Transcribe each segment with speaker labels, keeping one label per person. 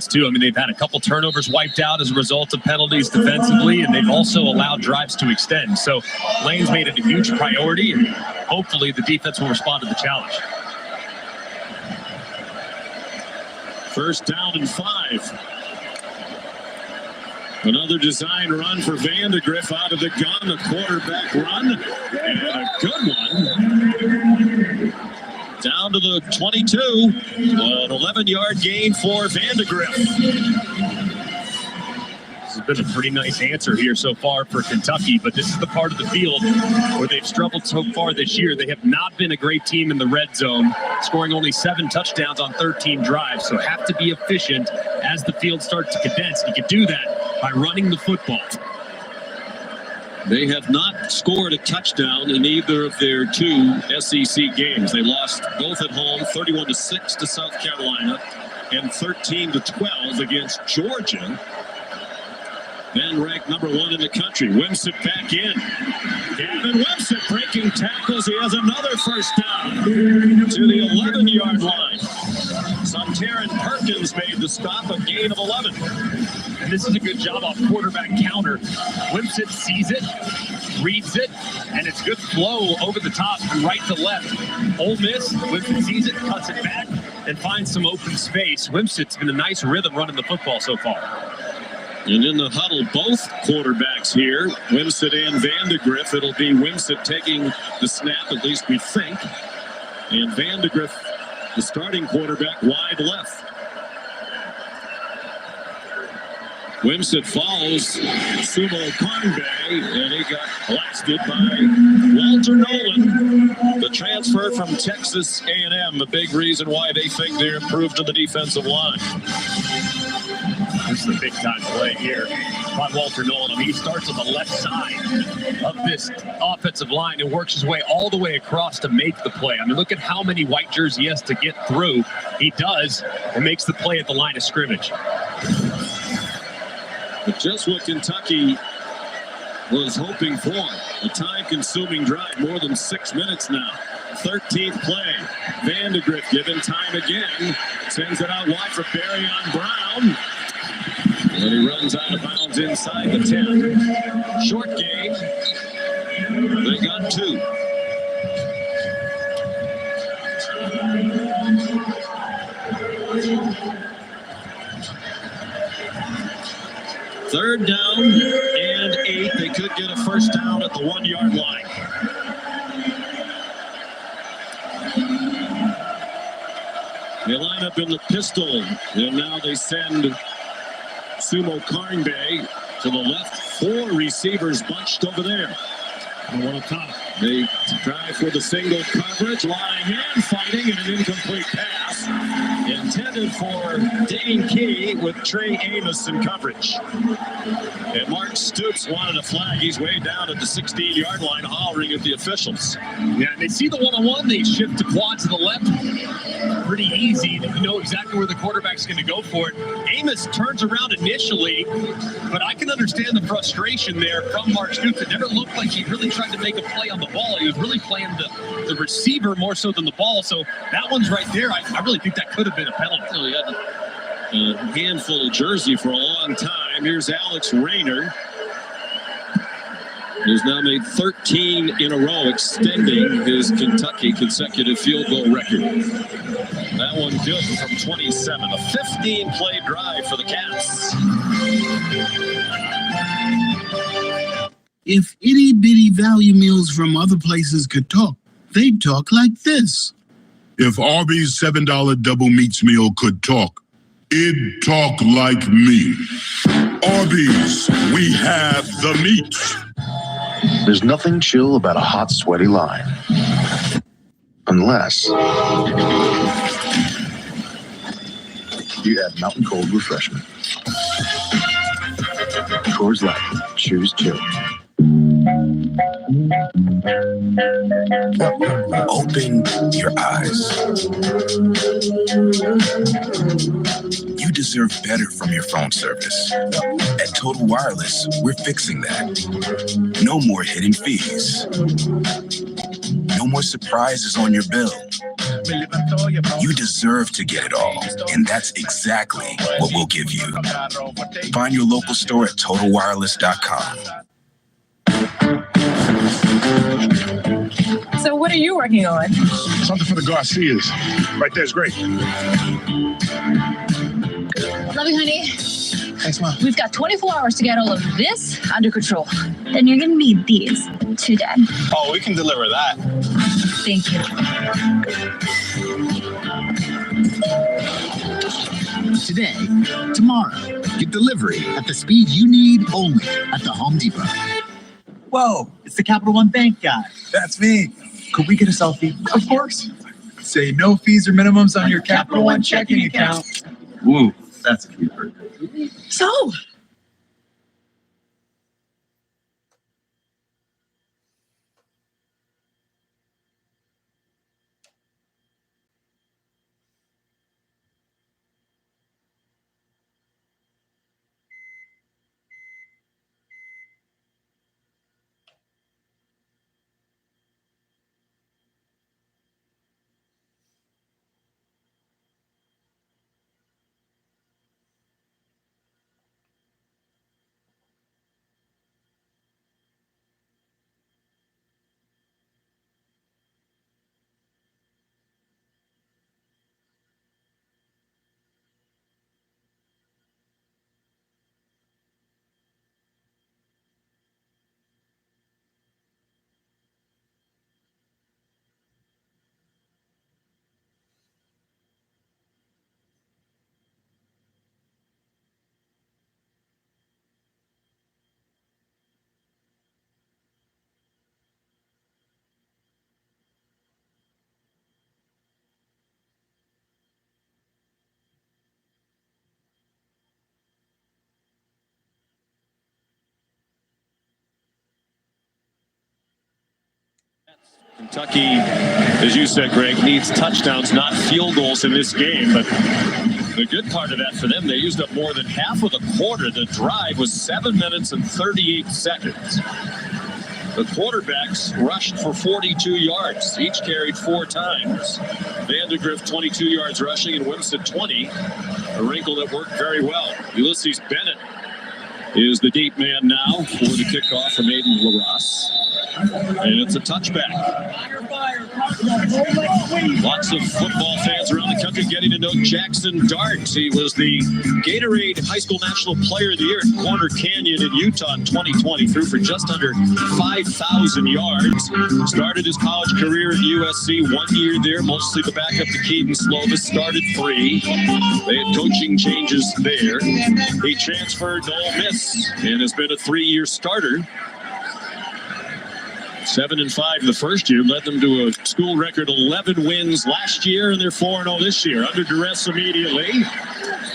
Speaker 1: too. I mean, they've had a couple turnovers wiped out as a result of penalties defensively, and they've also allowed drives to extend. So Lane's made it a huge priority, and hopefully the defense will respond to the challenge.
Speaker 2: First down and 5. Another design run for Vandegrift out of the gun, a quarterback run, and a good one. Down to the 22, an 11-yard gain for Vandegrift.
Speaker 1: This has been a pretty nice answer here so far for Kentucky, but this is the part of the field where they've struggled so far this year. They have not been a great team in the red zone, scoring only 7 touchdowns on 13 drives, so have to be efficient as the field starts to condense. You can do that by running the football.
Speaker 2: They have not scored a touchdown in either of their 2 SEC games. They lost both at home, 31-6 to South Carolina and 13-12 against Georgia. Then ranked number 1 in the country. Wimsatt back in. Gavin Wimsatt breaking tackles. He has another first down to the 11-yard line. Sontaran Perkins made the stop, a gain of 11.
Speaker 1: And this is a good job off quarterback counter. Wimsatt sees it, reads it, and it's good flow over the top from right to left. Ole Miss, Wimsatt sees it, cuts it back, and finds some open space. Wimsatt's been a nice rhythm running the football so far.
Speaker 2: And in the huddle, both quarterbacks here, Wimsatt and Vandegrift. It'll be Wimsatt taking the snap, at least we think. And Vandegrift, the starting quarterback, wide left. Wimsatt follows Sumo Kongbe, and he got blasted by Walter Nolan, the transfer from Texas A&M. A big reason why they think they're improved in the defensive line.
Speaker 1: This is a big-time play here by Walter Nolan. I mean, he starts on the left side of this offensive line and works his way all the way across to make the play. I mean, look at how many white jerseys he has to get through. He does, and makes the play at the line of scrimmage.
Speaker 2: But just what Kentucky was hoping for. A time-consuming drive, more than 6 minutes now. 13th play. Vandegrift given time again. Sends it out wide for Barryon Brown. And he runs out of bounds inside the 10. Short game. They got 2. Third down and 8. They could get a first down at the 1-yard line. They line up in the pistol, and now they send Sumo Kongbe to the left. 4 receivers bunched over there. And one up top. They try for the single coverage, lying in, fighting, and an incomplete pass. Intended for Dane Key with Trey Amos in coverage. And Mark Stoops wanted a flag. He's way down at the 16-yard line, hollering at the officials.
Speaker 1: Yeah, and they see the one-on-one. They shift to quad to the left. Pretty easy. You know exactly where the quarterback's going to go for it. Amos turns around initially, but I can understand the frustration there from Mark Stoops. It never looked like he really tried to make a play on the ball. He was really playing the receiver more so than the ball. So that one's right there. I really think that could have been a penalty.
Speaker 2: He had a handful of jersey for a long time. Here's Alex Rayner, who's now made 13 in a row, extending his Kentucky consecutive field goal record. That one good from 27. A 15-play drive for the Cats.
Speaker 3: If itty-bitty value meals from other places could talk, they'd talk like this.
Speaker 4: If Arby's $7 double meats meal could talk, it'd talk like me. Arby's, we have the meats.
Speaker 5: There's nothing chill about a hot, sweaty line. Unless you add Mountain Cold Refreshment. Coors Light. Choose chill.
Speaker 6: Open your eyes. You deserve better from your phone service. At Total Wireless, we're fixing that. No more hidden fees. No more surprises on your bill. You deserve to get it all, and that's exactly what we'll give you. Find your local store at TotalWireless.com.
Speaker 7: So what are you working on?
Speaker 8: Something for the Garcias. Right there's great.
Speaker 7: Love you, honey.
Speaker 8: Thanks, Mom.
Speaker 7: We've got 24 hours to get all of this under control.
Speaker 9: Then you're gonna need these to Dad.
Speaker 8: Oh, we can deliver that.
Speaker 7: Thank you.
Speaker 10: Today, tomorrow, get delivery at the speed you need only at the Home Depot.
Speaker 11: Whoa, it's the Capital One Bank guy.
Speaker 8: That's me.
Speaker 11: Could we get a selfie?
Speaker 8: Of course.
Speaker 11: Say no fees or minimums on your Capital One checking account.
Speaker 10: Ooh, that's a keeper.
Speaker 7: So,
Speaker 2: Kentucky, as you said, Greg, needs touchdowns, not field goals in this game. But the good part of that for them, they used up more than half of the quarter. The drive was 7 minutes and 38 seconds. The quarterbacks rushed for 42 yards. Each carried 4 times. Vandegrift 22 yards rushing and Wimsatt 20. A wrinkle that worked very well. Ulysses Bennett is the deep man now for the kickoff from Aiden LaRosse. And it's a touchback. Lots of football fans around the country getting to know Jackson Dart. He was the Gatorade High School National Player of the Year at Corner Canyon in Utah in 2020. Threw for just under 5,000 yards. Started his college career at USC, 1 year there, mostly the backup to Keaton Slovis. Started 3. They had coaching changes there. He transferred to Ole Miss and has been a 3-year starter. 7-5 the first year, led them to a school record 11 wins last year, and they're 4-0 this year. Under duress immediately,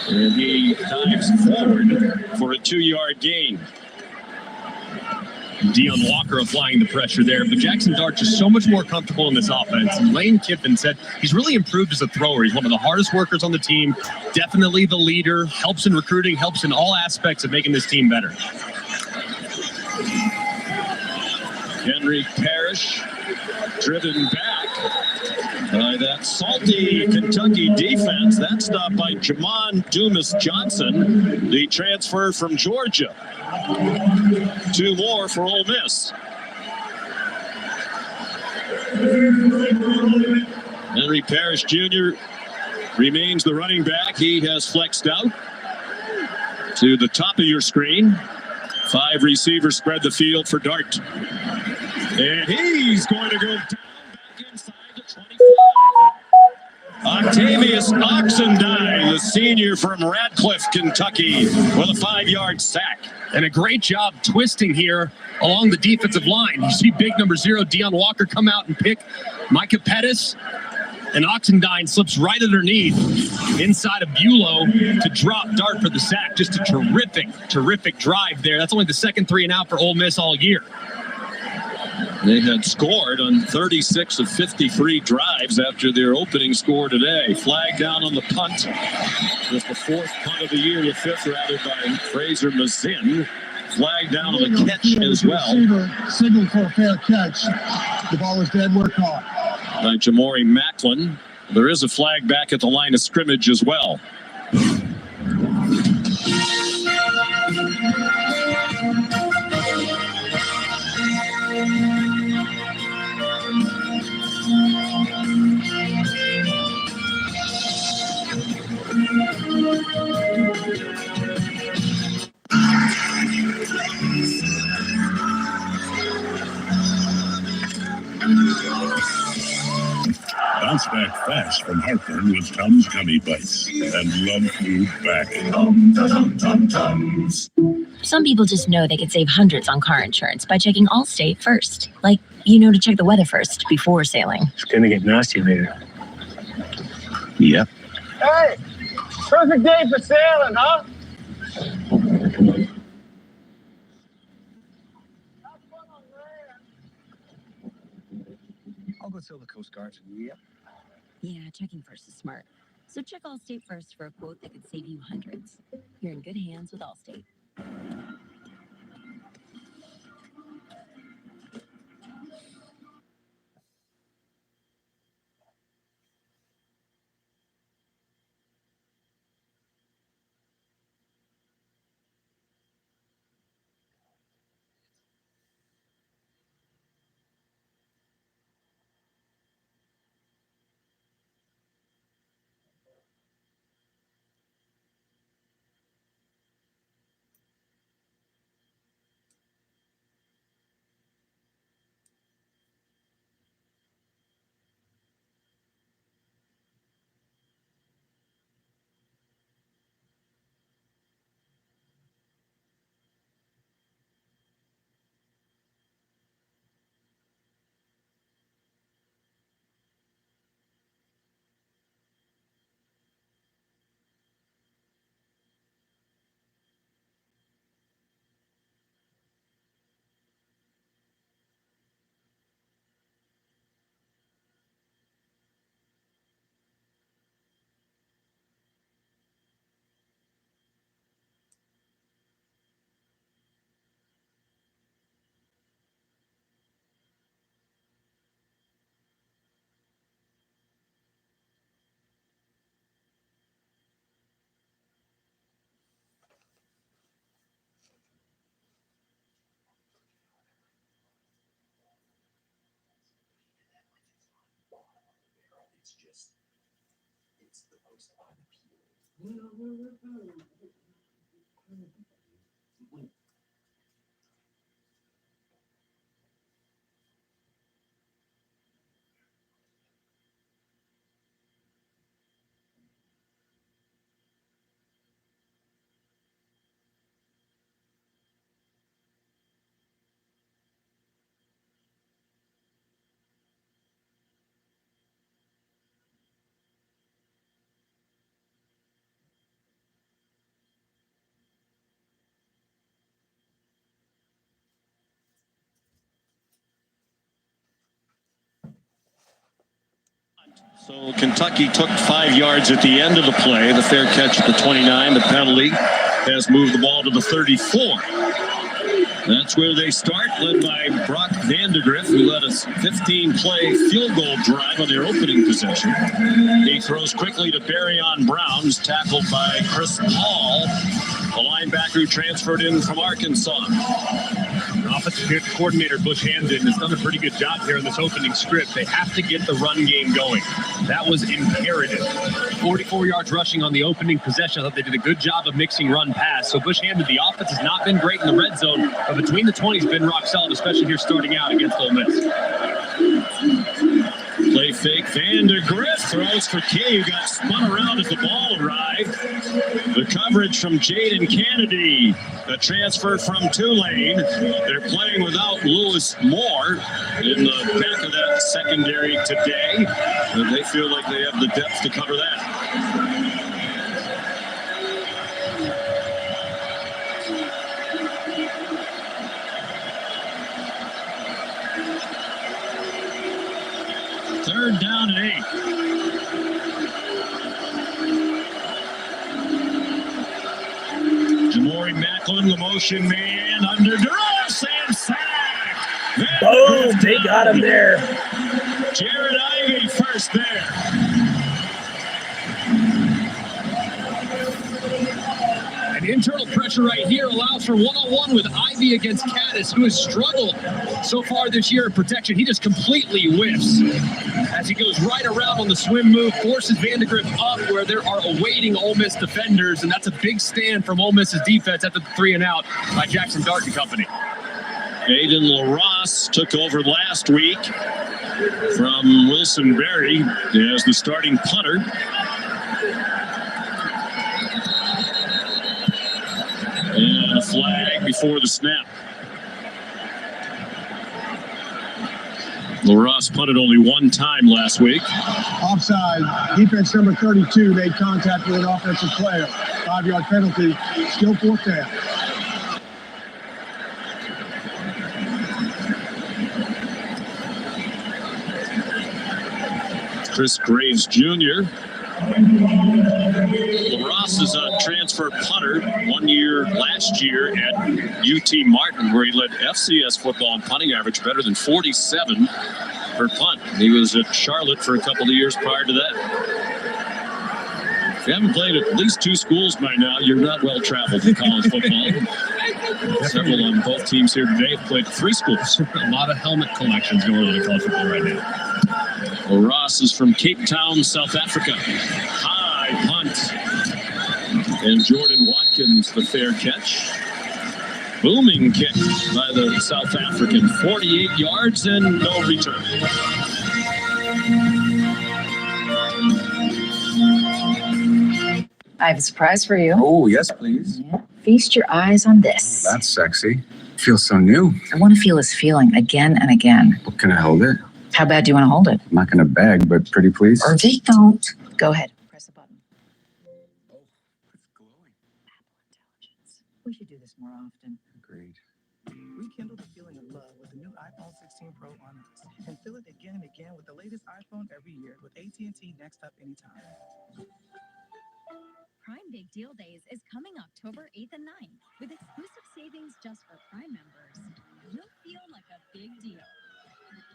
Speaker 2: and he dives forward for a 2-yard gain.
Speaker 1: Deion Walker applying the pressure there, but Jackson Dart just so much more comfortable in this offense. And Lane Kiffin said he's really improved as a thrower. He's one of the hardest workers on the team, definitely the leader, helps in recruiting, helps in all aspects of making this team better.
Speaker 2: Henry Parrish driven back by that salty Kentucky defense. That stop by Jamon Dumas Johnson, the transfer from Georgia. 2 more for Ole Miss. Henry Parrish Jr. remains the running back. He has flexed out to the top of your screen. 5 receivers spread the field for Dart. And he's going to go down back inside the 25. Octavius Oxendine, the senior from Radcliffe, Kentucky, with a 5-yard sack.
Speaker 1: And a great job twisting here along the defensive line. You see big number 0, Deion Walker, come out and pick Micah Pettis. And Oxendine slips right underneath inside of Bulow to drop Dart for the sack. Just a terrific drive there. That's only the second 3 and out for Ole Miss all year.
Speaker 2: They had scored on 36 of 53 drives after their opening score today. Flag down on the punt. Just the 4th punt of the year, the 5th rather, by Fraser Mazin. Flag down on the catch as well.
Speaker 8: Signal for a fair catch. The ball is dead. We're caught.
Speaker 2: By Jamori Macklin. There is a flag back at the line of scrimmage as well.
Speaker 4: Bounce back fast from heartburn with Tums Gummy Bites and love food back.
Speaker 7: Some people just know they could save hundreds on car insurance by checking Allstate first. Like, you know to check the weather first before sailing.
Speaker 8: It's gonna get nasty later.
Speaker 5: Yep.
Speaker 11: Hey, perfect day for sailing, huh?
Speaker 8: I'll go tell the Coast Guard. Yep.
Speaker 7: Yeah, checking first is smart. So check Allstate first for a quote that could save you hundreds. You're in good hands with Allstate.
Speaker 2: So Kentucky took 5 yards at the end of the play. The fair catch at the 29. The penalty has moved the ball to the 34. That's where they start, led by Brock Vandegrift, who led a 15-play field goal drive on their opening possession. He throws quickly to Barryon Brown, who's tackled by Chris Hall, a linebacker who transferred in from Arkansas.
Speaker 1: Offensive coordinator Bush Hamdan has done a pretty good job here in this opening script. They have to get the run game going. That was imperative. 44 yards rushing on the opening possession. I thought they did a good job of mixing run pass. So Bush Hamdan, the offense has not been great in the red zone, but between the 20s, been rock solid, especially here starting out against Ole Miss.
Speaker 2: Play fake. Vandegrift throws for Kay, who got spun around as the ball arrived. The coverage from Jaden Kennedy, a transfer from Tulane. They're playing without Lewis Moore in the back of that secondary today. And they feel like they have the depth to cover that. Third down and 8. Jamori Macklin, the motion man, under duress and sack.
Speaker 11: Boom, they got him there.
Speaker 2: Jared Ivey first there.
Speaker 1: And internal pressure right here allows for one-on-one with Ivy against Caddis, who has struggled so far this year in protection. He just completely whiffs as he goes right around on the swim move, forces Vandegrift up where there are awaiting Ole Miss defenders, and that's a big stand from Ole Miss's defense at the 3-and-out by Jackson Dart and company.
Speaker 2: Aiden LaRosse took over last week from Wilson Berry as the starting punter. And a flag before the snap. LaRosse punted only one time last week.
Speaker 12: Offside. Defense number 32 made contact with an offensive player. 5-yard penalty. Still fourth down.
Speaker 2: Chris Graves Jr. LaRosse is a transfer punter 1 year last year at UT Martin, where he led FCS football and punting average better than 47 per punt. He was at Charlotte for a couple of years prior to that. If you haven't played at least 2 schools by now, you're not well traveled in college football. Several on both teams here today have played 3 schools.
Speaker 1: A lot of helmet collections going on in college football right now.
Speaker 2: LaRosse is from Cape Town, South Africa. High punt. And Jordan Watkins, the fair catch. Booming kick by the South African. 48 yards and no return.
Speaker 13: I have a surprise for you.
Speaker 11: Oh, yes, please.
Speaker 13: Yeah. Feast your eyes on this.
Speaker 11: That's sexy. Feels so new.
Speaker 13: I want to feel this feeling again and again.
Speaker 11: Well, can I hold it?
Speaker 13: How bad do you want to hold it?
Speaker 11: I'm not going to beg, but pretty please.
Speaker 13: They don't. Go ahead. Press the button.
Speaker 11: Oh, it's glowing.
Speaker 13: Apple Intelligence. We should do this more often.
Speaker 11: Agreed.
Speaker 12: Rekindle the feeling of love with the new iPhone 16 Pro on us, and feel it again and again with the latest iPhone every year with AT&T Next Up Anytime.
Speaker 9: Prime Big Deal Days is coming October 8th and 9th. With exclusive savings just for Prime members, you'll feel like a big deal.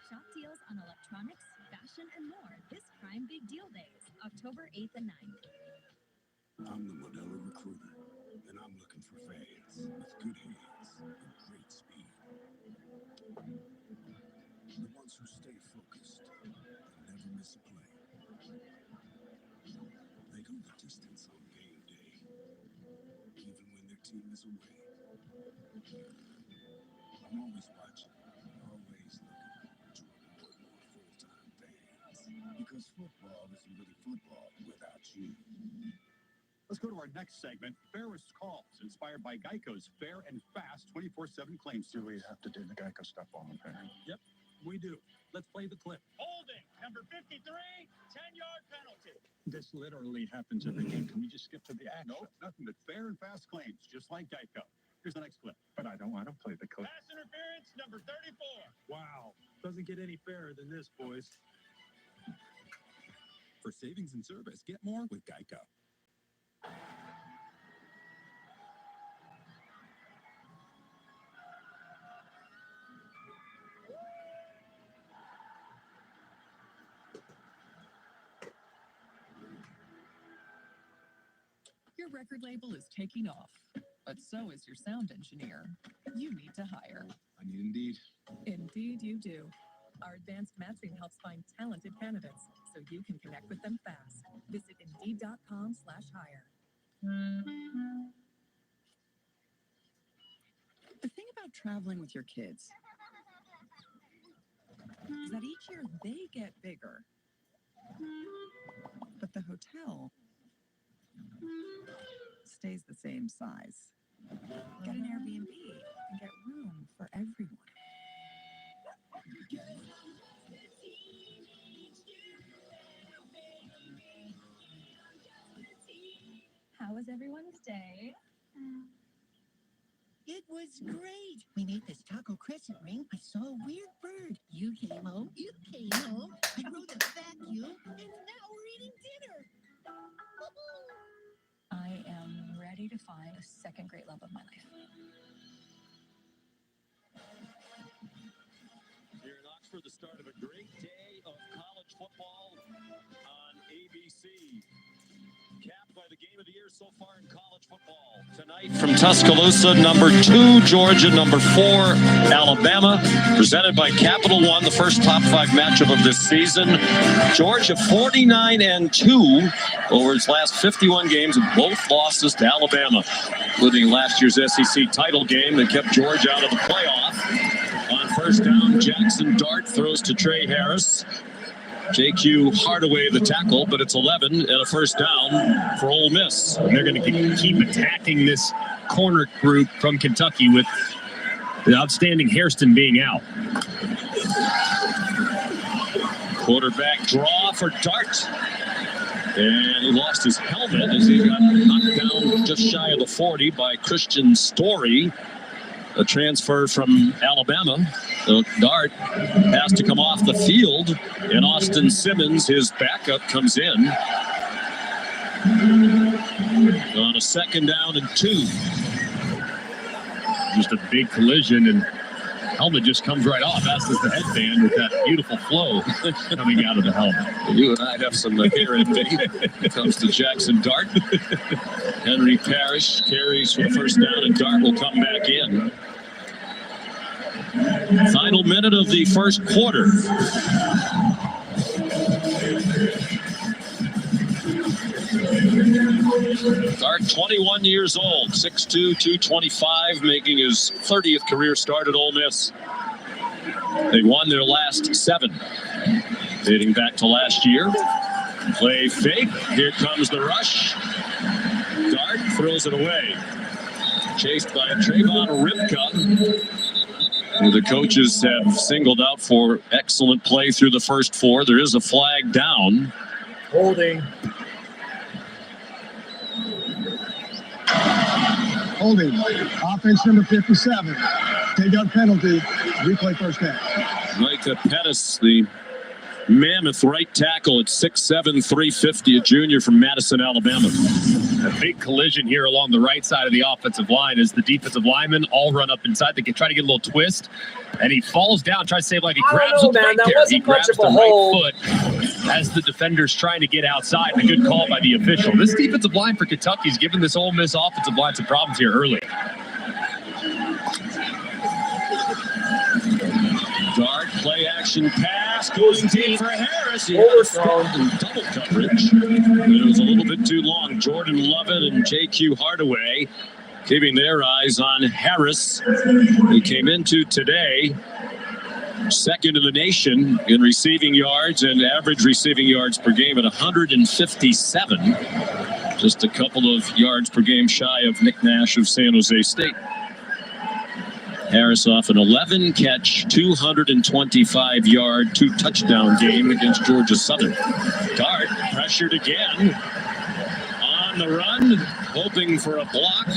Speaker 9: Shop deals on electronics, fashion, and more this Prime Big Deal Days, October 8th and 9th.
Speaker 4: I'm the Modelo recruiter, and I'm looking for fans with good hands and great speed. The ones who stay focused and never miss a play. They go the distance on game day, even when their team is away. I'm always watching, always looking to reward more full-time fans. Because football isn't really football without you.
Speaker 1: Let's go to our next segment, Fairest Calls, inspired by Geico's fair and fast 24/7 claims.
Speaker 5: Do we have to do the Geico stuff on them, Perry?
Speaker 1: Yep, we do. Let's play the clip. Holding, number 53, 10-yard penalty.
Speaker 12: This literally happens every game. Can we just skip to the action?
Speaker 1: Nope, nothing but fair and fast claims, just like Geico. Here's the next clip.
Speaker 12: But I don't want to play the clip.
Speaker 1: Pass interference, number 34. Wow, doesn't get any fairer than this, boys.
Speaker 6: For savings and service, get more with Geico.
Speaker 13: Your record label is taking off, but so is your sound engineer. You need to hire.
Speaker 6: I need Indeed.
Speaker 13: Indeed, you do. Our advanced matching helps find talented candidates so you can connect with them fast. Visit Indeed.com/hire. The thing about traveling with your kids is that each year they get bigger, but the hotel stays the same size. Get an Airbnb and get room for everyone.
Speaker 9: How was everyone's day?
Speaker 14: It was great. We made this taco crescent ring. I saw a weird bird. You came home. You came home. I rode a vacuum. And now we're eating dinner.
Speaker 7: I am ready to find a second great love of my life.
Speaker 2: Here in Oxford, the start of a great day of college football on ABC. Capped by the game of the year so far in college football. Tonight from Tuscaloosa, number 2 Georgia, number 4 Alabama, presented by Capital One, the first top 5 matchup of this season. Georgia 49-2 over its last 51 games, and both losses to Alabama, including last year's SEC title game that kept Georgia out of the playoff. On first down, Jackson Dart throws to Trey Harris. J.Q. Hardaway the tackle, but it's 11 and a first down for Ole Miss.
Speaker 1: They're going to keep attacking this corner group from Kentucky with the outstanding Hairston being out.
Speaker 2: Quarterback draw for Dart. And he lost his helmet as he got knocked down just shy of the 40 by Christian Story, a transfer from Alabama. So Dart has to come off the field, and Austin Simmons, his backup, comes in on a 2nd down and 2.
Speaker 1: Just a big collision, and helmet just comes right off, as does the headband with that beautiful flow coming out of the helmet.
Speaker 2: You and I have some hair in it comes to Jackson Dart. Henry Parrish carries for the first down, and Dart will come back in. Final minute of the first quarter. Dart, 21 years old, 6'2", 225, making his 30th career start at Ole Miss. They won their last 7, dating back to last year. Play fake. Here comes the rush. Dart throws it away. Chased by Trayvon Ripka, who the coaches have singled out for excellent play through the first 4. There is a flag down.
Speaker 11: Holding.
Speaker 15: Holding. Offense number 57. Take out penalty. Replay first down.
Speaker 2: Micah Pettis, the mammoth right tackle at 6'7", 350, a junior from Madison, Alabama.
Speaker 1: A big collision here along the right side of the offensive line as the defensive linemen all run up inside. They can try to get a little twist, and he falls down, tries to save like he grabs it right there. He grabs the right foot as the defender's trying to get outside. A good call by the official. This defensive line for Kentucky's given this Ole Miss offensive line some problems here early.
Speaker 2: Dart, play action pass, goes deep for Harris. He overthrown in double coverage. It was a little bit too long. Jordan Lovett and J.Q. Hardaway keeping their eyes on Harris, who came into today 2nd in the nation in receiving yards and average receiving yards per game at 157. Just a couple of yards per game shy of Nick Nash of San Jose State. Harris off an 11-catch, 225-yard, 2-touchdown game against Georgia Southern. Dart pressured again. On the run, hoping for a block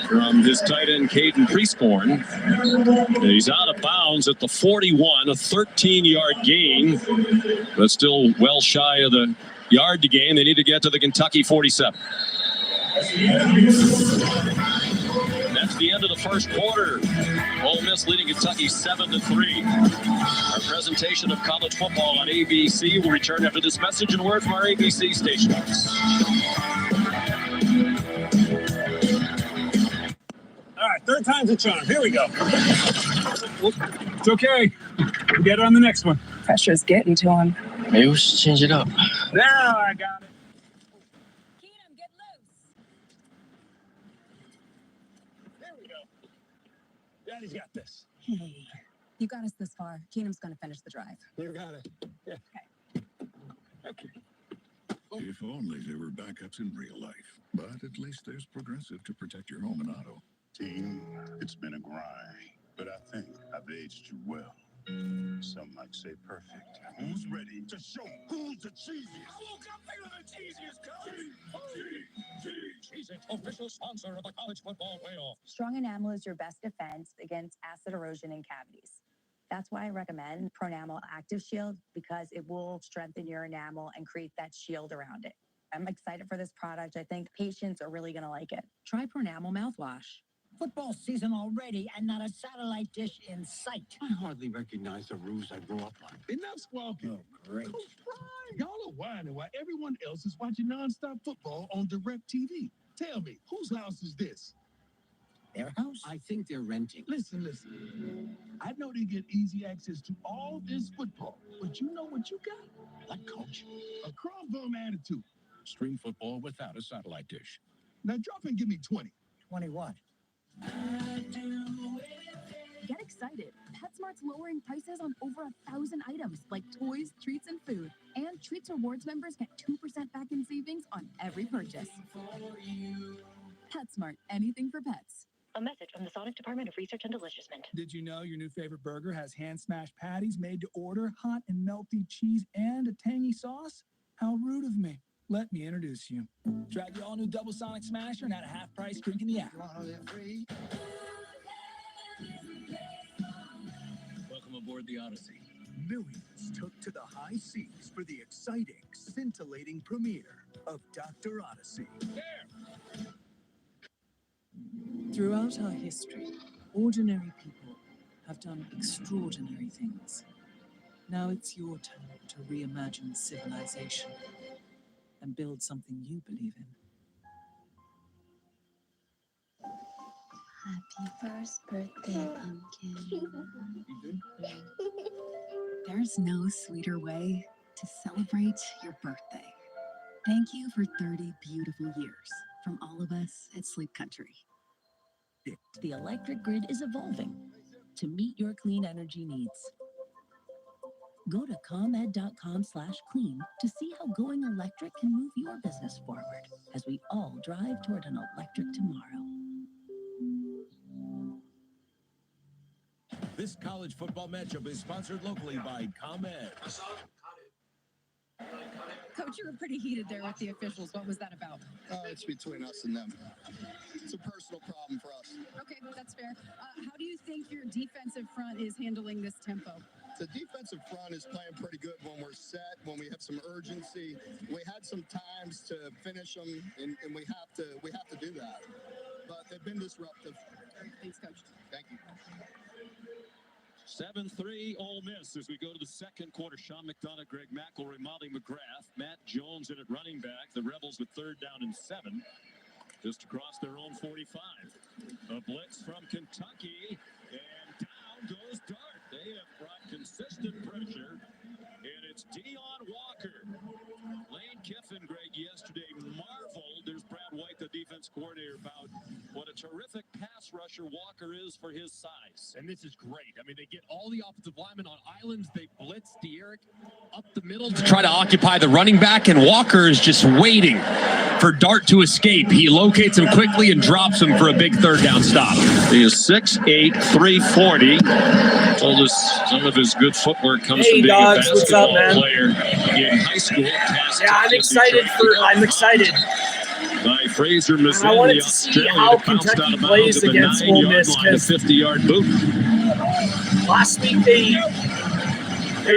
Speaker 2: from his tight end, Caden Priestborn. He's out of bounds at the 41, a 13-yard gain, but still well shy of the yard to gain. They need to get to the Kentucky 47. That's the end of the first quarter. Ole Miss leading Kentucky 7-3. Our presentation of college football on ABC will return after this message and word from our ABC stations.
Speaker 16: All right, 3rd time's a charm. Here we go. It's okay. We'll get it on the next one.
Speaker 13: Pressure's getting to him.
Speaker 8: Maybe we should change it up.
Speaker 16: Now I got it. Daddy's got this.
Speaker 13: Hey, you got us this far. Keenum's going to finish the drive.
Speaker 16: You got it. Yeah. Okay.
Speaker 4: If only there were backups in real life. But at least there's Progressive to protect your home and auto.
Speaker 17: Team, it's been a grind, but I think I've aged you well. Some might say perfect. Who's ready to show who's the cheesiest? I woke up thinking the cheesiest,
Speaker 2: Cheez-It, official sponsor of the college football playoff.
Speaker 18: Strong enamel is your best defense against acid erosion and cavities. That's why I recommend Pronamel Active Shield, because it will strengthen your enamel and create that shield around it. I'm excited for this product. I think patients are really going to like it.
Speaker 13: Try Pronamel mouthwash.
Speaker 14: football season already and not a satellite dish in sight.
Speaker 15: I hardly recognize the rules I grew up on. Enough squawking.
Speaker 14: Oh, great.
Speaker 15: Coach Prime. Y'all are whining while everyone else is watching nonstop football on DirecTV. Tell me, whose house is this?
Speaker 14: Their house?
Speaker 15: I think they're renting. Listen. I know they get easy access to all this football, but you know what you got? What, Coach? A crumb bum attitude.
Speaker 6: Stream football without a satellite dish.
Speaker 15: Now drop and give me 20.
Speaker 14: 20 what?
Speaker 9: Get excited. PetSmart's lowering prices on over 1,000 items like toys, treats, and food. And Treats Rewards members get 2% back in savings on every purchase. PetSmart, anything for pets.
Speaker 7: A message from the Sonic Department of Research and Deliciousment.
Speaker 11: Did you know your new favorite burger has hand-smashed patties made to order, hot and melty cheese, and a tangy sauce? How rude of me. Let me introduce you. Try the all-new Double Sonic Smasher and at a half-price drink in the app.
Speaker 2: Welcome aboard the Odyssey.
Speaker 10: Millions took to the high seas for the exciting, scintillating premiere of Dr. Odyssey.
Speaker 13: Throughout our history, ordinary people have done extraordinary things. Now it's your turn to reimagine civilization and build something you believe in.
Speaker 7: Happy first birthday, pumpkin.
Speaker 9: There's no sweeter way to celebrate your birthday. Thank you for 30 beautiful years from all of us at Sleep Country.
Speaker 7: The electric grid is evolving to meet your clean energy needs. Go to ComEd.com/clean to see how going electric can move your business forward as we all drive toward an electric tomorrow.
Speaker 6: This college football matchup is sponsored locally by ComEd.
Speaker 9: Coach, you were pretty heated there with the officials. What was that about?
Speaker 15: It's between us and them. It's a personal problem for us.
Speaker 9: Okay, that's fair. How do you think your defensive front is handling this tempo?
Speaker 15: The defensive front is playing pretty good when we're set, when we have some urgency. We had some times to finish them, and we have to do that. But they've been disruptive.
Speaker 9: Thanks, Coach.
Speaker 15: Thank you.
Speaker 2: 7-3 Ole Miss as we go to the second quarter. Sean McDonough, Greg McElroy, Molly McGrath, Matt Jones in at running back. The Rebels with 3rd down and 7. Just across their own 45. A blitz from Kentucky, and down goes Dart. They have brought consistent pressure, and it's Dion Walker. Lane Kiffin, Greg, yesterday marveled. There's Brad White, the defense coordinator, about what a terrific pass rusher Walker is for his size.
Speaker 1: And this is great. I mean, they get all the offensive linemen on islands. They blitz De'Eric up the middle to try to occupy the running back, and Walker is just waiting for Dart to escape. He locates him quickly and drops him for a big 3rd down stop.
Speaker 2: He is 6'8", 340. Told us some of his good footwork comes from being
Speaker 11: dogs,
Speaker 2: a
Speaker 11: what's up,
Speaker 2: basketball
Speaker 11: man?
Speaker 2: player in high school.
Speaker 11: I'm excited.
Speaker 2: By Fraser Mazzini,
Speaker 11: I wanted to see how Kentucky plays against Ole Miss, because
Speaker 2: 50-yard boot.
Speaker 11: last week they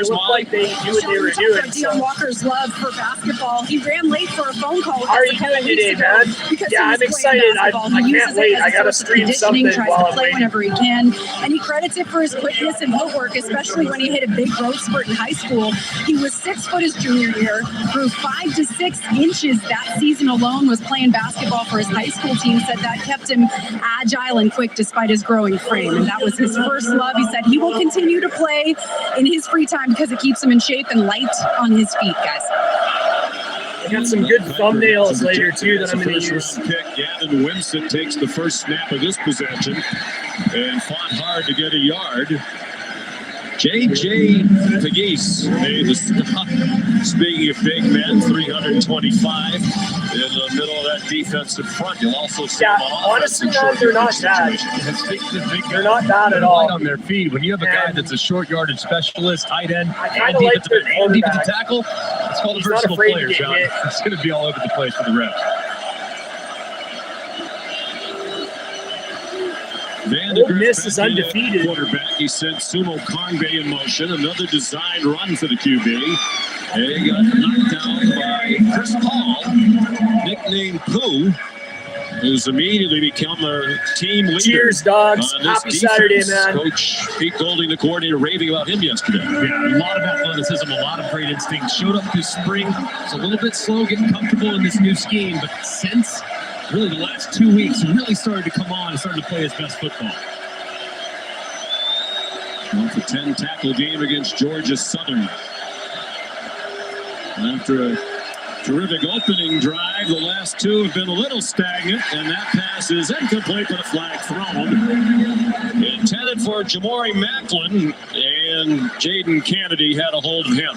Speaker 11: looked like they knew what they were doing.
Speaker 9: Dion Walker's love for basketball. He ran late for a phone call.
Speaker 11: How are you doing today, man? Yeah, I'm excited. I can't wait. I gotta stream something while I'm waiting.
Speaker 9: Whenever he can, and he credits it for his quickness and footwork, especially when he hit a big growth spurt in high school. He was 6 foot his junior year, grew 5 to 6 inches that season alone. Was playing basketball for his high school team. Said that kept him agile and quick despite his growing frame, and that was his first love. He said he will continue to play in his free time because it keeps him in shape and light on his feet, guys.
Speaker 11: I got some good thumbnails later too that I'm going to use.
Speaker 2: Gavin Winston takes the first snap of this possession and fought hard to get a yard. J.J. Pegues made the stop. Speaking of big men, 325 in the middle of that defensive front. You'll also see
Speaker 11: honestly, they're not bad. They're not bad at all.
Speaker 1: On their feet. When you have a guy that's a short yardage specialist, tight end, and
Speaker 11: like
Speaker 1: defensive tackle, it's called a versatile player, John. It's going to be all over the place for the ref.
Speaker 11: Ole Miss is undefeated.
Speaker 2: Quarterback. He sent Sumo Kongbe in motion. Another design run for the QB. And he got knocked down by Chris Paul, nicknamed Pooh. who's immediately become a team leader.
Speaker 19: Cheers, dogs.
Speaker 2: on this
Speaker 19: Happy Saturday,
Speaker 2: defense.
Speaker 19: man.
Speaker 2: Coach Pete Golding, the coordinator, raving about him yesterday.
Speaker 1: Yeah, a lot of athleticism, a lot of great instinct. Showed up this spring. It's a little bit slow getting comfortable in this new scheme, but since really the last 2 weeks, really started to come on and started to play his best football.
Speaker 2: 1 for 10 tackle game against Georgia Southern. After a terrific opening drive, the last two have been a little stagnant, and that pass is incomplete, but a flag thrown. Intended for Jamori Macklin, and Jaden Kennedy had a hold of him.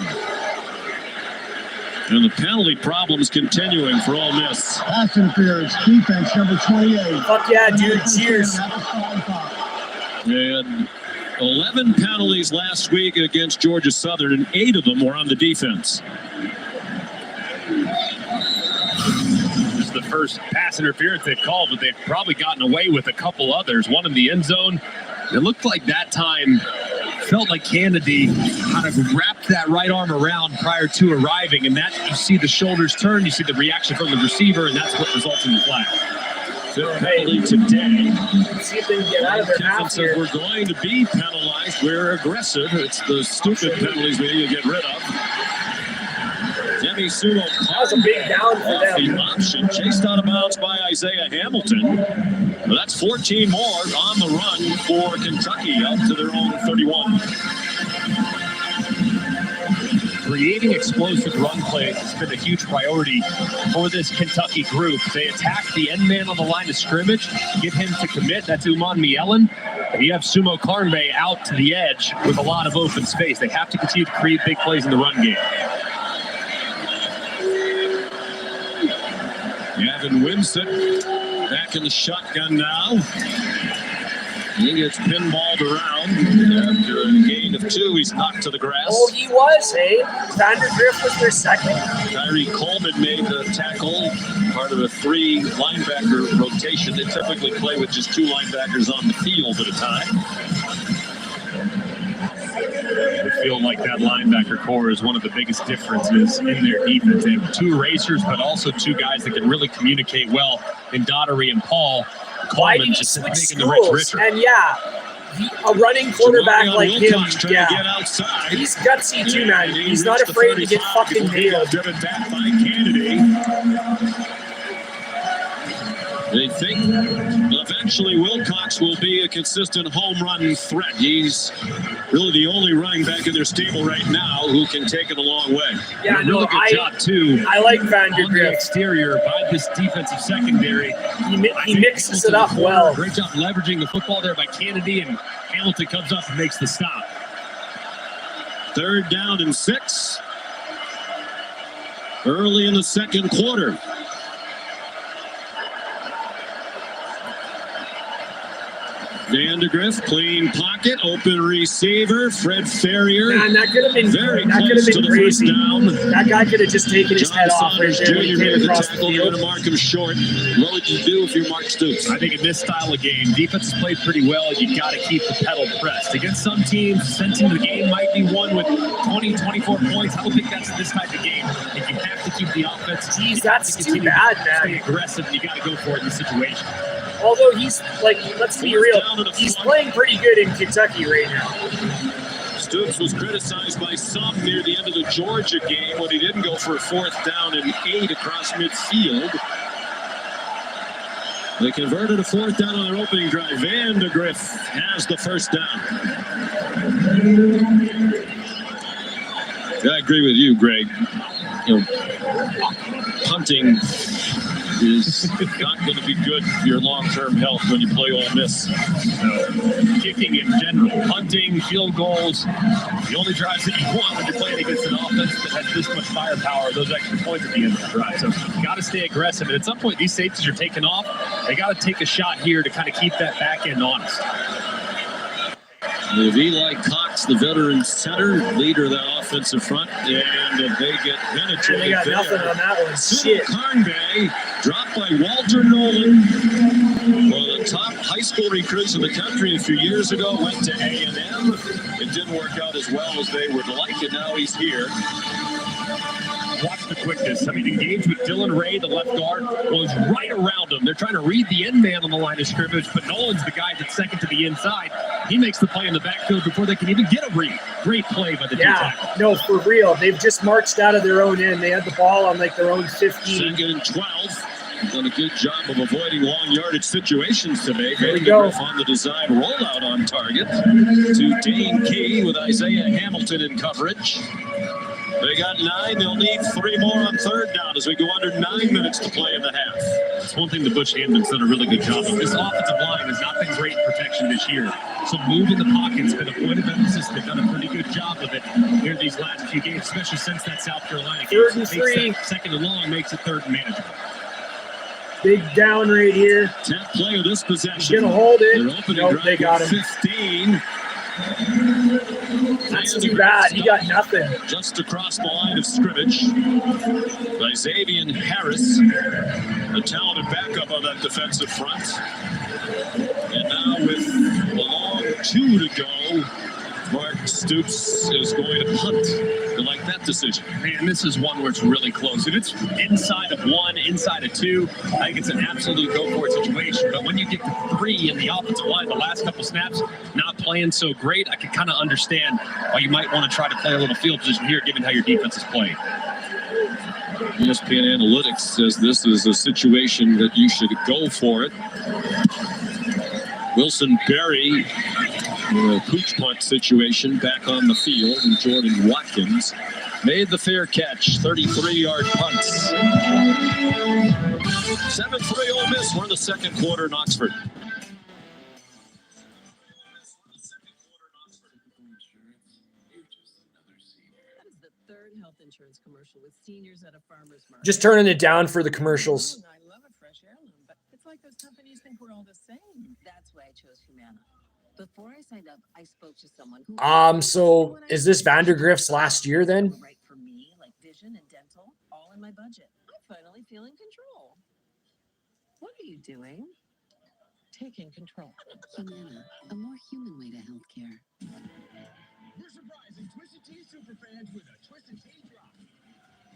Speaker 2: And the penalty problems continuing for Ole Miss.
Speaker 20: Pass interference, defense number 28.
Speaker 19: Fuck yeah, dude. Cheers.
Speaker 2: And 11 penalties last week against Georgia Southern, and 8 of them were on the defense.
Speaker 1: This is the first pass interference they've called, but they've probably gotten away with a couple others. One in the end zone. It looked like that time felt like Kennedy kind of wrapped that right arm around prior to arriving, and that you see the shoulders turn, you see the reaction from the receiver, and that's what results in the flag.
Speaker 2: Fifth penalty today.
Speaker 19: See if they can get out of their
Speaker 2: Kiffin
Speaker 19: house
Speaker 2: said
Speaker 19: here.
Speaker 2: we're going to be penalized. We're aggressive. It's the stupid penalties we need to get rid of. Demi Sumo.
Speaker 19: That was a big down for them.
Speaker 2: The option chased out of bounds by Isaiah Hamilton. But that's 14 more on the run for Kentucky out to their own 31.
Speaker 1: Creating explosive run plays has been a huge priority for this Kentucky group. They attack the end man on the line of scrimmage, get him to commit. That's Uman Mielen. And you have Sumo Karnbe out to the edge with a lot of open space. They have to continue to create big plays in the run game.
Speaker 2: Gavin Wimsatt back in the shotgun now. He gets pinballed around. After a gain of 2, he's knocked to the grass.
Speaker 19: Oh, he was, hey? Vandergrift was their second.
Speaker 2: Tyree Coleman made the tackle, part of a 3 linebacker rotation. They typically play with just 2 linebackers on the field at a time.
Speaker 1: I feel like that linebacker core is one of the biggest differences in their defense. They have 2 racers, but also 2 guys that can really communicate well in Daugherty and Paul.
Speaker 19: Why did he
Speaker 1: just
Speaker 19: switch
Speaker 1: making the rich
Speaker 19: schools?
Speaker 1: richer.
Speaker 19: And yeah, a running quarterback like him,
Speaker 2: Wilcox trying to get outside.
Speaker 19: he's gutsy too, man.
Speaker 2: And he
Speaker 19: He's not
Speaker 2: reached the
Speaker 19: afraid to get
Speaker 2: 35
Speaker 19: fucking
Speaker 2: before he got
Speaker 19: nailed.
Speaker 2: driven back by Kennedy. They think eventually Wilcox will be a consistent home run threat. He's really the only running back in their stable right now who can take it a long way.
Speaker 19: Yeah, no,
Speaker 1: really good job too.
Speaker 19: I like
Speaker 1: On the
Speaker 19: Vandergrift.
Speaker 1: exterior by this defensive secondary.
Speaker 19: He mixes it up well.
Speaker 1: Great job leveraging the football there by Kennedy, and Hamilton comes up and makes the stop.
Speaker 2: 3rd down and 6. Early in the second quarter. Vandergrift, clean pocket, open receiver, Fred Ferrier.
Speaker 19: Man, that could have been
Speaker 2: very
Speaker 19: that could
Speaker 2: close
Speaker 19: have
Speaker 2: to
Speaker 19: been
Speaker 2: the first
Speaker 19: crazy.
Speaker 2: down.
Speaker 19: That guy could have just taken his head off right
Speaker 2: Saunders
Speaker 19: there when he
Speaker 2: Jr.
Speaker 19: came
Speaker 2: made the
Speaker 19: across the
Speaker 2: tackle. They're
Speaker 19: field.
Speaker 2: going to mark him short. What would you do if you're Mark Stoops?
Speaker 1: I think in this style of game, defense has played pretty well. You got to keep the pedal pressed. Against some teams, sensing the game might be won with 20, 24 points. I don't think that's this type of game. I think you have to keep the offense.
Speaker 19: Jeez, that's too bad,
Speaker 1: Stay
Speaker 19: man.
Speaker 1: aggressive, and you got to go for it in this situation.
Speaker 19: Although he's like, let's be real, he's playing pretty good in Kentucky right now.
Speaker 2: Stoops was criticized by some near the end of the Georgia game when he didn't go for a 4th down and 8 across midfield. They converted a 4th down on their opening drive. Vandergrift has the first down. I agree with you, Greg. You know, punting is not going to be good for your long-term health when you play Ole Miss.
Speaker 1: Kicking in general, punting, field goals, the only drives that you want when you're playing against an offense that has this much firepower, those extra points at the end of the drive. So you got to stay aggressive. And at some point, these safeties are taking off. They got to take a shot here to kind of keep that back end honest.
Speaker 2: With Eli Cox, the veteran center, leader of that offensive front, and they get penetrated.
Speaker 19: They got
Speaker 2: there.
Speaker 19: nothing on that one. Shit.
Speaker 2: Karnbe, dropped by Walter Nolan. One of the top high school recruits in the country a few years ago, went to A&M. It didn't work out as well as they would like, and now he's here.
Speaker 1: Watch the quickness. I mean, engaged with Dylan Ray, the left guard, was right around around him. They're trying to read the end man on the line of scrimmage, but Nolan's the guy that's second to the inside. He makes the play in the backfield before they can even get a read. Great play by the D-tackle.
Speaker 19: No, for real. They've just marched out of their own end. They had the ball on like their own 15.
Speaker 2: Second and 12. Done a good job of avoiding long yardage situations today.
Speaker 19: There we go.
Speaker 2: On the design rollout on target to Dane Key with Isaiah Hamilton in coverage. They got 9. They'll need 3 more on third down as we go under 9 minutes to play in the half.
Speaker 1: That's one thing the Butch Hampton's done a really good job of. This offensive line has not been great protection this year. So move in the pocket's been a point of emphasis. They've done a pretty good job of it here these last few games, especially since that South Carolina game.
Speaker 19: 3rd and 3.
Speaker 1: Second and long makes it 3rd and manageable.
Speaker 19: Big down right here.
Speaker 2: 10th play of this possession.
Speaker 19: He's gonna hold it.
Speaker 2: They're opening
Speaker 19: Nope,
Speaker 2: drive
Speaker 19: they got
Speaker 2: with
Speaker 19: him.
Speaker 2: 15.
Speaker 19: That's too bad. He got nothing.
Speaker 2: Just across the line of scrimmage by Xavier Harris, a talented backup on that defensive front. And now with a long 2 to go, Mark Stoops is going to punt. I like that decision.
Speaker 1: Man, this is one where it's really close. If it's inside of 1, inside of 2, I think it's an absolute go-for-it situation. But when you get to 3 in the offensive line, the last couple snaps, not playing so great, I can kind of understand why you might want to try to play a little field position here, given how your defense is playing.
Speaker 2: ESPN Analytics says this is a situation that you should go for it. Wilson Berry, a pooch punt situation, back on the field, and Jordan Watkins made the fair catch, 33-yard punts. 7-3 Ole Miss. We're in the second quarter in Oxford.
Speaker 13: That is the 3rd health insurance commercial with seniors at a farmer's market.
Speaker 19: Just turning it down for the commercials.
Speaker 13: I love a fresh heirloom, but it's like those companies think we're all the same. That's why I chose Humana. Before I signed up, I spoke to someone who
Speaker 19: So is this Vandergrift's last year then?
Speaker 13: right for me, like vision and dental, all in my budget. I finally feel in control. What are you doing? Taking control.
Speaker 7: Humana, a more human way to healthcare.
Speaker 10: We're surprising Twisted Tea superfans with a Twisted Tea drop.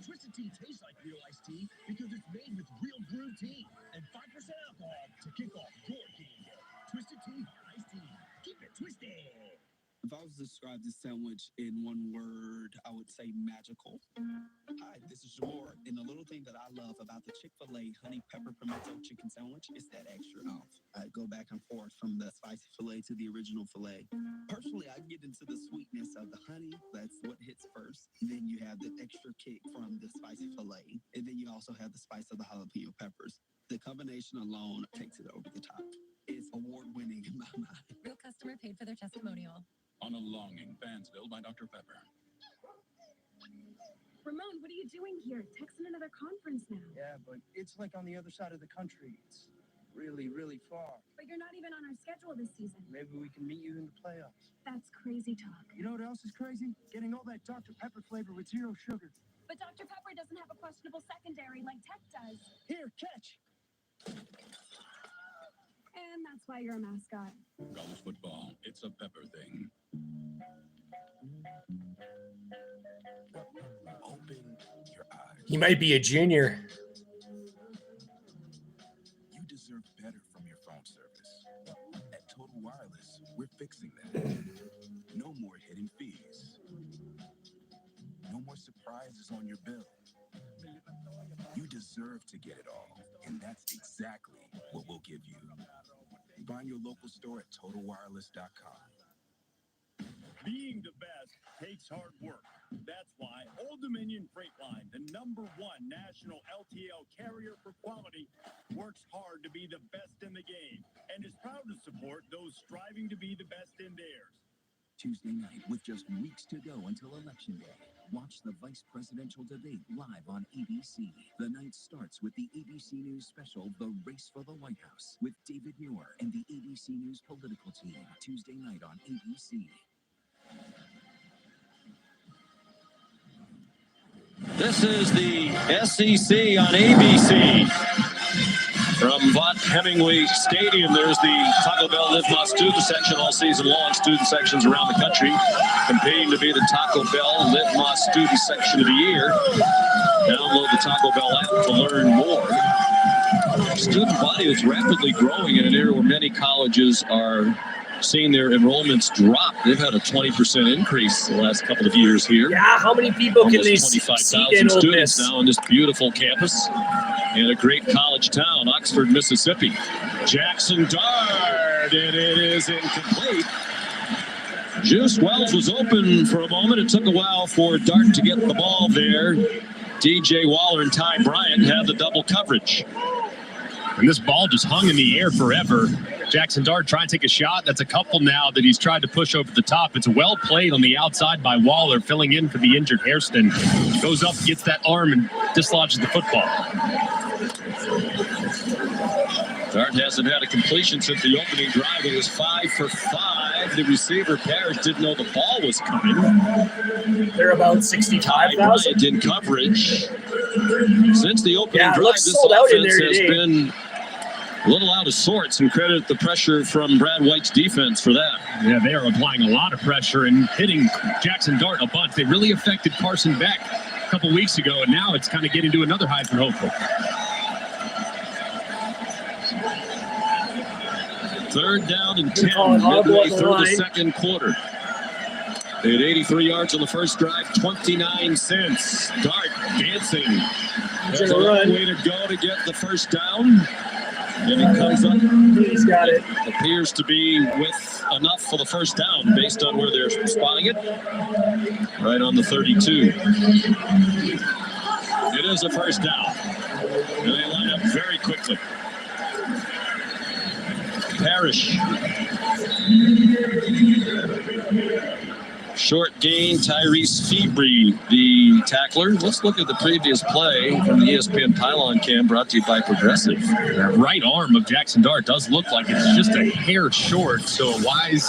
Speaker 10: Twisted Tea tastes like real iced tea because it's made with real brewed tea and 5% alcohol to kick off your tea. Twisted Tea, iced tea. Keep it twisted.
Speaker 21: If I was to describe this sandwich in one word, I would say magical. Hi, this is Jamor, and the little thing that I love about the Chick-fil-A honey pepper pimento chicken sandwich is that extra oomph. I go back and forth from the spicy filet to the original filet. Personally, I get into the sweetness of the honey. That's what hits first. Then you have the extra kick from the spicy filet, and then you also have the spice of the jalapeno peppers. The combination alone takes it over the top. It's award-winning in my mind.
Speaker 9: Real customer paid for their testimonial.
Speaker 17: On a longing, Fansville by Dr. Pepper.
Speaker 9: Ramon, what are you doing here? Texting another conference now.
Speaker 12: Yeah, but it's like on the other side of the country. It's really, really far.
Speaker 9: But you're not even on our schedule this season.
Speaker 12: Maybe we can meet you in the playoffs.
Speaker 9: That's crazy talk.
Speaker 12: You know what else is crazy? Getting all that Dr. Pepper flavor with 0 sugar.
Speaker 9: But Dr. Pepper doesn't have a questionable secondary like Tech does.
Speaker 12: Here, catch.
Speaker 9: And that's why you're a mascot.
Speaker 17: College football, it's a Pepper thing.
Speaker 6: Open your eyes.
Speaker 19: He might be a junior.
Speaker 6: You deserve better from your phone service. At Total Wireless, we're fixing that. No more hidden fees. No more surprises on your bill. You deserve to get it all, and that's exactly what we'll give you. Find your local store at TotalWireless.com.
Speaker 22: Being the best takes hard work. That's why Old Dominion Freight Line, the #1 national LTL carrier for quality, works hard to be the best in the game and is proud to support those striving to be the best in theirs.
Speaker 23: Tuesday night, with just weeks to go until Election Day. Watch the vice presidential debate live on ABC. The night starts with the ABC News special, The Race for the White House, with David Muir and the ABC News political team. Tuesday night on ABC.
Speaker 2: This is the SEC on ABC. From Vaught Hemingway Stadium, there's the Taco Bell Live Más student section all season long. Student sections around the country competing to be the Taco Bell Live Más student section of the year. Download the Taco Bell app to learn more. Student body that's rapidly growing in an era where many colleges are seeing their enrollments drop. They've had a 20% increase the last couple of years here.
Speaker 19: Yeah, how many people can they
Speaker 2: Almost
Speaker 19: seat
Speaker 2: 25,000
Speaker 19: in Ole
Speaker 2: students
Speaker 19: Miss?
Speaker 2: now on this beautiful campus in a great college town, Oxford, Mississippi. Jackson Dart, and it is incomplete. Juice Wells was open for a moment. It took a while for Dart to get the ball there. DJ Waller and Ty Bryant had the double coverage.
Speaker 1: And this ball just hung in the air forever. Jackson Dart trying to take a shot. That's a couple now that he's tried to push over the top. It's well played on the outside by Waller, filling in for the injured Hairston. Goes up, gets that arm, and dislodges the football.
Speaker 2: Dart hasn't had a completion since the opening drive. It was 5 for 5. The receiver, Parrish, didn't know the ball was coming.
Speaker 19: They're about 65,000.
Speaker 2: Bryant in coverage. Since the opening
Speaker 19: Yeah, it
Speaker 2: drive,
Speaker 19: looks
Speaker 2: this
Speaker 19: sold out in
Speaker 2: offense
Speaker 19: there
Speaker 2: has
Speaker 19: today.
Speaker 2: been a little out of sorts, and credit the pressure from Brad White's defense for that.
Speaker 1: Yeah, they are applying a lot of pressure and hitting Jackson Dart a bunch. They really affected Carson Beck a couple weeks ago, and now it's kind of getting to another Heisman hopeful.
Speaker 2: Third down and
Speaker 19: They're
Speaker 2: 10
Speaker 19: calling audible
Speaker 2: midway
Speaker 19: on the
Speaker 2: through the
Speaker 19: line.
Speaker 2: second quarter. They had 83 yards on the first drive, 29 cents. Dart dancing. That's a long way to go to get the first down. And it comes up.
Speaker 19: He's got it.
Speaker 2: Appears to be with enough for the first down based on where they're spotting it. Right on the 32. It is a first down. And they line up very quickly. Parrish. Short gain, Tyrese Febrey, the tackler. Let's look at the previous play from the ESPN Pylon Cam, brought to you by Progressive.
Speaker 1: That right arm of Jackson Dart does look like it's just a hair short. So a wise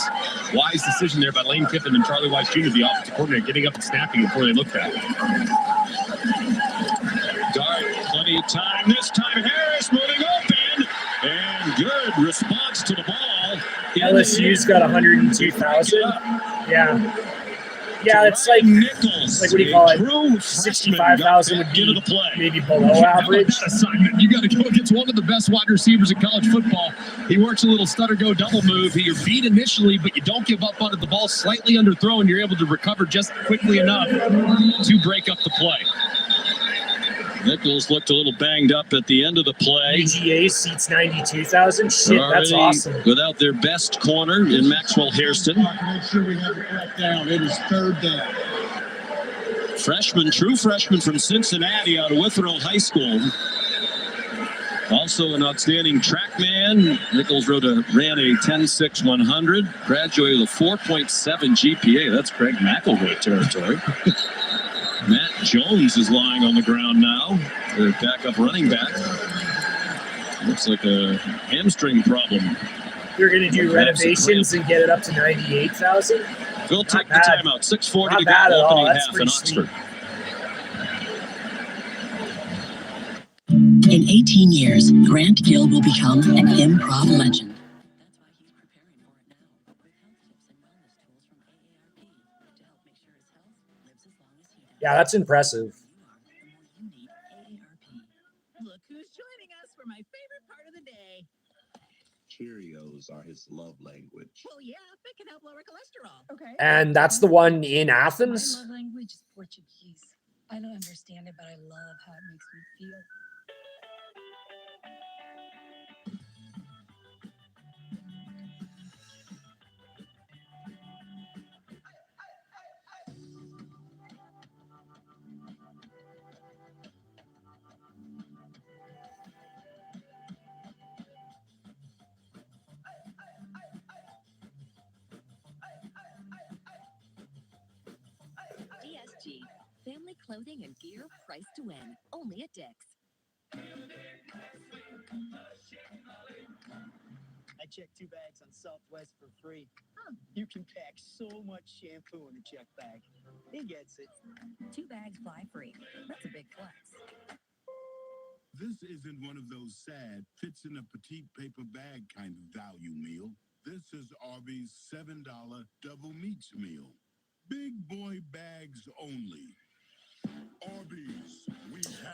Speaker 1: decision there by Lane Kiffin and Charlie Weiss Jr., the offensive coordinator, getting up and snapping before they looked at it.
Speaker 2: Dart, plenty of time. This time Harris moving open. And good response to the ball.
Speaker 19: LSU's got 102,000. Yeah. Yeah, it's like
Speaker 2: Nichols.
Speaker 19: what do you call it? 65,000 would be maybe below average.
Speaker 1: Assignment. You got to go against one of the best wide receivers in college football. He works a little stutter go double move. You're beat initially, but you don't give up on it. The ball slightly underthrown. You're able to recover just quickly enough to break up the play.
Speaker 2: Nichols looked a little banged up at the end of the play.
Speaker 19: UGA seats 92,000. Shit, that's
Speaker 2: Already
Speaker 19: awesome.
Speaker 2: without their best corner in Maxwell Hairston.
Speaker 20: Make sure we have it right down. It is third down.
Speaker 2: True freshman from Cincinnati out of Withrow High School. Also an outstanding track man. Nichols ran a 10.6 100. Graduated with a 4.7 GPA. That's Craig McElroy territory. Matt Jones is lying on the ground now. Their backup running back. Looks like a hamstring problem.
Speaker 19: You're going to do renovations and get it up to 98,000?
Speaker 2: We'll take the timeout. 6:40 to
Speaker 19: bad
Speaker 2: go,
Speaker 19: at all.
Speaker 2: opening
Speaker 19: That's
Speaker 2: half in
Speaker 19: pretty
Speaker 2: Oxford.
Speaker 7: In 18 years, Grant Gill will become an improv legend.
Speaker 19: Yeah, that's impressive.
Speaker 14: Look who's joining us for my favorite part of the day.
Speaker 17: Cheerios are his love language.
Speaker 14: Well, yeah, they can help lower cholesterol. Okay.
Speaker 19: And that's the one in Athens?
Speaker 3: My love language is Portuguese. I don't understand it, but I love how it makes me feel.
Speaker 7: DSG, family clothing and gear priced to win. Only at Dick's.
Speaker 5: I checked 2 bags on Southwest for free. You can pack so much shampoo in a check bag. He gets it.
Speaker 7: 2 bags fly free. That's a big flex.
Speaker 4: This isn't one of those sad, fits in a petite paper bag kind of value meal. This is Arby's $7 double meats meal. Big boy bags only. Arby's.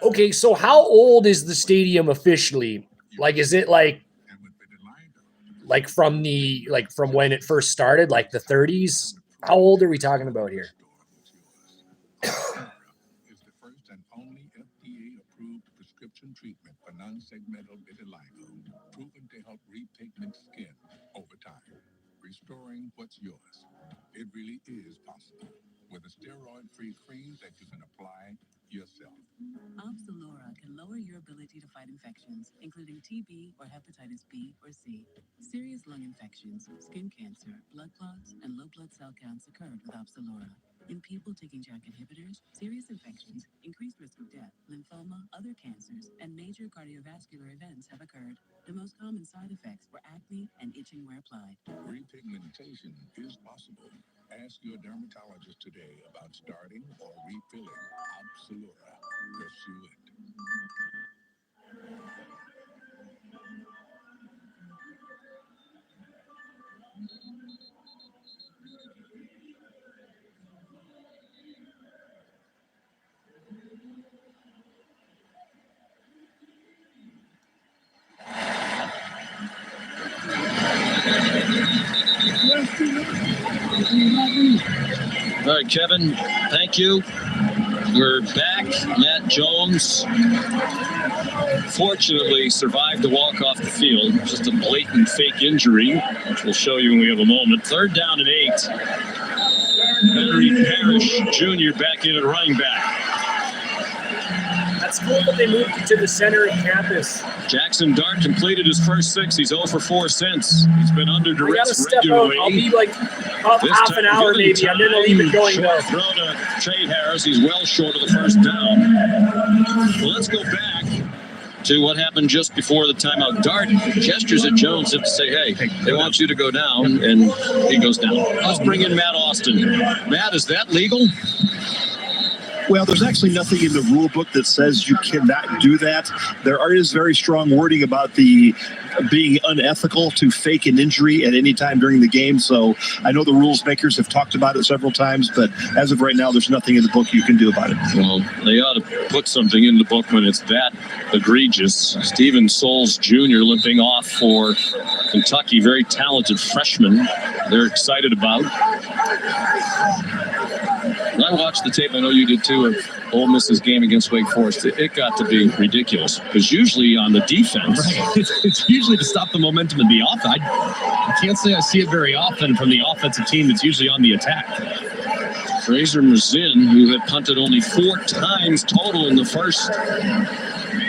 Speaker 19: Okay, so how old is the stadium officially? Like, is it like from when it first started, like the 30s? How old are we talking about here?
Speaker 4: Is the first and only FDA-approved prescription treatment for non-segmental vitiligo, proven to help repigment skin over time, restoring what's yours. It really is possible with a steroid-free cream that you can apply yourself.
Speaker 7: Opzelura can lower your ability to fight infections, including TB or hepatitis B or C. Serious lung infections, skin cancer, blood clots, and low blood cell counts occurred with Opzelura. In people taking JAK inhibitors, serious infections, increased risk of death, lymphoma, other cancers, and major cardiovascular events have occurred. The most common side effects were acne and itching where applied.
Speaker 4: Repigmentation is possible. Ask your dermatologist today about starting or refilling Opzelura. Pursue it.
Speaker 2: All right, Kevin, thank you. We're back. Matt Jones fortunately survived to walk off the field. Just a blatant fake injury, which we'll show you when we have a moment. 3rd down and 8. Henry Parrish Jr. back in at running back.
Speaker 19: That's cool that they moved to the center of campus.
Speaker 2: Jackson Dart completed his first 6. He's 0 for 4 since. He's been under
Speaker 19: I gotta
Speaker 2: duress
Speaker 19: step
Speaker 2: regularly.
Speaker 19: out. I'll be like up
Speaker 2: This
Speaker 19: half
Speaker 2: time
Speaker 19: an hour
Speaker 2: giving
Speaker 19: maybe. I'm gonna leave it going
Speaker 2: short
Speaker 19: though.
Speaker 2: throw to Trey Harris. He's well short of the first down. Well, let's go back to what happened just before the timeout. Dart gestures at Jones to say, hey, they want you to go down, and he goes down. Let's bring in Matt Austin. Matt, is that legal?
Speaker 8: Well, there's actually nothing in the rule book that says you cannot do that. There is very strong wording about the being unethical to fake an injury at any time during the game. So I know the rules makers have talked about it several times, but as of right now, there's nothing in the book you can do about it.
Speaker 2: Well, they ought to put something in the book when it's that egregious. Steven Souls Jr. limping off for Kentucky, very talented freshman. They're excited about. I watched the tape, I know you did too, of Ole Miss's game against Wake Forest. It got to be ridiculous because usually on the defense,
Speaker 1: it's usually to stop the momentum of the offense. I can't say I see it very often from the offensive team that's usually on the attack.
Speaker 2: Fraser Mazin, who had punted only 4 times total in the first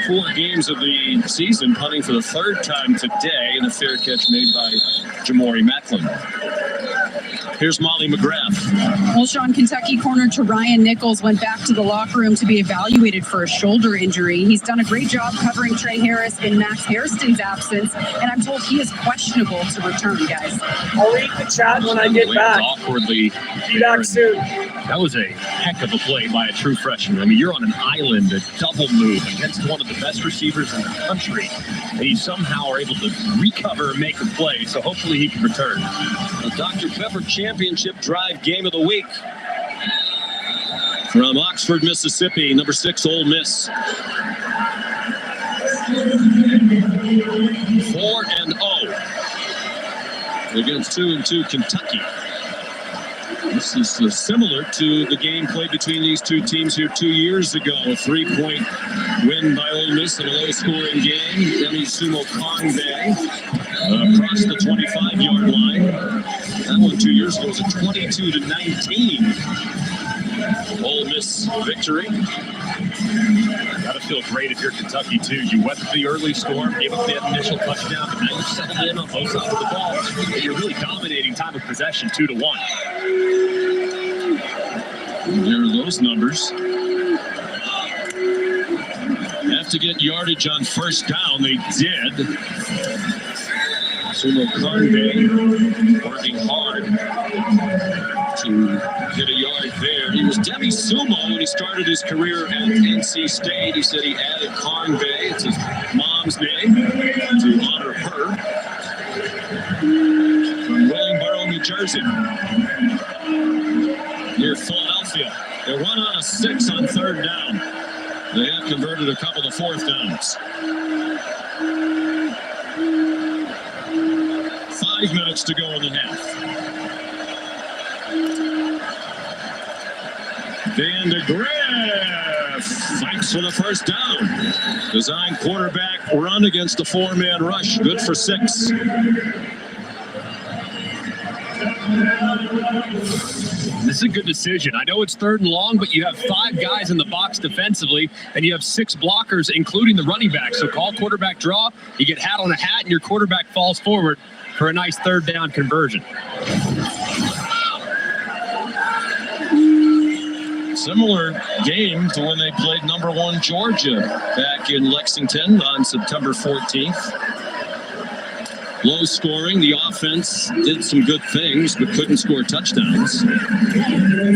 Speaker 2: 4 games of the season, punting for the 3rd time today, and a fair catch made by Jamori Macklin. Here's Molly McGrath.
Speaker 16: Well, Sean, Kentucky corner Terrion Nichols went back to the locker room to be evaluated for a shoulder injury. He's done a great job covering Trey Harris in Max Hairston's absence, and I'm told he is questionable to return, guys.
Speaker 19: I'll read the chat when I get back.
Speaker 2: Awkwardly.
Speaker 19: Be back soon.
Speaker 1: That was a heck of a play by a true freshman. I mean, you're on an island, a double move against one of the best receivers in the country, and you somehow are able to recover and make a play, so hopefully he can return.
Speaker 2: The Dr. Pepper Championship Drive Game of the Week from Oxford, Mississippi, number 6 Ole Miss. 4-0 against 2-2 Kentucky. This is similar to the game played between these two teams here 2 years ago. A 3-point win by Ole Miss in a low-scoring game. Demi Sumo Kongbe across the 25-yard line. That one 2 years ago was a 22-19 Ole Miss victory.
Speaker 1: Gotta feel great if you're Kentucky too. You weathered the early storm, gave up the initial touchdown, but now you're settled in on both sides of the ball. And you're really dominating time of possession 2-1.
Speaker 2: There are those numbers. Have to get yardage on first down. They did. Sumo Kongbe working hard to get a yard there. He was Demi Sumo when he started his career at NC State. He said he added Kongbe, it's his mom's name, to honor her. From Willingboro, New Jersey, near Philadelphia. They run on a 6 on 3rd down. They have converted a couple of 4th downs. 5 minutes to go in the half. Van de Graaff fights for the first down. Design quarterback run against a 4-man rush. Good for 6.
Speaker 1: This is a good decision. I know it's 3rd and long, but you have 5 guys in the box defensively, and you have 6 blockers, including the running back. So call quarterback draw, you get hat on a hat, and your quarterback falls forward for a nice 3rd down conversion.
Speaker 2: Similar game to when they played number 1 Georgia back in Lexington on September 14th. Low scoring. The offense did some good things, but couldn't score touchdowns. In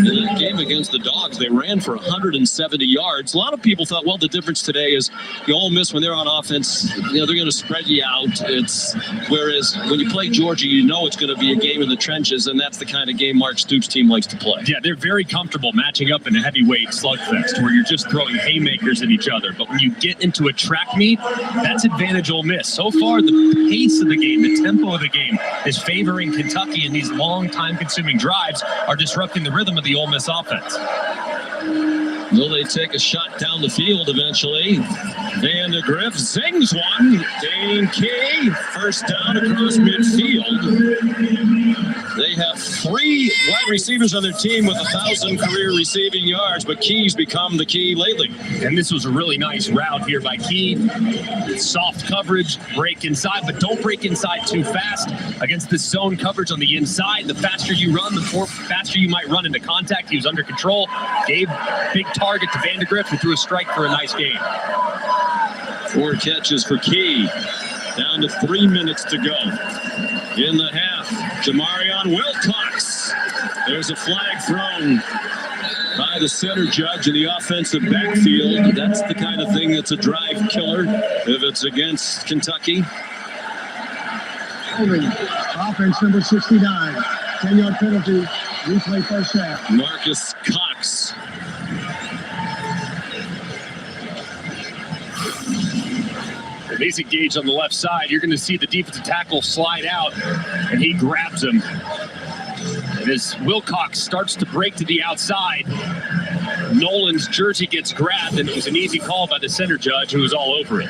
Speaker 2: that game against the Dogs, they ran for 170 yards. A lot of people thought, well, the difference today is the Ole Miss, when they're on offense, they're going to spread you out. Whereas when you play Georgia, you know it's going to be a game in the trenches, and that's the kind of game Mark Stoops' team likes to play.
Speaker 1: Yeah, they're very comfortable matching up in a heavyweight slugfest where you're just throwing haymakers at each other. But when you get into a track meet, that's advantage Ole Miss. So far, the pace of the game, the tempo of the game is favoring Kentucky, and these long time-consuming drives are disrupting the rhythm of the Ole Miss offense.
Speaker 2: Will they take a shot down the field eventually? Van de Graaff zings one. Dane Key, first down across midfield. They have 3 wide receivers on their team with 1,000 career receiving yards, but Key's become the key lately.
Speaker 1: And this was a really nice route here by Key. Soft coverage, break inside, but don't break inside too fast. Against this zone coverage on the inside, the faster you run, the faster you might run into contact. He was under control, gave big target to Van de Graaff, who threw a strike for a nice gain.
Speaker 2: 4 catches for Key. Down to 3 minutes to go in the half. Jamarion Wilcox. There's a flag thrown by the center judge in the offensive backfield. That's the kind of thing that's a drive killer if it's against Kentucky.
Speaker 20: Offense number 69. 10-yard penalty. Replay first half.
Speaker 2: Marcus Cox.
Speaker 1: If he's engaged on the left side, you're going to see the defensive tackle slide out, and he grabs him. And as Wilcox starts to break to the outside, Nolan's jersey gets grabbed, and it was an easy call by the center judge, who was all over it.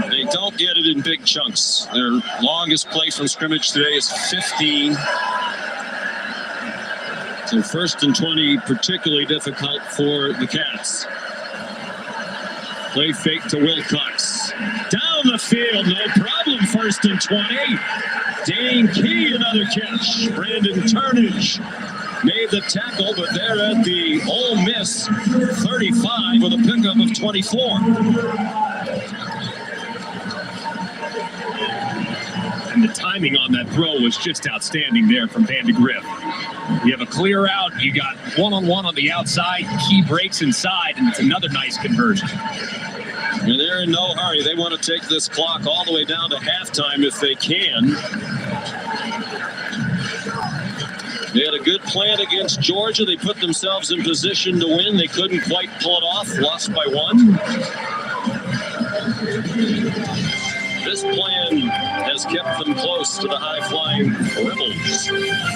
Speaker 2: They don't get it in big chunks. Their longest play from scrimmage today is 15. So 1st and 20, particularly difficult for the Cats. Play fake to Wilcox. Down the field, no problem. 1st and 20. Dane Key, another catch. Brandon Turnage made the tackle, but they're at the Ole Miss 35 with a pickup of 24.
Speaker 1: And the timing on that throw was just outstanding there from Van de Graaff. You have a clear out, you got one-on-one on the outside, Key breaks inside, and it's another nice conversion.
Speaker 2: And they're in no hurry. They want to take this clock all the way down to halftime if they can. They had a good plan against Georgia. They put themselves in position to win. They couldn't quite pull it off, lost by 1. This plan has kept them close to the high-flying Rebels.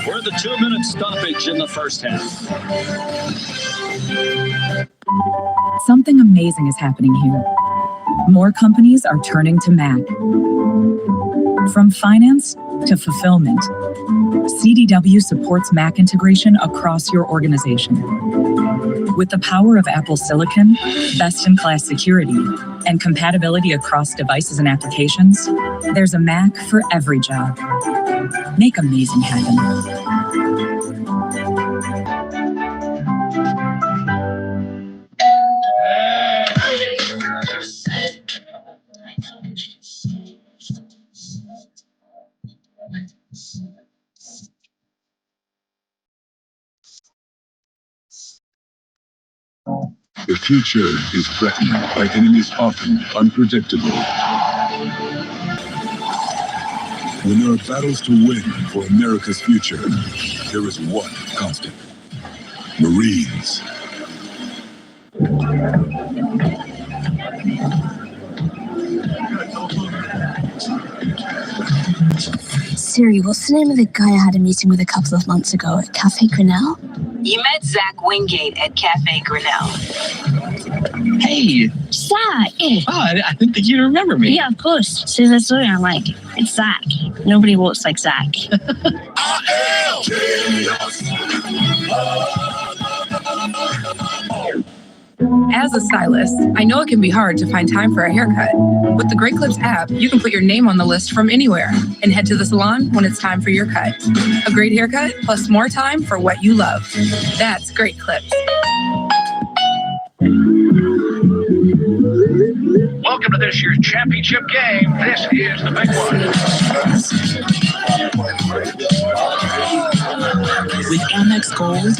Speaker 2: We're at the 2-minute stoppage in the first half.
Speaker 11: Something amazing is happening here. More companies are turning to Mac. From finance to fulfillment, CDW supports Mac integration across your organization. With the power of Apple Silicon, best-in-class security, and compatibility across devices and applications, there's a Mac for every job. Make amazing happen.
Speaker 17: The future is threatened by enemies often unpredictable. When there are battles to win for America's future, there is one constant: Marines.
Speaker 13: Siri, what's the name of the guy I had a meeting with a couple of months ago at Cafe Grinnell?
Speaker 15: You met Zach Wingate at Cafe Grinnell.
Speaker 13: Hey! Zach!
Speaker 18: Oh, I didn't think you'd remember me.
Speaker 13: Yeah, of course. As soon as I saw you, I'm like, it's Zach. Nobody walks like Zach.
Speaker 24: As a stylist, I know it can be hard to find time for a haircut. With the Great Clips app, you can put your name on the list from anywhere and head to the salon when it's time for your cut. A great haircut plus more time for what you love. That's Great Clips.
Speaker 10: Welcome to this year's championship game. This is the big one.
Speaker 25: With Amex Gold,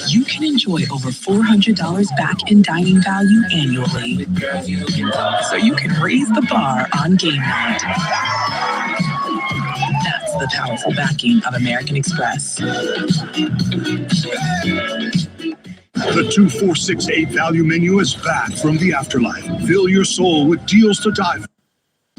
Speaker 25: you can enjoy over $400 back in dining value annually. So you can raise the bar on game night. That's the powerful backing of American Express.
Speaker 26: The 2468 value menu is back from the afterlife. Fill your soul with deals to die for.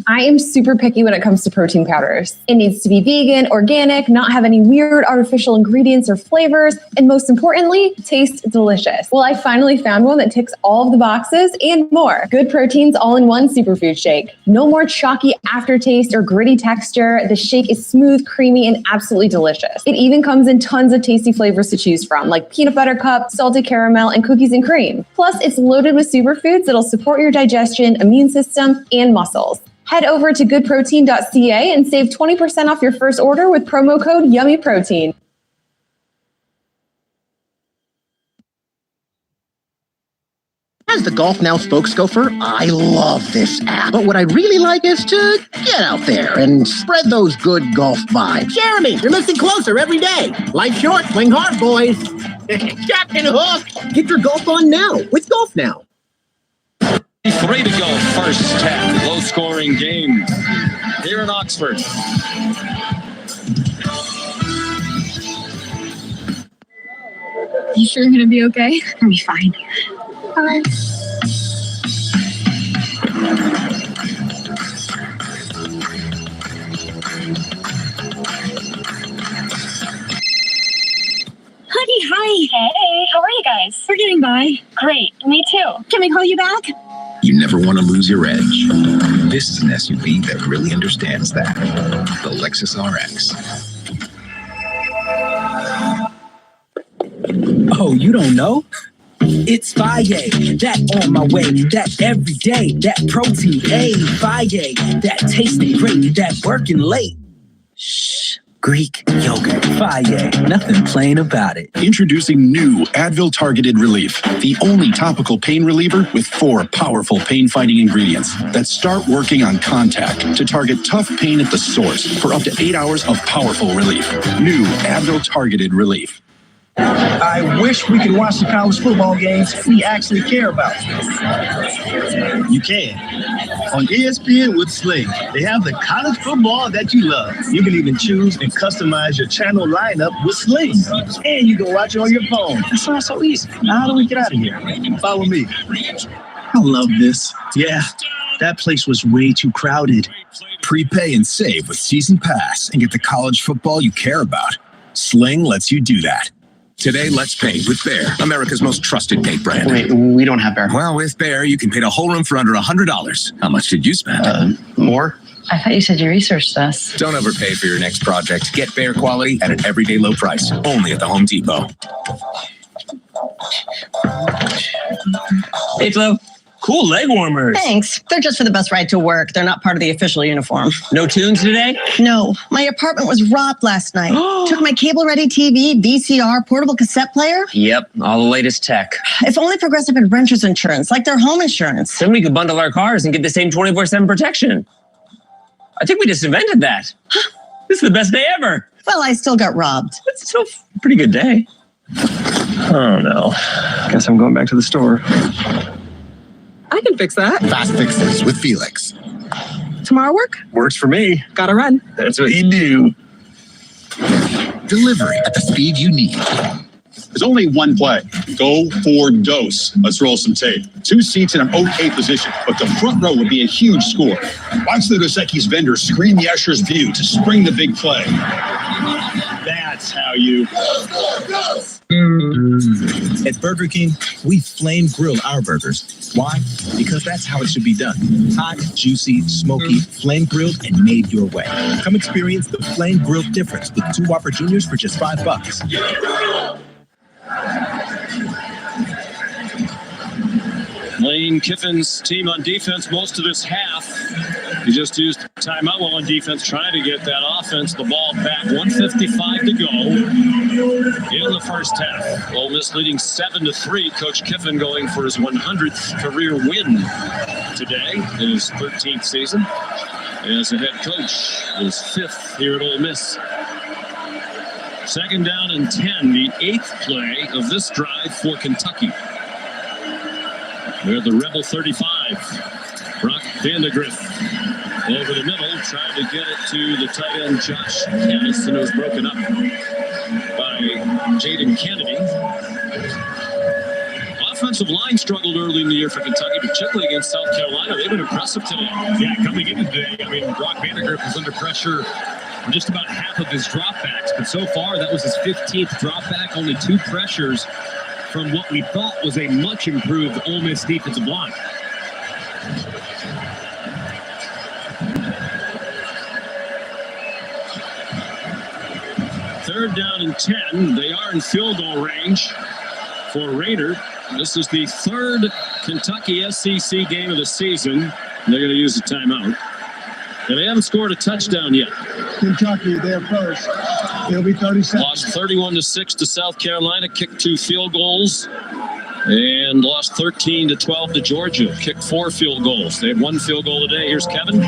Speaker 27: I am super picky when it comes to protein powders. It needs to be vegan, organic, not have any weird artificial ingredients or flavors, and most importantly, taste delicious. Well, I finally found one that ticks all of the boxes and more. Good Proteins all-in-one superfood shake. No more chalky aftertaste or gritty texture. The shake is smooth, creamy, and absolutely delicious. It even comes in tons of tasty flavors to choose from, like peanut butter cup, salted caramel, and cookies and cream. Plus, it's loaded with superfoods that'll support your digestion, immune system, and muscles. Head over to goodprotein.ca and save 20% off your first order with promo code YummyProtein.
Speaker 28: As the Golf Now spokesgopher, I love this app. But what I really like is to get out there and spread those good golf vibes.
Speaker 14: Jeremy, you're missing closer every day. Life short, swing hard, boys. Captain Hook, get your golf on now with Golf Now.
Speaker 2: 3 to go, first half. Low-scoring game here in Oxford.
Speaker 13: You sure you're gonna be okay? I'll be fine. Bye.
Speaker 15: Honey, hi. Hey, how are you guys?
Speaker 13: We're getting by.
Speaker 15: Great, me too.
Speaker 13: Can we call you back?
Speaker 6: You never want to lose your edge. This is an SUV that really understands that. The Lexus RX.
Speaker 25: Oh, you don't know? It's Faye, that on my way, that every day, that protein, Faye, that tasting great, that working late. Shh. Greek yogurt, Faye, nothing plain about it.
Speaker 29: Introducing new Advil Targeted Relief, the only topical pain reliever with 4 powerful pain-fighting ingredients that start working on contact to target tough pain at the source for up to 8 hours of powerful relief. New Advil Targeted Relief.
Speaker 20: I wish we could watch the college football games we actually care about.
Speaker 10: You can. On ESPN with Sling, they have the college football that you love. You can even choose and customize your channel lineup with Sling. And you can watch it on your phone. It's not so easy. Now how do we get out of here? Follow me.
Speaker 20: I love this.
Speaker 10: Yeah, that place was way too crowded.
Speaker 6: Prepay and save with Season Pass and get the college football you care about. Sling lets you do that. Today, let's paint with Bear, America's most trusted paint brand.
Speaker 27: Wait, we don't have Bear.
Speaker 6: Well, with Bear, you can paint a whole room for under $100. How much did you spend?
Speaker 27: More?
Speaker 13: I thought you said you researched this.
Speaker 6: Don't overpay for your next project. Get Bear quality at an everyday low price. Only at the Home Depot.
Speaker 19: Hey, Flo. Cool leg warmers.
Speaker 30: Thanks. They're just for the bus ride to work. They're not part of the official uniform.
Speaker 19: No tunes today?
Speaker 30: No. My apartment was robbed last night. Took my cable-ready TV, VCR, portable cassette player.
Speaker 19: Yep, all the latest tech.
Speaker 30: If only Progressive had renter's insurance, like their home insurance.
Speaker 19: Then we could bundle our cars and get the same 24/7 protection. I think we just invented that. This is the best day ever.
Speaker 30: Well, I still got robbed.
Speaker 19: It's still a pretty good day. Oh, no. Guess I'm going back to the store.
Speaker 12: I can fix that.
Speaker 6: Fast fixes with Felix.
Speaker 12: Tomorrow work?
Speaker 19: Works for me.
Speaker 12: Gotta run.
Speaker 19: That's what you do.
Speaker 6: Delivery at the speed you need.
Speaker 26: There's only one play. Go for dose. Let's roll some tape. 2 seats in an okay position, but the front row would be a huge score. Watch the Dos Equis vendor screen the usher's view to spring the big play.
Speaker 1: That's how you...
Speaker 10: At Burger King, we flame grill our burgers. Why? Because that's how it should be done. Hot, juicy, smoky, flame grilled, and made your way. Come experience the flame grilled difference with 2 Whopper Juniors for just $5.
Speaker 2: Lane Kiffin's team on defense most of this half. He just used timeout while on defense, trying to get that offense the ball back. 1:55 to go in the first half. Ole Miss leading 7-3. Coach Kiffin going for his 100th career win today in his 13th season as a head coach. His 5th here at Ole Miss. 2nd down and 10, the 8th play of this drive for Kentucky. They're the Rebel 35. Brock Vandegrift over the middle, trying to get it to the tight end Josh Canis, and it was broken up by Jaden Kennedy. Offensive line struggled early in the year for Kentucky, particularly against South Carolina. They've been impressive today.
Speaker 1: Yeah, coming into today, I mean, Brock Vandegrift was under pressure on just about half of his dropbacks, but so far that was his 15th dropback, only 2 pressures from what we thought was a much improved Ole Miss defensive line.
Speaker 2: Third down and 10. They are in field goal range for Rayner. This is the 3rd Kentucky SEC game of the season. They're going to use a timeout. And they haven't scored a touchdown yet.
Speaker 20: Kentucky, they're first. It'll be 30 seconds.
Speaker 2: Lost 31-6 to South Carolina, kicked 2 field goals, and lost 13-12 to Georgia, kicked 4 field goals. They had 1 field goal today. Here's Kevin.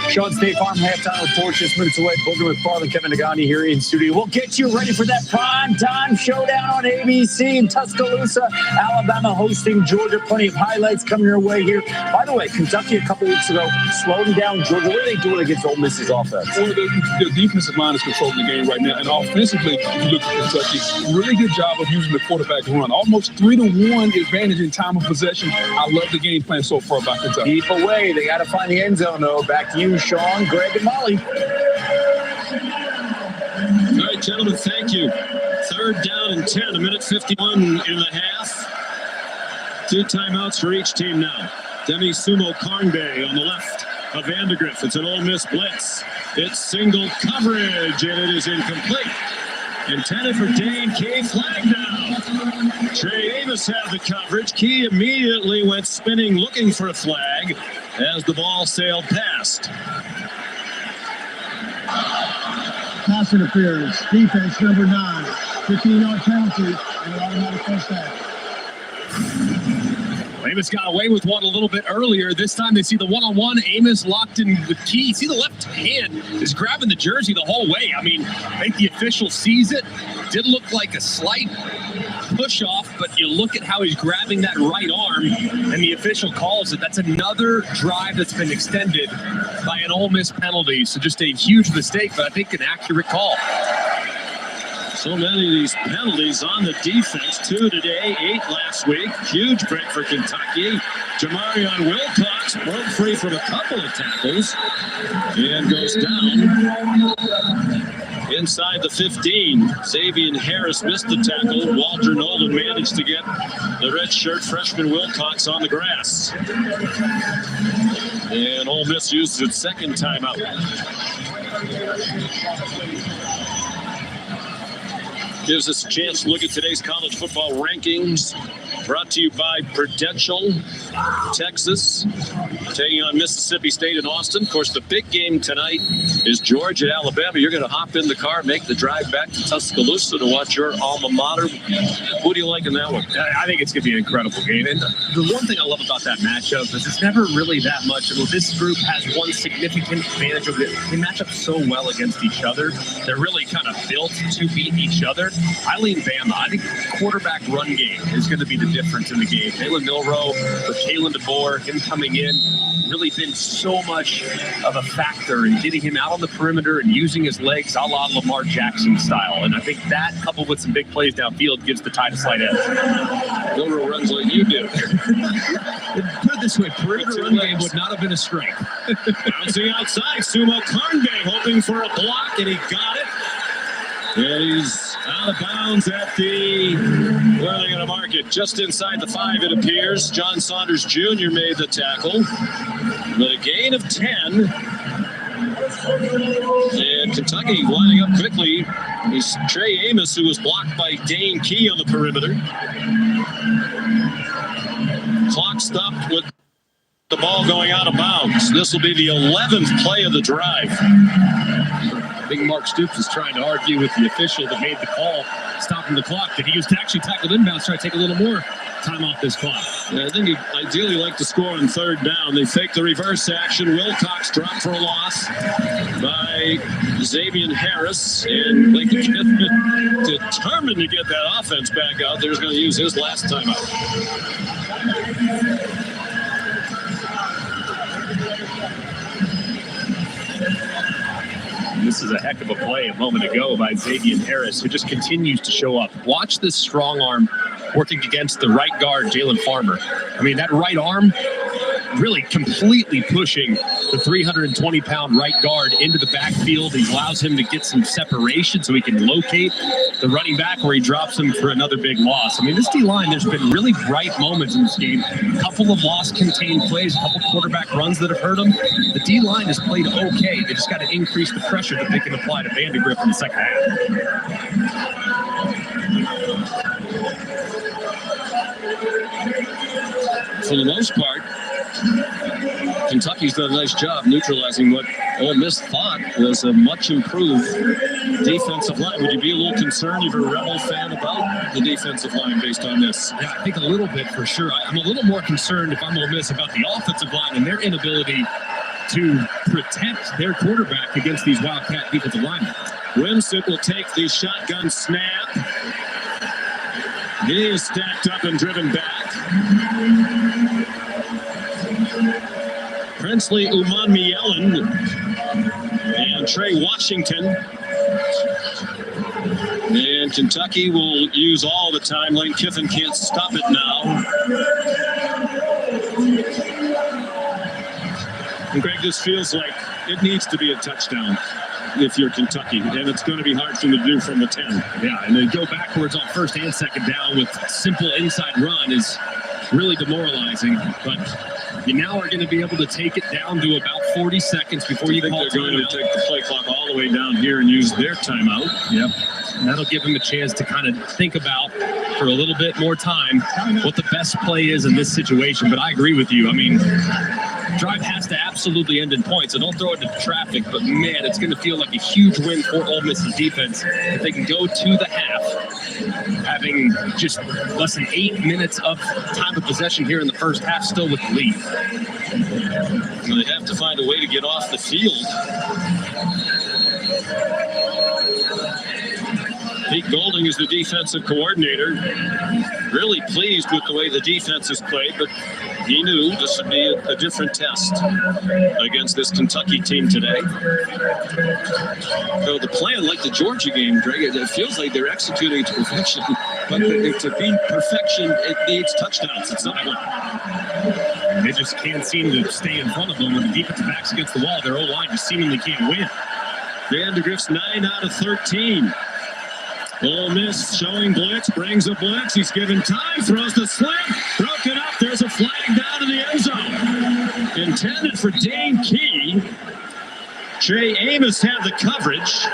Speaker 3: Sean State Farm halftime report just minutes away. Booger McFarland, Kevin Nagani here in studio. We'll get you ready for that prime time showdown on ABC in Tuscaloosa, Alabama hosting Georgia. Plenty of highlights coming your way here. By the way, Kentucky a couple weeks ago slowing down Georgia. What are they doing against Ole Miss's offense?
Speaker 4: Well, the defensive line is controlling the game right now, and offensively, if you look at Kentucky, really good job of using the quarterback run. Almost 3-1 advantage in time of possession. I love the game plan so far by Kentucky.
Speaker 3: Keep away. They got to find the end zone, though. Back to you, Sean, Greg, and Molly.
Speaker 2: All right, gentlemen, thank you. 3rd down and 10, 1:51 in the half. 2 timeouts for each team now. Demi Sumo Karnbe on the left of Vandegrift. It's an Ole Miss blitz. It's single coverage, and it is incomplete. Intended for Dane Key. Flag down. Trey Davis had the coverage. Key immediately went spinning, looking for a flag as the ball sailed past.
Speaker 20: Pass interference. Defense number 9. 15-yard penalty and an automatic first down.
Speaker 1: Amos got away with one a little bit earlier. This time they see the one-on-one. Amos locked in with Key. See the left hand is grabbing the jersey the whole way. I mean, I think the official sees it. Did look like a slight push off, but you look at how he's grabbing that right arm, and the official calls it. That's another drive that's been extended by an Ole Miss penalty. So just a huge mistake, but I think an accurate call.
Speaker 2: So many of these penalties on the defense. 2 today, 8 last week. Huge break for Kentucky. Jamarion Wilcox broke free from a couple of tackles and goes down inside the 15. Xavier Harris missed the tackle. Walter Nolan managed to get the redshirt freshman Wilcox on the grass. And Ole Miss uses its 2nd timeout. Gives us a chance to look at today's college football rankings. Brought to you by Prudential, Texas, taking on Mississippi State in Austin. Of course, the big game tonight is Georgia, Alabama. You're going to hop in the car, make the drive back to Tuscaloosa to watch your alma mater. Who do you like in that one?
Speaker 1: I think it's going to be an incredible game. And the one thing I love about that matchup is it's never really that much. Well, this group has one significant advantage of it. They match up so well against each other. They're really kind of built to beat each other. I lean Bama. I think quarterback run game is going to be the difference in the game. Jalen Milroe with Kalen DeBoer, him coming in, really been so much of a factor in getting him out on the perimeter and using his legs a la Lamar Jackson style. And I think that, coupled with some big plays downfield, gives the Tide a slight edge.
Speaker 2: Little runs like you do.
Speaker 1: Put it this way, perimeter run game would not have been a strength.
Speaker 2: Bouncing outside, Sumo Karnbe hoping for a block, and he got it. And he's out of bounds at the, where are they going to mark it? Just inside the 5, it appears. John Saunders Jr. made the tackle. But a gain of 10. And Kentucky lining up quickly is Trey Amos, who was blocked by Dane Key on the perimeter. Clock stopped with the ball going out of bounds. This will be the 11th play of the drive.
Speaker 1: I think Mark Stoops is trying to argue with the official that made the call, stopping the clock, that he was actually tackled inbounds, trying to take a little more time off this clock.
Speaker 2: Yeah, I think he'd ideally like to score on 3rd down. They fake the reverse action. Wilcox dropped for a loss by Xavier Harris. And Lincoln Kiffin, determined to get that offense back out there, is going to use his last timeout.
Speaker 1: This is a heck of a play a moment ago by Xavier Harris, who just continues to show up. Watch this strong arm working against the right guard, Jalen Farmer. I mean, that right arm really completely pushing the 320-pound right guard into the backfield. He allows him to get some separation so he can locate the running back where he drops him for another big loss. I mean, this D-line, there's been really bright moments in this game. A couple of loss-contained plays, a couple quarterback runs that have hurt them. The D-line has played okay. They just got to increase the pressure that they can apply to Vandegrift in the second half.
Speaker 2: For the most part, Kentucky's done a nice job neutralizing what Ole Miss thought was a much improved defensive line. Would you be a little concerned if you're a Rebel fan about the defensive line based on this?
Speaker 1: Yeah, I think a little bit for sure. I'm a little more concerned if I'm Ole Miss about the offensive line and their inability to protect their quarterback against these Wildcat defensive linemen.
Speaker 2: Wimsett will take the shotgun snap. He is stacked up and driven back. Princely Umanmielen and Trey Washington. And Kentucky will use all the time. Lane Kiffin can't stop it now. And Greg, this feels like it needs to be a touchdown if you're Kentucky, and it's going to be hard for them to do from the 10.
Speaker 1: Yeah, and then go backwards on 1st and 2nd down with simple inside run is really demoralizing, but you now are going to be able to take it down to about 40 seconds before you call timeout.
Speaker 2: They're going to take the play clock all the way down here and use their timeout.
Speaker 1: Yep. And that'll give him a chance to kind of think about, for a little bit more time, what the best play is in this situation. But I agree with you. I mean, drive has to absolutely end in points. So don't throw it into traffic, but man, it's going to feel like a huge win for Ole Miss's defense if they can go to the half, having just less than 8 minutes of time of possession here in the first half, still with the lead.
Speaker 2: Well, they have to find a way to get off the field. Pete Golding is the defensive coordinator. Really pleased with the way the defense has played, but he knew this would be a different test against this Kentucky team today. So the plan, like the Georgia game, Greg, it feels like they're executing to perfection, but to be perfection, it needs touchdowns at some point.
Speaker 1: They just can't seem to stay in front of them. When the defensive back's against the wall, their O-line just seemingly can't win.
Speaker 2: Vandegrift's 9 out of 13. Ole Miss showing blitz, brings a blitz. He's given time, throws the slant, broken up. There's a flag down in the end zone. Intended for Dane Key. Trey Amos had the coverage.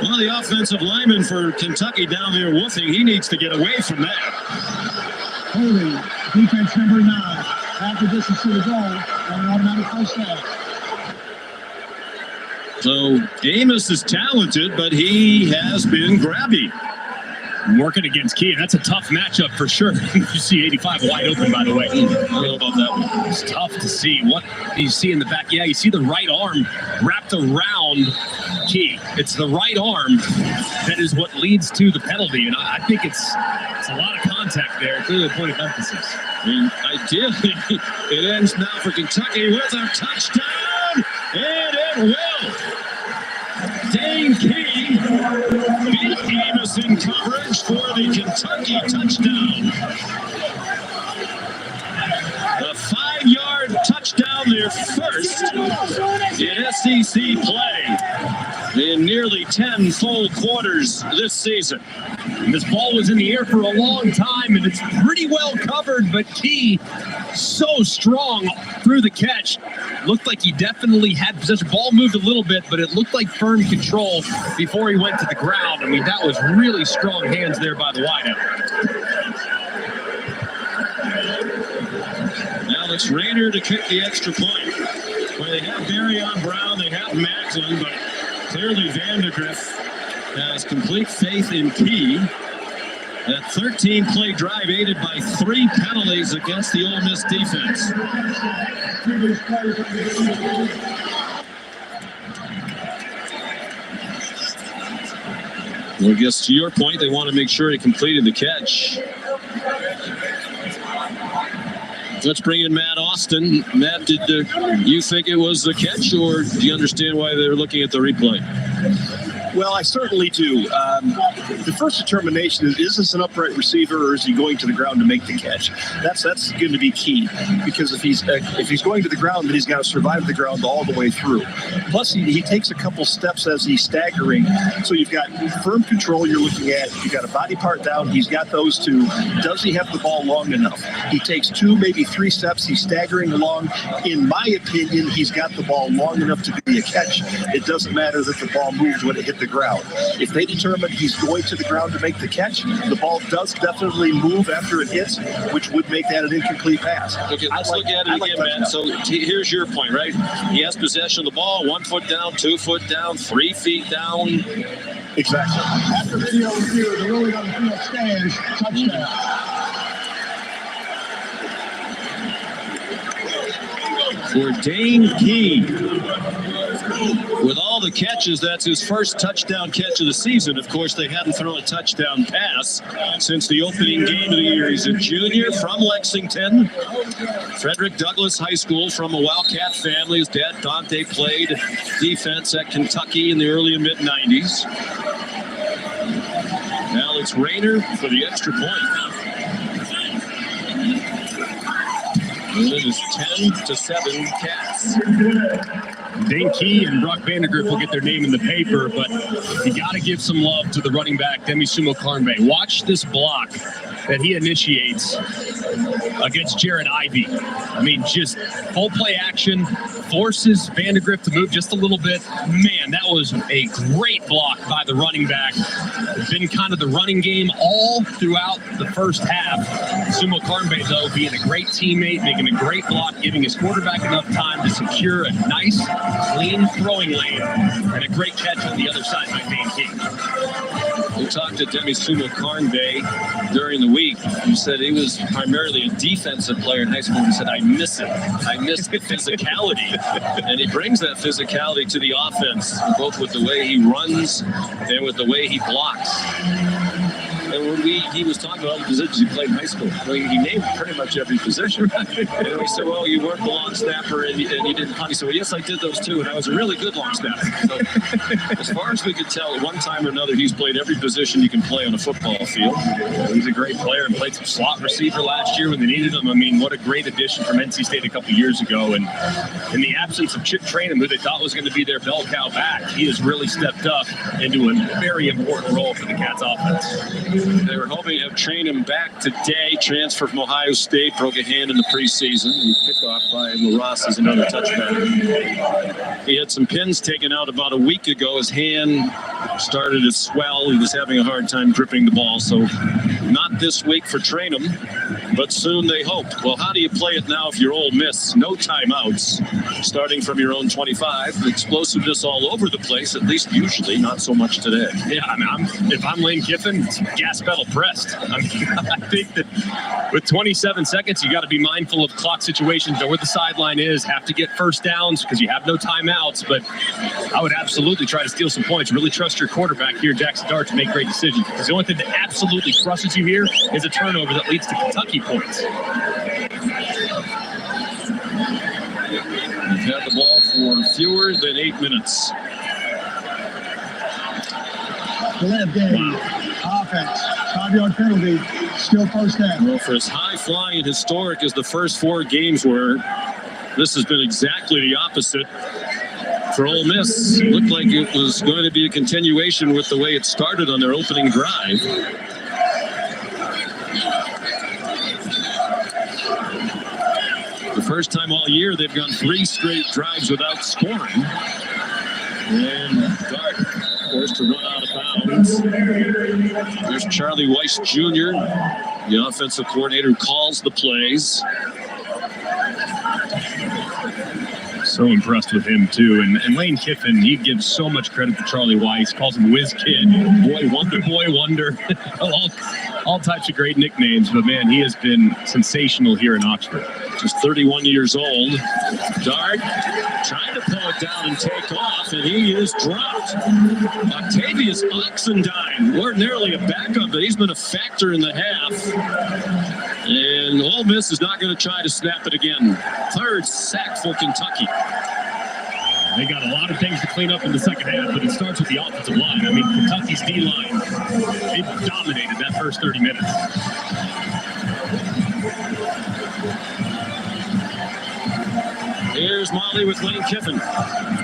Speaker 2: One of the offensive linemen for Kentucky down there woofing. He needs to get away from that.
Speaker 20: Holding, defense number 9. Half the distance to the goal, and an automatic first down.
Speaker 2: So Amos is talented, but he has been grabby.
Speaker 1: Working against Key, that's a tough matchup for sure. You see 85 wide open, by the way.
Speaker 2: I don't know about that one.
Speaker 1: It's tough to see. What you see in the back, yeah, you see the right arm wrapped around Key. It's the right arm that is what leads to the penalty, and I think it's a lot of contact there. Clearly a point of emphasis.
Speaker 2: And ideally, it ends now for Kentucky with a touchdown, and it will. Dane Key beat Amos in coverage for the Kentucky touchdown. A 5-yard touchdown, their first in SEC play in nearly 10 full quarters this season.
Speaker 1: And this ball was in the air for a long time, and it's pretty well covered, but Key so strong through the catch. Looked like he definitely had possession. Ball moved a little bit, but it looked like firm control before he went to the ground. I mean, that was really strong hands there by the wideout.
Speaker 2: Now it's Rayner to kick the extra point. Well, they have Darion Brown, they have Macklin, but clearly Vandegrift has complete faith in Key. That 13-play drive aided by 3 penalties against the Ole Miss defense. Well, I guess to your point, they want to make sure he completed the catch. Let's bring in Matt Austin. Matt, did you think it was the catch, or do you understand why they're looking at the replay?
Speaker 5: Well, I certainly do. The first determination is this an upright receiver, or is he going to the ground to make the catch? That's going to be key, because if he's going to the ground, then he's got to survive the ground all the way through. Plus, he takes a couple steps as he's staggering. So you've got firm control you're looking at. You've got a body part down. He's got those two. Does he have the ball long enough? He takes 2, maybe 3 steps. He's staggering along. In my opinion, he's got the ball long enough to be a catch. It doesn't matter that the ball moved when it hit the ground. If they determine he's going to the ground to make the catch, the ball does definitely move after it hits, which would make that an incomplete pass.
Speaker 2: Okay, let's look at it again, Matt. So here's your point, right? He has possession of the ball, 1 foot down, 2 foot down, 3 feet down.
Speaker 5: Exactly.
Speaker 20: After video review, the ruling on the field stands. Touchdown.
Speaker 2: For Dane Key. With all the catches, that's his first touchdown catch of the season. Of course, they hadn't thrown a touchdown pass since the opening game of the year. He's a junior from Lexington, Frederick Douglass High School, from a Wildcat family. His dad, Dante, played defense at Kentucky in the early and mid-90s. Now it's Rayner for the extra point. It is 10-7 Cats.
Speaker 1: Dane Key and Brock Vandegrift will get their name in the paper, but you got to give some love to the running back, Demi Sumo-Karngbaye. Watch this block that he initiates against Jared Ivey. I mean, just full play action, forces Vandegrift to move just a little bit. Man, that was a great block by the running back. It's been kind of the running game all throughout the first half. Sumo-Karngbaye, though, being a great teammate, making a great block, giving his quarterback enough time to secure a nice, clean throwing lane, and a great catch on the other side by Dane Key.
Speaker 2: We talked to Demi Sumo-Karngbaye during the week. He said he was primarily a defensive player in high school. He said, I miss it. I miss the physicality. And he brings that physicality to the offense, both with the way he runs and with the way he blocks. And when he was talking about all the positions he played in high school, he named pretty much every position. And we said, well, you weren't the long snapper and you didn't punt. He said, well, yes, I did those too, and I was a really good long snapper. So as far as we could tell, at one time or another, he's played every position you can play on a football field.
Speaker 1: He's a great player and played some slot receiver last year when they needed him. I mean, what a great addition from NC State a couple years ago. And in the absence of Chip Trainum, who they thought was going to be their bell cow back, he has really stepped up into a very important role for the Cats offense.
Speaker 2: They were hoping to have Trainum back today. Transfer from Ohio State, broke a hand in the preseason. He picked off by LaRosse as another touchback. He had some pins taken out about a week ago. His hand started to swell. He was having a hard time gripping the ball. So not this week for Trainum, but soon they hope. Well, how do you play it now if you're Ole Miss? No timeouts, starting from your own 25. Explosiveness all over the place, at least usually, not so much today.
Speaker 1: Yeah, I mean, if I'm Lane Kiffin, gas pedal pressed. I mean, I think that with 27 seconds, you got to be mindful of clock situations, know where the sideline is, have to get first downs because you have no timeouts. But I would absolutely try to steal some points. Really trust your quarterback here, Jackson Dart, to make great decisions. Because the only thing that absolutely crushes you here is a turnover that leads to Kentucky points.
Speaker 2: You've had the ball for fewer than 8 minutes.
Speaker 20: Delay of game. Offense. 5-yard penalty. Still first down.
Speaker 2: Well, for as high-flying and historic as the first 4 games were, this has been exactly the opposite. For Ole Miss, it looked like it was going to be a continuation with the way it started on their opening drive. The first time all year, they've gone 3 straight drives without scoring. And Dart forced to run out of bounds. There's Charlie Weiss Jr., the offensive coordinator who calls the plays.
Speaker 1: So impressed with him, too. And Lane Kiffin, he gives so much credit to Charlie Weiss, calls him Whiz Kid, Boy Wonder, all types of great nicknames. But, man, he has been sensational here in Oxford.
Speaker 2: Just 31 years old. Dart trying to pull it down and take off, and he is dropped. Octavius Oxendine, ordinarily a backup, but he's been a factor in the half. And Ole Miss is not going to try to snap it again. 3rd sack for Kentucky.
Speaker 1: They got a lot of things to clean up in the second half, but it starts with the offensive line. I mean, Kentucky's D-line, they dominated that first 30 minutes.
Speaker 2: Here's Molly with Lane Kiffin.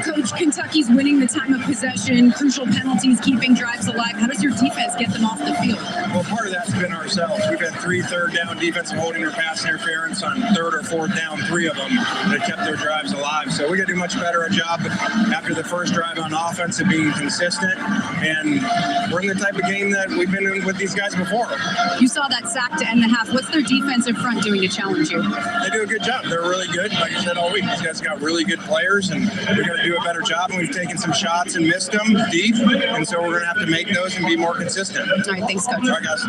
Speaker 7: Coach, Kentucky's winning the time of possession, crucial penalties, keeping drives alive. How does your defense get them off the field?
Speaker 8: Well, part of that's been ourselves. We've had 3 third-down defensive holding or pass interference on 3rd or 4th down, 3 of them that kept their drives alive. So we got to do much better a job after the first drive on offense of being consistent. And we're in the type of game that we've been in with these guys before.
Speaker 7: You saw that sack to end the half. What's their defensive front doing to challenge you?
Speaker 8: They do a good job. They're really good. Like I said all week, these guys got really good players, and we got to do a better job. And we've taken some shots and missed them deep, and so we're going to have to make those and be more consistent.
Speaker 7: All right, thanks, Coach.
Speaker 8: All right, guys.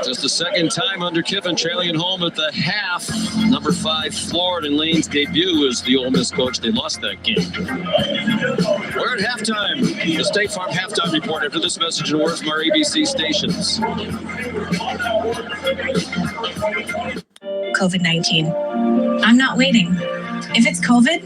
Speaker 2: Just the second time under Kiffin, trailing at home at the half. Number 5, Florida, in Lane's debut as the Ole Miss coach. They lost that game. We're at halftime. The State Farm halftime report after this message and word from our ABC stations.
Speaker 9: COVID-19. I'm not waiting. If it's COVID,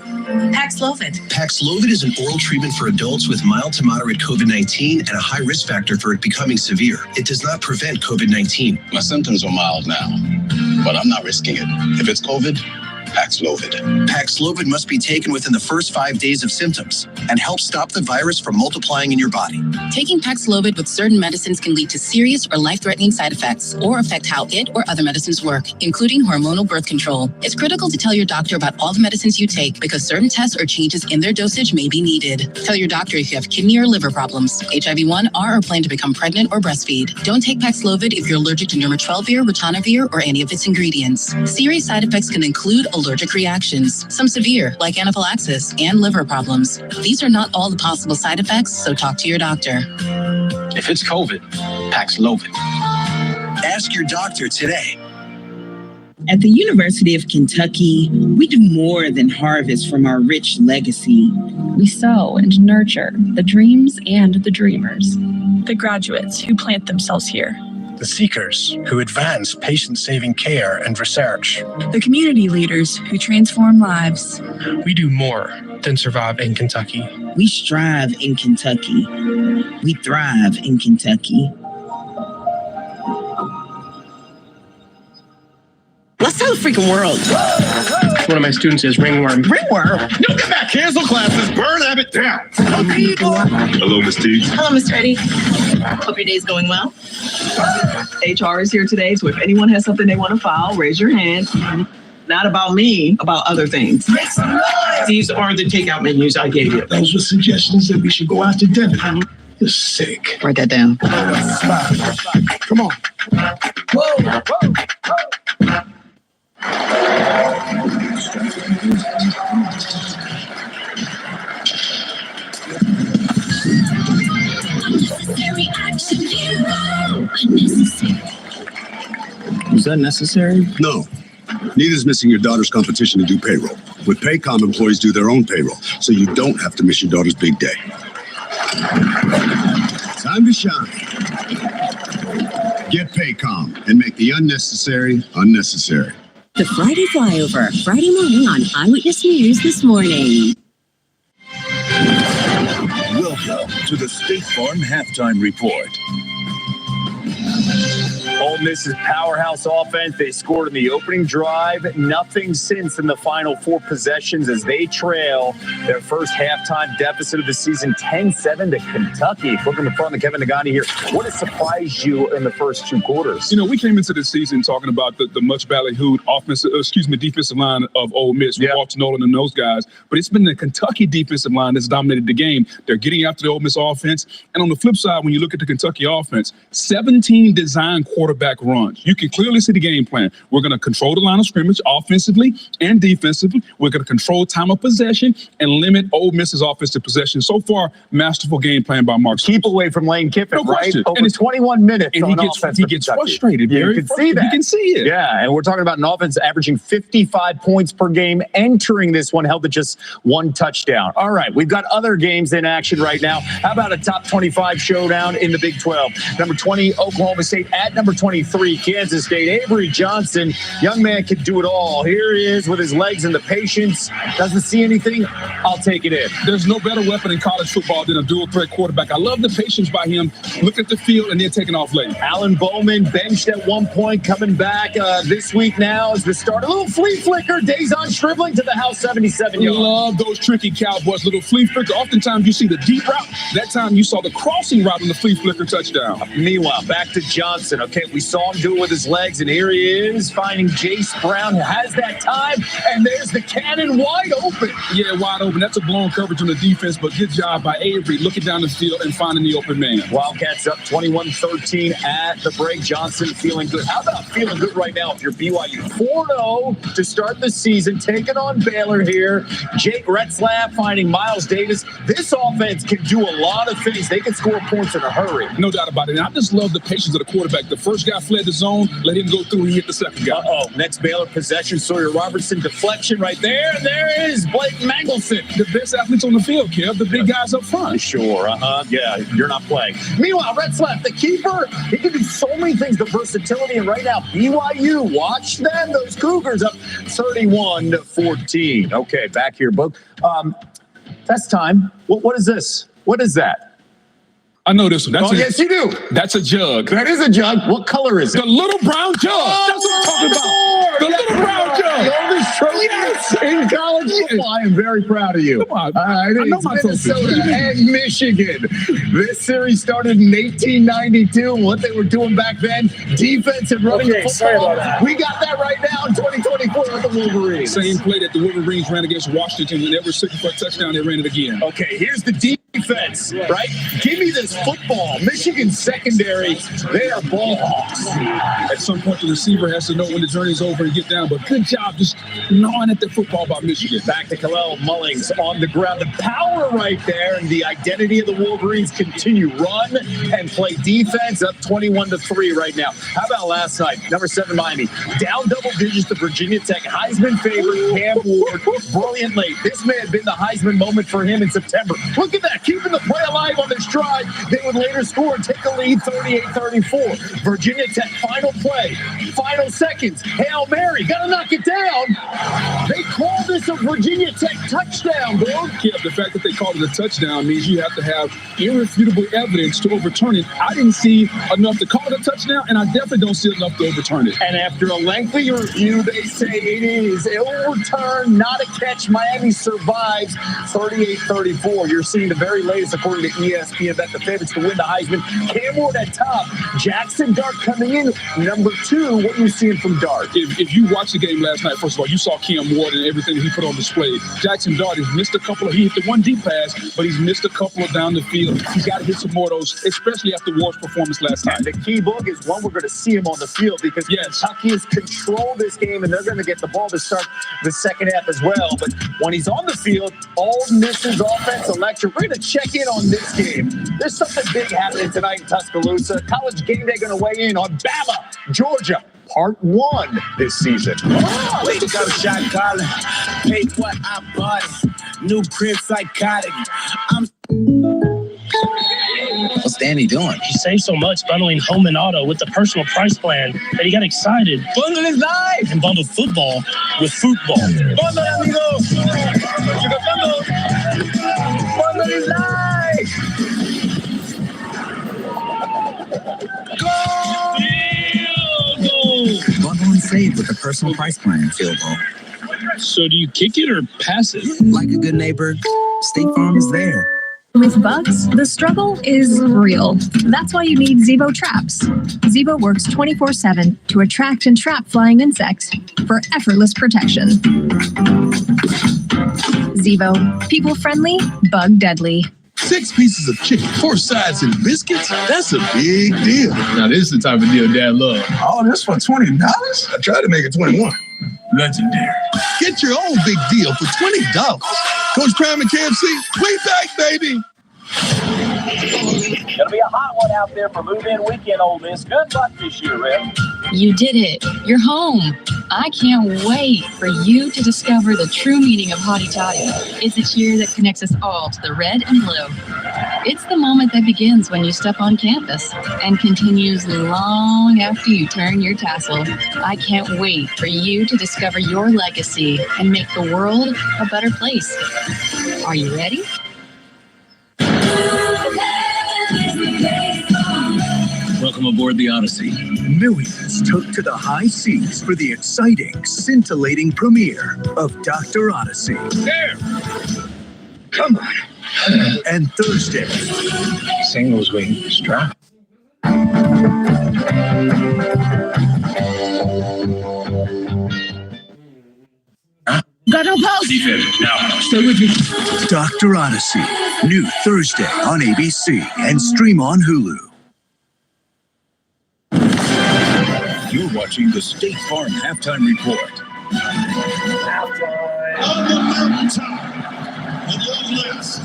Speaker 9: Paxlovid.
Speaker 11: Paxlovid is an oral treatment for adults with mild to moderate COVID-19 and a high risk factor for it becoming severe. It does not prevent COVID-19.
Speaker 16: My symptoms are mild now, but I'm not risking it. If it's COVID, Paxlovid.
Speaker 11: Paxlovid must be taken within the first 5 days of symptoms and help stop the virus from multiplying in your body.
Speaker 9: Taking Paxlovid with certain medicines can lead to serious or life-threatening side effects or affect how it or other medicines work, including hormonal birth control. It's critical to tell your doctor about all the medicines you take because certain tests or changes in their dosage may be needed. Tell your doctor if you have kidney or liver problems, HIV-1, are or plan to become pregnant or breastfeed. Don't take Paxlovid if you're allergic to nirmatrelvir, ritonavir, or any of its ingredients. Serious side effects can include allergic reactions, some severe, like anaphylaxis, and liver problems. These are not all the possible side effects, so talk to your doctor.
Speaker 16: If it's COVID, Paxlovid.
Speaker 11: Ask your doctor today.
Speaker 17: At the University of Kentucky, we do more than harvest from our rich legacy.
Speaker 18: We sow and nurture the dreams and the dreamers. The graduates who plant themselves here.
Speaker 21: The seekers who advance patient-saving care and research.
Speaker 18: The community leaders who transform lives.
Speaker 21: We do more than survive in Kentucky.
Speaker 17: We strive in Kentucky. We thrive in Kentucky.
Speaker 22: Let's tell the freaking world.
Speaker 21: One of my students is ringworm.
Speaker 22: Ringworm?
Speaker 16: No, get back. Cancel classes. Burn Abbott down. Hello, Miss T.
Speaker 23: Hello, Mr. Eddie. Hope your day's going well. HR is here today, so if anyone has something they want to file, raise your hand. Not about me, about other things.
Speaker 22: These are the takeout menus I gave you.
Speaker 20: Those were suggestions that we should go out to dinner. You're sick.
Speaker 23: Write that down.
Speaker 20: Come on. Whoa, whoa, whoa.
Speaker 16: Was that necessary?
Speaker 31: No. Neither is missing your daughter's competition to do payroll. With Paycom, employees do their own payroll, so you don't have to miss your daughter's big day. Time to shine. Get Paycom and make the unnecessary unnecessary.
Speaker 32: The Friday Flyover, Friday morning on Eyewitness News This Morning.
Speaker 31: Welcome to
Speaker 10: to the State Farm Halftime Report.
Speaker 3: Ole Miss's powerhouse offense. They scored in the opening drive. Nothing since in the final 4 possessions as they trail their first halftime deficit of the season, 10-7 to Kentucky. Booker McFarland and Kevin Nagani here. What has surprised you in the first 2 quarters?
Speaker 4: You know, we came into the season talking about the much ballyhooed defensive line of Ole Miss with Walter Nolan and those guys. But it's been the Kentucky defensive line that's dominated the game. They're getting after the Ole Miss offense. And on the flip side, when you look at the Kentucky offense, 17 design quarterback runs. You can clearly see the game plan. We're going to control the line of scrimmage offensively and defensively. We're going to control time of possession and limit Ole Miss's offensive possession. So far, masterful game plan by Mark.
Speaker 3: Keep away from Lane Kiffin,
Speaker 4: no
Speaker 3: right?
Speaker 4: question.
Speaker 3: Over
Speaker 4: And it's
Speaker 3: 21 minutes
Speaker 4: and
Speaker 3: on offense.
Speaker 4: he gets frustrated.
Speaker 3: Yeah, you can see that.
Speaker 4: You can see it.
Speaker 3: Yeah, and we're talking about an offense averaging 55 points per game, entering this one, held to just 1 touchdown. All right, we've got other games in action right now. How about a top 25 showdown in the Big 12? Number 20, Oklahoma State at number 23, Kansas State. Avery Johnson, young man can do it all. Here he is with his legs and the patience. Doesn't see anything. I'll take it in.
Speaker 4: There's no better weapon in college football than a dual threat quarterback. I love the patience by him. Look at the field and then taking off late.
Speaker 3: Alan Bowman benched at one point, coming back this week now as the start. A little flea flicker. Dazon Stribling to the house, 77 yards.
Speaker 4: Love those tricky Cowboys, little flea flicker. Oftentimes you see the deep route. That time you saw the crossing route on the flea flicker touchdown.
Speaker 3: Meanwhile, back to Johnson. Okay, we saw him do it with his legs, and here he is finding Jace Brown, who has that time, and there's the cannon wide open.
Speaker 4: Yeah, wide open. That's a blown coverage on the defense, but good job by Avery looking down the field and finding the open man.
Speaker 3: Wildcats up 21-13 at the break. Johnson feeling good. How about feeling good right now if you're BYU? 4-0 to start the season, taking on Baylor here. Jake Retzlaff finding Miles Davis. This offense can do a lot of things. They can score points in a hurry.
Speaker 4: No doubt about it. And I just love the patience of the quarterback. The first guy fled the zone, let him go through, and hit the second guy.
Speaker 3: Next Baylor possession, Sawyer Robertson deflection right there. There is Blake Mangelson.
Speaker 4: The best athletes on the field, Kev. The big guys up front.
Speaker 3: Sure, yeah, you're not playing. Meanwhile, Retzlaff, the keeper, he can do so many things, the versatility, and right now, BYU, watch them, those Cougars up 31-14. Okay, back here, Book. Test time. What is this? What is that?
Speaker 4: I know this one.
Speaker 3: Yes, you do.
Speaker 4: That's a jug.
Speaker 3: That is a jug. What color is it?
Speaker 4: The little brown jug. That's what I'm talking about. The little brown jug.
Speaker 3: The oldest trophy in college football. I am very proud of you.
Speaker 4: Come on. I know my
Speaker 3: Minnesota and Michigan. This series started in 1892. What they were doing back then, defense and running football.
Speaker 10: Sorry about that.
Speaker 3: We got that right now in 2024 with the Wolverines.
Speaker 4: Same play that the Wolverines ran against Washington. Whenever seeking for a touchdown, they ran it again.
Speaker 3: Okay, here's the defense, right? Give me this football. Michigan secondary, they are ball hawks.
Speaker 4: At some point, the receiver has to know when the journey's over and get down. But good job just gnawing at the football by Michigan.
Speaker 3: Back to Kalel Mullings on the ground. The power right there and the identity of the Wolverines continue. Run and play defense up 21-3 right now. How about last night? Number 7 Miami. Down double digits to Virginia Tech. Heisman favorite Cam Ward. Brilliant late. This may have been the Heisman moment for him in September. Look at that. Keeping the play alive on this drive. They would later score and take the lead 38-34. Virginia Tech final play. Final seconds. Hail Mary. Got to knock it down. They call this a Virginia Tech touchdown, bro.
Speaker 4: Yeah, the fact that they called it a touchdown means you have to have irrefutable evidence to overturn it. I didn't see enough to call it a touchdown, and I definitely don't see enough to overturn it.
Speaker 3: And after a lengthy review, they say it is ill return, not a catch. Miami survives 38-34. You're seeing the very latest, according to ESPN, that the favorites to win the Heisman. Cam Ward at top. Jackson Dart coming in. Number 2, what are you seeing from Dart?
Speaker 4: If you watched the game last night, first of all, you saw Cam Ward and everything he put on display. Jackson Dart has missed a couple of, he hit the one deep pass, but he's missed a couple of down the field. He's got to hit some more of those, especially after Ward's performance last night.
Speaker 3: The key book is one, we're going to see him on the field because Kentucky has controlled this game and they're going to get the ball to start the second half as well. But when he's on the field, Ole Miss's offense electric. We're going to check in on this game. There's something big happening tonight in Tuscaloosa. College Game Day going to weigh in on Bama, Georgia. Part 1 this season.
Speaker 10: Way to go, shot calling. Paid what I bought it. New crib psychotic.
Speaker 6: What's Danny doing?
Speaker 12: He saved so much bundling home and auto with the personal price plan that he got excited.
Speaker 10: Bundle is live.
Speaker 12: And bundled football with football.
Speaker 10: Bundle, amigos. Bundle is live.
Speaker 6: with the personal price plan, Field Goal.
Speaker 4: So do you kick it or pass it?
Speaker 6: Like a good neighbor, State Farm is there.
Speaker 18: With bugs, the struggle is real. That's why you need Zevo traps. Zevo works 24/7 to attract and trap flying insects for effortless protection. Zevo, people friendly, bug deadly.
Speaker 10: 6 pieces of chicken, 4 sides, and biscuits? That's a big deal. Now, this is the type of deal Dad loves. Oh, this for $20? I tried to make it 21. Legendary. Get your own big deal for $20. Coach Prime and KFC, way back, baby.
Speaker 3: Gonna be a hot one out there for move-in weekend, Ole Miss. Good luck this year, Rick.
Speaker 5: You did it. You're home. I can't wait for you to discover the true meaning of Hotty Toddy. It's a cheer that connects us all to the red and blue. It's the moment that begins when you step on campus and continues long after you turn your tassel. I can't wait for you to discover your legacy and make the world a better place. Are you ready?
Speaker 10: Welcome aboard the Odyssey.
Speaker 13: Millions took to the high seas for the exciting, scintillating premiere of Dr. Odyssey.
Speaker 10: There! Come on.
Speaker 13: And Thursday,
Speaker 21: Singles week, strap.
Speaker 18: Got no pulse.
Speaker 10: Defense, now, stay with me.
Speaker 13: Dr. Odyssey, new Thursday on ABC and stream on Hulu.
Speaker 10: You're watching the State Farm Halftime Report. On the mountaintop, the Love List.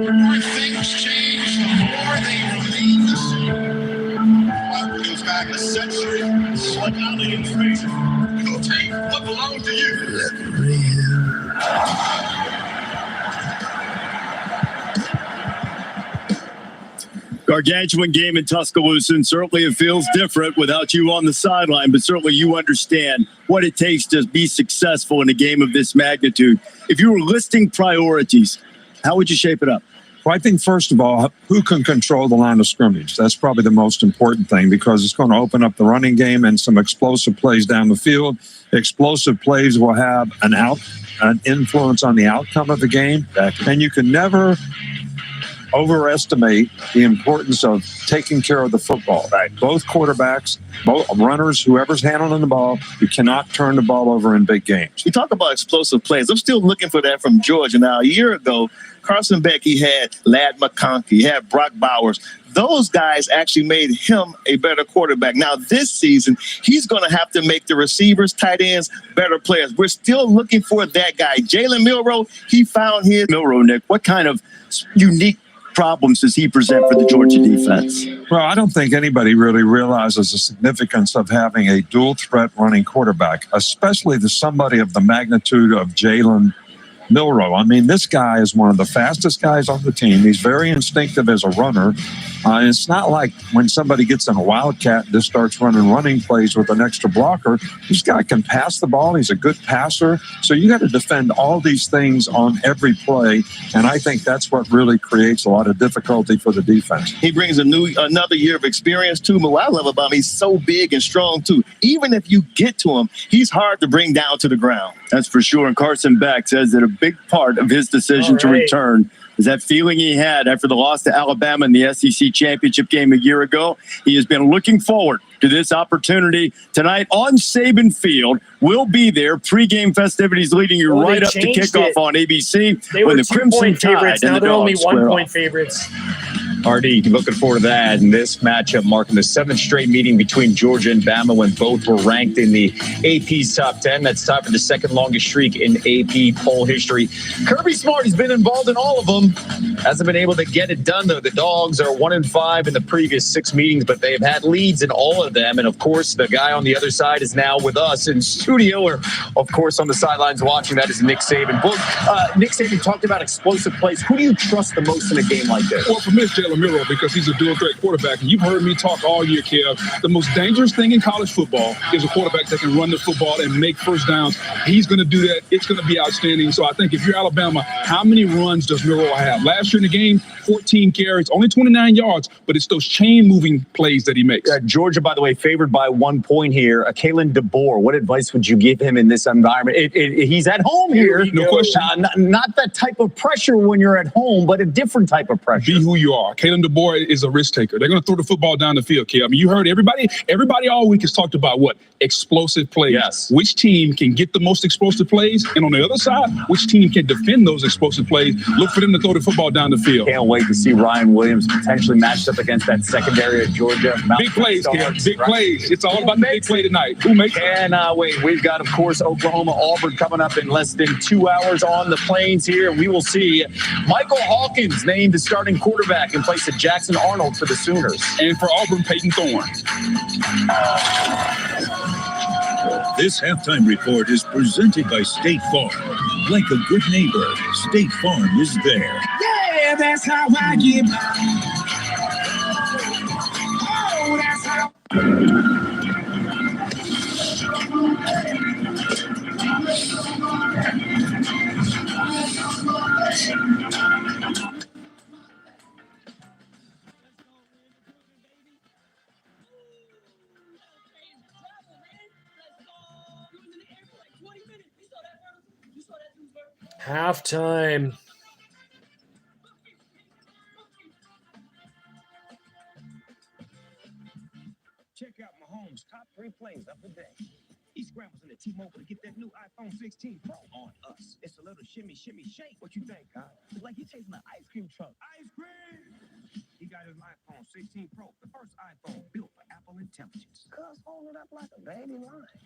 Speaker 10: The more things change, the more they remain the same. What goes back a century, like out the information. You'll take what belongs to you.
Speaker 3: Gargantuan game in Tuscaloosa, and certainly it feels different without you on the sideline, but certainly you understand what it takes to be successful in a game of this magnitude. If you were listing priorities, how would you shape it up?
Speaker 14: Well, I think, first of all, who can control the line of scrimmage? That's probably the most important thing because it's going to open up the running game and some explosive plays down the field. Explosive plays will have an influence on the outcome of the game. And you can never overestimate the importance of taking care of the football. Right. Both quarterbacks, both runners, whoever's handling the ball, you cannot turn the ball over in big games.
Speaker 1: We talk about explosive plays. I'm still looking for that from Georgia. Now, a year ago, Carson Beck, he had Ladd McConkey, he had Brock Bowers. Those guys actually made him a better quarterback. Now, this season, he's going to have to make the receivers, tight ends, better players. We're still looking for that guy. Jalen Milroe, he found his.
Speaker 3: Milroe, Nick, what kind of unique problems does he present for the Georgia defense?
Speaker 14: Well, I don't think anybody really realizes the significance of having a dual threat running quarterback, especially somebody of the magnitude of Jalen Milroe. I mean, this guy is one of the fastest guys on the team. He's very instinctive as a runner. It's not like when somebody gets in a wildcat and just starts running plays with an extra blocker. This guy can pass the ball. He's a good passer. So you got to defend all these things on every play. And I think that's what really creates a lot of difficulty for the defense.
Speaker 1: He brings another year of experience, too. But what I love about him, he's so big and strong, too. Even if you get to him, he's hard to bring down to the ground.
Speaker 3: That's for sure. And Carson Beck says that a big part of his decision to return is that feeling he had after the loss to Alabama in the SEC championship game a year ago. He has been looking forward to this opportunity tonight on Saban Field. We'll be there. Pre-game festivities leading you right up to kickoff on ABC.
Speaker 12: They were
Speaker 3: the Crimson
Speaker 12: favorites.
Speaker 3: Tide
Speaker 12: Now
Speaker 3: and the
Speaker 12: they're only
Speaker 3: Dogs square
Speaker 12: 1-point
Speaker 3: off.
Speaker 12: favorites.
Speaker 3: RD, looking forward to that. And this matchup marking the 7th straight meeting between Georgia and Bama when both were ranked in the AP's top 10. That's tied for the second longest streak in AP poll history. Kirby Smart has been involved in all of them. Hasn't been able to get it done, though. The Dogs are 1-5 in the previous 6 meetings, but they've had leads in all of them. And, of course, the guy on the other side is now with us in studio, or, of course, on the sidelines watching. That is Nick Saban. Nick Saban talked about explosive plays. Who do you trust the most in a game like this?
Speaker 4: Well, for me, it's Jalen Calamiro because he's a dual threat quarterback. And you've heard me talk all year, Kev. The most dangerous thing in college football is a quarterback that can run the football and make first downs. He's going to do that. It's going to be outstanding. So I think if you're Alabama, how many runs does Miro have? Last year in the game, 14 carries, only 29 yards, but it's those chain-moving plays that he makes.
Speaker 3: Georgia, by the way, favored by 1 point here. Kalen DeBoer, what advice would you give him in this environment? He's at home here.
Speaker 4: No question.
Speaker 3: Not that type of pressure when you're at home, but a different type of pressure.
Speaker 4: Be who you are. Kalen DeBoer is a risk taker. They're going to throw the football down the field, Kev. I mean, you heard everybody all week has talked about what? Explosive plays.
Speaker 3: Yes.
Speaker 4: Which team can get the most explosive plays? And on the other side, which team can defend those explosive plays? Look for them to throw the football down the field.
Speaker 3: Can't wait to see Ryan Williams potentially matched up against that secondary of Georgia.
Speaker 4: Big plays, Kev. Big plays. It's all about the big play tonight. Who makes it?
Speaker 3: And wait, we've got, of course, Oklahoma, Auburn coming up in less than 2 hours on the plains here. And we will see Michael Hawkins named the starting quarterback in place of Jackson Arnold for the Sooners.
Speaker 4: And for Auburn, Peyton Thorne.
Speaker 13: This halftime report is presented by State Farm. Like a good neighbor, State Farm is there.
Speaker 10: Yeah, that's how I get. Oh, that's how.
Speaker 2: Halftime.
Speaker 10: Check out Mahomes' top 3 plays of the day. He scrambles into T-Mobile to get that new iPhone 16 Pro on us. It's a little shimmy, shimmy, shake. What you think, Kyle? It's like you're chasing an ice cream truck. Ice cream! He got his iPhone 16 Pro, the first iPhone built for Apple Intelligence. Cuz hold it up like a baby line.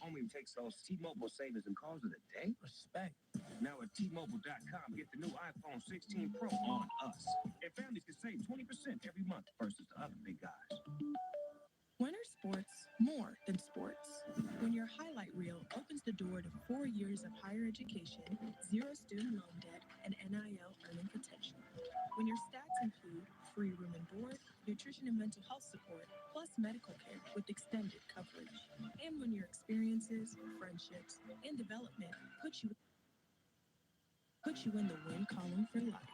Speaker 10: Homie takes those T-Mobile savings and calls it a day. Respect. Now at T-Mobile.com, get the new iPhone 16 Pro on us. And families can save 20% every month versus the other big guys.
Speaker 7: Winter Sports, more than sports. When your highlight reel opens the door to 4 years of higher education, 0 student loan debt, and NIL earning potential. When your stats include free room and board, nutrition and mental health support, plus medical care with extended coverage. And when your experiences, friendships, and development put you in the win column for life.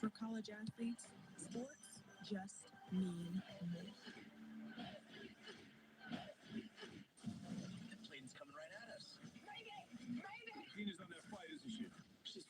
Speaker 7: For college athletes, sports just mean more.
Speaker 10: Clayton's coming right at us. Tina's on that fight, isn't she? She's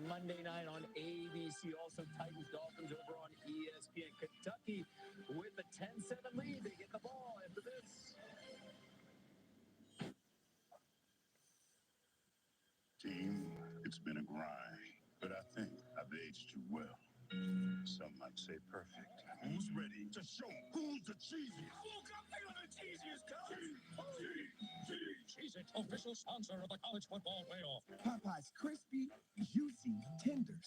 Speaker 3: Monday night on ABC. Also, Titans Dolphins over on ESPN. Kentucky with a 10-7 lead. They get the ball after this.
Speaker 8: Team, it's been a grind, but I think I've aged you well. Some might say perfect. Who's ready to show who's the cheesiest? I woke up feeling the cheesiest, Cheez-It, official sponsor of the college football playoff.
Speaker 10: Popeye's crispy, juicy, tender.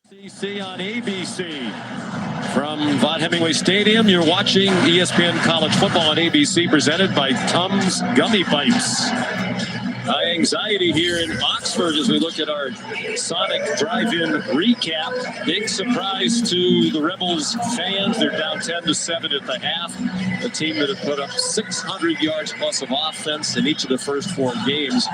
Speaker 1: CC on ABC. From Von Hemingway Stadium, you're watching ESPN College Football on ABC, presented by Tums Gummy Pipes. High anxiety here in Oxford as we look at our Sonic Drive-In recap. Big surprise to the Rebels fans. They're down 10-7 at the half. A team that had put up 600 yards plus of offense in each of the first 4 games.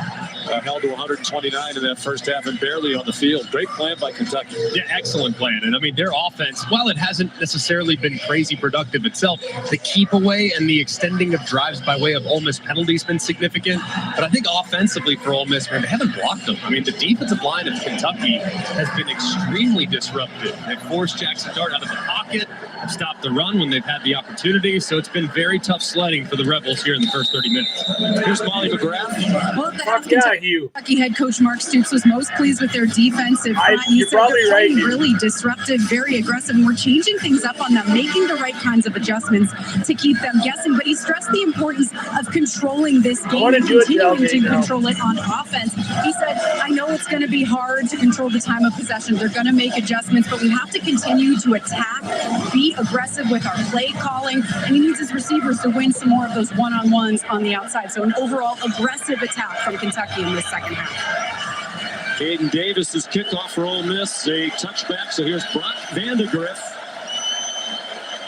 Speaker 1: Held to 129 in that first half and barely on the field. Great plan by Kentucky.
Speaker 2: Yeah, excellent plan. And I mean, their offense, while it hasn't necessarily been crazy productive itself, the keep away and the extending of drives by way of Ole Miss penalties has been significant. But I think offensively for Ole Miss, man, they haven't blocked them. I mean, the defensive line of Kentucky has been extremely disruptive. They've forced Jackson Dart out of the pocket, have stopped the run when they've had the opportunity. So it's been very tough sledding for the Rebels here in the first 30 minutes.
Speaker 1: Here's Molly McGrath.
Speaker 9: Well, Kentucky head coach Mark Stoops was most pleased with their defensive front. He said they're playing really disruptive, very aggressive, and we're changing things up on them, making the right kinds of adjustments to keep them guessing. But he stressed the importance of controlling this game and continuing to control it on offense. He said, I know it's going to be hard to control the time of possession. They're going to make adjustments, but we have to continue to attack, be aggressive with our play calling, and he needs his receivers to win some more of those one-on-ones on the outside. So an overall aggressive attack from Kentucky in this second half.
Speaker 1: Caden Davis's kickoff for Ole Miss, a touchback. So here's Brock Vandegrift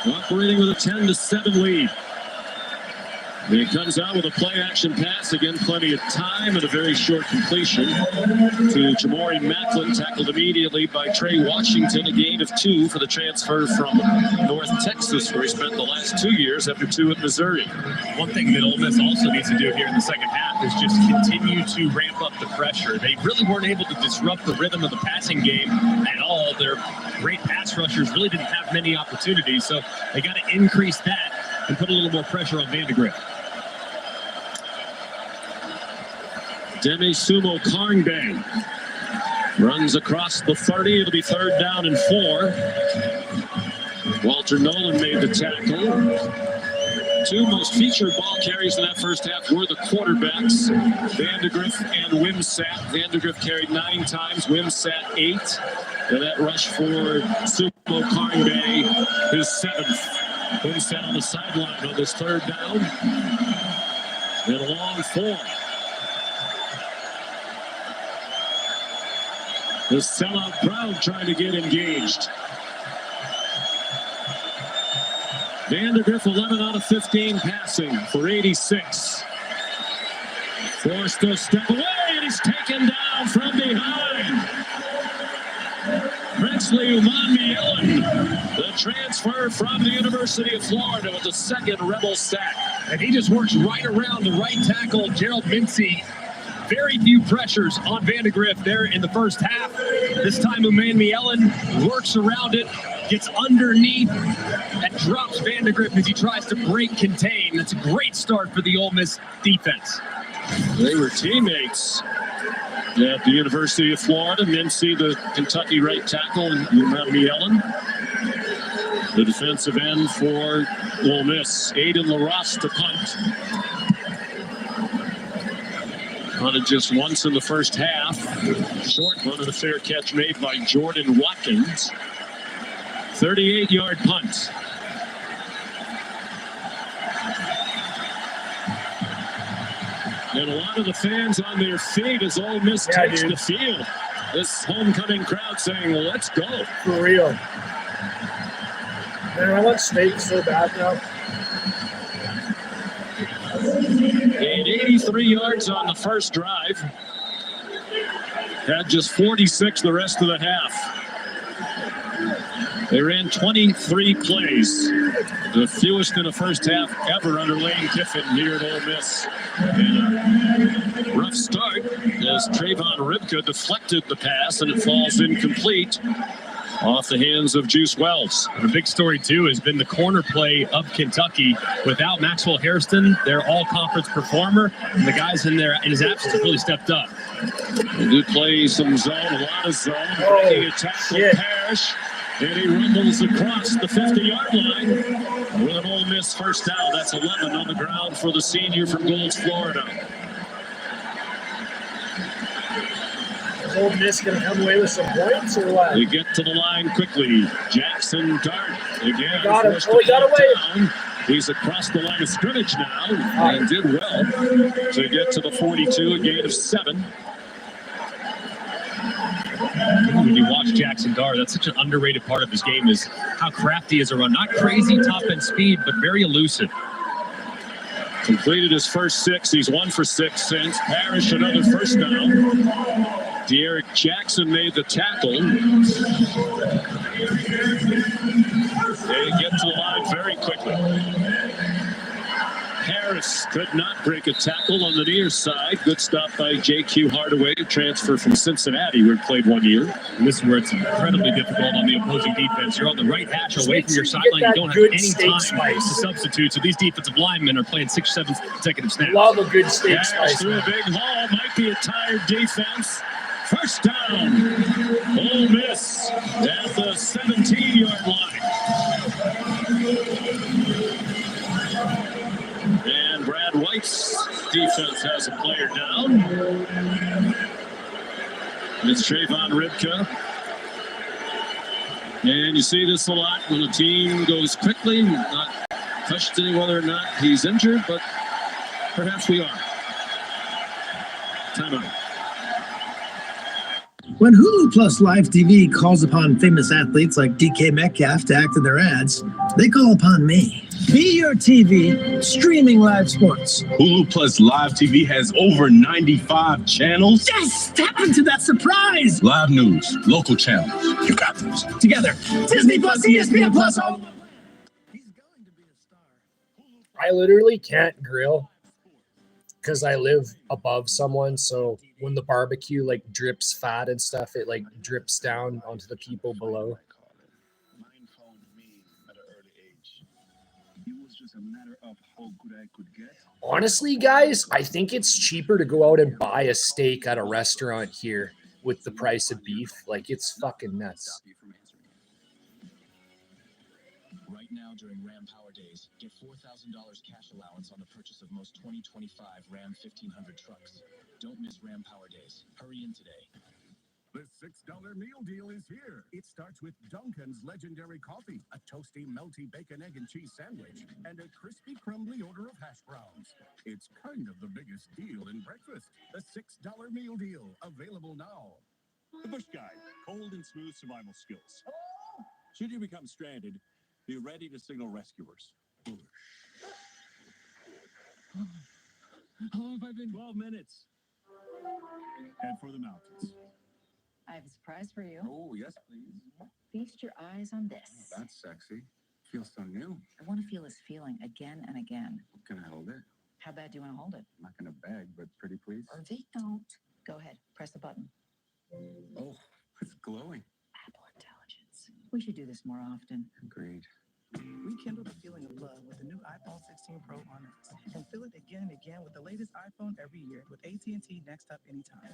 Speaker 1: operating with a 10-7 lead. He comes out with a play-action pass. Again, plenty of time and a very short completion to Jamori Macklin, tackled immediately by Trey Washington. A gain of 2 for the transfer from North Texas, where he spent the last 2 years after 2 at Missouri.
Speaker 2: One thing that Ole Miss also needs to do here in the second half is just continue to ramp up the pressure. They really weren't able to disrupt the rhythm of the passing game at all. Their great pass rushers really didn't have many opportunities, so they got to increase that and put a little more pressure on Vandegrift.
Speaker 1: Demi Sumo Karnbang runs across the 30. It'll be 3rd down and 4. Walter Nolan made the tackle. 2 most featured ball carries in that first half were the quarterbacks, Vandegrift and Wimsatt. Vandegrift carried 9 times, Wimsatt 8. And that rush for Sumo Karnbang, his 7th. Wimsatt on the sideline on this 3rd down. And a long 4. The sellout crowd trying to get engaged. Vandegrift 11 out of 15 passing for 86. Forced to step away, and he's taken down from behind. Princely Umanmielen, the transfer from the University of Florida, with the 2nd Rebel sack.
Speaker 2: And he just works right around the right tackle, Gerald Mincy. Very few pressures on Vandegrift there in the first half. This time Umanmielen works around it, gets underneath, and drops Vandegrift as he tries to break contain. That's a great start for the Ole Miss defense.
Speaker 1: They were teammates at the University of Florida. Mincy, the Kentucky right tackle, and Umanmielen, the defensive end for Ole Miss. Aiden LaRosse to punt. Punted just once in the first half. Short one and a fair catch made by Jordan Watkins. 38-yard punt. And a lot of the fans on their feet as Ole Miss takes the field. This homecoming crowd saying, well, let's go.
Speaker 11: For real. Man, I want steak so bad now.
Speaker 1: Gained 83 yards on the first drive. Had just 46 the rest of the half. They ran 23 plays, the fewest in the first half ever under Lane Kiffin here at Ole Miss. And a rough start as Trayvon Ripka deflected the pass, and it falls incomplete off the hands of Juice Wells.
Speaker 2: And the big story, too, has been the corner play of Kentucky. Without Maxwell Hairston, their all-conference performer, and the guys in there in his absence have really stepped up.
Speaker 1: They did play some zone, a lot of zone, breaking a tackle, Parrish, and he rumbles across the 50-yard line with an Ole Miss first down. That's 11 on the ground for the senior from Golds, Florida.
Speaker 11: Is Ole Miss going to come away with some points or what?
Speaker 1: They get to the line quickly. Jackson Dart again.
Speaker 11: Got him.
Speaker 1: forced
Speaker 11: Oh, he got
Speaker 1: to
Speaker 11: away.
Speaker 1: down. He's across the line of scrimmage now and did well to get to the 42, a gain of 7.
Speaker 2: When you watch Jackson Dart, that's such an underrated part of his game is how crafty is a run. Not crazy top end speed, but very elusive.
Speaker 1: Completed his first 6. He's 1 for 6 since. Parrish another first down. De'Eric Jackson made the tackle. They get to the line very quickly. Harris could not break a tackle on the near side. Good stop by J.Q. Hardaway, a transfer from Cincinnati, where he played 1 year.
Speaker 2: And this is where it's incredibly difficult on the opposing defense. You're on the right hash away from your sideline. You don't have any time to substitute. So these defensive linemen are playing 6 or 7 consecutive snaps.
Speaker 11: Love a good steak
Speaker 1: Harris
Speaker 11: spice.
Speaker 1: through a big hole. Might be a tired defense. First down. Ole Miss at the 17-yard line. And Brad White's defense has a player down. It's Trayvon Ribka. And you see this a lot when a team goes quickly, not questioning whether or not he's injured, but perhaps we are. Timeout.
Speaker 10: When Hulu Plus Live TV calls upon famous athletes like DK Metcalf to act in their ads, they call upon me. Be your TV, streaming live sports.
Speaker 15: Hulu Plus Live TV has over 95 channels.
Speaker 10: Yes! Tap into that surprise!
Speaker 15: Live news, local channels. You got this.
Speaker 10: Together, Disney Plus, ESPN Plus, all.
Speaker 11: I literally can't grill because I live above someone. So when the barbecue like drips fat and stuff, it like drips down onto the people below.
Speaker 8: Mine found me at an early age. It was just a matter of how good I could get.
Speaker 11: Honestly, guys, I think it's cheaper to go out and buy a steak at a restaurant here with the price of beef. Like, it's fucking nuts.
Speaker 17: Right now during Ram Power Days, get $4,000 cash allowance on the purchase of most 2025 Ram 1500 trucks. Don't miss Ram Power Days. Hurry in today.
Speaker 8: The $6 meal deal is here. It starts with Dunkin's legendary coffee, a toasty, melty bacon, egg, and cheese sandwich, and a crispy, crumbly order of hash browns. It's kind of the biggest deal in breakfast. The $6 meal deal, available now. The Bush Guide, cold and smooth survival skills. Should you become stranded, be ready to signal rescuers.
Speaker 17: How long have I been?
Speaker 8: 12 minutes. Head for the mountains.
Speaker 19: I have a surprise for you.
Speaker 8: Oh, yes, please.
Speaker 19: Feast your eyes on this.
Speaker 8: That's sexy. Feels so new.
Speaker 19: I want to feel this feeling again and again.
Speaker 8: Can I hold it?
Speaker 19: How bad do you want to hold it?
Speaker 8: I'm not going to beg, but pretty please.
Speaker 19: They don't. Go ahead. Press the button.
Speaker 8: Oh, it's glowing.
Speaker 19: Apple Intelligence. We should do this more often.
Speaker 8: Agreed.
Speaker 7: Rekindle the feeling of love with the new iPhone 16 Pro on Max, and feel it again and again with the latest iPhone every year with AT&T Next Up Anytime.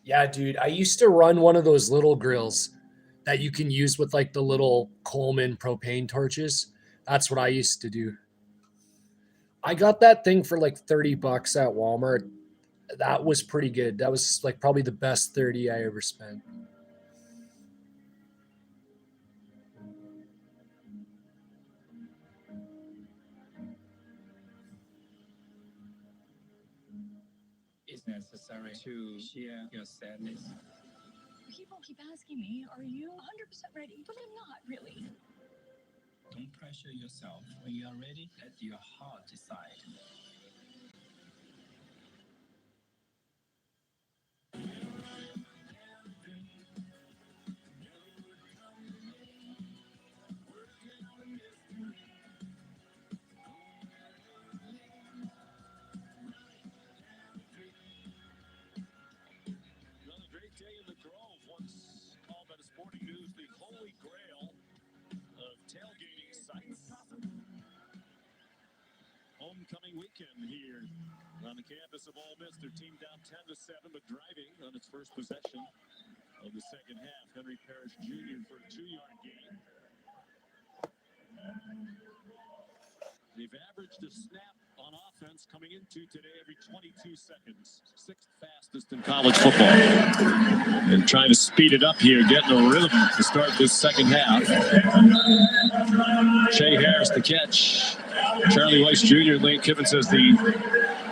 Speaker 11: Yeah, dude, I used to run one of those little grills that you can use with like the little Coleman propane torches. That's what I used to do. I got that thing for like $30 at Walmart. That was pretty good. That was like probably the best 30 I ever spent.
Speaker 22: It's necessary to share your sadness.
Speaker 5: People keep asking me, are you 100% ready? But I'm not really.
Speaker 22: Don't pressure yourself. When you are ready, let your heart decide.
Speaker 1: Another great day in the Grove, once called by the Sporting News the holy grail of tailgating sites. Homecoming weekend here on the campus of Ole Miss. Their team down 10-7, but driving on its first possession of the second half. Henry Parrish Jr. for a 2-yard gain. They've averaged a snap on offense offense coming into today every 22 seconds. Sixth fastest in college football. And trying to speed it up here, getting a rhythm to start this second half. Shea Harris the catch. Charlie Weiss Jr. Lane Kiffin says the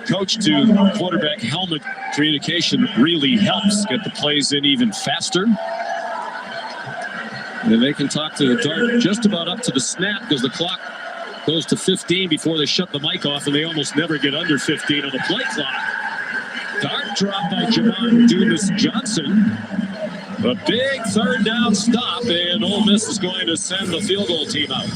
Speaker 1: coach to quarterback helmet communication really helps get the plays in even faster. And they can talk to Dart just about up to the snap because the clock goes to 15 before they shut the mic off, and they almost never get under 15 on the play clock. Dart dropped by Jamon Dumas-Johnson. A big third down stop, and Ole Miss is going to send the field goal team out.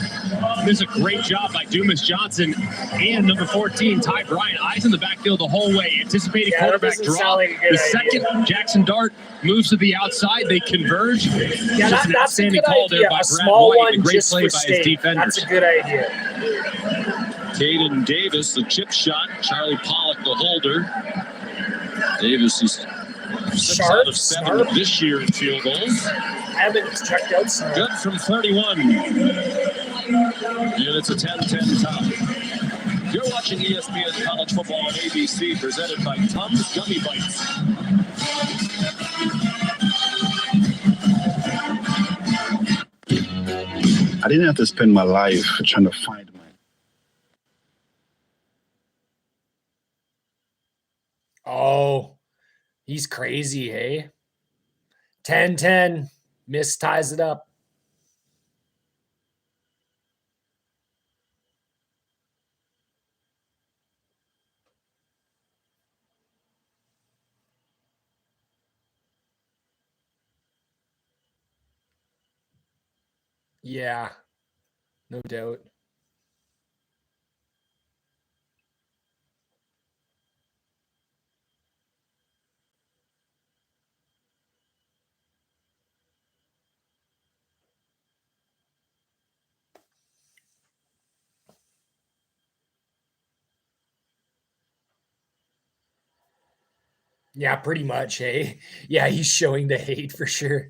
Speaker 2: This is a great job by Dumas-Johnson and number 14, Ty Bryant. Eyes in the backfield the whole way. Anticipated quarterback draw. The second Jackson Dart moves to the outside, they converge.
Speaker 11: Yeah,
Speaker 2: just an
Speaker 11: that's a
Speaker 2: outstanding
Speaker 11: good
Speaker 2: call
Speaker 11: idea.
Speaker 2: there by
Speaker 11: A
Speaker 2: Brad
Speaker 11: small
Speaker 2: White.
Speaker 11: one
Speaker 2: A great
Speaker 11: just
Speaker 2: play
Speaker 11: for
Speaker 2: by
Speaker 11: State.
Speaker 2: his defenders.
Speaker 11: That's a good idea.
Speaker 1: Caden Davis, the chip shot. Charlie Pollock, the holder. Davis is 6 out of 7 this year in field goals.
Speaker 11: I haven't checked out some.
Speaker 1: Good from 31. And it's a 10-10 tie. You're watching ESPN College Football on ABC, presented by Tums Gummy Bites.
Speaker 8: I didn't have to spend my life trying to find my.
Speaker 11: Oh, he's crazy, hey? 10-10. Miss ties it up. Yeah, no doubt. Yeah, pretty much, hey? Yeah, he's showing the hate for sure.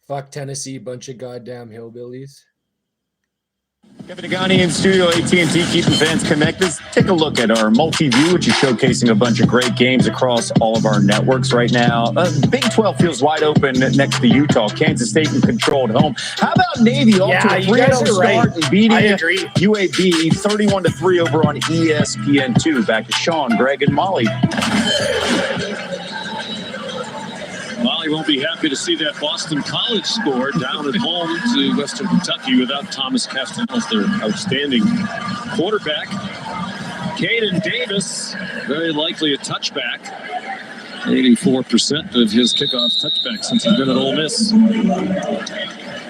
Speaker 11: Fuck Tennessee, bunch of goddamn hillbillies.
Speaker 3: Kevin Nagani in Studio AT&T, keeping fans connected. Take a look at our multi-view, which is showcasing a bunch of great games across all of our networks right now. Big 12 feels wide open next to Utah. Kansas State in control at home. How about Navy off to a 3-0 start and beating UAB 31-3 over on ESPN2? Back to Sean, Greg, and Molly.
Speaker 1: Molly won't be happy to see that Boston College score down at home to Western Kentucky without Thomas Castellanos, their outstanding quarterback. Caden Davis, very likely a touchback. 84% of his kickoff touchbacks since he's been at Ole Miss.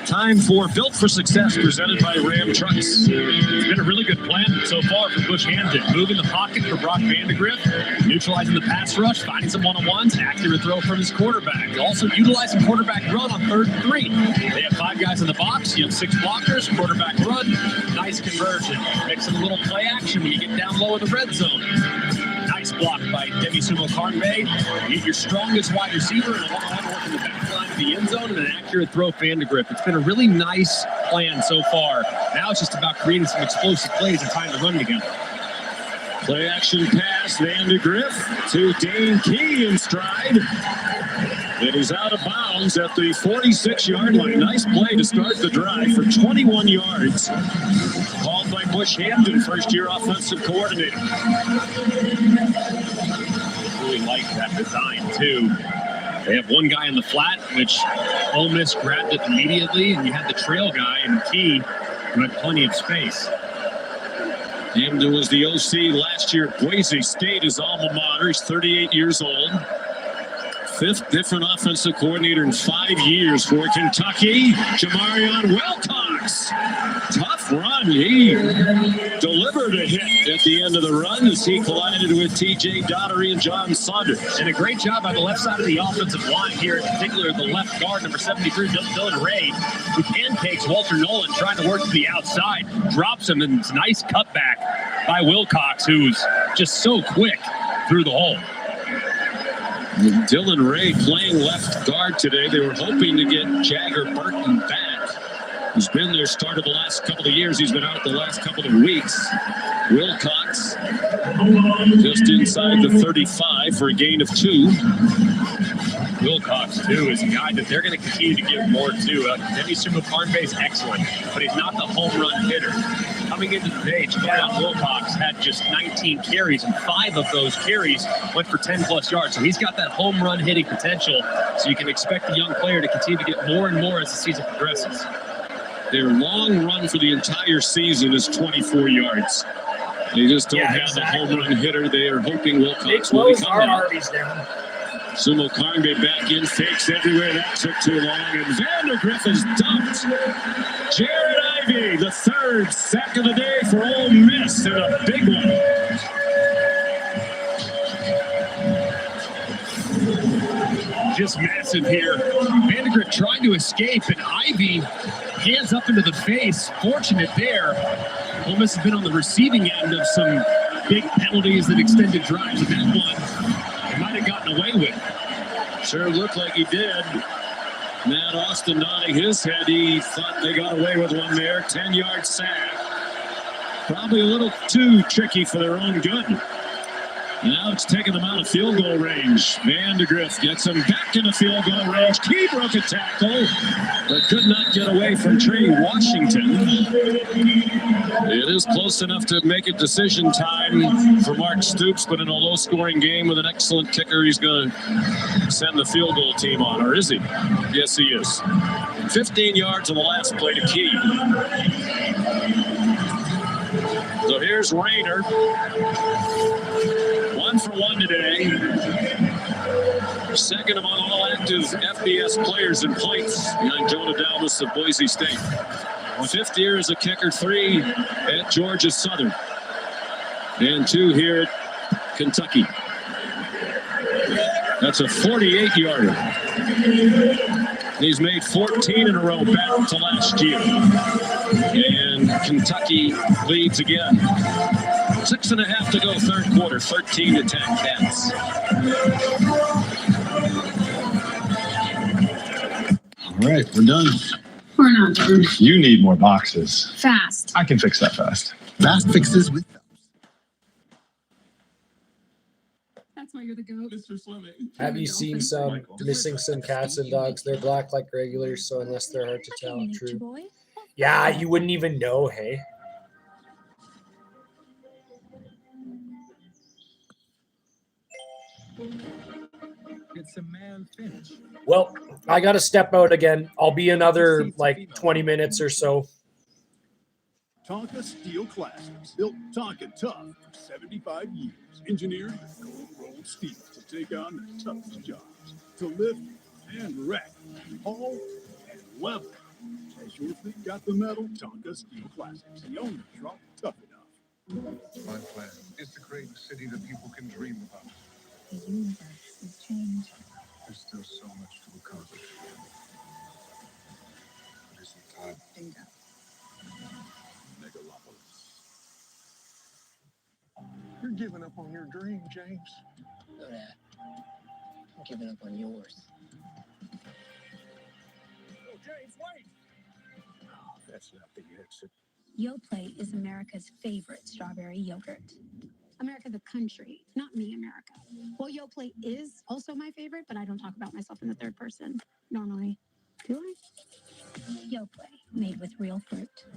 Speaker 1: Time for Built for Success, presented by Ram Trucks. It's been a really good plan so far for Bush Hampton. Moving the pocket for Brock Vandegrift, neutralizing the pass rush, finding some one-on-ones, accurate throw from his quarterback. Also utilizing quarterback run on 3rd and 3. They have 5 guys in the box. You have 6 blockers, quarterback run, nice conversion. Mixing a little play action when you get down low in the red zone. Nice block by Demi Sumo Carnvey. You get your strongest wide receiver and a one-on-one work in the back line of the end zone and an accurate throw for Vandegrift. It's been a really nice plan so far. Now it's just about creating some explosive plays and tying the run together.
Speaker 16: Play action pass, Vandegrift to Dane Key in stride. It is out of bounds at the 46-yard line. Nice play to start the drive for 21 yards. Called by Bush Hampton, first-year offensive coordinator.
Speaker 1: Really like that design, too. They have one guy in the flat, which Ole Miss grabbed it immediately, and you had the trail guy in Key who had plenty of space.
Speaker 16: Hampton was the OC last year at Boise State, his alma mater. He's 38 years old. 5th different offensive coordinator in 5 years for Kentucky. Jamarion Wilcox. Tough run. He delivered a hit at the end of the run as he collided with T.J. Daugherty and John Saunders.
Speaker 1: And a great job by the left side of the offensive line here, in particular the left guard, number 73, Dylan Ray, who pancakes Walter Nolan, trying to work to the outside, drops him, and it's a nice cutback by Wilcox, who's just so quick through the hole.
Speaker 16: Dylan Ray playing left guard today. They were hoping to get Jagger Burton back, who's been their starter the last couple of years. He's been out the last couple of weeks. Wilcox just inside the 35 for a gain of 2.
Speaker 1: Wilcox, too, is a guy that they're going to continue to give more to. Demi Sumo Carnvey is excellent, but he's not the home run hitter. Coming into the day, Jamarion Wilcox had just 19 carries, and 5 of those carries went for 10-plus yards. So he's got that home run hitting potential, so you can expect the young player to continue to get more and more as the season progresses.
Speaker 16: Their long run for the entire season is 24 yards. They just don't have the home run hitter. They are hoping Wilcox will become that. Sumo Carnvey back in, fakes everywhere. That took too long, and Vandegrift is dumped. Jared Ivey, the 3rd sack of the day for Ole Miss, and a big one.
Speaker 1: Just massive here. Vandegrift trying to escape, and Ivey hands up into the face. Fortunate there. Ole Miss has been on the receiving end of some big penalties that extended drives, and that one they might have gotten away with.
Speaker 16: Sure looked like he did. Matt Austin nodding his head. He thought they got away with one there. 10-yard sack. Probably a little too tricky for their own good. Now it's taking them out of field goal range. Vandegrift gets him back into field goal range. Key broke a tackle, but could not get away from Trey Washington. It is close enough to make it decision time for Mark Stoops, but in a low-scoring game with an excellent kicker, he's going to send the field goal team on. Or is he? Yes, he is. 15 yards on the last play to Key. So here's Rayner. 1 for 1 today. 2nd among all active FBS players in points behind Jonah Dalmas of Boise State. 5th year as a kicker, 3 at Georgia Southern. And 2 here at Kentucky. That's a 48-yarder. He's made 14 in a row back to last year. And Kentucky leads again. 6.5 to go, 3rd quarter, 13-10 Cats.
Speaker 20: All right, we're done.
Speaker 7: We're not done.
Speaker 20: You need more boxes.
Speaker 7: Fast.
Speaker 20: I can fix that fast. Fast fixes with
Speaker 7: That's why you're the goat. Mr. Swimming.
Speaker 11: Have you seen some missing some cats and dogs? They're black like regulars, so unless they're hard to tell, true. Yeah, you wouldn't even know, hey?
Speaker 22: It's a man finish.
Speaker 11: Well, I got to step out again. I'll be another like 20 minutes or so.
Speaker 8: Tonka Steel Classics, built Tonka tough for 75 years. Engineered with cold-rolled steel to take on the toughest jobs. To lift and wreck, haul and level. Has your fleet got the metal? Tonka Steel Classics, the only truck tough enough.
Speaker 6: My plan is to create a city that people can dream about.
Speaker 18: The universe is changed.
Speaker 6: There's still so much to accomplish. But isn't time?
Speaker 18: Bingo.
Speaker 8: Megalopolis. You're giving up on your dream, James.
Speaker 10: No, Dad. I'm giving up on yours.
Speaker 8: Oh, James, wait! Oh, that's not the exit.
Speaker 18: Yoplait is America's favorite strawberry yogurt. America the country, not me, America. Well, Yoplait is also my favorite, but I don't talk about myself in the third person normally. Do I? Yoplait, made with real fruit.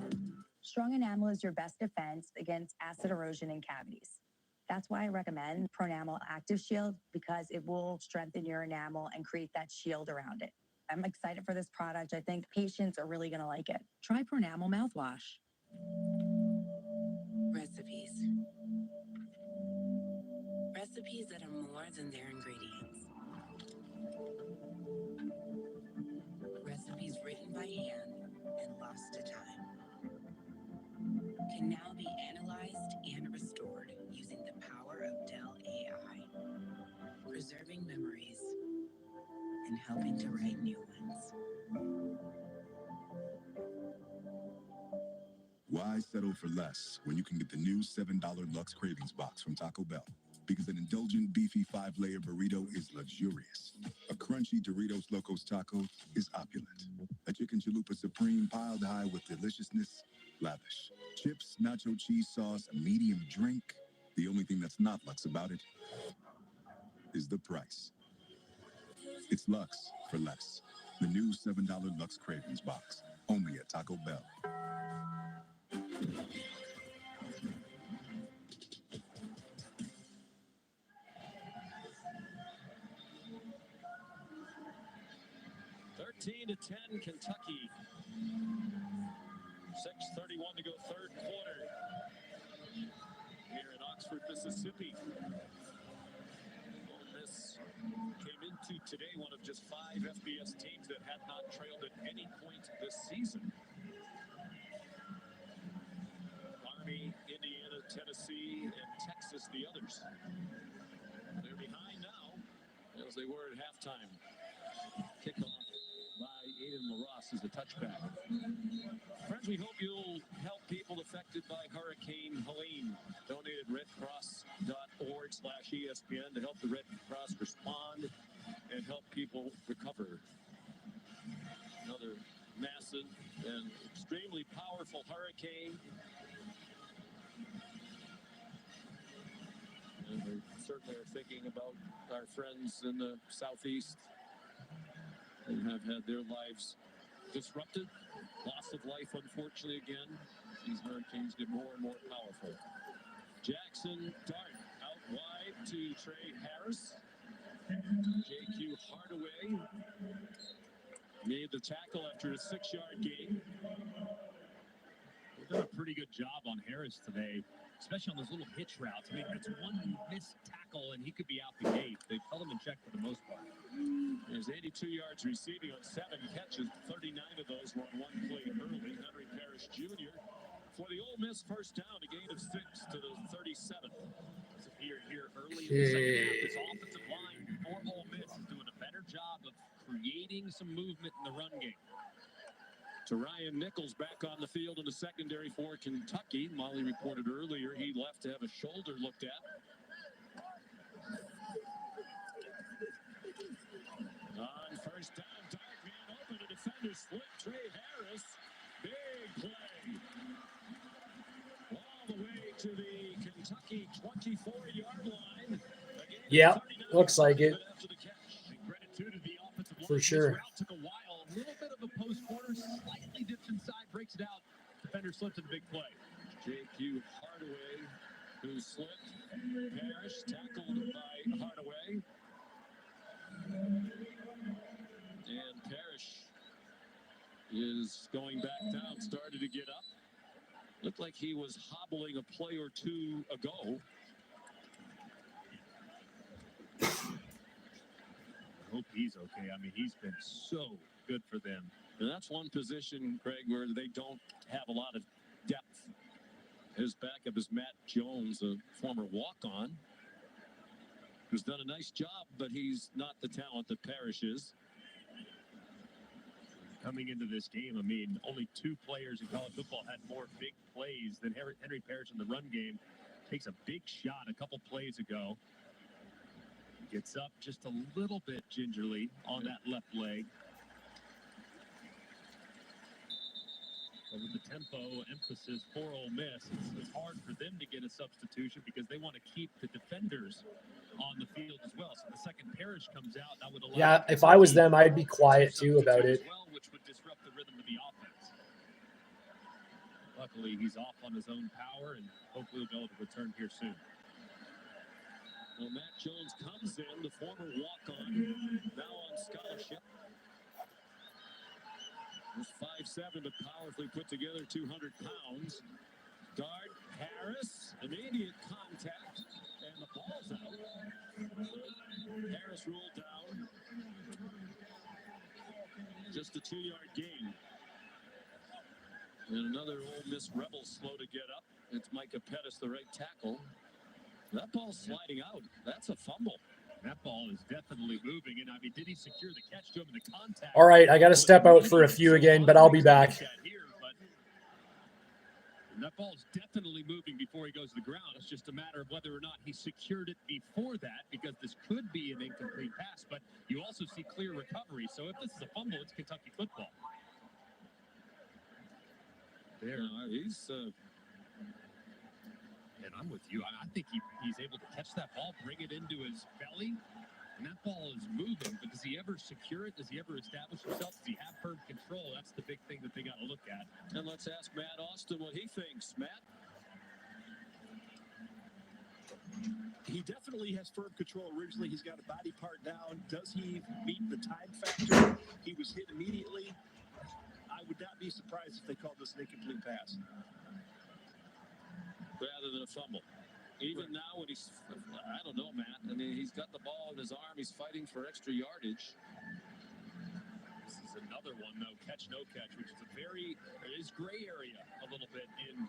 Speaker 19: Strong enamel is your best defense against acid erosion and cavities. That's why I recommend Pronamel Active Shield, because it will strengthen your enamel and create that shield around it. I'm excited for this product. I think patients are really going to like it. Try Pronamel mouthwash.
Speaker 21: Recipes. Recipes that are more than their ingredients. Recipes written by hand and lost to time can now be analyzed and restored using the power of Dell AI, preserving memories and helping to write new ones.
Speaker 8: Why settle for less when you can get the new $7 Lux Cravings Box from Taco Bell? Because an indulgent, beefy 5-layer burrito is luxurious. A crunchy Doritos Locos Taco is opulent. A chicken chalupa supreme piled high with deliciousness, lavish. Chips, nacho cheese sauce, a medium drink. The only thing that's not Lux about it is the price. It's Lux for less. The new $7 Lux Cravings Box, only at Taco Bell.
Speaker 16: To 10, Kentucky. 6:31 to go, third quarter. Here in Oxford, Mississippi. Ole Miss came into today one of just 5 FBS teams that had not trailed at any point this season. Army, Indiana, Tennessee, and Texas, the others. They're behind now, as they were at halftime. Kickoff by Aiden LaRosse is a touchback. Friends, we hope you'll help people affected by Hurricane Helene. Donate at redcross.org/ESPN to help the Red Cross respond and help people recover. Another massive and extremely powerful hurricane. And we certainly are thinking about our friends in the southeast who have had their lives disrupted. Loss of life, unfortunately, again. These hurricanes get more and more powerful. Jackson Dart out wide to Trey Harris. JQ Hardaway made the tackle after a 6-yard gain.
Speaker 1: They've done a pretty good job on Harris today, especially on those little hitch routes. I mean, that's one missed tackle, and he could be out the gate. They've held him in check for the most part.
Speaker 16: There's 82 yards receiving on 7 catches. 39 of those were on one play early. Henry Parrish Jr. for the Ole Miss first down, a gain of 6 to the 37.
Speaker 1: Here early in the second half, this offensive line for Ole Miss is doing a better job of creating some movement in the run game.
Speaker 16: To Ryan Nichols back on the field in the secondary for Kentucky. Molly reported earlier he left to have a shoulder looked at. On first down, dark man open, a defender slip. Trey Harris, big play. All the way to the Kentucky 24-yard line.
Speaker 11: Yep, looks like it. For sure.
Speaker 1: Took a while, a little bit of a post corner, slightly dips inside, breaks it out. Defender slipped in a big play.
Speaker 16: JQ Hardaway, who slipped. Parrish tackled by Hardaway. And Parrish is going back down, started to get up. Looked like he was hobbling a play or two ago.
Speaker 1: I hope he's okay. I mean, he's been so good for them.
Speaker 16: And that's one position, Craig, where they don't have a lot of depth. His backup is Matt Jones, a former walk-on, who's done a nice job, but he's not the talent that Parrish is.
Speaker 2: Coming into this game, I mean, only 2 players in college football had more big plays than Henry Parrish in the run game. Takes a big shot a couple plays ago. Gets up just a little bit gingerly on that left leg. But with the tempo emphasis for Ole Miss, it's hard for them to get a substitution because they want to keep the defenders on the field as well. So the second Parrish comes out, that would allow.
Speaker 11: Yeah, if I was them, I'd be quiet too about it.
Speaker 2: Well, which would disrupt the rhythm of the offense. Luckily, he's off on his own power, and hopefully he'll be able to return here soon.
Speaker 16: Well, Matt Jones comes in, the former walk-on, now on scholarship. Was 5'7", but powerfully put together, 200 pounds. Guard Harris, immediate contact, and the ball's out. Harris rolled down. Just a 2-yard gain. And another Ole Miss Rebel slow to get up. It's Micah Pettis, the right tackle. That ball's sliding out. That's a fumble.
Speaker 2: That ball is definitely moving, and I mean, did he secure the catch to him in the contact?
Speaker 11: All right, I got to step out for a few again, but I'll be back.
Speaker 2: That ball is definitely moving before he goes to the ground. It's just a matter of whether or not he secured it before that, because this could be an incomplete pass, but you also see clear recovery. So if this is a fumble, it's Kentucky football.
Speaker 16: There, he's...
Speaker 2: And I'm with you. I think he's able to catch that ball, bring it into his belly, and that ball is moving. But does he ever secure it? Does he ever establish himself? Does he have firm control? That's the big thing that they got to look at.
Speaker 16: And let's ask Matt Austin what he thinks. Matt?
Speaker 10: He definitely has firm control. Originally, he's got a body part down. Does he meet the time factor? He was hit immediately. I would not be surprised if they called this an incomplete pass.
Speaker 16: Rather than a fumble. Even now when he's, I don't know, Matt. I mean, he's got the ball in his arm. He's fighting for extra yardage.
Speaker 2: This is another one, though, catch, no catch, which is it is gray area a little bit in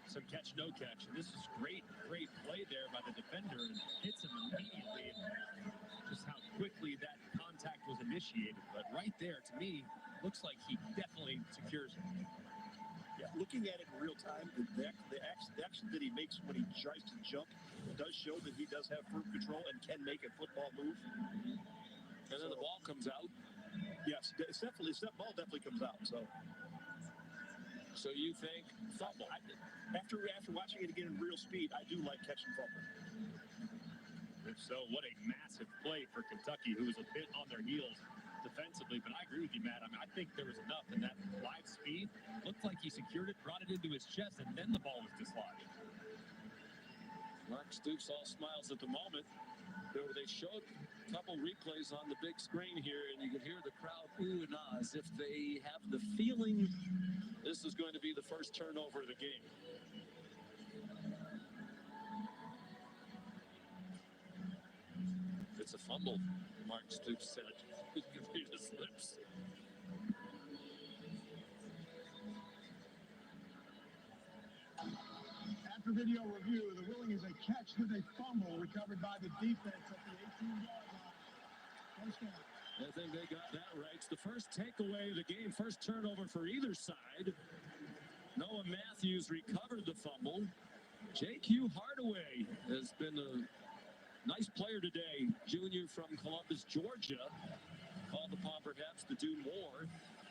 Speaker 2: some catch, no catch. And this is great play there by the defender, and hits him immediately. And just how quickly that contact was initiated. But right there, to me, looks like he definitely secures it.
Speaker 10: Yeah, looking at it in real time, the action that he makes when he tries to jump does show that he does have firm control and can make a football move.
Speaker 16: And then the ball comes out.
Speaker 10: Yes, it's definitely, that ball definitely comes out.
Speaker 16: So you think fumble?
Speaker 10: After watching it again in real speed, I do like catch and fumble.
Speaker 2: If so, what a massive play for Kentucky, who was a bit on their heels defensively. But I agree with you, Matt. I mean, I think there was enough in that live speed. Looked like he secured it, brought it into his chest, and then the ball was dislodged.
Speaker 16: Mark Stoops all smiles at the moment. They showed a couple replays on the big screen here, and you could hear the crowd ooh and ah as if they have the feeling this is going to be the first turnover of the game. It's a fumble, Mark Stoops said. You can read his lips.
Speaker 10: After video review, the ruling is a catch with a fumble recovered by the defense at the 18-yard line. First down.
Speaker 16: I think they got that right. It's the first takeaway of the game, first turnover for either side. Noah Matthews recovered the fumble. J.Q. Hardaway has been a nice player today. Junior from Columbus, Georgia. Called upon perhaps to do more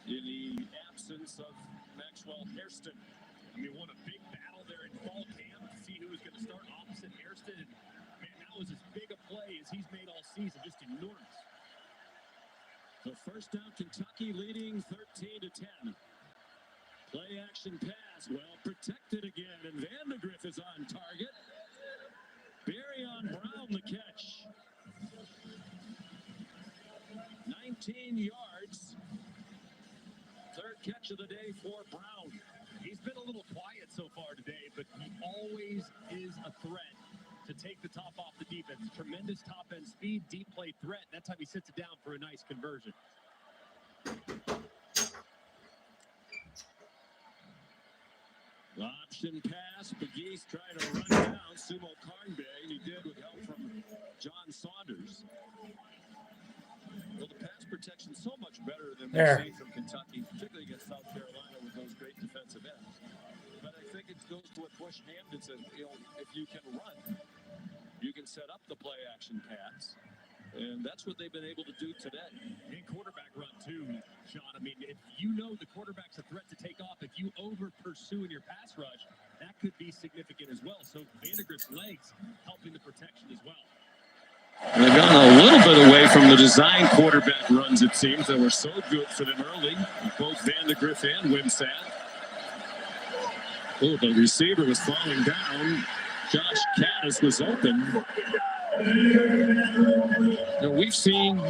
Speaker 16: in the absence of Maxwell Hairston.
Speaker 2: I mean, what a big battle there in fall camp to see who was going to start opposite Hairston. And, man, that was as big a play as he's made all season. Just enormous.
Speaker 16: The first down, Kentucky leading 13-10. Play action pass, well protected again, and Vandegrift is on target. Barryon Brown the catch. 19 yards. Third catch of the day for Brown.
Speaker 2: He's been a little quiet so far today, but he always is a threat to take the top off the defense. Tremendous top-end speed, deep play threat. That time he sits it down for a nice conversion.
Speaker 16: Option pass. McGee's trying to run down Sumo Karnbay. He did with help from John Saunders. Well, the pass protection so much better than we've seen from Kentucky, particularly against South Carolina with those great defensive ends. But I think it goes to what Bush Hamden said. If you can run, you can set up the play action pass. And that's what they've been able to do today.
Speaker 1: And quarterback run, too, Sean. I mean, if you know the quarterback's a threat to take off, if you over-pursue in your pass rush, that could be significant as well. So Vandegrift's legs helping the protection as well.
Speaker 16: They've gone a little bit away from the design quarterback runs, it seems, that were so good for them early. Both Vandegrift and Wimsatt. Oh, the receiver was falling down. Josh Caddis was open. Now, we've seen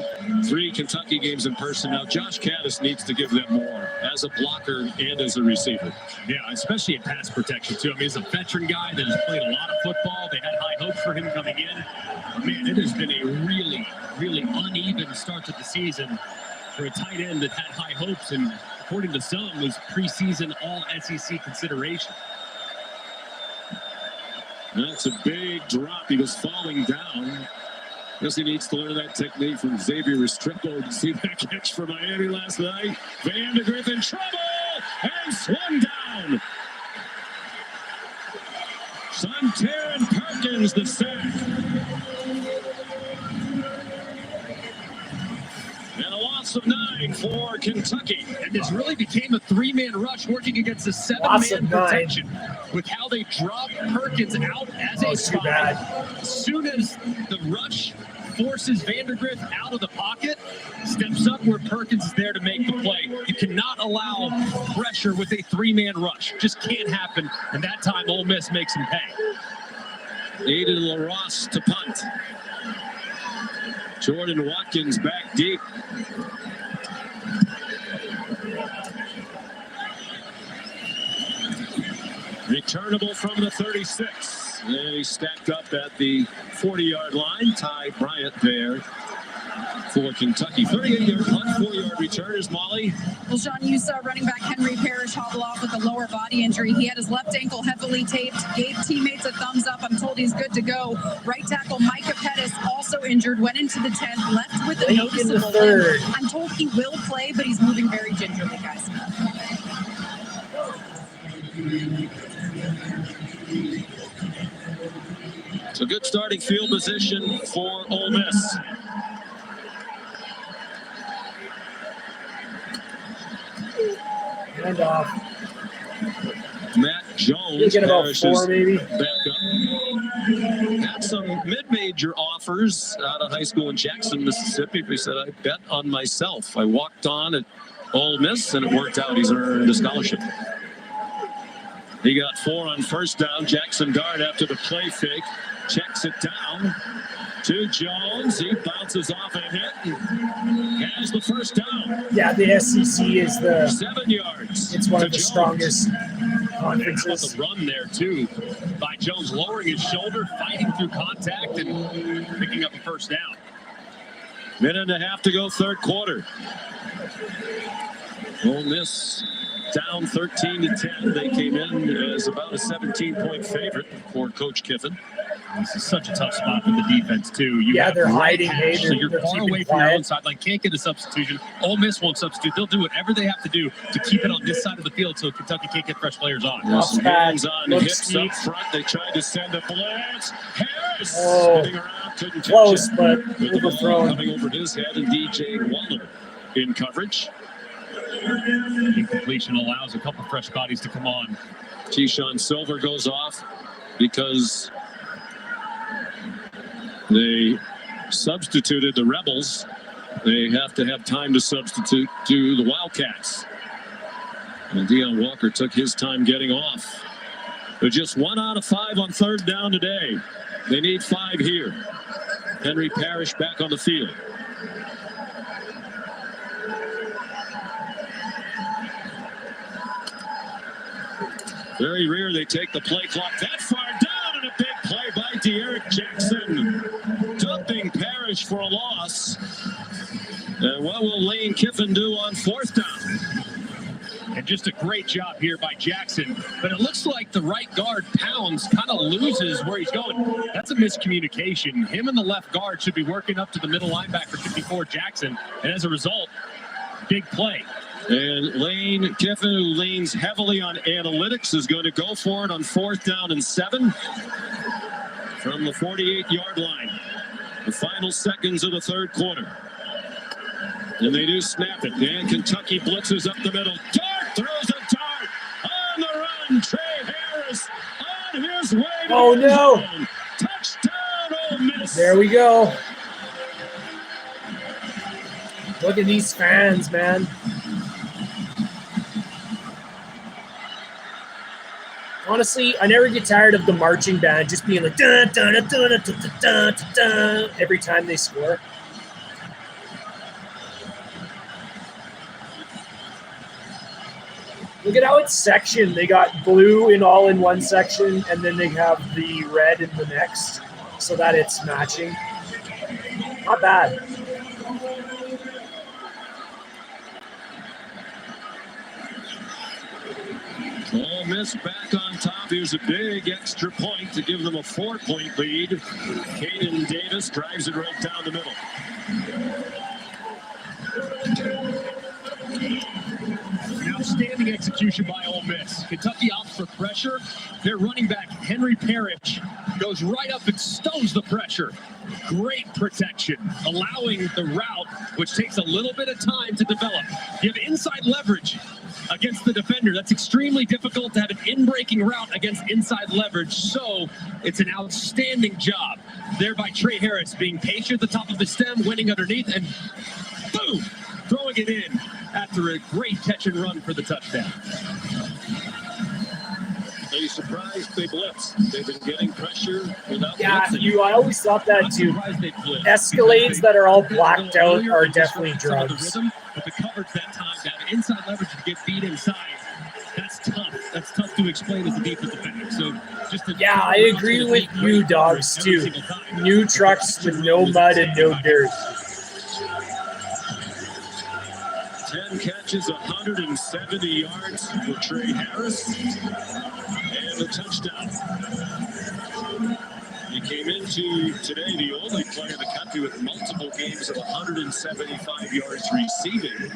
Speaker 16: 3 Kentucky games in person. Now, Josh Caddis needs to give them more as a blocker and as a receiver.
Speaker 1: Yeah, especially in pass protection, too. I mean, he's a veteran guy that has played a lot of football. They had high hopes for him coming in. Man, it has been a really, really uneven start to the season for a tight end that had high hopes and, according to some, was preseason all-SEC consideration.
Speaker 16: That's a big drop. He was falling down. Guess he needs to learn that technique from Xavier Restrepo. To see that catch for Miami last night. Vandegrift in trouble and swung down. Sontaran Perkins the sack. And a loss of 9 for Kentucky.
Speaker 1: And this really became a 3-man rush working against a 7-man protection with how they dropped Perkins out as a spy. As soon as the rush forces Vandegrift out of the pocket, steps up where Perkins is there to make the play. You cannot allow pressure with a 3-man rush. Just can't happen. And that time, Ole Miss makes him pay.
Speaker 16: Aiden LaRosse to punt. Jordan Watkins back deep. Returnable from the 36. And he stacked up at the 40-yard line. Ty Bryant there for Kentucky. 38-yard punt, 4-yard return is Molly.
Speaker 9: Well, Sean, you saw running back Henry Parrish hobble off with a lower body injury. He had his left ankle heavily taped, gave teammates a thumbs up. I'm told he's good to go. Right tackle Micah Pettis also injured, went into the tent, left with a noticeable limp. I'm told he will play, but he's moving very gingerly, guys.
Speaker 16: It's a good starting field position for Ole Miss.
Speaker 11: Hand off.
Speaker 16: Matt Jones,
Speaker 11: you get about 4 maybe.
Speaker 16: Back up. Had some mid-major offers out of high school in Jackson, Mississippi. He said, I bet on myself. I walked on at Ole Miss, and it worked out. He's earned a scholarship. He got 4 on first down. Jackson Dart after the play fake. Checks it down to Jones. He bounces off a hit and has the first down.
Speaker 11: Yeah, the SEC is the
Speaker 16: 7 yards.
Speaker 11: It's one of the
Speaker 16: Jones.
Speaker 11: strongest conferences.
Speaker 1: How about the run there, too, by Jones lowering his shoulder, fighting through contact, and picking up a first down.
Speaker 16: Minute and a half to go, third quarter. Ole Miss down 13-10. They came in as about a 17-point favorite for Coach Kiffin.
Speaker 1: This is such a tough spot for the defense, too.
Speaker 11: They're hiding.
Speaker 1: So you're far away from your own sideline. Can't get a substitution. Ole Miss won't substitute. They'll do whatever they have to do to keep it on this side of the field so Kentucky can't get fresh players on.
Speaker 16: Hands on hips up front. They tried to send a blitz. Harris spinning around, couldn't
Speaker 11: close,
Speaker 16: catch
Speaker 11: but
Speaker 16: it.
Speaker 11: overthrown.
Speaker 16: Coming over his head, and DJ Waller in coverage.
Speaker 1: Incompletion allows a couple fresh bodies to come on.
Speaker 16: Keyshawn Silver goes off because they substituted the Rebels. They have to have time to substitute to the Wildcats. And Deion Walker took his time getting off. They're just 1 out of 5 on third down today. They need 5 here. Henry Parrish back on the field. Very rare they take the play clock that far down, and a big play by De'Eric Jackson. Dumping Parrish for a loss. And what will Lane Kiffin do on fourth down?
Speaker 1: And just a great job here by Jackson. But it looks like the right guard, Pounds, kind of loses where he's going. That's a miscommunication. Him and the left guard should be working up to the middle linebacker, 54, Jackson. And as a result, big play.
Speaker 16: And Lane Kiffin, who leans heavily on analytics, is going to go for it on 4th down and 7 from the 48-yard line. The final seconds of the third quarter. And they do snap it. And Kentucky blitzes up the middle. Dart throws a dart on the run. Trey Harris on his way to
Speaker 11: Oh,
Speaker 16: the
Speaker 11: no.
Speaker 16: zone. Touchdown, Ole Miss.
Speaker 11: There we go. Look at these fans, man. Honestly, I never get tired of the marching band just being like dun, dun, dun, dun, dun, dun, dun, dun, dun, every time they score. Look at how it's sectioned. They got blue in one section, and then they have the red in the next, so that it's matching. Not bad.
Speaker 16: Ole Miss back on top. Here's a big extra point to give them a 4-point lead. Caden Davis drives it right down the middle.
Speaker 1: An outstanding execution by Ole Miss. Kentucky opts for pressure. Their running back, Henry Parrish, goes right up and stows the pressure. Great protection, allowing the route, which takes a little bit of time to develop. You have inside leverage against the defender. That's extremely difficult to have an in-breaking route against inside leverage. So it's an outstanding job there by Trey Harris, being patient at the top of the stem, winning underneath, and boom, throwing it in after a great catch and run for the touchdown.
Speaker 16: Are you surprised they blitz? They've been getting pressure without
Speaker 11: Yeah, I always thought that too. Escalades that are all blacked out are definitely drugs.
Speaker 1: But the coverage that time, to have inside leverage to get beat inside, that's tough. That's tough to explain as a defensive back. So
Speaker 11: Yeah, I agree with you, dogs, too. New trucks with no mud and no dirt.
Speaker 16: 10 catches, 170 yards for Trey Harris. And a touchdown. He came into today the only player in the country with multiple games of 175 yards receiving.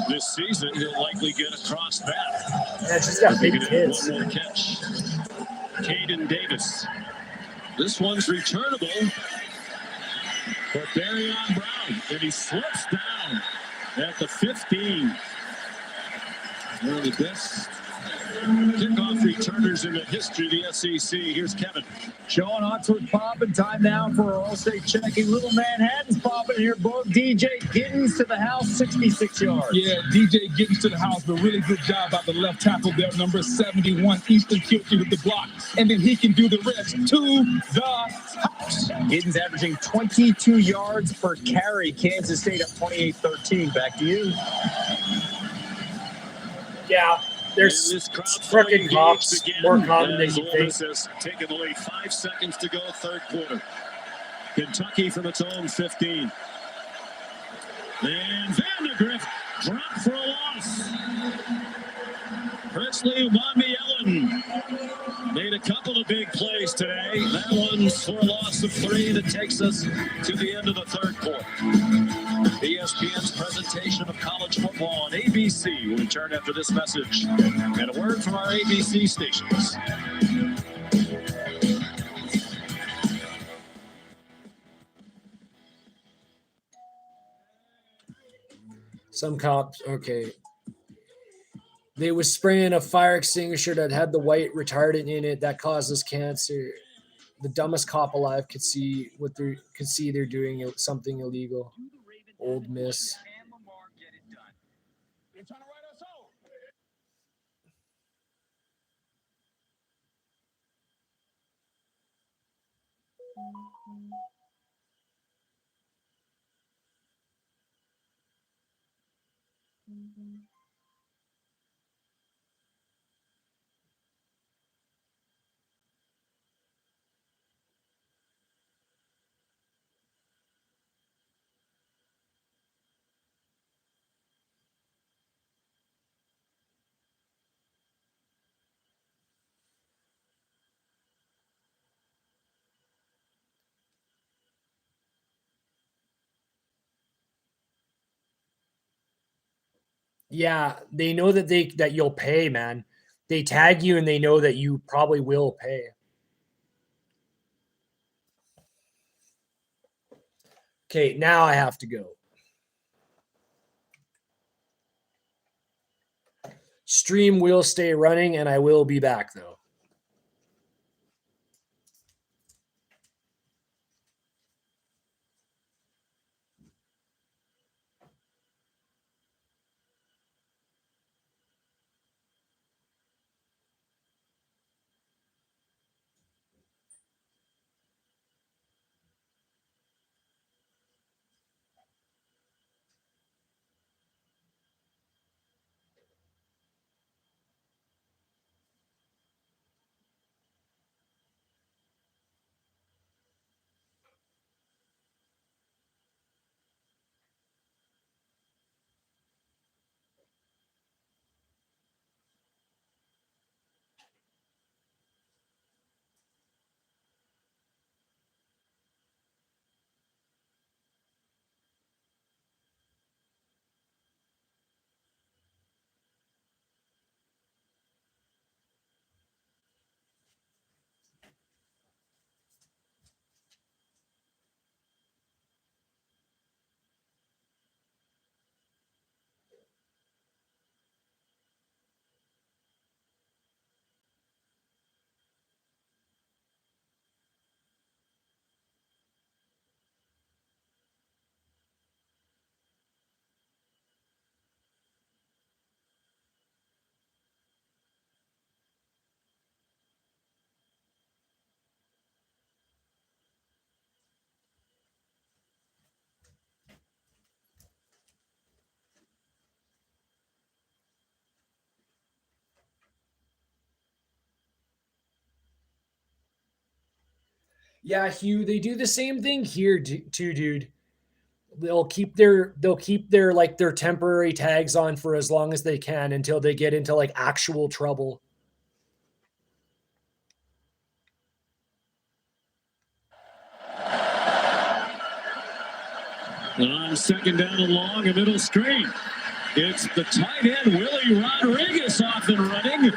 Speaker 16: This season, he'll likely get across that.
Speaker 11: Yeah, she's got big kids.
Speaker 16: One more catch. Caden Davis. This one's returnable for Darion Brown. And he slips down at the 15. One of the best kickoff returners in the history of the SEC. Here's Kevin.
Speaker 3: Sean Oxford popping. Time now for our All-State checking. Little Manhattan's popping here. Both DJ Giddens to the house, 66 yards.
Speaker 4: Yeah, DJ Giddens to the house, but really good job by the left tackle there, number 71, Easton Kilty with the block. And then he can do the rest to the house.
Speaker 3: Giddens averaging 22 yards per carry. Kansas State up 28-13. Back to you.
Speaker 11: Yeah. There's freaking hops more common than you think.
Speaker 16: Taken away 5 seconds to go, third quarter. Kentucky from its own 15. And Vandegrift dropped for a loss. Presley Wambiellen made a couple of big plays today. That one's for a loss of 3 that takes us to the end of the third quarter. ESPN's presentation of college football on ABC will return after this message and a word from our ABC stations.
Speaker 11: Some cops, okay. They was spraying a fire extinguisher that had the white retardant in it that causes cancer. The dumbest cop alive could see they're doing something illegal. Ole Miss. Yeah, they know that you'll pay, man. They tag you and they know that you probably will pay. Okay, now I have to go. Stream will stay running and I will be back though. Yeah, Hugh, they do the same thing here too, dude. They'll keep their like their temporary tags on for as long as they can until they get into like actual trouble.
Speaker 16: On second down and long, a middle screen. It's the tight end, Willie Rodriguez, off and running.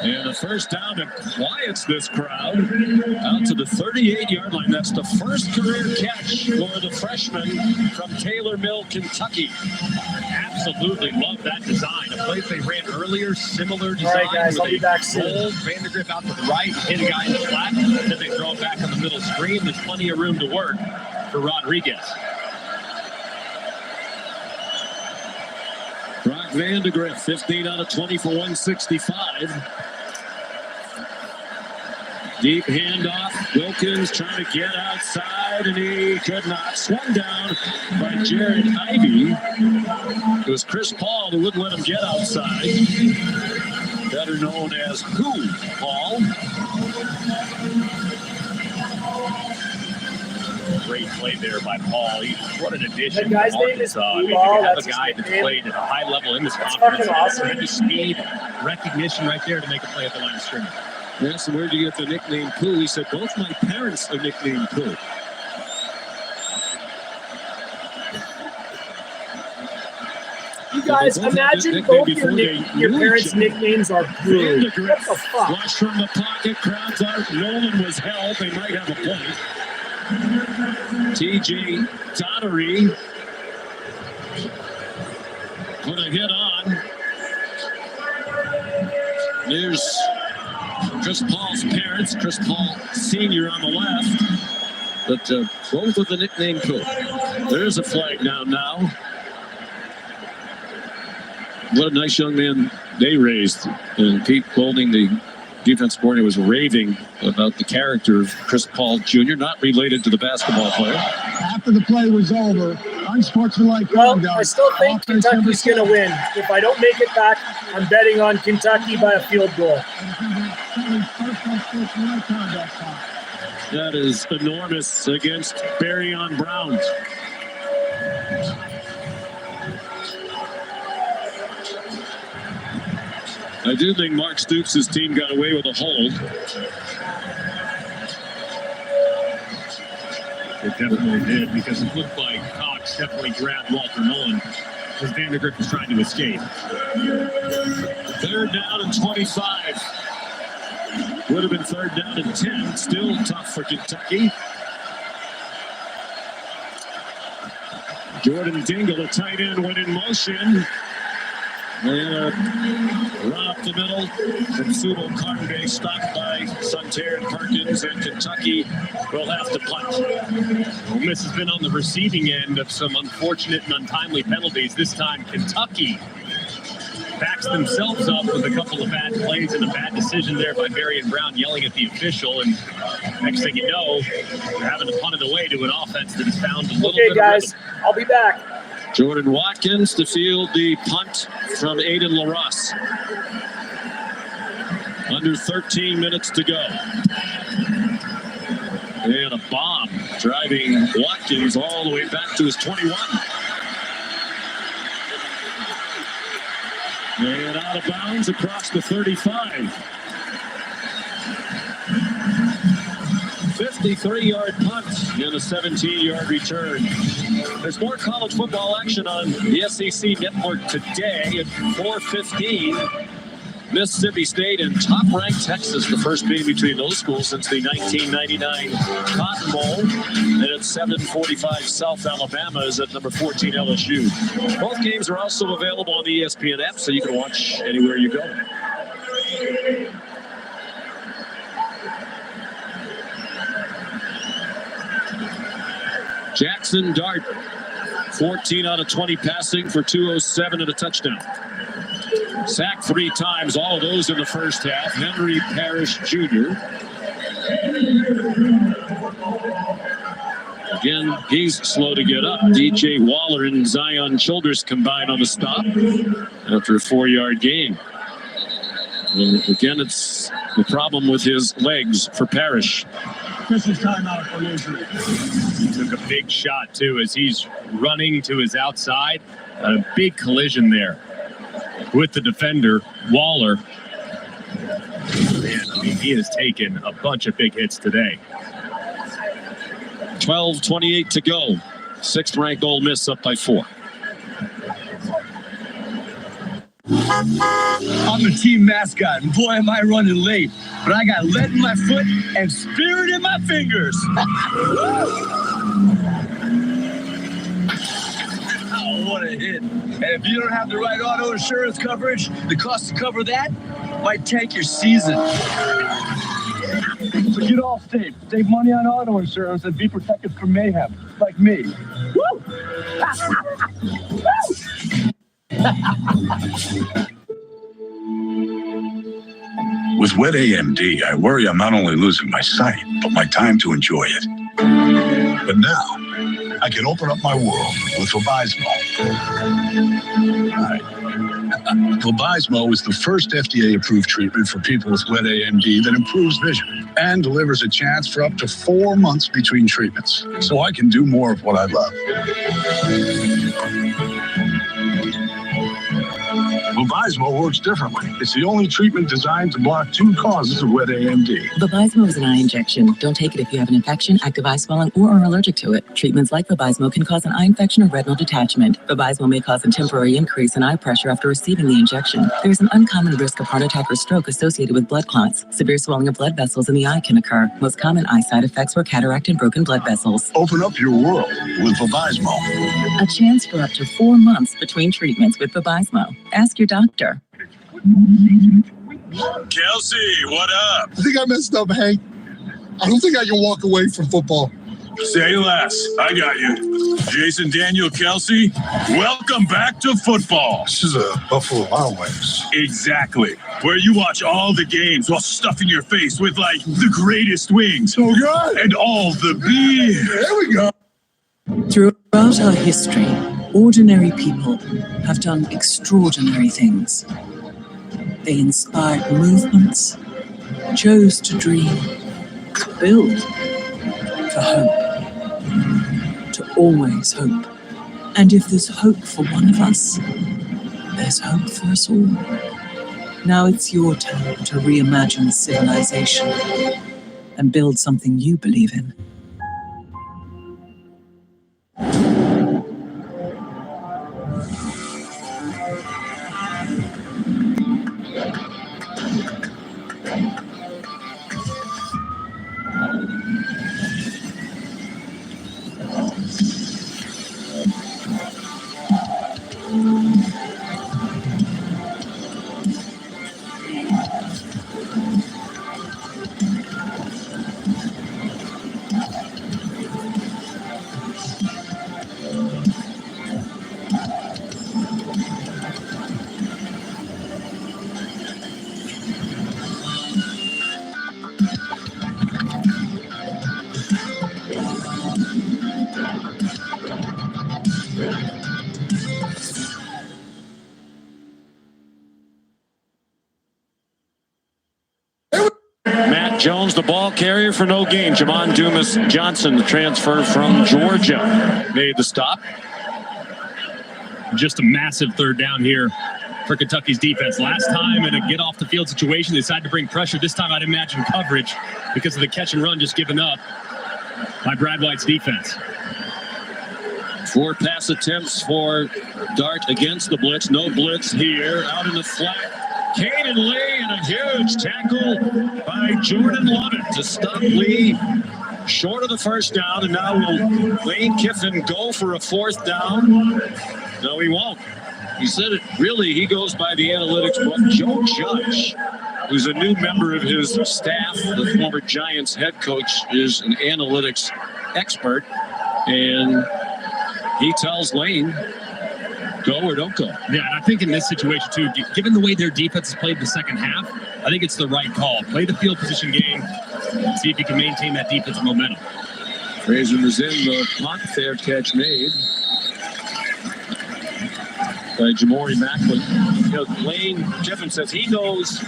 Speaker 16: And the first down that quiets this crowd out to the 38-yard line. That's the first career catch for the freshman from Taylor Mill, Kentucky.
Speaker 2: Absolutely love that design. A place they ran earlier, similar design.
Speaker 11: All right, guys, I'll be back soon.
Speaker 2: Roll Vandergriff out to the right, hit a guy in the flat, then they throw it back on the middle screen. There's plenty of room to work for Rodriguez.
Speaker 16: Brock Vandegrift, 15 out of 20 for 165. Deep handoff. Wilkins trying to get outside, and he could not. Swung down by Jared Ivey. It was Chris Paul who wouldn't let him get outside. Better known as Who Paul.
Speaker 2: Great play there by Paul. What an addition.
Speaker 11: The guy's name is
Speaker 2: I mean, you
Speaker 11: Paul.
Speaker 2: have a
Speaker 11: That's his
Speaker 2: guy that's
Speaker 11: name.
Speaker 2: played at a high level in this
Speaker 11: That's
Speaker 2: conference.
Speaker 11: fucking awesome.
Speaker 2: Tremendous speed, recognition right there to make a play at the line of scrimmage.
Speaker 16: Yes, and where did you get the nickname Pooh? He said, both my parents are nicknamed Pooh.
Speaker 11: You guys, imagine both your parents' nicknames are Pooh. What the fuck?
Speaker 16: Rush from the pocket, crowds out. Nolan was held. They might have a point. TJ Dottery put a hit on. There's Chris Paul's parents, Chris Paul Sr. on the left, but both with the nickname Pooh. There's a flag down now. What a nice young man they raised. And Pete Golding, the defense coordinator, was raving about the character of Chris Paul Jr., not related to the basketball player.
Speaker 10: After the play was over, unsportsmanlike
Speaker 11: Well,
Speaker 10: conduct.
Speaker 11: I still think Kentucky's going to win. If I don't make it back, I'm betting on Kentucky by a field goal.
Speaker 16: That is enormous against Barryon Brown. I do think Mark Stoops' team got away with a hold.
Speaker 1: It definitely did, because it looked like Cox definitely grabbed Walter Nolan as Vandergrift is trying to escape.
Speaker 16: 3rd down and 25. Would have been 3rd down and 10. Still tough for Kentucky. Jordan Dingle, the tight end, went in motion. And a run up the middle from Subo Carnday, stopped by Sunter and Perkins, and Kentucky will have to punt.
Speaker 1: Ole Miss has been on the receiving end of some unfortunate and untimely penalties. This time, Kentucky backs themselves up with a couple of bad plays and a bad decision there by Marion Brown yelling at the official. And next thing you know, they're having to punt it away to an offense that has found a little bit of
Speaker 11: guys,
Speaker 1: rhythm.
Speaker 11: I'll be back.
Speaker 16: Jordan Watkins to field the punt from Aiden LaRosse. Under 13 minutes to go. And a bomb driving Watkins all the way back to his 21. And out of bounds across the 35. 53-yard punt and a 17-yard return. There's more college football action on the SEC Network today at 4:15. Mississippi State and top-ranked Texas, the first game between those schools since the 1999 Cotton Bowl. And at 7:45, South Alabama is at number 14 LSU. Both games are also available on the ESPN app, so you can watch anywhere you go. Jackson Dart, 14 out of 20 passing for 207 and a touchdown. Sacked 3 times, all of those in the first half. Henry Parrish Jr. Again, he's slow to get up. DJ Waller and Zion Childers combined on the stop after a 4-yard gain. And again, it's the problem with his legs for Parrish.
Speaker 10: Christmas timeout for Loser.
Speaker 1: He took a big shot, too, as he's running to his outside. A big collision there with the defender, Waller. Man, I mean, he has taken a bunch of big hits today.
Speaker 16: 12:28 to go. 6th-ranked Ole Miss up by 4.
Speaker 10: I'm the team mascot, and boy, am I running late. But I got lead in my foot and spirit in my fingers. Oh, what a hit. And if you don't have the right auto insurance coverage, the cost to cover that might tank your season. So get Allstate, save money on auto insurance, and be protected from mayhem, like me. Woo!
Speaker 8: With wet AMD, I worry I'm not only losing my sight, but my time to enjoy it. But now, I can open up my world with Vabysmo. Right. Vabysmo is the first FDA-approved treatment for people with wet AMD that improves vision and delivers a chance for up to 4 months between treatments, so I can do more of what I love. Vabysmo works differently. It's the only treatment designed to block 2 causes of wet AMD.
Speaker 12: Vabysmo is an eye injection. Don't take it if you have an infection, active eye swelling, or are allergic to it. Treatments like Vabysmo can cause an eye infection or retinal detachment. Vabysmo may cause a temporary increase in eye pressure after receiving the injection. There is an uncommon risk of heart attack or stroke associated with blood clots. Severe swelling of blood vessels in the eye can occur. Most common eye side effects were cataract and broken blood vessels.
Speaker 8: Open up your world with Vabysmo.
Speaker 12: A chance for up to 4 months between treatments with Vabysmo. Ask your doctor.
Speaker 8: Kelsey, what up?
Speaker 20: I think I messed up, Hank. I don't think I can walk away from football.
Speaker 8: Say less. I got you. Jason Daniel Kelsey, welcome back to football. This is a Buffalo Wild Wings. Exactly. Where you watch all the games while stuffing your face with, like, the greatest wings.
Speaker 20: So good.
Speaker 8: And all the beer.
Speaker 20: There we go.
Speaker 14: Throughout our history, ordinary people have done extraordinary things. They inspired movements, chose to dream, to build, for hope, to always hope. And if there's hope for one of us, there's hope for us all. Now it's your turn to reimagine civilization and build something you believe in.
Speaker 16: Jones, the ball carrier for no gain. Jamon Dumas Johnson, the transfer from Georgia, made the stop.
Speaker 2: Just a massive third down here for Kentucky's defense. Last time in a get off the field situation, they decided to bring pressure. This time I'd imagine coverage because of the catch and run just given up by Brad White's defense.
Speaker 16: 4 pass attempts for Dart against the blitz. No blitz here. Out in the flat, Caden Lee, and a huge tackle by Jordan Lovett to stop Lee short of the first down. And now will Lane Kiffin go for a 4th down? No, he won't. He said it. Really, he goes by the analytics book. Joe Judge, who's a new member of his staff, the former Giants head coach, is an analytics expert. And he tells Lane, go or don't go.
Speaker 2: Yeah, and I think in this situation, too, given the way their defense has played the second half, I think it's the right call. Play the field position game, see if you can maintain that defensive momentum.
Speaker 16: Fraser was in the punt, fair catch made by Jamori Macklin. You know, Lane Kiffin says he knows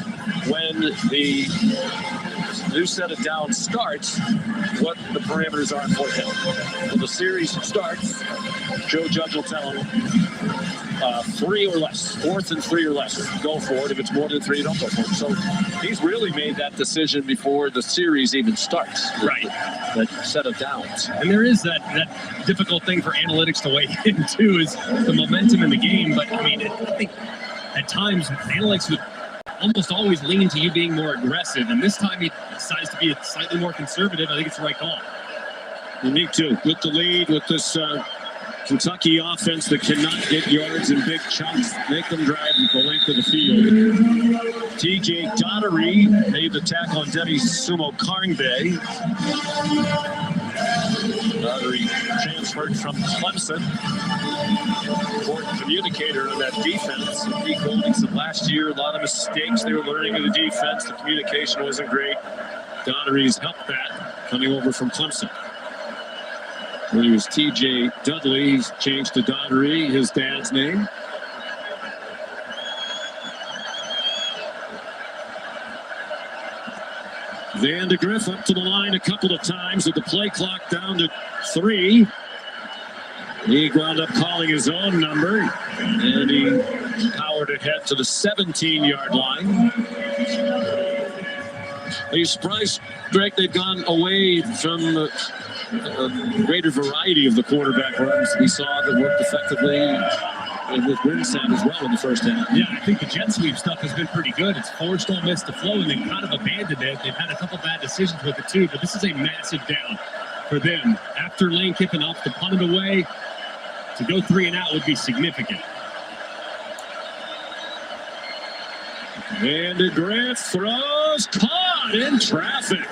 Speaker 16: when the new set of downs starts, what the parameters are for him. When the series starts, Joe Judge will tell him 3 or less, 4th and 3 or less, go for it. If it's more than 3, don't go for it. So he's really made that decision before the series even starts.
Speaker 2: Right.
Speaker 16: That set of downs.
Speaker 2: And there is that difficult thing for analytics to weigh in, too, is the momentum in the game. But, I mean, I think at times analytics would almost always lean to you being more aggressive. And this time he decides to be slightly more conservative. I think it's the right call.
Speaker 16: You need to, with the lead, with this Kentucky offense that cannot get yards in big chunks, make them drive the length of the field. TJ Donnery made the tackle on Debbie Sumo Karngbe. Donnery transferred from Clemson. Important communicator of that defense. Pete Golding said last year, a lot of mistakes they were learning of the defense. The communication wasn't great. Donnery's helped that coming over from Clemson. When he was TJ Dudley, he's changed to Donnery, his dad's name. Vandegrift up to the line a couple of times with the play clock down to 3. He wound up calling his own number, and he powered ahead to the 17-yard line. Are you surprised, Greg, they've gone away from a greater variety of the quarterback runs we saw that worked effectively with Winston as well in the first half?
Speaker 2: Yeah, I think the jet sweep stuff has been pretty good. It's forced Ole Miss to flow, and they've kind of abandoned it. They've had a couple bad decisions with it, too, but this is a massive down for them. After Lane Kiffin off to punt it away, to go 3 and out would be significant.
Speaker 16: Vandegrift throws, caught in traffic.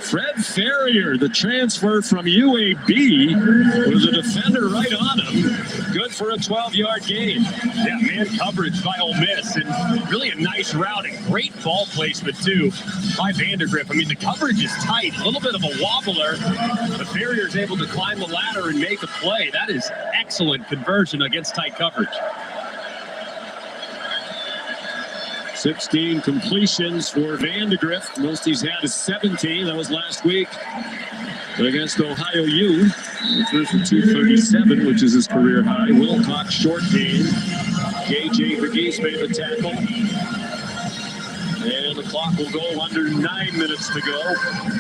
Speaker 16: Fred Ferrier, the transfer from UAB, was a defender right on him. Good for a 12-yard gain.
Speaker 2: Yeah, man coverage by Ole Miss, and really a nice route and great ball placement, too, by Vandegrift. I mean, the coverage is tight, a little bit of a wobbler, but Ferrier's able to climb the ladder and make a play. That is excellent conversion against tight coverage.
Speaker 16: 16 completions for Vandegrift. Most he's had is 17. That was last week. But against Ohio U, he threw for 237, which is his career high. Wilcox short game. KJ Verghese made the tackle. And the clock will go under 9 minutes to go.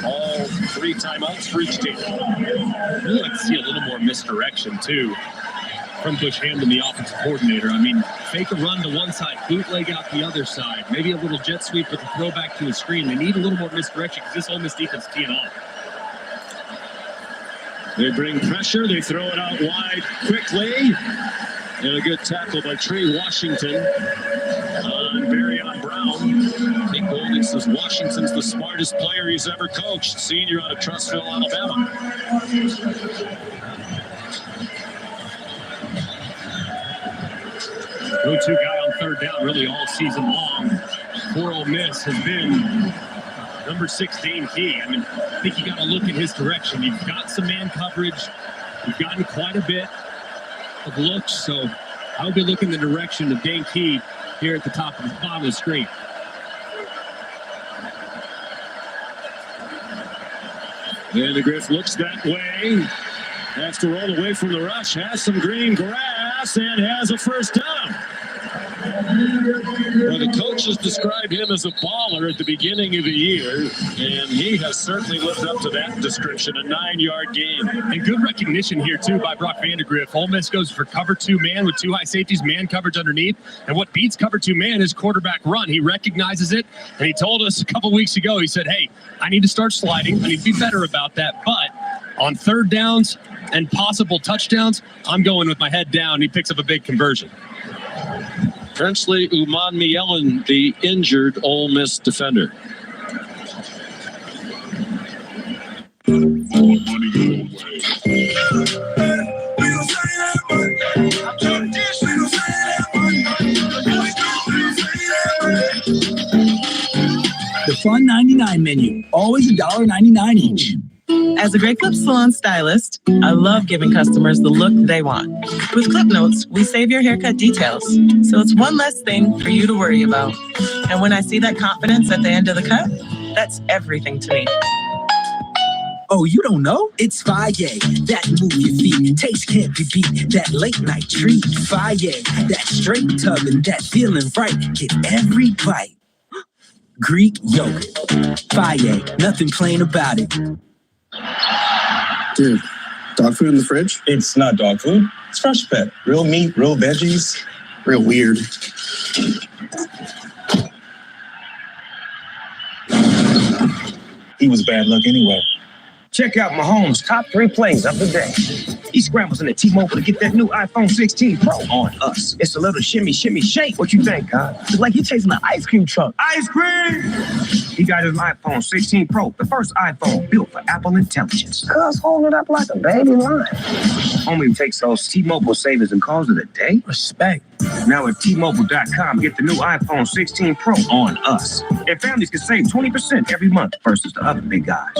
Speaker 16: All 3 timeouts for each team.
Speaker 2: I'd really like to see a little more misdirection, too, from Bush Hamdan, the offensive coordinator. I mean, fake a run to one side, bootleg out the other side, maybe a little jet sweep with a throwback to a screen. They need a little more misdirection because this Ole Miss defense is teeing off.
Speaker 16: They bring pressure, they throw it out wide quickly. And a good tackle by Trey Washington on Barryon Brown. Pete Golding says Washington's the smartest player he's ever coached. Senior out of Trussville, Alabama.
Speaker 2: Go-to guy on third down really all season long for Ole Miss has been number 16, Key. I mean, I think you got to look in his direction. You've got some man coverage. You've gotten quite a bit of looks, so I'll be looking the direction of Dane Key here at the bottom of the screen.
Speaker 16: Vandegrift looks that way. Has to roll away from the rush. Has some green grass and has a first down. Well, the coaches described him as a baller at the beginning of the year, and he has certainly lived up to that description. A 9-yard gain.
Speaker 2: And good recognition here, too, by Brock Vandegrift. Ole Miss goes for cover 2 man with 2 high safeties, man coverage underneath. And what beats cover 2 man is quarterback run. He recognizes it, and he told us a couple weeks ago, he said, hey, I need to start sliding. I need to be better about that. But on third downs and possible touchdowns, I'm going with my head down. He picks up a big conversion.
Speaker 16: Princely Umanmielen, the injured Ole Miss defender.
Speaker 10: The Fun 99 menu, always $1.99 each.
Speaker 13: As a Great Clip Salon stylist, I love giving customers the look they want. With Clip Notes, we save your haircut details, so it's one less thing for you to worry about. And when I see that confidence at the end of the cut, that's everything to me.
Speaker 10: Oh, you don't know? It's Faye. That move your feet. Taste can't be beat. That late night treat. Faye. That straight tugging. That feeling right. Get every bite. Greek yogurt. Faye. Nothing plain about it.
Speaker 15: Dude, dog food in the fridge? It's not dog food. It's Fresh Pet. Real meat, real veggies, real weird. He was bad luck anyway.
Speaker 23: Check out Mahomes' top 3 plays of the day. He scrambles into T-Mobile to get that new iPhone 16 Pro on us. It's a little shimmy, shimmy, shake. What you think, huh? It's like you're chasing an ice cream truck. Ice cream! He got his iPhone 16 Pro, the first iPhone built for Apple Intelligence. Cuz hold it up like a baby lion. Homie takes those T-Mobile savings and calls it a day. Respect. Now at T-Mobile.com, get the new iPhone 16 Pro on us. And families can save 20% every month versus the other big guys.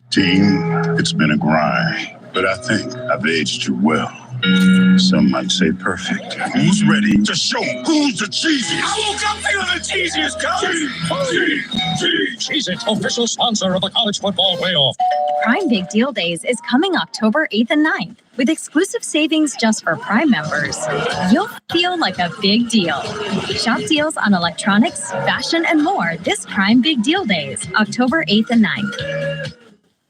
Speaker 8: Team, it's been a grind, but I think I've aged you well. Some might say perfect. Who's ready to show who's the cheesiest? I woke up feeling the cheesiest,
Speaker 24: Cheez-It, official sponsor of the college football playoff.
Speaker 25: Prime Big Deal Days is coming October 8th and 9th. With exclusive savings just for Prime members, you'll feel like a big deal. Shop deals on electronics, fashion, and more this Prime Big Deal Days, October 8th and 9th.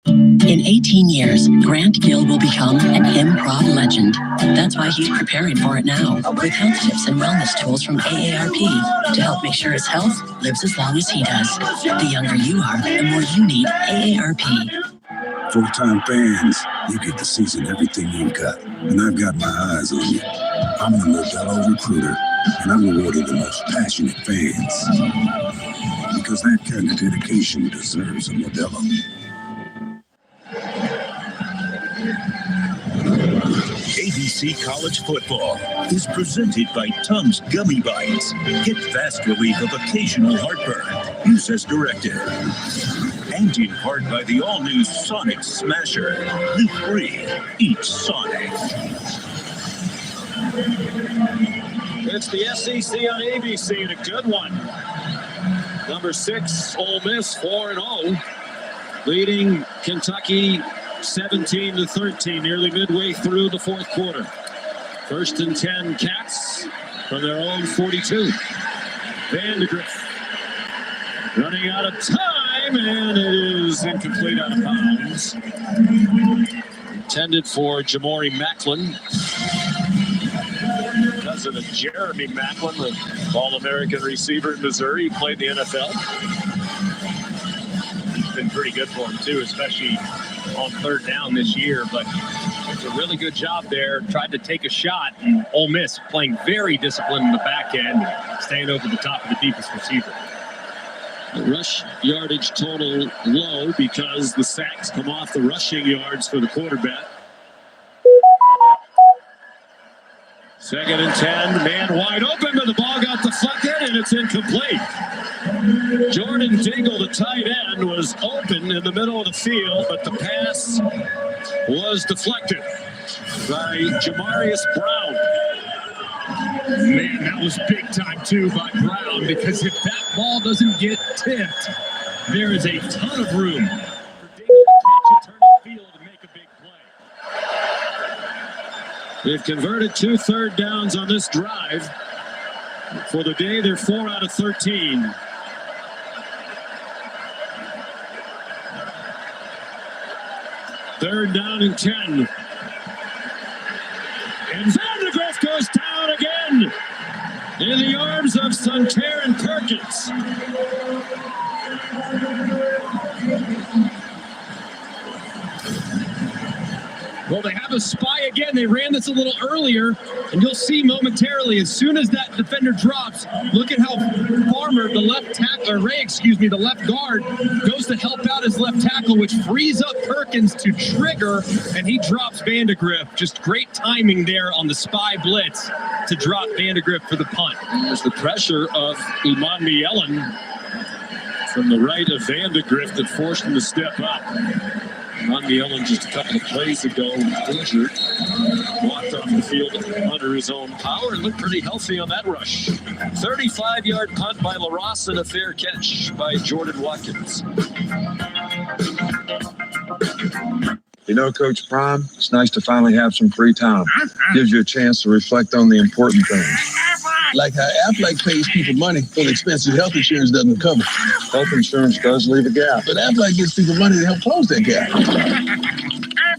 Speaker 12: In 18 years, Grant Gill will become an improv legend. That's why he's preparing for it now, with health tips and wellness tools from AARP to help make sure his health lives as long as he does. The younger you are, the more you need AARP.
Speaker 26: Full-time fans, you get to season everything you've got, and I've got my eyes on you. I'm the Modelo recruiter, and I'm rewarding the most passionate fans. Because that kind of dedication deserves a Modelo.
Speaker 10: ABC College Football is presented by Tums Gummy Bites. Get fast relief of occasional heartburn. Use as directed. And in part by the all-new Sonic Smasher. Live free. Eat Sonic.
Speaker 16: It's the SEC on ABC, and a good one. Number 6, Ole Miss, 4-0, leading Kentucky 17-13, nearly midway through the fourth quarter. 1st and 10 Cats from their own 42. Vandegrift running out of time, and it is incomplete, out of bounds. Intended for Jamori Macklin. Cousin of Jeremy Macklin, the All-American receiver in Missouri. He played in the NFL.
Speaker 2: He's been pretty good for him, too, especially on third down this year. But it's a really good job there. Tried to take a shot, and Ole Miss playing very disciplined in the back end, staying over the top of the deepest receiver.
Speaker 16: The rush yardage total low because the sacks come off the rushing yards for the quarterback. 2nd and 10, man wide open, but the ball got deflected, and it's incomplete. Jordan Dingle, the tight end, was open in the middle of the field, but the pass was deflected by Jamarius Brown.
Speaker 2: Man, that was big time, too, by Brown, because if that ball doesn't get tipped, there is a ton of room for Dingle to
Speaker 16: field and make a big play. They've converted 2 third downs on this drive. For the day, they're 4 out of 13. Third down and 10. And Vandegrift goes down again in the arms of Suntaran Perkins.
Speaker 2: Well, they have a spy again. They ran this a little earlier, and you'll see momentarily as soon as that defender drops. Look at how Farmer, the left guard, goes to help out his left tackle, which frees up Perkins to trigger, and he drops Vandegrift. Just great timing there on the spy blitz to drop Vandegrift for the punt.
Speaker 16: There's the pressure of Iman Mielen from the right of Vandegrift that forced him to step up. Iman Mielen just a couple of plays ago injured, walked off the field under his own power and looked pretty healthy on that rush. 35-yard punt by LaRosse and a fair catch by Jordan Watkins.
Speaker 5: You know, Coach Prime, it's nice to finally have some free time. Gives you a chance to reflect on the important things.
Speaker 20: Like how Aflac pays people money for the expensive health insurance doesn't cover.
Speaker 5: Health insurance does leave a gap.
Speaker 20: But Aflac gives people money to help close that gap.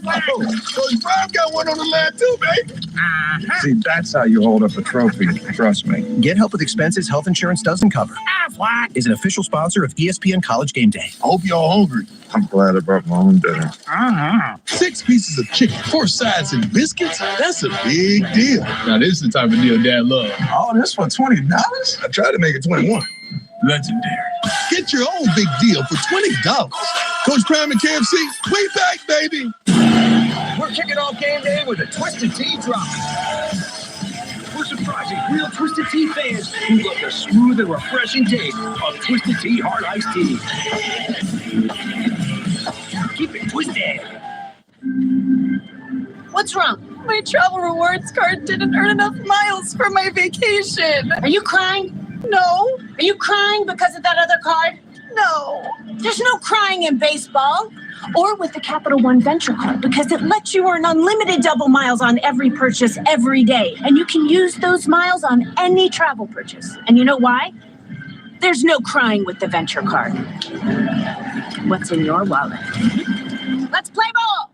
Speaker 20: Coach Prime got one on the line too, baby.
Speaker 5: See, that's how you hold up a trophy. Trust me.
Speaker 10: Get help with expenses health insurance doesn't cover. Aflac is an official sponsor of ESPN College Game Day.
Speaker 20: I hope y'all hungry.
Speaker 5: I'm glad I brought my own dinner.
Speaker 20: 6 pieces of chicken, 4 sides, and biscuits? That's a big deal. Now, this is the type of deal Dad loves.
Speaker 5: Oh, this for $20?
Speaker 20: I tried to make it 21.
Speaker 5: Legendary.
Speaker 20: Get your own big deal for $20. Coach Prime and KFC, way back, baby.
Speaker 10: We're kicking off game day with a Twisted Tea drop. We're surprising real Twisted Tea fans who love the smooth and refreshing taste of Twisted Tea Hard Iced Tea. Keep it twisted.
Speaker 25: What's wrong? My travel rewards card didn't earn enough miles for my vacation. Are you crying? No. Are you crying because of that other card? No. There's no crying in baseball. Or with the Capital One Venture Card, because it lets you earn unlimited double miles on every purchase every day. And you can use those miles on any travel purchase. And you know why? There's no crying with the Venture Card. What's in your wallet? Let's play ball!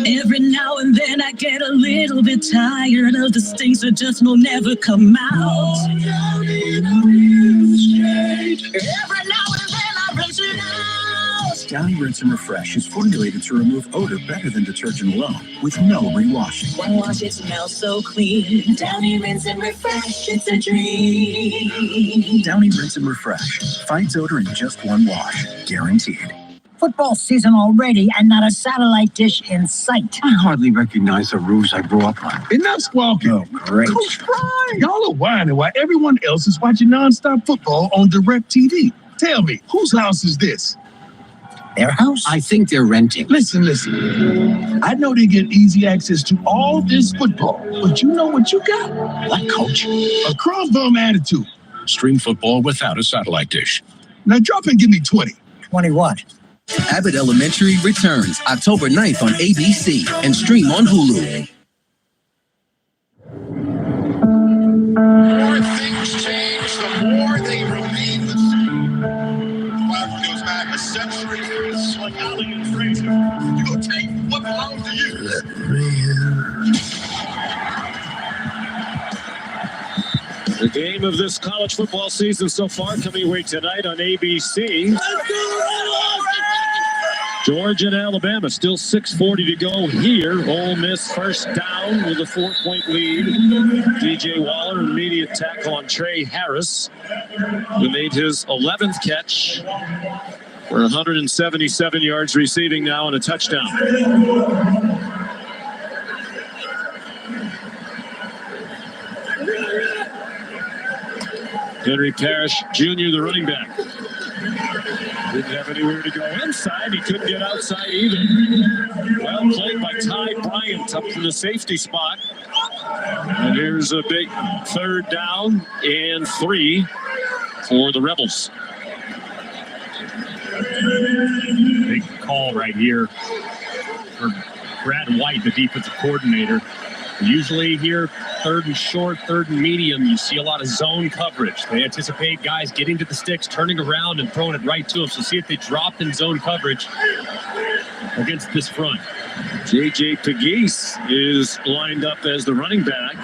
Speaker 14: Every now and then I get a little bit tired of the things that just will never come out. Every now and then I rinse it out.
Speaker 10: Downy Rinse and Refresh is formulated to remove odor better than detergent alone, with no rewashing.
Speaker 14: One wash, it smells so clean. Downy Rinse and Refresh, it's a dream.
Speaker 10: Downy Rinse and Refresh fights odor in just one wash, guaranteed.
Speaker 6: Football season already and not a satellite dish in sight.
Speaker 10: I hardly recognize the rules I grew up on.
Speaker 20: Enough squawking.
Speaker 10: Oh, great.
Speaker 20: Coach Prime, y'all are whining while everyone else is watching nonstop football on DirecTV. Tell me, whose house is this?
Speaker 6: Their house?
Speaker 10: I think they're renting.
Speaker 20: Listen. I know they get easy access to all this football, but you know what you got?
Speaker 10: What, Coach?
Speaker 20: A crumb bum attitude.
Speaker 24: Stream football without a satellite dish.
Speaker 20: Now drop and give me 20.
Speaker 6: 20 what?
Speaker 7: Abbott Elementary returns October 9th on ABC and stream on Hulu.
Speaker 8: The more things change, the more they remain the same. Wow, goes back a century. It's like Ali and Fraser. You go take what belongs to you.
Speaker 16: The game of this college football season so far coming away tonight on ABC. Georgia and Alabama, still 6:40 to go here. Ole Miss first down with a 4-point lead. DJ Waller, immediate tackle on Trey Harris, who made his 11th catch for 177 yards receiving now and a touchdown. Henry Parrish Jr., the running back. Didn't have anywhere to go inside. He couldn't get outside either. Well played by Ty Bryant up from the safety spot. And here's a big third down and 3 for the Rebels.
Speaker 2: Big call right here for Brad White, the defensive coordinator. Usually here, third and short, third and medium, you see a lot of zone coverage. They anticipate guys getting to the sticks, turning around, and throwing it right to them. So see if they dropped in zone coverage against this front.
Speaker 16: J.J. Pegues is lined up as the running back.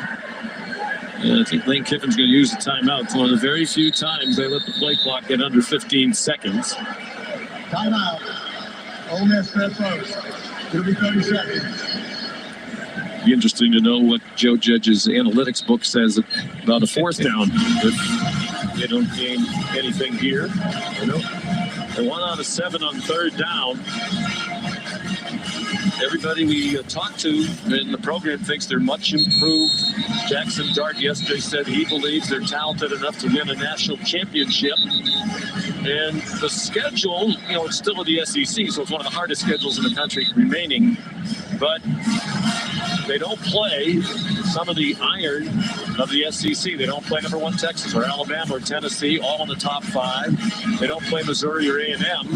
Speaker 16: And I think Lane Kiffin's going to use the timeout. It's one of the very few times they let the play clock get under 15 seconds.
Speaker 10: Timeout. Ole Miss red first. It'll be 30 seconds.
Speaker 16: Be interesting to know what Joe Judge's analytics book says about a fourth down. If they don't gain anything here. They're 1 out of 7 on third down. Everybody we talked to in the program thinks they're much improved. Jackson Dart yesterday said he believes they're talented enough to win a national championship. And the schedule, it's still at the SEC, so it's one of the hardest schedules in the country remaining. But they don't play some of the iron of the SEC. They don't play number 1 Texas or Alabama or Tennessee, all in the top 5. They don't play Missouri or A&M.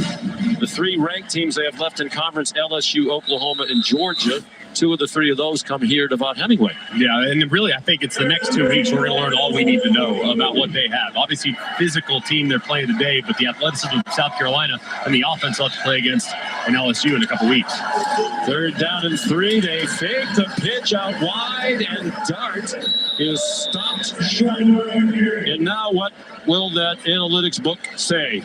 Speaker 16: The 3 ranked teams they have left in conference, LSU, Oklahoma, and Georgia. 2 of the 3 of those come here to Vaught Hemingway.
Speaker 2: Yeah, and really, I think it's the next 2 weeks we're going to learn all we need to know about what they have. Obviously, physical team they're playing today, but the athleticism of South Carolina and the offense they'll have to play against an LSU in a couple weeks.
Speaker 16: Third down and 3. They fake the pitch out wide, and Dart is stopped short. And now what will that analytics book say?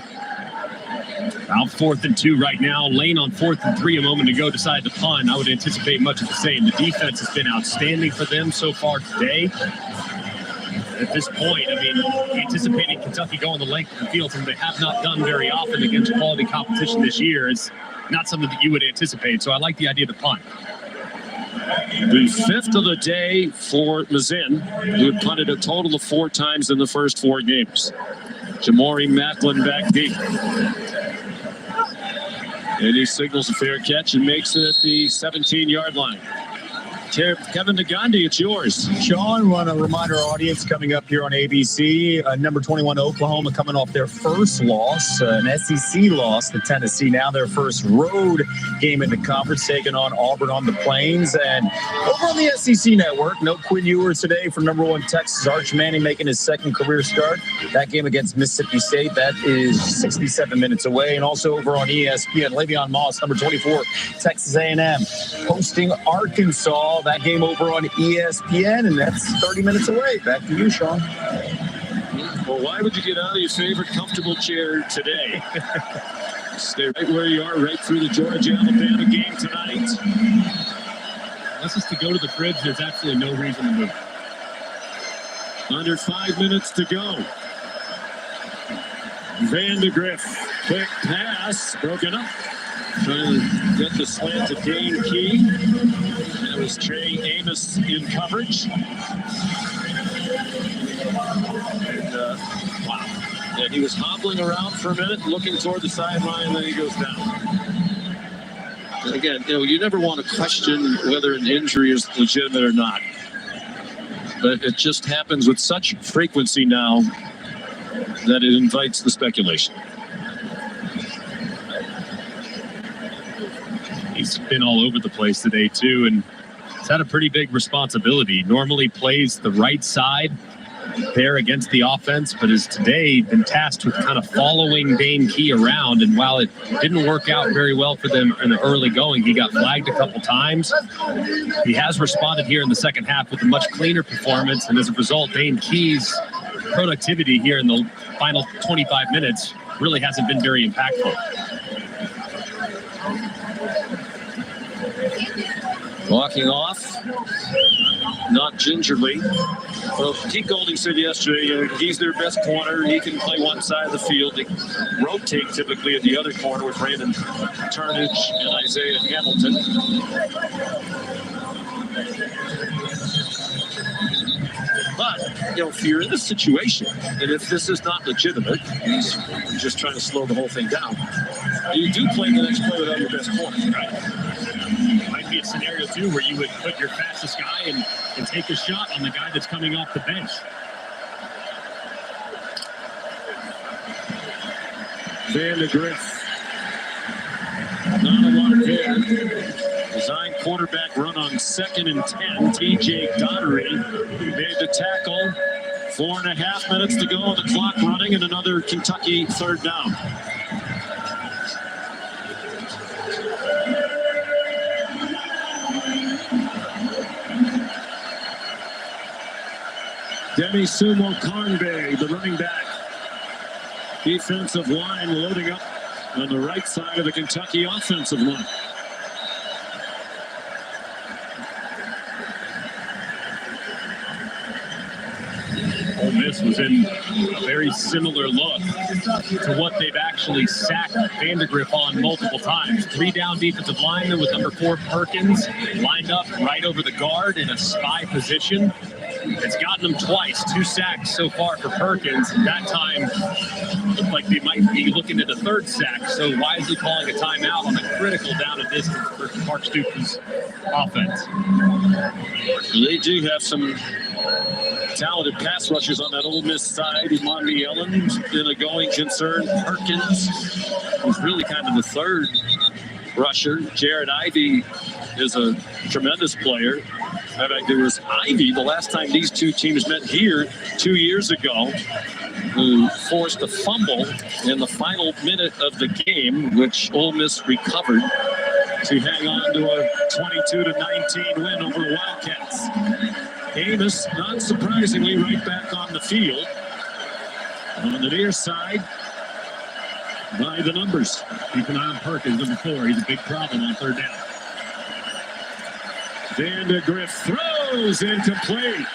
Speaker 2: Out 4th and 2 right now. Lane on 4th and 3 a moment ago decided to punt. I would anticipate much of the same. The defense has been outstanding for them so far today. At this point, anticipating Kentucky going the length of the field, something they have not done very often against quality competition this year, is not something that you would anticipate. So I like the idea of the punt.
Speaker 16: The 5th of the day for Mazin, who had punted a total of 4 times in the first 4 games. Jamori Macklin back deep. And he signals a fair catch and makes it at the 17-yard line. Kevin Nagandi, it's yours.
Speaker 3: Sean, want to remind our audience coming up here on ABC, number 21 Oklahoma coming off their first loss, an SEC loss to Tennessee. Now their first road game in the conference, taking on Auburn on the Plains. And over on the SEC network, no Quinn Ewers today for number 1 Texas. Arch Manning making his 2nd career start. That game against Mississippi State, that is 67 minutes away. And also over on ESPN, Le'Veon Moss, number 24, Texas A&M, hosting Arkansas. That game over on ESPN, and that's 30 minutes away. Back to you, Sean.
Speaker 16: Well, why would you get out of your favorite comfortable chair today? Stay right where you are, right through the Georgia-Alabama game tonight.
Speaker 2: Unless it's to go to the fridge, there's absolutely no reason to move.
Speaker 16: Under 5 minutes to go. Vandegrift, quick pass, broken up. Trying to get the slant to Dane Key. That was Trey Amos in coverage. And, wow. Yeah, he was hobbling around for a minute, looking toward the sideline, and then he goes down. Again, you never want to question whether an injury is legitimate or not. But it just happens with such frequency now that it invites the speculation.
Speaker 2: He's been all over the place today, too, and he's had a pretty big responsibility. Normally plays the right side there against the offense, but has today been tasked with kind of following Dane Key around. And while it didn't work out very well for them in the early going, he got flagged a couple times. He has responded here in the second half with a much cleaner performance, and as a result, Dane Key's productivity here in the final 25 minutes really hasn't been very impactful.
Speaker 16: Walking off, not gingerly. Well, Pete Golding said yesterday, he's their best corner. He can play one side of the field. They rotate typically at the other corner with Brandon Turnage and Isaiah Hamilton. But, if you're in this situation, and if this is not legitimate, he's just trying to slow the whole thing down, you do play the next play without your best corner, right?
Speaker 2: Might be a scenario, too, where you would put your fastest guy and take a shot on the guy that's coming off the bench.
Speaker 16: Vandegrift Not a lot there. Design quarterback run on 2nd and 10. TJ Donnery made the tackle. 4.5 minutes to go. The clock running and another Kentucky 3rd down. Demi Sumo Karnbe, the running back. Defensive line loading up on the right side of the Kentucky offensive line.
Speaker 2: Ole Miss was in a very similar look to what they've actually sacked Vandegrift on multiple times. 3 down defensive linemen with number 4 Perkins lined up right over the guard in a spy position. It's gotten them twice, 2 sacks so far for Perkins. That time looked like they might be looking at a 3rd sack, so wisely calling a timeout on a critical down and distance for Mark Stoops' offense.
Speaker 16: They do have some talented pass rushers on that Ole Miss side. Imani Ellen's been a going concern. Perkins was really kind of the 3rd rusher. Jared Ivey is a tremendous player. In fact, it was Ivy the last time these two teams met here 2 years ago, who forced a fumble in the final minute of the game, which Ole Miss recovered to hang on to a 22-19 win over the Wildcats. Amos, not surprisingly, right back on the field. On the near side, by the numbers.
Speaker 2: Keep an eye on Perkins, number 4. He's a big problem on 3rd down.
Speaker 16: Vandegrift throws incomplete.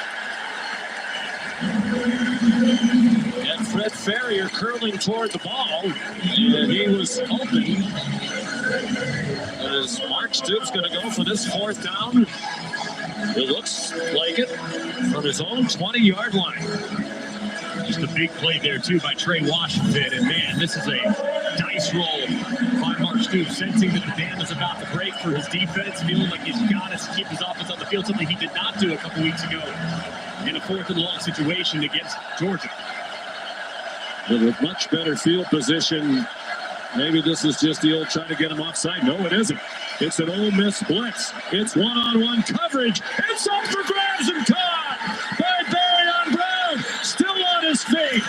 Speaker 16: And Fred Ferrier curling toward the ball, and he was open. As Mark Stoops going to go for this 4th down. It looks like it from his own 20-yard line.
Speaker 2: Just a big play there, too, by Trey Washington. And, man, this is a dice roll by Mark Stoops, sensing that the dam is about to break for his defense, feeling like he's got to keep his offense on the field, something he did not do a couple weeks ago in a 4th and long situation against Georgia.
Speaker 16: With much better field position. Maybe this is just the old trying to get him offside. No, it isn't. It's an Ole Miss blitz. It's one-on-one coverage. It's up for grabs and caught by Barryon Brown. Still on his feet.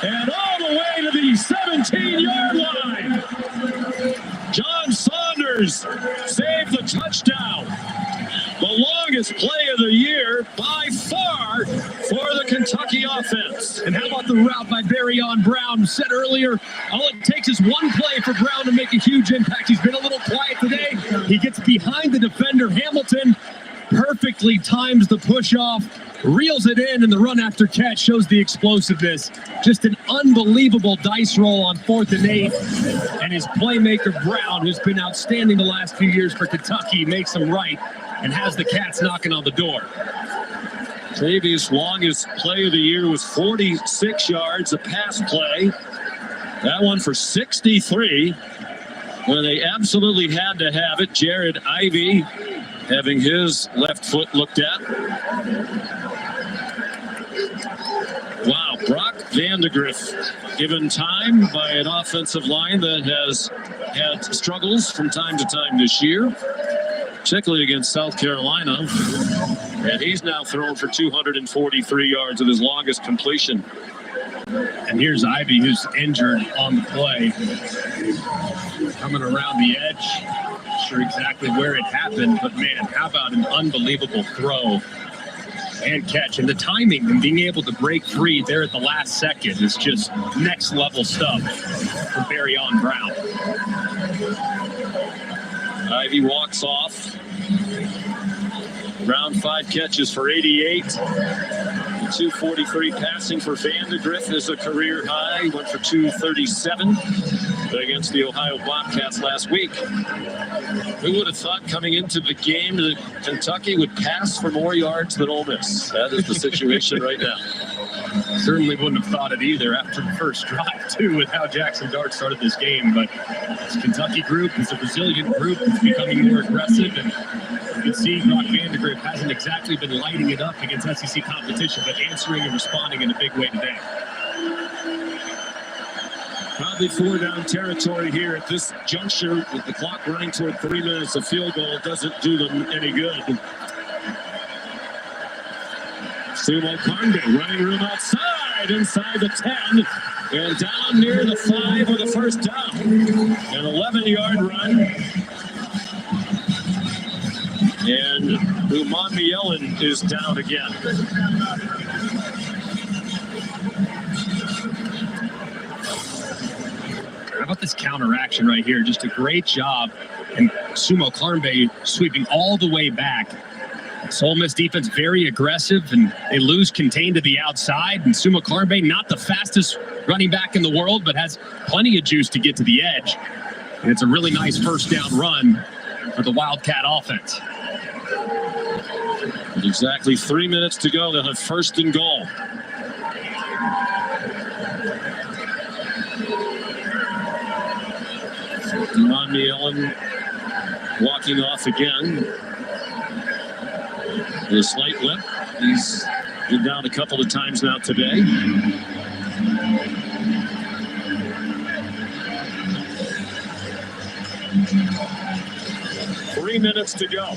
Speaker 16: And all the way to the 17-yard line. John Saunders saved the touchdown. The longest play of the year by far for the Kentucky offense.
Speaker 2: And how about the route by Barryon Brown? Said earlier, all it takes is one play for Brown to make a huge impact. He's been a little quiet today. He gets behind the defender, Hamilton, perfectly times the push-off, reels it in, and the run after catch shows the explosiveness. Just an unbelievable dice roll on 4th and 8. And his playmaker, Brown, who's been outstanding the last few years for Kentucky, makes him right and has the Cats knocking on the door.
Speaker 16: Davies' longest play of the year was 46 yards, a pass play. That one for 63, where they absolutely had to have it. Jared Ivey having his left foot looked at. Wow, Brock Vandegrift given time by an offensive line that has had struggles from time to time this year, particularly against South Carolina. And he's now thrown for 243 yards of his longest completion.
Speaker 2: And here's Ivy, who's injured on the play. Coming around the edge. Not sure exactly where it happened, but man, how about an unbelievable throw and catch. And the timing and being able to break free there at the last second is just next level stuff from Barryon Brown.
Speaker 16: Ivy walks off. Brown 5 catches for 88. The 243 passing for Vandegrift is a career high. He went for 237 against the Ohio Bobcats last week. Who would have thought coming into the game that Kentucky would pass for more yards than Ole Miss? That is the situation right now.
Speaker 2: Certainly wouldn't have thought it either after the first drive, too, with how Jackson Dart started this game. But this Kentucky group is a resilient group. It's becoming more aggressive. And you can see Brock Vandegrift hasn't exactly been lighting it up against SEC competition, but answering and responding in a big way today.
Speaker 16: Probably 4 down territory here at this juncture with the clock running toward 3 minutes. A field goal doesn't do them any good. Sumo Karnde running room outside, inside the 10, and down near the 5 with a first down. An 11-yard run. And Umanmielen is down again.
Speaker 2: How about this counteraction right here? Just a great job. And Sumo Karnde sweeping all the way back. So Ole Miss defense very aggressive, and they lose contained to the outside. And Sumo Karnde, not the fastest running back in the world, but has plenty of juice to get to the edge. And it's a really nice first down run for the Wildcat offense.
Speaker 16: With exactly 3 minutes to go, they'll have first and goal. Umanmielen walking off again. With a slight limp. He's been down a couple of times now today. Three minutes to go.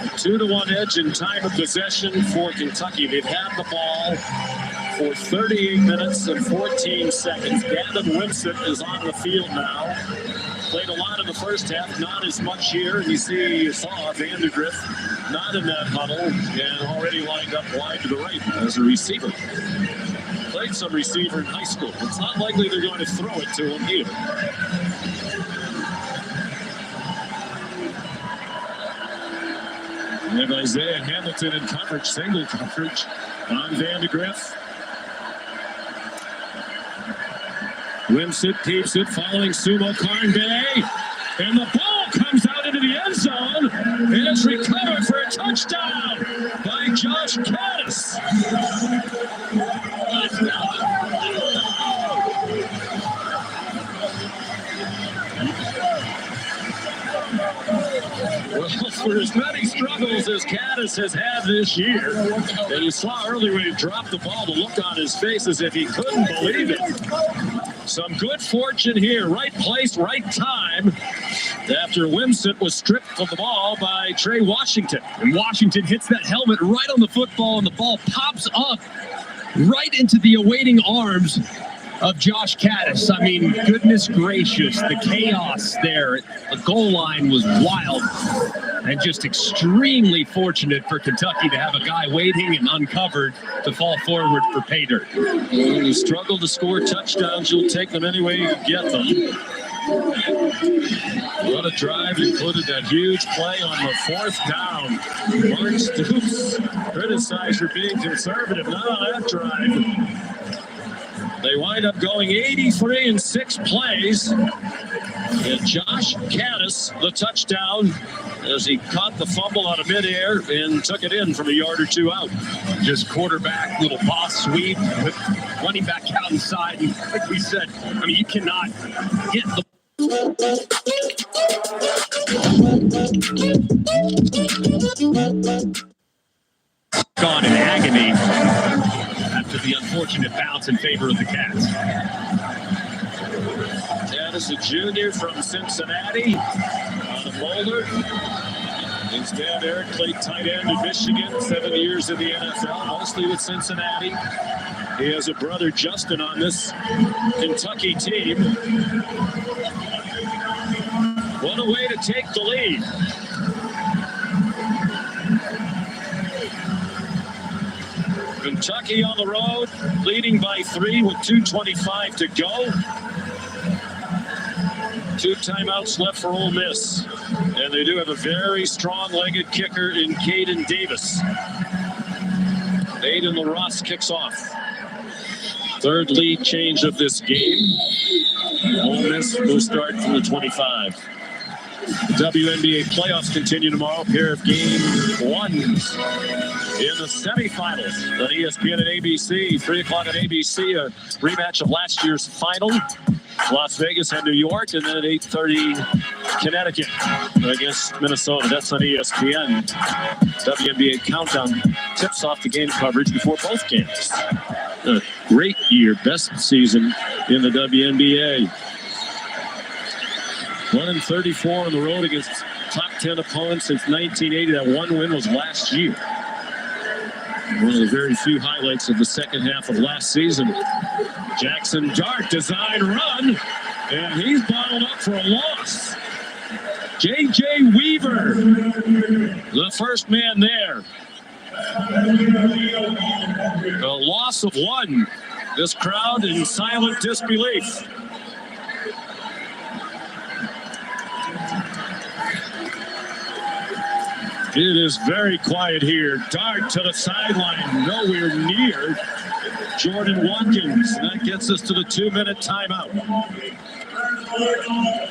Speaker 16: A 2-1 edge in time of possession for Kentucky. They've had the ball for 38 minutes and 14 seconds. Gavin Wimsatt is on the field now. Played a lot in the first half, not as much here. And you saw Vandegrift not in that huddle and already lined up wide to the right as a receiver. Played some receiver in high school. It's not likely they're going to throw it to him either. We have Isaiah Hamilton in coverage, single coverage on Vandegrift. Wimsatt keeps it, following Sumo Karnde, and the ball comes out into the end zone, and it's recovered for a touchdown by Josh Caddis. Well, for as many struggles as Caddis has had this year, and you saw earlier when he dropped the ball, the look on his face as if he couldn't believe it. Some good fortune here. Right place, right time. After Wimsatt was stripped of the ball by Trey Washington.
Speaker 2: And Washington hits that helmet right on the football, and the ball pops up right into the awaiting arms of Josh Caddis. I mean, goodness gracious, the chaos there. The goal line was wild. And just extremely fortunate for Kentucky to have a guy waiting and uncovered to fall forward for pay dirt.
Speaker 16: When you struggle to score touchdowns, you'll take them any way you can get them. What a drive included that huge play on the 4th down. Mark Stoops criticized for being conservative. Not on that drive. They wind up going 83 in 6 plays. And Josh Caddis, the touchdown, as he caught the fumble out of midair and took it in from a yard or two out.
Speaker 2: Just quarterback, little boss sweep with running back out inside. And like we said, I mean, you cannot get the gone in agony after the unfortunate bounce in favor of the Cats.
Speaker 16: Caddis, a junior from Cincinnati, out of Boulder. His dad, Eric, played tight end in Michigan, 7 years in the NFL, mostly with Cincinnati. He has a brother, Justin, on this Kentucky team. What a way to take the lead. Kentucky on the road, leading by 3 with 2:25 to go. 2 timeouts left for Ole Miss. And they do have a very strong-legged kicker in Caden Davis. Aiden LaRosse kicks off. 3rd lead change of this game. Ole Miss will start from the 25. The WNBA playoffs continue tomorrow. A pair of game 1s in the semifinals on ESPN and ABC. 3 o'clock on ABC, a rematch of last year's final. Las Vegas and New York, and then at 8:30, Connecticut against Minnesota. That's on ESPN. WNBA Countdown tips off the game coverage before both games. A great year, best season in the WNBA. 1-34 on the road against top 10 opponents since 1980. That one win was last year. One of the very few highlights of the second half of last season. Jackson Dart, design run, and he's bottled up for a loss. J.J. Weaver, the first man there. A loss of one. This crowd in silent disbelief. It is very quiet here. Dart to the sideline, nowhere near Jordan Watkins. That gets us to the 2-minute timeout.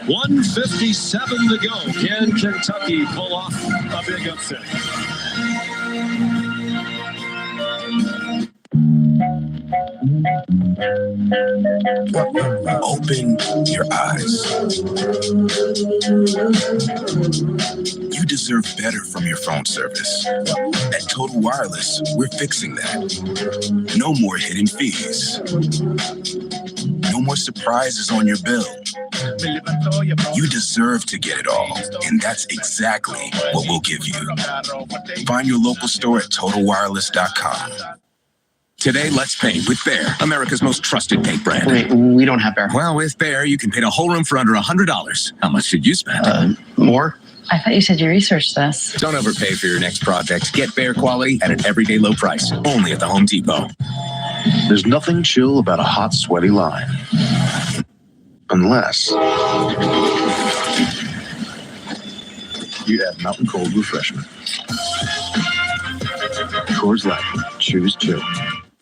Speaker 16: 1:57 to go. Can Kentucky pull off a big upset?
Speaker 26: Open your eyes. You deserve better from your phone service. At Total Wireless, we're fixing that. No more hidden fees. No more surprises on your bill. You deserve to get it all, and that's exactly what we'll give you. Find your local store at TotalWireless.com. Today, let's paint with Behr, America's most trusted paint brand.
Speaker 9: Wait, we don't have Behr.
Speaker 26: Well, with Behr, you can paint a whole room for under $100. How much did you spend?
Speaker 9: More.
Speaker 17: I thought you said you researched this.
Speaker 26: Don't overpay for your next project. Get Behr quality at an everyday low price, only at the Home Depot.
Speaker 8: There's nothing chill about a hot, sweaty line. Unless you add Mountain Cold Refreshment. Coors Light. Choose chill.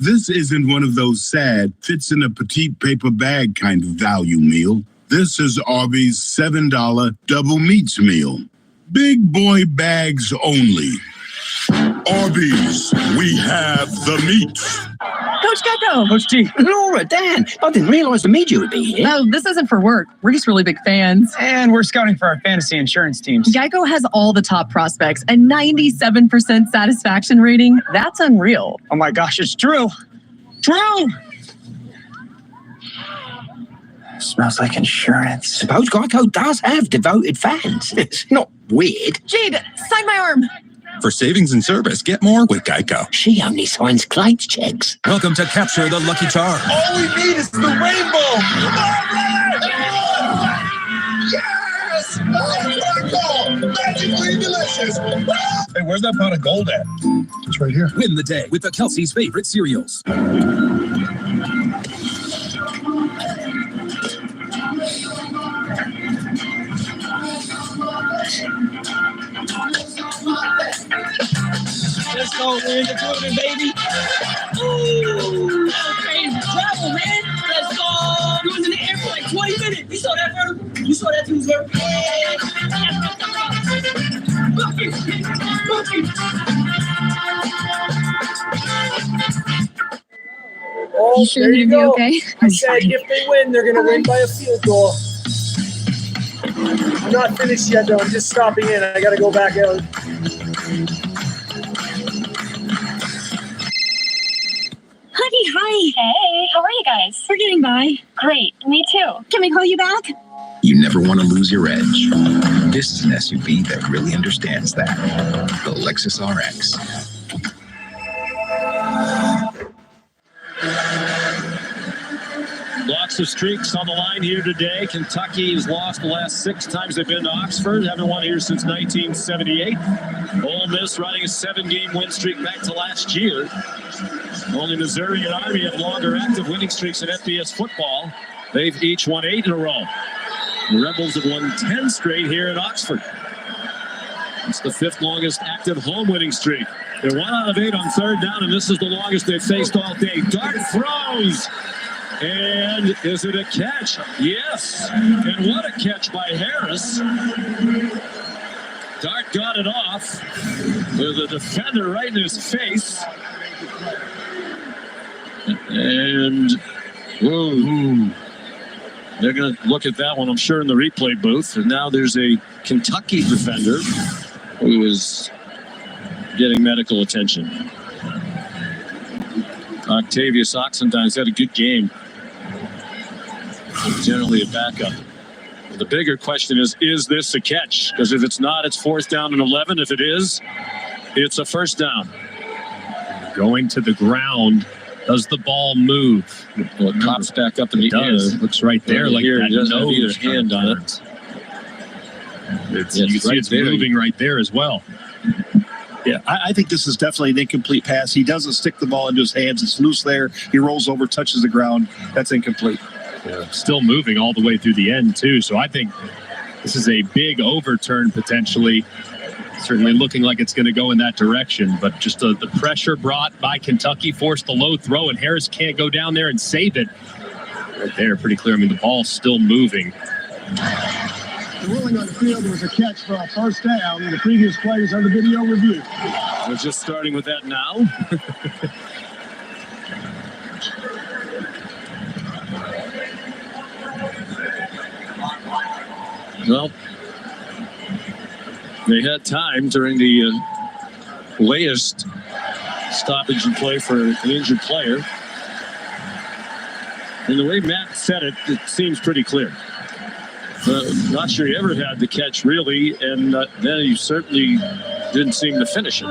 Speaker 8: This isn't one of those sad, fits in a petite paper bag kind of value meal. This is Arby's $7 double meats meal. Big boy bags only. Arby's, we have the meats.
Speaker 18: Coach Gecko.
Speaker 9: Coach T.
Speaker 18: Laura, Dan. I didn't realize the media would be here.
Speaker 19: No, this isn't for work. We're just really big fans.
Speaker 9: And we're scouting for our fantasy insurance teams.
Speaker 19: Geico has all the top prospects, a 97% satisfaction rating. That's unreal.
Speaker 9: Oh my gosh, it's true. True!
Speaker 18: Smells like insurance. Suppose Geico does have devoted fans. It's not weird.
Speaker 19: Jade, sign my arm.
Speaker 26: For savings and service, get more with Geico.
Speaker 18: She only signs claims checks.
Speaker 26: Welcome to Capture the Lucky Charm.
Speaker 10: All we need is the rainbow. Yes! Magically delicious.
Speaker 20: Hey, where's that pot of gold at? It's right here.
Speaker 26: Win the day with the Kelsey's favorite cereals.
Speaker 10: Let's go, we're in the building, baby. Ooh, crazy travel, man. Let's go. We was in the air for like 20 minutes. You saw that, bro? You saw that too, sir? Bucky.
Speaker 19: Oh, you sure you're gonna be okay?
Speaker 11: I said if they win, they're going to win by a field goal. I'm not finished yet, though. I'm just stopping in. I got to go back out.
Speaker 25: Honey, hi. Hey, how are you guys? We're getting by. Great, me too. Can we call you back?
Speaker 26: You never want to lose your edge. This is an SUV that really understands that. The Lexus RX.
Speaker 16: Lots of streaks on the line here today. Kentucky has lost the last 6 times they've been to Oxford. Haven't won here since 1978. Ole Miss riding a 7-game win streak back to last year. Only Missouri and Army have longer active winning streaks in FBS football. They've each won 8 in a row. The Rebels have won 10 straight here in Oxford. It's the 5th longest active home winning streak. They're 1 out of 8 on 3rd down, and this is the longest they've faced all day. Dart throws. And is it a catch? Yes. And what a catch by Harris. Dart got it off with a defender right in his face. And whoa. They're going to look at that one, I'm sure, in the replay booth. And now there's a Kentucky defender who is getting medical attention. Octavius Oxendine's had a good game. Generally a backup. The bigger question is this a catch? Because if it's not, it's 4th down and 11. If it is, it's a 1st down.
Speaker 2: Going to the ground. Does the ball move?
Speaker 16: Well, it pops back up in the air.
Speaker 2: Looks right there like
Speaker 16: here,
Speaker 2: that
Speaker 16: he doesn't have
Speaker 2: nose
Speaker 16: either hand on it.
Speaker 2: You can see it's moving right there as well.
Speaker 1: Yeah, I think this is definitely an incomplete pass. He doesn't stick the ball into his hands. It's loose there. He rolls over, touches the ground. That's incomplete.
Speaker 2: Yeah. Still moving all the way through the end, too. So I think this is a big overturn potentially. Certainly looking like it's going to go in that direction. But just the pressure brought by Kentucky forced the low throw, and Harris can't go down there and save it. Right there, pretty clear. I mean, the ball's still moving.
Speaker 10: The ruling on the field was a catch for a 1st down. The previous plays on the video review.
Speaker 16: We're just starting with that now. Well, they had time during the latest stoppage and play for an injured player. And the way Matt said it, it seems pretty clear. Not sure he ever had the catch, really, and then he certainly didn't seem to finish it.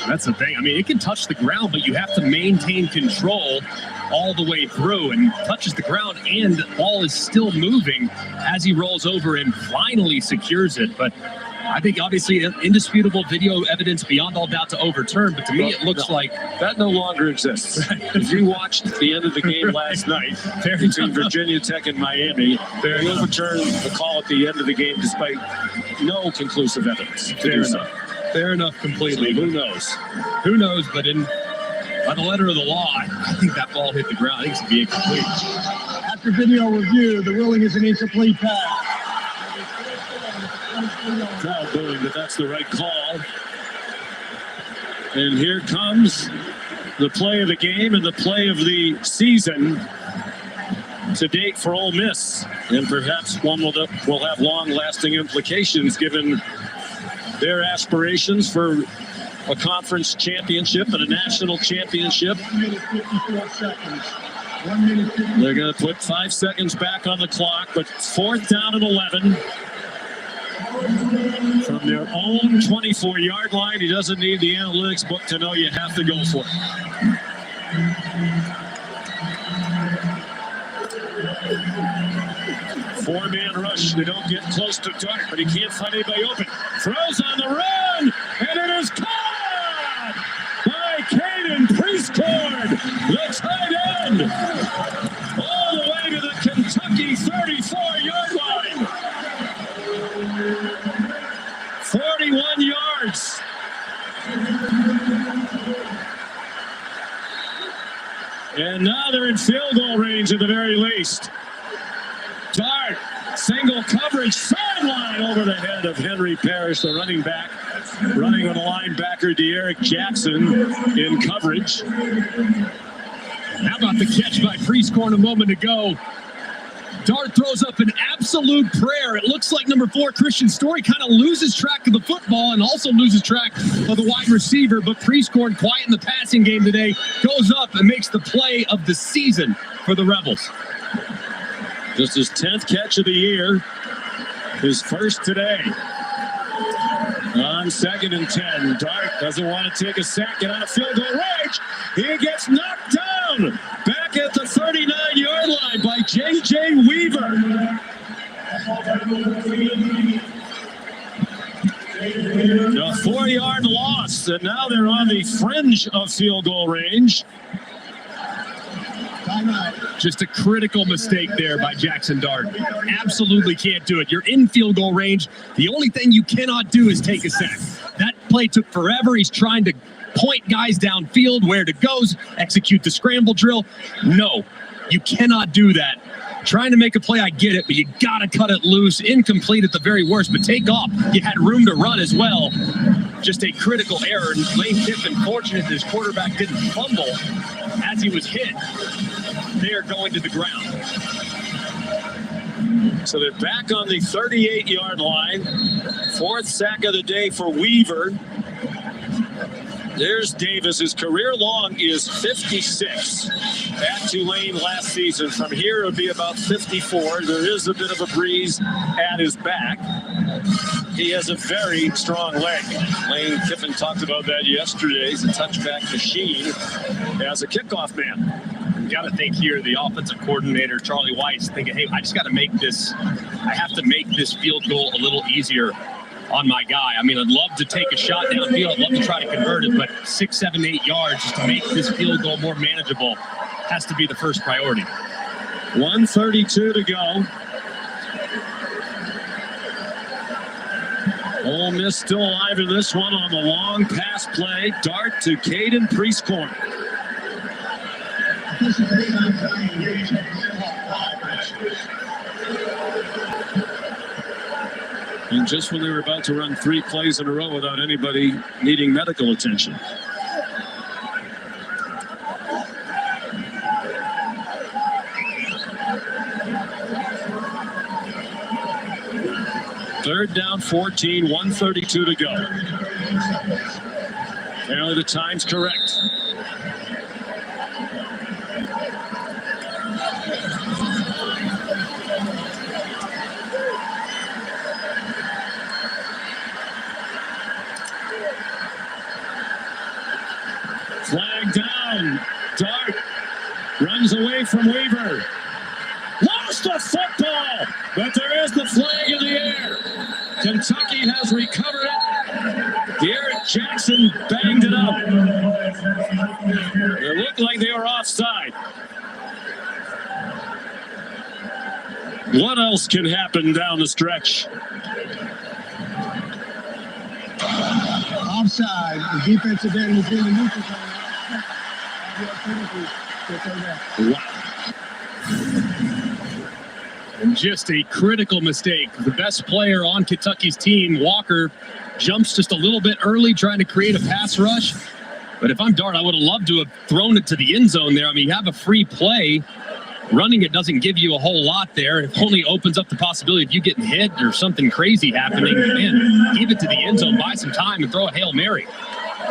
Speaker 2: That's the thing. I mean, it can touch the ground, but you have to maintain control all the way through, and touches the ground, and the ball is still moving as he rolls over and finally secures it. But I think obviously indisputable video evidence beyond all doubt to overturn, but to me it looks like
Speaker 16: that no longer exists. If you watched the end of the game last night between Virginia Tech and Miami, they overturned the call at the end of the game despite no conclusive evidence to do so.
Speaker 2: Fair enough completely.
Speaker 16: So who knows?
Speaker 2: Who knows, but by the letter of the law, I think that ball hit the ground. I think it's going to be incomplete.
Speaker 10: After video review, the ruling is an incomplete pass.
Speaker 16: Foul booing, but that's the right call. And here comes the play of the game and the play of the season to date for Ole Miss. And perhaps one will have long-lasting implications given their aspirations for a conference championship and a national championship.
Speaker 10: 1 minute 54 seconds.
Speaker 16: They're going to put 5 seconds back on the clock, but 4th down and 11. From their own 24-yard line. He doesn't need the analytics book to know you have to go for it. Four-man rush. They don't get close to Dart, but he can't find anybody open. Throws on the run, and it is caught by Caden Priestcord, the tight end, all the way to the Kentucky 34-yard line. 41 yards. And now they're in field goal range at the very least. Dart, single coverage, sideline over the head of Henry Parrish, the running back, running with a linebacker, De'Eric Jackson, in coverage.
Speaker 2: How about the catch by Priestcord a moment ago? Dart throws up an absolute prayer. It looks like number 4, Christian Story, kind of loses track of the football and also loses track of the wide receiver. But Priestcord, quiet in the passing game today, goes up and makes the play of the season for the Rebels.
Speaker 16: Just his 10th catch of the year. His first today. On 2nd and 10. Dart doesn't want to take a sack and out of field goal range. He gets knocked down back at the 39-yard line by J.J. Weaver. A 4-yard loss, and now they're on the fringe of field goal range.
Speaker 2: Just a critical mistake there by Jackson Dart. Absolutely can't do it. You're in field goal range. The only thing you cannot do is take a sack. That play took forever. He's trying to point guys downfield where to go, execute the scramble drill. No, you cannot do that. Trying to make a play, I get it, but you got to cut it loose. Incomplete at the very worst, but take off. You had room to run as well. Just a critical error. Lane Kiffin, fortunate his quarterback didn't fumble as he was hit. They are going to the ground.
Speaker 16: So they're back on the 38-yard line. 4th sack of the day for Weaver. There's Davis. His career long is 56 at Tulane last season. From here, it would be about 54. There is a bit of a breeze at his back. He has a very strong leg. Lane Kiffin talked about that yesterday. He's a touchback machine as a kickoff man.
Speaker 2: You got to think here, the offensive coordinator, Charlie Weiss, thinking, hey, I just got to make this, I have to make this field goal a little easier on my guy. I mean, I'd love to take a shot downfield. I'd love to try to convert it, but 6, 7, 8 yards just to make this field goal more manageable has to be the first priority.
Speaker 16: 1:32 to go. Ole Miss still alive in this one on the long pass play. Dart to Caden Priestcorn. And just when they were about to run 3 plays in a row without anybody needing medical attention. Third down, 14, 1:32 to go. Apparently the time's correct. Flag down. Dart runs away from Weaver. Lost the football, but there is the flag in the air. Kentucky has recovered it. Garrett Jackson banged it up. It looked like they were offside. What else can happen down the stretch?
Speaker 10: Offside. The defensive end was in the neutral zone.
Speaker 2: Wow. And just a critical mistake. The best player on Kentucky's team, Walker, jumps just a little bit early trying to create a pass rush. But if I'm Dart, I would have loved to have thrown it to the end zone there. I mean, you have a free play. Running it doesn't give you a whole lot there. It only opens up the possibility of you getting hit or something crazy happening. Man, give it to the end zone, buy some time, and throw a Hail Mary.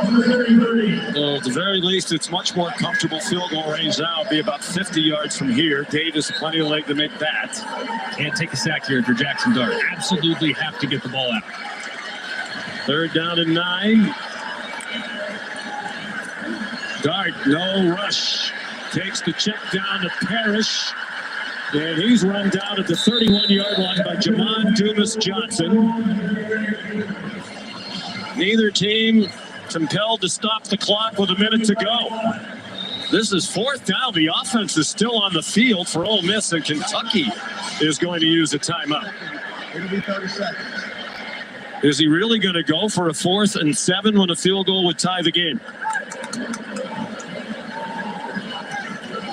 Speaker 16: Well, at the very least, it's much more comfortable field goal range now. It'll be about 50 yards from here. Davis, plenty of leg to make that.
Speaker 2: Can't take a sack here if you're Jackson Dart. Absolutely have to get the ball out.
Speaker 16: Third down and 9. Dart, no rush. Takes the check down to Parrish. And he's run down at the 31-yard line by Jamon Dumas Johnson. Neither team compelled to stop the clock with a minute to go. This is 4th down. The offense is still on the field for Ole Miss, and Kentucky is going to use a timeout.
Speaker 10: It'll be 30 seconds.
Speaker 16: Is he really going to go for a 4th and 7 when a field goal would tie the game?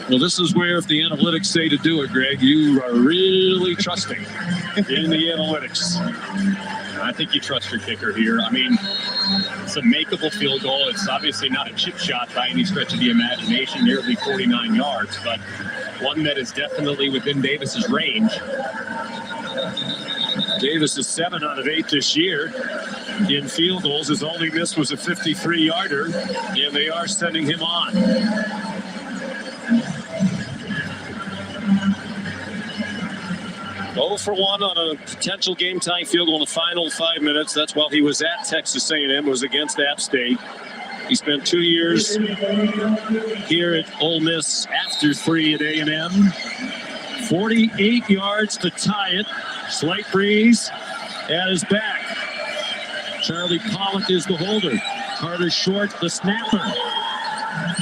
Speaker 16: Well, this is where, if the analytics say to do it, Greg, you are really trusting in the analytics.
Speaker 2: I think you trust your kicker here. I mean, it's a makeable field goal. It's obviously not a chip shot by any stretch of the imagination, nearly 49 yards, but one that is definitely within Davis's range.
Speaker 16: Davis is 7 out of 8 this year in field goals. His only miss was a 53-yarder, and they are sending him on. Oh for 1 on a potential game-tying field goal in the final 5 minutes. That's while he was at Texas A&M, was against App State. He spent 2 years here at Ole Miss after 3 at A&M. 48 yards to tie it. Slight breeze at his back. Charlie Pollock is the holder. Carter Short, the snapper.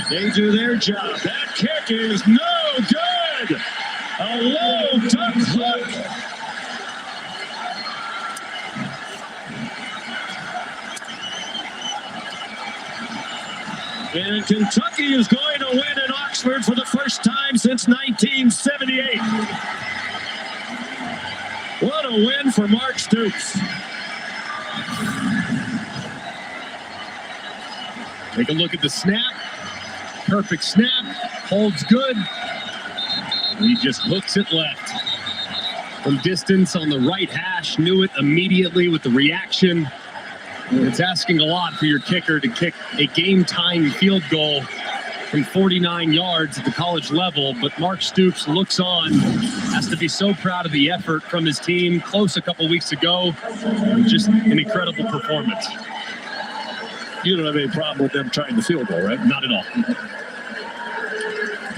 Speaker 16: They do their job. That kick is no good. A low duck hook. And Kentucky is going to win in Oxford for the first time since 1978. What a win for Mark Stoops.
Speaker 2: Take a look at the snap. Perfect snap. Holds good. He just hooks it left. from distance on the right hash, knew it immediately with the reaction. It's asking a lot for your kicker to kick a game-tying field goal from 49 yards at the college level, but Mark Stoops looks on, has to be so proud of the effort from his team. Close a couple weeks ago, just an incredible performance.
Speaker 16: You don't have any problem with them trying the field goal, right?
Speaker 2: Not at all.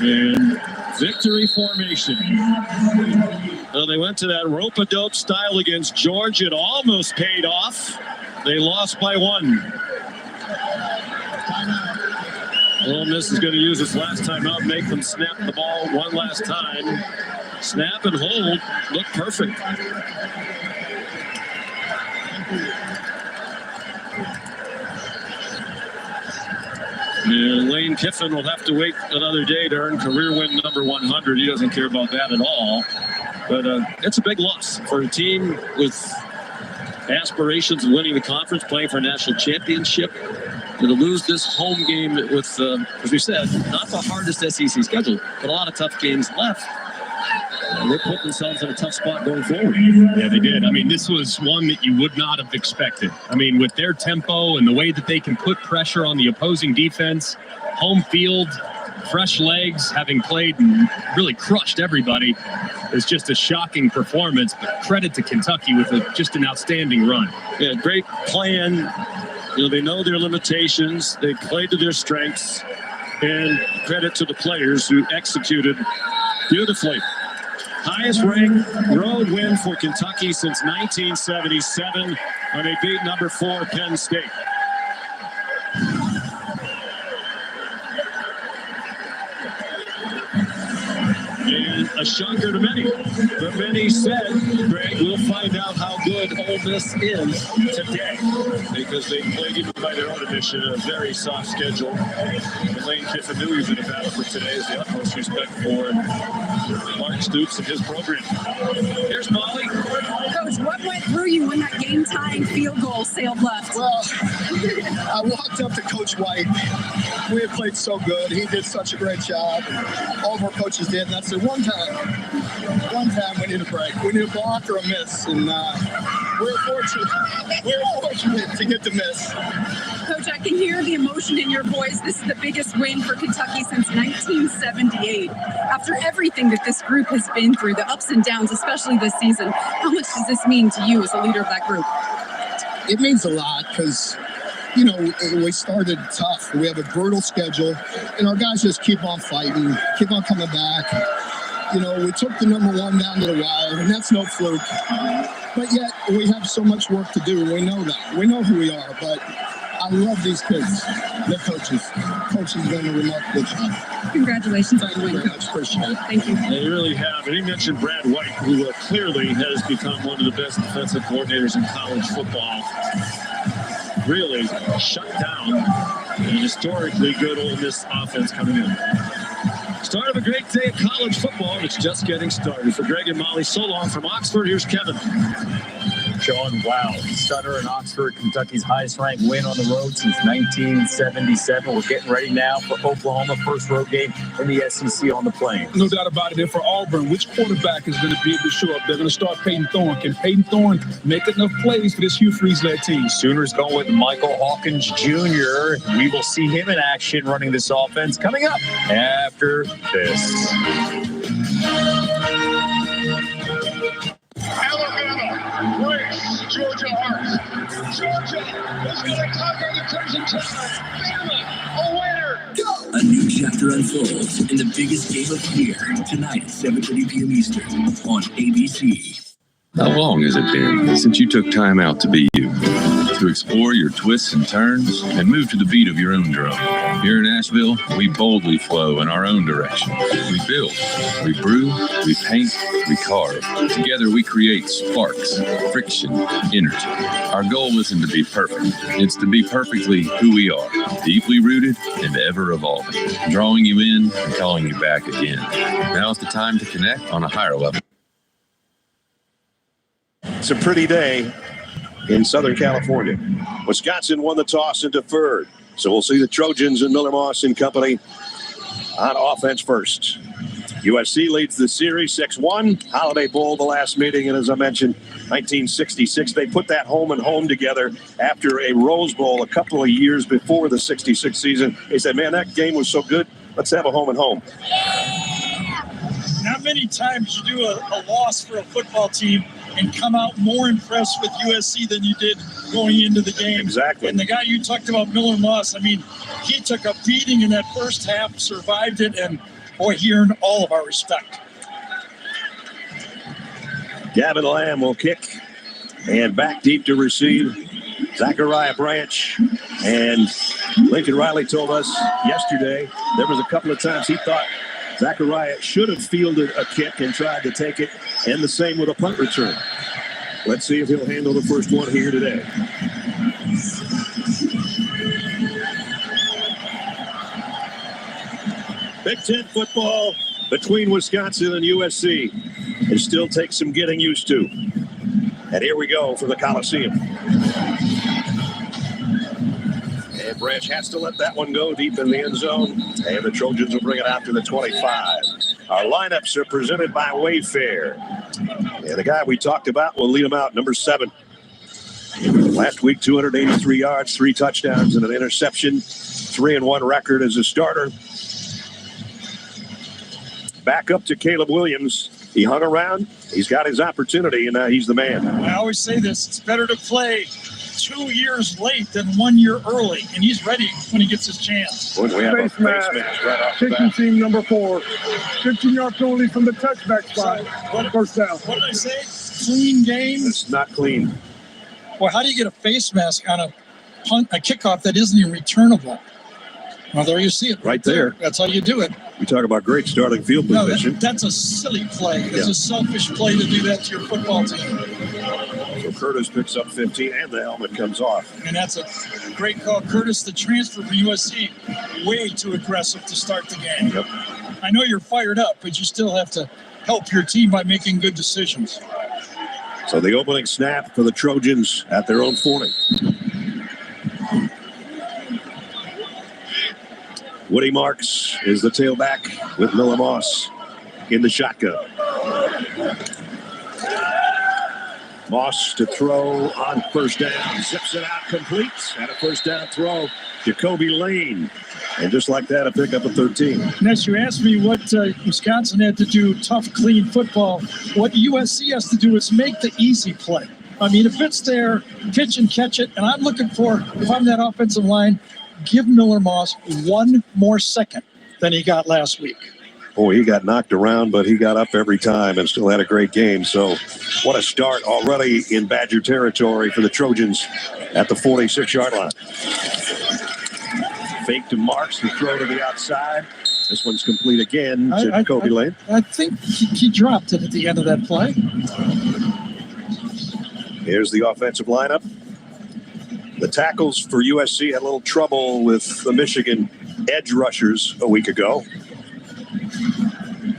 Speaker 16: And victory formation. So they went to that rope-a-dope style against Georgia. It almost paid off. They lost by 1. Ole Miss is going to use this last time out, make them snap the ball one last time. Snap and hold. Look perfect. And Lane Kiffin will have to wait another day to earn career win number 100. He doesn't care about that at all. But it's a big loss for a team with aspirations of winning the conference, playing for a national championship. To lose this home game with, as we said, not the hardest SEC schedule, but a lot of tough games left. They put themselves in a tough spot going forward.
Speaker 2: Yeah, they did. I mean, this was one that you would not have expected. I mean, with their tempo and the way that they can put pressure on the opposing defense, home field, fresh legs, having played and really crushed everybody, it's just a shocking performance. But credit to Kentucky with just an outstanding run.
Speaker 16: Yeah, great plan. You know, they know their limitations. They played to their strengths. And credit to the players who executed beautifully. Highest ranked road win for Kentucky since 1977 when they beat number 4 Penn State. And a shocker to many. But many said, Greg, we'll find out how good Ole Miss is today. Because they played, even by their own admission, a very soft schedule. And Lane Kiffin knew he was in a battle for today. Is the utmost respect for Mark Stoops and his program. Here's Molly.
Speaker 4: Coach, what went through you when that game-tying field goal sailed left?
Speaker 10: Well, I walked up to Coach White. We had played so good. He did such a great job. And all of our coaches did. And I said, one time we need a break. We need a block or a miss. And we're fortunate to get the miss.
Speaker 4: Coach, I can hear the emotion in your voice. This is the biggest win for Kentucky since 1978. After everything that this group has been through, the ups and downs, especially this season, how much does this mean to you as a leader of that group?
Speaker 10: It means a lot because, you know, we started tough. We have a brutal schedule, and our guys just keep on fighting, keep on coming back. You know, we took the number 1 down to the wire, and that's no fluke. But yet, we have so much work to do. We know that. We know who we are, but I love these kids. They're coaches. Coaches have done a remarkable job.
Speaker 4: Congratulations on the win, Coach.
Speaker 10: Appreciate it.
Speaker 4: Thank you.
Speaker 16: They really have. And he mentioned Brad White, who clearly has become one of the best defensive coordinators in college football. Really shut down an historically good Ole Miss offense coming in. Start of a great day of college football. It's just getting started. For Greg and Molly, so long from Oxford. Here's Kevin.
Speaker 3: Sean, wow. Sutter in Oxford, Kentucky's highest ranked win on the road since 1977. We're getting ready now for Oklahoma, first road game in the SEC on the Plains.
Speaker 20: No doubt about it. And for Auburn, which quarterback is going to be able to show up? They're going to start Peyton Thorne. Can Peyton Thorne make enough plays for this Hugh Freeze-led team?
Speaker 3: Sooners going with Michael Hawkins Jr. We will see him in action running this offense coming up after this.
Speaker 10: Alabama, race, Georgia Arts. Georgia is going to conquer the Crimson Tide. Bama, a winner.
Speaker 7: A new chapter unfolds in the biggest game of the year tonight at 7:30 p.m. Eastern on ABC.
Speaker 13: How long has it been since you took time out to be you? To explore your twists and turns and move to the beat of your own drum. Here in Asheville, we boldly flow in our own direction. We build, we brew, we paint, we carve. Together we create sparks, friction, energy. Our goal isn't to be perfect. It's to be perfectly who we are, deeply rooted and ever evolving, drawing you in and calling you back again. Now's the time to connect on a higher level.
Speaker 15: It's a pretty day in Southern California. Wisconsin won the toss and deferred. So we'll see the Trojans and Miller Moss and company on offense first. USC leads the series 6-1. Holiday Bowl, the last meeting, and as I mentioned, 1966. They put that home and home together after a Rose Bowl a couple of years before the 66 season. They said, man, that game was so good. Let's have a home and home.
Speaker 10: Not many times you do a loss for a football team and come out more impressed with USC than you did going into the game.
Speaker 15: Exactly.
Speaker 10: And the guy you talked about, Miller Moss, I mean, he took a beating in that first half, survived it, and boy, he earned all of our respect.
Speaker 15: Gavin Lamb will kick, and back deep to receive Zachariah Branch. And Lincoln Riley told us yesterday there was a couple of times he thought Zachariah should have fielded a kick and tried to take it, and the same with a punt return. Let's see if he'll handle the first one here today. Big Ten football between Wisconsin and USC. It still takes some getting used to. And here we go for the Coliseum. And Branch has to let that one go deep in the end zone. And the Trojans will bring it out to the 25. Our lineups are presented by Wayfair. And the guy we talked about will lead them out, number 7. Last week, 283 yards, 3 touchdowns, and an interception. 3-1 record as a starter. Back up to Caleb Williams. He hung around. He's got his opportunity, and now he's the man.
Speaker 10: I always say this, it's better to play 2 years late than 1 year early, and he's ready when he gets his chance.
Speaker 15: When we have a face mask right off the
Speaker 20: Kicking
Speaker 15: bat.
Speaker 20: team number 4. 15-yard penalty from the touchback spot. First down.
Speaker 10: What did I say? Clean game?
Speaker 15: It's not clean.
Speaker 10: Well, how do you get a face mask on a kickoff that isn't even returnable? Well, there you see it.
Speaker 15: Right there.
Speaker 10: That's how you do it.
Speaker 15: We talk about great starting field
Speaker 10: No,
Speaker 15: position.
Speaker 10: that's a silly play. It's
Speaker 15: Yeah.
Speaker 10: a selfish play to do that to your football team.
Speaker 15: So Curtis picks up 15, and the helmet comes off.
Speaker 10: And that's a great call. Curtis, the transfer from USC, way too aggressive to start the game.
Speaker 15: Yep.
Speaker 10: I know you're fired up, but you still have to help your team by making good decisions.
Speaker 15: So the opening snap for the Trojans at their own 40. Woody Marks is the tailback with Miller Moss in the shotgun. Moss to throw on first down. Zips it out complete. And a first down throw. Jacoby Lane. And just like that, a pickup of 13.
Speaker 10: Ness, you asked me what Wisconsin had to do, tough, clean football. What USC has to do is make the easy play. I mean, if it's there, pitch and catch it. And I'm looking for, if I'm that offensive line, give Miller Moss 1 more second than he got last week.
Speaker 15: Boy, he got knocked around, but he got up every time and still had a great game. So what a start already in Badger territory for the Trojans at the 46-yard line. Fake to Marks, the throw to the outside. This one's complete again to Jacoby Lane.
Speaker 10: I think he dropped it at the end of that play.
Speaker 15: Here's the offensive lineup. The tackles for USC had a little trouble with the Michigan edge rushers a week ago.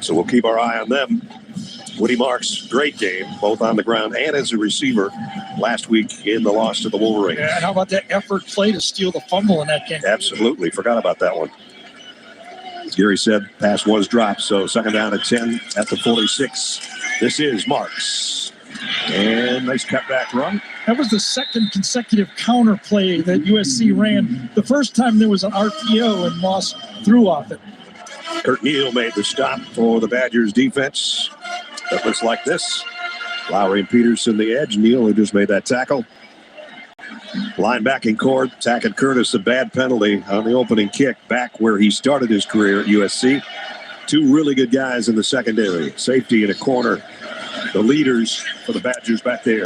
Speaker 15: So we'll keep our eye on them. Woody Marks, great game, both on the ground and as a receiver last week in the loss to the Wolverines.
Speaker 10: Yeah, and how about that effort play to steal the fumble in that game?
Speaker 15: Absolutely. Forgot about that one. As Gary said, pass was dropped. So second down at 10 at the 46. This is Marks. And nice cutback run.
Speaker 10: That was the second consecutive counter play that USC ran. The first time there was an RPO and Moss threw off it.
Speaker 15: Kurt Neal made the stop for the Badgers defense. That looks like this. Lowry and Peterson the edge. Neal, who just made that tackle. Linebacking court, Tackett Curtis, a bad penalty on the opening kick back where he started his career at USC. 2 really good guys in the secondary. Safety in a corner. The leaders for the Badgers back there.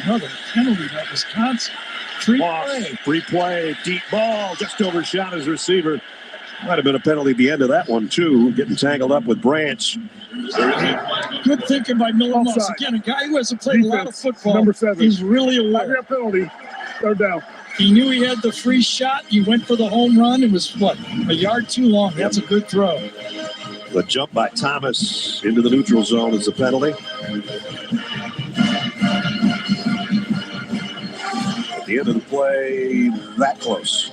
Speaker 10: Another penalty by Wisconsin.
Speaker 15: Free play, deep ball, just overshot his receiver. Might have been a penalty at the end of that one, too, getting tangled up with Branch.
Speaker 10: Good thinking by Miller Moss.
Speaker 20: Offside.
Speaker 10: Again, a guy who hasn't played a lot of football.
Speaker 20: Number 7.
Speaker 10: He's really aware.
Speaker 20: Penalty. Third down.
Speaker 10: He knew he had the free shot. He went for the home run. It was, a yard too long. That's a good throw.
Speaker 15: The jump by Thomas into the neutral zone is a penalty. At the end of the play, that close.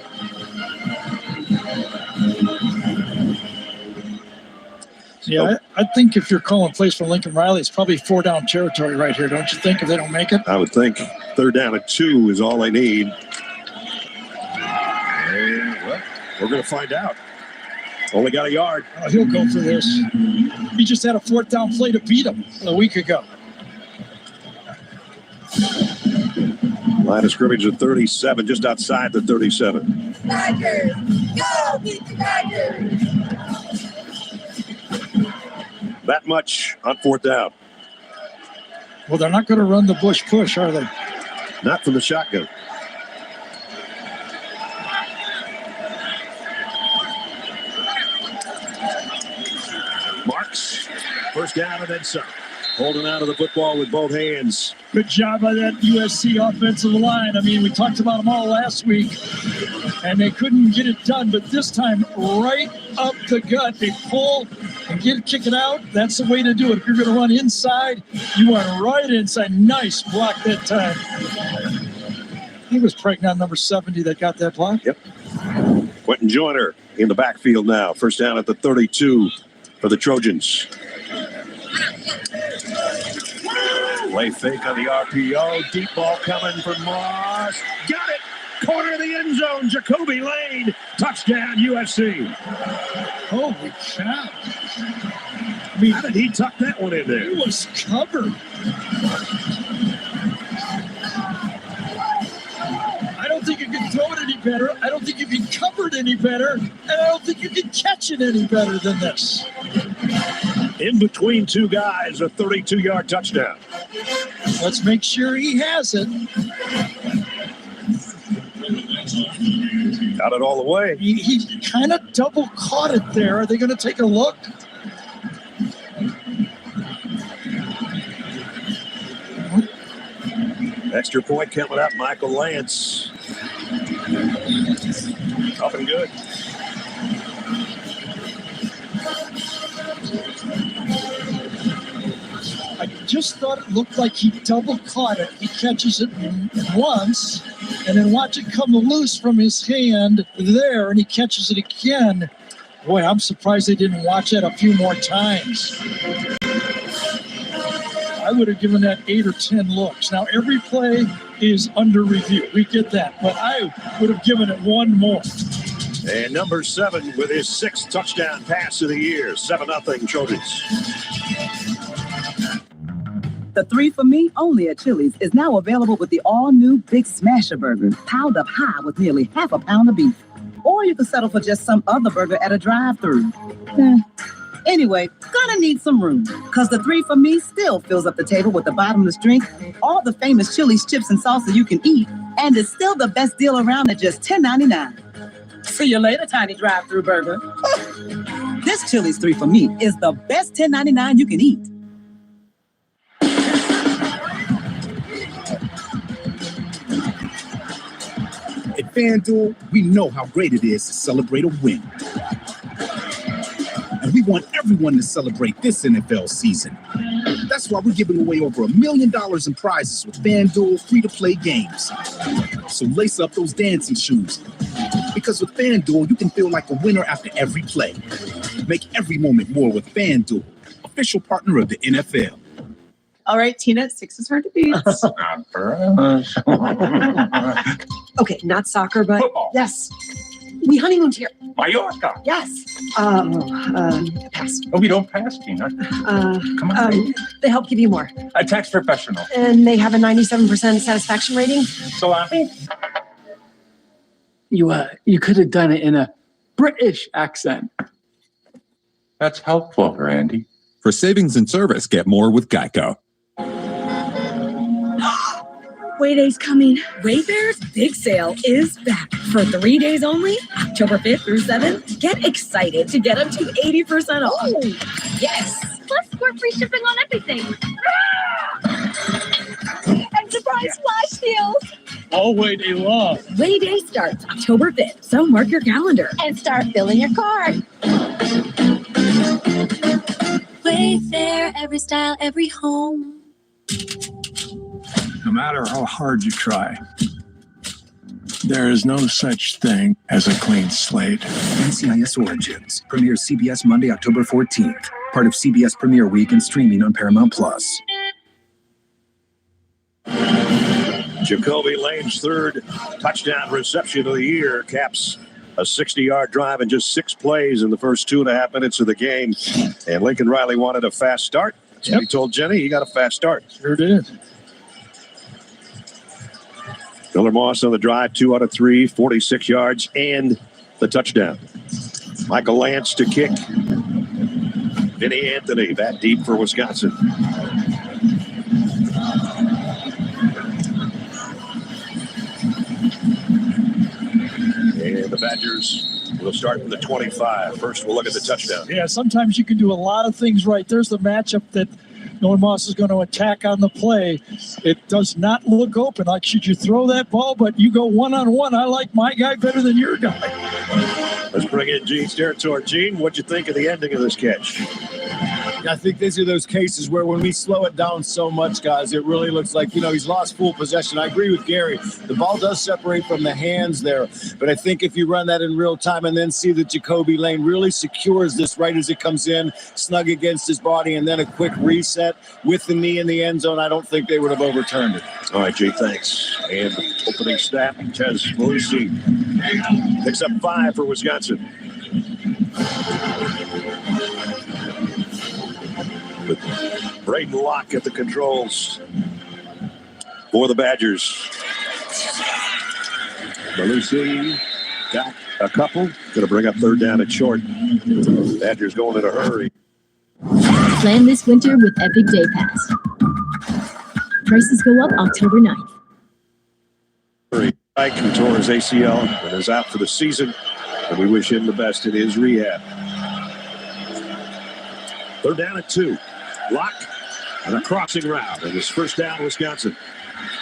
Speaker 5: Yeah, I think if you're calling plays for Lincoln Riley, it's probably 4-down territory right here, don't you think, if they don't make it?
Speaker 15: I would think 3rd down and 2 is all they need. Well, we're going to find out. Only got a yard.
Speaker 5: Oh, he'll go for this. He just had a 4th down play to beat him a week ago.
Speaker 15: Line of scrimmage at 37, just outside the 37.
Speaker 10: Tigers, go beat the Tigers.
Speaker 15: That much on 4th down.
Speaker 5: Well, they're not going to run the Bush push, are they?
Speaker 15: Not from the shotgun. Marks, 1st down and then some. Holding out of the football with both hands.
Speaker 5: Good job by that USC offensive line. I mean, we talked about them all last week, and they couldn't get it done. But this time, right up the gut, they pull and kick it out. That's the way to do it. If you're going to run inside, you went right inside. Nice block that time. He was pregnant on number 70 that got that block.
Speaker 15: Yep. Quentin Joyner in the backfield now. 1st down at the 32 for the Trojans. Play fake on the RPO. Deep ball coming from Moss. Got it. Corner of the end zone. Jacoby Lane. Touchdown, USC.
Speaker 5: Holy cow.
Speaker 15: I mean, how did he tuck that one in there?
Speaker 5: He was covered. I don't think you can throw it any better. I don't think you can cover it any better. And I don't think you can catch it any better than this.
Speaker 15: In between 2 guys, a 32-yard touchdown.
Speaker 5: Let's make sure he has it.
Speaker 15: Got it all the way.
Speaker 5: He kind of double caught it there. Are they going to take a look?
Speaker 15: Extra point coming up. Michael Lance. Up and good.
Speaker 5: I just thought it looked like he double caught it. He catches it once, and then watch it come loose from his hand there, and he catches it again. Boy, I'm surprised they didn't watch that a few more times. I would have given that 8 or 10 looks. Now, every play is under review. We get that. But I would have given it one more.
Speaker 15: And number 7 with his 6th touchdown pass of the year. 7-0 Trojans.
Speaker 12: The 3 for Me only at Chili's is now available with the all-new Big Smasher Burger, piled up high with nearly half a pound of beef. Or you can settle for just some other burger at a drive-thru. Anyway, gonna need some room, because the 3 for Me still fills up the table with the bottomless drink, all the famous Chili's chips and salsa you can eat, and it's still the best deal around at just $10.99. See you later, tiny drive-thru burger. This Chili's 3 for Me is the best $10.99 you can eat.
Speaker 26: At FanDuel, we know how great it is to celebrate a win. And we want everyone to celebrate this NFL season. That's why we're giving away over $1 million in prizes with FanDuel free-to-play games. So lace up those dancing shoes. Because with FanDuel, you can feel like a winner after every play. Make every moment more with FanDuel, official partner of the NFL.
Speaker 14: All right, Tina, 6 is hard to beat. Okay, not soccer, but
Speaker 21: football.
Speaker 14: Yes. We honeymooned here.
Speaker 21: Mallorca.
Speaker 14: Yes. Pass.
Speaker 21: Oh, we don't pass, Tina. Come on.
Speaker 14: They help give you more.
Speaker 21: A tax professional.
Speaker 14: And they have a 97% satisfaction rating.
Speaker 21: Salami.
Speaker 22: You could have done it in a British accent.
Speaker 21: That's helpful, Randy.
Speaker 23: For savings and service, get more with Geico.
Speaker 4: Wayday's coming. Wayfair's big sale is back. For 3 days only, October 5th through 7th, get excited to get up to 80% off. Oh, yes.
Speaker 25: Plus, score free shipping on everything. And surprise flash deals.
Speaker 5: All Wayday long.
Speaker 4: Wayday starts October 5th, so mark your calendar.
Speaker 25: And start filling your card.
Speaker 27: Wayfair, every style, every home.
Speaker 5: No matter how hard you try, there is no such thing as a clean slate.
Speaker 26: NCIS Origins premieres CBS Monday, October 14th.
Speaker 6: part of CBS Premiere Week and streaming on Paramount Plus.
Speaker 15: Jacoby Lane's third touchdown reception of the year caps a 60-yard drive in just 6 plays in the first 2.5 minutes of the game. And Lincoln Riley wanted a fast start. So he told Jenny he got a fast start.
Speaker 5: Sure did.
Speaker 15: Miller Moss on the drive, 2 out of 3, 46 yards, and the touchdown. Michael Lance to kick. Vinny Anthony back deep for Wisconsin. And the Badgers will start from the 25. First, we'll look at the touchdown.
Speaker 5: Yeah, sometimes you can do a lot of things right. There's the matchup that Miller Moss is going to attack on the play. It does not look open. Like, should you throw that ball, but you go one-on-one. I like my guy better than your guy.
Speaker 15: Let's bring in Gene's territory. Gene, what'd you think of the ending of this catch?
Speaker 8: I think these are those cases where when we slow it down so much, guys, it really looks like, he's lost full possession. I agree with Gary. The ball does separate from the hands there. But I think if you run that in real time and then see that Jacoby Lane really secures this right as it comes in, snug against his body, and then a quick reset with the knee in the end zone, I don't think they would have overturned it.
Speaker 15: All right, Jay, thanks. And opening snap, Tez Malusi picks up 5 for Wisconsin. With Braden Locke at the controls for the Badgers. Malusi got a couple. Going to bring up 3rd down and short. Badgers going in a hurry.
Speaker 9: Plan this winter with Epic Day Pass. Prices go up October 9th.
Speaker 15: Ike, who tore his ACL and is out for the season, and we wish him the best in his rehab. 3rd down and 2. Locke and a crossing route. And his first down, Wisconsin.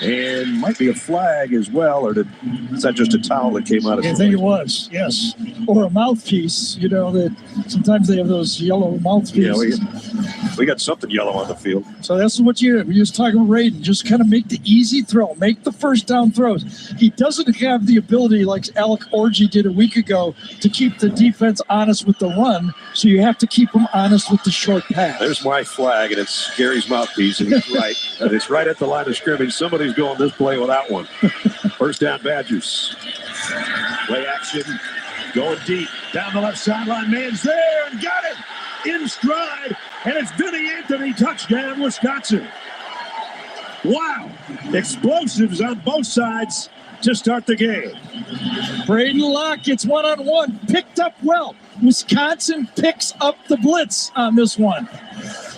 Speaker 15: And might be a flag as well, or is that just a towel that came out of
Speaker 5: I think it was, yes. Or a mouthpiece, that sometimes they have those yellow mouthpieces.
Speaker 15: Yeah, we got something yellow on the field.
Speaker 5: So that's what we just talking about Raiden. Just kind of make the easy throw, make the first down throws. He doesn't have the ability like Alec Orji did a week ago to keep the defense honest with the run. So you have to keep them honest with the short pass.
Speaker 15: There's my flag, and it's Gary's mouthpiece, and he's right. And it's right at the line of scrimmage. Somebody's going this play without one. First down, Badgers. Play action, going deep. Down the left sideline, man's there, and got it in stride. And it's Vinny Anthony, touchdown, Wisconsin. Wow. Explosives on both sides to start the game.
Speaker 5: Braden Locke gets one-on-one, picked up well. Wisconsin picks up the blitz on this one.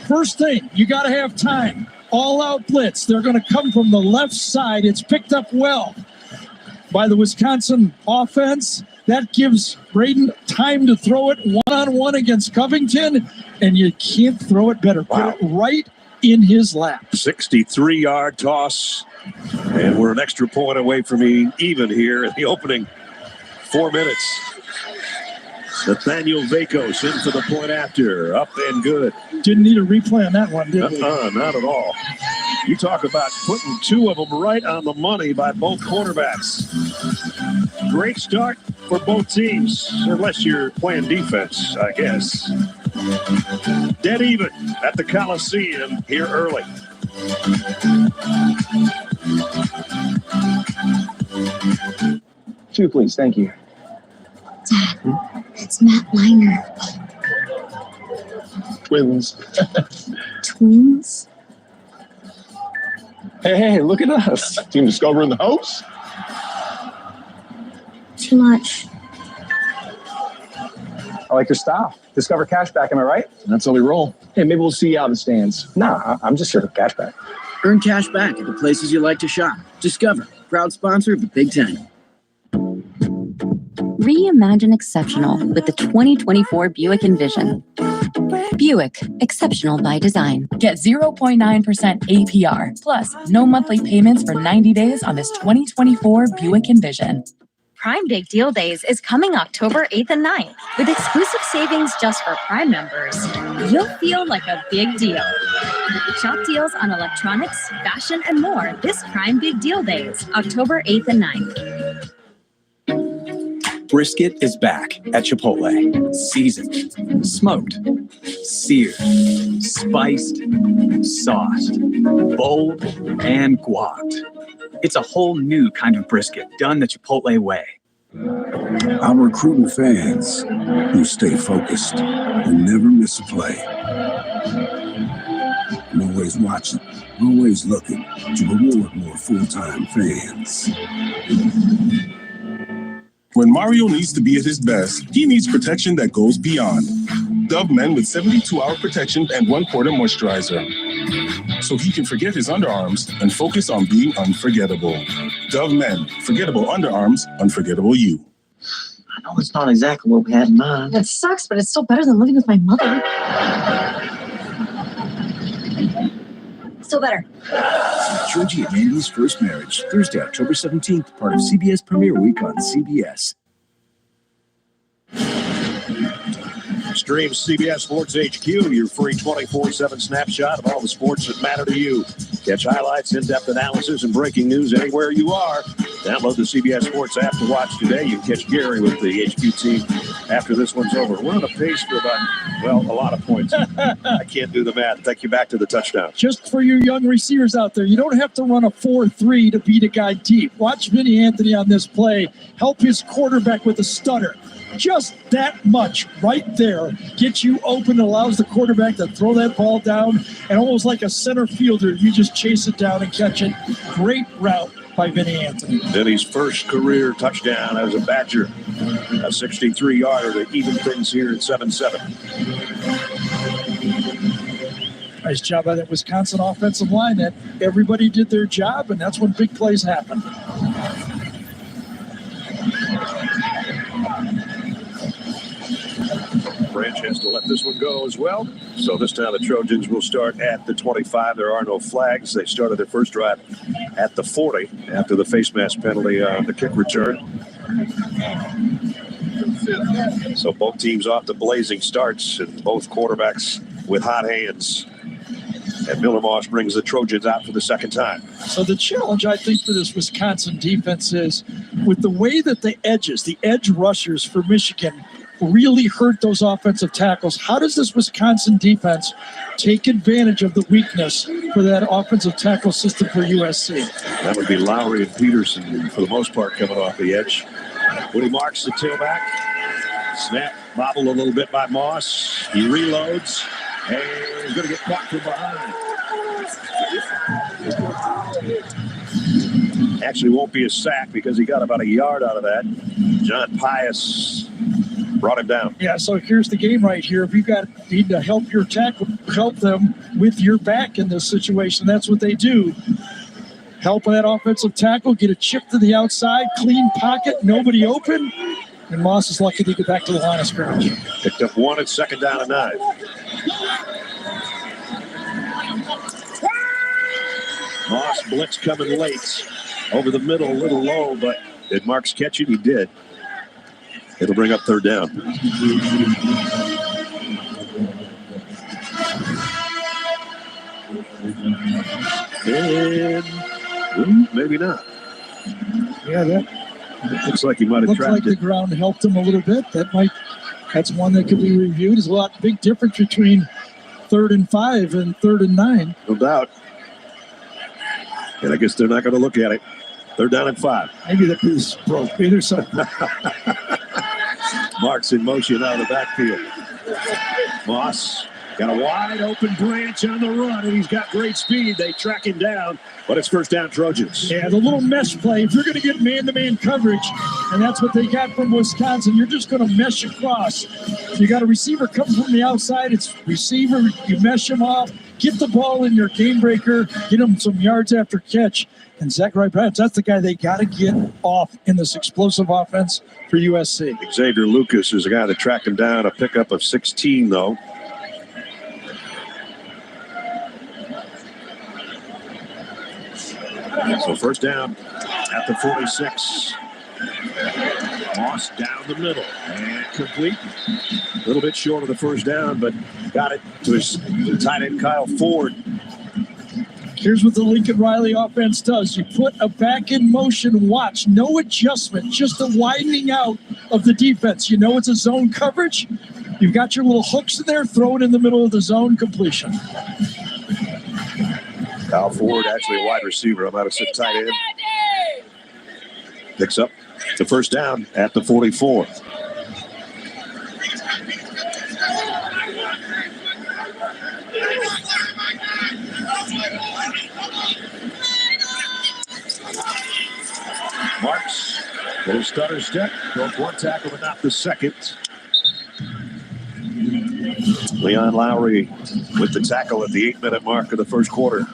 Speaker 5: First thing, you got to have time. All-out blitz. They're going to come from the left side. It's picked up well by the Wisconsin offense. That gives Braden time to throw it one-on-one against Covington, and you can't throw it better.
Speaker 15: Wow.
Speaker 5: Put it right in his lap.
Speaker 15: 63-yard toss, and we're an extra point away from being even here in the opening 4 minutes. Nathaniel Vakos in for the point after. Up and good.
Speaker 5: Didn't need a replay on that one, did we?
Speaker 15: Not at all. You talk about putting 2 of them right on the money by both quarterbacks. Great start for both teams, unless you're playing defense, I guess. Dead even at the Coliseum here early.
Speaker 17: 2, please. Thank you.
Speaker 9: Dad, it's Matt Miner.
Speaker 17: Twins.
Speaker 9: Twins?
Speaker 17: Hey, look at us. Team Discover in the house.
Speaker 9: Too much.
Speaker 17: I like your style. Discover cashback, am I right? That's how we roll. Hey, maybe we'll see you out in the stands. Nah, I'm just here for cashback.
Speaker 18: Earn cash back at the places you like to shop. Discover, proud sponsor of the Big Ten.
Speaker 19: Reimagine exceptional with the 2024 Buick Envision. Buick, exceptional by design. Get 0.9% APR, plus no monthly payments for 90 days on this 2024 Buick Envision.
Speaker 25: Prime Big Deal Days is coming October 8th and 9th. With exclusive savings just for Prime members, you'll feel like a big deal. Shop deals on electronics, fashion, and more this Prime Big Deal Days, October 8th and 9th.
Speaker 6: Brisket is back at Chipotle. Seasoned, smoked, seared, spiced, sauced, bold, and guacced. It's a whole new kind of brisket done the Chipotle way.
Speaker 26: I'm recruiting fans who stay focused and never miss a play. I'm always watching, always looking to reward more full-time fans.
Speaker 1: When Mario needs to be at his best, he needs protection that goes beyond. Dove Men with 72-hour protection and 1-quarter moisturizer. So he can forget his underarms and focus on being unforgettable. Dove Men, forgettable underarms, unforgettable you.
Speaker 18: I know it's not exactly what we had in mind.
Speaker 14: It sucks, but it's still better than living with my mother. Still better.
Speaker 6: Georgie and Andy's First Marriage, Thursday, October 17th, part of CBS Premiere Week on CBS.
Speaker 15: Stream CBS Sports HQ, your free 24/7 snapshot of all the sports that matter to you. Catch highlights, in-depth analysis, and breaking news anywhere you are. Download the CBS Sports app to watch today. You can catch Gary with the HQ team after this one's over. We're on a pace for about, well, a lot of points. I can't do the math. Take you back to the touchdown.
Speaker 5: Just for you young receivers out there, you don't have to run a 4-3 to beat a guy deep. Watch Vinny Anthony on this play help his quarterback with a stutter. Just that much right there gets you open, allows the quarterback to throw that ball down, and almost like a center fielder, you just chase it down and catch it. Great route by Vinny Anthony.
Speaker 15: Vinny's first career touchdown as a Badger, a 63-yarder to even things here at 7-7.
Speaker 5: Nice job by that Wisconsin offensive line. That everybody did their job, and that's when big plays happen.
Speaker 15: Branch has to let this one go as well. So this time the Trojans will start at the 25. There are no flags. They started their first drive at the 40 after the face mask penalty on the kick return. So both teams off to blazing starts and both quarterbacks with hot hands. And Miller Moss brings the Trojans out for the second time.
Speaker 5: So the challenge, I think, for this Wisconsin defense is with the way that the edge rushers for Michigan really hurt those offensive tackles. How does this Wisconsin defense take advantage of the weakness for that offensive tackle system for USC?
Speaker 15: That would be Lowry and Peterson, for the most part, coming off the edge. Woody Marks the tailback. Snap, bobbled a little bit by Moss. He reloads, and he's going to get caught from behind. Actually won't be a sack because he got about a yard out of that. John Pius brought him down.
Speaker 5: Yeah, so here's the game right here. If you need to help your tackle, help them with your back in this situation. That's what they do. Help that offensive tackle, get a chip to the outside, clean pocket, nobody open. And Moss is lucky to get back to the line of scrimmage.
Speaker 15: Picked up one at 2nd down and 9. Moss blitz coming late. Over the middle, a little low, but did Marks catch it? He did. It'll bring up 3rd down. And maybe not.
Speaker 5: Yeah, that
Speaker 15: looks like he might have
Speaker 5: looked
Speaker 15: trapped
Speaker 5: like
Speaker 15: it.
Speaker 5: the ground helped him a little bit. That's one that could be reviewed. There's a big difference between 3rd and 5 and 3rd and 9.
Speaker 15: No doubt. And I guess they're not going to look at it. 3rd down and 5.
Speaker 5: Maybe the piece broke. Either side.
Speaker 15: Marks in motion out of the backfield. Moss got a wide open Branch on the run, and he's got great speed. They track him down, but it's 1st down Trojans.
Speaker 5: Yeah, the little mesh play. If you're going to get man-to-man coverage, and that's what they got from Wisconsin, you're just going to mesh across. You got a receiver come from the outside. It's receiver. You mesh him off. Get the ball in your game breaker. Get him some yards after catch. And Zachary Branch, that's the guy they got to get off in this explosive offense for USC.
Speaker 15: Xavier Lucas is the guy that tracked him down, a pickup of 16, though. So 1st down at the 46. Moss down the middle and complete. A little bit short of the 1st down, but got it to his tight end Kyle Ford.
Speaker 5: Here's what the Lincoln Riley offense does. You put a back in motion watch, no adjustment, just a widening out of the defense. You know it's a zone coverage. You've got your little hooks in there, throw it in the middle of the zone, completion.
Speaker 15: Kyle Ford, actually a wide receiver. I'm out of sit tight end. Picks up the first down at the 44. Marks, little stutter step, broke one tackle but not the second. Leon Lowry with the tackle at the 8-minute mark of the first quarter.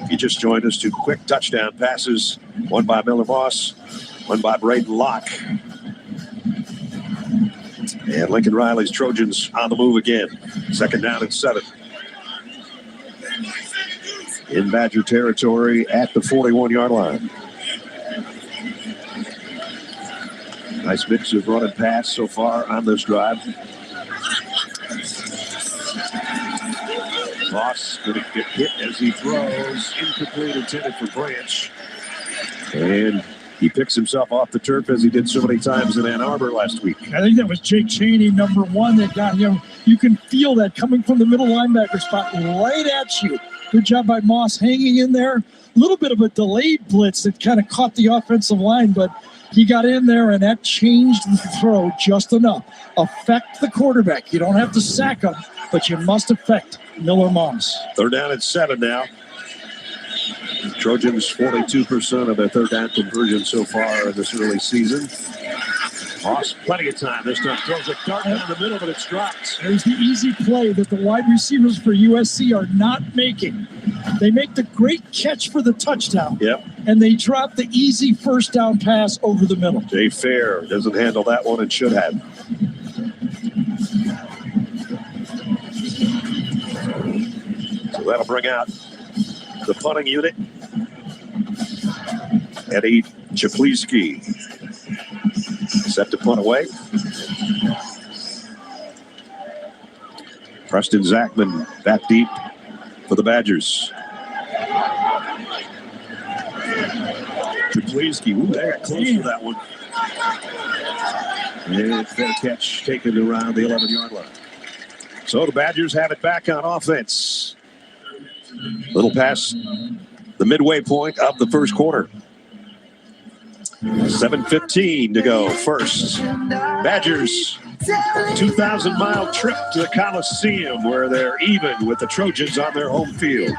Speaker 15: He just joined us. 2 quick touchdown passes, one by Miller Moss, one by Braden Locke. And Lincoln Riley's Trojans on the move again. 2nd down and 7. In Badger territory at the 41-yard line. Nice mix of run and pass so far on this drive. Moss going to get hit as he throws. Incomplete, intended for Branch. And he picks himself off the turf as he did so many times in Ann Arbor last week.
Speaker 5: I think that was Jake Chaney, number 1, that got him. You can feel that coming from the middle linebacker spot right at you. Good job by Moss hanging in there. A little bit of a delayed blitz that kind of caught the offensive line, but he got in there, and that changed the throw just enough. Affect the quarterback. You don't have to sack him, but you must affect Miller Moss.
Speaker 15: 3rd down and 7 now. Trojans 42% of their 3rd down conversion so far in this early season. Moss, plenty of time. This time throws a dart down the middle, but it's dropped.
Speaker 5: There's the easy play that the wide receivers for USC are not making. They make the great catch for the touchdown.
Speaker 15: Yep.
Speaker 5: And they drop the easy first down pass over the middle.
Speaker 15: Jay Fair doesn't handle that one and should have. So that'll bring out the punting unit. Eddie Czapleski set to punt away. Preston Zachman back deep for the Badgers. Czapleski, ooh, they're close to that one. And fair catch taken around the 11-yard line. So the Badgers have it back on offense. Little past the midway point of the first quarter. 7:15 to go. First, Badgers 2,000-mile trip to the Coliseum, where they're even with the Trojans on their home field.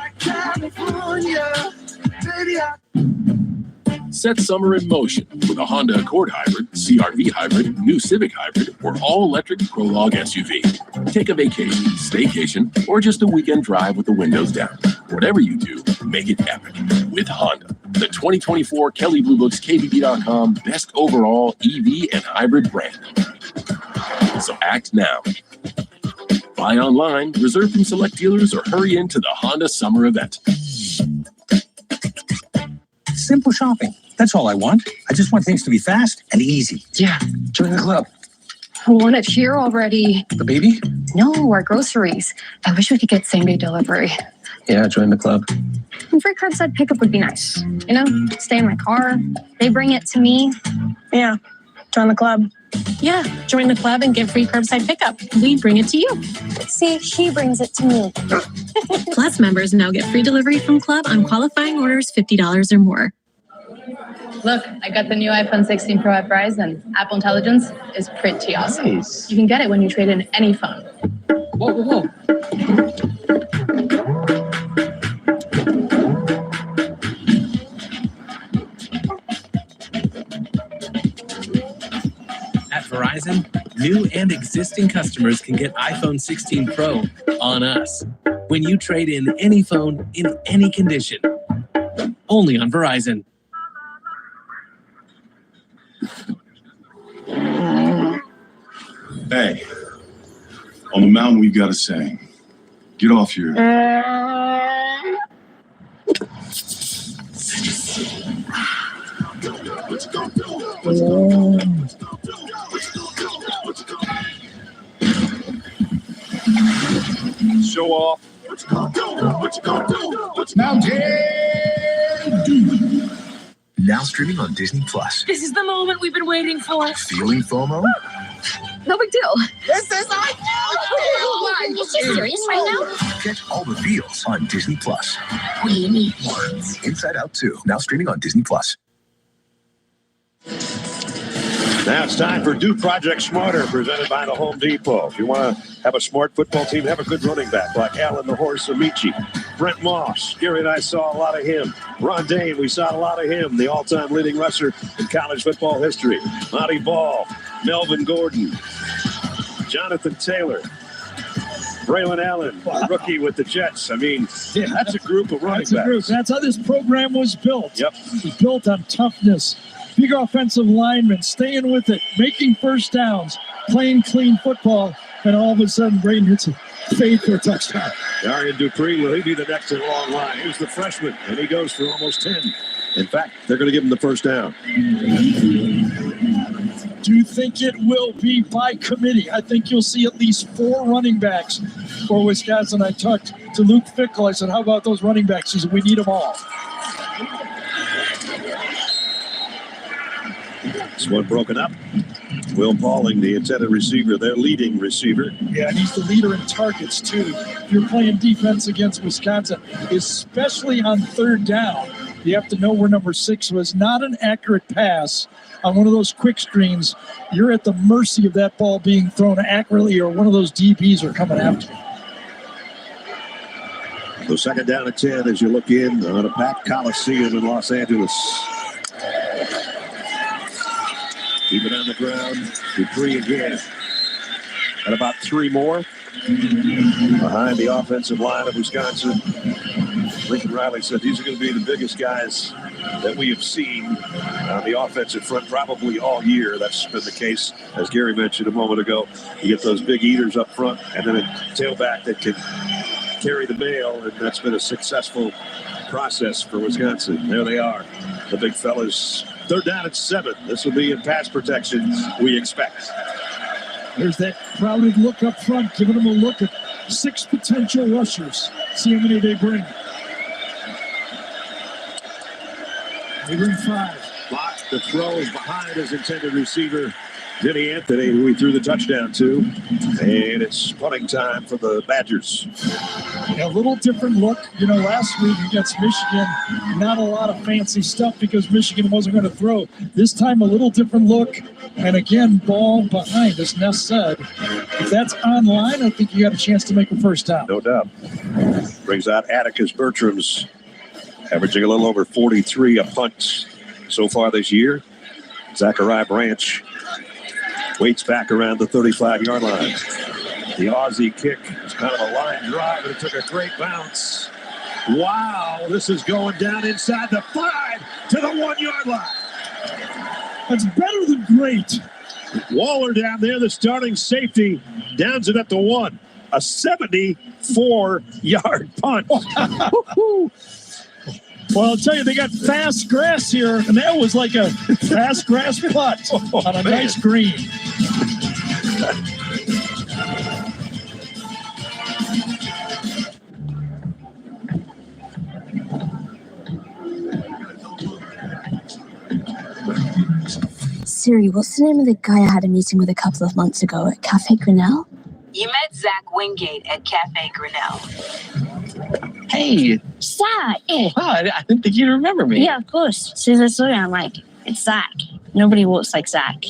Speaker 2: Set summer in motion with a Honda Accord Hybrid, CR-V Hybrid, new Civic Hybrid, or all-electric Prologue SUV. Take a vacation, staycation, or just a weekend drive with the windows down. Whatever you do, make it epic with Honda. The 2024 Kelley Blue Books KBB.com Best Overall EV and Hybrid brand. So act now. Buy online, reserve from select dealers, or hurry into the Honda Summer Event.
Speaker 3: Simple shopping. That's all I want. I just want things to be fast and easy.
Speaker 7: Yeah.
Speaker 3: Join the club.
Speaker 7: I want it here already.
Speaker 3: The baby?
Speaker 7: No, our groceries. I wish we could get same-day delivery.
Speaker 3: Yeah, join the club.
Speaker 7: And free curbside pickup would be nice. You know, stay in my car. They bring it to me.
Speaker 11: Yeah, join the club.
Speaker 7: Yeah, join the club and get free curbside pickup. We bring it to you.
Speaker 11: See, she brings it to me.
Speaker 13: Plus, members now get free delivery from Club on qualifying orders $50 or more.
Speaker 16: Look, I got the new iPhone 16 Pro at Verizon. Apple Intelligence is pretty awesome.
Speaker 3: Nice.
Speaker 16: You can get it when you trade in any phone.
Speaker 3: Whoa, whoa, whoa.
Speaker 24: At Verizon, new and existing customers can get iPhone 16 Pro on us when you trade in any phone in any condition. Only on Verizon.
Speaker 1: Hey, on the mountain we've got to sing. Get off your...
Speaker 15: Show off
Speaker 1: What you gonna do? What you gonna do? What you Mountain Dew.
Speaker 4: Now streaming on Disney Plus.
Speaker 25: This is the moment we've been waiting for.
Speaker 4: Feeling FOMO?
Speaker 25: No big deal.
Speaker 4: This is
Speaker 25: Is she serious right now?
Speaker 4: Catch all the feels on Disney Plus.
Speaker 25: We need ones.
Speaker 4: Inside Out 2. Now streaming on Disney Plus.
Speaker 15: Now it's time for Do Project Smarter, presented by the Home Depot. If you want to have a smart football team, have a good running back like Alan the Horse Amici. Brent Moss, Gary and I saw a lot of him. Ron Dane, we saw a lot of him, the all-time leading rusher in college football history. Monty Ball, Melvin Gordon, Jonathan Taylor, Braylon Allen, rookie with the Jets. I mean, that's a group of running backs.
Speaker 5: That's a group. That's how this program was built.
Speaker 15: Yep.
Speaker 5: It was built on toughness. Big offensive linemen, staying with it, making first downs, playing clean football, and all of a sudden, Braden hits a fade for a touchdown.
Speaker 15: Darian Dupree, will he be the next in long line? He's the freshman, and he goes for almost 10. In fact, they're going to give him the first down.
Speaker 5: Do you think it will be by committee? I think you'll see at least 4 running backs for Wisconsin. I talked to Luke Fickle. I said, how about those running backs? He said, we need them all.
Speaker 15: This one broken up. Will Pauling, the intended receiver, their leading receiver.
Speaker 5: Yeah, and he's the leader in targets, too. If you're playing defense against Wisconsin, especially on third down, you have to know where number 6 was. Not an accurate pass on one of those quick screens. You're at the mercy of that ball being thrown accurately, or one of those DBs are coming after you.
Speaker 15: So second down at 10 as you look in on a packed Coliseum in Los Angeles. Keep it on the ground. Dupree again. And about 3 more behind the offensive line of Wisconsin. Lincoln Riley said these are going to be the biggest guys that we have seen on the offensive front probably all year. That's been the case, as Gary mentioned a moment ago. You get those big eaters up front and then a tailback that can carry the mail, and that's been a successful process for Wisconsin. There they are, the big fellas. Third down at 7. This will be in pass protection, we expect.
Speaker 5: There's that crowded look up front, giving them a look at 6 potential rushers. See how many they bring. They bring 5.
Speaker 15: Blocked the throws behind his intended receiver, Vinny Anthony, who he threw the touchdown to. And it's punting time for the Badgers.
Speaker 5: A little different look. You know, last week against Michigan, not a lot of fancy stuff because Michigan wasn't going to throw. This time, a little different look. And again, ball behind, as Ness said. If that's online, I think you got a chance to make a first down.
Speaker 15: No doubt. Brings out Atticus Bertrams, averaging a little over 43 a punt so far this year. Zachariah Branch waits back around the 35-yard line. The Aussie kick is kind of a line drive, and it took a great bounce. Wow, this is going down inside the 5 to the 1-yard line.
Speaker 5: That's better than great.
Speaker 15: Waller down there, the starting safety, downs it at the 1. A 74-yard punt.
Speaker 5: Well, I'll tell you, they got fast grass here, and that was like a fast grass putt on a nice green.
Speaker 11: Siri, what's the name of the guy I had a meeting with a couple of months ago at Cafe Grinnell?
Speaker 10: You met Zach Wingate at Cafe Grinnell.
Speaker 12: Hey.
Speaker 11: Zach!
Speaker 12: Oh, hi. I didn't think you'd remember me.
Speaker 11: Yeah, of course. As soon as I saw you, I'm like, it's Zach. Nobody walks like Zach.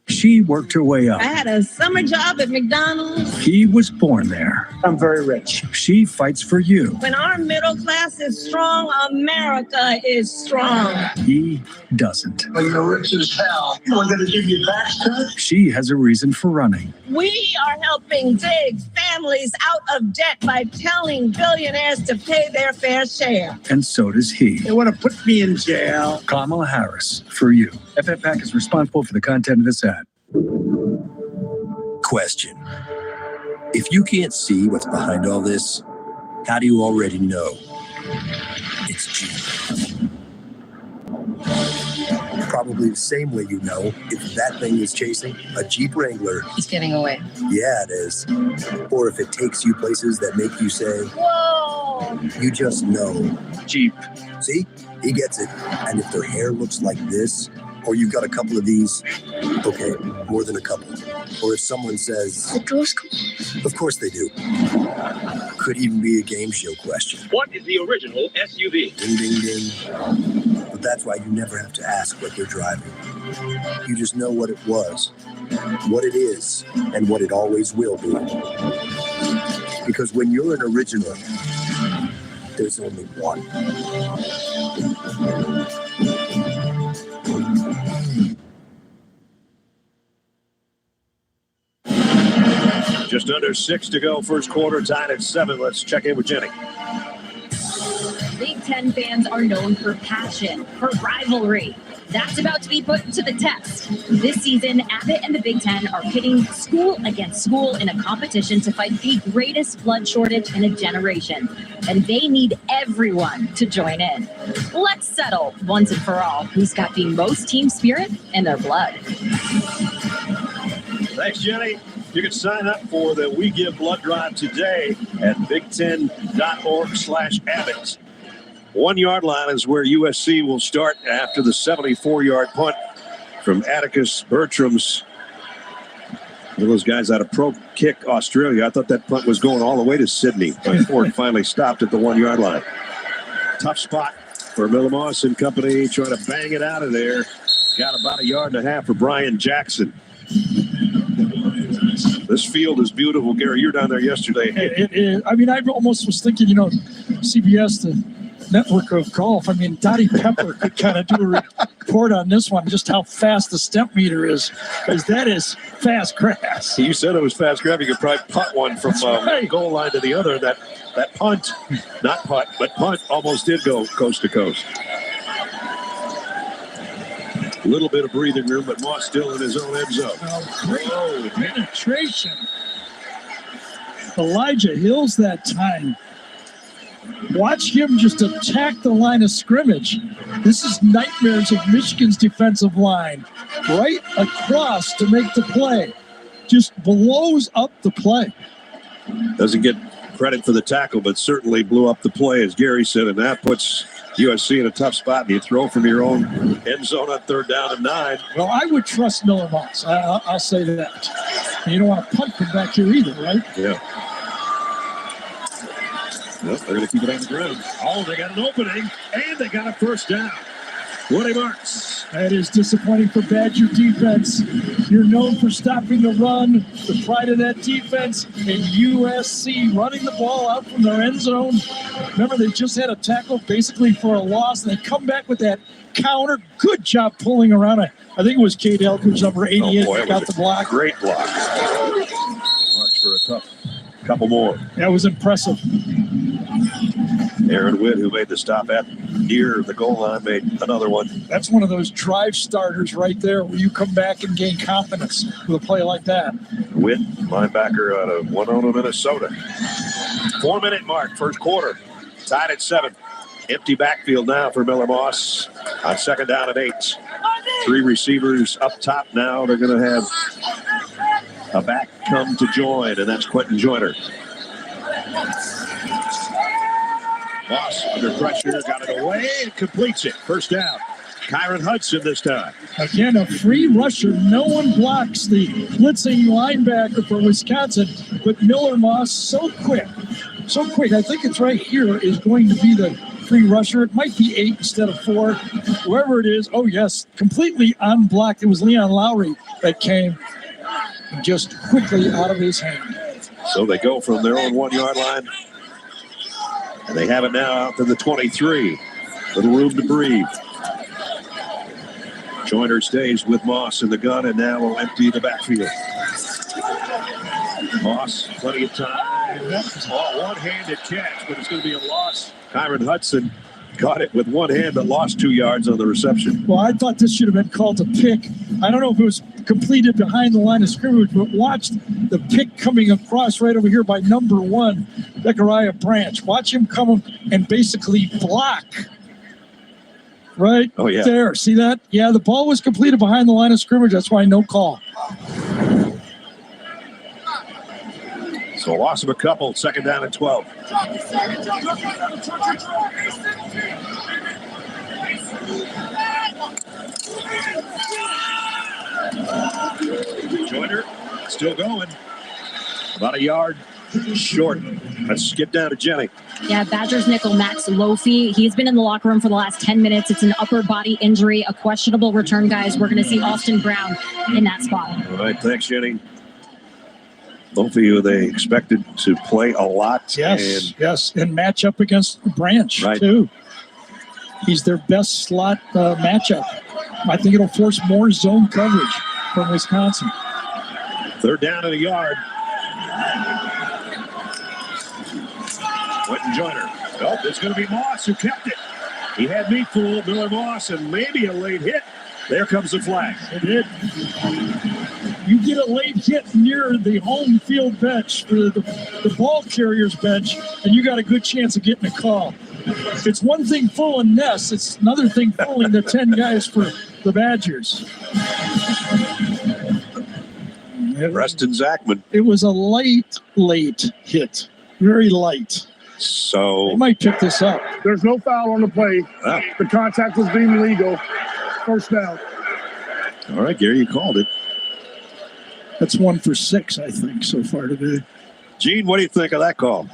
Speaker 3: She worked her way up.
Speaker 20: I had a summer job at McDonald's.
Speaker 3: He was born there. I'm very rich. She fights for you.
Speaker 20: When our middle class is strong, America is strong.
Speaker 3: He doesn't.
Speaker 20: When you're rich as hell, we're going to give you tax cuts.
Speaker 3: She has a reason for running.
Speaker 20: We are helping big families out of debt by telling billionaires to pay their fair share.
Speaker 3: And so does he.
Speaker 20: They want to put me in jail.
Speaker 3: Kamala Harris, for you. FFPAC is responsible for the content of this ad.
Speaker 21: Question. If you can't see what's behind all this, how do you already know? It's Jeep. Probably the same way you know if that thing is chasing a Jeep Wrangler.
Speaker 16: He's getting away.
Speaker 21: Yeah, it is. Or if it takes you places that make you say,
Speaker 16: Whoa!
Speaker 21: you just know.
Speaker 6: Jeep.
Speaker 21: See? He gets it. And if their hair looks like this, or you've got a couple of these, okay, more than a couple. Or if someone says,
Speaker 11: The doors come.
Speaker 21: of course they do. Could even be a game show question.
Speaker 2: What is the original SUV?
Speaker 21: Ding, ding, ding. But that's why you never have to ask what they're driving. You just know what it was, what it is, and what it always will be. Because when you're an original, there's only one.
Speaker 15: Just under 6 to go, first quarter, tied at 7. Let's check in with Jenny.
Speaker 25: Big Ten fans are known for passion, for rivalry. That's about to be put to the test. This season, Abbott and the Big Ten are pitting school against school in a competition to fight the greatest blood shortage in a generation. And they need everyone to join in. Let's settle once and for all who's got the most team spirit in their blood.
Speaker 15: Thanks, Jenny. You can sign up for the We Give Blood Drive today at big10.org/Abbott. 1 yard line is where USC will start after the 74-yard punt from Atticus Bertrams. One of those guys out of Pro Kick Australia. I thought that punt was going all the way to Sydney, but Ford finally stopped at the 1 yard line. Tough spot for Miller Moss and company, trying to bang it out of there. Got about 1.5 yards for Brian Jackson. This field is beautiful. Gary, you're down there yesterday.
Speaker 5: It is. I mean, I almost was thinking, CBS, the network of golf. I mean, Dottie Pepper could kind of do a report on this one, just how fast the stemp meter is, because that is fast grass.
Speaker 15: You said it was fast grass. You could probably putt one from
Speaker 5: right.
Speaker 15: goal line to the other. That punt, not putt, but punt almost did go coast to coast. A little bit of breathing room, but Moss still in his own end zone.
Speaker 5: Great penetration. Elijah Hills that time. Watch him just attack the line of scrimmage. This is nightmares of Michigan's defensive line. Right across to make the play. Just blows up the play.
Speaker 15: Doesn't get credit for the tackle, but certainly blew up the play, as Gary said, and that puts USC in a tough spot. And you throw from your own end zone on 3rd down and 9.
Speaker 5: Well, I would trust Miller Moss. I'll say that. You don't want to punt from back here either, right?
Speaker 15: Yeah. Nope, they're going to keep it on the ground. Oh, they got an opening, and they got a first down. Woody Marks.
Speaker 5: That is disappointing for Badger defense. You're known for stopping the run, the pride of that defense, and USC running the ball out from their end zone. Remember, they just had a tackle basically for a loss, and they come back with that counter. Good job pulling around. I think it was Cade Elkridge, number 88, got the block.
Speaker 15: Great block. Marks for a tough couple more.
Speaker 5: That was impressive.
Speaker 15: Aaron Witt, who made the stop at near the goal line, made another one.
Speaker 5: That's one of those drive starters right there where you come back and gain confidence with a play like that.
Speaker 15: Witt, linebacker out of Winona, Minnesota. 4-minute mark, first quarter. Tied at 7. Empty backfield now for Miller Moss on 2nd down and 8. 3 receivers up top now. They're going to have a back come to join, and that's Quentin Joyner. Moss under pressure, got it away, and completes it. First down. Kyron Hudson this time.
Speaker 5: Again, a free rusher. No one blocks the blitzing linebacker for Wisconsin, but Miller Moss so quick. So quick. I think it's right here is going to be the free rusher. It might be 8 instead of 4. Whoever it is, oh yes, completely unblocked. It was Leon Lowry that came just quickly out of his hand.
Speaker 15: So they go from their own 1 yard line. And they have it now out to the 23. Little room to breathe. Joyner stays with Moss in the gun and now will empty the backfield. Moss, plenty of time. One-handed catch, but it's going to be a loss. Kyron Hudson caught it with one hand but lost 2 yards on the reception.
Speaker 5: Well, I thought this should have been called a pick. I don't know if it was completed behind the line of scrimmage, but watch the pick coming across right over here by number 1, Zechariah Branch. Watch him come and basically block Right there. See that? Yeah, the ball was completed behind the line of scrimmage. That's why no call.
Speaker 15: So a loss of a couple, second down and 12. Joyner still going. About a yard short. Let's skip down to Jenny.
Speaker 8: Yeah, Badgers nickel Max Lofi. He's been in the locker room for the last 10 minutes. It's an upper body injury, a questionable return, guys. We're going to see Austin Brown in that spot.
Speaker 15: All right, thanks, Jenny. Both of you, they expected to play a lot.
Speaker 5: Yes, and match up against Branch, too. He's their best slot matchup. I think it'll force more zone coverage from Wisconsin.
Speaker 15: Third down and a yard. Quentin Joyner. Nope, it's going to be Moss who kept it. He had me fooled, Miller Moss, and maybe a late hit. There comes the flag.
Speaker 5: It did. You get a late hit near the home field bench, for the ball carrier's bench, and you got a good chance of getting a call. It's one thing fooling Ness. It's another thing fooling the 10 guys for the Badgers.
Speaker 15: Preston Zachman.
Speaker 5: It was a late hit. Very light.
Speaker 15: So
Speaker 5: they might pick this up.
Speaker 9: There's no foul on the play. The contact was deemed legal. First down.
Speaker 15: All right, Gary, you called it.
Speaker 5: That's 1 for 6, I think, so far today.
Speaker 15: Gene, what do you think of that call?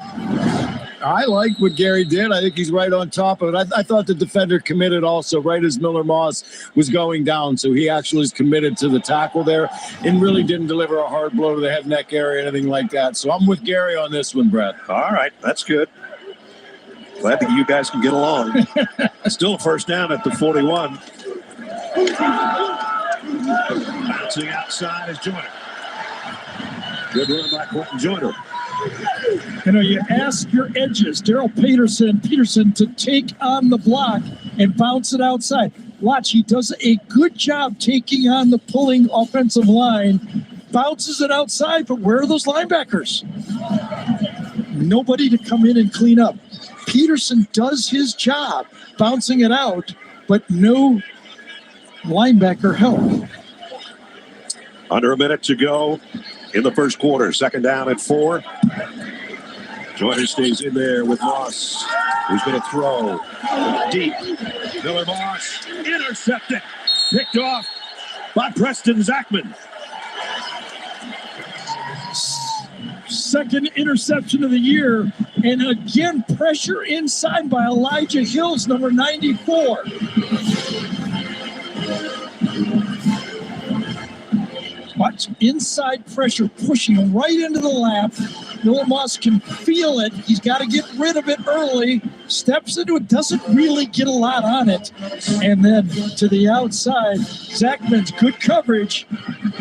Speaker 17: I like what Gary did. I think he's right on top of it. I thought the defender committed also right as Miller Moss was going down. So he actually is committed to the tackle there and really didn't deliver a hard blow to the head neck area or anything like that. So I'm with Gary on this one, Brett.
Speaker 15: All right, that's good. Glad that you guys can get along. Still a first down at the 41. Bouncing outside is Joyner. Good run by Quentin Joyner.
Speaker 5: You know, you ask your edges, Daryl Peterson, to take on the block and bounce it outside. Watch, he does a good job taking on the pulling offensive line, bounces it outside, but where are those linebackers? Nobody to come in and clean up. Peterson does his job bouncing it out, but no linebacker help.
Speaker 15: Under a minute to go in the first quarter. Second down at 4. Joyner stays in there with Moss, who's going to throw deep. Miller Moss intercepted, picked off by Preston Zachman.
Speaker 5: Second interception of the year, and again pressure inside by Elijah Hills, number 94. Watch, inside pressure pushing right into the lap. Miller Moss can feel it. He's got to get rid of it early. Steps into it, doesn't really get a lot on it. And then to the outside, Zachman's good coverage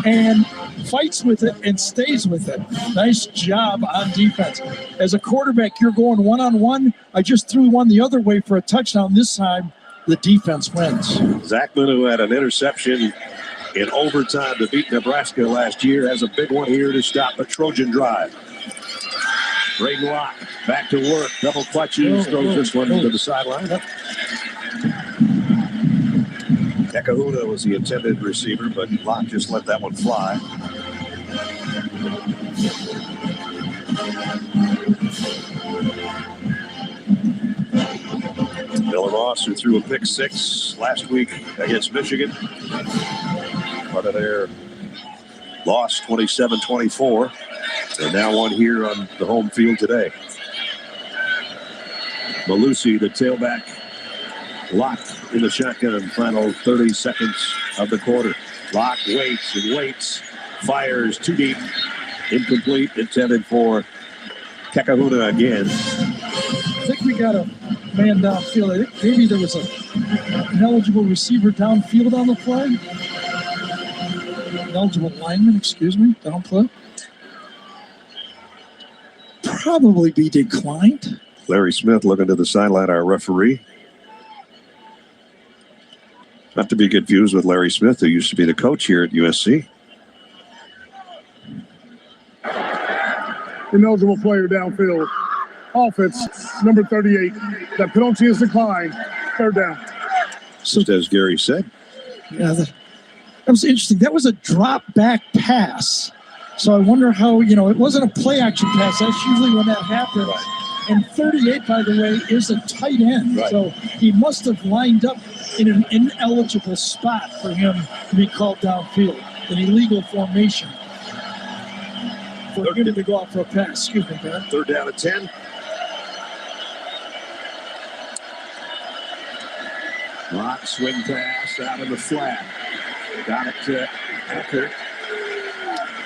Speaker 5: and fights with it and stays with it. Nice job on defense. As a quarterback, you're going one-on-one. I just threw one the other way for a touchdown. This time, the defense wins.
Speaker 15: Zachman, who had an interception in overtime to beat Nebraska last year, has a big one here to stop a Trojan drive. Braden Locke back to work. Double clutches, throws this one to the sideline. Ekahuna was the intended receiver, but Locke just let that one fly. Miller Moss, who threw a pick 6 last week against Michigan. Part of their loss, 27-24. And now one here on the home field today. Malusi, the tailback, locked in the shotgun. Final 30 seconds of the quarter. Locke waits and waits. Fires too deep. Incomplete. Intended for Kekahuna again.
Speaker 5: I think we got a man downfield. I think maybe there was an eligible receiver downfield on the play. An eligible lineman, excuse me, down play. Probably be declined.
Speaker 15: Larry Smith looking to the sideline, our referee. Not to be confused with Larry Smith, who used to be the coach here at USC.
Speaker 9: Ineligible player downfield. Offense, number 38. That penalty is declined. Third down.
Speaker 5: So,
Speaker 15: just as Gary said.
Speaker 5: Yeah, that was interesting. That was a drop back pass. So I wonder how, it wasn't a play action pass. That's usually when that happens. Right. And 38, by the way, is a tight end. Right. So he must have lined up in an ineligible spot for him to be called downfield, an illegal formation for him to go out for a pass. Excuse me, Ben.
Speaker 15: 3rd down and 10. Rock swing pass out of the flat. Got it to Aker.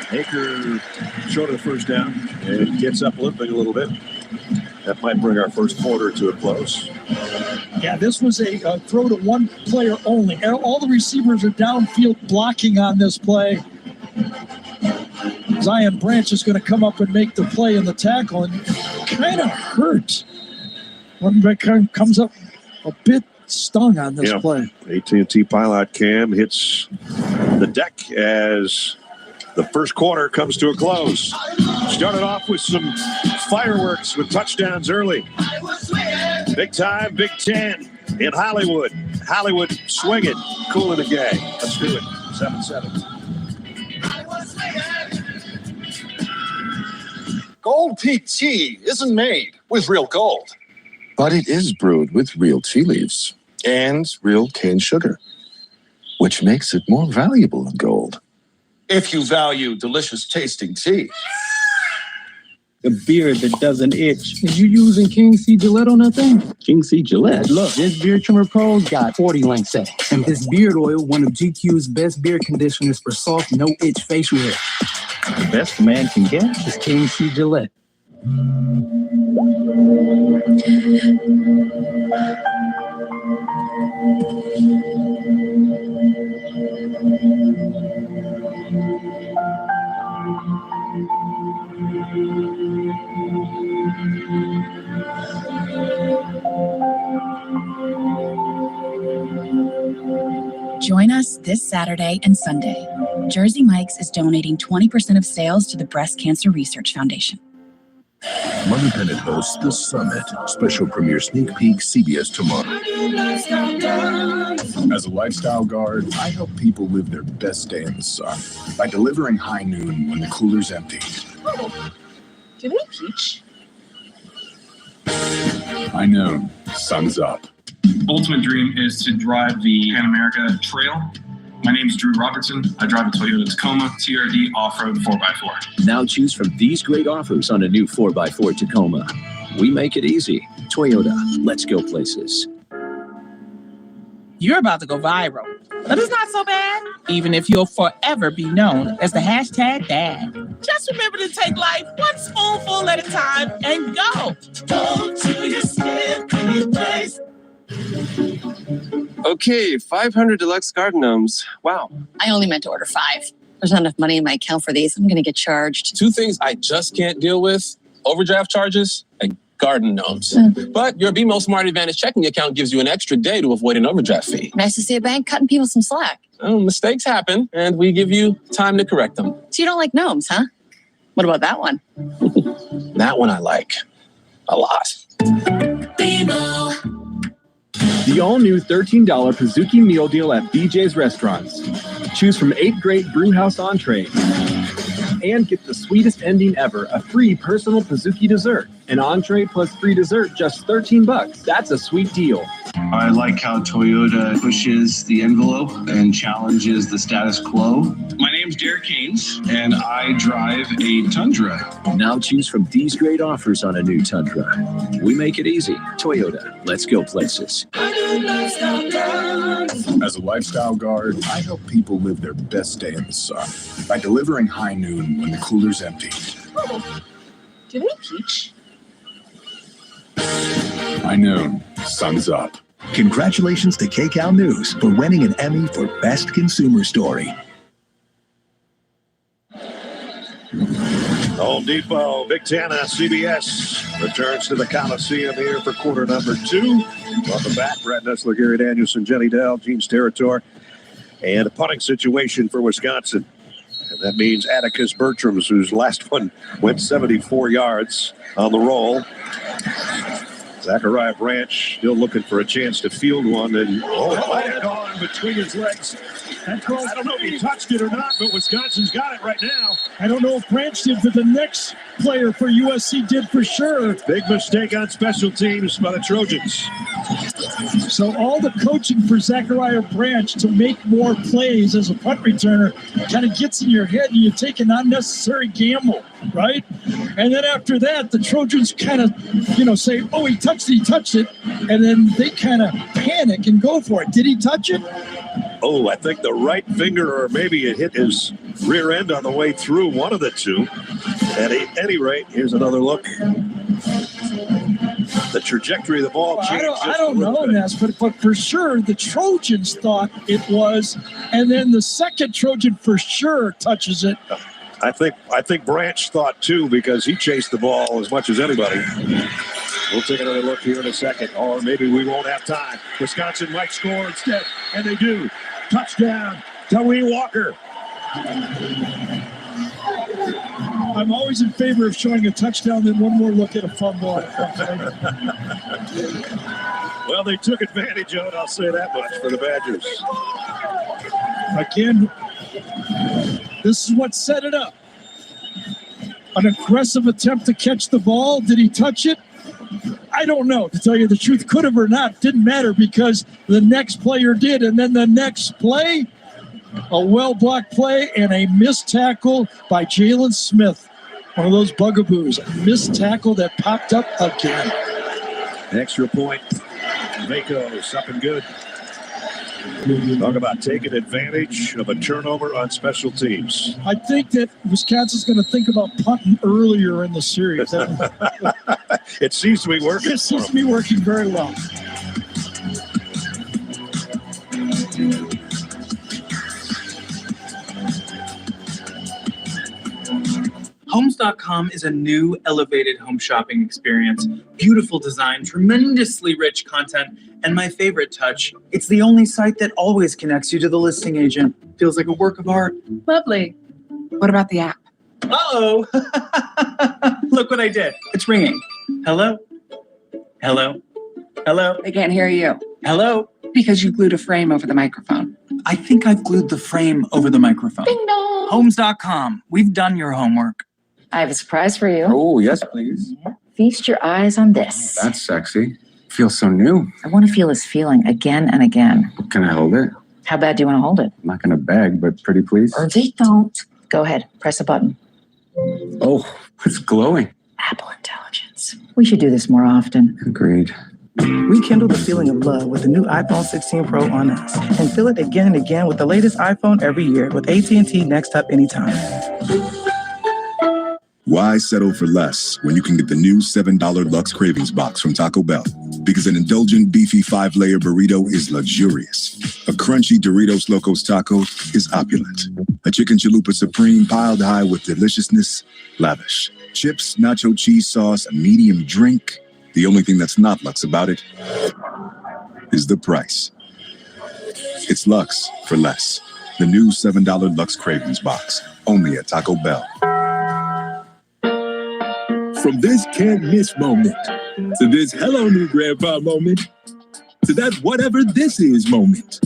Speaker 15: Aker short of the 1st down and gets up limping a little bit. That might bring our first quarter to a close.
Speaker 5: Yeah, this was a throw to one player only. All the receivers are downfield blocking on this play. Zion Branch is going to come up and make the play in the tackle, and kind of hurt. One comes up a bit stung on this play.
Speaker 15: AT&T Pilot Cam hits the deck as the first quarter comes to a close. Started off with some fireworks with touchdowns early. Big time, Big Ten in Hollywood. Hollywood swinging, cooling the game. Let's do it. 7-7.
Speaker 14: Gold Peak tea isn't made with real gold.
Speaker 18: But it is brewed with real tea leaves and real cane sugar, which makes it more valuable than gold.
Speaker 14: If you value delicious tasting tea.
Speaker 19: The beard that doesn't itch. Is you using King C Gillette on that thing? King C Gillette? Look, this Beard Trimmer Pro's got 40 length settings. And this beard oil, one of GQ's best beard conditioners for soft, no-itch facial hair. The best a man can get is King C Gillette.
Speaker 22: Join us this Saturday and Sunday. Jersey Mike's is donating 20% of sales to the Breast Cancer Research Foundation.
Speaker 23: Money Pennant hosts The Summit. Special premiere sneak peek CBS tomorrow. As a lifestyle guard, I help people live their best day in the sun by delivering high noon when the cooler's empty.
Speaker 26: Do they peach?
Speaker 23: High noon, sun's up.
Speaker 27: Ultimate dream is to drive the Pan America Trail. My name is Drew Robertson. I drive a Toyota Tacoma TRD off-road 4x4.
Speaker 2: Now choose from these great offers on a new 4x4 Tacoma. We make it easy. Toyota, let's go places.
Speaker 28: You're about to go viral, but it's not so bad, even if you'll forever be known as the hashtag dad. Just remember to take life one spoonful at a time and go. Go to your skin place.
Speaker 29: Okay, 500 deluxe garden gnomes. Wow.
Speaker 30: I only meant to order 5. There's not enough money in my account for these. I'm going to get charged.
Speaker 29: 2 things I just can't deal with: overdraft charges and garden gnomes. But your BMO Smart Advantage checking account gives you an extra day to avoid an overdraft fee.
Speaker 30: Nice to see a bank cutting people some slack.
Speaker 29: Oh, mistakes happen, and we give you time to correct them.
Speaker 30: So you don't like gnomes, huh? What about that one?
Speaker 29: That one I like a lot.
Speaker 30: BMO.
Speaker 6: The all-new $13 Pizookie meal deal at BJ's Restaurants. Choose from 8 great brewhouse entrees and get the sweetest ending ever, a free personal Pizookie dessert. An entree plus free dessert, just $13. That's a sweet deal.
Speaker 31: I like how Toyota pushes the envelope and challenges the status quo. My name's Derek Haynes, and I drive a Tundra.
Speaker 2: Now choose from these great offers on a new Tundra. We make it easy. Toyota, let's go places.
Speaker 23: As a lifestyle guard, I help people live their best day in the sun by delivering high noon when the cooler's empty.
Speaker 26: Do they peach?
Speaker 23: High noon, sun's up.
Speaker 32: Congratulations to KCAL News for winning an Emmy for Best Consumer Story.
Speaker 15: Home Depot, Big Ten on CBS returns to the Coliseum here for quarter number 2. Welcome back. Brad Nessler, Gary Danielson, Jenny Dell, Jeans Territor, and a punting situation for Wisconsin. And that means Atticus Bertrams, whose last one went 74 yards on the roll. Zachariah Branch still looking for a chance to field one, and that might have gone between his legs. I don't know if he touched it or not, but Wisconsin's got it right now.
Speaker 5: I don't know if Branch did, but the next player for USC did for sure.
Speaker 15: Big mistake on special teams by the Trojans.
Speaker 5: So all the coaching for Zachariah Branch to make more plays as a punt returner kind of gets in your head and you take an unnecessary gamble, right? And then after that, the Trojans kind of, say, oh, he touched it. And then they kind of panic and go for it. Did he touch it?
Speaker 15: Oh, I think the right finger, or maybe it hit his rear end on the way through, one of the two. At any rate, here's another look. The trajectory of the ball changed.
Speaker 5: I don't know, Ness, but for sure the Trojans thought it was, and then the second Trojan for sure touches it.
Speaker 15: I think Branch thought too, because he chased the ball as much as anybody. We'll take another look here in a second, or maybe we won't have time. Wisconsin might score instead, and they do. Touchdown, Tawee Walker.
Speaker 5: I'm always in favor of showing a touchdown, then one more look at a fumble.
Speaker 15: Well, they took advantage of it, I'll say that much, for the Badgers.
Speaker 5: Again, this is what set it up. An aggressive attempt to catch the ball. Did he touch it? I don't know, to tell you the truth. Could have or not, didn't matter, because the next player did. And then the next play, a well-blocked play and a missed tackle by Jalen Smith. One of those bugaboos. A missed tackle that popped up again.
Speaker 15: Extra point. Vaco's up and good. Talk about taking advantage of a turnover on special teams.
Speaker 5: I think that Wisconsin's going to think about punting earlier in the series.
Speaker 15: It seems to be working.
Speaker 5: It seems to be working very well.
Speaker 6: Homes.com is a new, elevated home shopping experience. Beautiful design, tremendously rich content, and my favorite touch, it's the only site that always connects you to the listing agent. Feels like a work of art.
Speaker 26: Lovely. What about the app?
Speaker 6: Uh-oh! Look what I did. It's ringing. Hello? Hello? Hello?
Speaker 26: They can't hear you.
Speaker 6: Hello?
Speaker 26: Because you glued a frame over the microphone.
Speaker 6: I think I've glued the frame over the microphone.
Speaker 26: Ding dong!
Speaker 6: Homes.com. We've done your homework.
Speaker 1: I have a surprise for you.
Speaker 18: Oh, yes, please.
Speaker 1: Feast your eyes on this.
Speaker 18: That's sexy. Feels so new.
Speaker 1: I want to feel this feeling again and again.
Speaker 18: Can I hold it?
Speaker 1: How bad do you want to hold it?
Speaker 18: I'm not going to beg, but pretty please.
Speaker 1: Don't. Go ahead. Press a button.
Speaker 18: Oh, it's glowing.
Speaker 1: Apple Intelligence. We should do this more often.
Speaker 18: Agreed.
Speaker 3: Rekindle the feeling of love with the new iPhone 16 Pro on us. And feel it again and again with the latest iPhone every year with AT&T Next Up Anytime.
Speaker 4: Why settle for less when you can get the new $7 Lux Cravings Box from Taco Bell? Because an indulgent, beefy 5-layer burrito is luxurious. A crunchy Doritos Locos Taco is opulent. A chicken chalupa supreme piled high with deliciousness, lavish. Chips, nacho cheese sauce, a medium drink. The only thing that's not Lux about it is the price. It's Lux for less. The new $7 Lux Cravings Box, only at Taco Bell.
Speaker 2: From this can't miss moment to this hello new grandpa moment to that whatever this is moment.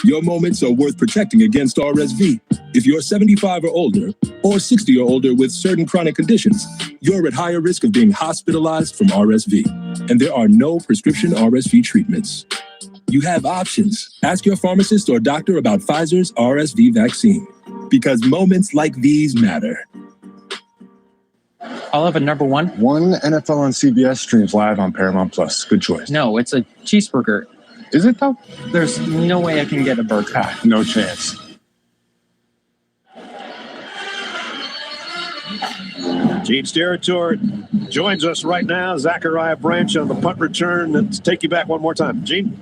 Speaker 2: Your moments are worth protecting against RSV. If you're 75 or older or 60 or older with certain chronic conditions, you're at higher risk of being hospitalized from RSV. And there are no prescription RSV treatments. You have options. Ask your pharmacist or doctor about Pfizer's RSV vaccine. Because moments like these matter.
Speaker 7: I'll have a number one.
Speaker 23: One NFL on CBS streams live on Paramount Plus. Good choice.
Speaker 7: No, it's a cheeseburger.
Speaker 23: Is it though?
Speaker 7: There's no way I can get a burger.
Speaker 23: No chance.
Speaker 15: Gene Steratore joins us right now. Zachariah Branch on the punt return. Let's take you back one more time. Gene?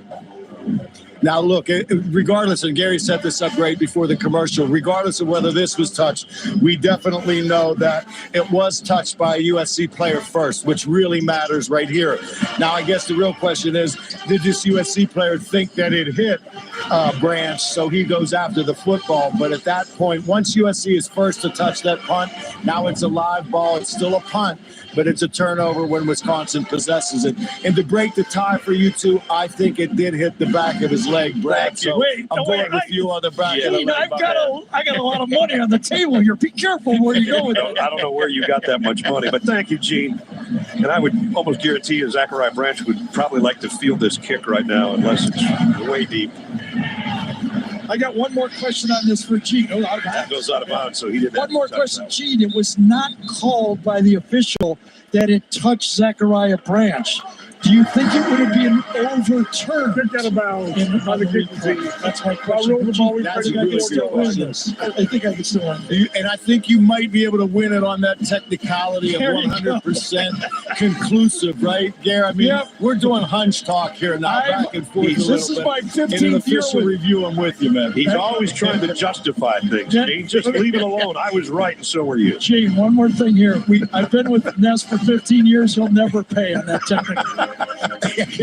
Speaker 14: Now, look, regardless, and Gary set this up great before the commercial, regardless of whether this was touched, we definitely know that it was touched by a USC player first, which really matters right here. Now, I guess the real question is, did this USC player think that it hit Branch, so he goes after the football? But at that point, once USC is first to touch that punt, now it's a live ball. It's still a punt, but it's a turnover when Wisconsin possesses it. And to break the tie for you two, I think it did hit the back of his leg, Brad. So I'm going with you on the back of the leg.
Speaker 5: I got a lot of money on the table here. Be careful where you go with it.
Speaker 15: I don't know where you got that much money, but thank you, Gene. And I would almost guarantee you Zachariah Branch would probably like to field this kick right now, unless it's way deep.
Speaker 5: I got one more question on this for Gene.
Speaker 15: That goes out of bounds, so he didn't.
Speaker 5: One more question, Gene. It was not called by the official that it touched Zachariah Branch. Do you think it would have been overturned? That's my question.
Speaker 14: That's a really good question.
Speaker 5: I think I can still win.
Speaker 14: And I think you might be able to win it on that technicality of 100% conclusive, right, Gary? I mean, we're doing hunch talk here now, back and forth.
Speaker 5: This is my 15th year.
Speaker 14: In an official review, I'm with you, man.
Speaker 15: He's always trying to justify things. Gene, just leave it alone. I was right, and so were you.
Speaker 5: Gene, one more thing here. I've been with Ness for 15 years. He'll never pay on that technical.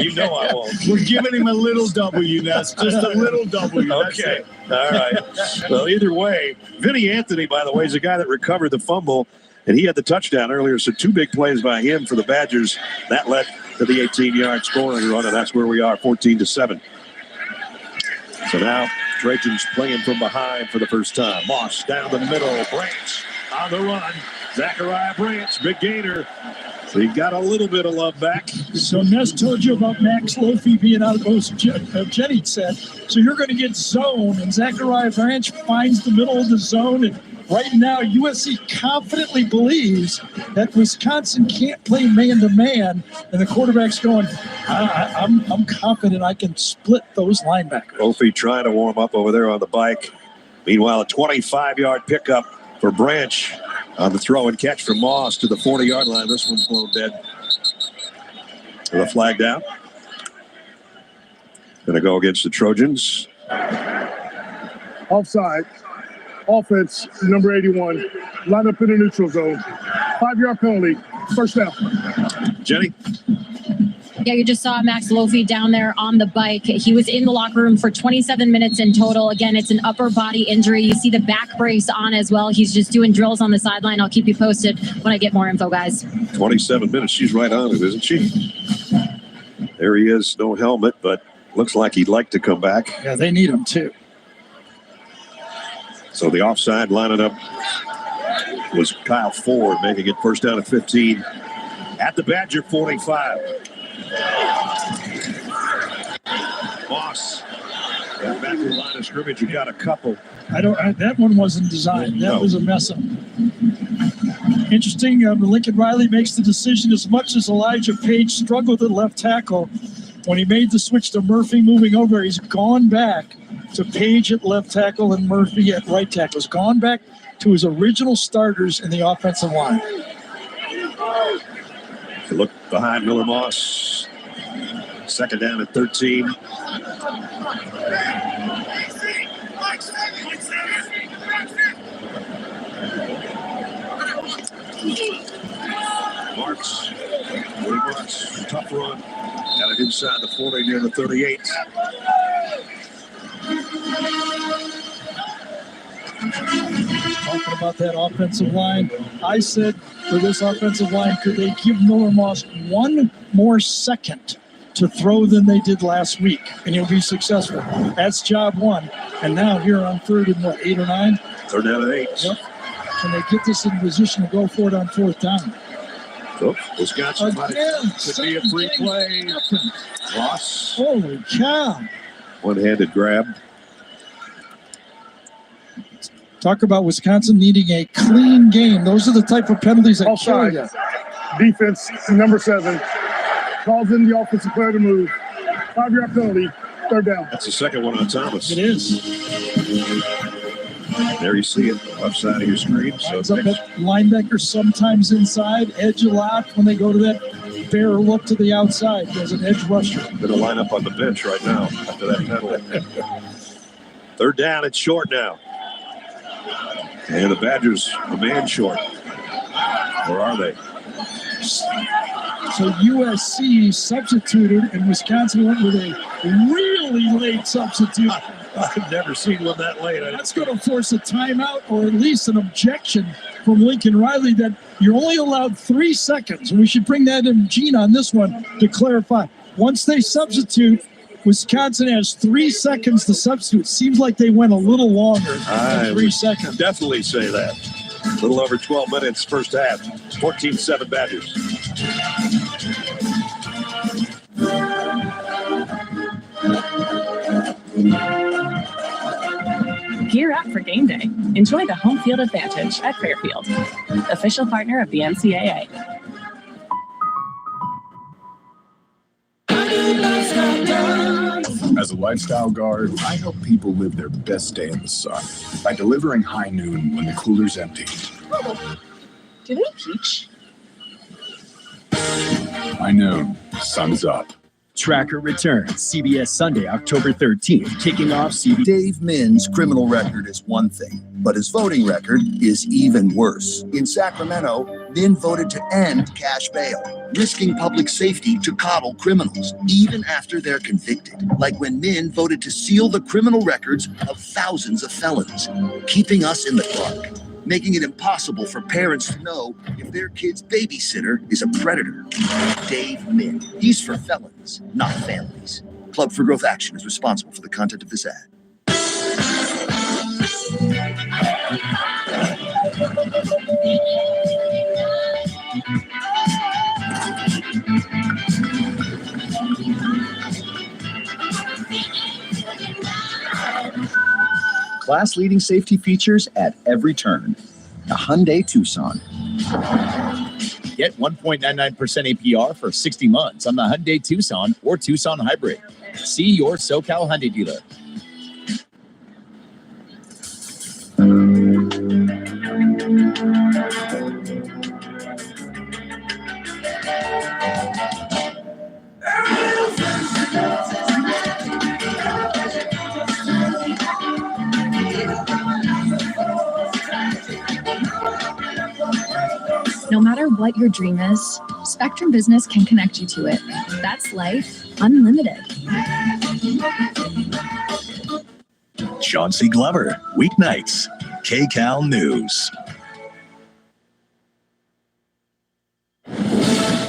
Speaker 15: You know I won't.
Speaker 14: We're giving him a little W, Ness. Just a little W.
Speaker 15: Okay. All right. Well, either way, Vinny Anthony, by the way, is the guy that recovered the fumble, and he had the touchdown earlier. So 2 big plays by him for the Badgers. That led to the 18-yard scoring run, and that's where we are, 14-7. So now Trojans playing from behind for the first time. Moss down the middle. Branch on the run. Zachariah Branch, big gainer. So he got a little bit of love back.
Speaker 5: So Ness told you about Max Lofi being out of most Jennings said. So you're going to get zone, and Zachariah Branch finds the middle of the zone. And right now, USC confidently believes that Wisconsin can't play man-to-man. And the quarterback's going, I'm confident I can split those linebackers.
Speaker 15: Lofi trying to warm up over there on the bike. Meanwhile, a 25-yard pickup for Branch. On the throw and catch from Moss to the 40-yard line. This one's blown dead. With a flag down. Going to go against the Trojans.
Speaker 8: Offside. Offense, number 81. Line up in the neutral zone. 5-yard penalty. First down.
Speaker 15: Jenny?
Speaker 9: Yeah, you just saw Max Lofi down there on the bike. He was in the locker room for 27 minutes in total. Again, it's an upper body injury. You see the back brace on as well. He's just doing drills on the sideline. I'll keep you posted when I get more info, guys.
Speaker 15: 27 minutes. She's right on it, isn't she? There he is. No helmet, but looks like he'd like to come back.
Speaker 5: Yeah, they need him too.
Speaker 15: So the offside lining up was Kyle Ford, making it first down at 15 at the Badger 45. Moss got back to the line of scrimmage. You got a couple.
Speaker 5: That one wasn't designed. That was a mess up. Interesting. Lincoln Riley makes the decision as much as Elijah Page struggled at left tackle. When he made the switch to Murphy moving over, he's gone back to Page at left tackle and Murphy at right tackle. He's gone back to his original starters in the offensive line.
Speaker 15: Look behind Miller Moss. Second down at 13. Marks. Willie Marks. Tough run. Got it inside the 40 near the 38.
Speaker 5: Talking about that offensive line, I said for this offensive line, could they give Miller Moss one more second to throw than they did last week, and he'll be successful. That's job one. And now here on 3rd and 8 or 9?
Speaker 15: 3rd down and 8.
Speaker 5: Yep. Can they get this in position to go for it on 4th down?
Speaker 15: Oh, Wisconsin could be a free play. Ross.
Speaker 5: Holy cow.
Speaker 15: One-handed grab.
Speaker 5: Talk about Wisconsin needing a clean game. Those are the type of penalties that kill you.
Speaker 8: Defense, number 7. Calls in the offensive player to move. 5-yard penalty, 3rd down.
Speaker 15: That's the second one on Thomas.
Speaker 5: It is.
Speaker 15: There you see it, left side of your screen. So
Speaker 5: lines up at linebacker sometimes inside, edge a lot when they go to that fair look to the outside as an edge rusher.
Speaker 15: Gonna line up on the bench right now after that penalty. Third down, it's short now. And the Badgers a man short. Or are they?
Speaker 5: So USC substituted, and Wisconsin went with a really late substitute.
Speaker 15: I've never seen one that late.
Speaker 5: That's going to force a timeout or at least an objection from Lincoln Riley that you're only allowed 3 seconds. And we should bring that in, Gene, on this one to clarify. Once they substitute, Wisconsin has 3 seconds to substitute. Seems like they went a little longer than 3 seconds.
Speaker 15: Definitely say that. A little over 12 minutes first half. 14-7 Badgers.
Speaker 10: Gear up for game day. Enjoy the home field advantage at Fairfield, official partner of the NCAA.
Speaker 23: As a lifestyle guard, I help people live their best day in the sun by delivering high noon when the cooler's empty.
Speaker 10: Do they teach?
Speaker 23: High noon, sun's up.
Speaker 11: Tracker returns CBS Sunday, October 13th, kicking off CBS.
Speaker 12: Dave Minn's criminal record is one thing, but his voting record is even worse. In Sacramento, Minn voted to end cash bail, risking public safety to coddle criminals, even after they're convicted. Like when Minn voted to seal the criminal records of thousands of felons, keeping us in the dark, making it impossible for parents to know if their kid's babysitter is a predator. Dave Minn. He's for felons, not families. Club for Growth Action is responsible for the content of this ad.
Speaker 11: Class-leading safety features at every turn. A Hyundai Tucson. Get 1.99% APR for 60 months on the Hyundai Tucson or Tucson Hybrid. See your SoCal Hyundai dealer.
Speaker 13: No matter what your dream is, Spectrum Business can connect you to it. That's life unlimited.
Speaker 32: Chauncey Glover, weeknights, KCAL News.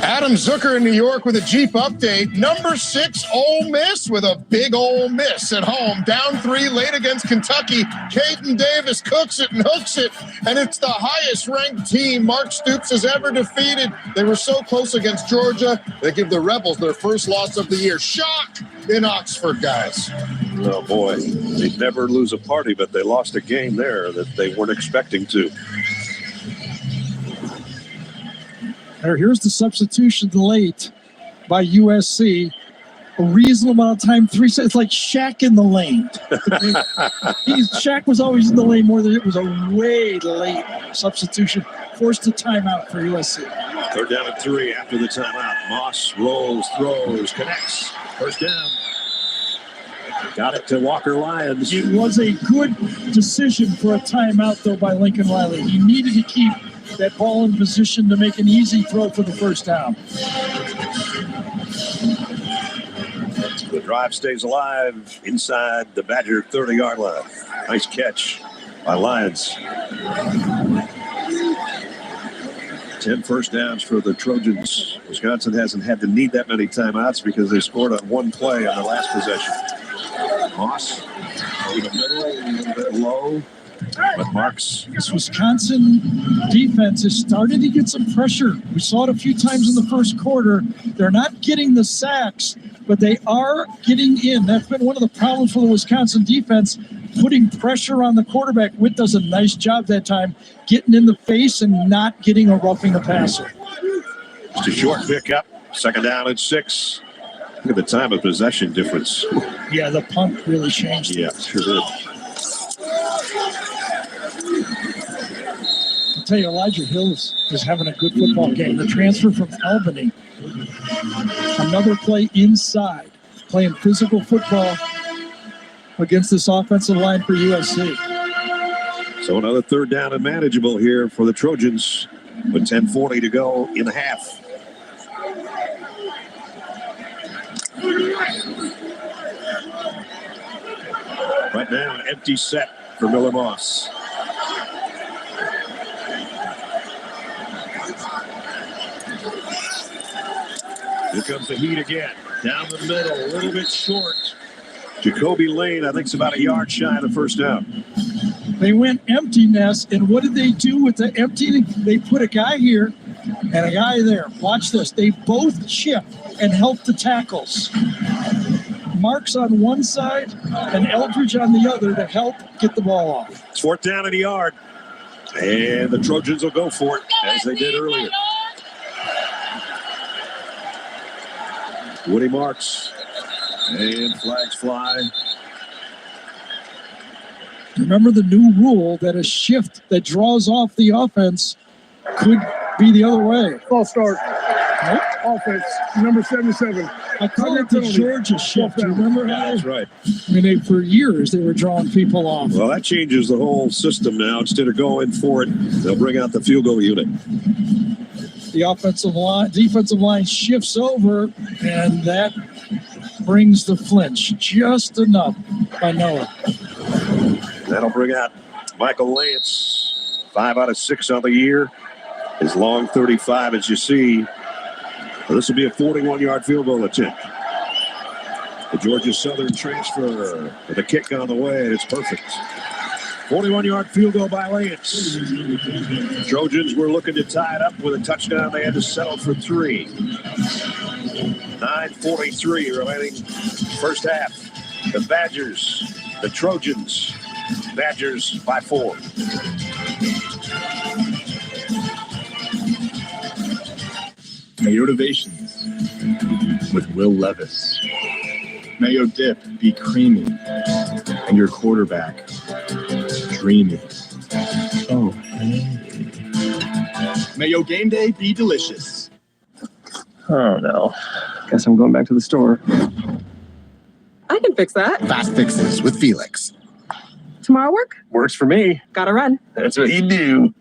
Speaker 14: Adam Zucker in New York with a Jeep update. Number 6 Ole Miss with a big Ole Miss at home. Down 3 late against Kentucky. Caden Davis cooks it and hooks it, and it's the highest ranked team Mark Stoops has ever defeated. They were so close against Georgia. They give the Rebels their first loss of the year. Shock in Oxford, guys.
Speaker 15: Oh, boy. They'd never lose a party, but they lost a game there that they weren't expecting to.
Speaker 5: Here's the substitution late by USC. A reasonable amount of time, 3 seconds. It's like Shaq in the lane. Shaq was always in the lane more than it was a way late substitution. Forced a timeout for USC.
Speaker 15: Third down and 3 after the timeout. Moss rolls, throws, connects. First down. Got it to Walker Lyons.
Speaker 5: It was a good decision for a timeout, though, by Lincoln Riley. He needed to keep that ball in position to make an easy throw for the first down.
Speaker 15: The drive stays alive inside the Badger 30-yard line. Nice catch by Lyons. 10 first downs for the Trojans. Wisconsin hasn't had to need that many timeouts because they scored on one play on the last possession. Moss over the middle, a little bit low. But Marks.
Speaker 5: This Wisconsin defense has started to get some pressure. We saw it a few times in the first quarter. They're not getting the sacks, but they are getting in. That's been one of the problems for the Wisconsin defense, putting pressure on the quarterback. Witt does a nice job that time, getting in the face and not getting a roughing the passer.
Speaker 15: Just a short pickup. Second down and 6. Look at the time of possession difference.
Speaker 5: Yeah, the punt really changed.
Speaker 15: Yeah, sure did.
Speaker 5: I'll tell you, Elijah Hill is having a good football game. The transfer from Albany Another play inside, playing physical football against this offensive line for USC.
Speaker 15: So another third down and manageable here for the Trojans with 10:40 to go in the half. Right now, an empty set for Miller Moss. Here comes the heat again. Down the middle, a little bit short. Jacoby Lane, I think, is about a yard shy of the first down.
Speaker 5: They went empty nest, and what did they do with the empty? They put a guy here and a guy there. Watch this. They both chip and help the tackles. Marks on one side and Eldridge on the other to help get the ball off.
Speaker 15: It's fourth down and a yard. And the Trojans will go for it, as they did earlier. Woody Marks. And flags fly.
Speaker 5: Remember the new rule that a shift that draws off the offense could be the other way.
Speaker 8: False start. Nope. Offense, number 77.
Speaker 5: I call it the Georgia shift. You remember
Speaker 15: Yeah,
Speaker 5: how?
Speaker 15: that's right.
Speaker 5: I mean, for years they were drawing people off.
Speaker 15: Well, that changes the whole system now. Instead of going for it, they'll bring out the field goal unit.
Speaker 5: The defensive line shifts over, and that brings the flinch just enough by Noah.
Speaker 15: That'll bring out Michael Lance, 5 out of 6 on the year. His long 35, as you see. Well, this will be a 41-yard field goal attempt. The Georgia Southern transfer with a kick on the way, and it's perfect. 41-yard field goal by Lance. Trojans were looking to tie it up with a touchdown. They had to settle for 3. 9:43 remaining first half. The Badgers, the Trojans. Badgers by 4.
Speaker 14: Mayo Innovations with Will Levis. Mayo dip, be creamy, and your quarterback, dreamy. Oh, Mayo game day, be delicious.
Speaker 7: Oh no. Guess I'm going back to the store.
Speaker 16: I can fix that.
Speaker 12: Fast fixes with Felix.
Speaker 16: Tomorrow work?
Speaker 7: Works for me.
Speaker 16: Gotta run.
Speaker 7: That's what you do.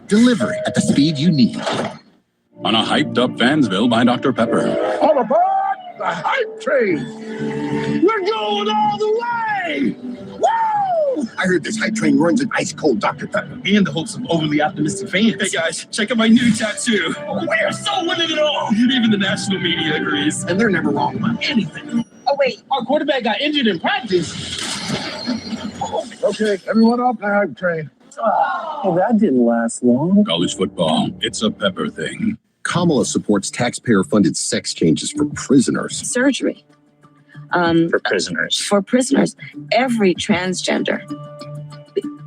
Speaker 12: Delivery at the speed you need.
Speaker 17: On a hyped up Fansville by Dr. Pepper.
Speaker 8: All aboard the hype train. We're going all the way. Woo!
Speaker 12: I heard this hype train runs an ice cold Dr. Pepper.
Speaker 17: And the hopes of overly optimistic fans. Hey guys, check out my new tattoo. We are so winning it all. Even the national media agrees.
Speaker 12: And they're never wrong about anything.
Speaker 16: Oh, wait.
Speaker 17: Our quarterback got injured in practice.
Speaker 8: Okay, everyone off the hype train.
Speaker 7: Oh, that didn't last long.
Speaker 17: College football, it's a Pepper thing.
Speaker 12: Kamala supports taxpayer-funded sex changes for prisoners.
Speaker 19: Surgery.
Speaker 7: For prisoners.
Speaker 19: For prisoners. Every transgender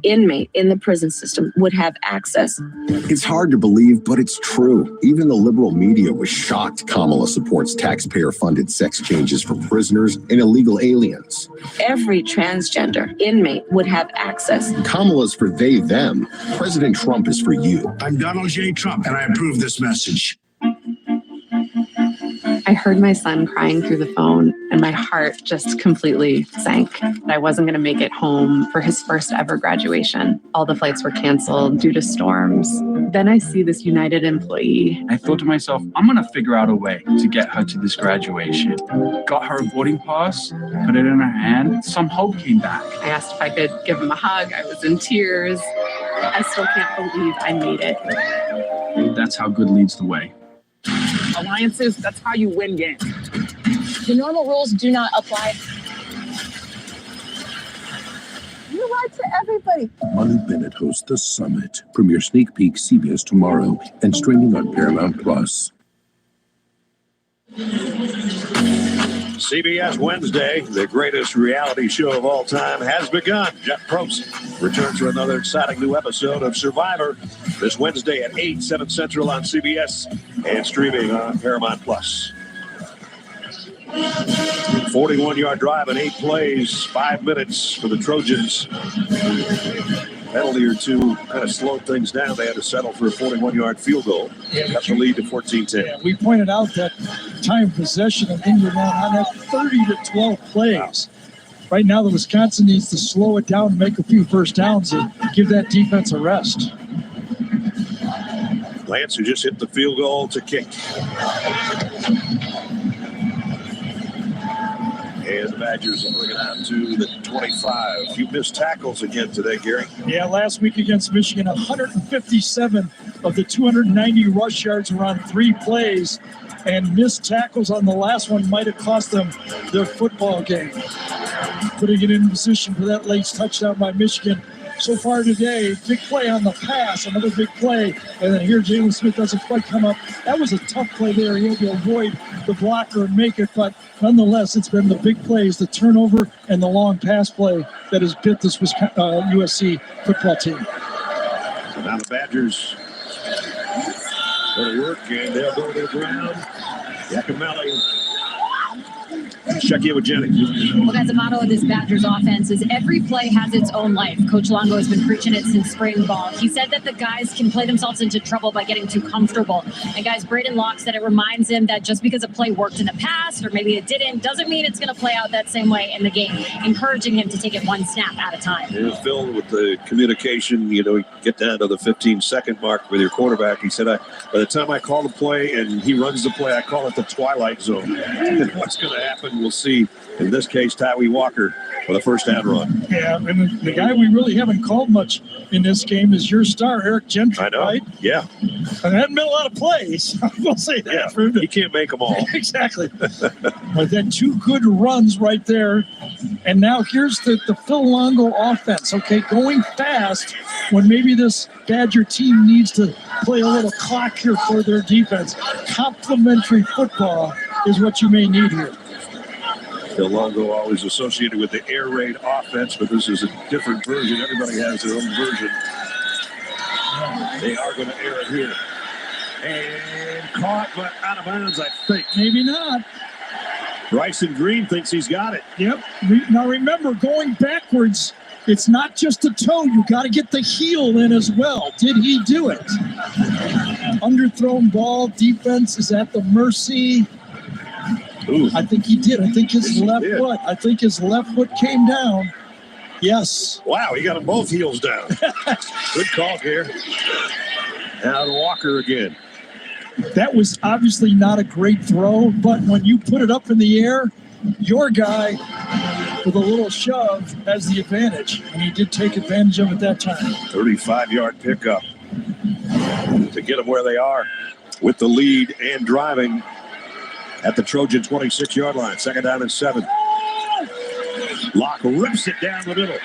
Speaker 19: inmate in the prison system would have access.
Speaker 12: It's hard to believe, but it's true. Even the liberal media was shocked Kamala supports taxpayer-funded sex changes for prisoners and illegal aliens.
Speaker 19: Every transgender inmate would have access.
Speaker 12: Kamala's for they, them. President Trump is for you.
Speaker 20: I'm Donald J. Trump, and I approve this message.
Speaker 26: I heard my son crying through the phone, and my heart just completely sank. I wasn't going to make it home for his first ever graduation. All the flights were canceled due to storms. Then I see this United employee.
Speaker 7: I thought to myself, I'm going to figure out a way to get her to this graduation. Got her a boarding pass, put it in her hand. Some hope came back.
Speaker 26: I asked if I could give him a hug. I was in tears. I still can't believe I made it.
Speaker 7: That's how good leads the way.
Speaker 16: Alliances, that's how you win games.
Speaker 9: The normal rules do not apply.
Speaker 16: You lied to everybody.
Speaker 23: Molly Bennett hosts The Summit. Premiere sneak peek CBS tomorrow and streaming on Paramount Plus.
Speaker 15: CBS Wednesday, the greatest reality show of all time, has begun. Jeff Probst returns for another exciting new episode of Survivor this Wednesday at 8, 7 Central on CBS and streaming on Paramount Plus. 41-yard drive in 8 plays, 5 minutes for the Trojans. penalty or two kind of slowed things down. They had to settle for a 41-yard field goal. Got the lead to 14-10.
Speaker 5: Yeah, we pointed out that time of possession of Indiana on that 30 to 12 plays. Right now, the Wisconsin needs to slow it down and make a few first downs and give that defense a rest.
Speaker 15: Lance, who just hit the field goal to kick. And the Badgers will bring it out to the 25. A few missed tackles again today, Gary.
Speaker 5: Yeah, last week against Michigan, 157 of the 290 rush yards were on 3 plays, and missed tackles on the last one might have cost them their football game. Putting it in position for that late touchdown by Michigan. So far today, big play on the pass, another big play, and then here Jalen Smith doesn't quite come up. That was a tough play there. He had to avoid the blocker and make it, but nonetheless, it's been the big plays, the turnover, and the long pass play that has bit this USC football team.
Speaker 15: So now the Badgers go to work, and they'll go to the ground. Yakimelli. Check in with Jenny.
Speaker 9: Well, guys, the motto of this Badgers offense is every play has its own life. Coach Longo has been preaching it since spring ball. He said that the guys can play themselves into trouble by getting too comfortable. And guys, Braden Locke said it reminds him that just because a play worked in the past or maybe it didn't, doesn't mean it's going to play out that same way in the game, encouraging him to take it one snap at a time.
Speaker 15: Yeah, Phil, with the communication, you get down to the 15-second mark with your quarterback. He said, by the time I call the play and he runs the play, I call it the twilight zone. And what's going to happen, we'll see. In this case, Tyree Walker for the first down run.
Speaker 5: Yeah, and the guy we really haven't called much in this game is your star, Eric Gentry,
Speaker 15: I know.
Speaker 5: right?
Speaker 15: Yeah.
Speaker 5: And there hadn't been a lot of plays. I will say that.
Speaker 15: Yeah,
Speaker 5: for him to,
Speaker 15: he can't make them all.
Speaker 5: Exactly. But then 2 good runs right there. And now here's the Phil Longo offense, okay, going fast when maybe this Badger team needs to play a little clock here for their defense. Complementary football is what you may need here.
Speaker 15: Phil Longo always associated with the air raid offense, but this is a different version. Everybody has their own version. They are going to air it here. And caught, but out of bounds, I think.
Speaker 5: Maybe not.
Speaker 15: Bryson Green thinks he's got it.
Speaker 5: Yep. Now remember, going backwards, it's not just a toe. You got to get the heel in as well. Did he do it? Underthrown ball, defense is at the mercy.
Speaker 15: Ooh.
Speaker 5: I think he did. I think his left foot. I think his left foot came down. Yes.
Speaker 15: Wow, he got them both heels down. Good call here. Now to Walker again.
Speaker 5: That was obviously not a great throw, but when you put it up in the air, your guy with a little shove has the advantage, and he did take advantage of it that time.
Speaker 15: 35-yard pickup to get them where they are with the lead and driving at the Trojan 26-yard line. 2nd down and 7. Locke rips it down the middle.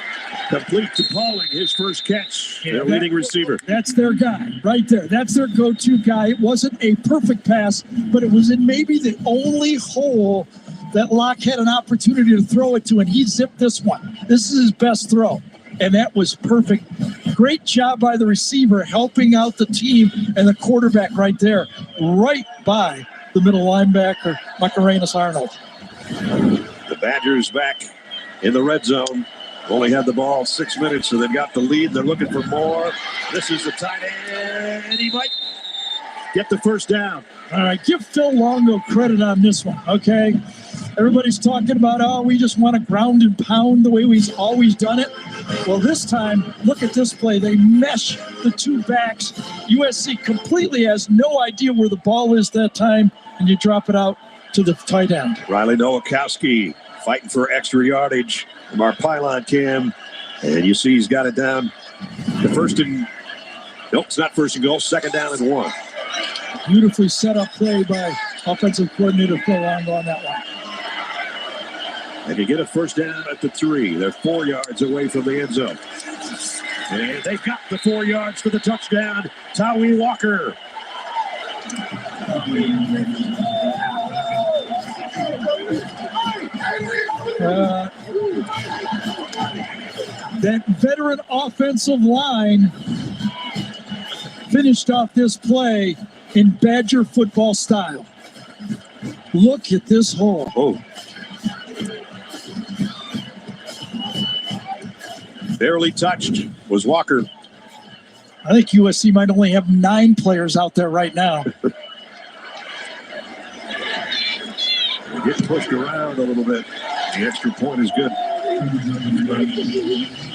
Speaker 15: Complete to Pauling, his first catch.
Speaker 5: Yeah,
Speaker 15: their leading receiver.
Speaker 5: That's their guy right there. That's their go-to guy. It wasn't a perfect pass, but it was in maybe the only hole that Locke had an opportunity to throw it to, and he zipped this one. This is his best throw, and that was perfect. Great job by the receiver helping out the team and the quarterback right there, right by the middle linebacker, Macarenas Arnold.
Speaker 15: The Badgers back in the red zone. Only had the ball 6 minutes, so they've got the lead. They're looking for more. This is the tight end. He might get the first down.
Speaker 5: All right, give Phil Longo credit on this one, okay? Everybody's talking about, we just want to ground and pound the way we've always done it. Well, this time, look at this play. They mesh the 2 backs. USC completely has no idea where the ball is that time, and you drop it out to the tight end.
Speaker 15: Riley Nowakowski fighting for extra yardage from our pylon cam. And you see he's got it down. Nope, it's not first and goal. 2nd down and 1.
Speaker 5: Beautifully set up play by offensive coordinator Phil Longo on that one.
Speaker 15: And you get a first down at the 3. They're 4 yards away from the end zone. And they've got the 4 yards for the touchdown. Tyree Walker.
Speaker 5: That veteran offensive line finished off this play in Badger football style. Look at this hole.
Speaker 15: Oh. Barely touched was Walker.
Speaker 5: I think USC might only have 9 players out there right now.
Speaker 15: They get pushed around a little bit. The extra point is good.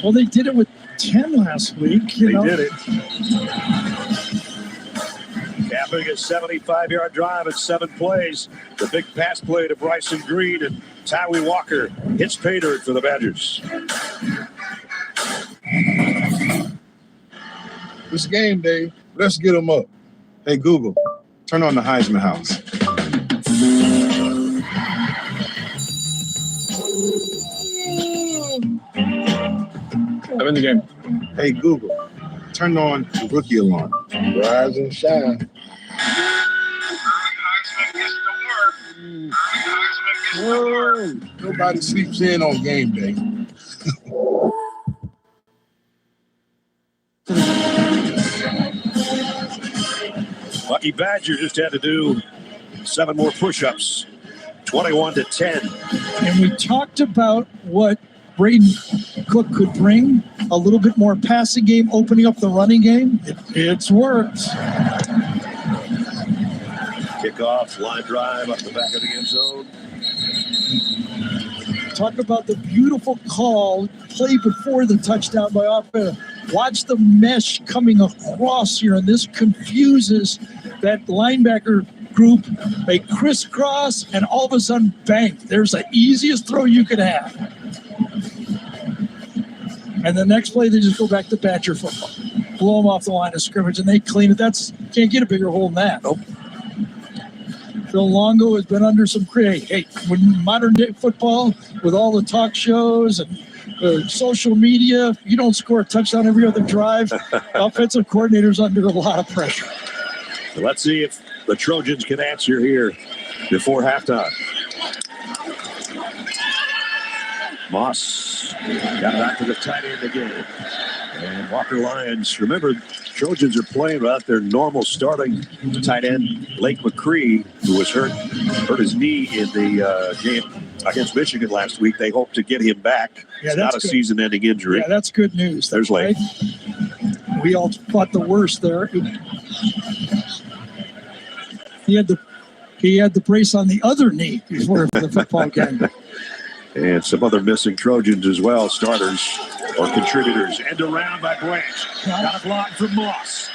Speaker 5: Well, they did it with 10 last week.
Speaker 15: They did it. Capping a 75-yard drive in 7 plays. The big pass play to Bryson Green, and Tyree Walker hits pay dirt for the Badgers.
Speaker 8: This game day, let's get them up. Hey, Google, turn on the Heisman House.
Speaker 5: I'm in the game.
Speaker 8: Hey, Google, turn on the rookie alarm. Rise and shine. Whoa, nobody sleeps in on game day.
Speaker 15: Lucky Badger just had to do 7 more push-ups, 21-10.
Speaker 5: And we talked about what Braden Cook could bring, a little bit more passing game, opening up the running game. It's worked.
Speaker 15: Kickoff, line drive up the back of the end zone.
Speaker 5: Talk about the beautiful call, play before the touchdown by offense. Watch the mesh coming across here, and this confuses that linebacker group. They crisscross, and all of a sudden, bang, there's the easiest throw you could have. And the next play, they just go back to Badger football. Blow them off the line of scrimmage, and they clean it. Can't get a bigger hole than that. Nope. Phil Longo has been under some critique. Hey, when modern day football, with all the talk shows and social media, you don't score a touchdown every other drive. Offensive coordinators under a lot of pressure.
Speaker 15: So let's see if the Trojans can answer here before halftime. Moss got it out to the tight end again. And Walker Lyons, remember, Trojans are playing without their normal starting tight end, Lake McCree, who was hurt his knee in the game against Michigan last week. They hope to get him back.
Speaker 5: Yeah,
Speaker 15: it's not a season-ending injury.
Speaker 5: Yeah, that's good news.
Speaker 15: There's Lake.
Speaker 5: We all thought the worst there. He had the brace on the other knee before the football game.
Speaker 15: And some other missing Trojans as well, starters or contributors. End around by Branch. Got a block from Moss.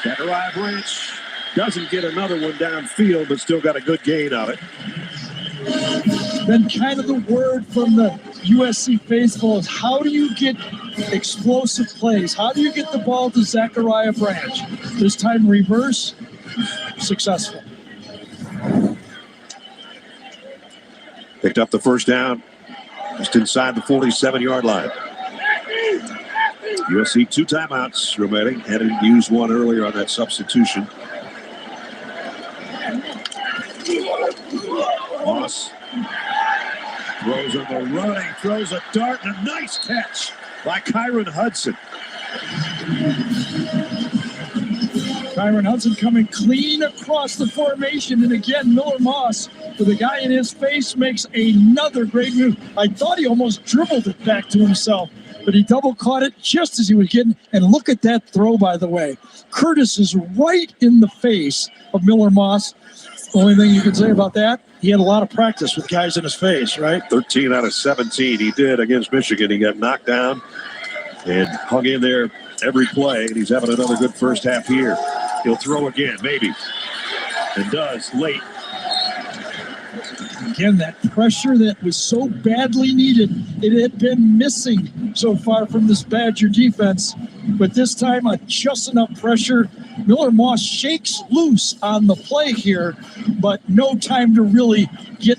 Speaker 15: Zachariah Branch doesn't get another one downfield, but still got a good gain of it.
Speaker 5: Then kind of the word from the USC faithful is, how do you get explosive plays? How do you get the ball to Zachariah Branch? This time reverse, successful.
Speaker 15: Picked up the first down just inside the 47-yard line. USC 2 timeouts remaining. Had to use one earlier on that substitution. Moss throws on the running, throws a dart, and a nice catch by Kyron Hudson.
Speaker 5: Kyron Hudson coming clean across the formation. And again, Miller Moss, with a guy in his face, makes another great move. I thought he almost dribbled it back to himself, but he double caught it just as he was getting. And look at that throw, by the way. Curtis is right in the face of Miller Moss. Only thing you can say about that, he had a lot of practice with guys in his face, right?
Speaker 15: 13 out of 17 he did against Michigan. He got knocked down and hung in there every play, and he's having another good first half here. He'll throw again, maybe, and does late.
Speaker 5: Again, that pressure that was so badly needed, it had been missing so far from this Badger defense. But this time, just enough pressure. Miller Moss shakes loose on the play here, but no time to really get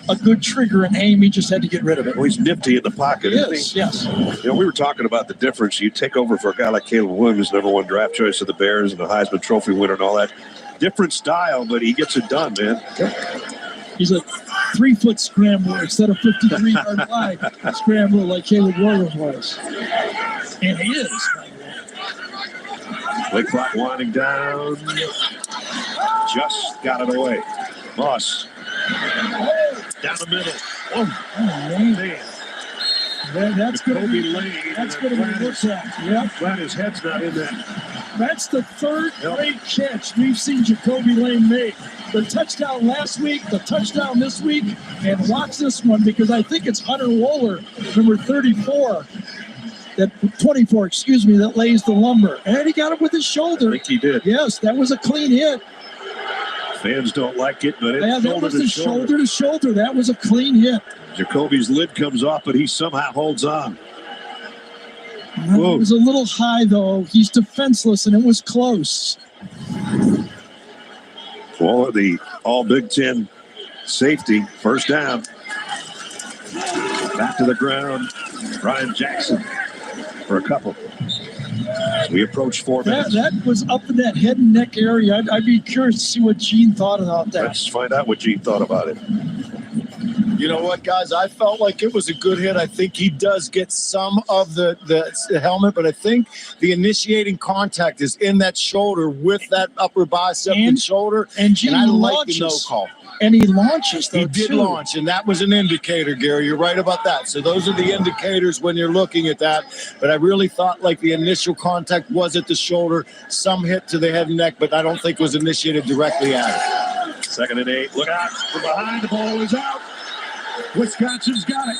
Speaker 5: a good trigger and aim. He just had to get rid of it.
Speaker 15: Well, he's nifty in the pocket, isn't he?
Speaker 5: Yes.
Speaker 15: You know, we were talking about the difference. You take over for a guy like Caleb Williams, #1 draft choice of the Bears and a Heisman Trophy winner and all that. Different style, but he gets it done, man.
Speaker 5: He's a 3-foot scrambler instead of 53-yard line scrambler like Caleb Williams was. And he is.
Speaker 15: Play clock winding down. Just got it away. Moss. Down the middle.
Speaker 5: Oh man. That's going to
Speaker 15: Jacoby
Speaker 5: be
Speaker 15: Lane.
Speaker 5: that's going to be looked at. Yep.
Speaker 15: Glad his head's not in that.
Speaker 5: That's the third great catch we've seen Jacoby Lane make. The touchdown last week, the touchdown this week, and watch this one because I think it's Hunter Wohler, number 34, that 24, excuse me, that lays the lumber. And he got it with his shoulder.
Speaker 15: I think he did.
Speaker 5: Yes, that was a clean hit.
Speaker 15: Fans don't like it, but
Speaker 5: Yeah,
Speaker 15: it's
Speaker 5: that was the
Speaker 15: shoulder
Speaker 5: shoulder to shoulder. That was a clean hit.
Speaker 15: Jacoby's lid comes off, but he somehow holds on.
Speaker 5: It was a little high, though. He's defenseless, and it was close.
Speaker 15: Well, the all Big Ten safety, first down. Back to the ground. Ryan Jackson for a couple. We approach 4 minutes.
Speaker 5: That was up in that head and neck area. I'd be curious to see what Gene thought about that.
Speaker 15: Let's find out what Gene thought about it.
Speaker 14: You know what, guys? I felt like it was a good hit. I think he does get some of the helmet, but I think the initiating contact is in that shoulder with that upper bicep and shoulder.
Speaker 5: And Gene
Speaker 14: I like
Speaker 5: launches.
Speaker 14: the no call.
Speaker 5: And he launches, though,
Speaker 14: He did
Speaker 5: too.
Speaker 14: launch, and that was an indicator, Gary. You're right about that. So those are the indicators when you're looking at that. But I really thought like the initial contact was at the shoulder, some hit to the head and neck, but I don't think it was initiated directly at it.
Speaker 15: 2nd and 8. Look out from behind. The ball is out. Wisconsin's got it.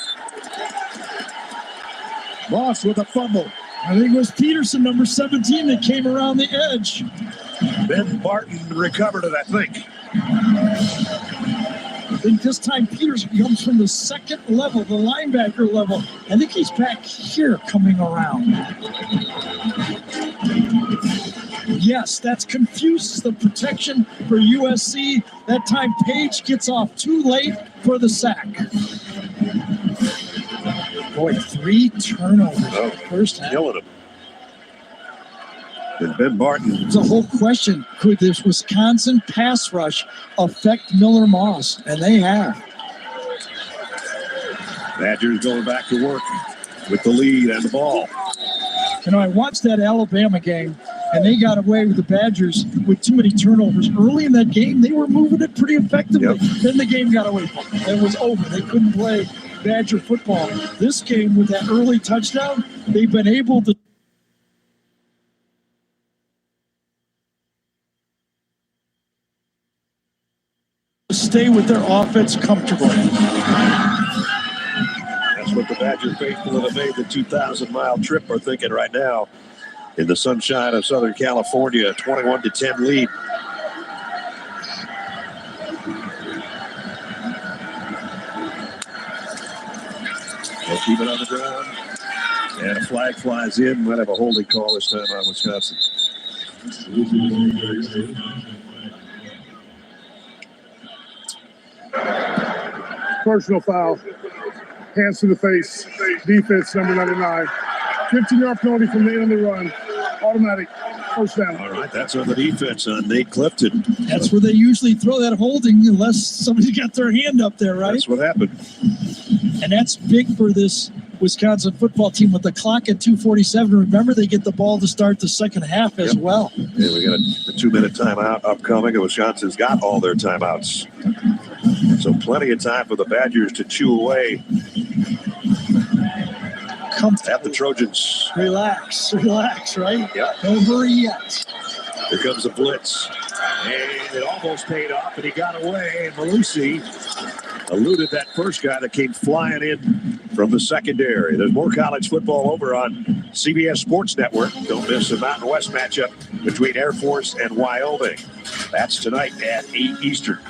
Speaker 15: Moss with a fumble.
Speaker 5: I think it was Peterson, number 17, that came around the edge.
Speaker 15: Ben Barton recovered it, I think.
Speaker 5: I think this time Peterson comes from the second level, the linebacker level. I think he's back here coming around. Yes, that's confuses the protection for USC. That time Page gets off too late for the sack. Boy, 3 turnovers first half.
Speaker 15: Killing him. And Ben Barton.
Speaker 5: It's a whole question. Could this Wisconsin pass rush affect Miller Moss? And they have.
Speaker 15: Badgers going back to work with the lead and the ball.
Speaker 5: You know, I watched that Alabama game, and they got away with the Badgers with too many turnovers. Early in that game, they were moving it pretty effectively. Then the game got away from them. It was over. They couldn't play Badger football. This game, with that early touchdown, they've been able to stay with their offense comfortably.
Speaker 15: That's what the Badger faithful that have made the 2,000-mile trip are thinking right now. In the sunshine of Southern California, 21-10 lead. They'll keep it on the ground. And a flag flies in. Might have a holding call this time on Wisconsin.
Speaker 8: Personal foul. Hands to the face. Defense, number 99. 15-yard penalty from Nate on the run. Automatic. First down.
Speaker 15: All right, that's on the defense on Nate Clifton.
Speaker 5: That's where they usually throw that holding unless somebody's got their hand up there, right?
Speaker 15: That's what happened.
Speaker 5: And that's big for this Wisconsin football team with the clock at 2:47. Remember, they get the ball to start the second half as well.
Speaker 15: Yeah, we got a 2-minute timeout upcoming, and Wisconsin's got all their timeouts. So plenty of time for the Badgers to chew away at the Trojans.
Speaker 5: Relax, right?
Speaker 15: Yeah.
Speaker 5: Don't hurry yet.
Speaker 15: Here comes the blitz. And it almost paid off, but he got away. And Malusi eluded that first guy that came flying in from the secondary. There's more college football over on CBS Sports Network. Don't miss the Mountain West matchup between Air Force and Wyoming. That's tonight at 8 Eastern.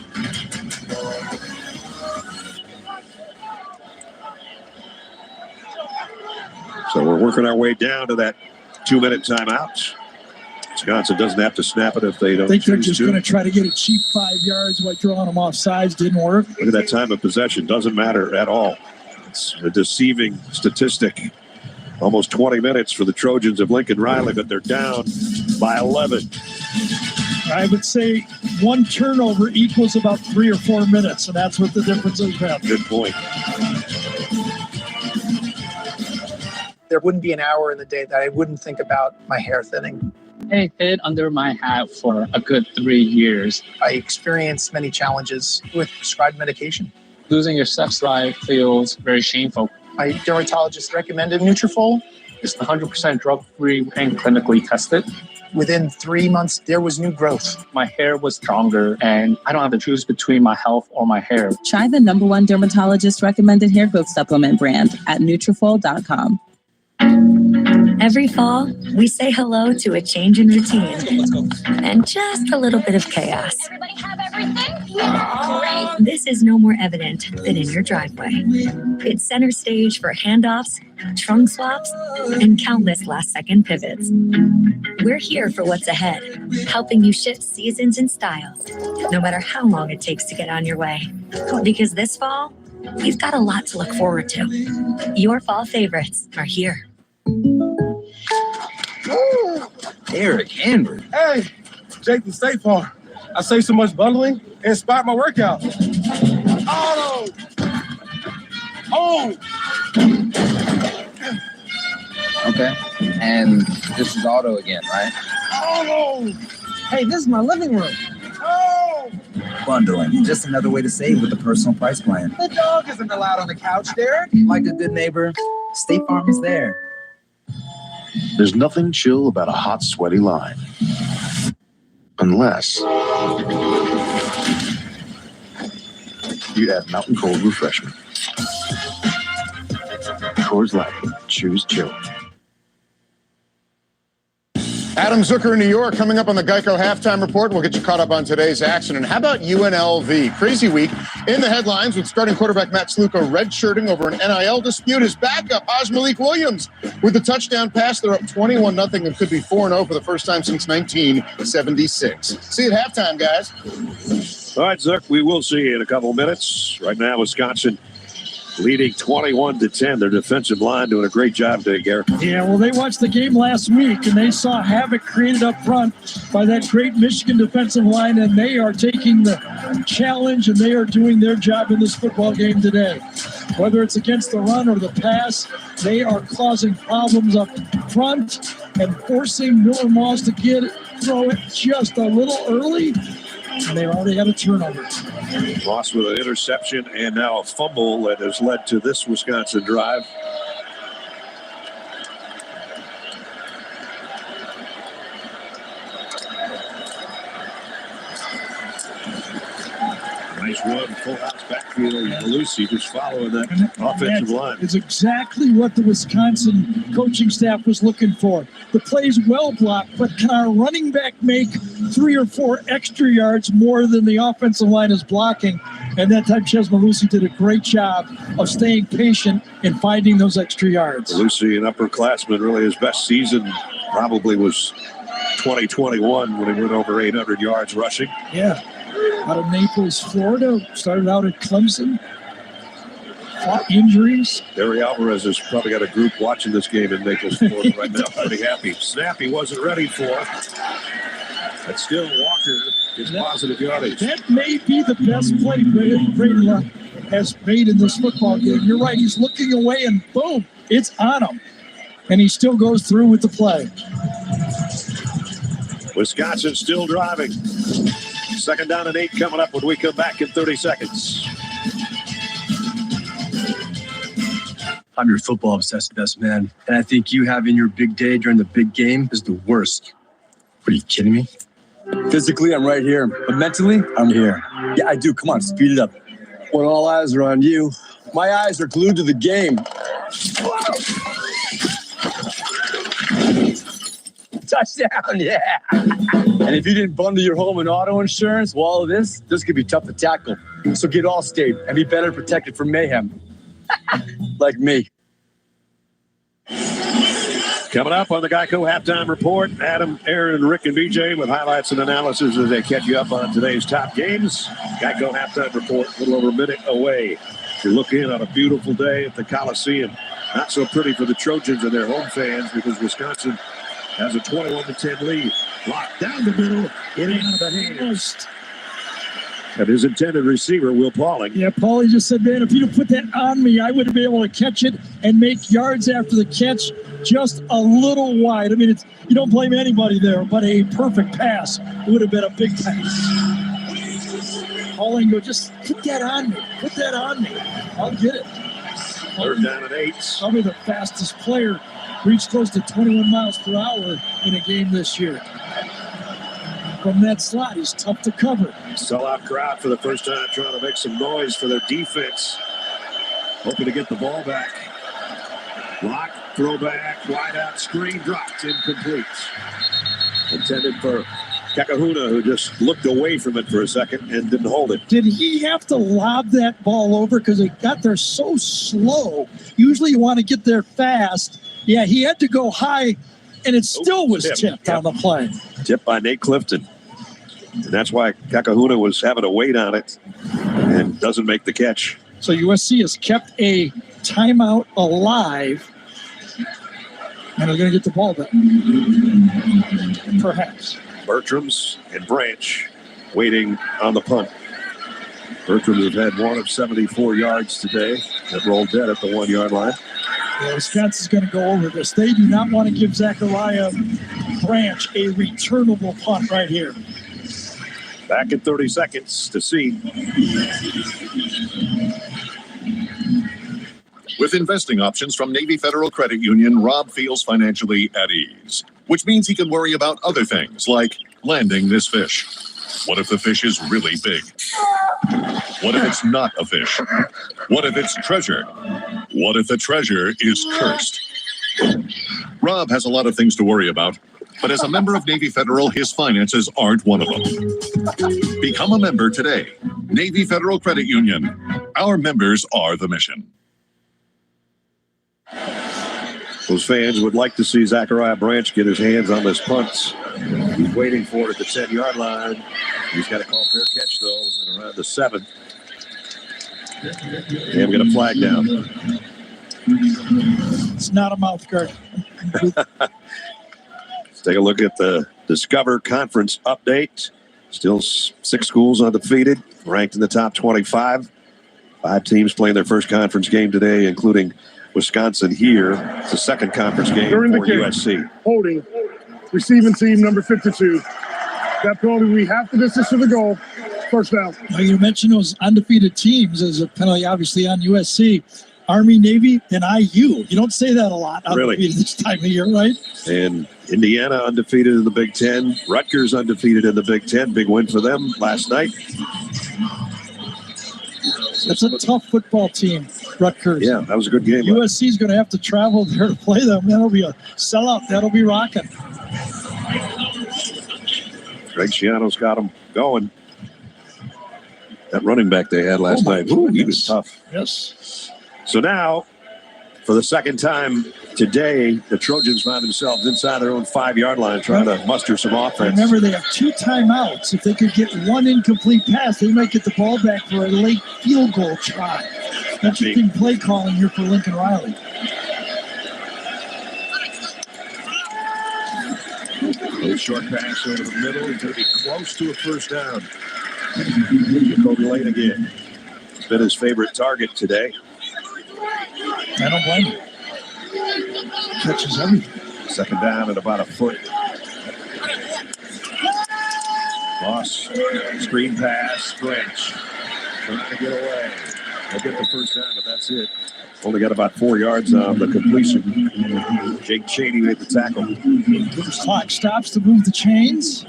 Speaker 15: So we're working our way down to that 2-minute timeout. Wisconsin doesn't have to snap it if they don't
Speaker 5: I think they're
Speaker 15: choose
Speaker 5: just
Speaker 15: to.
Speaker 5: going to try to get a cheap 5 yards by drawing them off sides. Didn't work.
Speaker 15: Look at that time of possession. Doesn't matter at all. It's a deceiving statistic. Almost 20 minutes for the Trojans of Lincoln Riley, but they're down by 11.
Speaker 5: I would say one turnover equals about 3 or 4 minutes, and that's what the difference has been.
Speaker 15: Good point.
Speaker 1: There wouldn't be an hour in the day that I wouldn't think about my hair thinning.
Speaker 6: I hid under my hat for a good 3 years.
Speaker 1: I experienced many challenges with prescribed medication.
Speaker 6: Losing your sex life feels very shameful.
Speaker 1: My dermatologist recommended Nutrafol.
Speaker 6: It's 100% drug-free and clinically tested.
Speaker 1: Within 3 months, there was new growth.
Speaker 6: My hair was stronger, and I don't have to choose between my health or my hair.
Speaker 10: Try the #1 dermatologist recommended hair growth supplement brand at Nutrafol.com.
Speaker 3: Every fall, we say hello to a change in routine and just a little bit of chaos.
Speaker 9: Everybody have everything? Yeah, great.
Speaker 3: This is no more evident than in your driveway. It's center stage for handoffs, trunk swaps, and countless last-second pivots. We're here for what's ahead, helping you shift seasons in style, no matter how long it takes to get on your way. Because this fall, we've got a lot to look forward to. Your fall favorites are here.
Speaker 14: Eric Henry. Hey, Jake from State Farm. I saved so much bundling, it inspired my workout. Auto! Oh!
Speaker 4: Okay, and this is auto again, right?
Speaker 14: Auto!
Speaker 16: Hey, this is my living room.
Speaker 14: Oh!
Speaker 4: Bundling, just another way to save with the personal price plan.
Speaker 16: The dog isn't allowed on the couch, Derek.
Speaker 4: Like a good neighbor, State Farm is there.
Speaker 20: There's nothing chill about a hot, sweaty line. Unless you add Mountain Cold Refreshment. Coors Light. Choose chill.
Speaker 8: Adam Zucker in New York coming up on the Geico Halftime Report. We'll get you caught up on today's action. And how about UNLV? Crazy week in the headlines with starting quarterback Matt Sluka redshirting over an NIL dispute. His backup, Malik Williams, with the touchdown pass. They're up 21-0 and could be 4-0 for the first time since 1976. See you at halftime, guys.
Speaker 15: All right, Zuck, we will see you in a couple of minutes. Right now, Wisconsin leading 21-10. Their defensive line doing a great job today, Garrett.
Speaker 5: Yeah, well, they watched the game last week, and they saw havoc created up front by that great Michigan defensive line, and they are taking the challenge, and they are doing their job in this football game today. Whether it's against the run or the pass, they are causing problems up front and forcing Miller Moss to throw it just a little early, and they already had a turnover.
Speaker 15: Moss with an interception and now a fumble that has led to this Wisconsin drive. Nice run, full house backfield. Lucy just following that offensive line.
Speaker 5: It's exactly what the Wisconsin coaching staff was looking for. The play's well blocked, but can our running back make 3 or 4 extra yards more than the offensive line is blocking? And that time, Ches Malusi did a great job of staying patient and finding those extra yards.
Speaker 15: Lucy, an upperclassman, really his best season probably was 2021 when he went over 800 yards rushing.
Speaker 5: Yeah. Out of Naples, Florida. Started out at Clemson. Fought injuries.
Speaker 15: Barry Alvarez has probably got a group watching this game in Naples, Florida right now. Pretty happy. Snap he wasn't ready for. But still Walker gets positive yardage.
Speaker 5: That may be the best play Brady has made in this football game. You're right. He's looking away and boom, it's on him. And he still goes through with the play.
Speaker 15: Wisconsin still driving. 2nd down and 8 coming up when we come back in 30 seconds.
Speaker 18: I'm your football obsessed best man. And I think you having your big day during the big game is the worst. What, are you kidding me? Physically, I'm right here. But mentally, I'm here. Yeah, I do. Come on, speed it up. When all eyes are on you, my eyes are glued to the game. Touchdown, yeah. And if you didn't bundle your home and auto insurance, well, all of this could be tough to tackle. So get Allstate and be better protected from mayhem. Like me.
Speaker 15: Coming up on the Geico Halftime Report, Adam, Aaron, Rick, and BJ with highlights and analysis as they catch you up on today's top games. Geico Halftime Report, a little over a minute away. You look in on a beautiful day at the Coliseum. Not so pretty for the Trojans and their home fans because Wisconsin has a 21-10 lead. Locked down the middle, getting out of the hands. And his intended receiver, Will Pauling.
Speaker 5: Yeah, Paulie just said, man, if you'd have put that on me, I would have been able to catch it and make yards after the catch just a little wide. I mean, you don't blame anybody there, but a perfect pass would have been a big pass. Pauling go, just put that on me. Put that on me. I'll get it.
Speaker 15: Third down and 8.
Speaker 5: Probably the fastest player, reached close to 21 miles per hour in a game this year. From that slot, he's tough to cover.
Speaker 15: Sellout crowd for the first time trying to make some noise for their defense. Hoping to get the ball back. Block, throwback, wide out screen, dropped, incomplete. Intended for Kakahuna, who just looked away from it for a second and didn't hold it.
Speaker 5: Did he have to lob that ball over because it got there so slow? Usually you want to get there fast. Yeah, he had to go high, and it still was tipped on the play.
Speaker 15: Tipped by Nate Clifton. And that's why Kakahuna was having to wait on it and doesn't make the catch.
Speaker 5: So USC has kept a timeout alive, and they're going to get the ball back. Perhaps.
Speaker 15: Bertrams and Branch waiting on the punt. Bertrams has had 1 of 74 yards today. That rolled dead at the 1 yard line.
Speaker 5: Yeah, Wisconsin's going to go over this. They do not want to give Zachariah Branch a returnable punt right here.
Speaker 15: Back in 30 seconds to see.
Speaker 2: With investing options from Navy Federal Credit Union, Rob feels financially at ease, which means he can worry about other things like landing this fish. What if the fish is really big? What if it's not a fish? What if it's treasure? What if the treasure is cursed? Rob has a lot of things to worry about, but as a member of Navy Federal, his finances aren't one of them. Become a member today. Navy Federal Credit Union. Our members are the mission.
Speaker 15: Those fans would like to see Zachariah Branch get his hands on this punt. He's waiting for it at the 10 yard line. He's got to call fair catch, though, and around the 7. And we got a flag down.
Speaker 5: It's not a mouth guard.
Speaker 15: Let's take a look at the Discover Conference update. Still 6 schools undefeated, ranked in the top 25. 5 teams playing their first conference game today, including Wisconsin here. It's the second conference game for USC.
Speaker 11: Holding, receiving team number 52. That penalty, we have to distance to the goal. First down.
Speaker 5: Now you mentioned those undefeated teams as a penalty, obviously, on USC. Army, Navy, and IU. You don't say that a lot undefeated this time of year, right?
Speaker 15: And Indiana undefeated in the Big Ten. Rutgers undefeated in the Big Ten. Big win for them last night.
Speaker 5: That's a tough football team, Rutgers.
Speaker 15: Yeah, that was a good game.
Speaker 5: USC is going to have to travel there to play them. That'll be a sellout. That'll be rocking.
Speaker 15: Greg Schiano's got them going. That running back they had last night, he was tough.
Speaker 5: Yes.
Speaker 15: So now, for the second time today, the Trojans find themselves inside their own 5 yard line trying to muster some offense.
Speaker 5: Remember, they have 2 timeouts. If they could get 1 incomplete pass, they might get the ball back for a late field goal try. Interesting play calling here for Lincoln Riley.
Speaker 15: A short pass over the middle. He's going to be close to a first down. Jacoby Lane again. It's been his favorite target today.
Speaker 5: I don't blame him. Catches everything.
Speaker 15: Second down at about a foot. Loss. Screen pass. Branch. Trying to get away. They'll get the first down, but that's it. Only got about 4 yards on the completion. Jake Cheney made the tackle.
Speaker 5: Clock stops to move the chains.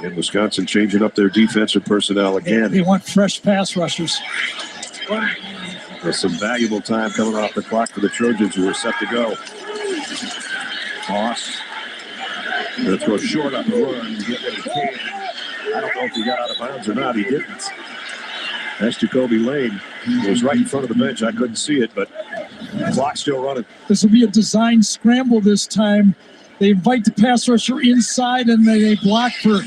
Speaker 15: And Wisconsin changing up their defensive personnel again.
Speaker 5: They want fresh pass rushers.
Speaker 15: There's some valuable time coming off the clock for the Trojans, who are set to go. Moss. Going to throw short on the run. Get what he can. I don't know if he got out of bounds or not. He didn't. That's Jacoby Lane. He was right in front of the bench. I couldn't see it, but the clock's still running.
Speaker 5: This will be a design scramble this time. They invite the pass rusher inside, and they block for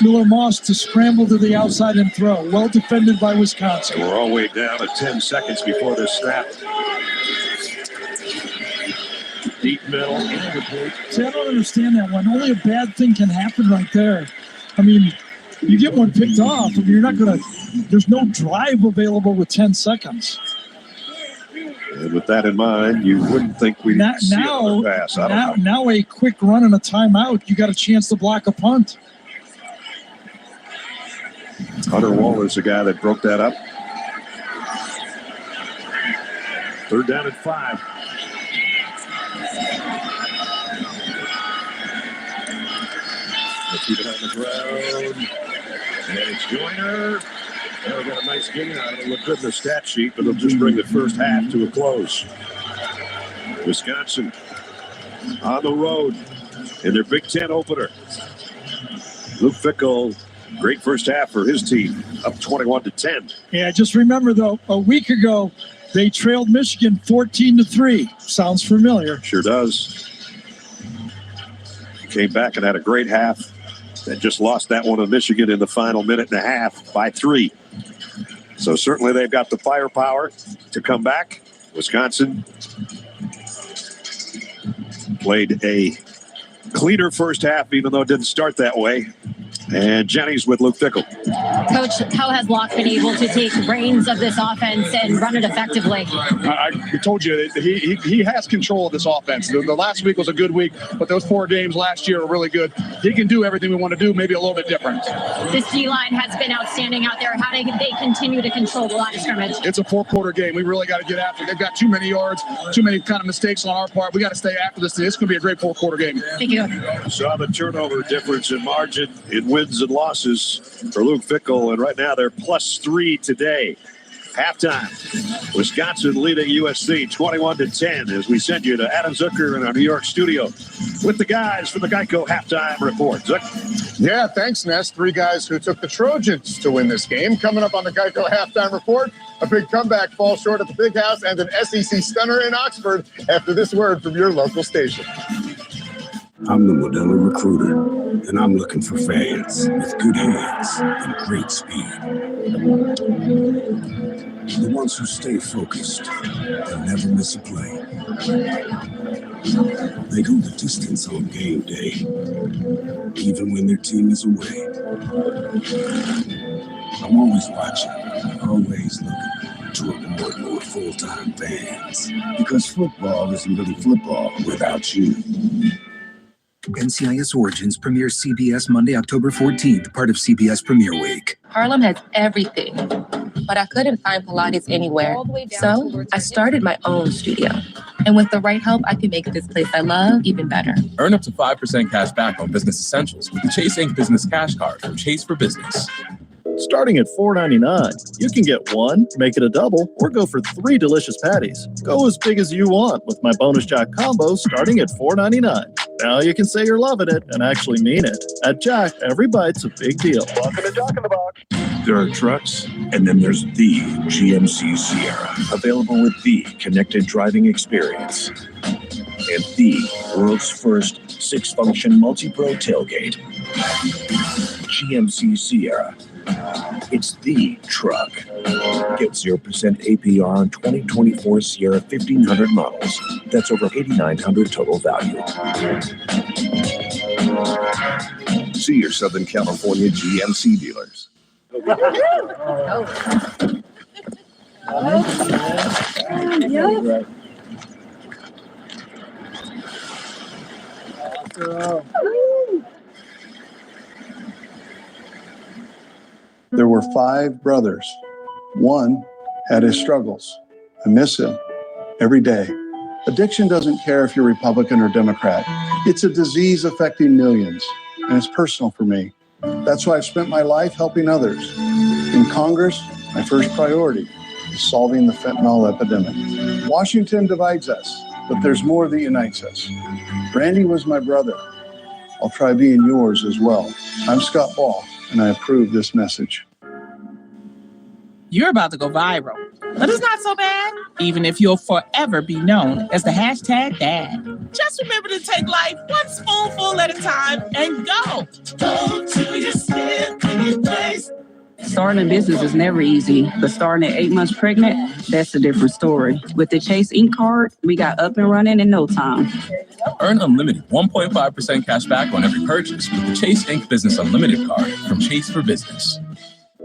Speaker 5: Miller Moss to scramble to the outside and throw. Well defended by Wisconsin.
Speaker 15: We're all the way down to 10 seconds before this snap. Deep middle.
Speaker 5: See, I don't understand that one. Only a bad thing can happen right there. I mean, you get one picked off, and you're not going to – there's no drive available with 10 seconds.
Speaker 15: And with that in mind, you wouldn't think we'd see another pass. I don't know.
Speaker 5: Now a quick run and a timeout, you got a chance to block a punt.
Speaker 15: Hunter Waller's the guy that broke that up. Third down and 5. Let's keep it on the ground. And it's Joyner. They'll get a nice gain out of it. Look good in the stat sheet, but they'll just bring the first half to a close. Wisconsin on the road in their Big Ten opener. Luke Fickell, great first half for his team, up 21-10.
Speaker 5: Yeah, just remember, though, a week ago, they trailed Michigan 14-3. Sounds familiar.
Speaker 15: Sure does. Came back and had a great half. They just lost that one to Michigan in the final minute and a half by 3. So certainly they've got the firepower to come back. Wisconsin played a cleaner first half, even though it didn't start that way. And Jenny's with Luke Fickell.
Speaker 9: Coach, how has Locke been able to take reins of this offense and run it effectively?
Speaker 11: I told you that he has control of this offense. The last week was a good week, but those 4 games last year are really good. He can do everything we want to do, maybe a little bit different.
Speaker 9: This D-line has been outstanding out there. How do they continue to control the line of scrimmage?
Speaker 11: It's a 4-quarter game. We really got to get after it. They've got too many yards, too many kind of mistakes on our part. We got to stay after this. It's going to be a great 4-quarter game.
Speaker 9: Thank you.
Speaker 15: Saw the turnover difference in margin in wins and losses for Luke Fickell, and right now they're +3 today. Halftime, Wisconsin leading USC 21-10 as we send you to Adam Zucker in our New York studio with the guys from the Geico Halftime Report. Zuck.
Speaker 8: Yeah, thanks, Ness. 3 guys who took the Trojans to win this game. Coming up on the Geico Halftime Report, a big comeback falls short at the Big House and an SEC stunner in Oxford after this word from your local station.
Speaker 13: I'm the Modelo Recruiter, and I'm looking for fans with good hands and great speed. The ones who stay focused and never miss a play. They go the distance on game day, even when their team is away. I'm always watching, always looking to reward more full-time fans. Because football isn't really football without you.
Speaker 17: NCIS Origins premieres CBS Monday, October 14th, part of CBS Premiere Week.
Speaker 21: Harlem has everything, but I couldn't find Pilates anywhere. So I started my own studio. And with the right help, I can make this place I love even better.
Speaker 22: Earn up to 5% cash back on business essentials with the Chase Inc. Business Cash Card from Chase for Business.
Speaker 24: Starting at $4.99, you can get 1, make it a double, or go for 3 delicious patties. Go as big as you want with my Bonus Jack combo starting at $4.99. Now you can say you're loving it and actually mean it. At Jack, every bite's a big deal. Welcome to Jack in the Box.
Speaker 13: There are trucks, and then there's the GMC Sierra, available with the connected driving experience and the world's first 6-function multi-pro tailgate. GMC Sierra. It's the truck. Get 0% APR on 2024 Sierra 1500 models. That's over $8,900 total value.
Speaker 15: See your Southern California GMC dealers.
Speaker 25: There were 5 brothers. One had his struggles. I miss him every day. Addiction doesn't care if you're Republican or Democrat. It's a disease affecting millions, and it's personal for me. That's why I've spent my life helping others. In Congress, my first priority is solving the fentanyl epidemic. Washington divides us, but there's more that unites us. Randy was my brother. I'll try being yours as well. I'm Scott Ball, and I approve this message.
Speaker 27: You're about to go viral, but it's not so bad, even if you'll forever be known as the #dad. Just remember to take life one spoonful at a time and go. Go to your simply place.
Speaker 28: Starting a business is never easy, but starting at 8 months pregnant, that's a different story. With the Chase Inc. card, we got up and running in no time.
Speaker 22: Earn unlimited 1.5% cash back on every purchase with the Chase Inc. Business Unlimited card from Chase for Business.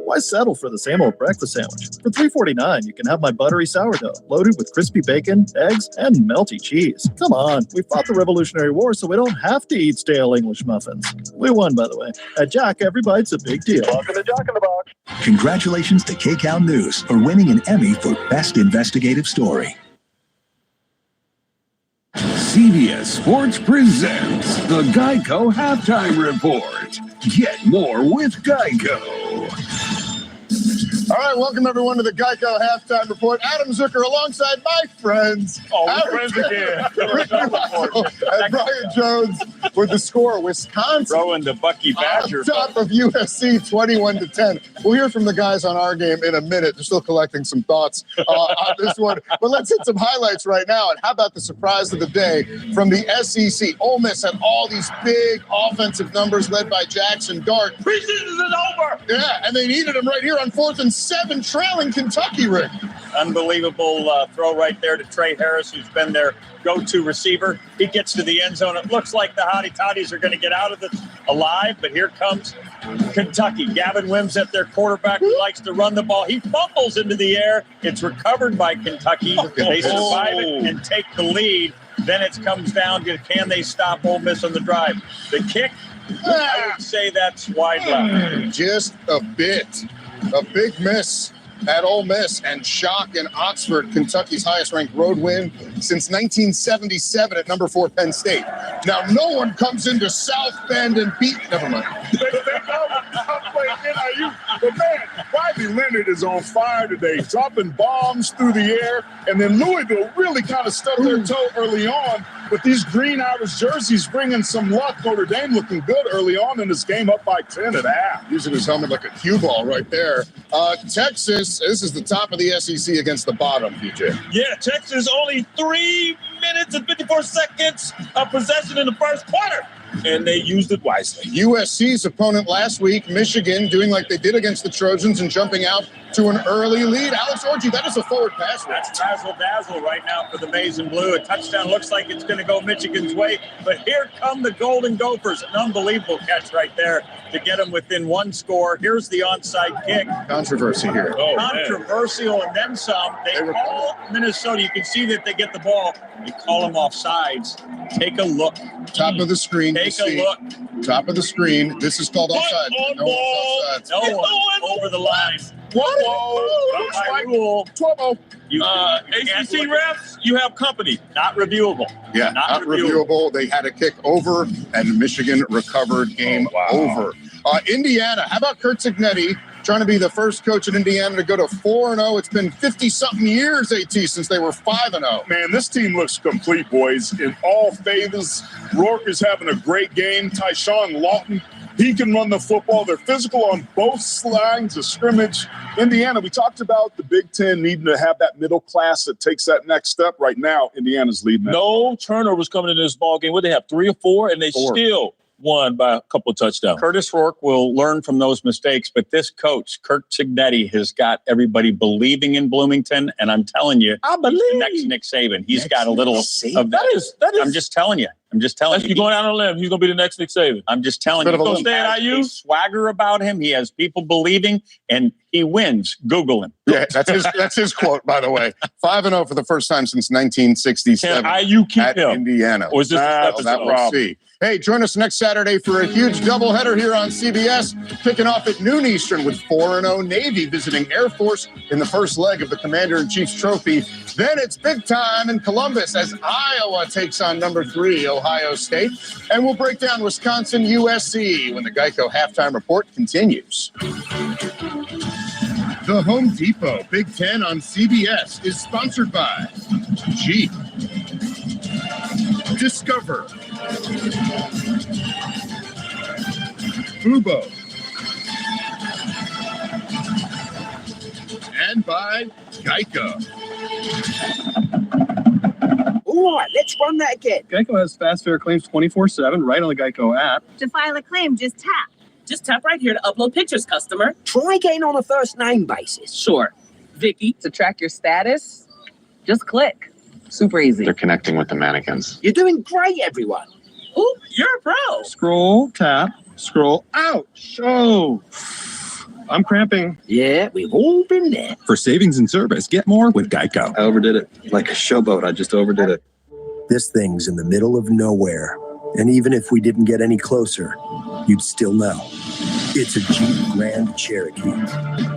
Speaker 24: Why settle for the same old breakfast sandwich? For $3.49, you can have my buttery sourdough, loaded with crispy bacon, eggs, and melty cheese. Come on, we fought the Revolutionary War so we don't have to eat stale English muffins. We won, by the way. At Jack, every bite's a big deal. Welcome to Jack in the Box.
Speaker 29: Congratulations to KCAL News for winning an Emmy for Best Investigative Story.
Speaker 1: CBS Sports presents the Geico Halftime Report. Get more with Geico.
Speaker 8: All right, welcome everyone to the Geico Halftime Report. Adam Zucker alongside my friends.
Speaker 6: Friends again.
Speaker 8: Rick Russell and Brian Jones with the score. Wisconsin
Speaker 6: Throwing the Bucky Badger.
Speaker 8: on top of USC 21-10. We'll hear from the guys on our game in a minute. They're still collecting some thoughts on this one. But let's hit some highlights right now. And how about the surprise of the day from the SEC? Ole Miss had all these big offensive numbers led by Jackson Dart.
Speaker 6: Preseason is over.
Speaker 8: Yeah, and they needed him right here on 4th and 7, trailing Kentucky, Rick.
Speaker 6: Unbelievable throw right there to Trey Harris, who's been their go-to receiver. He gets to the end zone. It looks like the Hottie Toddies are going to get out of this alive, but here comes Kentucky. Gavin Wims at their quarterback who likes to run the ball. He fumbles into the air. It's recovered by Kentucky. They survive it and take the lead. Then it comes down to can they stop Ole Miss on the drive. The kick, I would say that's wide left.
Speaker 8: Just a bit. A big miss at Ole Miss and shock in Oxford, Kentucky's highest-ranked road win since 1977 at number 4 Penn State. Now, no one comes into South Bend and beat. Never mind.
Speaker 11: They know I'm playing NIU. But man, Riley Leonard is on fire today, dropping bombs through the air. And then Louisville really kind of stubbed their toe early on. With these green Irish jerseys bringing some luck. Notre Dame looking good early on in this game, up by 10 at half.
Speaker 8: Using his helmet like a cue ball right there. Texas, this is the top of the SEC against the bottom, DJ.
Speaker 6: Yeah, Texas only 3 minutes and 54 seconds of possession in the first quarter, and they used it wisely.
Speaker 8: USC's opponent last week, Michigan, doing like they did against the Trojans and jumping out to an early lead. Alex Orji, that is a forward pass.
Speaker 6: That's razzle-dazzle right now for the Maize and Blue. A touchdown looks like it's going to go Michigan's way, but here come the Golden Gophers. An unbelievable catch right there to get them within one score. Here's the onside kick.
Speaker 8: Controversy here.
Speaker 6: Controversial and then some. They call Minnesota. You can see that they get the ball. They call them offsides. Take a look.
Speaker 8: Top of the screen.
Speaker 6: Take a look.
Speaker 8: Top of the screen. This is called offside.
Speaker 6: No one over the line. By rule, ACC refs, you have company. Not reviewable.
Speaker 8: Yeah, not reviewable. They had a kick over, and Michigan recovered. Game over. Indiana, how about Kurt Cignetti trying to be the first coach in Indiana to go to 4-0? It's been 50-something years, AT, since they were 5-0.
Speaker 11: Man, this team looks complete, boys, in all phases. Rourke is having a great game. Tyshawn Lawton, he can run the football. They're physical on both lines of scrimmage. Indiana, we talked about the Big Ten needing to have that middle class that takes that next step. Right now, Indiana's leading that.
Speaker 6: No turnovers coming in this ball game. What, they have 3 or 4, and they still won by a couple of touchdowns. Curtis Rourke will learn from those mistakes, but this coach, Kurt Cignetti, has got everybody believing in Bloomington, and I'm telling you, I believe the next Nick Saban. He's got a little of that. That is. I'm just telling you. You're going out on a limb. He's going to be the next Nick Saban. I'm just telling you. He's going to stay at IU. Swagger about him. He has people believing, and he wins. Google him.
Speaker 8: Yeah, that's his quote, by the way. 5-0 for the first time since 1967.
Speaker 6: Can IU keep
Speaker 8: at
Speaker 6: him?
Speaker 8: Indiana.
Speaker 6: Or is this
Speaker 8: that we'll see. Hey, join us next Saturday for a huge doubleheader here on CBS, kicking off at noon Eastern with 4-0 Navy visiting Air Force in the first leg of the Commander-in-Chief's Trophy. Then it's big time in Columbus as Iowa takes on number 3 Ohio State. And we'll break down Wisconsin USC when the Geico Halftime Report continues. The Home Depot Big Ten on CBS is sponsored by Jeep, Discover, Fubo, and by Geico.
Speaker 7: All right, let's run that again.
Speaker 10: Geico has fast fair claims 24/7 right on the Geico app.
Speaker 12: To file a claim, just tap.
Speaker 7: Just tap right here to upload pictures, customer. Try getting on a first name basis. Sure. Vicky.
Speaker 28: To track your status, just click. Super easy.
Speaker 19: They're connecting with the mannequins.
Speaker 7: You're doing great, everyone. Ooh, you're a pro.
Speaker 10: Scroll, tap, scroll. Ouch! Oh, I'm cramping.
Speaker 7: Yeah, we've all been there.
Speaker 23: For savings and service, get more with Geico.
Speaker 18: I overdid it. Like a showboat, I just overdid it.
Speaker 26: This thing's in the middle of nowhere. And even if we didn't get any closer, you'd still know.
Speaker 13: It's a Jeep Grand Cherokee.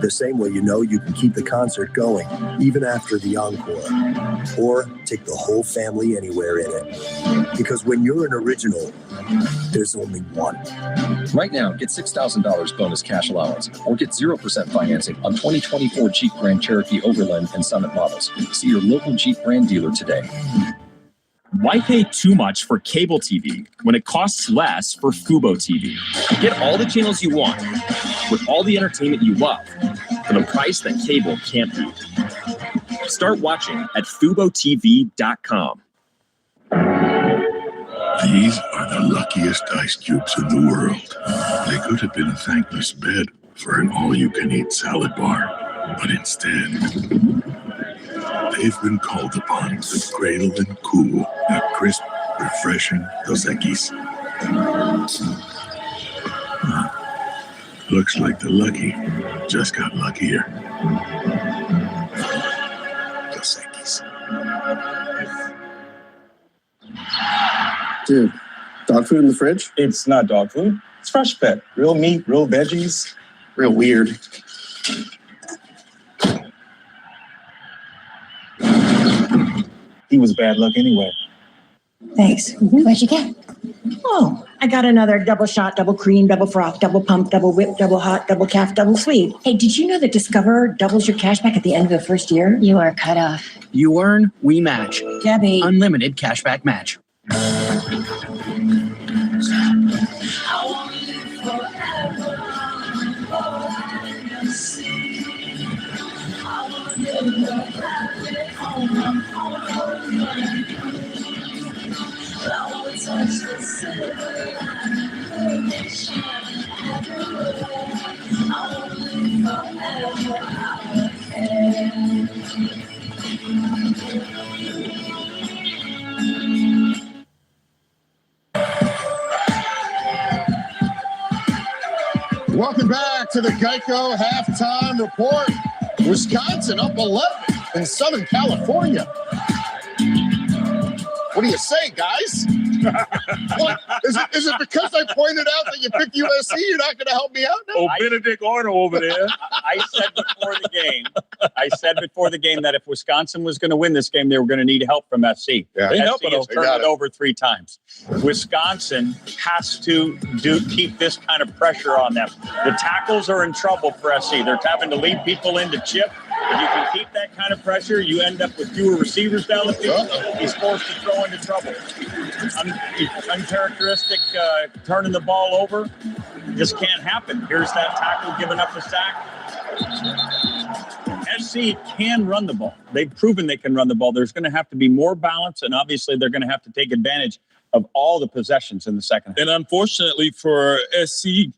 Speaker 13: The same way you know you can keep the concert going, even after the encore. Or take the whole family anywhere in it. Because when you're an original, there's only one.
Speaker 3: Right now, get $6,000 bonus cash allowance or get 0% financing on 2024 Jeep Grand Cherokee Overland and Summit models. See your local Jeep brand dealer today.
Speaker 4: Why pay too much for cable TV when it costs less for Fubo TV? Get all the channels you want with all the entertainment you love for the price that cable can't beat. Start watching at FuboTV.com.
Speaker 12: These are the luckiest ice cubes in the world. They could have been a thankless bed for an all-you-can-eat salad bar, but instead, they've been called upon to cradle and cool a crisp, refreshing Dos Equis. Looks like the lucky just got luckier. Dos Equis.
Speaker 10: Dude, dog food in the fridge?
Speaker 18: It's not dog food. It's Fresh Pet. Real meat, real veggies.
Speaker 10: Real weird.
Speaker 18: He was bad luck anyway.
Speaker 14: Thanks. What'd you get? Oh, I got another double shot, double cream, double froth, double pump, double whip, double hot, double calf, double sweet. Hey, did you know that Discover doubles your cash back at the end of the first year?
Speaker 7: You are cut off.
Speaker 16: You earn, we match.
Speaker 14: Gabby.
Speaker 16: Unlimited cashback match.
Speaker 8: Welcome back to the Geico Halftime Report. Wisconsin up 11 in Southern California. What do you say, guys? What? Is it because I pointed out that you picked USC? You're not going to help me out now?
Speaker 11: Oh, Benedict Arnold over there.
Speaker 6: I said before the game that if Wisconsin was going to win this game, they were going to need help from SC.
Speaker 8: Yeah.
Speaker 6: SC has turned it over 3 times. Wisconsin has to keep this kind of pressure on them. The tackles are in trouble for SC. They're having to lead people into chip. If you can keep that kind of pressure, you end up with fewer receivers down the field. He's forced to throw into trouble. Uncharacteristic turning the ball over. Just can't happen. Here's that tackle giving up a sack. SC can run the ball. They've proven they can run the ball. There's going to have to be more balance, and obviously they're going to have to take advantage of all the possessions in the second half.
Speaker 11: And unfortunately for SC,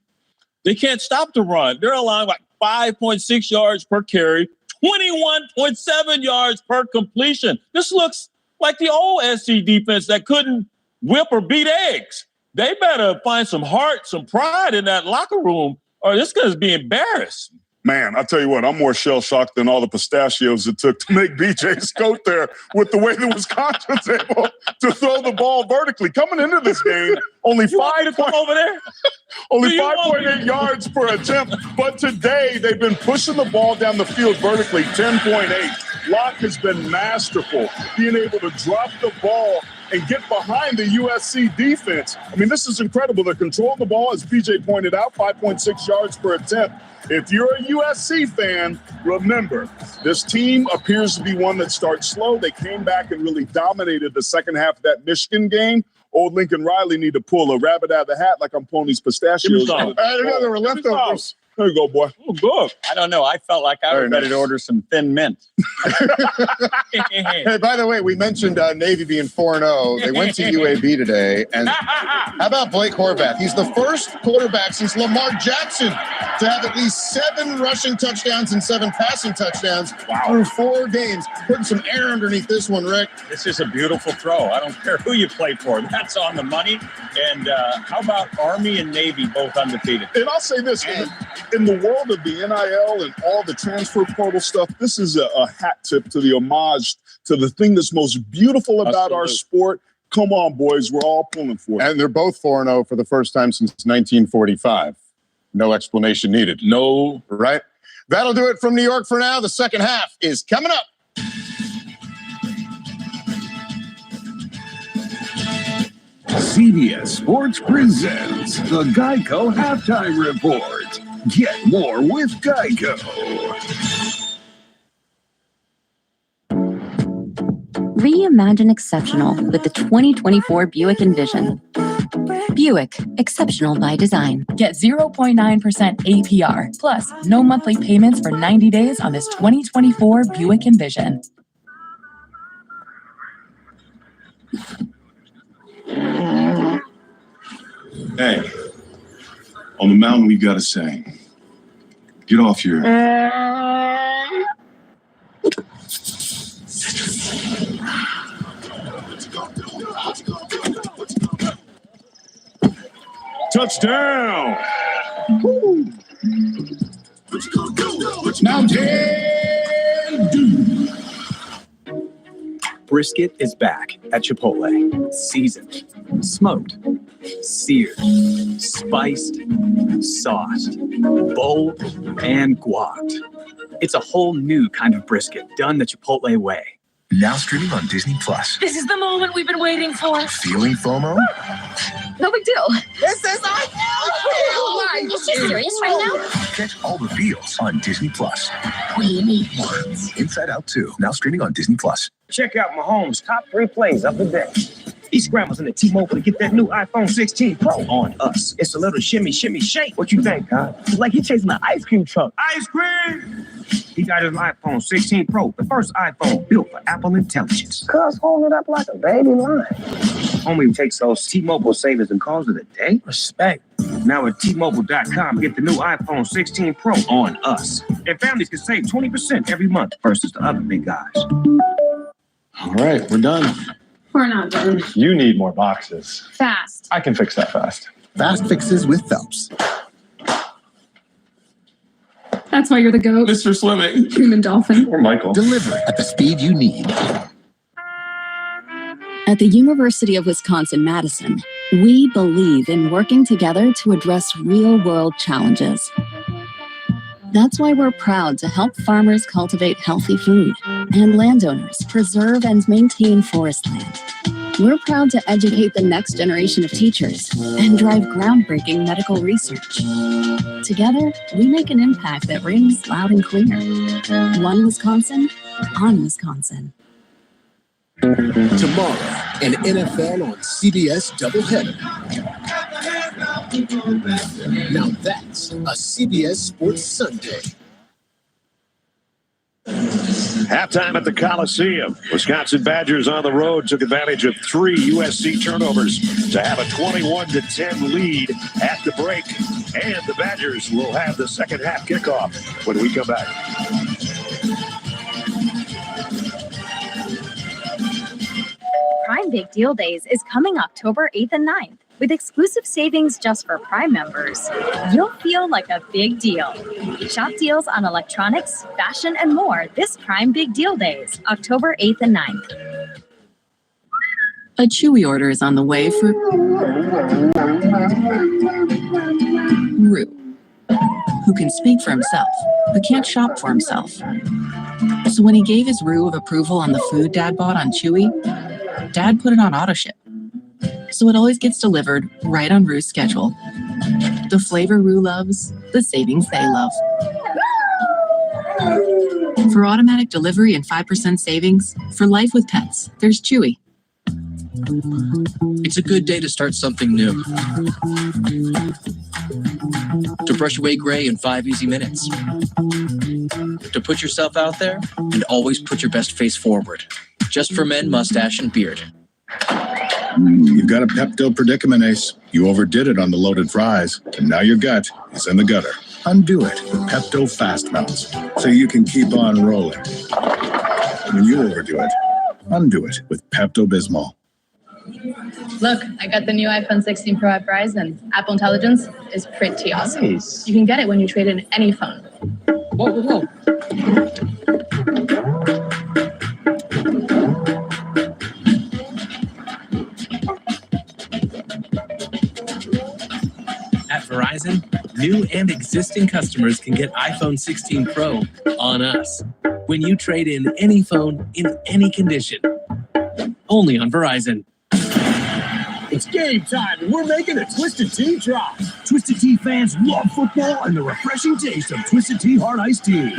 Speaker 11: they can't stop the run. They're allowing like 5.6 yards per carry, 21.7 yards per completion. This looks like the old SC defense that couldn't whip or beat eggs. They better find some heart, some pride in that locker room, or this guy's be embarrassed. Man, I tell you what, I'm more shell-shocked than all the pistachios it took to make B.J. Scote there with the way that Wisconsin's able to throw the ball vertically. Coming into this game, only 5.8 yards per attempt. But today, they've been pushing the ball down the field vertically, 10.8. Locke has been masterful, being able to drop the ball and get behind the USC defense. I mean, this is incredible. They're controlling the ball, as BJ pointed out, 5.6 yards per attempt. If you're a USC fan, remember, this team appears to be one that starts slow. They came back and really dominated the second half of that Michigan game. Old Lincoln Riley need to pull a rabbit out of the hat like I'm pulling these pistachios.
Speaker 8: I don't know, there were leftovers.
Speaker 11: There you go, boy.
Speaker 6: Oh, good. I don't know. I felt like I was ready to order some Thin Mint.
Speaker 8: Hey, by the way, we mentioned Navy being 4-0. They went to UAB today. And how about Blake Horvath? He's the first quarterback since Lamar Jackson to have at least 7 rushing touchdowns and 7 passing touchdowns through 4 games. Putting some air underneath this one, Rick.
Speaker 6: This is a beautiful throw. I don't care who you play for. That's on the money. And how about Army and Navy both undefeated?
Speaker 11: And I'll say this, in the world of the NIL and all the transfer portal stuff, this is a hat tip to the homage to the thing that's most beautiful about our sport. Come on, boys. We're all pulling for it.
Speaker 8: And they're both 4-0 for the first time since 1945. No explanation needed.
Speaker 22: No.
Speaker 8: Right? That'll do it from New York for now. The second half is coming up.
Speaker 1: CBS Sports presents the Geico Halftime Report. Get more with Geico.
Speaker 2: Reimagine exceptional with the 2024 Buick Envision. Buick, exceptional by design.
Speaker 5: Get 0.9% APR, plus no monthly payments for 90 days on this 2024 Buick Envision.
Speaker 12: Hey, on the mountain we gotta sing. Get off your...
Speaker 15: Touchdown!
Speaker 12: Mountain Dew.
Speaker 16: Brisket is back at Chipotle. Seasoned, smoked, seared, spiced, sauced, bold, and guacced. It's a whole new kind of brisket done the Chipotle way.
Speaker 9: Now streaming on Disney Plus.
Speaker 5: This is the moment we've been waiting for.
Speaker 9: Feeling FOMO?
Speaker 5: No big deal.
Speaker 9: This is
Speaker 5: Is she serious right now?
Speaker 9: Catch all the feels on Disney Plus.
Speaker 5: We need
Speaker 9: Inside Out 2, now streaming on Disney Plus.
Speaker 17: Check out Mahomes' top 3 plays of the day. He scrambles into T-Mobile to get that new iPhone 16 Pro on us. It's a little shimmy, shimmy, shake. What you think, huh? It's like he's chasing an ice cream truck. Ice cream! He got his iPhone 16 Pro, the first iPhone built for Apple Intelligence. Cuz hold it up like a baby lion. Homie takes those T-Mobile savings and calls it a day. Respect. Now at T-Mobile.com, get the new iPhone 16 Pro on us. And families can save 20% every month versus the other big guys.
Speaker 18: All right, we're done.
Speaker 5: We're not done.
Speaker 18: You need more boxes.
Speaker 5: Fast.
Speaker 18: I can fix that fast.
Speaker 9: Fast fixes with Phelps.
Speaker 5: That's why you're the GOAT.
Speaker 22: Mr. Swimming.
Speaker 5: Human dolphin.
Speaker 18: Or Michael.
Speaker 9: Deliver at the speed you need.
Speaker 2: At the University of Wisconsin-Madison, we believe in working together to address real-world challenges. That's why we're proud to help farmers cultivate healthy food and landowners preserve and maintain forest land. We're proud to educate the next generation of teachers and drive groundbreaking medical research. Together, we make an impact that rings loud and clear. One Wisconsin, on Wisconsin.
Speaker 9: Tomorrow, an NFL on CBS doubleheader. Now that's a CBS Sports Sunday.
Speaker 15: Halftime at the Coliseum. Wisconsin Badgers on the road took advantage of 3 USC turnovers to have a 21-10 lead at the break. And the Badgers will have the second half kickoff when we come back.
Speaker 19: Prime Big Deal Days is coming October 8th and 9th. With exclusive savings just for Prime members, you'll feel like a big deal. Shop deals on electronics, fashion, and more this Prime Big Deal Days, October 8th and 9th.
Speaker 2: A Chewy order is on the way for Rue, who can speak for himself, but can't shop for himself. So when he gave his Rue of approval on the food Dad bought on Chewy, Dad put it on auto ship. So it always gets delivered right on Rue's schedule. The flavor Rue loves, the savings they love. For automatic delivery and 5% savings, for life with pets, there's Chewy.
Speaker 20: It's a good day to start something new. To brush away gray in 5 easy minutes. To put yourself out there and always put your best face forward. Just for men, mustache, and beard.
Speaker 12: You've got a Pepto predicament, Ace. You overdid it on the loaded fries, and now your gut is in the gutter. Undo it with Pepto Fast Melts, so you can keep on rolling. When you overdo it, undo it with Pepto-Bismol.
Speaker 21: Look, I got the new iPhone 16 Pro at Verizon. Apple Intelligence is pretty awesome.
Speaker 18: Nice.
Speaker 21: You can get it when you trade in any phone.
Speaker 20: Whoa, whoa, whoa.
Speaker 26: At Verizon,
Speaker 3: New and existing customers can get iPhone 16 Pro on us when you trade in any phone in any condition. Only on Verizon.
Speaker 13: It's game time, and we're making a Twisted Tea drop. Twisted Tea fans love football and the refreshing taste of Twisted Tea Hard Iced Tea.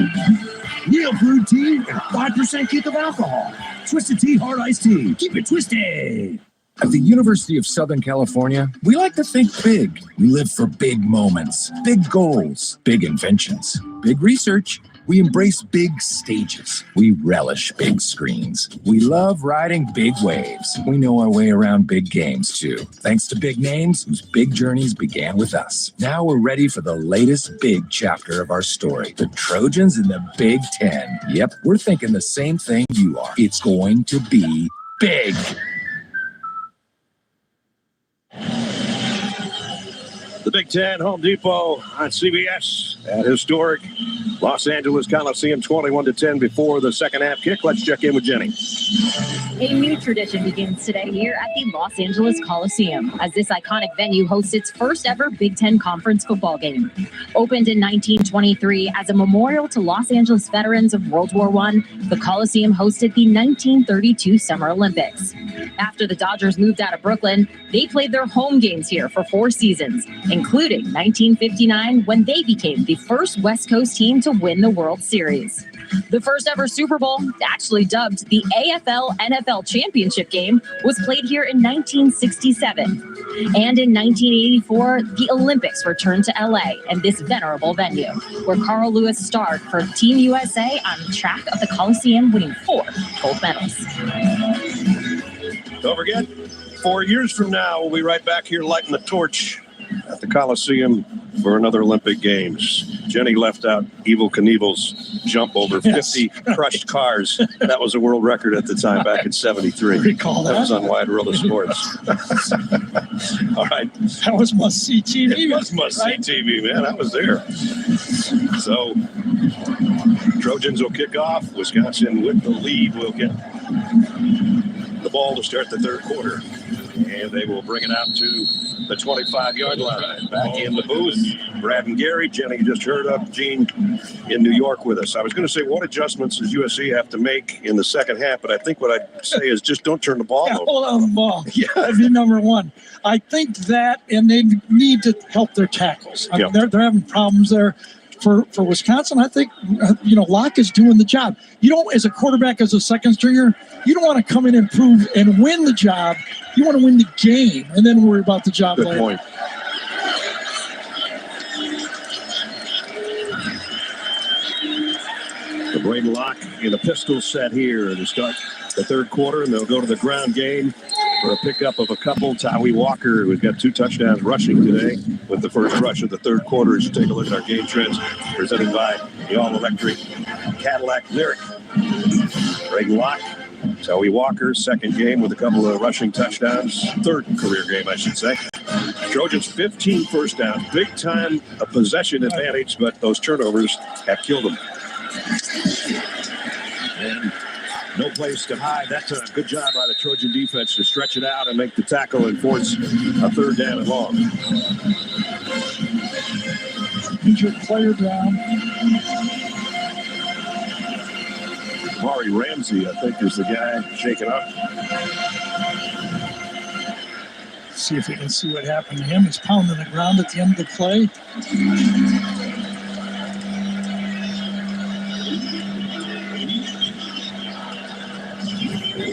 Speaker 13: Real brewed tea and a 5% kick of alcohol. Twisted Tea Hard Iced Tea. Keep it twisted.
Speaker 23: At the University of Southern California, we like to think big. We live for big moments, big goals, big inventions, big research. We embrace big stages. We relish big screens. We love riding big waves. We know our way around big games, too. Thanks to big names whose big journeys began with us. Now we're ready for the latest big chapter of our story. The Trojans in the Big Ten. Yep, we're thinking the same thing you are. It's going to be big.
Speaker 15: The Big Ten, Home Depot on CBS at historic Los Angeles Coliseum, 21-10 before the second half kick. Let's check in with Jenny.
Speaker 24: A new tradition begins today here at the Los Angeles Coliseum as this iconic venue hosts its first ever Big Ten Conference football game. Opened in 1923 as a memorial to Los Angeles veterans of World War I, the Coliseum hosted the 1932 Summer Olympics. After the Dodgers moved out of Brooklyn, they played their home games here for 4 seasons, including 1959 when they became the first West Coast team to win the World Series. The first ever Super Bowl, actually dubbed the AFL-NFL Championship game, was played here in 1967. And in 1984, the Olympics returned to LA and this venerable venue, where Carl Lewis starred for Team USA on track of the Coliseum, winning 4 gold medals.
Speaker 15: Don't forget, 4 years from now, we'll be right back here lighting the torch at the Coliseum for another Olympic Games. Jenny left out Evel Knievel's jump over 50 crushed cars. That was a world record at the time back in 73.
Speaker 25: Recall that.
Speaker 15: That was on Wide World of Sports. All right.
Speaker 25: That was must-see TV.
Speaker 15: It was must-see TV, man. I was there. So, Trojans will kick off. Wisconsin with the lead will get the ball to start the third quarter. And they will bring it out to the 25-yard line. Back in the booth, Brad and Gary. Jenny, you just heard of Gene in New York with us. I was going to say, what adjustments does USC have to make in the second half? But I think what I'd say is just don't turn the ball over.
Speaker 25: Hold on the ball.
Speaker 15: Yeah.
Speaker 25: That'd be number one. I think that, and they need to help their tackles. I mean, they're having problems there. For Wisconsin, I think, Locke is doing the job. You don't, as a quarterback, as a second stringer, you don't want to come in and prove and win the job. You want to win the game and then worry about the job later.
Speaker 15: Good point. The Braden Locke in a pistol set here to start the third quarter, and they'll go to the ground game for a pickup of a couple. Tawee Walker, who's got 2 touchdowns rushing today with the first rush of the third quarter. As you take a look at our game trends, presented by the all-electric Cadillac Lyric. Braden Locke, Tawee Walker, second game with a couple of rushing touchdowns. Third career game, I should say. Trojans 15 first downs. Big time a possession advantage, but those turnovers have killed them. And no place to hide that time. Good job by the Trojan defense to stretch it out and make the tackle and force a third down and long.
Speaker 25: Injured player down.
Speaker 15: Mari Ramsey, I think, is the guy shaken up.
Speaker 25: See if we can see what happened to him. He's pounding the ground at the end of the play.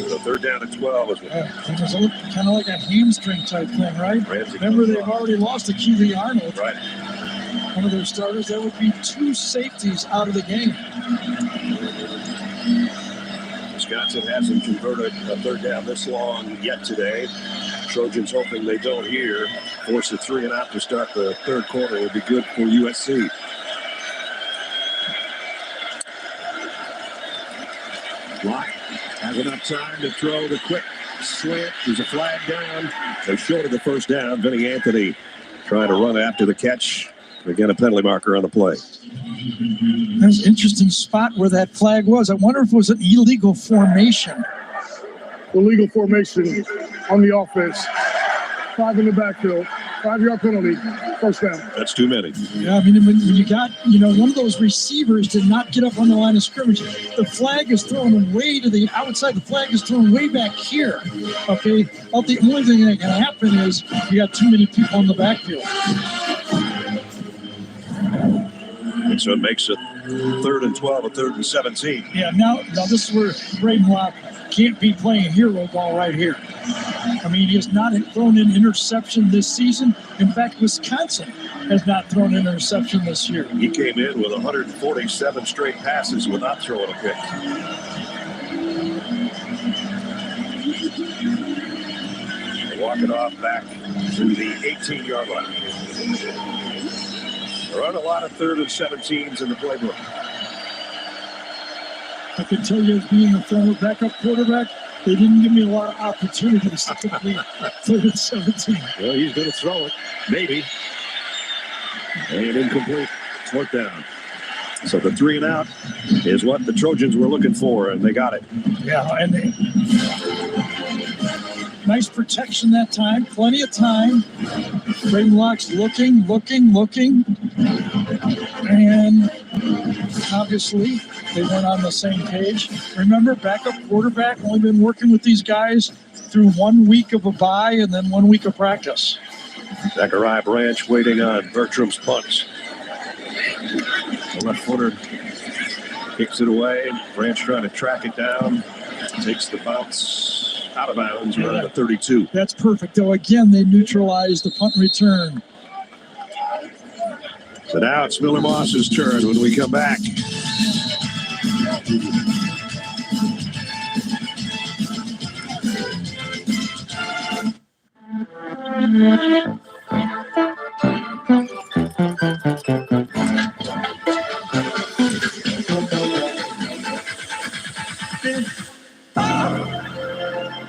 Speaker 15: So third down at 12 is
Speaker 25: it was kind of like a hamstring type thing, right?
Speaker 15: Ramsey. Remember,
Speaker 25: they've already lost to Keely Arnold.
Speaker 15: Right.
Speaker 25: One of their starters. That would be 2 safeties out of the game.
Speaker 15: Wisconsin hasn't converted a third down this long yet today. Trojans hoping they don't here. Force a 3 and out to start the third quarter will be good for USC. Locke has enough time to throw the quick slant. There's a flag down. They short of the first down. Vinny Anthony trying to run after the catch. Again, a penalty marker on the play.
Speaker 25: There's an interesting spot where that flag was. I wonder if it was an illegal formation.
Speaker 11: Illegal formation on the offense. 5 in the backfield. 5-yard penalty. First down.
Speaker 15: That's too many.
Speaker 25: Yeah, I mean, when you got, one of those receivers did not get up on the line of scrimmage. The flag is thrown way to the outside. The flag is thrown way back here. Okay, the only thing that can happen is you got too many people in the backfield.
Speaker 15: And so it makes it 3rd and 12, a 3rd and 17.
Speaker 25: Yeah, now this is where Braden Locke can't be playing hero ball right here. I mean, he has not thrown an interception this season. In fact, Wisconsin has not thrown an interception this year.
Speaker 15: He came in with 147 straight passes without throwing a pick. They walk it off back to the 18-yard line. There aren't a lot of 3rd and 17s in the playbook.
Speaker 25: I can tell you, as being a former backup quarterback, they didn't give me a lot of opportunities to complete 3rd and 17.
Speaker 15: Well, he's going to throw it, maybe. And incomplete. Fourth down. So the 3 and out is what the Trojans were looking for, and they got it.
Speaker 25: Yeah, and nice protection that time. Plenty of time. Braden Locke's looking. And obviously, they weren't on the same page. Remember, backup quarterback, only been working with these guys through 1 week of a bye and then 1 week of practice.
Speaker 15: Zachariah Branch waiting on Bertram's punch. The left footer kicks it away. Branch trying to track it down. Takes the bounce out of bounds around the 32.
Speaker 25: That's perfect, though. Again, they neutralized the punt return.
Speaker 15: So now it's Miller Moss's turn when we come back.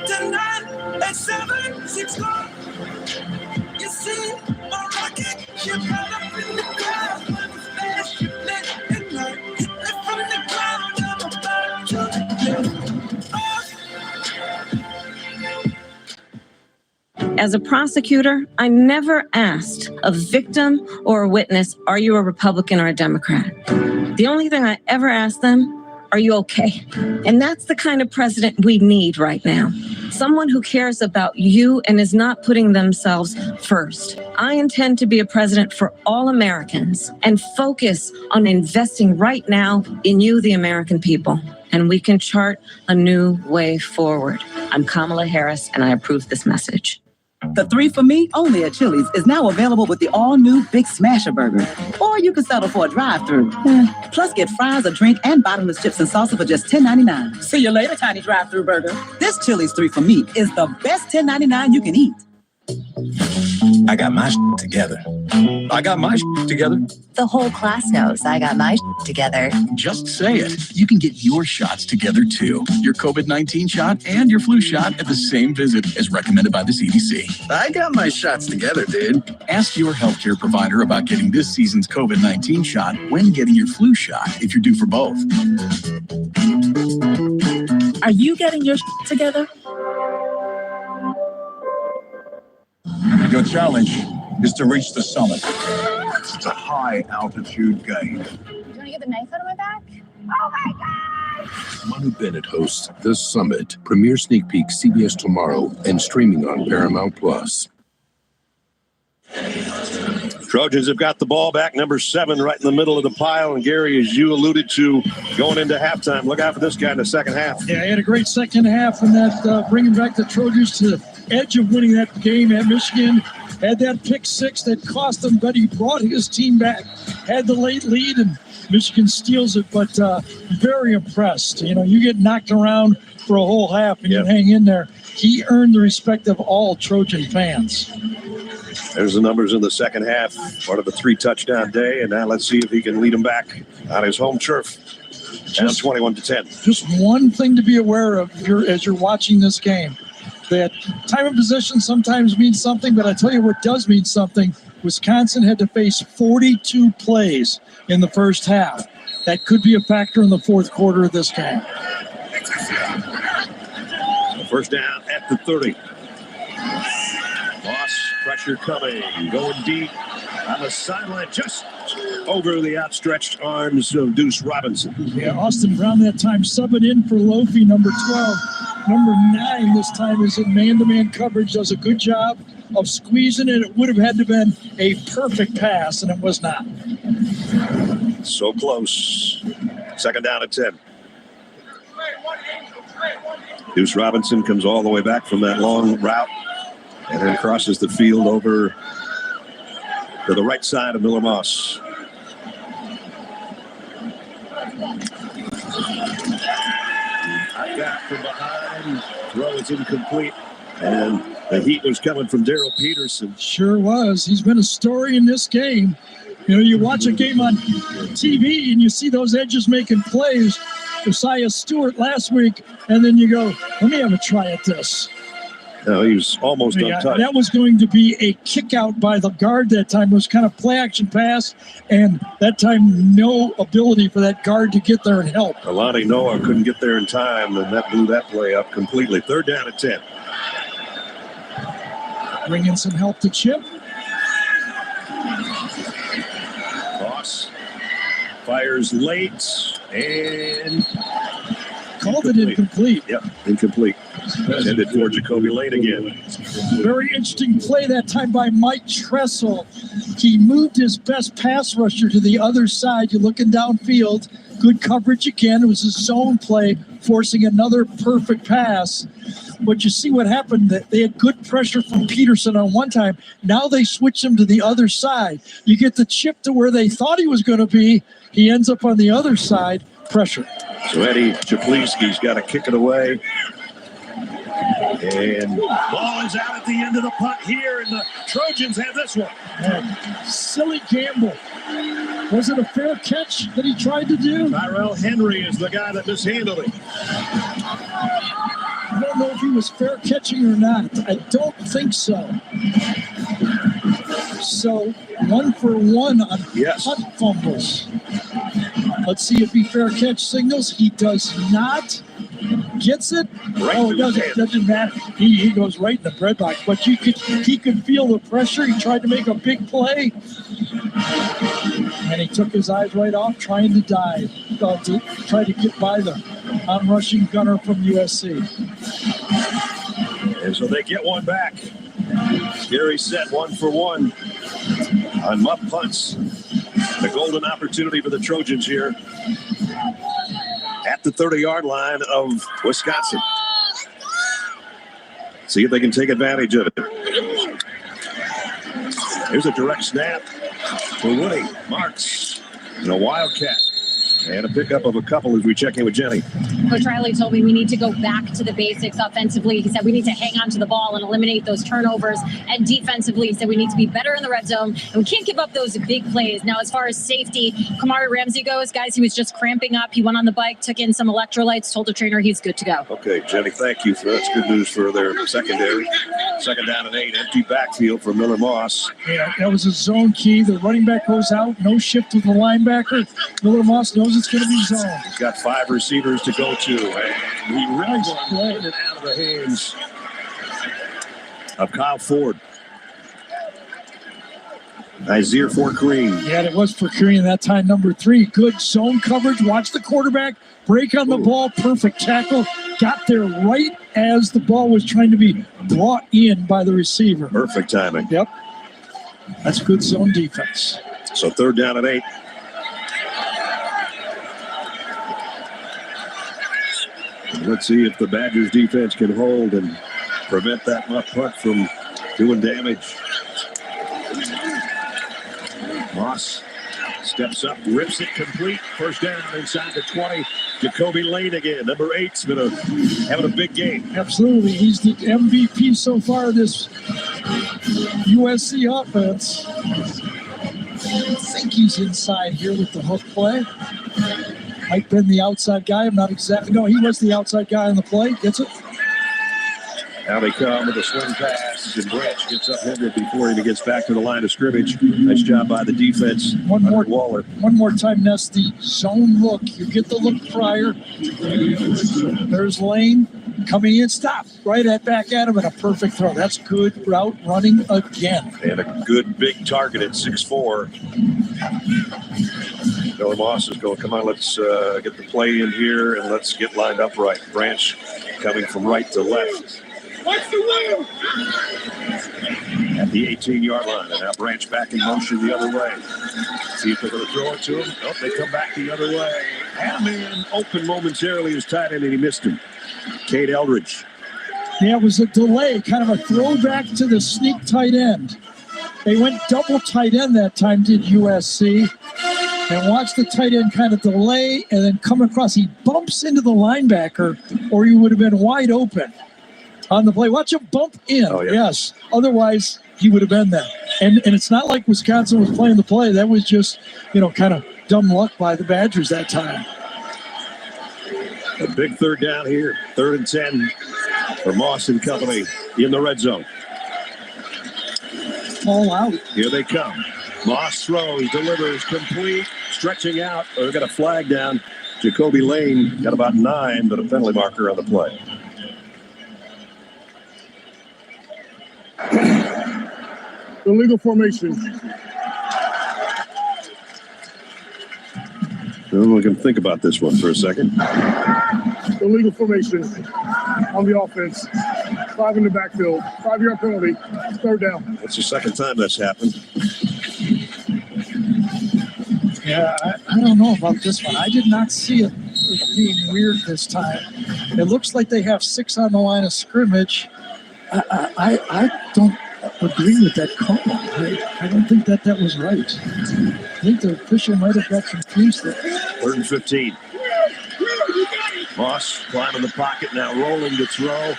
Speaker 4: Tonight at 7, 6 o'clock, you see my rocket ship right up in the clouds. When it's fast, let it night, hit it from the ground. I'm about to
Speaker 6: As a prosecutor, I never asked a victim or a witness, are you a Republican or a Democrat? The only thing I ever asked them, are you okay? And that's the kind of president we need right now. Someone who cares about you and is not putting themselves first. I intend to be a president for all Americans and focus on investing right now in you, the American people. And we can chart a new way forward. I'm Kamala Harris, and I approve this message.
Speaker 7: The 3 for Me, only at Chili's, is now available with the all-new Big Smasher Burger. Or you can settle for a drive-thru. Plus, get fries, a drink, and bottomless chips and salsa for just $10.99. See you later, tiny drive-thru burger. This Chili's 3 for Me is the best $10.99 you can eat.
Speaker 23: I got my together. I got my together.
Speaker 10: The whole class knows I got my together.
Speaker 23: Just say it. You can get your shots together too. Your COVID-19 shot and your flu shot at the same visit as recommended by the CDC. I got my shots together, dude. Ask your healthcare provider about getting this season's COVID-19 shot when getting your flu shot if you're due for both.
Speaker 7: Are you getting your together?
Speaker 12: Your challenge is to reach the summit. It's a high-altitude game.
Speaker 21: Do you want to get the knife out of my back? Oh my God!
Speaker 14: Manu Bennett hosts The Summit. Premiere sneak peek CBS tomorrow and streaming on Paramount Plus.
Speaker 15: Trojans have got the ball back, number 7, right in the middle of the pile. And Gary, as you alluded to, going into halftime, look out for this guy in the second half.
Speaker 25: Yeah, he had a great second half, and that bringing back the Trojans to the edge of winning that game at Michigan. Had that pick 6 that cost him, but he brought his team back. Had the late lead, and Michigan steals it, but very impressed. You know, you get knocked around for a whole half and you hang in there. He earned the respect of all Trojan fans.
Speaker 15: There's the numbers in the second half, part of a 3-touchdown day, and now let's see if he can lead them back on his home turf. Down 21-10.
Speaker 25: Just one thing to be aware of as you're watching this game. That time of possession sometimes means something, but I tell you what does mean something. Wisconsin had to face 42 plays in the first half. That could be a factor in the fourth quarter of this game.
Speaker 15: First down at the 30. Moss, pressure coming, going deep on the sideline, just over the outstretched arms of Deuce Robinson.
Speaker 25: Yeah, Austin Brown that time subbing in for Lofi, number 12. Number 9 this time is in man-to-man coverage, does a good job of squeezing it. It would have had to have been a perfect pass, and it was not.
Speaker 15: So close. Second down at 10. Deuce Robinson comes all the way back from that long route and then crosses the field over to the right side of Miller Moss. Back from behind, throw is incomplete, and the heat was coming from Daryl Peterson.
Speaker 25: Sure was. He's been a story in this game. You know, you watch a game on TV and you see those edges making plays. Josiah Stewart last week, and then you go, let me have a try at this.
Speaker 15: No, he was almost untouched.
Speaker 25: That was going to be a kick out by the guard that time. It was kind of play action pass, and that time no ability for that guard to get there and help.
Speaker 15: Alani Noah couldn't get there in time, and that blew that play up completely. Third down at 10.
Speaker 25: Bringing some help to Chip.
Speaker 15: Moss fires late and
Speaker 25: called it incomplete.
Speaker 15: Yep, incomplete. Headed toward Jacoby Lane again.
Speaker 25: Very interesting play that time by Mike Tressel. He moved his best pass rusher to the other side. You're looking downfield. Good coverage again. It was a zone play, forcing another perfect pass. But you see what happened. They had good pressure from Peterson on one time. Now they switch him to the other side. You get the chip to where they thought he was going to be. He ends up on the other side. Pressure.
Speaker 15: So Eddie Czaplinski's got to kick it away. And ball is out at the end of the punt here, and the Trojans have this one.
Speaker 25: Silly gamble. Was it a fair catch that he tried to do?
Speaker 15: Tyrell Henry is the guy that mishandled it.
Speaker 25: I don't know if he was fair catching or not. I don't think so. So 1 for 1 on punt fumbles. Let's see if he fair catch signals. He does not. Gets it. It doesn't matter. He goes right in the bread box. But he could feel the pressure. He tried to make a big play. And he took his eyes right off, trying to dive. To try to get by the on-rushing gunner from USC.
Speaker 15: And so they get one back. Scary set, 1 for 1 on muff punts. The golden opportunity for the Trojans here at the 30-yard line of Wisconsin. See if they can take advantage of it. Here's a direct snap for Woody. Marks and a Wildcat. And a pickup of a couple as we check in with Jenny.
Speaker 24: Coach Riley told me we need to go back to the basics offensively. He said we need to hang on to the ball and eliminate those turnovers. And defensively, he said we need to be better in the red zone. And we can't give up those big plays. Now, as far as safety, Kamari Ramsey goes, guys, he was just cramping up. He went on the bike, took in some electrolytes, told the trainer he's good to go.
Speaker 15: Okay, Jenny, thank you for that's good news for their secondary. Second down and 8, empty backfield for Miller Moss.
Speaker 25: Yeah, that was a zone key. The running back goes out, no shift with the linebacker. Miller Moss knows it's going to be zone.
Speaker 15: He's got 5 receivers to go to, and he rips one it out of the hands of Kyle Ford. Isaiah for Green.
Speaker 25: Yeah, it was for Green that time, number 3. Good zone coverage. Watch the quarterback break on the ball. Perfect tackle. Got there right as the ball was trying to be brought in by the receiver.
Speaker 15: Perfect timing.
Speaker 25: Yep. That's good zone defense.
Speaker 15: So third down and 8. Let's see if the Badgers defense can hold and prevent that muff punt from doing damage. Moss steps up, rips it complete. First down inside the 20. Jacoby Lane again. Number 8's been having a big game.
Speaker 25: Absolutely. He's the MVP so far this USC offense. I think he's inside here with the hook play. Might been the outside guy. I'm not exactly. No, he was the outside guy on the play. Gets it.
Speaker 15: Now they come with a swing pass, and Branch gets up-handed before he gets back to the line of scrimmage. Nice job by the defense.
Speaker 25: One more time, Ness. The zone look. You get the look prior. There's Lane. coming in, stop, right back at him, and a perfect throw. That's good route running again.
Speaker 15: And a good big target at 6'4". Billy Moss is going, come on, let's get the play in here, and let's get lined up right. Branch coming from right to left.
Speaker 4: What's the win?
Speaker 15: At the 18-yard line, and now Branch back in motion the other way. See if they're going to throw it to him. Oh, they come back the other way. Hammond open momentarily as tight end, and he missed him. Cade Eldridge.
Speaker 25: Yeah, it was a delay, kind of a throwback to the sneak tight end. They went double tight end that time, did USC. And watch the tight end kind of delay and then come across. He bumps into the linebacker, or he would have been wide open on the play. Watch him bump in. Oh, yeah. Yes. Otherwise, he would have been there. And it's not like Wisconsin was playing the play. That was just, kind of dumb luck by the Badgers that time.
Speaker 15: A big third down here. 3rd and 10 for Moss and company in the red zone.
Speaker 25: All out.
Speaker 15: Here they come. Moss throws, delivers, complete, stretching out. They've got a flag down. Jacoby Lane got about 9, but a penalty marker on the play.
Speaker 11: Illegal formation.
Speaker 15: Well, we can think about this one for a second.
Speaker 11: Illegal formation on the offense. 5 in the backfield. 5-yard penalty. 3rd down.
Speaker 15: That's the second time that's happened.
Speaker 25: Yeah, I don't know about this one. I did not see it being weird this time. It looks like they have 6 on the line of scrimmage. I don't agree with that call. I don't think that was right. I think the official might have got confused there.
Speaker 15: 3rd and 15. Moss climbing the pocket, now rolling to throw.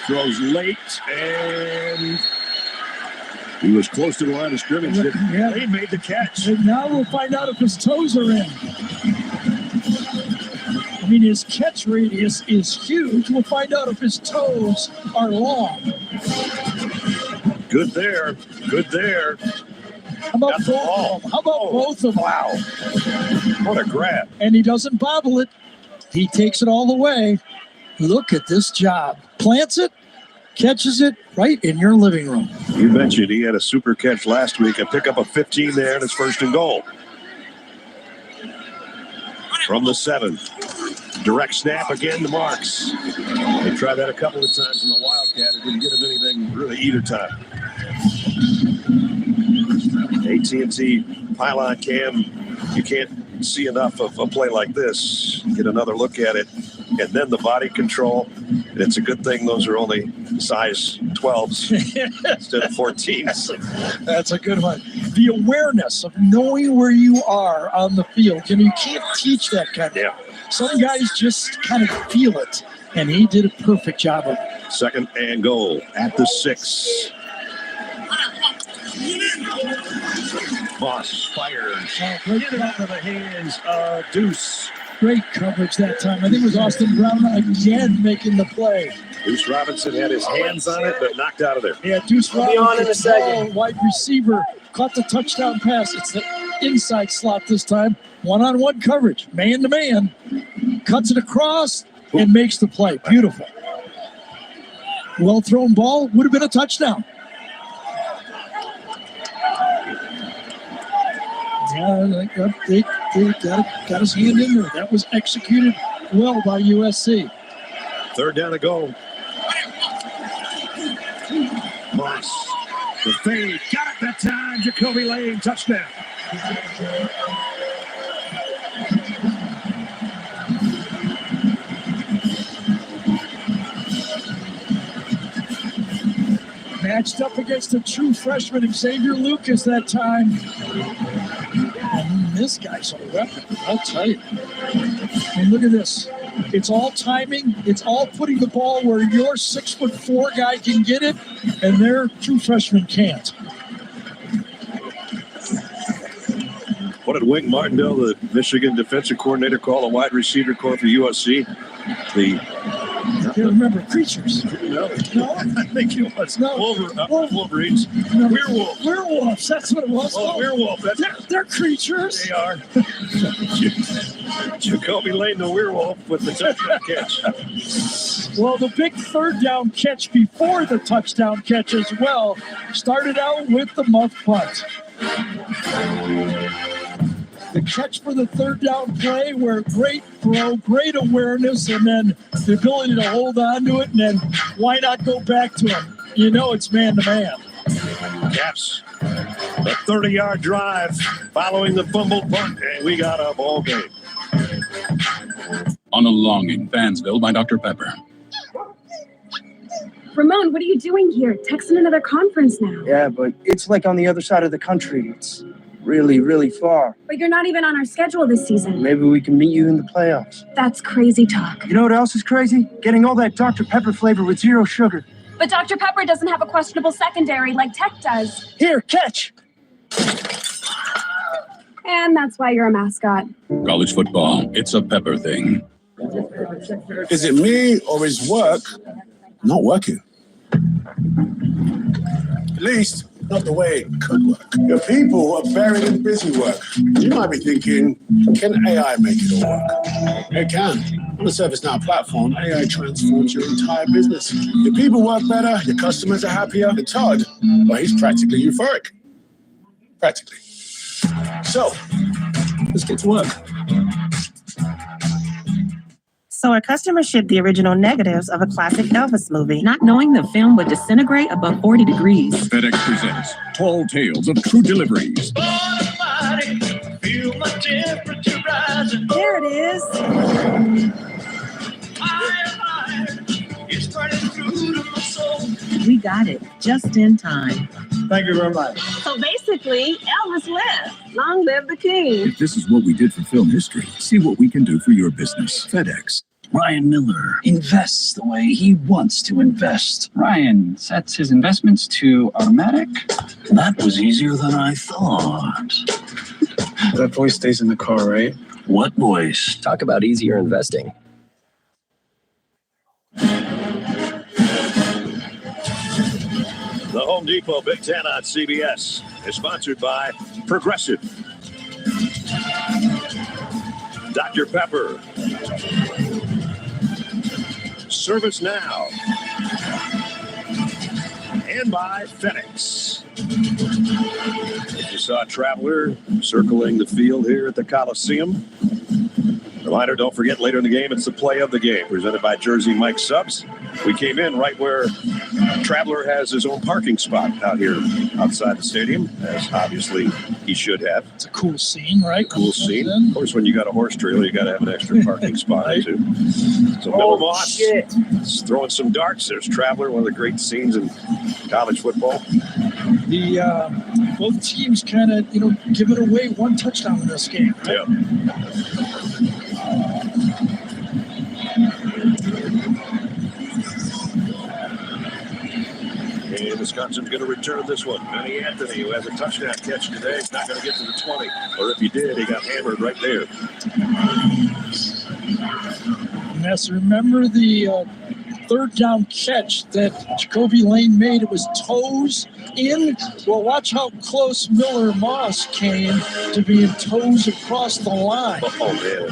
Speaker 15: Throws late, and he was close to the line of scrimmage.
Speaker 25: Yeah.
Speaker 15: He made the catch.
Speaker 25: And now we'll find out if his toes are in. I mean, his catch radius is huge. We'll find out if his toes are long.
Speaker 15: Good there. Good there.
Speaker 25: How about both of them? Both of them?
Speaker 15: Wow. What a grab.
Speaker 25: And he doesn't bobble it. He takes it all the way. Look at this job. Plants it, catches it right in your living room.
Speaker 15: You mentioned he had a super catch last week. A pickup of 15 there, and it's 1st and goal. From the 7. Direct snap again to Marks. They tried that a couple of times in the Wildcat. It didn't get him anything really either time. AT&T Pylon Cam, you can't see enough of a play like this. Get another look at it. And then the body control. And it's a good thing those are only size 12s instead of 14s.
Speaker 25: That's a good one. The awareness of knowing where you are on the field. And you can't teach that kind of thing. Some guys just kind of feel it. And he did a perfect job of it.
Speaker 15: 2nd and goal at the 6. Moss fires. Get it out of the hands of Deuce.
Speaker 25: Great coverage that time. I think it was Austin Brown again making the play.
Speaker 15: Deuce Robinson had his hands on it, but knocked out of there.
Speaker 25: Yeah, Deuce Robinson, wide receiver, caught the touchdown pass. It's the inside slot this time. One-on-one coverage, man-to-man. Cuts it across and makes the play. Beautiful. Well-thrown ball, would have been a touchdown. Yeah, they got his hand in there. That was executed well by USC.
Speaker 15: 3rd down to go. Moss, the fade, got it that time. Jacoby Lane, touchdown.
Speaker 25: Matched up against a true freshman, Xavier Lucas, that time. And this guy's a weapon, I'll tell you. And look at this. It's all timing. It's all putting the ball where your 6'4" guy can get it, and their true freshman can't.
Speaker 15: What did Wink Martindale, the Michigan defensive coordinator, call a wide receiver core for USC? The
Speaker 25: You remember creatures?
Speaker 15: No.
Speaker 25: No?
Speaker 15: I think it was Wolverines.
Speaker 25: No.
Speaker 15: Werewolves.
Speaker 25: Werewolves, that's what it was.
Speaker 15: Oh, werewolf.
Speaker 25: They're creatures.
Speaker 15: They are. Jacoby Lane, the werewolf, with the touchdown catch.
Speaker 25: Well, the big third down catch before the touchdown catch as well started out with the muff punt. The catch for the third down play where great throw, great awareness, and then the ability to hold on to it, and then why not go back to him? You know it's man-to-man.
Speaker 15: Caps, a 30-yard drive following the fumble punt, and we got a ball game.
Speaker 23: On a Longing, Fansville by Dr. Pepper.
Speaker 1: Ramon, what are you doing here? Texting another conference now.
Speaker 8: Yeah, but it's like on the other side of the country. It's really, really far.
Speaker 1: But you're not even on our schedule this season.
Speaker 8: Maybe we can meet you in the playoffs.
Speaker 1: That's crazy talk.
Speaker 8: You know what else is crazy? Getting all that Dr. Pepper flavor with 0 sugar.
Speaker 1: But Dr. Pepper doesn't have a questionable secondary like Tech does.
Speaker 8: Here, catch!
Speaker 1: And that's why you're a mascot.
Speaker 23: College football, it's a Pepper thing.
Speaker 12: Is it me or is work not working? At least, not the way it could work. Your people are buried in busy work. You might be thinking, can AI make it all work? It can. On the ServiceNow platform, AI transforms your entire business. Your people work better, your customers are happier, and Todd, well, he's practically euphoric. Practically. So, let's get to work.
Speaker 16: So our customer shipped the original negatives of a classic Elvis movie, not knowing the film would disintegrate above 40 degrees.
Speaker 23: FedEx presents Tall Tales of True Deliveries.
Speaker 4: Feel my temperature rising.
Speaker 16: There it is.
Speaker 4: It's burning through to my soul.
Speaker 16: We got it just in time.
Speaker 25: Thank you very much.
Speaker 6: So basically, Elvis lived. Long live the king.
Speaker 23: If this is what we did for film history, see what we can do for your business. FedEx.
Speaker 17: Ryan Miller invests the way he wants to invest. Ryan sets his investments to automatic. That was easier than I thought.
Speaker 18: That voice stays in the car, right?
Speaker 17: What voice?
Speaker 22: Talk about easier investing.
Speaker 15: The Home Depot Big Ten on CBS is sponsored by Progressive, Dr. Pepper, ServiceNow, and by FedEx. You saw Traveler circling the field here at the Coliseum. Reminder, don't forget, later in the game, it's the play of the game, presented by Jersey Mike Subs. We came in right where Traveler has his own parking spot out here outside the stadium, as obviously he should have.
Speaker 25: It's a cool scene, right?
Speaker 15: Cool scene. Of course, when you got a horse trailer, you got to have an extra parking spot, right? Too. So Miller Moss is throwing some darts. There's Traveler, one of the great scenes in college football.
Speaker 25: Both teams kind of, give it away, one touchdown in this game. Right?
Speaker 15: Yeah. And Wisconsin's going to return this one. Benny Anthony, who has a touchdown catch today, is not going to get to the 20. Or if he did, he got hammered right there.
Speaker 25: Yes, remember the third down catch that Jacoby Lane made? It was toes in. Well, watch how close Miller Moss came to being toes across the line.
Speaker 15: Oh, man.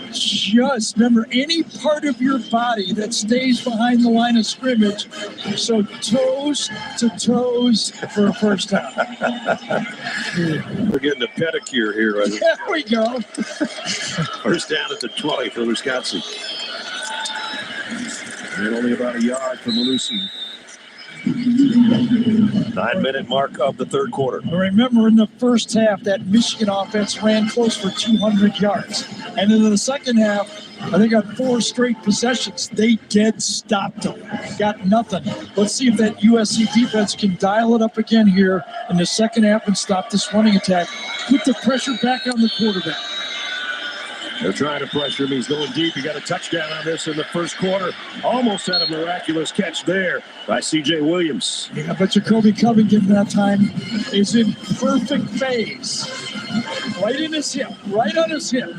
Speaker 25: Just remember, any part of your body that stays behind the line of scrimmage, so toes to toes for a first down.
Speaker 15: We're getting a pedicure here.
Speaker 25: There we go.
Speaker 15: First down at the 20 for Wisconsin. And only about a yard from Malusi. 9-minute mark of the third quarter.
Speaker 25: Remember, in the first half, that Michigan offense ran close for 200 yards. And in the second half, they got 4 straight possessions. They dead stopped them. Got nothing. Let's see if that USC defense can dial it up again here in the second half and stop this running attack. Put the pressure back on the quarterback.
Speaker 15: They're trying to pressure him. He's going deep. He got a touchdown on this in the first quarter. Almost had a miraculous catch there by C.J. Williams.
Speaker 25: Yeah, but Jacoby Covington that time is in perfect phase. Right in his hip, right on his hip.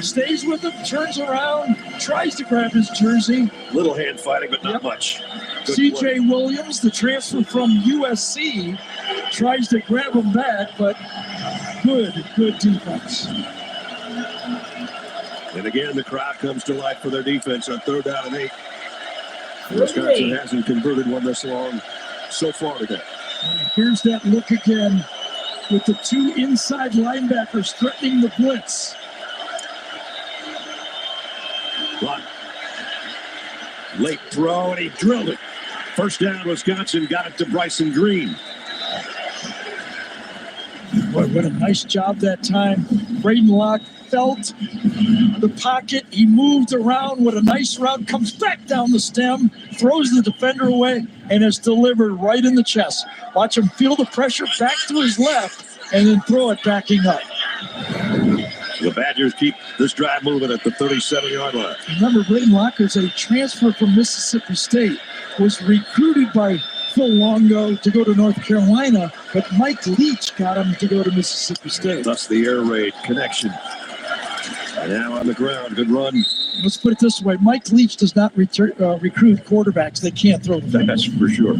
Speaker 25: Stays with him, turns around, tries to grab his jersey.
Speaker 15: Little hand fighting, but not much. Good
Speaker 25: C.J.
Speaker 15: play.
Speaker 25: Williams, the transfer from USC, tries to grab him back, but good defense.
Speaker 15: And again, the crowd comes to life for their defense on 3rd down and 8. Wisconsin hasn't converted one this long so far today.
Speaker 25: Here's that look again with the 2 inside linebackers threatening the blitz.
Speaker 15: But late throw, and he drilled it. First down, Wisconsin got it to Bryson Green.
Speaker 25: Boy, what a nice job that time. Braden Locke felt the pocket. He moved around with a nice route, comes back down the stem, throws the defender away, and is delivered right in the chest. Watch him feel the pressure back to his left and then throw it backing up.
Speaker 15: The Badgers keep this drive moving at the 37-yard line.
Speaker 25: Remember, Braden Locke is a transfer from Mississippi State, was recruited by Phil Longo to go to North Carolina, but Mike Leach got him to go to Mississippi State.
Speaker 15: Thus the air raid connection. Now on the ground, good run.
Speaker 25: Let's put it this way. Mike Leach does not recruit quarterbacks. They can't throw the ball.
Speaker 15: That's for sure.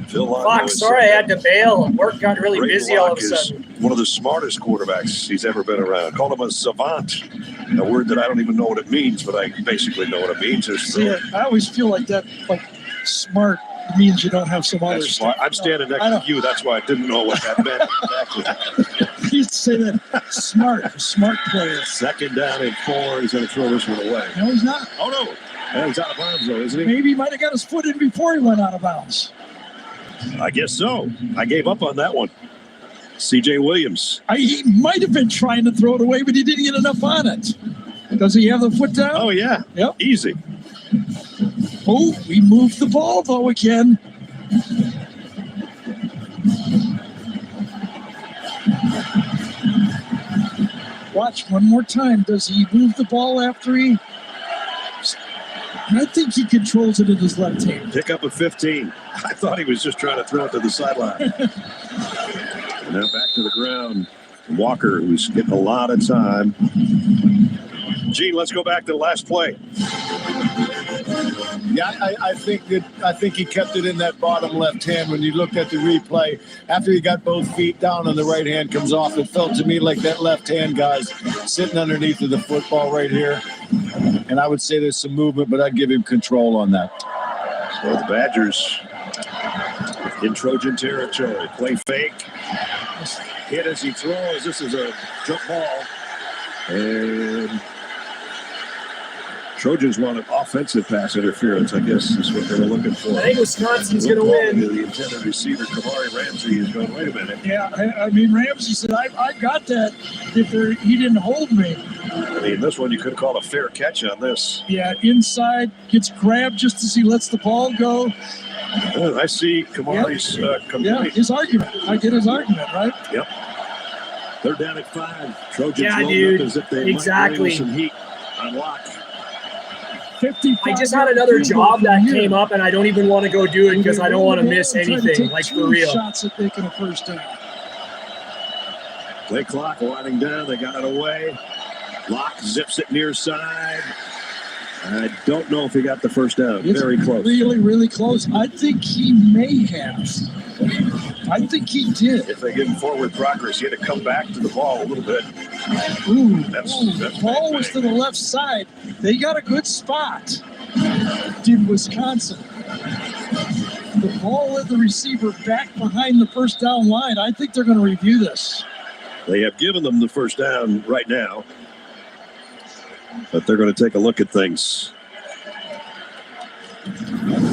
Speaker 15: Phil Longo
Speaker 2: Fuck, sorry I had to bail. Work got really
Speaker 15: Braden
Speaker 2: busy all
Speaker 15: Locke
Speaker 2: of a sudden.
Speaker 15: is one of the smartest quarterbacks he's ever been around. Called him a savant, a word that I don't even know what it means, but I basically know what it means.
Speaker 25: See, I always feel like that, like smart means you don't have some other stuff.
Speaker 15: I'm standing next to you. That's why I didn't know what that meant exactly.
Speaker 25: He used to say that smart player.
Speaker 15: 2nd down and 4. He's going to throw this one away.
Speaker 25: No, he's not.
Speaker 15: Oh, no. He's out of bounds, though, isn't he?
Speaker 25: Maybe he might have got his foot in before he went out of bounds.
Speaker 15: I guess so. I gave up on that one. C.J. Williams.
Speaker 25: He might have been trying to throw it away, but he didn't get enough on it. Does he have the foot down?
Speaker 15: Oh, yeah.
Speaker 25: Yep.
Speaker 15: Easy.
Speaker 25: Oh, we moved the ball, though, again. Watch one more time. Does he move the ball after he... I think he controls it in his left hand.
Speaker 15: Pick up a 15. I thought he was just trying to throw it to the sideline. And now back to the ground. Walker, who's getting a lot of time. Gene, let's go back to the last play.
Speaker 12: Yeah, I think he kept it in that bottom left hand. When you looked at the replay, after he got both feet down and the right hand comes off, it felt to me like that left hand guy's sitting underneath of the football right here. And I would say there's some movement, but I'd give him control on that.
Speaker 15: So the Badgers in Trojan territory. Play fake. Hit as he throws. This is a jump ball. And Trojans want an offensive pass interference, I guess is what they were looking for.
Speaker 2: I think Wisconsin's going to win.
Speaker 15: The intended receiver, Kamari Ramsey, is going, wait a minute.
Speaker 25: Yeah, I mean, Ramsey said, I got that if he didn't hold me.
Speaker 15: I mean, this one you could call a fair catch on this.
Speaker 25: Yeah, inside, gets grabbed just as he lets the ball go.
Speaker 15: I see Kamari's complaint.
Speaker 25: Yeah, his argument. I get his argument, right?
Speaker 15: Yep. They're down at 5. Trojans
Speaker 2: dude.
Speaker 15: Up as if they
Speaker 2: Exactly.
Speaker 15: might bring some heat on lock.
Speaker 2: I just had another job that came up, and I don't even want to go do it because I don't want to miss anything, like for real.
Speaker 25: Shots at making a first down.
Speaker 15: Play clock winding down. They got it away. Locke zips it near side. I don't know if he got the first down.
Speaker 25: It's
Speaker 15: very close.
Speaker 25: Really, really close. I think he may have. I think he did.
Speaker 15: If they give him forward progress, he had to come back to the ball a little bit.
Speaker 25: The ball was to the left side. They got a good spot. Did Wisconsin. The ball led the receiver back behind the first down line. I think they're going to review this.
Speaker 15: They have given them the first down right now, but they're going to take a look at things.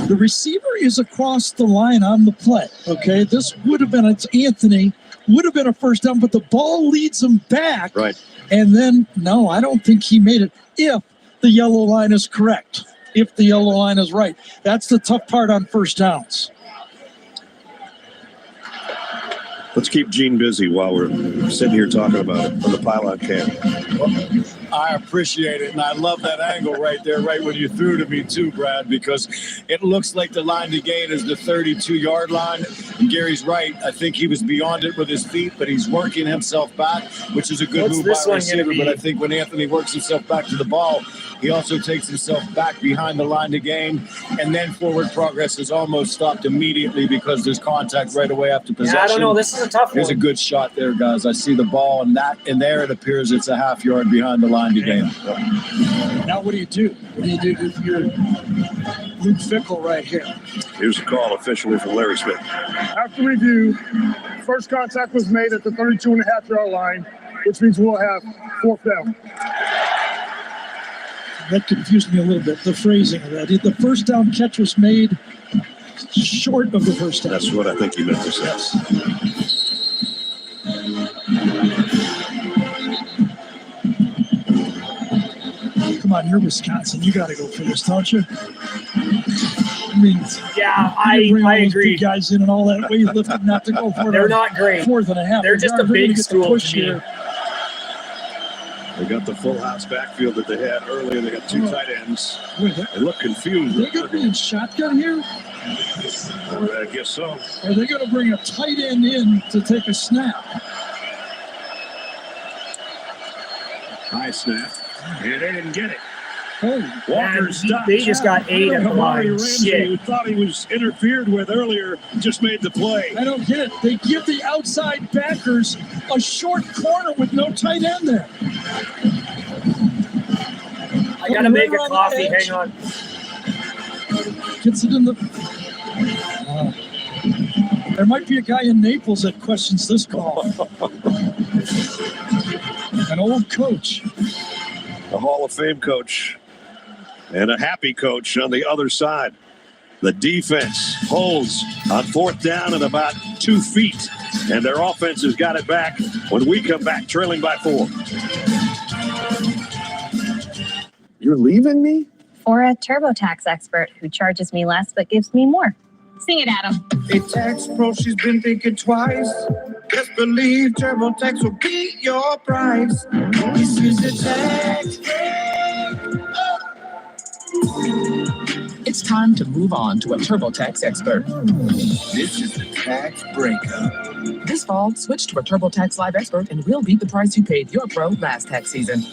Speaker 25: The receiver is across the line on the play, okay? This would have been, it's Anthony, would have been a first down, but the ball leads him back.
Speaker 15: Right.
Speaker 25: And then, no, I don't think he made it if the yellow line is correct, if the yellow line is right. That's the tough part on first downs.
Speaker 15: Let's keep Gene busy while we're sitting here talking about it on the pylon cam.
Speaker 13: I appreciate it, and I love that angle right there, right when you threw to me too, Brad, because it looks like the line to gain is the 32-yard line. And Gary's right. I think he was beyond it with his feet, but he's working himself back, which is a good
Speaker 2: What's
Speaker 13: move
Speaker 2: this
Speaker 13: by a
Speaker 2: one gonna
Speaker 13: receiver.
Speaker 2: be?
Speaker 13: But I think when Anthony works himself back to the ball, he also takes himself back behind the line to gain, and then forward progress is almost stopped immediately because there's contact right away after possession.
Speaker 2: Yeah, I don't know. This is a tough
Speaker 13: Here's a
Speaker 2: one.
Speaker 13: good shot there, guys. I see the ball, and there it appears it's a half yard behind the line to gain.
Speaker 25: Now what do you do? What do you do if you're Luke Fickle right here?
Speaker 15: Here's the call officially from Larry Smith.
Speaker 11: After review, first contact was made at the 32.5-yard line, which means we'll have fourth down.
Speaker 25: That confused me a little bit, the phrasing of that. The first down catch was made short of the first down.
Speaker 15: That's what I think you meant to say.
Speaker 25: Come on, you're Wisconsin. You got to go for this, don't you? I mean,
Speaker 2: Yeah,
Speaker 25: you bring all
Speaker 2: I
Speaker 25: those
Speaker 2: agree.
Speaker 25: big guys in and all that weightlifting not to go for it.
Speaker 2: They're
Speaker 25: on
Speaker 2: not great.
Speaker 25: 4th and a half.
Speaker 2: They're just a
Speaker 25: gonna
Speaker 2: big
Speaker 25: get the
Speaker 2: school
Speaker 25: push
Speaker 2: to me.
Speaker 25: here.
Speaker 15: They got the full house backfield that they had earlier. They got two tight ends.
Speaker 25: Wait,
Speaker 15: They look confused.
Speaker 25: They're going to be in shotgun here?
Speaker 15: I guess so.
Speaker 25: Are they going to bring a tight end in to take a snap?
Speaker 15: High snap. And they didn't get it.
Speaker 25: Oh,
Speaker 15: Walker
Speaker 2: Man,
Speaker 15: stopped.
Speaker 2: they just got 8 at the
Speaker 15: Amari
Speaker 2: line.
Speaker 15: Ramsey,
Speaker 2: Shit.
Speaker 15: who thought he was interfered with earlier, just made the play.
Speaker 25: I don't get it. They give the outside backers a short corner with no tight end there.
Speaker 2: I gotta make a coffee. Hang on.
Speaker 25: Gets it in the. There might be a guy in Naples that questions this call. An old coach.
Speaker 15: A Hall of Fame coach and a happy coach on the other side. The defense holds on 4th down at about 2 feet, and their offense has got it back when we come back trailing by 4.
Speaker 18: You're leaving me?
Speaker 24: For a TurboTax expert who charges me less but gives me more. Sing it, Adam.
Speaker 4: A tax pro, she's been thinking twice. Just believe TurboTax will beat your price. This is a tax
Speaker 5: It's time to move on to a TurboTax expert.
Speaker 23: This is the tax breakup.
Speaker 5: This fall, switch to a TurboTax Live expert and we'll beat the price you paid your pro last tax season.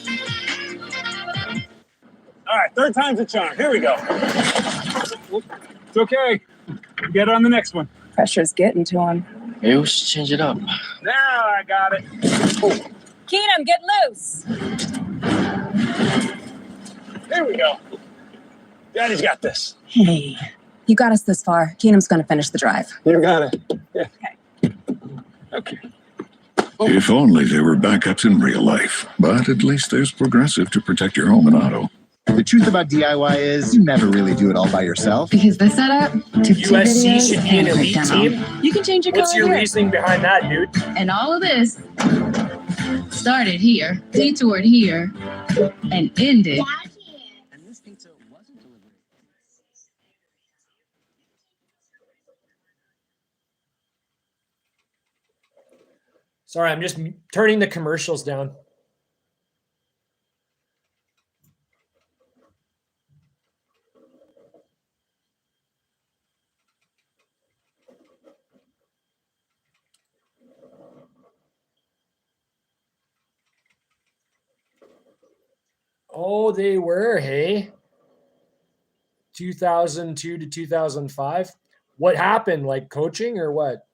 Speaker 9: All right, 3rd time's a charm. Here we go. It's okay. Get on the next one.
Speaker 19: Pressure's getting to him.
Speaker 20: Maybe we should change it up.
Speaker 9: Now I got it.
Speaker 24: Keenum, get loose.
Speaker 9: Here we go. Daddy's got this.
Speaker 19: Hey, you got us this far. Keenum's going to finish the drive.
Speaker 9: You got it. Yeah. Okay.
Speaker 12: If only there were backups in real life. But at least there's Progressive to protect your home and auto.
Speaker 22: The truth about DIY is you never really do it all by yourself.
Speaker 10: Because the setup,
Speaker 2: USC should be an elite team.
Speaker 10: You can change your
Speaker 2: What's
Speaker 10: color
Speaker 2: your
Speaker 10: here.
Speaker 2: reasoning behind that, dude?
Speaker 21: And all of this started here, detoured here, and ended.
Speaker 2: Sorry, I'm just turning the commercials down. Oh, they were, hey? 2002 to 2005. What happened? Like coaching or what?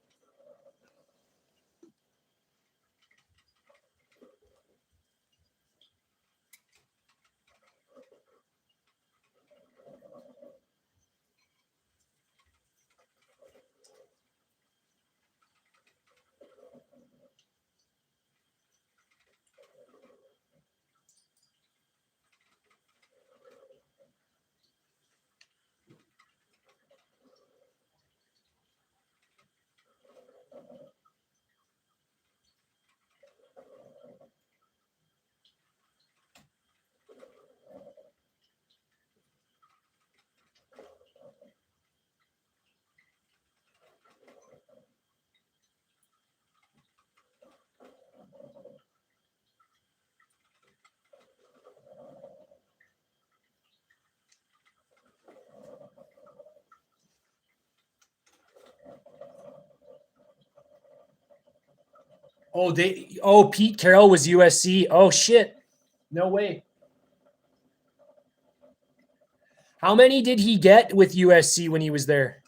Speaker 2: Pete Carroll was USC. Oh shit. No way. How many did he get with USC when he was there?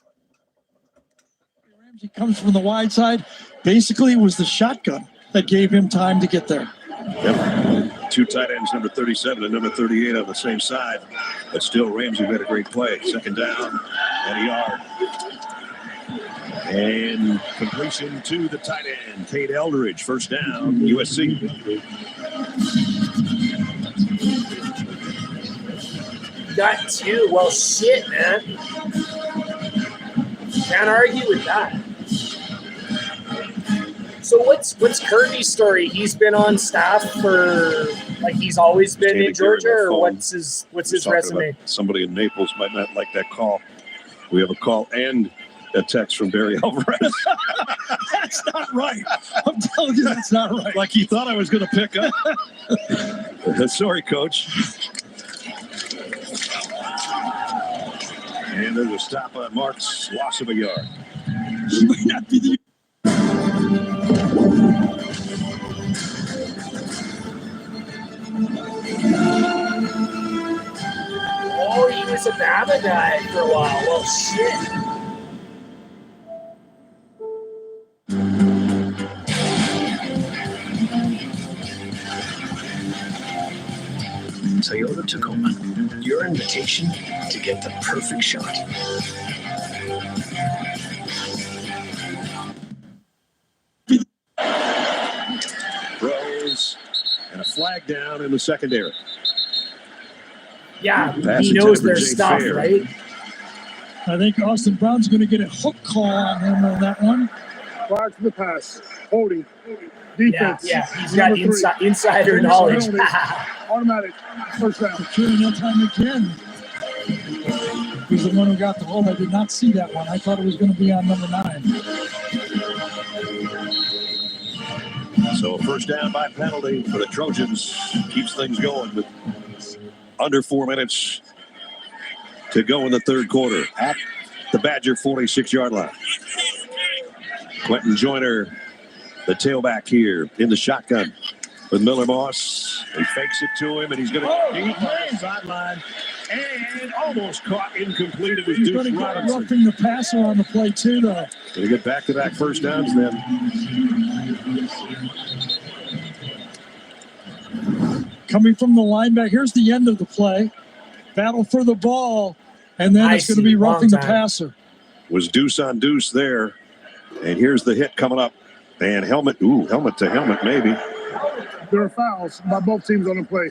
Speaker 25: Ramsey comes from the wide side. Basically, it was the shotgun that gave him time to get there.
Speaker 15: Yep. 2 tight ends, number 37 and number 38 on the same side. But still, Ramsey made a great play. Second down and a yard. And completion to the tight end, Cade Eldridge. First down, USC.
Speaker 2: Got 2. Well, shit, man. Can't argue with that. So what's Kirby's story? He's been on staff for he's always been in Georgia, or what's his resume?
Speaker 15: Somebody in Naples might not like that call. We have a call and a text from Barry Alvarez.
Speaker 25: That's not right. I'm telling you, that's not right.
Speaker 15: Like he thought I was going to pick up. Sorry, Coach. And there's a stop on Marks, loss of a yard.
Speaker 25: He might not be the.
Speaker 2: Oh, he was a Bama guy for a while. Well, shit.
Speaker 17: Toyota Tacoma, your invitation to get the perfect shot.
Speaker 15: Throws and a flag down in the secondary.
Speaker 2: Yeah, he knows their stuff, right?
Speaker 25: I think Austin Brown's going to get a hook call on him on that one.
Speaker 11: Flag for the pass. Holding. Defense.
Speaker 2: Yeah, he's got insider knowledge.
Speaker 11: Automatic. First down.
Speaker 25: Securing that time again. He's the one who got the hold. I did not see that one. I thought it was going to be on number 9.
Speaker 15: So first down by penalty for the Trojans. Keeps things going with under 4 minutes to go in the third quarter at the Badger 46-yard line. Quentin Joyner, the tailback here in the shotgun with Miller Moss. He fakes it to him, and he's going to deep on the sideline and almost caught incomplete. It was
Speaker 25: He's
Speaker 15: Deuce
Speaker 25: going to get
Speaker 15: Robinson.
Speaker 25: roughing the passer on the play too, though.
Speaker 15: Going to get back-to-back first downs then.
Speaker 25: Coming from the linebacker, here's the end of the play. Battle for the ball, and then it's going to be roughing the passer.
Speaker 15: Was deuce on deuce there. And here's the hit coming up. And helmet to helmet, maybe.
Speaker 11: There are fouls by both teams on the play.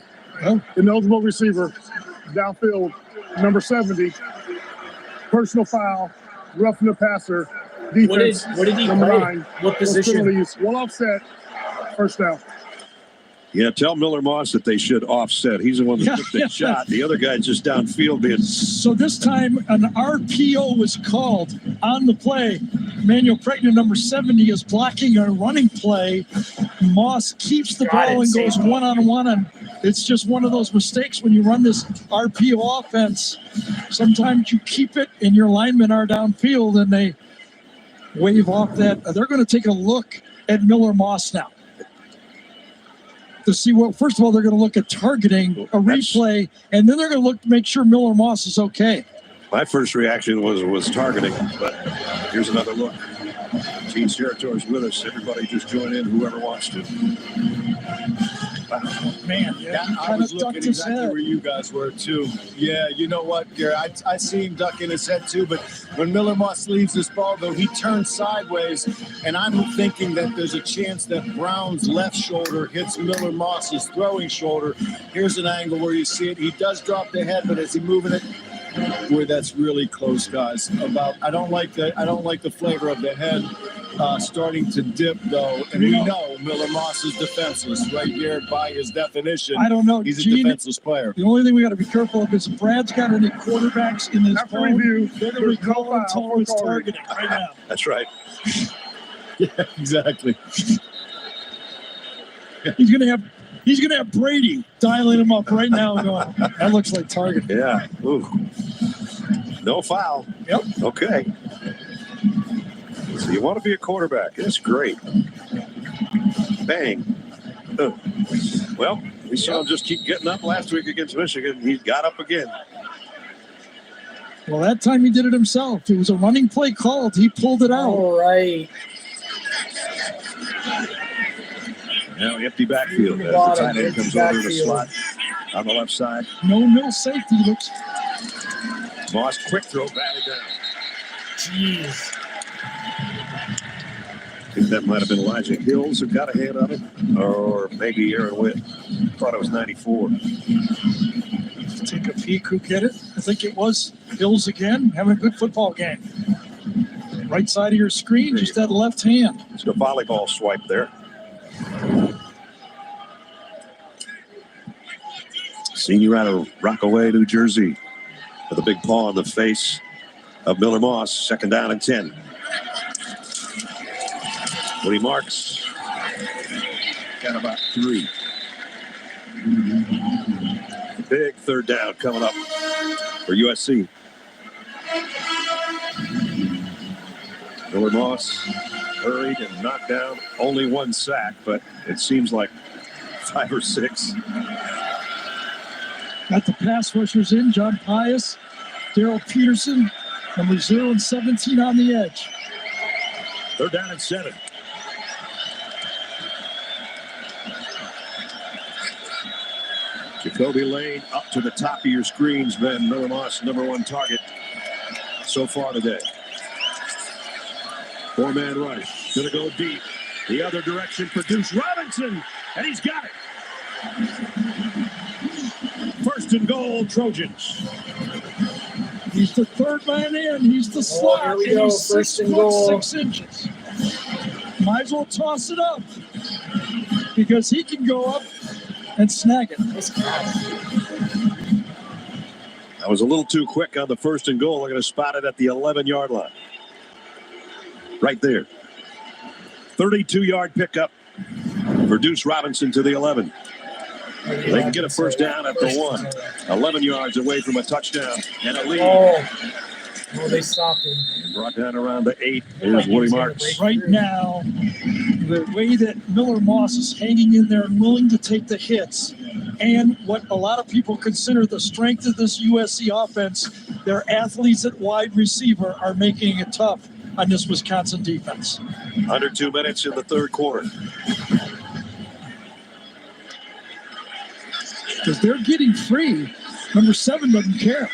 Speaker 11: Ineligible receiver, downfield, number 70. Personal foul, roughing the passer. Defense,
Speaker 2: what did he
Speaker 11: number
Speaker 2: play?
Speaker 11: 9.
Speaker 2: What position?
Speaker 11: One offset, first down.
Speaker 15: Yeah, tell Miller Moss that they should offset. He's the one that took the shot. The other guy's just downfield being.
Speaker 25: So this time an RPO was called on the play. Emmanuel Pregna, number 70, is blocking a running play. Moss keeps the ball and goes one-on-one, and it's just one of those mistakes when you run this RPO offense. Sometimes you keep it and your linemen are downfield and they wave off that. They're going to take a look at Miller Moss now to see what. First of all, they're going to look at targeting a replay, and then they're going to look to make sure Miller Moss is okay.
Speaker 15: My first reaction was targeting, but here's another look. Gene Steratore with us. Everybody just join in, whoever wants to. Wow.
Speaker 25: Man,
Speaker 18: I was looking exactly where you guys were, too. Yeah, you know what, Gary? I see him ducking his head, too, but when Miller Moss leaves this ball, though, he turns sideways, and I'm thinking that there's a chance that Brown's left shoulder hits Miller Moss's throwing shoulder. Here's an angle where you see it. He does drop the head, but is he moving it? Boy, that's really close, guys. I don't like the flavor of the head starting to dip, though, and we know Miller Moss is defenseless right here by his definition.
Speaker 25: I don't know.
Speaker 18: He's a
Speaker 25: Gene,
Speaker 18: defenseless player.
Speaker 25: The only thing we got to be careful of is if Brad's got any quarterbacks in his phone, they're going to be calling until it's targeting right now.
Speaker 15: That's right.
Speaker 18: Yeah, exactly.
Speaker 25: He's gonna have Brady dialing him up right now and going, that looks like target.
Speaker 15: Yeah. Ooh. No foul.
Speaker 25: Yep.
Speaker 15: Okay. So you want to be a quarterback. That's great. Bang. Well, we saw him just keep getting up last week against Michigan. He got up again.
Speaker 25: Well, that time he did it himself. It was a running play called. He pulled it out.
Speaker 2: All right.
Speaker 15: Now empty backfield. As the tight end comes over to the slot on the left side.
Speaker 25: No middle safety. Looks.
Speaker 15: Moss, quick throw, batted down.
Speaker 2: Jeez.
Speaker 15: I think that might have been Elijah Hills who got a hand on it, or maybe Aaron Witt. Thought it was 94.
Speaker 25: Take a peek. Who get it? I think it was Hills again, having a good football game. Right side of your screen, just that left hand.
Speaker 15: It's a volleyball swipe there. Senior out of Rockaway, New Jersey, with a big paw on the face of Miller Moss. Second down and 10. Woody Marks got about 3. Big third down coming up for USC. Miller Moss hurried and knocked down only 1 sack, but it seems like 5 or 6.
Speaker 25: Got the pass rushers in. John Pius, Daryl Peterson, number 0 and 17 on the edge.
Speaker 15: Third down and 7. Jacoby Lane up to the top of your screens, Ben. Miller Moss, number 1 target so far today. 4-man rush. Gonna go deep. The other direction for Deuce Robinson, and he's got it. First and goal, Trojans.
Speaker 25: He's the third man in. He's the slot.
Speaker 2: Here we go.
Speaker 25: He's
Speaker 2: First and goal.
Speaker 25: 6 inches. Might as well toss it up because he can go up and snag it.
Speaker 15: I was a little too quick on the first and goal. I'm going to spot it at the 11-yard line. Right there. 32-yard pickup for Deuce Robinson to the 11. They can get a first down at the 1. 11 yards away from a touchdown and a lead.
Speaker 2: Oh, they stopped him.
Speaker 15: And brought down around the 8. Here's Woody Marks.
Speaker 25: Right now, the way that Miller Moss is hanging in there and willing to take the hits, and what a lot of people consider the strength of this USC offense, their athletes at wide receiver are making it tough on this Wisconsin defense.
Speaker 15: Under 2 minutes in the third quarter.
Speaker 25: Because they're getting free. Number 7 doesn't care.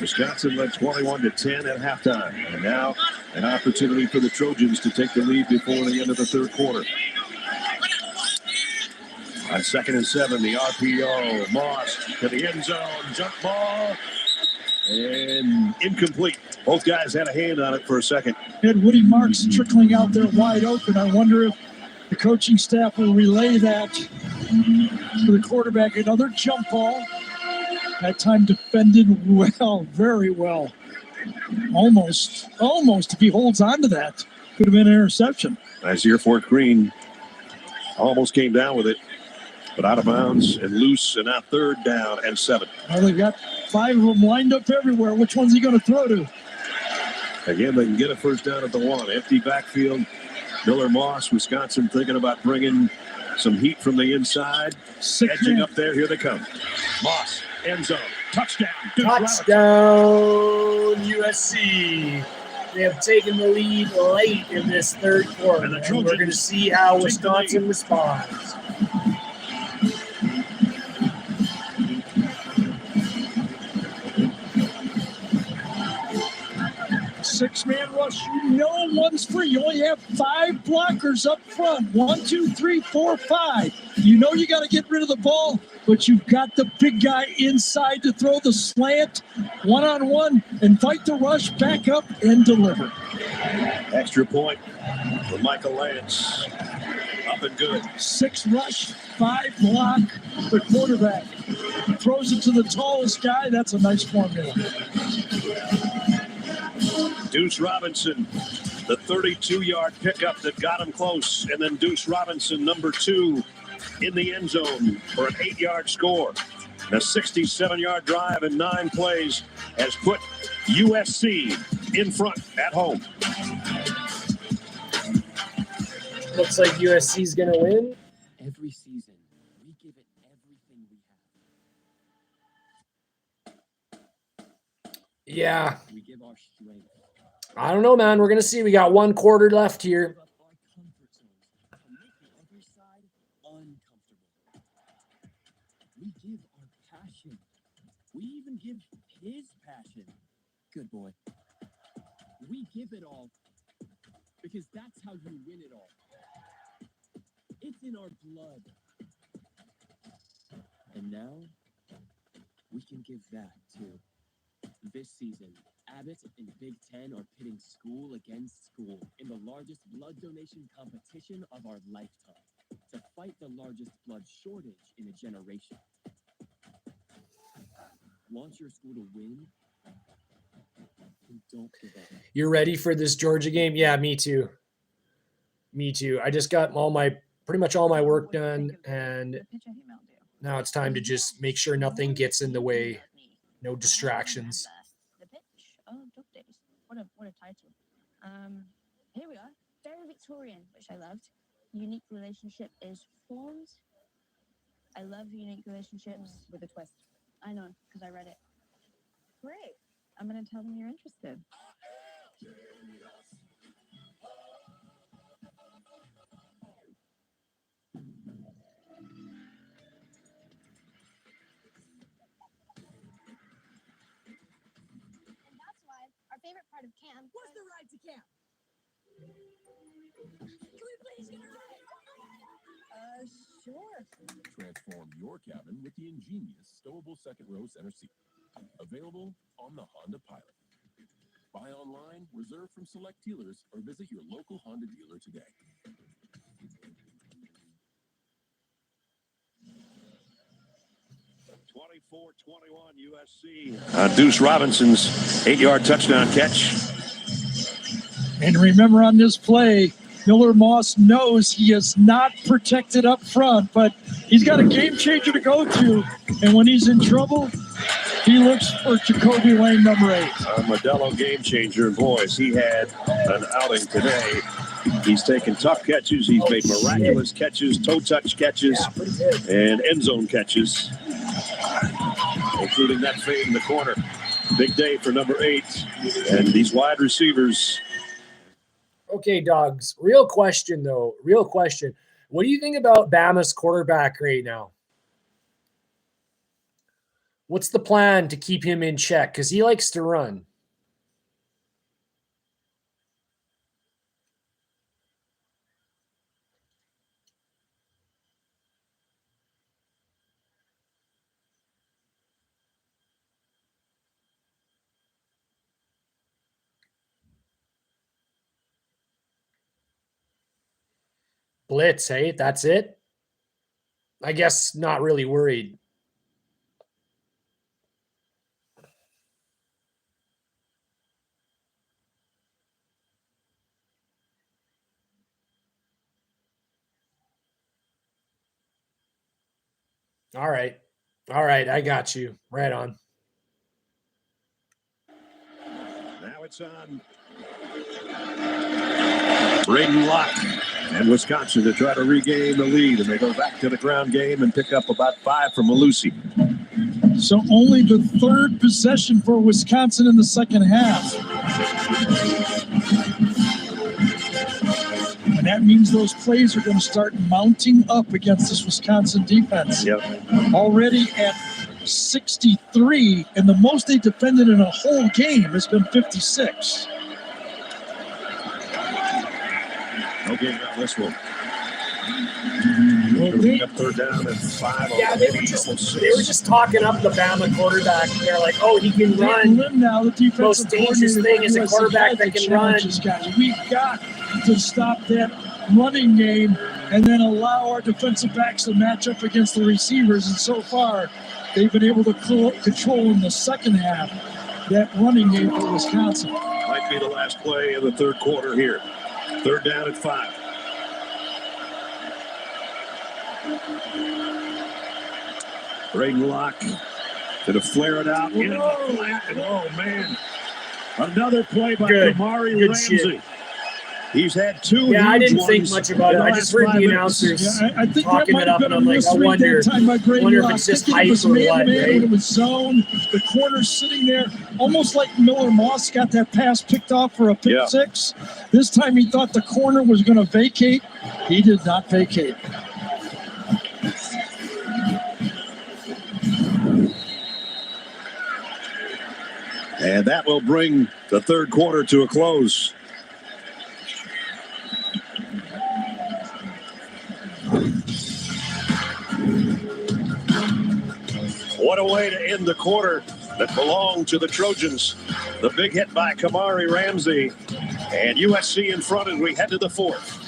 Speaker 15: Wisconsin led 21-10 at halftime. And now an opportunity for the Trojans to take the lead before the end of the third quarter. On 2nd and 7, the RPO. Moss to the end zone. Jump ball. And incomplete. Both guys had a hand on it for a second.
Speaker 25: Had Woody Marks trickling out there wide open. I wonder if the coaching staff will relay that to the quarterback. Another jump ball. That time defended well, very well. Almost. If he holds on to that, could have been an interception.
Speaker 15: Isaiah Fort Green almost came down with it, but out of bounds and loose, and now third down and 7.
Speaker 25: Well, they've got 5 of them lined up everywhere. Which one's he going to throw to?
Speaker 15: Again, they can get a first down at the 1. Empty backfield. Miller Moss, Wisconsin thinking about bringing some heat from the inside. Edging up there. Here they come. Moss, end zone. Touchdown.
Speaker 2: Touchdown, USC. They have taken the lead late in this third quarter. And we're going to see how Wisconsin responds.
Speaker 25: Six-man rush. No one's free. You only have 5 blockers up front. 1, 2, 3, 4, 5. You know you got to get rid of the ball, but you've got the big guy inside to throw the slant, one-on-one, and fight the rush, back up, and deliver.
Speaker 15: Extra point for Michael Lance. Up and good.
Speaker 25: 6 rush, 5 block. The quarterback throws it to the tallest guy. That's a nice formula.
Speaker 15: Deuce Robinson, the 32-yard pickup that got him close. And then Deuce Robinson, number 2, in the end zone for an 8-yard score. And a 67-yard drive in 9 plays has put USC in front at home.
Speaker 2: Looks like USC's going to win.
Speaker 23: Every season, we give it everything we have.
Speaker 2: Yeah.
Speaker 23: We give our strength.
Speaker 2: I don't know, man. We're going to see. We got 1 quarter left here.
Speaker 23: Every side uncomfortable. We give our passion. We even give his passion. Good boy. We give it all because that's how you win it all. It's in our blood. And now we can give that too. This season, Abbott and Big Ten are pitting school against school in the largest blood donation competition of our lifetime to fight the largest blood shortage in a generation. Want your school to win? And don't give up.
Speaker 2: You're ready for this Georgia game? Yeah, me too. Me too. I just got pretty much all my work done, and now it's time to just make sure nothing gets in the way. No distractions.
Speaker 3: The pitch. Oh, Dog Days. What a title. Here we are. Very Victorian, which I loved. Unique relationship is formed. I love unique relationships. With a twist. I know, because I read it. Great. I'm going to tell them you're interested.
Speaker 7: Our favorite part of camp. What's the ride to camp? Can we please get a ride? Sure.
Speaker 23: Transform your cabin with the ingenious stowable second row center seat. Available on the Honda Pilot. Buy online, reserve from select dealers, or visit your local Honda dealer today.
Speaker 15: USC. Deuce Robinson's 8-yard touchdown catch.
Speaker 25: And remember on this play, Miller Moss knows he is not protected up front, but he's got a game changer to go to. And when he's in trouble, he looks for Jacoby Lane, number 8.
Speaker 15: Modelo game changer. Boys, he had an outing today. He's taken tough catches. He's made miraculous catches, toe touch catches, and end zone catches, including that fade in the corner. Big day for number 8. And these wide receivers.
Speaker 2: Okay, dogs. Real question, though. Real question. What do you think about Bama's quarterback right now? What's the plan to keep him in check? Because he likes to run. Blitz, hey? That's it? I guess not really worried. All right. All right, I got you. Right on.
Speaker 15: Now it's on Braden Locke and Wisconsin to try to regain the lead, and they go back to the ground game and pick up about 5 from Malusi.
Speaker 25: So only the 3rd possession for Wisconsin in the second half. And that means those plays are going to start mounting up against this Wisconsin defense.
Speaker 15: Yep.
Speaker 25: Already at 63, and the most they defended in a whole game has been 56.
Speaker 15: Okay, now this one.
Speaker 25: Well,
Speaker 15: Up 3rd down and 5.
Speaker 2: Yeah, they were just talking up the Bama quarterback. They're like, oh, he can run.
Speaker 25: Now the defensive
Speaker 2: most dangerous thing is a quarterback that can run.
Speaker 25: We've got to stop that running game and then allow our defensive backs to match up against the receivers. And so far, they've been able to control in the second half that running game for Wisconsin.
Speaker 15: Might be the last play of the 3rd quarter here. 3rd down at 5. Braden Locke to flare it out into the flat. And oh, man. Another play by Kamari Ramsey. He's had 2.
Speaker 2: Yeah, I
Speaker 15: huge
Speaker 2: didn't think
Speaker 15: ones
Speaker 2: much about
Speaker 15: in
Speaker 2: it.
Speaker 15: the
Speaker 2: I
Speaker 15: last
Speaker 2: just heard
Speaker 15: 5
Speaker 2: the
Speaker 15: minutes.
Speaker 2: announcers
Speaker 25: Yeah, I think that
Speaker 2: talking
Speaker 25: might
Speaker 2: it
Speaker 25: have
Speaker 2: up,
Speaker 25: been
Speaker 2: and
Speaker 25: a
Speaker 2: I'm like, I
Speaker 25: misread
Speaker 2: wonder,
Speaker 25: that time by Brady
Speaker 2: wonder if
Speaker 25: Locke.
Speaker 2: it's just
Speaker 25: Thinking it
Speaker 2: hype
Speaker 25: was
Speaker 2: or what,
Speaker 25: man-to-man
Speaker 2: right?
Speaker 25: when it was zone. The corner sitting there, almost like Miller Moss got that pass picked off for a pick six. This time he thought the corner was going to vacate. He did not vacate.
Speaker 15: And that will bring the third quarter to a close. What a way to end the quarter that belonged to the Trojans. The big hit by Kamari Ramsey. And USC in front as we head to the fourth.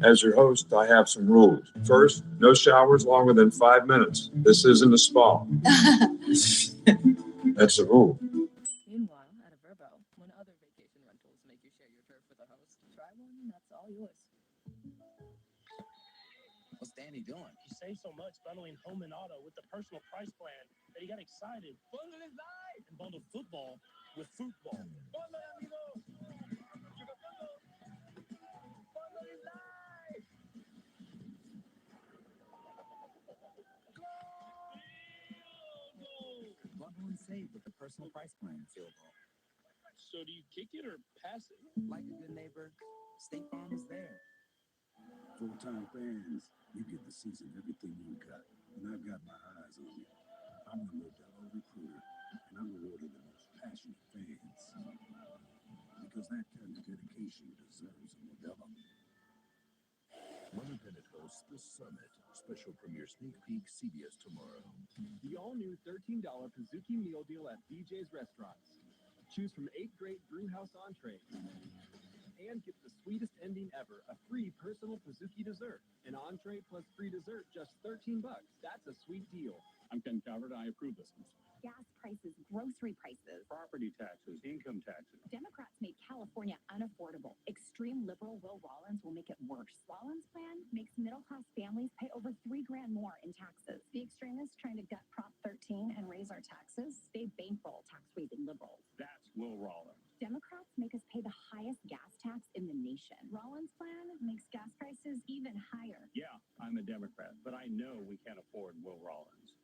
Speaker 1: As your host, I have some rules. First, no showers longer than 5 minutes. This isn't a spa. That's a rule.
Speaker 5: Meanwhile, at a Verbo, when other vacation rentals make you share your turf with a host, try one that's all yours.
Speaker 13: What's Danny doing?
Speaker 8: He saved so much bundling home and auto with the personal price plan that he got excited. Bundle is live! And bundled football with football. Bundle, amigo! Bundle is live!
Speaker 13: Bundle and save with the personal price plan, Field Goal.
Speaker 8: So do you kick it or pass it?
Speaker 13: Like a good neighbor, State Farm is there.
Speaker 14: Full-time fans, you get the season everything you got, and I've got my eyes on you. I'm the Modelo recruiter, and I'm rewarding the most passionate fans. Because that kind of dedication deserves a Modelo.
Speaker 16: Leonard Bennett hosts The Summit. Special premiere sneak peek CBS tomorrow.
Speaker 18: The all-new $13 Pizookie meal deal at BJ's Restaurants. Choose from 8 great brewhouse entrees. And get the sweetest ending ever, a free personal Pizookie dessert. An entree plus free dessert, just $13. That's a sweet deal. I'm Ken Calvert. I approve this one.
Speaker 20: Gas prices, grocery prices.
Speaker 18: Property taxes, income taxes.
Speaker 20: Democrats made California unaffordable. Extreme liberal Will Rollins will make it worse. Rollins' plan makes middle-class families pay over $3,000 more in taxes. The extremists trying to gut Prop 13 and raise our taxes, they bankroll tax-raising liberals.
Speaker 18: That's Will Rollins.
Speaker 20: Democrats make us pay the highest gas tax in the nation. Rollins' plan makes gas prices even higher.
Speaker 18: Yeah, I'm a Democrat, but I know we can't afford Will Rollins.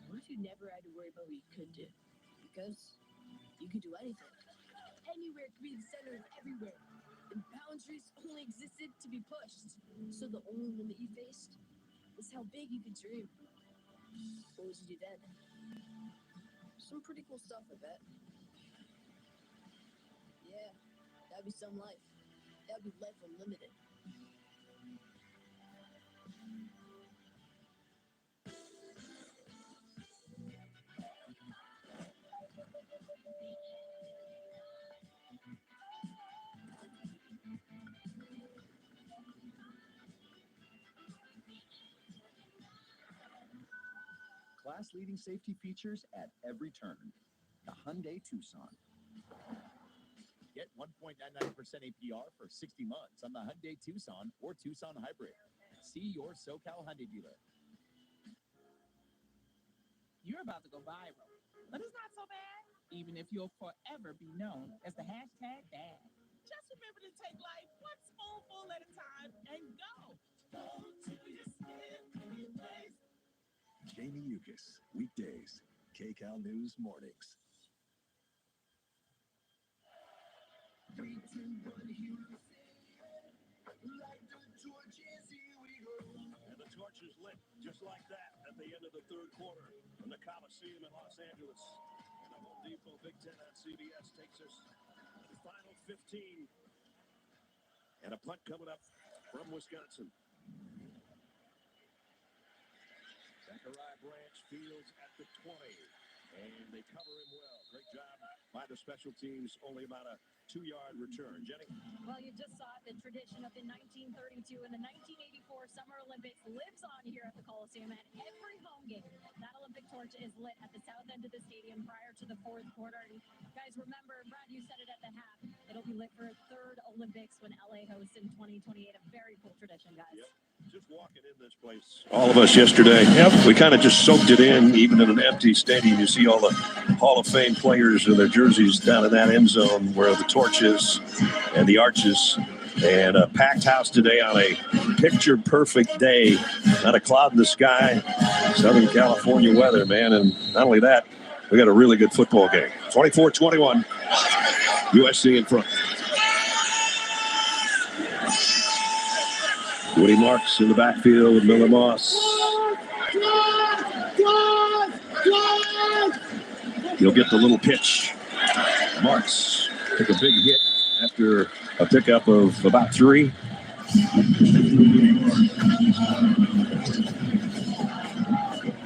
Speaker 26: What if you never had to worry about what you could do? Because you could do anything. Anywhere could be the center of everywhere. And boundaries only existed to be pushed. So the only limit you faced was how big you could dream. What would you do then? Some pretty cool stuff, I bet. Yeah, that'd be some life. That'd be life unlimited.
Speaker 13: Class-leading safety features at every turn. The Hyundai Tucson.
Speaker 27: Get 1.99% APR for 60 months on the Hyundai Tucson or Tucson Hybrid. See your SoCal Hyundai dealer.
Speaker 28: You're about to go viral, but it's not so bad, even if you'll forever be known as the hashtag dad. Just remember to take life one spoonful at a time and go.
Speaker 16: Jamie Yukas, weekdays, KCAL News Mornings.
Speaker 4: 3, 2, 1, here we like the torches, here we go.
Speaker 15: And the torch is lit just like that at the end of the third quarter in the Coliseum in Los Angeles. And the Home Depot Big Ten on CBS takes us to the final 15. And a punt coming up from Wisconsin. Zachariah Branch fields at the 20. And they cover him well. Great job by the special teams. Only about a 2-yard return. Jenny?
Speaker 24: Well, you just saw the tradition of the 1932 and the 1984 Summer Olympics lives on here at the Coliseum at every home game. That Olympic torch is lit at the south end of the stadium prior to the fourth quarter. And guys, remember, Brad, you said it at the half. It'll be lit for a third Olympics when LA hosts in 2028. A very cool tradition, guys.
Speaker 15: Yep. Just walking in this place. All of us yesterday, we kind of just soaked it in, even in an empty stadium. You see all the Hall of Fame players in their jerseys. jerseys down in that end zone where the torches and the arches. And a packed house today on a picture-perfect day. Not a cloud in the sky. Southern California weather, man. And not only that, we got a really good football game. 24-21. USC in front. Woody Marks in the backfield with Miller Moss. He'll get the little pitch. Marks took a big hit after a pickup of about 3.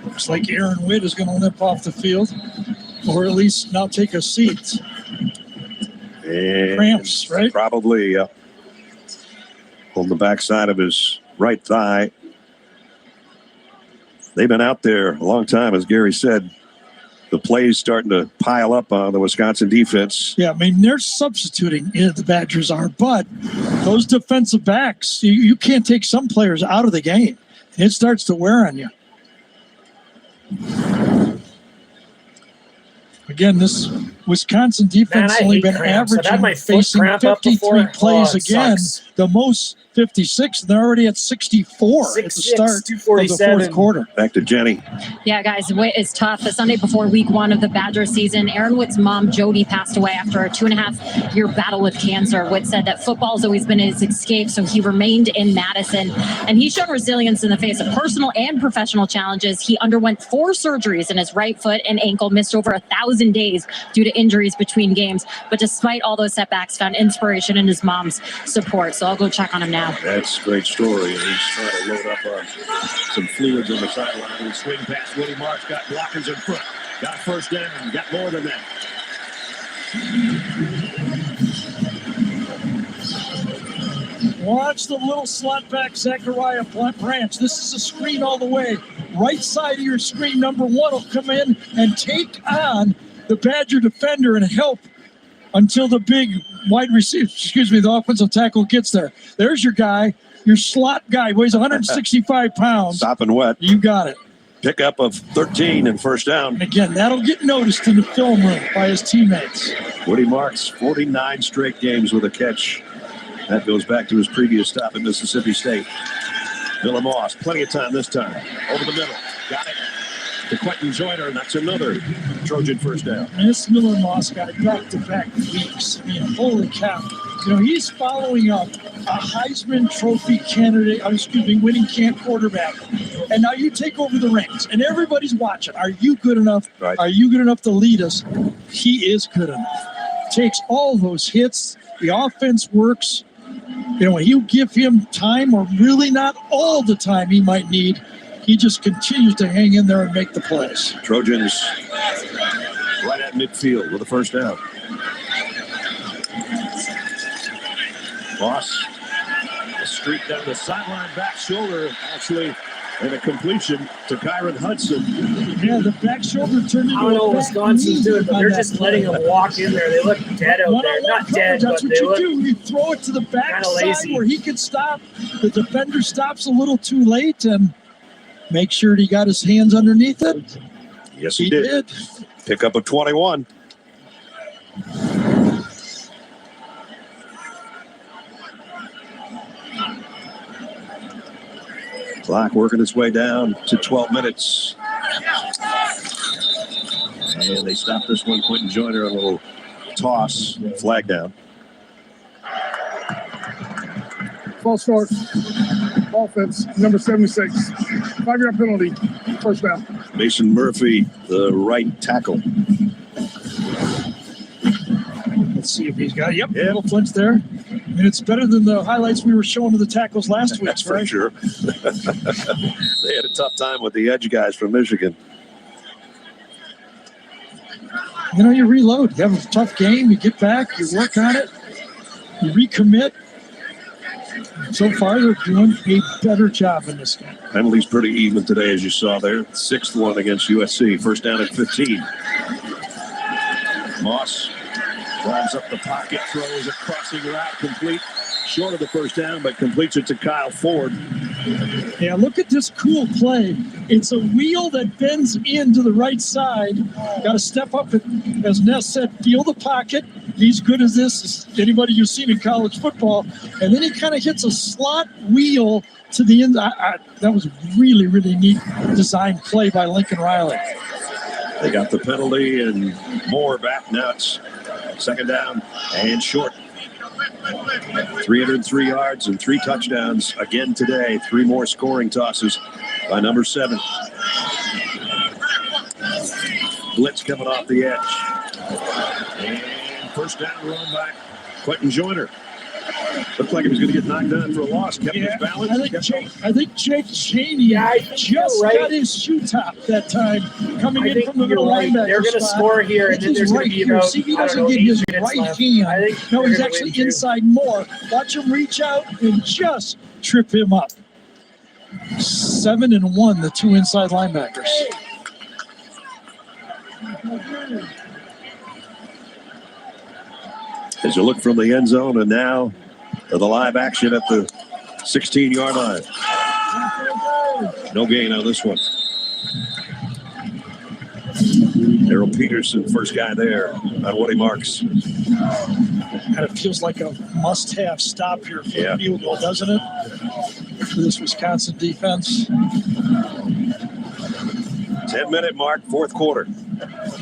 Speaker 25: Looks like Aaron Witt is going to limp off the field, or at least now take a seat.
Speaker 15: And
Speaker 25: cramps, right?
Speaker 15: Probably on the backside of his right thigh. They've been out there a long time, as Gary said. The plays starting to pile up on the Wisconsin defense.
Speaker 25: Yeah, I mean, they're substituting, the Badgers are, but those defensive backs, you can't take some players out of the game. It starts to wear on you. Again, this Wisconsin defense only been averaging facing 53 plays again, the most 56, and they're already at 64 at the start of the fourth quarter.
Speaker 15: Back to Jenny.
Speaker 24: Yeah, guys, Witt is tough. The Sunday before week 1 of the Badger season, Aaron Witt's mom, Jody, passed away after a 2.5-year battle with cancer. Witt said that football has always been his escape, so he remained in Madison. And he's shown resilience in the face of personal and professional challenges. He underwent 4 surgeries in his right foot and ankle, missed over 1,000 days due to injuries between games. But despite all those setbacks, found inspiration in his mom's support. So I'll go check on him now.
Speaker 15: That's a great story. And he's trying to load up some fluids on the sideline. And swing past Woody Marks, got blockers in front. Got first down, got more than that.
Speaker 25: Watch the little slot back, Zachariah Branch. This is a screen all the way. Right side of your screen, number 1 will come in and take on the Badger defender and help until the big the offensive tackle gets there. There's your guy, your slot guy, weighs 165 pounds.
Speaker 15: Stopping wet.
Speaker 25: You got it.
Speaker 15: Pickup of 13 and first down.
Speaker 25: And again, that'll get noticed in the film room by his teammates.
Speaker 15: Woody Marks, 49 straight games with a catch. That goes back to his previous stop at Mississippi State. Miller Moss, plenty of time this time. Over the middle. Got it. To Quentin Joyner, and that's another Trojan first down.
Speaker 25: And this Miller Moss got back-to-back weeks. I mean, holy cow. You know, he's following up a Heisman Trophy candidate, winning camp quarterback. And now you take over the reins, and everybody's watching. Are you good enough?
Speaker 15: Right.
Speaker 25: Are you good enough to lead us? He is good enough. Takes all those hits. The offense works. You know, when you give him time, or really not all the time he might need, he just continues to hang in there and make the plays.
Speaker 15: Trojans right at midfield with a first down. Moss, a streak down the sideline, back shoulder, actually, and a completion to Kyron Hudson.
Speaker 25: Yeah, the back shoulder turned into
Speaker 2: I don't know what Wisconsin's doing, but they're just letting him walk in there. They look dead out there. Not dead,
Speaker 25: that's
Speaker 2: but
Speaker 25: what
Speaker 2: they
Speaker 25: you
Speaker 2: look
Speaker 25: do. You throw it to the back side
Speaker 2: lazy.
Speaker 25: where he can stop. The defender stops a little too late and make sure he got his hands underneath it.
Speaker 15: Yes, he did. Pick up a 21. Clock working its way down to 12 minutes. And they stop this one. Quentin Joyner, a little toss, flag down.
Speaker 11: False start. Offense, number 76. 5-yard penalty. First down.
Speaker 15: Mason Murphy, the right tackle.
Speaker 25: Let's see if he's got a little flinch there. I mean, it's better than the highlights we were showing of the tackles last week,
Speaker 15: That's
Speaker 25: right?
Speaker 15: for sure. They had a tough time with the edge guys from Michigan.
Speaker 25: You know, you reload. You have a tough game. You get back. You work on it. You recommit. So far, they're doing a better job in this game.
Speaker 15: Penalties pretty even today, as you saw there. 6th one against USC. First down at 15. Moss drives up the pocket, throws a crossing route, complete. Short of the first down, but completes it to Kyle Ford.
Speaker 25: Yeah, look at this cool play. It's a wheel that bends into the right side. Got to step up, and, as Ness said, feel the pocket. He's good as this as anybody you've seen in college football. And then he kind of hits a slot wheel to the end. That was a really, really neat design play by Lincoln Riley.
Speaker 15: They got the penalty and more back. Now it's second down and short. 303 yards and 3 touchdowns again today. 3 more scoring tosses by number 7. Blitz coming off the edge. And first down run by Quentin Joyner. Looked like he was going to get knocked down for a loss. Kept his balance.
Speaker 25: I think Jake Chaney just got his shoe top that time coming in from the middle linebacker.
Speaker 2: They're going to score here, and then there's going to be about,
Speaker 25: see if he doesn't get his right hand. No, he's actually inside more. Watch him reach out and just trip him up. 7-1, the 2 inside linebackers.
Speaker 15: As you look from the end zone and now to the live action at the 16-yard line. No gain on this one. Darrell Peterson, first guy there on Woody Marks.
Speaker 25: Kind of feels like a must-have stop here for a field goal, doesn't it? For this Wisconsin defense.
Speaker 15: 10-minute mark, fourth quarter.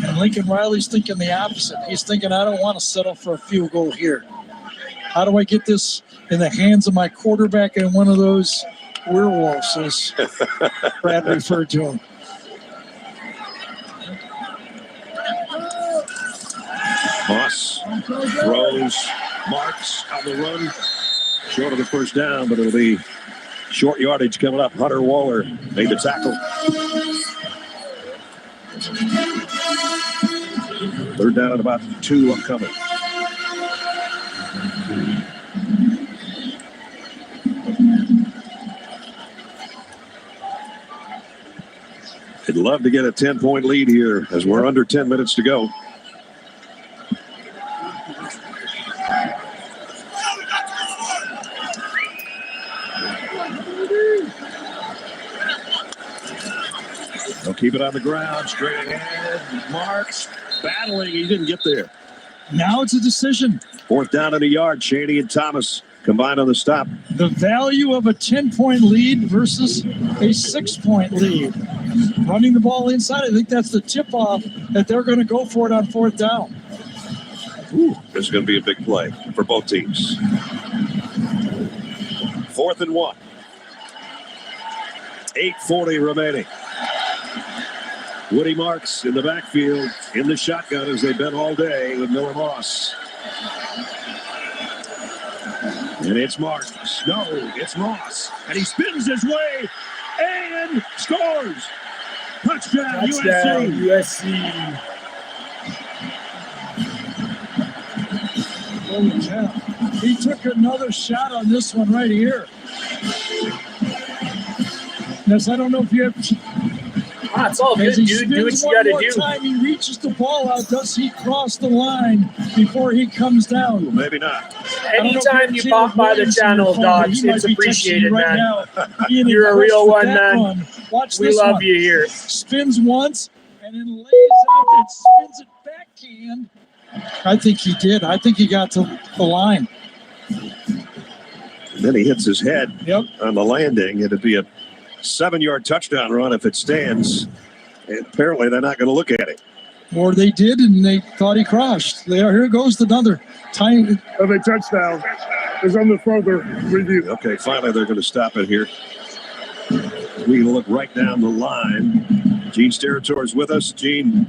Speaker 25: And Lincoln Riley's thinking the opposite. He's thinking, I don't want to settle for a field goal here. How do I get this in the hands of my quarterback and one of those werewolves, as Brad referred to him?
Speaker 15: Moss throws, Marks on the run. Short of the first down, but it'll be short yardage coming up. Hunter Waller made the tackle. Third down at about 2 upcoming. I'd love to get a 10-point lead here as we're under 10 minutes to go. They'll keep it on the ground, straight ahead. Marks battling. He didn't get there.
Speaker 25: Now it's a decision.
Speaker 15: Fourth down and a yard. Chaney and Thomas combined on the stop.
Speaker 25: The value of a 10-point lead versus a 6-point lead. Running the ball inside, I think that's the tip-off that they're going to go for it on fourth down.
Speaker 15: Ooh, this is going to be a big play for both teams. 4th and 1. 8:40 remaining. Woody Marks in the backfield, in the shotgun as they've been all day with Miller Moss. And it's Marks. No, it's Moss. And he spins his way and scores. Touchdown,
Speaker 2: USC.
Speaker 25: Holy cow. He took another shot on this one right here. Yes, I don't know if you have...
Speaker 2: It's all good, dude. Do what you got to do.
Speaker 25: Time he reaches the ball out, does he cross the line before he comes down?
Speaker 15: Maybe not.
Speaker 2: Anytime you pop by the channel, Dodge, it's appreciated,
Speaker 25: right
Speaker 2: man.
Speaker 25: Now.
Speaker 2: You're a real one, man.
Speaker 25: Watch
Speaker 2: we
Speaker 25: this
Speaker 2: love
Speaker 25: one.
Speaker 2: you here.
Speaker 25: Spins once and then lays out and spins it backhand. I think he did. I think he got to the line.
Speaker 15: And then he hits his head on the landing. It'd be a 7-yard touchdown run if it stands. And apparently they're not going to look at it.
Speaker 25: Or they did, and they thought he crashed. Here goes another time.
Speaker 11: Of a touchdown is under further review.
Speaker 15: Okay, finally they're going to stop it here. We can look right down the line. Gene Steratore is with us. Gene.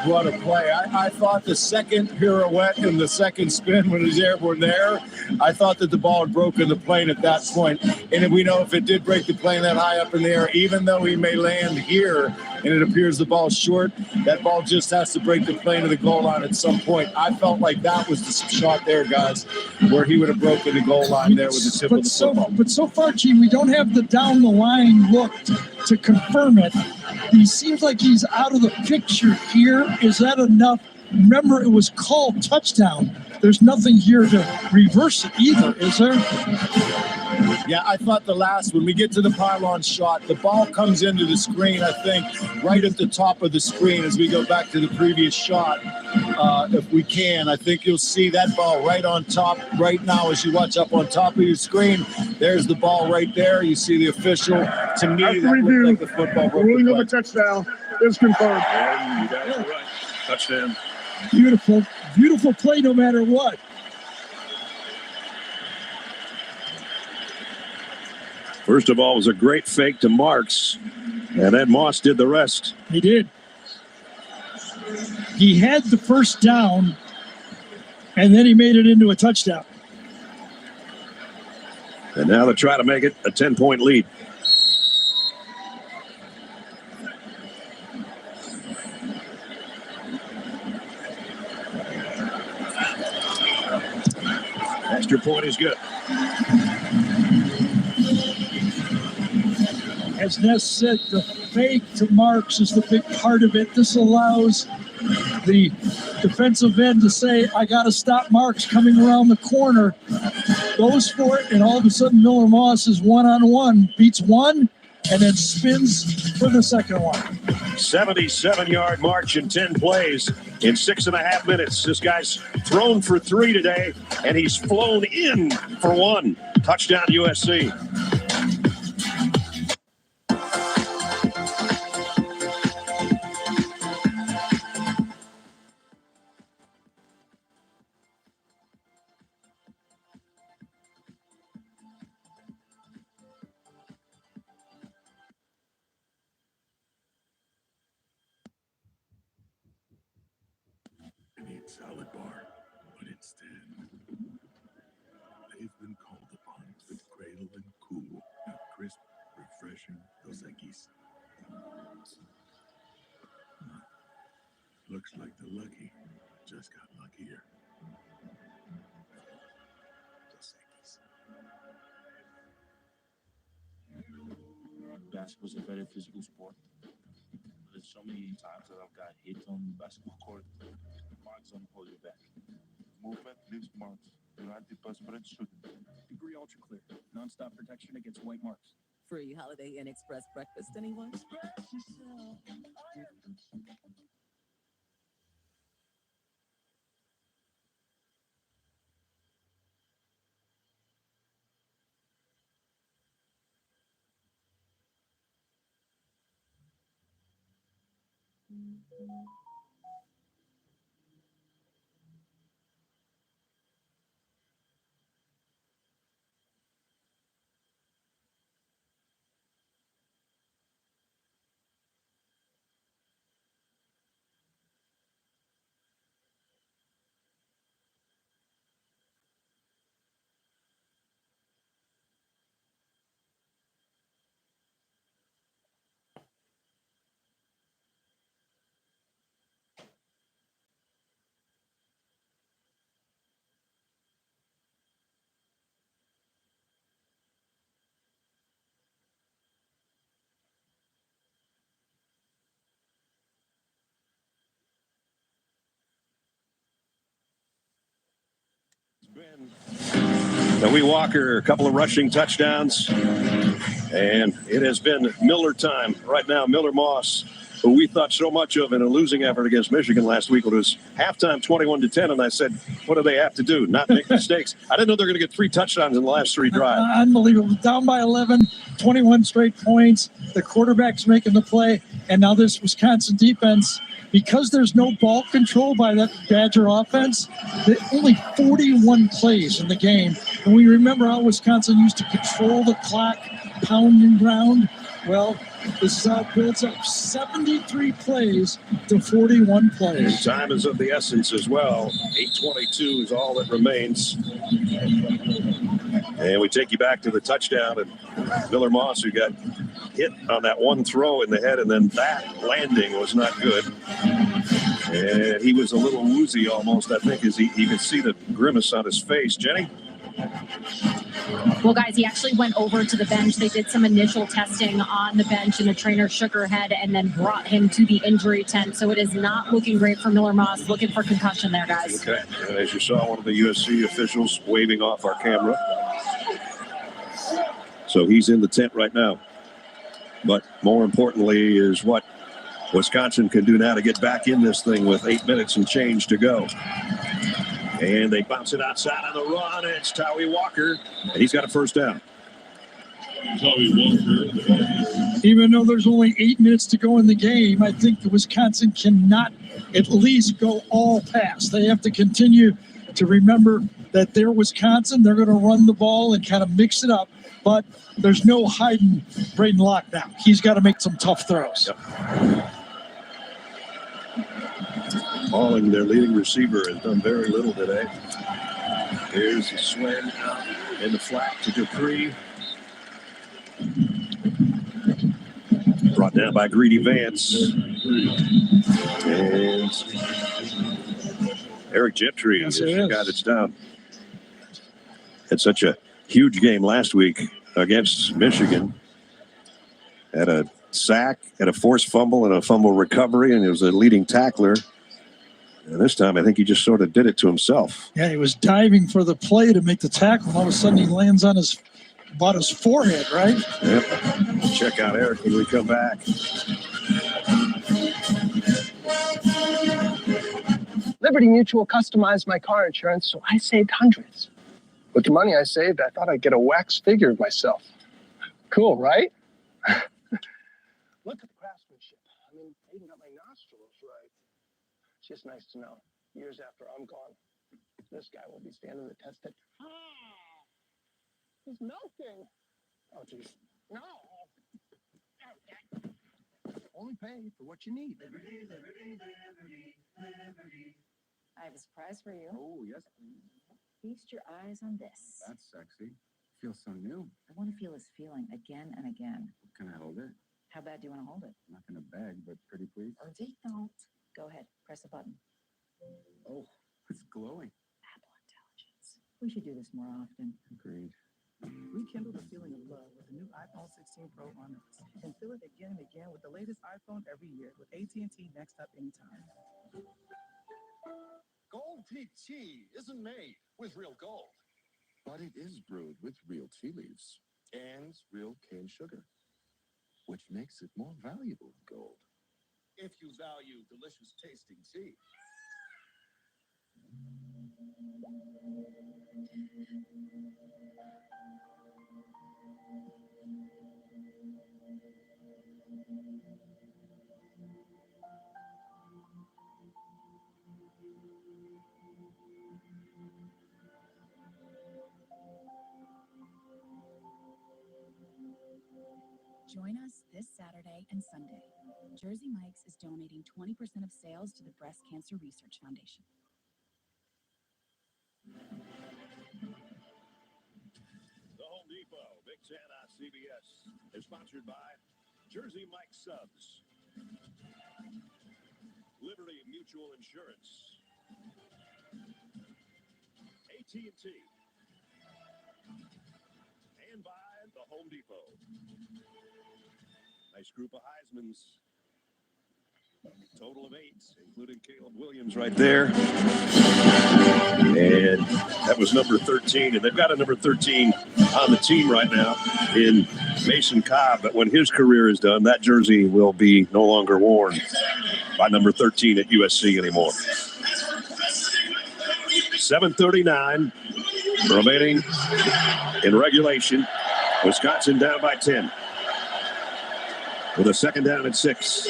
Speaker 6: What a play. I thought the second pirouette and the second spin when his air were there, I thought that the ball had broken the plane at that point. And we know if it did break the plane that high up in the air, even though he may land here and it appears the ball's short, that ball just has to break the plane of the goal line at some point. I felt like that was the shot there, guys, where he would have broken the goal line there with the tip of the football.
Speaker 25: But so far, Gene, we don't have the down the line look to confirm it. He seems like he's out of the picture here. Is that enough? Remember, it was called touchdown. There's nothing here to reverse it either, is there?
Speaker 6: Yeah, I thought the last one, we get to the pylon shot, the ball comes into the screen, I think, right at the top of the screen as we go back to the previous shot. If we can, I think you'll see that ball right on top right now as you watch up on top of your screen. There's the ball right there. You see the official. To me,
Speaker 11: After
Speaker 6: that
Speaker 11: review,
Speaker 6: looked like the football.
Speaker 11: the ruling of a touchdown is confirmed.
Speaker 15: And you guys are right. Touchdown.
Speaker 25: Beautiful play no matter what.
Speaker 15: First of all, it was a great fake to Marks, and then Moss did the rest.
Speaker 25: He did. He had the first down, and then he made it into a touchdown.
Speaker 15: And now they try to make it a 10-point lead. Extra point is good.
Speaker 25: As Ness said, the fake to Marks is the big part of it. This allows the defensive end to say, I got to stop Marks coming around the corner. Goes for it, and all of a sudden Miller Moss is one-on-one, beats one, and then spins for the second one.
Speaker 15: 77-yard march in 10 plays in 6.5 minutes. This guy's thrown for 3 today, and he's flown in for 1. Touchdown USC.
Speaker 14: Salad bar, but instead, they've been called upon to cradle and cool a crisp, refreshing Dos Equis. Looks like the lucky just got luckier. Dos Equis.
Speaker 8: Basketball is a very physical sport. There's so many times that I've got hit on the basketball court. Marks don't hold you back. Movement leaves marks. You don't have to bust, but it's shooting.
Speaker 3: Degree Ultra Clear. Non-stop protection against white marks.
Speaker 5: Free Holiday Inn Express breakfast, anyone?
Speaker 15: Louis Walker, a couple of rushing touchdowns, and it has been Miller time right now. Miller Moss, who we thought so much of in a losing effort against Michigan last week, when it was halftime 21-10, and I said, what do they have to do? Not make mistakes. I didn't know they were going to get 3 touchdowns in the last 3 drives.
Speaker 25: Unbelievable. Down by 11, 21 straight points. The quarterback's making the play, and now this Wisconsin defense, because there's no ball control by that Badger offense, only 41 plays in the game. And we remember how Wisconsin used to control the clock, pound and ground. Well, this is how it builds up. 73 plays to 41 plays.
Speaker 15: Time is of the essence as well. 8:22 is all that remains. And we take you back to the touchdown, and Miller Moss, who got hit on that one throw in the head, and then that landing was not good. And he was a little woozy almost, I think, as you could see the grimace on his face. Jenny?
Speaker 24: Well, guys, he actually went over to the bench. They did some initial testing on the bench, and the trainer shook her head and then brought him to the injury tent. So it is not looking great for Miller Moss. Looking for concussion there, guys.
Speaker 15: Okay. And as you saw, one of the USC officials waving off our camera. So he's in the tent right now. But more importantly is what Wisconsin can do now to get back in this thing with 8 minutes and change to go. And they bounce it outside on the run. It's Tawee Walker, and he's got a first down.
Speaker 25: Even though there's only 8 minutes to go in the game, I think the Wisconsin cannot at least go all pass. They have to continue to remember that they're Wisconsin. They're going to run the ball and kind of mix it up. But there's no hiding Braden Locke now. He's got to make some tough throws.
Speaker 15: Yep. Pauling, their leading receiver, has done very little today. Here's the swing out in the flat to Dupree. Brought down by Greedy Vance. And Eric Gentry is the guy that's down. Had such a huge game last week against Michigan. Had a sack, had a forced fumble, and a fumble recovery, and he was a leading tackler. And this time, I think he just sort of did it to himself.
Speaker 25: Yeah, he was diving for the play to make the tackle, and all of a sudden he lands on about his forehead, right?
Speaker 15: Yep. Check out Eric when we come back.
Speaker 7: Liberty Mutual customized my car insurance, so I saved hundreds. With the money I saved, I thought I'd get a wax figure of myself. Cool, right? Look at the craftsmanship. I mean, I even got my nostrils right. It's just nice to know, years after I'm gone, this guy will be standing the test of... He's melting. Oh, geez. No. Only pay for what you need. Liberty, liberty, liberty, liberty.
Speaker 9: I have a surprise for you.
Speaker 14: Oh, yes, please.
Speaker 9: Feast your eyes on this.
Speaker 14: That's sexy. Feels so new.
Speaker 9: I want to feel this feeling again and again.
Speaker 14: Can I hold it?
Speaker 9: How bad do you want to hold it?
Speaker 14: I'm not going to beg, but pretty please.
Speaker 9: Oh, don't. Go ahead. Press a button.
Speaker 14: Oh, it's glowing.
Speaker 9: Apple Intelligence. We should do this more often.
Speaker 14: Agreed.
Speaker 5: Rekindle the feeling of love with the new iPhone 16 Pro on us, and feel it again and again with the latest iPhone every year with AT&T Next Up Anytime.
Speaker 10: Gold Peak tea isn't made with real gold,
Speaker 14: But it is brewed with real tea leaves
Speaker 10: and real cane sugar.
Speaker 14: which makes it more valuable than gold.
Speaker 10: If you value delicious tasting tea.
Speaker 20: Join us this Saturday and Sunday. Jersey Mike's is donating 20% of sales to the Breast Cancer Research Foundation.
Speaker 15: The Home Depot, Big Ten on CBS, is sponsored by Jersey Mike Subs, Liberty Mutual Insurance, AT&T, and by the Home Depot. Nice group of Heismans. Total of 8, including Caleb Williams right there. And that was number 13. And they've got a number 13 on the team right now in Mason Cobb. But when his career is done, that jersey will be no longer worn by number 13 at USC anymore. 7:39 remaining in regulation. Wisconsin down by 10. With a second down at 6.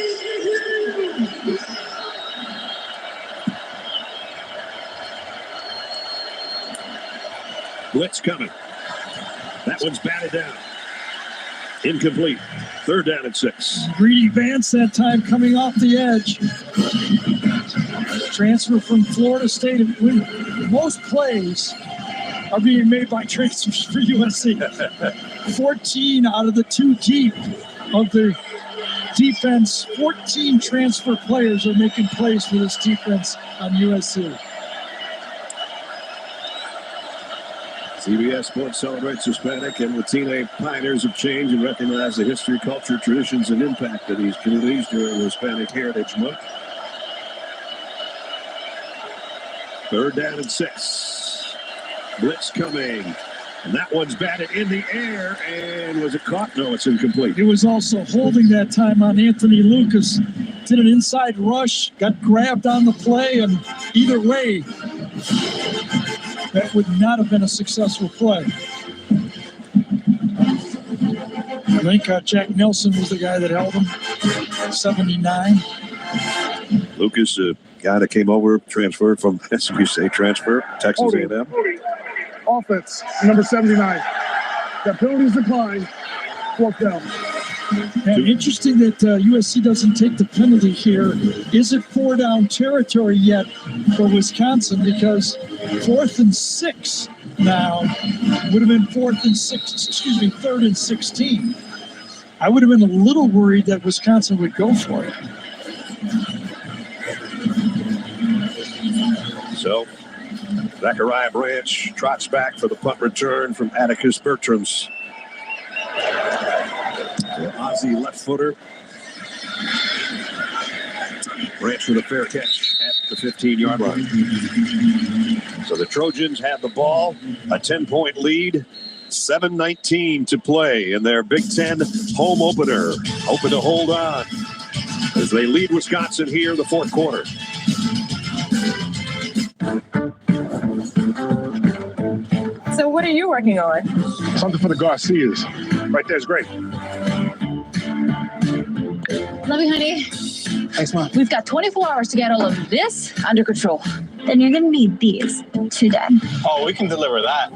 Speaker 15: Blitz coming. That one's batted down. Incomplete. Third down at 6.
Speaker 25: Greedy Vance that time coming off the edge. Transfer from Florida State. Most plays are being made by transfers for USC. 14 out of the 2 deep of the defense. 14 transfer players are making plays for this defense on USC.
Speaker 15: CBS Sports celebrates Hispanic and Latina pioneers of change and recognize the history, culture, traditions, and impact of these communities during Hispanic Heritage Month. Third down and 6. Blitz coming. And that one's batted in the air, and was it caught? No, it's incomplete.
Speaker 25: It was also holding that time on Anthony Lucas. Did an inside rush, got grabbed on the play, and either way, that would not have been a successful play. I think Jack Nelson was the guy that held him. 79.
Speaker 15: Lucas, a guy that came over, transferred from, as we say, Texas A&M.
Speaker 7: Offense, number 79. That penalties decline. 4th down.
Speaker 25: Yeah, interesting that USC doesn't take the penalty here. Is it 4-down territory yet for Wisconsin? Because 4th and 6 now would have been 3rd and 16. I would have been a little worried that Wisconsin would go for it.
Speaker 15: So, Zachariah Branch trots back for the punt return from Atticus Bertrams. The Aussie left footer. Branch with a fair catch at the 15-yard line. So the Trojans have the ball, a 10-point lead, 7:19 to play in their Big Ten home opener. Hoping to hold on as they lead Wisconsin here in the 4th quarter.
Speaker 1: So what are you working on?
Speaker 7: Something for the Garcias. Right there's great.
Speaker 24: Love you, honey.
Speaker 7: Thanks, Mom.
Speaker 24: We've got 24 hours to get all of this under control.
Speaker 12: Then you're going to need these today.
Speaker 7: Oh, we can deliver that.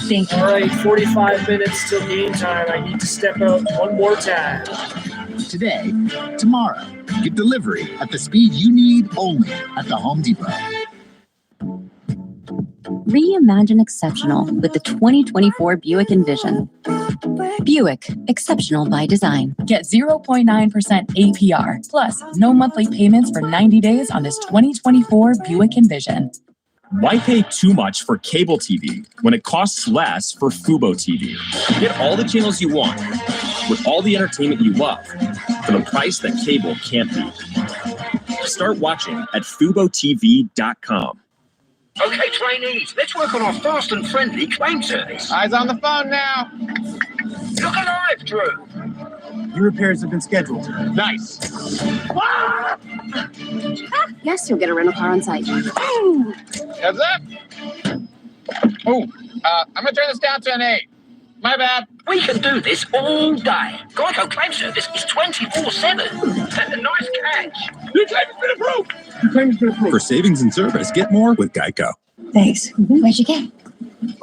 Speaker 24: Thank you.
Speaker 2: All right, 45 minutes till game time. I need to step out one more time.
Speaker 27: Today, tomorrow, get delivery at the speed you need only at the Home Depot.
Speaker 24: Reimagine exceptional with the 2024 Buick Envision. Buick, exceptional by design.
Speaker 17: Get 0.9% APR, plus no monthly payments for 90 days on this 2024 Buick Envision.
Speaker 18: Why pay too much for cable TV when it costs less for Fubo TV? Get all the channels you want with all the entertainment you love for the price that cable can't beat. Start watching at FuboTV.com.
Speaker 19: Okay, trainees, let's work on our fast and friendly claim service.
Speaker 27: Eyes on the phone now.
Speaker 19: Look alive, Drew.
Speaker 27: Your repairs have been scheduled. Nice.
Speaker 24: Yes, you'll get a rental car on site.
Speaker 27: Heads up. Oh, I'm going to turn this down to an 8. My bad.
Speaker 19: We can do this all day. Geico claim service is 24/7. Nice catch. Your claim has been approved.
Speaker 7: Your claim has been approved.
Speaker 21: For savings and service, get more with Geico.
Speaker 12: Thanks. What'd you get?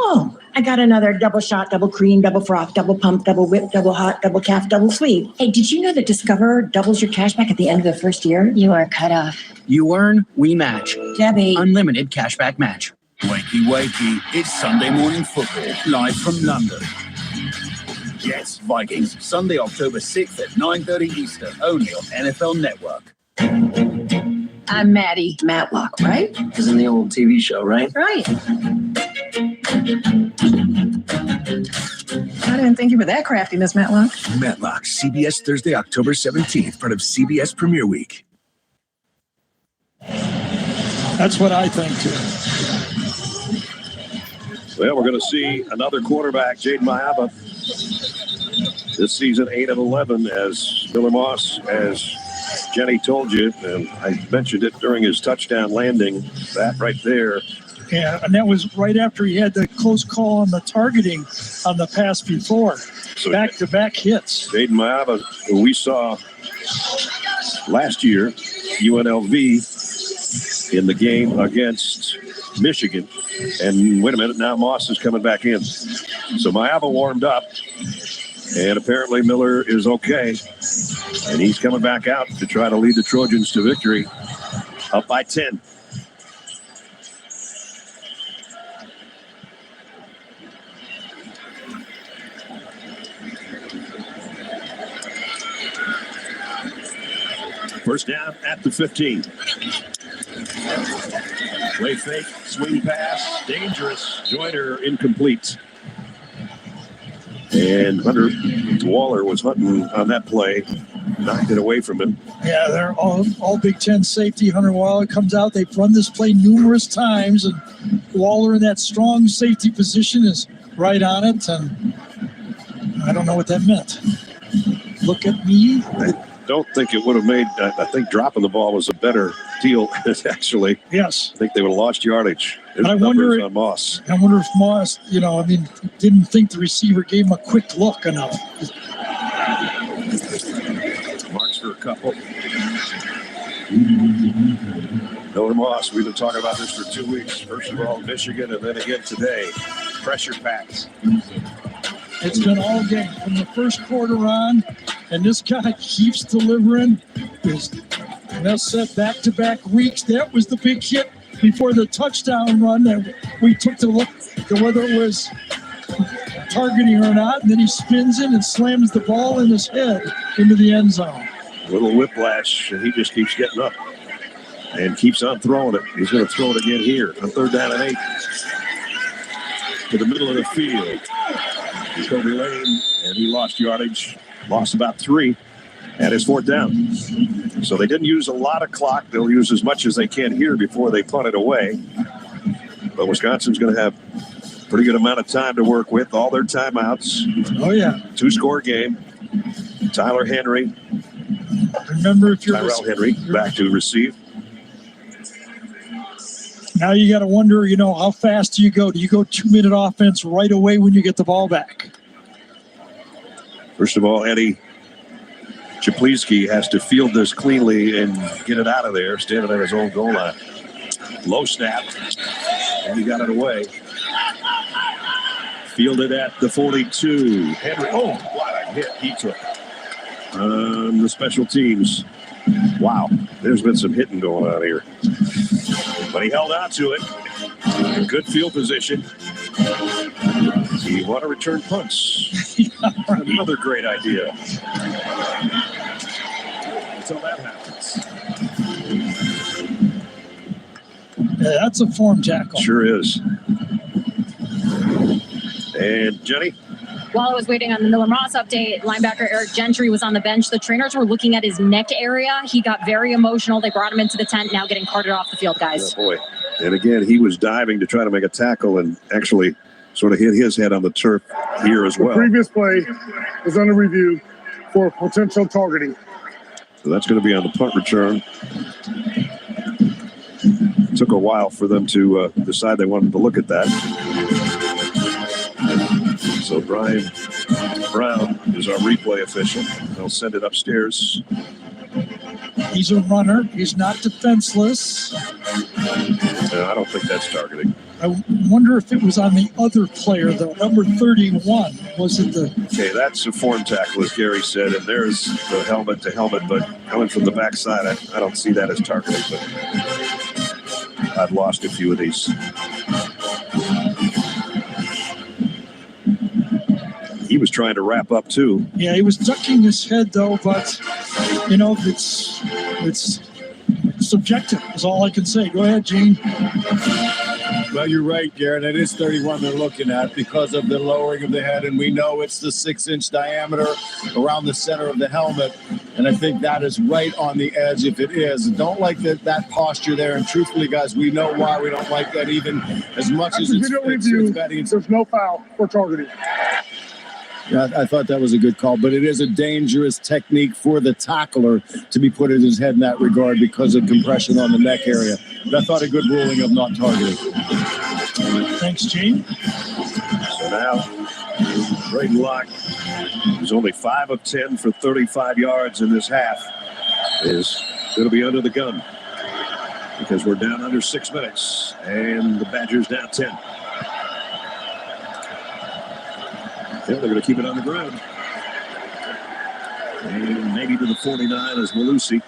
Speaker 12: Oh, I got another double shot, double cream, double froth, double pump, double whip, double hot, double calf, double sleeve. Hey, did you know that Discover doubles your cash back at the end of the first year? You are cut off.
Speaker 27: You earn, we match.
Speaker 12: Debbie.
Speaker 27: Unlimited cashback match.
Speaker 13: Wakey, wakey, it's Sunday morning football, live from London. Jets, Vikings, Sunday, October 6th at 9:30 Eastern, only on NFL Network.
Speaker 12: I'm Maddie Matlock, right?
Speaker 27: Isn't the old TV show, right?
Speaker 12: Right. I didn't think you were that crafty, Miss Matlock.
Speaker 13: Matlock, CBS Thursday, October 17th, part of CBS Premiere Week.
Speaker 25: That's what I think, too.
Speaker 15: Well, we're going to see another quarterback, Jaden Maiava. This season, 8 of 11, as Miller Moss, as Jenny told you, and I mentioned it during his touchdown landing, that right there.
Speaker 25: Yeah, and that was right after he had the close call on the targeting on the pass before.
Speaker 15: So
Speaker 25: back-to-back hits.
Speaker 15: Jaden Maiava, who we saw last year, UNLV, in the game against Michigan. And wait a minute, now Moss is coming back in. So Maiava warmed up, and apparently Miller is okay. And he's coming back out to try to lead the Trojans to victory, up by 10. First down at the 15. Play fake, swing pass, dangerous. Joyner incomplete. And Hunter Waller was hunting on that play, knocked it away from him.
Speaker 25: Yeah, they're all Big Ten safety. Hunter Waller comes out. They've run this play numerous times, and Waller in that strong safety position is right on it, and I don't know what that meant. Look at me.
Speaker 15: I don't think it would have made. I think dropping the ball was a better deal. Actually,
Speaker 25: yes.
Speaker 15: I think they would have lost yardage. There's
Speaker 25: I wonder
Speaker 15: numbers on Moss.
Speaker 25: I wonder if Moss, didn't think the receiver gave him a quick look enough.
Speaker 15: Marks for a couple. Noah Moss, we've been talking about this for 2 weeks. First of all, Michigan, and then again today. Pressure packs.
Speaker 25: It's been all game from the first quarter on, and this guy keeps delivering. That's set back-to-back weeks. That was the big hit before the touchdown run that we took to look to whether it was targeting or not, and then he spins in and slams the ball in his head into the end zone.
Speaker 15: Little whiplash, and he just keeps getting up and keeps on throwing it. He's going to throw it again here on 3rd down and 8 to the middle of the field. Kobe Lane, and he lost yardage, lost about 3 at his 4th down. So they didn't use a lot of clock. They'll use as much as they can here before they punt it away. But Wisconsin's going to have a pretty good amount of time to work with. All their timeouts.
Speaker 25: Oh, yeah.
Speaker 15: 2-score game. Tyler Henry.
Speaker 25: Remember, if you're
Speaker 15: Tyrell Henry back to receive.
Speaker 25: Now you got to wonder, how fast do you go? Do you go 2-minute offense right away when you get the ball back?
Speaker 15: First of all, Eddie Czaplinski has to field this cleanly and get it out of there, standing at his own goal line. Low snap, and he got it away. Fielded at the 42. Henry, what a hit he took. The special teams. Wow, there's been some hitting going on here. But he held on to it. Good field position. You want to return punts. Another great idea. Until that happens.
Speaker 25: Yeah, that's a form tackle.
Speaker 15: Sure is. And Jenny?
Speaker 24: While I was waiting on the Miller Moss update, linebacker Eric Gentry was on the bench. The trainers were looking at his neck area. He got very emotional. They brought him into the tent, now getting carted off the field, guys.
Speaker 15: Oh, boy. And again, he was diving to try to make a tackle and actually sort of hit his head on the turf here as well.
Speaker 4: The previous play is under review for potential targeting.
Speaker 15: So that's going to be on the punt return. It took a while for them to decide they wanted to look at that. So Brian Brown is our replay official. They'll send it upstairs.
Speaker 25: He's a runner. He's not defenseless.
Speaker 15: No, I don't think that's targeting.
Speaker 25: I wonder if it was on the other player, though. Number 31. Was it the...
Speaker 15: Okay, that's a form tackle, as Gary said, and there's the helmet to helmet, but coming from the backside, I don't see that as targeting, but I've lost a few of these. He was trying to wrap up, too.
Speaker 25: Yeah, he was ducking his head, though, but, it's subjective is all I can say. Go ahead, Gene.
Speaker 6: Well, you're right, Garrett. It is 31 they're looking at because of the lowering of the head, and we know it's the 6-inch diameter around the center of the helmet, and I think that is right on the edge if it is. Don't like that posture there, and truthfully, guys, we know why we don't like that even as much as it's betting.
Speaker 4: There's no foul for targeting.
Speaker 6: Yeah, I thought that was a good call, but it is a dangerous technique for the tackler to be put in his head in that regard because of compression on the neck area. But I thought a good ruling of not targeting.
Speaker 25: Thanks, Gene.
Speaker 15: So now, Braden Locke, who's only 5 of 10 for 35 yards in this half, is going to be under the gun because we're down under 6 minutes, and the Badgers down 10. Yeah, they're going to keep it on the ground. And maybe to the 49 is Malusi.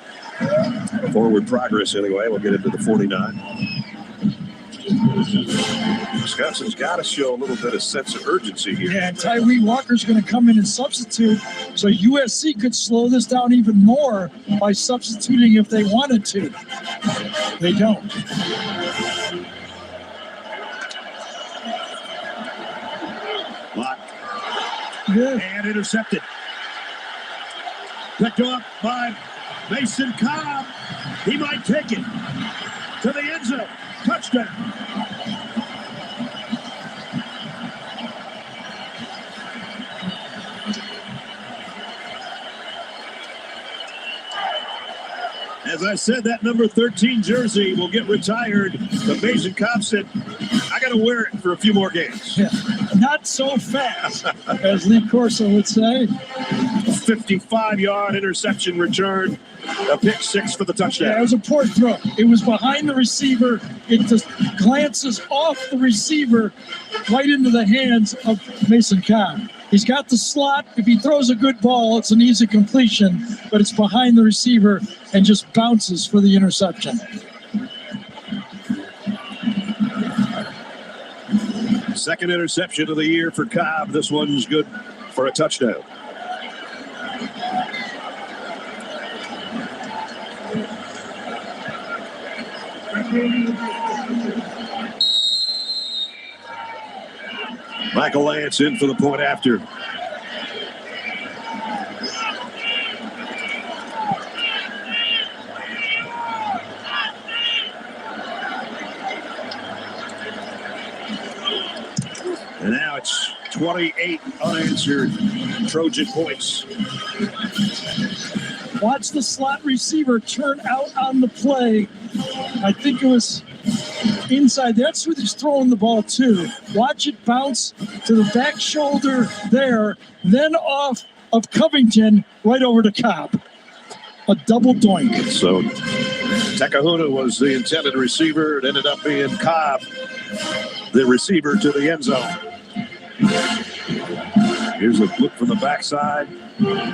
Speaker 15: Forward progress anyway. We'll get into the 49. Wisconsin's got to show a little bit of sense of urgency here.
Speaker 25: Yeah, and Tyree Walker's going to come in and substitute. So USC could slow this down even more by substituting if they wanted to. They don't.
Speaker 15: Locke.
Speaker 25: Yeah.
Speaker 15: And intercepted. Picked up by Mason Cobb. He might take it to the end zone. Touchdown. As I said, that number 13 jersey will get retired. But Mason Cobb said, I got to wear it for a few more games.
Speaker 25: Yeah, not so fast, as Lee Corso would say.
Speaker 15: 55-yard interception return. A pick six for the touchdown.
Speaker 25: Yeah, it was a poor throw. It was behind the receiver. It just glances off the receiver right into the hands of Mason Cobb. He's got the slot. If he throws a good ball, it's an easy completion, but it's behind the receiver and just bounces for the interception.
Speaker 15: Second interception of the year for Cobb. This one's good for a touchdown. Michael Lance in for the point after. And now it's 28 unanswered Trojan points.
Speaker 25: Watch the slot receiver turn out on the play. I think it was inside. That's where he's throwing the ball to. Watch it bounce to the back shoulder there, then off of Covington right over to Cobb. A double doink.
Speaker 15: So Takahuna was the intended receiver. It ended up being Cobb, the receiver to the end zone. Here's a look from the backside.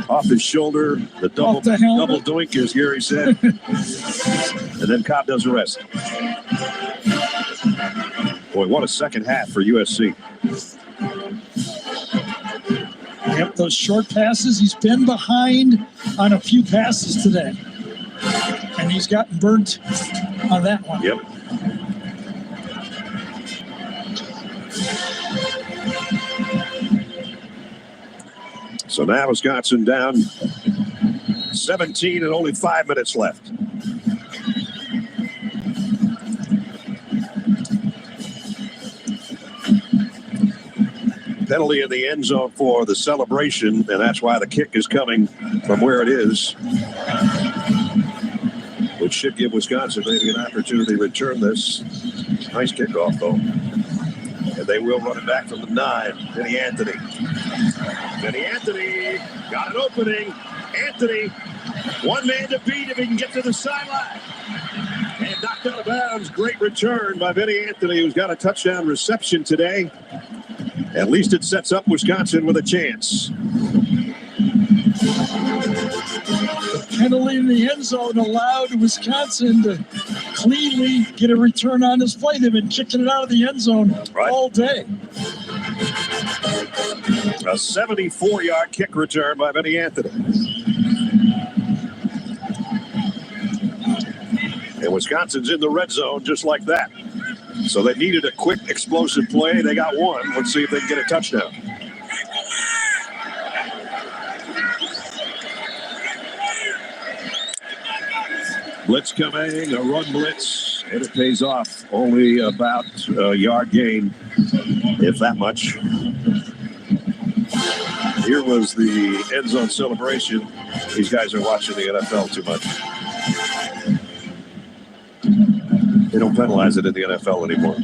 Speaker 15: Off his shoulder, the double doink, as Gary said. And then Cobb does the rest. Boy, what a second half for USC.
Speaker 25: Yep, those short passes. He's been behind on a few passes today. And he's gotten burnt on that one.
Speaker 15: Yep. So now Wisconsin down 17 and only 5 minutes left. Penalty in the end zone for the celebration, and that's why the kick is coming from where it is, which should give Wisconsin maybe an opportunity to return this. Nice kickoff, though. And they will run it back from the 9. Vinny Anthony. Vinny Anthony got an opening. Anthony, one man to beat if he can get to the sideline. And knocked out of bounds. Great return by Vinny Anthony, who's got a touchdown reception today. At least it sets up Wisconsin with a chance.
Speaker 25: The penalty in the end zone allowed Wisconsin to cleanly get a return on this play. They've been kicking it out of the end zone all day.
Speaker 15: A 74-yard kick return by Vinny Anthony. And Wisconsin's in the red zone just like that. So they needed a quick, explosive play. They got one. Let's see if they can get a touchdown. Blitz coming, a run blitz, and it pays off. Only about a yard gain, if that much. Here was the end zone celebration. These guys are watching the NFL too much. They don't penalize it in the NFL anymore.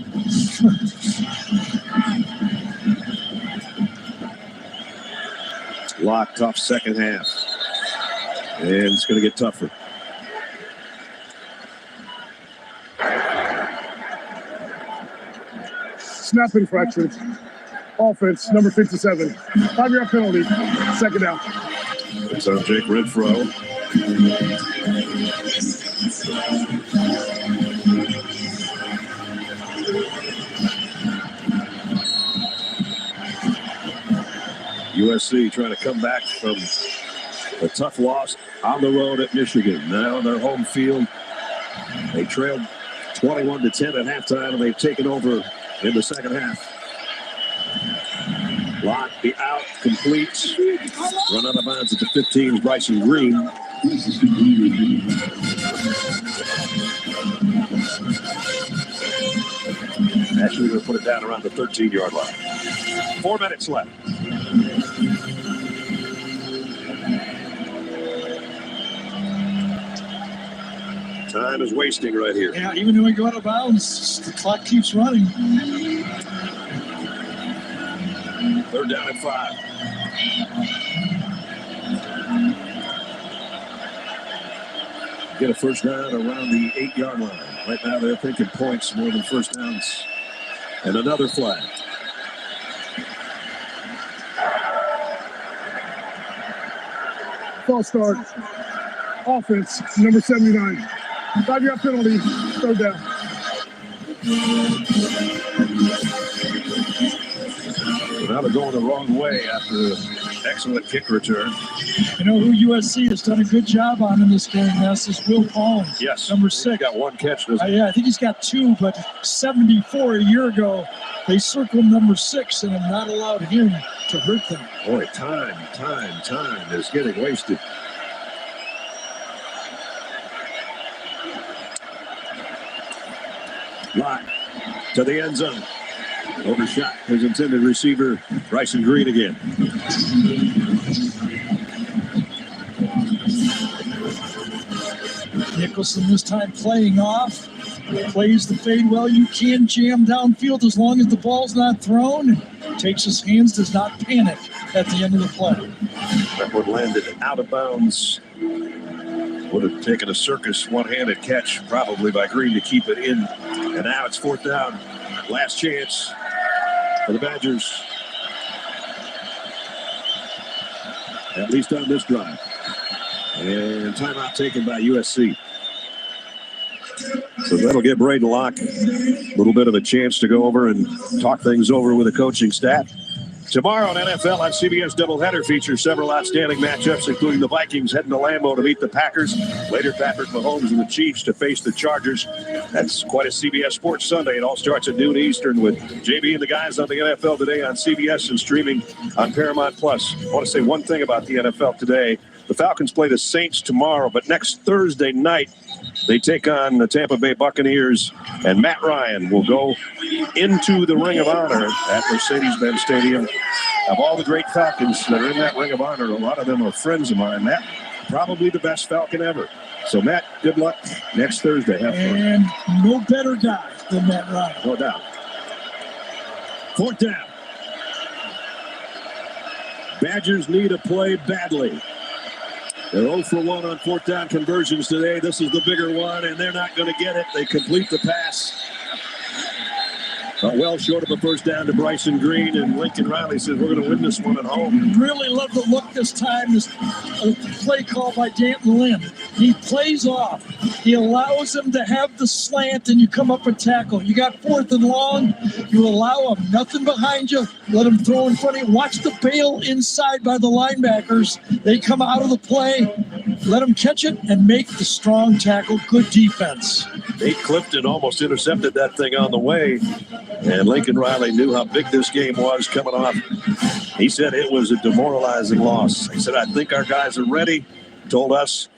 Speaker 15: Lock, tough second half. And it's going to get tougher.
Speaker 4: Snap infraction. Offense, number 57. 5-yard penalty. Second down.
Speaker 15: It's on Jake Renfro. USC trying to come back from a tough loss on the road at Michigan. Now on their home field, they trailed 21-10 at halftime, and they've taken over in the second half. Lock, the out, complete. Run out of bounds at the 15, Bryson Green. Actually, going to put it down around the 13-yard line. 4 minutes left. Time is wasting right here.
Speaker 25: Yeah, even when we go out of bounds, the clock keeps running.
Speaker 15: 3rd down and 5. Get a first down around the 8-yard line. Right now they're thinking points more than first downs. And another flag.
Speaker 4: False start. Offense, number 79. 5-yard penalty, 3rd down.
Speaker 15: So now they're going the wrong way after an excellent kick return.
Speaker 25: You know who USC has done a good job on in this game, Ness, is Will Collins.
Speaker 15: Yes.
Speaker 25: Number 6.
Speaker 15: He's got 1 catch, doesn't he?
Speaker 25: Yeah, I think he's got 2, but 74 a year ago, they circled number 6 and have not allowed him to hurt them.
Speaker 15: Boy, time is getting wasted. Lott to the end zone. Overshot his intended receiver, Bryson Green again.
Speaker 25: Nicholson this time playing off. Plays the fade well. You can jam downfield as long as the ball's not thrown. Takes his hands, does not panic at the end of the play.
Speaker 15: That one landed out of bounds. Would have taken a circus one-handed catch probably by Green to keep it in. And now it's 4th down. Last chance for the Badgers. At least on this drive. And timeout taken by USC. So that'll give Braden Locke a little bit of a chance to go over and talk things over with the coaching staff. Tomorrow on NFL on CBS doubleheader features several outstanding matchups, including the Vikings heading to Lambeau to meet the Packers. Later, Patrick Mahomes and the Chiefs to face the Chargers. That's quite a CBS Sports Sunday. It all starts at noon Eastern with JB and the guys on the NFL Today on CBS and streaming on Paramount+. I want to say one thing about the NFL today. The Falcons play the Saints tomorrow, but next Thursday night, they take on the Tampa Bay Buccaneers, and Matt Ryan will go into the Ring of Honor at Mercedes-Benz Stadium. Of all the great Falcons that are in that Ring of Honor, a lot of them are friends of mine. Matt, probably the best Falcon ever. So, Matt, good luck next Thursday. Have fun.
Speaker 25: And no better guy than Matt Ryan.
Speaker 15: No doubt. 4th down. Badgers need a play badly. They're 0 for 1 on 4th down conversions today. This is the bigger one, and they're not going to get it. They complete the pass. Well short of a first down to Bryson Green, and Lincoln Riley says we're going to win this one at home.
Speaker 25: Really love the look this time. This play call by Danton Lynn. He plays off. He allows him to have the slant, and you come up and tackle. You got 4th and long. You allow him nothing behind you. Let him throw in front of you. Watch the bail inside by the linebackers. They come out of the play. Let him catch it and make the strong tackle. Good defense.
Speaker 15: Nate Clifton almost intercepted that thing on the way. And Lincoln Riley knew how big this game was coming off. He said it was a demoralizing loss. He said, I think our guys are ready. Told us,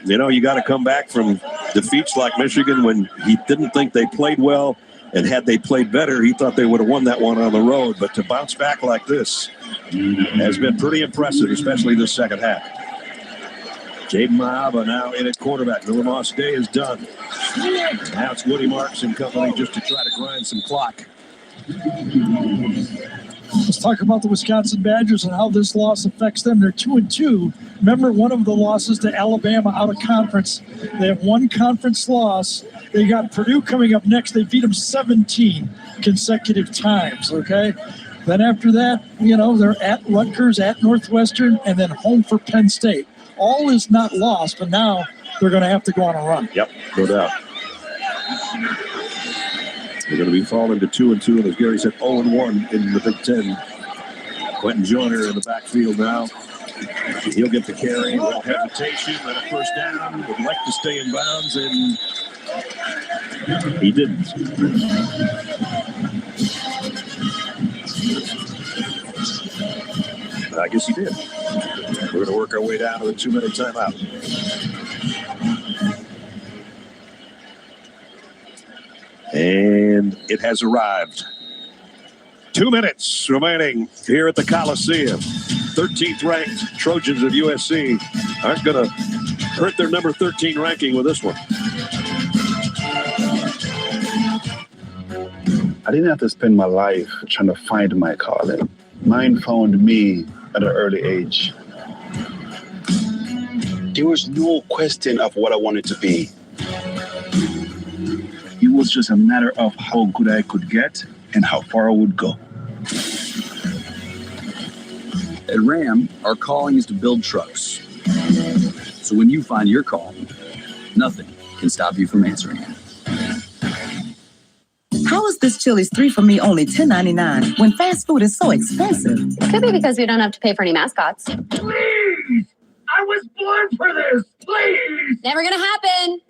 Speaker 15: you know, you got to come back from defeats like Michigan when he didn't think they played well. And had they played better, he thought they would have won that one on the road. But to bounce back like this has been pretty impressive, especially the second half. Jaden Maaba now in at quarterback. Miller Moss Day is done. Now it's Woody Marks and company just to try to grind some clock.
Speaker 25: Let's talk about the Wisconsin Badgers and how this loss affects them. They're 2-2. Remember, one of the losses to Alabama out of conference. They have one conference loss. They got Purdue coming up next. They beat them 17 consecutive times, okay? Then after that, you know, they're at Rutgers, at Northwestern, and then home for Penn State. All is not lost, but now they're going to have to go on a run.
Speaker 15: Yep, no doubt. They're going to be falling to 2-2, and as Gary said, 0-1 in the Big Ten. Quentin Joyner in the backfield now. He'll get the carry, no hesitation, and a first down. Would like to stay in bounds, and he didn't. I guess he did. We're going to work our way down to a 2-minute timeout. And it has arrived. 2 minutes remaining here at the Coliseum. 13th ranked Trojans of USC aren't going to hurt their number 13 ranking with this one.
Speaker 3: didn't have to spend my life trying to find my calling. Mine found me at an early age. There was no question of what I wanted to be. It was just a matter of how good I could get and how far I would go.
Speaker 13: At Ram, our calling is to build trucks. So when you find your call, nothing can stop you from answering it.
Speaker 5: How is this Chili's 3 for me only $10.99 when fast food is so expensive?
Speaker 20: Could be because we don't have to pay for any mascots.
Speaker 19: Please! I was born for this! Please!
Speaker 20: Never gonna happen.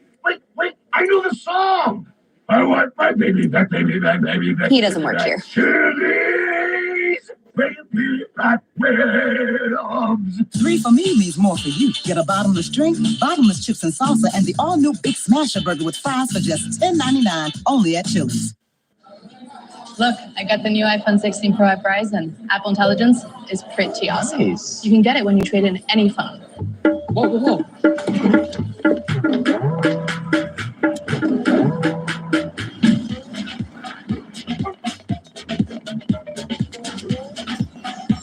Speaker 19: Wait, I know the song! I want my baby back, baby back, baby back.
Speaker 20: He doesn't work here.
Speaker 19: Chili's! Baby back ribs!
Speaker 5: 3 for me means more for you. Get a bottomless drink, bottomless chips and salsa, and the all-new Big Smasher Burger with fries for just $10.99 only at Chili's.
Speaker 17: Look, I got the new iPhone 16 Pro at Verizon. Apple Intelligence is pretty awesome.
Speaker 7: Nice.
Speaker 17: You can get it when you trade in any phone.
Speaker 7: Whoa.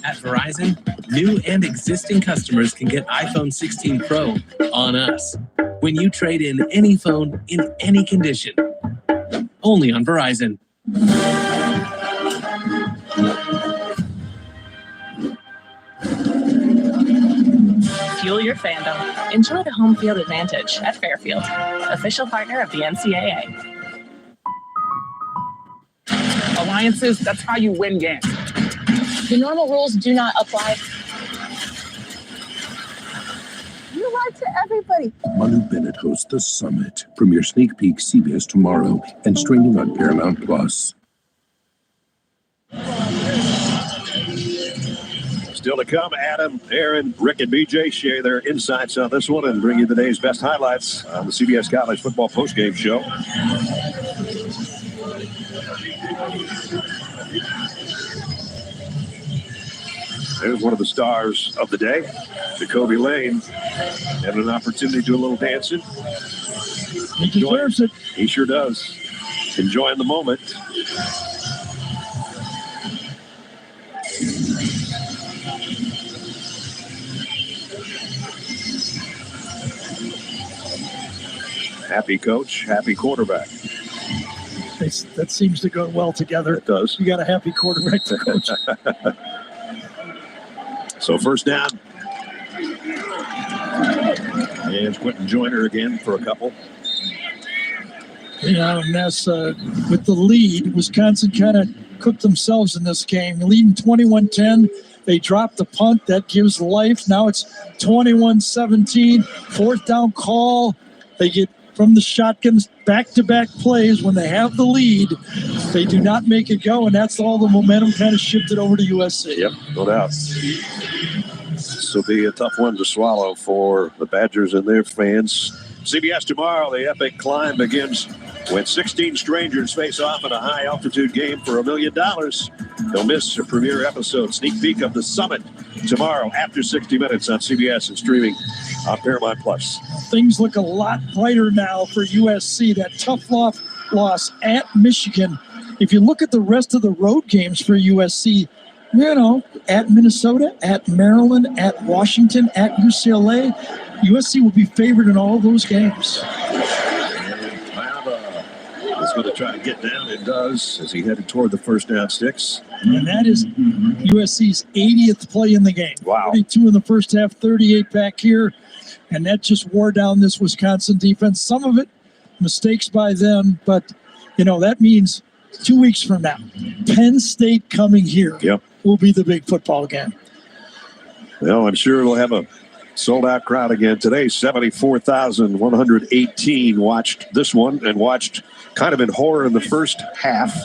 Speaker 8: At Verizon, new and existing customers can get iPhone 16 Pro on us when you trade in any phone in any condition. Only on Verizon.
Speaker 17: Fuel your fandom. Enjoy the home field advantage at Fairfield, official partner of the NCAA.
Speaker 5: Alliances, that's how you win games.
Speaker 17: The normal rules do not apply.
Speaker 5: You lied to everybody.
Speaker 14: Manu Bennett hosts The Summit. Premiere sneak peek CBS tomorrow and streaming on Paramount Plus.
Speaker 15: Still to come, Adam, Aaron, Rick, and BJ share their insights on this one and bring you today's best highlights on the CBS College Football Postgame Show. There's one of the stars of the day, Jacoby Lane, having an opportunity to do a little dancing.
Speaker 25: He deserves it.
Speaker 15: He sure does. Enjoying the moment. Happy coach, happy quarterback.
Speaker 25: That seems to go well together.
Speaker 15: It does.
Speaker 25: You got a happy quarterback to coach.
Speaker 15: So first down. And Quentin Joyner again for a couple.
Speaker 25: And that's with the lead. Wisconsin kind of cooked themselves in this game. Leading 21-10. They dropped the punt. That gives life. Now it's 21-17. Fourth down call. They get from the shotguns back-to-back plays when they have the lead. They do not make it go, and that's all the momentum kind of shifted over to USC.
Speaker 15: Yep, no doubt. This will be a tough one to swallow for the Badgers and their fans. CBS tomorrow, the epic climb begins when 16 strangers face off in a high-altitude game for $1 million. Don't miss a premiere episode, sneak peek of The Summit, tomorrow after 60 Minutes on CBS and streaming on Paramount Plus.
Speaker 25: Things look a lot brighter now for USC. That tough loss at Michigan. If you look at the rest of the road games for USC, at Minnesota, at Maryland, at Washington, at UCLA, USC will be favored in all those games.
Speaker 15: Is going to try to get down. It does as he headed toward the first down sticks.
Speaker 25: And that is USC's 80th play in the game.
Speaker 15: Wow.
Speaker 25: 42 in the first half, 38 back here. And that just wore down this Wisconsin defense. Some of it mistakes by them, but, that means 2 weeks from now, Penn State coming here will be the big football game.
Speaker 15: Well, I'm sure it'll have a sold-out crowd again today. 74,118 watched this one and watched kind of in horror in the first half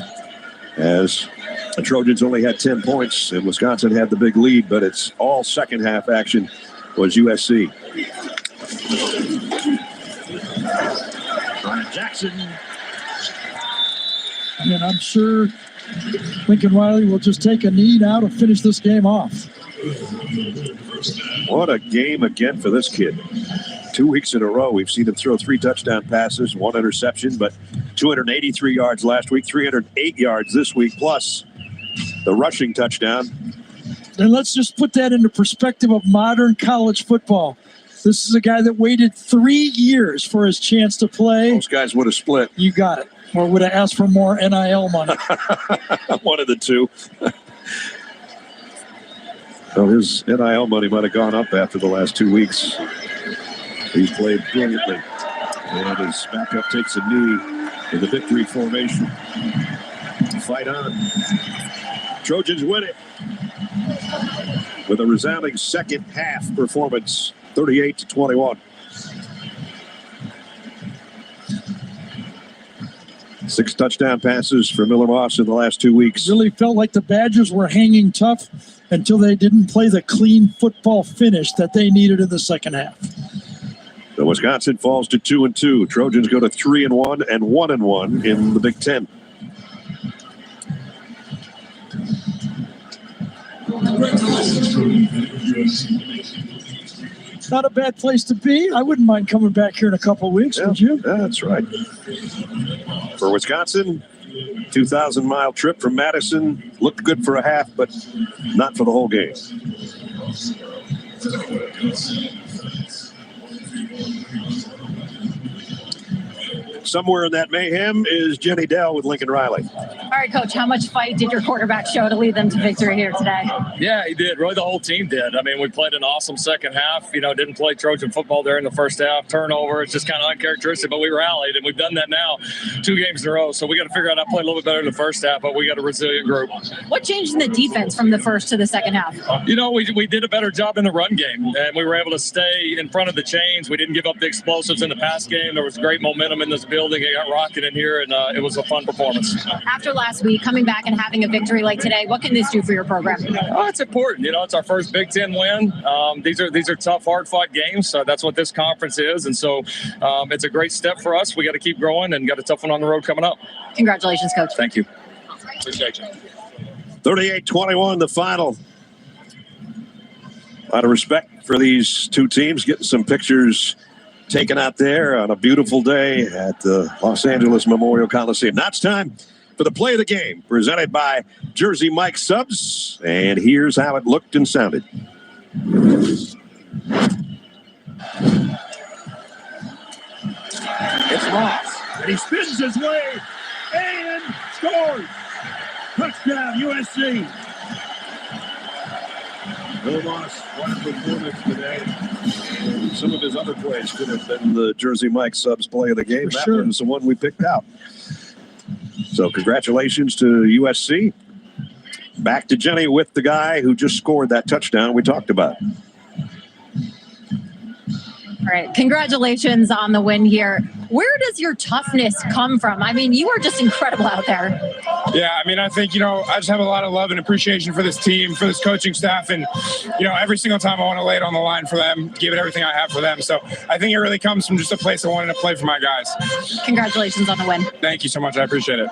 Speaker 15: as the Trojans only had 10 points and Wisconsin had the big lead, but it's all second half action was USC. Brian Jackson.
Speaker 25: And I'm sure Lincoln Riley will just take a knee now to finish this game off.
Speaker 15: What a game again for this kid. 2 weeks in a row, we've seen him throw 3 touchdown passes, 1 interception, but 283 yards last week, 308 yards this week, plus the rushing touchdown.
Speaker 25: And let's just put that into perspective of modern college football. This is a guy that waited 3 years for his chance to play.
Speaker 15: Most guys would have split.
Speaker 25: You got it. Or would have asked for more NIL money.
Speaker 15: One of the two. Well, his NIL money might have gone up after the last 2 weeks. He's played brilliantly. And his backup takes a knee in the victory formation. Fight on. Trojans win it with a resounding second half performance, 38-21. 6 touchdown passes for Miller Moss in the last 2 weeks.
Speaker 25: Really felt like the Badgers were hanging tough until they didn't play the clean football finish that they needed in the second half.
Speaker 15: So Wisconsin falls to 2-2. Trojans go to 3-1 and 1-1 in the Big Ten.
Speaker 25: Not a bad place to be. I wouldn't mind coming back here in a couple of weeks, would you?
Speaker 15: That's right. For Wisconsin, 2,000-mile trip from Madison. Looked good for a half, but not for the whole game. Somewhere in that mayhem is Jenny Dell with Lincoln Riley.
Speaker 24: All right, Coach, how much fight did your quarterback show to lead them to victory here today?
Speaker 9: Yeah, he did. Really, the whole team did. I mean, we played an awesome second half. You know, didn't play Trojan football during the first half. Turnover, it's just kind of uncharacteristic, but we rallied, and we've done that now 2 games in a row. So we got to figure out how to play a little bit better in the first half, but we got a resilient group.
Speaker 24: What changed in the defense from the first to the second half?
Speaker 9: You know, we did a better job in the run game, and we were able to stay in front of the chains. We didn't give up the explosives in the pass game. There was great momentum in this building. It got rocking in here, and it was a fun performance.
Speaker 24: After last week, coming back and having a victory like today, what can this do for your program?
Speaker 9: Oh, it's important. You know, it's our first Big Ten win. These are tough, hard-fought games. So that's what this conference is, and so it's a great step for us. We got to keep growing, and got a tough one on the road coming up.
Speaker 24: Congratulations, Coach.
Speaker 9: Thank you. Appreciate you.
Speaker 15: 38-21, the final. A lot of respect for these two teams. Getting some pictures taken out there on a beautiful day at the Los Angeles Memorial Coliseum. Now it's time for the play of the game, presented by Jersey Mike Subs. And here's how it looked and sounded.
Speaker 13: It's Ross, and he spins his way and scores. Touchdown, USC.
Speaker 15: Bill Moss, what a performance today. Some of his other plays could have been the Jersey Mike Subs play of the game. That one's the one we picked out. So congratulations to USC. Back to Jenny with the guy who just scored that touchdown we talked about.
Speaker 24: All right, congratulations on the win here. Where does your toughness come from? I mean, you are just incredible out there.
Speaker 10: Yeah, I mean, I think, you know, I just have a lot of love and appreciation for this team, for this coaching staff. And, you know, every single time I want to lay it on the line for them, give it everything I have for them. So I think it really comes from just a place of wanting to play for my guys.
Speaker 24: Congratulations on the win.
Speaker 10: Thank you so much. I appreciate it.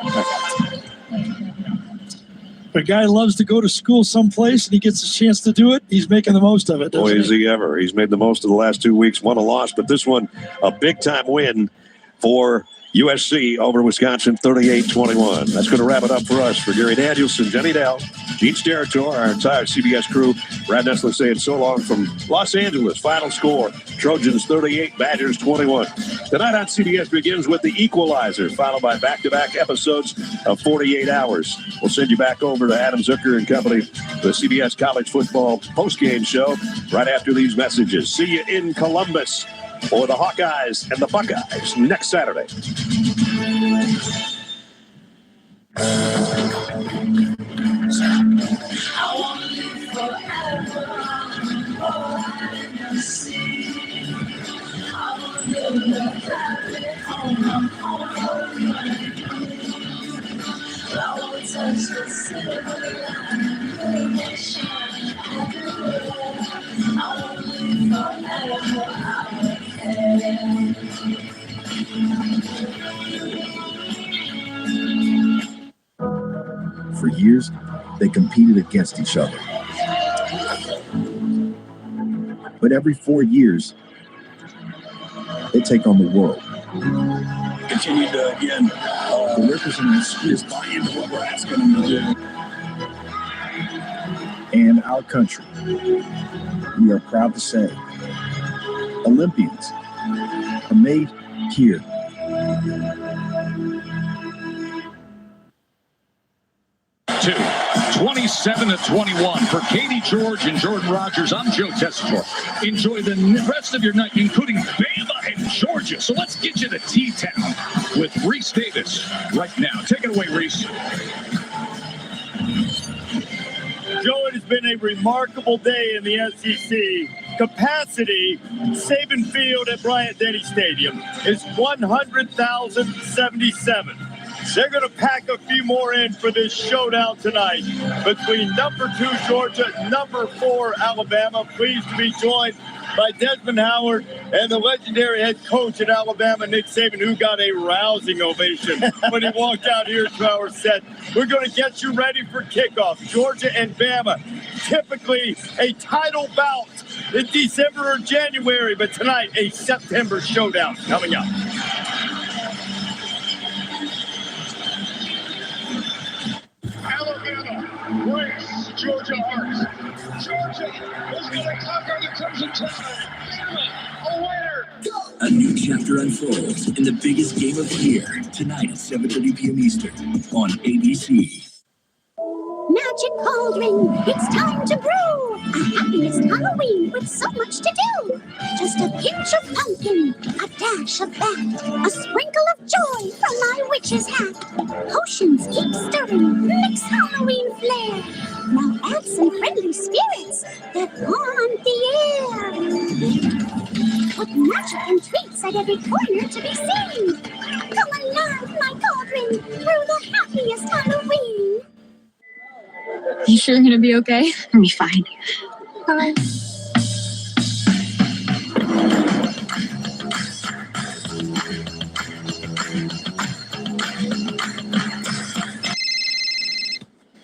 Speaker 25: A guy loves to go to school someplace and he gets a chance to do it. He's making the most of it.
Speaker 15: Boy, is he ever. He's made the most of the last 2 weeks, won a loss, but this one, a big-time win for USC over Wisconsin, 38-21. That's going to wrap it up for us. For Gary Danielson, Jenny Dell, Gene Steratore, our entire CBS crew, Brad Nessler saying so long from Los Angeles. Final score, Trojans 38, Badgers 21. Tonight on CBS begins with The Equalizer, followed by back-to-back episodes of 48 Hours. We'll send you back over to Adam Zucker and company, the CBS College Football postgame show, right after these messages. See you in Columbus for the Hawkeyes and the Buckeyes next Saturday.
Speaker 14: For years, they competed against each other. But every 4 years,
Speaker 21: they take on the world.
Speaker 14: Continue to, again, the representatives just buy into what we're asking them to do.
Speaker 21: And our country, we are proud to say, Olympians are made here.
Speaker 1: Two, 27-21 for Katie George and Jordan Rogers. I'm Joe Tessitore. Enjoy the rest of your night, including Bama and Georgia. So let's get you to T-Town with Reese Davis right now. Take it away, Reese.
Speaker 2: Joe, it has been a remarkable day in the SEC. Capacity, Saban Field at Bryant-Denny Stadium is 100,077. They're going to pack a few more in for this showdown tonight between number 2 Georgia, number 4 Alabama. Pleased to be joined by Desmond Howard and the legendary head coach at Alabama, Nick Saban, who got a rousing ovation when he walked out here to our set. We're going to get you ready for kickoff. Georgia and Bama, typically a title bout in December or January, but tonight a September showdown coming up.
Speaker 4: Alabama breaks Georgia Arts. Georgia is going to conquer the Crimson Tide. A winner.
Speaker 13: A new chapter unfolds in the biggest game of the year tonight at 7:30 p.m. Eastern on ABC.
Speaker 11: Magic Cauldron, it's time to brew! A happiest Halloween with so much to do! Just a pinch of pumpkin, a dash of bat, a sprinkle of joy from my witch's hat. Potions keep stirring, mix Halloween flair. Now add some friendly spirits that haunt the air. Put magic and treats at every corner to be seen. Come alive, my cauldron, brew the happiest Halloween.
Speaker 16: You sure you're gonna be okay?
Speaker 11: I'll be fine. Bye.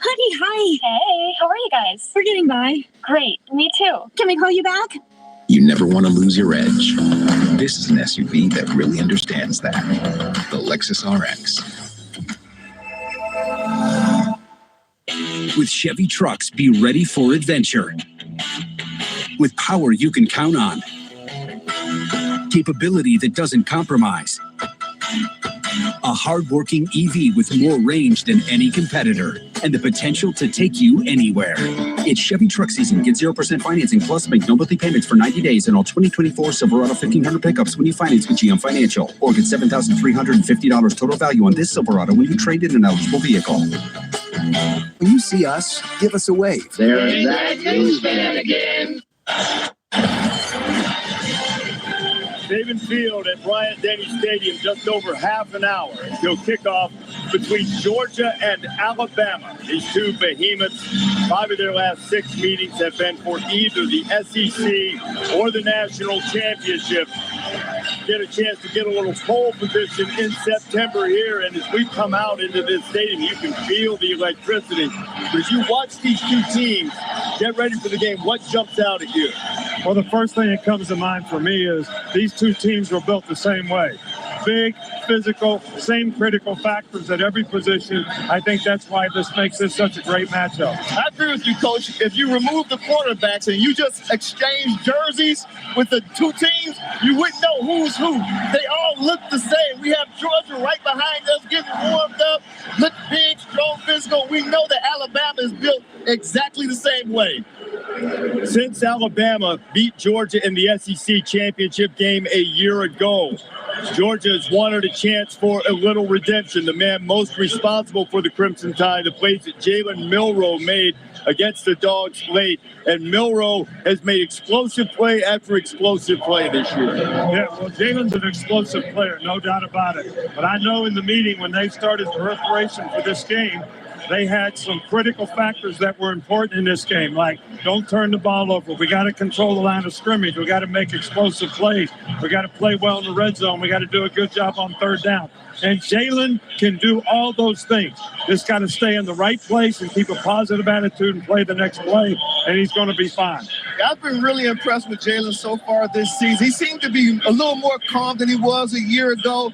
Speaker 16: Honey, hi.
Speaker 17: Hey, how are you guys?
Speaker 16: We're getting by.
Speaker 17: Great, me too.
Speaker 16: Can we call you back?
Speaker 21: You never want to lose your edge. This is an SUV that really understands that. The Lexus RX.
Speaker 13: With Chevy trucks, be ready for adventure. With power you can count on. Capability that doesn't compromise. A hard-working EV with more range than any competitor. And the potential to take you anywhere. It's Chevy truck season. Get 0% financing plus make no monthly payments for 90 days on all 2024 Silverado 1500 pickups when you finance with GM Financial. Or get $7,350 total value on this Silverado when you trade in an eligible vehicle.
Speaker 22: When you see us, give us a wave.
Speaker 19: There's that newsman again.
Speaker 2: Saban Field at Bryant-Denny Stadium, just over half an hour until kickoff between Georgia and Alabama. These two behemoths, 5 of their last 6 meetings have been for either the SEC or the national championship. Get a chance to get a little pole position in September here, and as we come out into this stadium, you can feel the electricity. But as you watch these two teams get ready for the game, what jumps out at you?
Speaker 4: Well, the first thing that comes to mind for me is these two teams were built the same way. Big, physical, same critical factors at every position. I think that's why this makes this such a great matchup.
Speaker 2: I agree with you, Coach. If you remove the quarterbacks and you just exchange jerseys with the two teams, you wouldn't know who's who. They all look the same. We have Georgia right behind us getting warmed up, look big, strong, physical. We know that Alabama is built exactly the same way. Since Alabama beat Georgia in the SEC championship game a year ago, Georgia has wanted a chance for a little redemption. The man most responsible for the Crimson Tide, the plays that Jalen Milroe made against the Dogs late. And Milroe has made explosive play after explosive play this year.
Speaker 4: Yeah, well, Jalen's an explosive player, no doubt about it. But I know in the meeting when they started the preparation for this game, they had some critical factors that were important in this game, like don't turn the ball over. We got to control the line of scrimmage. We got to make explosive plays. We got to play well in the red zone. We got to do a good job on third down. And Jalen can do all those things. Just got to stay in the right place and keep a positive attitude and play the next play, and he's going to be fine.
Speaker 2: I've been really impressed with Jalen so far this season. He seemed to be a little more calm than he was a year ago,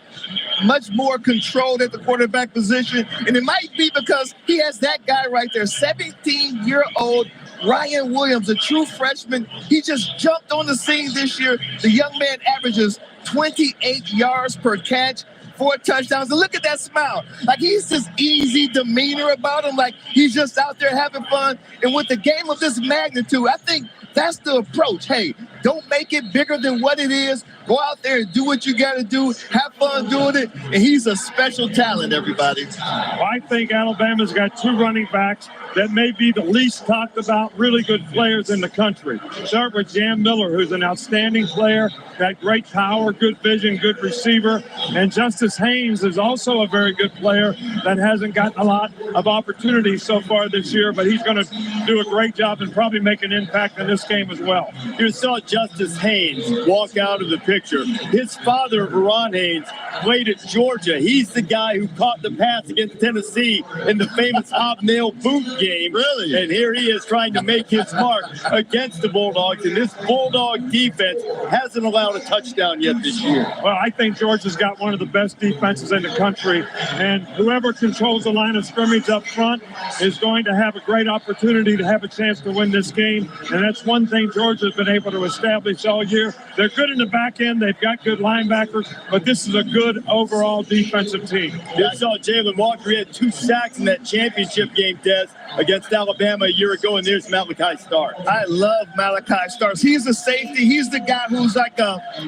Speaker 2: much more controlled at the quarterback position. And it might be because he has that guy right there, 17-year-old Ryan Williams, a true freshman. He just jumped on the scene this year. The young man averages 28 yards per catch, 4 touchdowns. And look at that smile. Like, he's this easy demeanor about him. Like, he's just out there having fun. And with a game of this magnitude, I think that's the approach. Hey, don't make it bigger than what it is. Go out there and do what you got to do. Have fun doing it. And he's a special talent, everybody.
Speaker 4: Well, I think Alabama's got 2 running backs that may be the least talked about, really good players in the country. Start with Jam Miller, who's an outstanding player, got great power, good vision, good receiver. And Justice Haynes is also a very good player that hasn't gotten a lot of opportunities so far this year, but he's going to do a great job and probably make an impact in this game as well.
Speaker 3: You saw Justice Haynes walk out of the picture. His father, Veron Haynes, played at Georgia. He's the guy who caught the pass against Tennessee in the famous hobnail boot game.
Speaker 2: Really?
Speaker 3: And here he is trying to make his mark against the Bulldogs. And this Bulldog defense hasn't allowed a touchdown yet this year.
Speaker 4: Well, I think Georgia's got one of the best defenses in the country. And whoever controls the line of scrimmage up front is going to have a great opportunity to have a chance to win this game. And that's one thing Georgia's been able to establish all year. They're good in the back end. They've got good linebackers. But this is a good overall defensive team.
Speaker 3: You saw Jalen Walker. He had 2 sacks in that championship game, Des, against Alabama a year ago, and there's Malachi Starks.
Speaker 2: I love Malachi Starks. He's a safety. He's the guy who's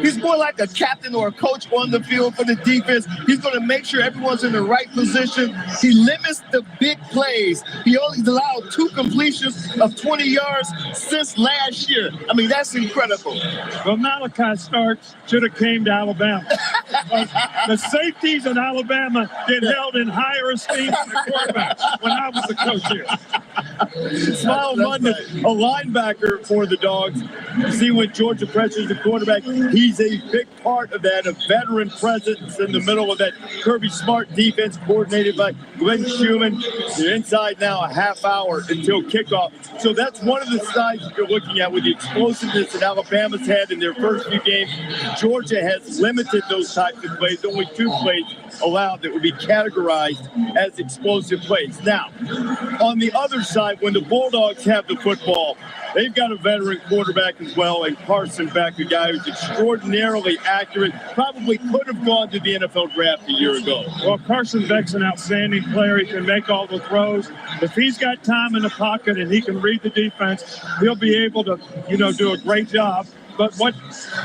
Speaker 2: he's more like a captain or a coach on the field for the defense. He's going to make sure everyone's in the right position. He limits the big plays. He only allowed 2 completions of 20 yards since last year. I mean, that's incredible.
Speaker 4: Well, Malachi Starks should have came to Alabama. The safeties in Alabama get held in higher esteem than the quarterbacks when I was the coach here.
Speaker 3: Smile London, a linebacker for the Dogs. You see when Georgia pressures the quarterback, he's a big part of that, a veteran presence in the middle of that Kirby Smart defense coordinated by Glenn Schumann. You're inside now a half hour until kickoff. So that's one of the signs that you're looking at with the explosiveness that Alabama's had in their first few games. Georgia has limited those types of plays, only 2 plays allowed that would be categorized as explosive plays. Now, on the other side, when the Bulldogs have the football, they've got a veteran quarterback as well, and Carson Beck, a guy who's extraordinarily accurate, probably could have gone to the NFL draft a year ago.
Speaker 4: Well, Carson Beck's an outstanding player. He can make all the throws. If he's got time in the pocket and he can read the defense, he'll be able to, do a great job. But what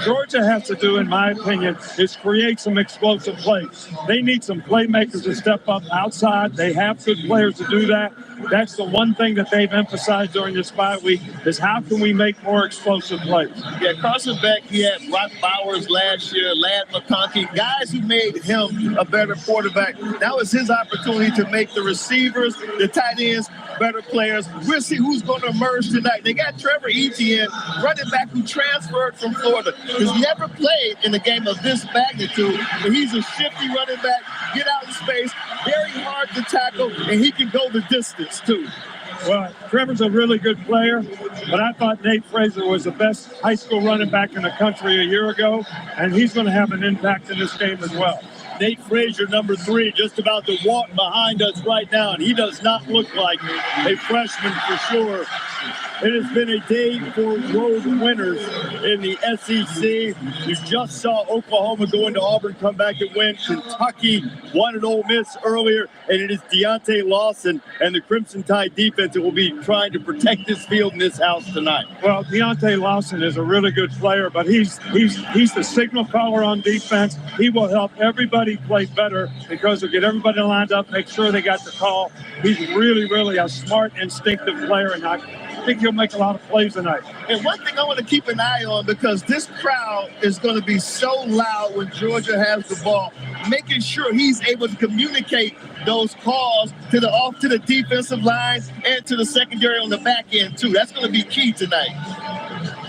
Speaker 4: Georgia has to do, in my opinion, is create some explosive plays. They need some playmakers to step up outside. They have good players to do that. That's the one thing that they've emphasized during this bye week is how can we make more explosive plays.
Speaker 2: Yeah, Carson Beck, he had Brock Bowers last year, Ladd McConkey, guys who made him a better quarterback. Now it's his opportunity to make the receivers, the tight ends, better players. We'll see who's going to emerge tonight. They got Trevor Etienne, running back who transferred from Florida. He's never played in a game of this magnitude, but he's a shifty running back, get out in space, very hard to tackle, and he can go the distance too.
Speaker 4: Well, Trevor's a really good player, but I thought Nate Fraser was the best high school running back in the country a year ago, and he's going to have an impact in this game as well.
Speaker 3: Nate Frazier, number 3, just about to walk behind us right now, and he does not look like a freshman for sure. It has been a day for road winners in the SEC. You just saw Oklahoma go into Auburn, come back and win. Kentucky won at Ole Miss earlier, and it is Deontay Lawson and the Crimson Tide defense that will be trying to protect this field in this house tonight.
Speaker 4: Well, Deontay Lawson is a really good player, but he's the signal caller on defense. He will help everybody play better because he'll get everybody lined up, make sure they got the call. He's really, really a smart, instinctive player, and think he'll make a lot of plays tonight.
Speaker 2: And one thing I want to keep an eye on, because this crowd is going to be so loud when Georgia has the ball, making sure he's able to communicate those calls to the defensive line and to the secondary on the back end too. That's going to be key tonight.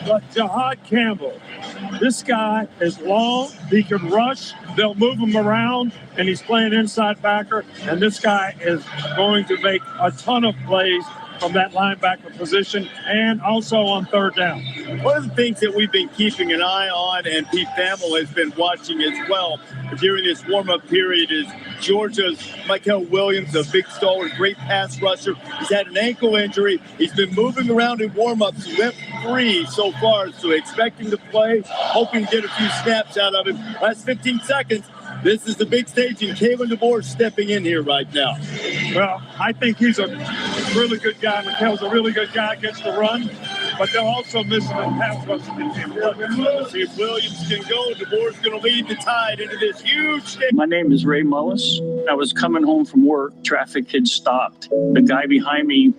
Speaker 4: But Jahad Campbell, this guy is long. He can rush. They'll move him around, and he's playing inside backer. And this guy is going to make a ton of plays from that linebacker position and also on third down.
Speaker 3: One of the things that we've been keeping an eye on, and Pete Thamel has been watching as well during this warm-up period, is Georgia's Michael Williams, a big stalwart, great pass rusher. He's had an ankle injury. He's been moving around in warm-ups, left free so far, so expecting to play, hoping to get a few snaps out of him. Last 15 seconds. This is the big stage, and Kalen DeBoer stepping in here right now.
Speaker 4: Well, I think he's a really good guy. McHale's a really good guy against the run, but they're also missing a pass rush.
Speaker 3: See if Williams can go. DeBoer's going to lead the Tide into this huge stage.
Speaker 6: My name is Ray Mullis. I was coming home from work. Traffic had stopped. The guy behind me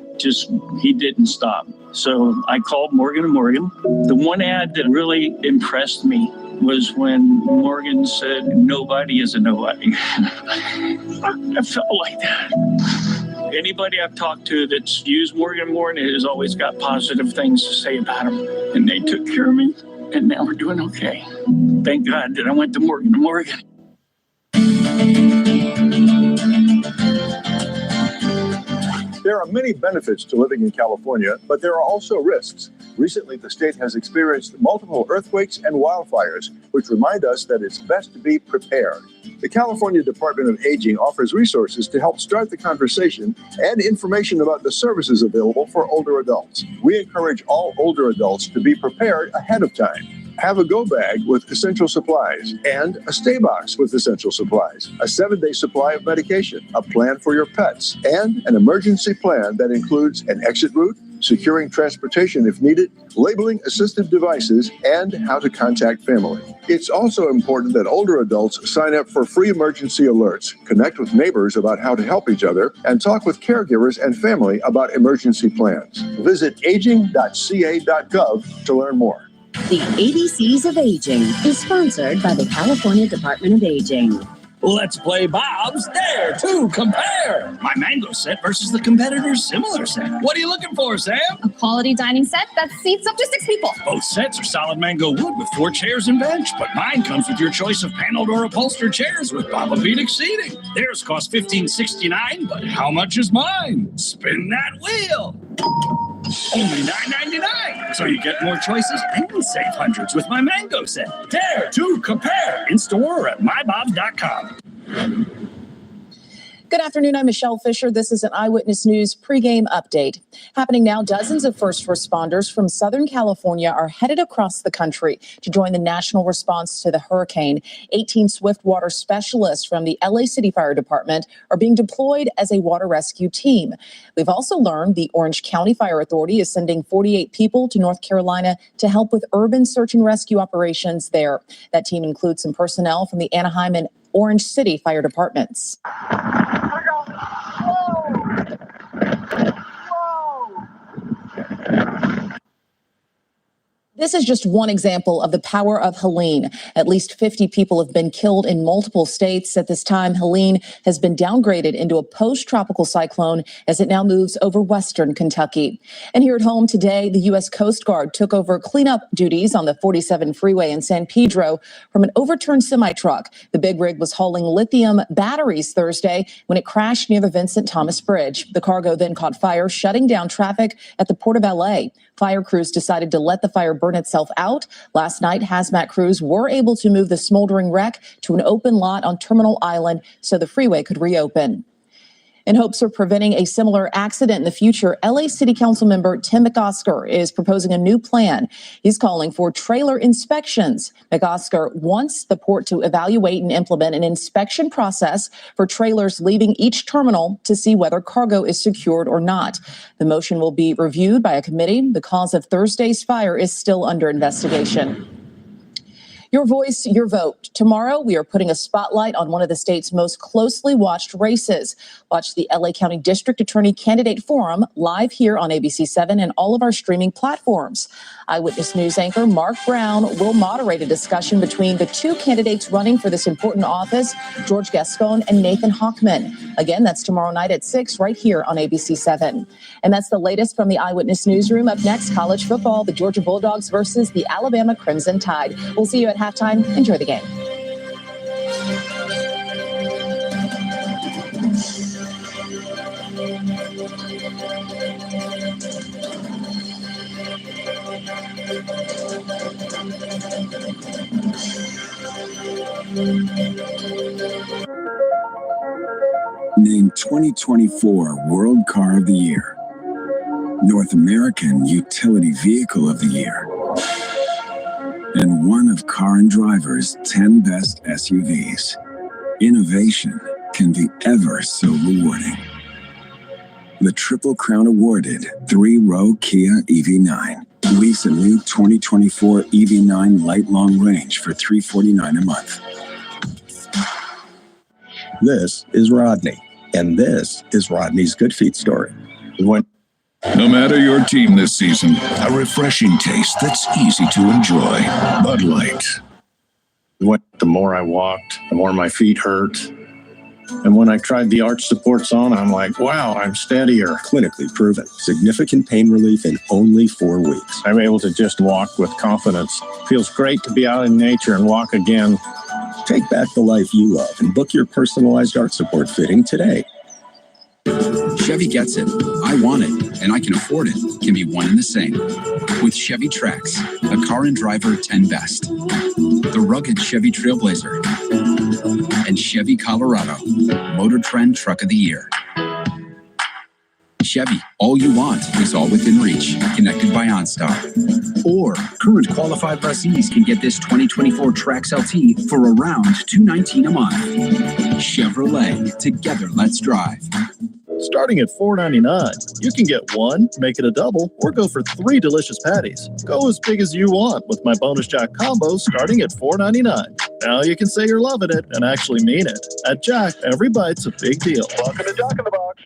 Speaker 6: he didn't stop. So I called Morgan & Morgan. The one ad that really impressed me was when Morgan said, "Nobody is a nobody." I felt like that. Anybody I've talked to that's used Morgan & Morgan has always got positive things to say about them. And they took care of me, and now we're doing okay. Thank God that I went to Morgan & Morgan.
Speaker 21: There are many benefits to living in California, but there are also risks. Recently, the state has experienced multiple earthquakes and wildfires, which remind us that it's best to be prepared. The California Department of Aging offers resources to help start the conversation and information about the services available for older adults. We encourage all older adults to be prepared ahead of time. Have a go bag with essential supplies and a stay box with essential supplies, a 7-day supply of medication, a plan for your pets, and an emergency plan that includes an exit route, securing transportation if needed, labeling assistive devices, and how to contact family. It's also important that older adults sign up for free emergency alerts, connect with neighbors about how to help each other, and talk with caregivers and family about emergency plans. Visit aging.ca.gov to learn more.
Speaker 12: The ABCs of Aging is sponsored by the California Department of Aging.
Speaker 13: Let's play Bob's Dare to Compare. My mango set versus the competitor's similar set. What are you looking for, Sam?
Speaker 24: A quality dining set that seats up to 6 people.
Speaker 13: Both sets are solid mango wood with 4 chairs and bench, but mine comes with your choice of paneled or upholstered chairs with Papa-Pedic seating. Theirs cost $15.69, but how much is mine? Spin that wheel. Only $9.99. So you get more choices and save hundreds with my mango set. Dare to compare. In store or at mybobs.com.
Speaker 18: Good afternoon. I'm Michelle Fisher. This is an Eyewitness News pregame update. Happening now, dozens of first responders from Southern California are headed across the country to join the national response to the hurricane. 18 swiftwater specialists from the LA City Fire Department are being deployed as a water rescue team. We've also learned the Orange County Fire Authority is sending 48 people to North Carolina to help with urban search and rescue operations there. That team includes some personnel from the Anaheim and Orange City Fire Departments. This is just one example of the power of Helene. At least 50 people have been killed in multiple states. At this time, Helene has been downgraded into a post-tropical cyclone as it now moves over western Kentucky. And here at home today, the U.S. Coast Guard took over cleanup duties on the 47 freeway in San Pedro from an overturned semi-truck. The big rig was hauling lithium batteries Thursday when it crashed near the Vincent Thomas Bridge. The cargo then caught fire, shutting down traffic at the Port of L.A. Fire crews decided to let the fire burn itself out. Last night, hazmat crews were able to move the smoldering wreck to an open lot on Terminal Island so the freeway could reopen. In hopes of preventing a similar accident in the future, LA City Council member Tim McOsker is proposing a new plan. He's calling for trailer inspections. McOsker wants the port to evaluate and implement an inspection process for trailers leaving each terminal to see whether cargo is secured or not. The motion will be reviewed by a committee. The cause of Thursday's fire is still under investigation. Your voice, your vote. Tomorrow, we are putting a spotlight on one of the state's most closely watched races. Watch the LA County District Attorney Candidate Forum live here on ABC7 and all of our streaming platforms. Eyewitness News anchor Mark Brown will moderate a discussion between the two candidates running for this important office, George Gascon and Nathan Hochman. Again, that's tomorrow night at 6 right here on ABC7. And that's the latest from the Eyewitness Newsroom. Up next, college football, the Georgia Bulldogs versus the Alabama Crimson Tide. We'll see you at halftime. Enjoy the game.
Speaker 14: Named 2024 World Car of the Year, North American Utility Vehicle of the Year, and one of Car and Driver's 10 best SUVs. Innovation can be ever so rewarding. The Triple Crown awarded 3-row Kia EV9. Lease a new 2024 EV9 Light Long Range for $349 a month.
Speaker 5: This is Rodney, and this is Rodney's Good Feet story.
Speaker 1: No matter your team this season, a refreshing taste that's easy to enjoy. Bud Light.
Speaker 5: The more I walked, the more my feet hurt. And when I tried the arch supports on, I'm like, wow, I'm steadier.
Speaker 22: Clinically proven. Significant pain relief in only 4 weeks.
Speaker 5: I'm able to just walk with confidence. Feels great to be out in nature and walk again.
Speaker 22: Take back the life you love and book your personalized arch support fitting today.
Speaker 7: Chevy gets it. I want it, and I can afford it. Can be one and the same. With Chevy Trax, a Car and Driver 10 best. The rugged Chevy Trailblazer. And Chevy Colorado, Motor Trend Truck of the Year. Chevy, all you want is all within reach, connected by OnStar. Or current qualified lessees can get this 2024 Trax LT for around $219 a month. Chevrolet, together let's drive.
Speaker 2: Starting at $4.99, you can get one, make it a double, or go for 3 delicious patties. Go as big as you want with my Bonus Jack combos starting at $4.99. Now you can say you're loving it and actually mean it. At Jack, every bite's a big deal. Welcome to Jack in the Box.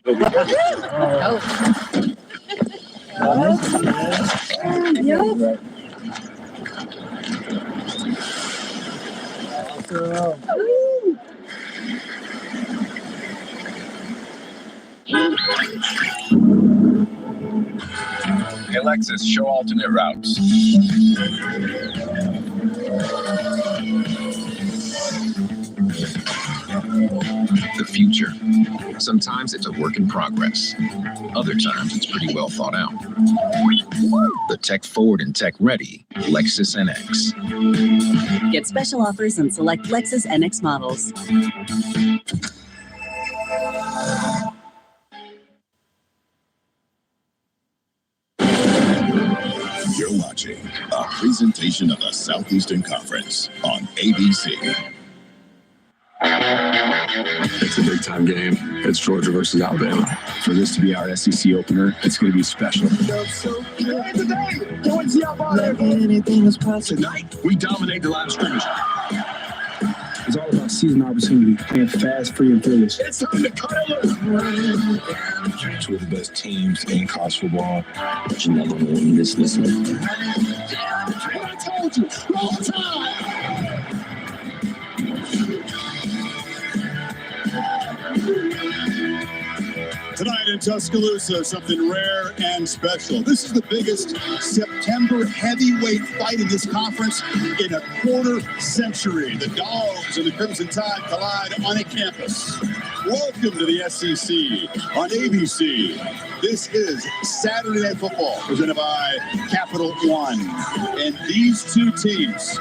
Speaker 8: Hey, Alexis, show alternate routes. The future. Sometimes it's a work in progress. Other times it's pretty well thought out. The tech forward and tech ready Lexus NX.
Speaker 12: Get special offers on select Lexus NX models.
Speaker 20: You're watching a presentation of the Southeastern Conference on ABC.
Speaker 23: It's a big time game. It's Georgia versus Alabama. For this to be our SEC opener, it's going to be special.
Speaker 20: Anything is possible. Tonight, we dominate the line of scrimmage.
Speaker 23: It's all about season opportunity and fast, free, and fearless.
Speaker 20: It's time to cut it loose. Two of the best teams in college football. But you're not going to win this one. I told you, all the time.
Speaker 3: Tonight in Tuscaloosa, something rare and special. This is the biggest September heavyweight fight in this conference in a quarter century. The Dogs and the Crimson Tide collide on a campus. Welcome to the SEC on ABC. This is Saturday Night Football, presented by Capital One. And these two teams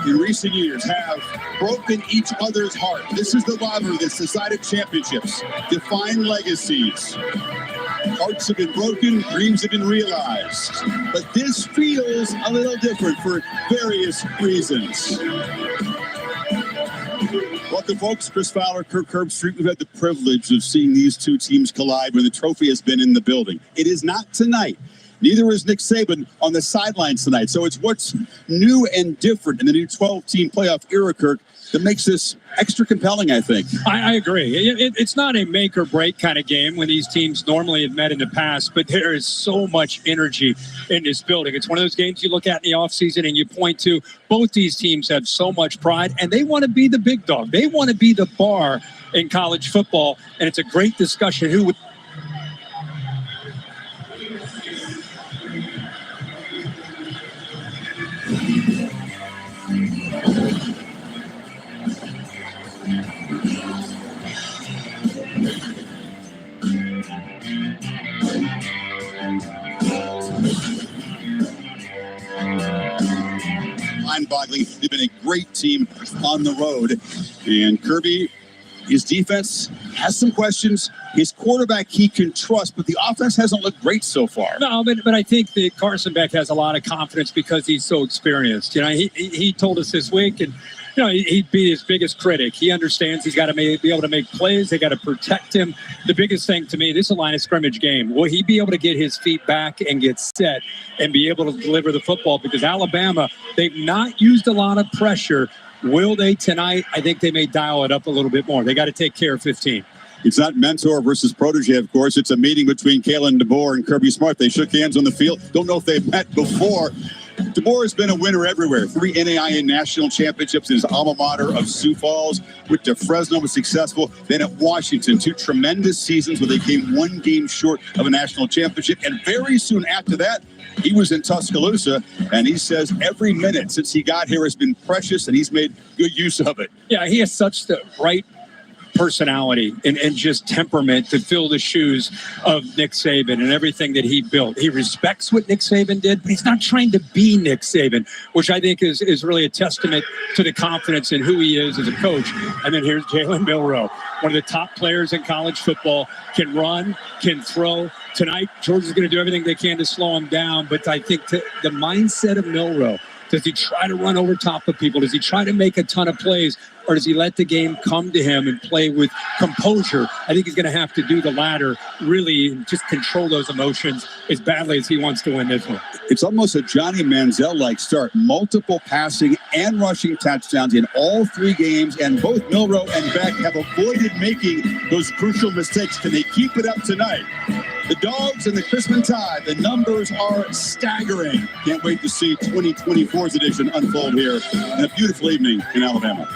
Speaker 3: in recent years have broken each other's heart. This is the rivalry that's decided championships, defined legacies. Hearts have been broken, dreams have been realized. But this feels a little different for various reasons. Welcome, folks. Chris Fowler, Kirk Herbstreit. We've had the privilege of seeing these two teams collide when the trophy has been in the building. It is not tonight.
Speaker 9: Neither is Nick Saban on the sidelines tonight. So it's what's new and different in the new 12-team playoff era, Kirk, that makes this extra compelling, I think.
Speaker 4: I agree. It's not a make or break kind of game when these teams normally have met in the past, but there is so much energy in this building. It's one of those games you look at in the offseason and you point to. Both these teams have so much pride, and they want to be the big dog. They want to be the bar in college football, and it's a great discussion. Who would
Speaker 9: mind-boggling. They've been a great team on the road. And Kirby, his defense has some questions. His quarterback he can trust, but the offense hasn't looked great so far.
Speaker 4: No, but I think that Carson Beck has a lot of confidence because he's so experienced. You know, he told us this week, and you know, he'd be his biggest critic. He understands he's got to be able to make plays. They got to protect him. The biggest thing to me, this is a line of scrimmage game. Will he be able to get his feet back and get set and be able to deliver the football? Because Alabama, they've not used a lot of pressure. Will they tonight? I think they may dial it up a little bit more. They got to take care of 15.
Speaker 9: It's not mentor versus protege, of course. It's a meeting between Kalen DeBoer and Kirby Smart. They shook hands on the field. Don't know if they've met before. DeBoer has been a winner everywhere. 3 NAIA national championships in his alma mater of Sioux Falls. Went to Fresno, was successful. Then at Washington, 2 tremendous seasons where they came 1 game short of a national championship. And very soon after that, he was in Tuscaloosa, and he says every minute since he got here has been precious, and he's made good use of it.
Speaker 4: Yeah, he has such the right personality and just temperament to fill the shoes of Nick Saban and everything that he built. He respects what Nick Saban did, but he's not trying to be Nick Saban, which I think is really a testament to the confidence in who he is as a coach. And then here's Jalen Milroe, one of the top players in college football, can run, can throw. Tonight, Georgia's going to do everything they can to slow him down, but I think the mindset of Milroe, does he try to run over top of people? Does he try to make a ton of plays? Or does he let the game come to him and play with composure? I think he's going to have to do the latter, really just control those emotions as badly as he wants to win this one.
Speaker 9: It's almost a Johnny Manziel-like start. Multiple passing and rushing touchdowns in all 3 games, and both Milroe and Beck have avoided making those crucial mistakes. Can they keep it up tonight? The Dogs and the Christmas Tide, the numbers are staggering. Can't wait to see 2024's edition unfold here in a beautiful evening in Alabama.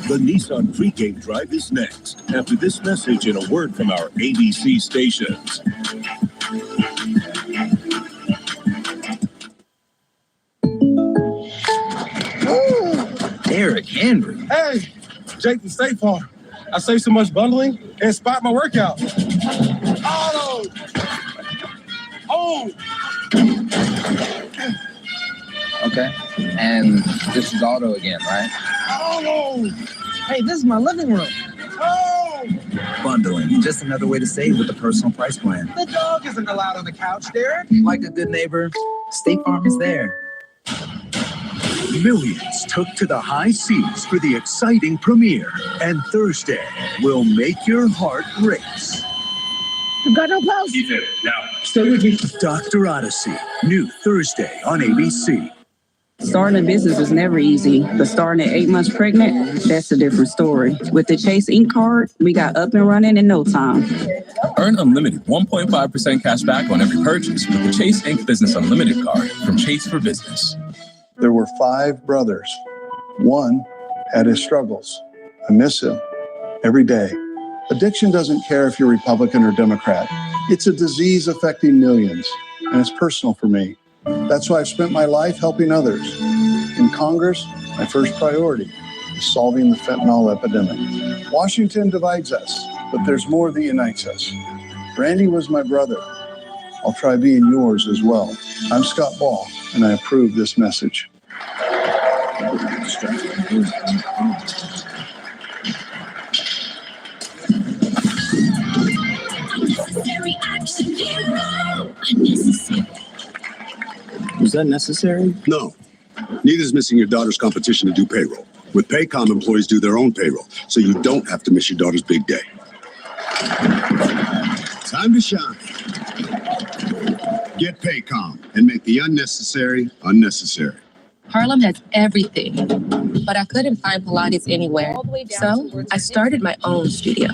Speaker 13: The Nissan pregame drive is next, after this message and a word from our ABC stations.
Speaker 10: Derrick Henry.
Speaker 11: Hey, Jake from State Farm. I saved so much bundling and inspired my workout. Oh!
Speaker 10: Okay. And this is Auto again, right?
Speaker 11: Oh! Hey, this is my living room. Oh!
Speaker 10: Bundling. Just another way to save with the personal price plan.
Speaker 11: The dog isn't allowed on the couch, Derek.
Speaker 10: Like a good neighbor, State Farm is there.
Speaker 13: Millions took to the high seas for the exciting premiere, and Thursday will make your heart race.
Speaker 16: I've got no pulse.
Speaker 13: Now, stay with me. Dr. Odyssey, new Thursday on ABC.
Speaker 15: Starting a business is never easy, but starting at 8 months pregnant, that's a different story. With the Chase Ink card, we got up and running in no time.
Speaker 25: Earn unlimited 1.5% cash back on every purchase with the Chase Ink Business Unlimited card from Chase for Business.
Speaker 21: There were 5 brothers. One had his struggles. I miss him every day. Addiction doesn't care if you're Republican or Democrat. It's a disease affecting millions, and it's personal for me. That's why I've spent my life helping others. In Congress, my first priority is solving the fentanyl epidemic. Washington divides us, but there's more that unites us. Randy was my brother. I'll try being yours as well. I'm Scott Ball, and I approve this message.
Speaker 22: Was that necessary?
Speaker 13: No. Neither is missing your daughter's competition to do payroll. With Paycom, employees do their own payroll, so you don't have to miss your daughter's big day. Time to shine.
Speaker 21: Get Paycom and make the unnecessary unnecessary.
Speaker 6: Harlem has everything, but I couldn't find Pilates anywhere. So I started my own studio.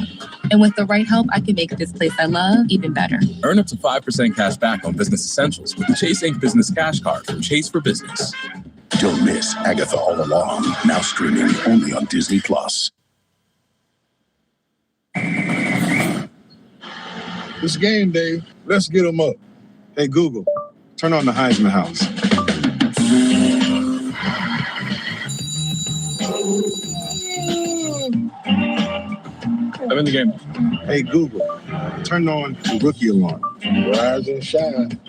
Speaker 6: And with the right help, I can make this place I love even better.
Speaker 25: Earn up to 5% cash back on business essentials with the Chase Inc. Business Cash Card from Chase for Business.
Speaker 14: Don't miss Agatha All Along, now streaming only on Disney+.
Speaker 11: It's game day. Let's get them up. Hey, Google, turn on the Heisman House.
Speaker 25: I'm in the game.
Speaker 11: Hey, Google, turn on the rookie alarm. Rise and shine.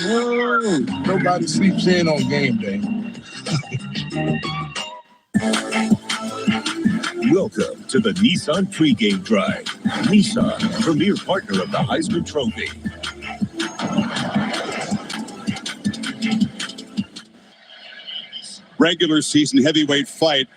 Speaker 11: Whoa, nobody sleeps in on game day.
Speaker 14: Welcome to the Nissan pregame drive. Nissan, premier partner of the Heisman Trophy.
Speaker 9: Regular season heavyweight fight.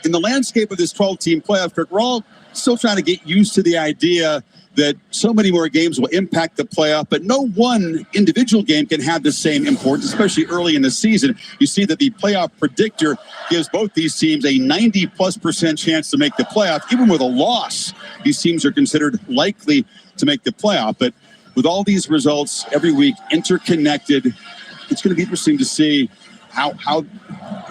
Speaker 9: In the landscape of this 12-team playoff, Kirk, we're all still trying to get used to the idea that so many more games will impact the playoff, but no one individual game can have the same importance, especially early in the season. You see that the playoff predictor gives both these teams a 90+% chance to make the playoff. Even with a loss, these teams are considered likely to make the playoff. But with all these results every week interconnected, it's going to be interesting to see how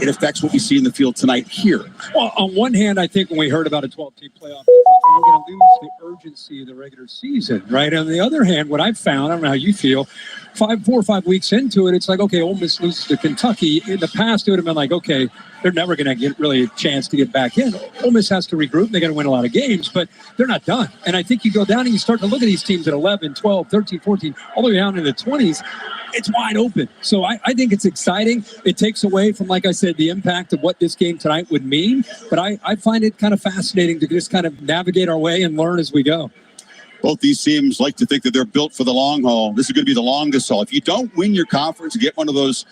Speaker 9: it affects what we see in the field tonight here.
Speaker 17: Well, on one hand, I think when we heard about a 12-team playoff, we thought we're going to lose the urgency of the regular season, right? On the other hand, what I've found, I don't know how you feel, 4 or 5 weeks into it, it's like, okay, Ole Miss loses to Kentucky. In the past, it would have been like, okay, they're never going to get really a chance to get back in. Ole Miss has to regroup. They got to win a lot of games, but they're not done. And I think you go down and you start to look at these teams at 11, 12, 13, 14, all the way down in the 20s. It's wide open. So I think it's exciting. It takes away from, like I said, the impact of what this game tonight would mean. But I find it kind of fascinating to just kind of navigate our way and learn as we go.
Speaker 9: Both these teams like to think that they're built for the long haul. This is going to be the longest haul. If you don't win your conference, get one of those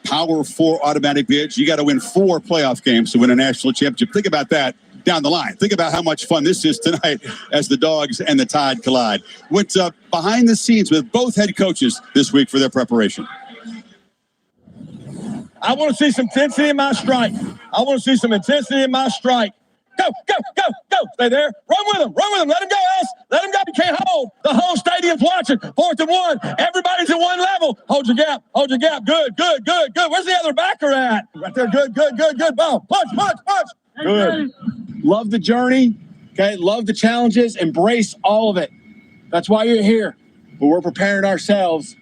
Speaker 9: Power 4 automatic bids, you got to win 4 playoff games to win a national championship. Think about that down the line. Think about how much fun this is tonight as the Dogs and the Tide collide. What's up behind the scenes with both head coaches this week for their preparation?
Speaker 3: I want to see some intensity in my strike. I want to see some intensity in my strike. Go, go, go, go. Stay there. Run with them. Run with them. Let them go, else. Let them go. You can't hold. The whole stadium's watching. 4th and 1. Everybody's at one level. Hold your gap. Hold your gap. Good, good, good, good. Where's the other backer at? Right there. Good, good, good, good. Ball. Punch, punch, punch.
Speaker 18: Good. Love the journey. Okay. Love the challenges. Embrace all of it. That's why you're here. But we're preparing ourselves,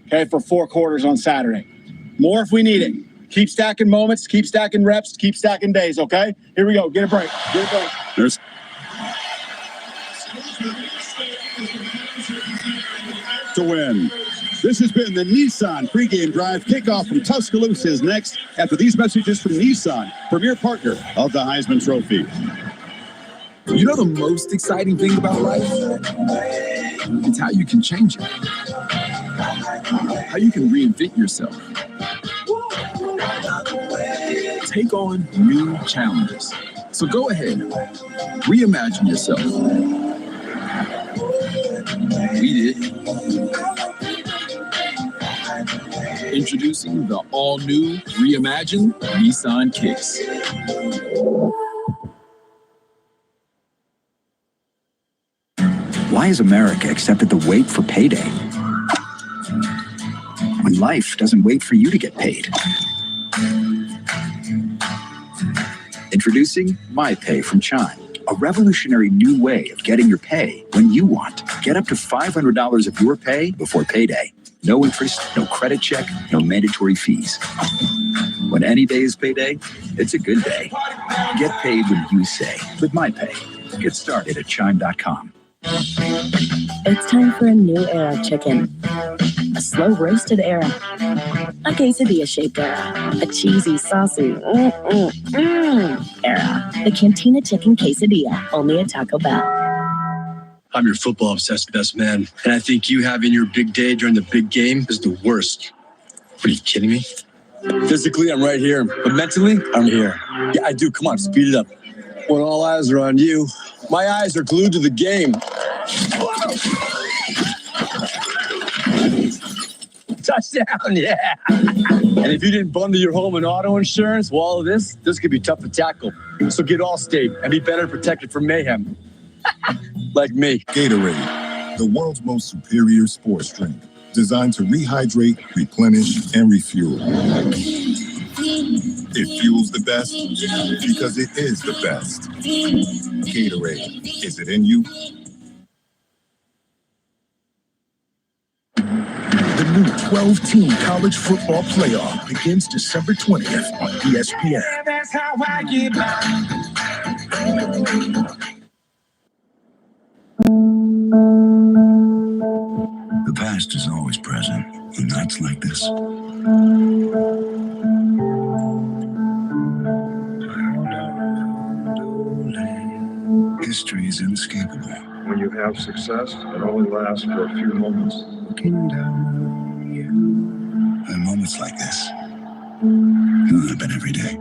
Speaker 18: okay, for 4 quarters on Saturday. More if we need it. Keep stacking moments, keep stacking reps, keep stacking days, okay? Here we go. Get a break. Get a break.
Speaker 9: There's to win. This has been the Nissan pregame drive. Kickoff from Tuscaloosa is next after these messages from Nissan, premier partner of the Heisman Trophy.
Speaker 7: You know the most exciting thing about life? It's how you can change it. How you can reinvent yourself. Take on new challenges. So go ahead, reimagine yourself. We did. Introducing the all-new reimagined Nissan Kicks.
Speaker 19: Why has America accepted the wait for payday when life doesn't wait for you to get paid? Introducing MyPay from Chime, a revolutionary new way of getting your pay when you want. Get up to $500 of your pay before payday. No interest, no credit check, no mandatory fees. When any day is payday, it's a good day. Get paid when you say with MyPay. Get started at Chime.com.
Speaker 12: It's time for a new era of chicken. A slow roasted era. A quesadilla shaped era. A cheesy, saucy era. The Cantina Chicken Quesadilla, only at Taco Bell.
Speaker 24: I'm your football obsessed best man, and I think you having your big day during the big game is the worst. Are you kidding me? Physically, I'm right here, but mentally, I'm here. Yeah, I do. Come on, speed it up. When all eyes are on you, my eyes are glued to the game. Touchdown, yeah. And if you didn't bundle your home and auto insurance, well, all of this could be tough to tackle. So get Allstate and be better protected from mayhem. Like me.
Speaker 20: Gatorade, the world's most superior sports drink, designed to rehydrate, replenish, and refuel. It fuels the best because it is the best. Gatorade, is it in you?
Speaker 13: The new 12-team college football playoff begins December 20th on ESPN.
Speaker 14: That's how I get by.
Speaker 20: The past is always present in nights like this. History is inescapable.
Speaker 11: When you have success, it only lasts for a few moments.
Speaker 20: Looking down on you. And moments like this don't happen every day.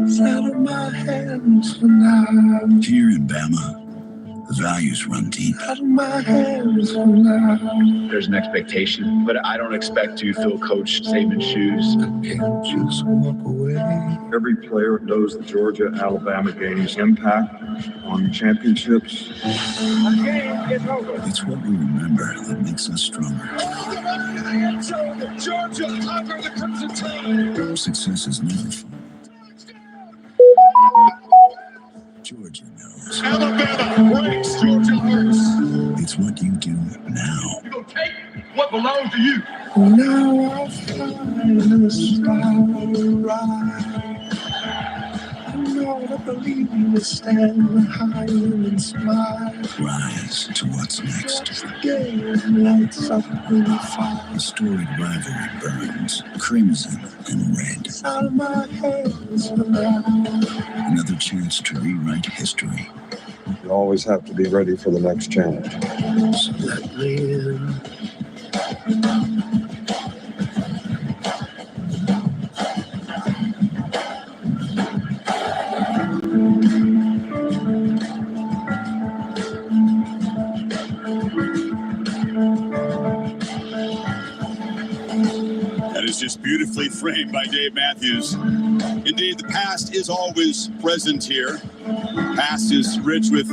Speaker 14: It's out of my hands for now.
Speaker 20: Here in Bama, the values run deep.
Speaker 14: Out of my hands for now.
Speaker 1: There's an expectation, but I don't expect to fill Coach Saban's shoes.
Speaker 14: I can't just walk away.
Speaker 11: Every player knows the Georgia-Alabama game's impact on championships.
Speaker 20: It's what we remember that makes us stronger.
Speaker 14: Georgia conquer the Crimson Tide.
Speaker 20: Success is never fun. Georgia knows.
Speaker 14: Alabama breaks, Georgia hurts.
Speaker 20: It's what you do now.
Speaker 14: You'll take what belongs to you. Now I'll find the starlight. I know to believe you will stand higher and smile.
Speaker 20: Rise to what's next.
Speaker 14: The game lights up in fire.
Speaker 20: A storied rivalry burns, crimson and red.
Speaker 14: It's out of my hands for now.
Speaker 20: Another chance to rewrite history.
Speaker 11: You always have to be ready for the next challenge.
Speaker 14: So let me in.
Speaker 9: That is just beautifully framed by Dave Matthews. Indeed, the past is always present here. Past is rich with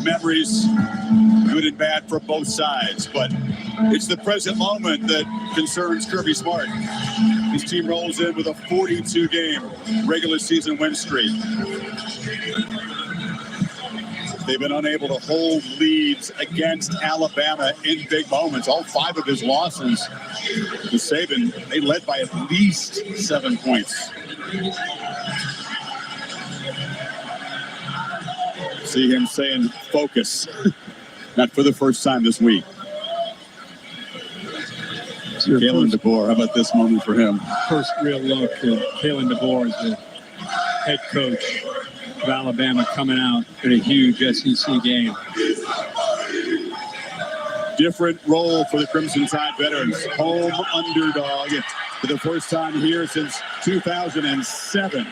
Speaker 9: memories, good and bad for both sides, but it's the present moment that concerns Kirby Smart. His team rolls in with a 42-game regular season win streak. They've been unable to hold leads against Alabama in big moments. All 5 of his losses to Saban, they led by at least 7 points. See him saying focus. Not for the first time this week. Kalen DeBoer, how about this moment for him?
Speaker 17: First real look at Kalen DeBoer as the head coach of Alabama coming out in a huge SEC game.
Speaker 9: Different role for the Crimson Tide veterans. Home underdog for the first time here since 2007.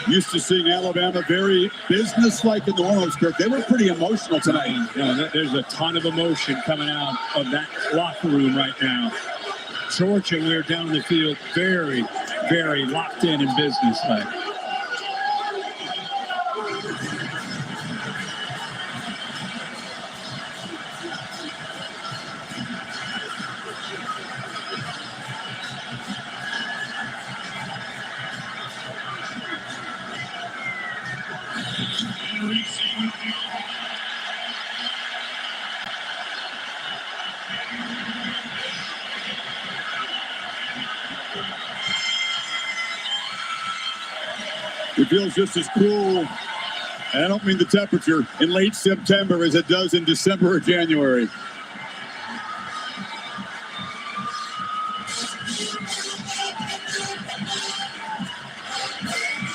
Speaker 9: Used to seeing Alabama very businesslike in the warm-ups, Kirk. They were pretty emotional tonight.
Speaker 17: Yeah, there's a ton of emotion coming out of that locker room right now. Georgia, we're down the field very, very locked in and businesslike.
Speaker 9: It feels just as cool, and I don't mean the temperature, in late September as it does in December or January.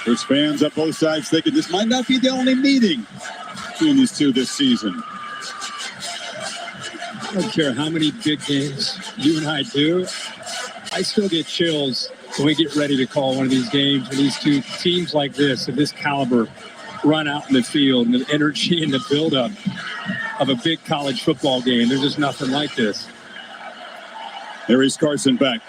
Speaker 9: There's fans on both sides thinking this might not be the only meeting between these two this season.
Speaker 17: I don't care how many big games you and I do. I still get chills when we get ready to call one of these games, when these two teams like this, of this caliber, run out in the field, and the energy and the buildup of a big college football game. There's just nothing like this.
Speaker 9: There is Carson Beck.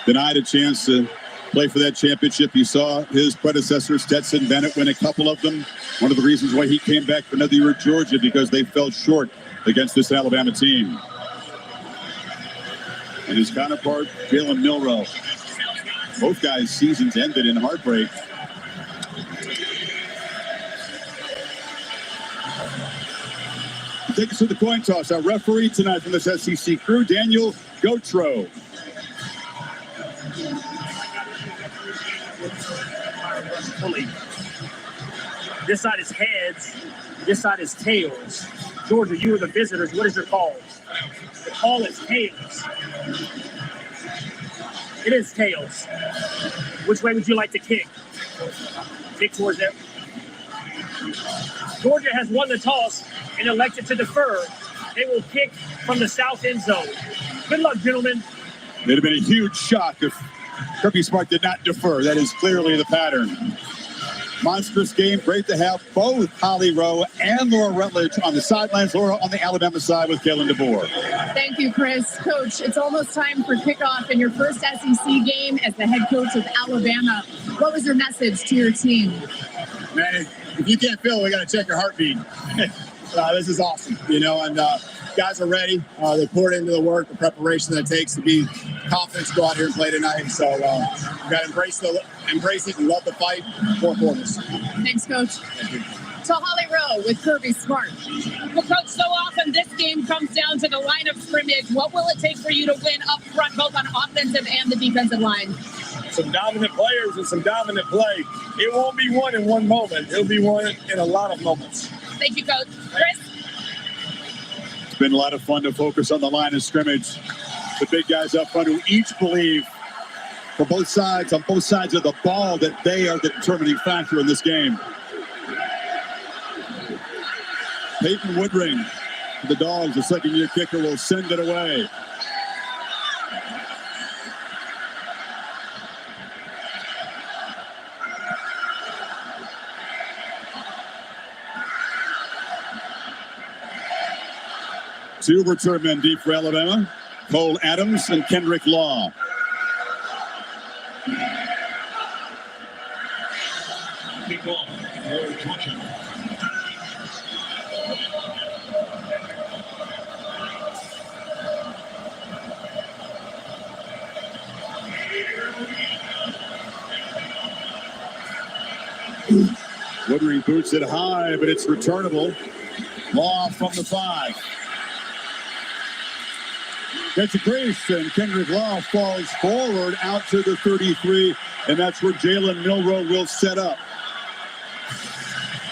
Speaker 9: Denied a chance to play for that championship. You saw his predecessor, Stetson Bennett, win a couple of them. One of the reasons why he came back for another year at Georgia, because they fell short against this Alabama team. And his counterpart, Jalen Milroe. Both guys' seasons ended in heartbreak. Take us to the coin toss. Our referee tonight from this SEC crew, Daniel Gotro.
Speaker 2: This side is heads. This side is tails. Georgia, you are the visitors. What is your call? The call is tails. It is tails. Which way would you like to kick? Kick towards them. Georgia has won the toss and elected to defer. They will kick from the south end zone. Good luck, gentlemen.
Speaker 9: It'd have been a huge shock if Kirby Smart did not defer. That is clearly the pattern. Monstrous game. Great to have both Holly Rowe and Laura Rutledge on the sidelines. Laura on the Alabama side with Kalen DeBoer.
Speaker 4: Thank you, Chris. Coach, it's almost time for kickoff in your first SEC game as the head coach of Alabama. What was your message to your team?
Speaker 18: Man, if you can't feel it, we got to check your heartbeat. This is awesome, and guys are ready. They poured into the work, the preparation that it takes to be confident to go out here and play tonight. So we've got to embrace it and love the fight. 4 quarters.
Speaker 4: Thanks, Coach. To Holly Rowe with Kirby Smart.
Speaker 5: Well, Coach, so often this game comes down to the line of scrimmage. What will it take for you to win up front, both on offensive and the defensive line?
Speaker 3: Some dominant players and some dominant play. It won't be won in one moment. It'll be won in a lot of moments.
Speaker 5: Thank you, Coach. Chris?
Speaker 9: It's been a lot of fun to focus on the line of scrimmage. The big guys up front who each believe for both sides, on both sides of the ball, that they are the determining factor in this game. Peyton Woodring, the Dogs, the second-year kicker, will send it away. Two return men deep for Alabama, Cole Adams and Kendrick Law. Woodring boots it high, but it's returnable. Law from the 5. Gets a crease, and Kendrick Law falls forward out to the 33, and that's where Jalen Milroe will set up.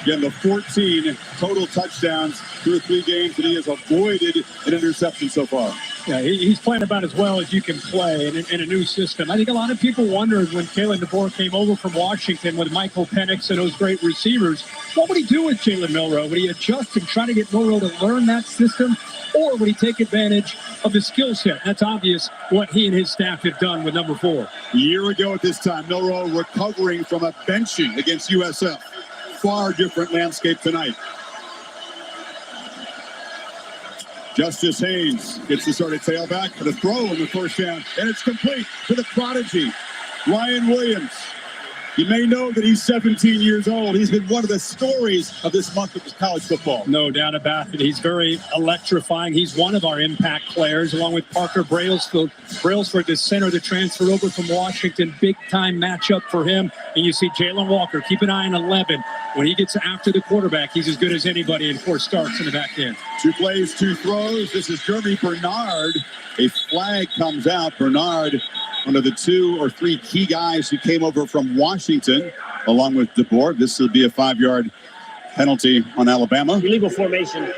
Speaker 9: Again, the 14 total touchdowns through 3 games, and he has avoided an interception so far.
Speaker 17: Yeah, he's playing about as well as you can play in a new system. I think a lot of people wondered when Kalen DeBoer came over from Washington with Michael Penix and those great receivers, what would he do with Jalen Milroe? Would he adjust and try to get Milroe to learn that system, or would he take advantage of the skill set? That's obvious what he and his staff have done with number 4.
Speaker 9: A year ago at this time, Milroe recovering from a benching against USF. Far different landscape tonight. Justice Haynes gets the start at tailback for the throw in the first down, and it's complete to the prodigy, Ryan Williams. You may know that he's 17 years old. He's been one of the stories of this month of college football.
Speaker 17: No doubt about it. He's very electrifying. He's one of our impact players, along with Parker Brailsford. Brailsford, the center that transferred over from Washington. Big-time matchup for him. And you see Jalen Walker. Keep an eye on 11. When he gets after the quarterback, he's as good as anybody in 4 starts in the back end.
Speaker 9: 2 plays, 2 throws. This is Jeremy Bernard. A flag comes out. Bernard, one of the 2 or 3 key guys who came over from Washington, along with DeBoer. This will be a 5-yard penalty on Alabama.
Speaker 2: Illegal formation.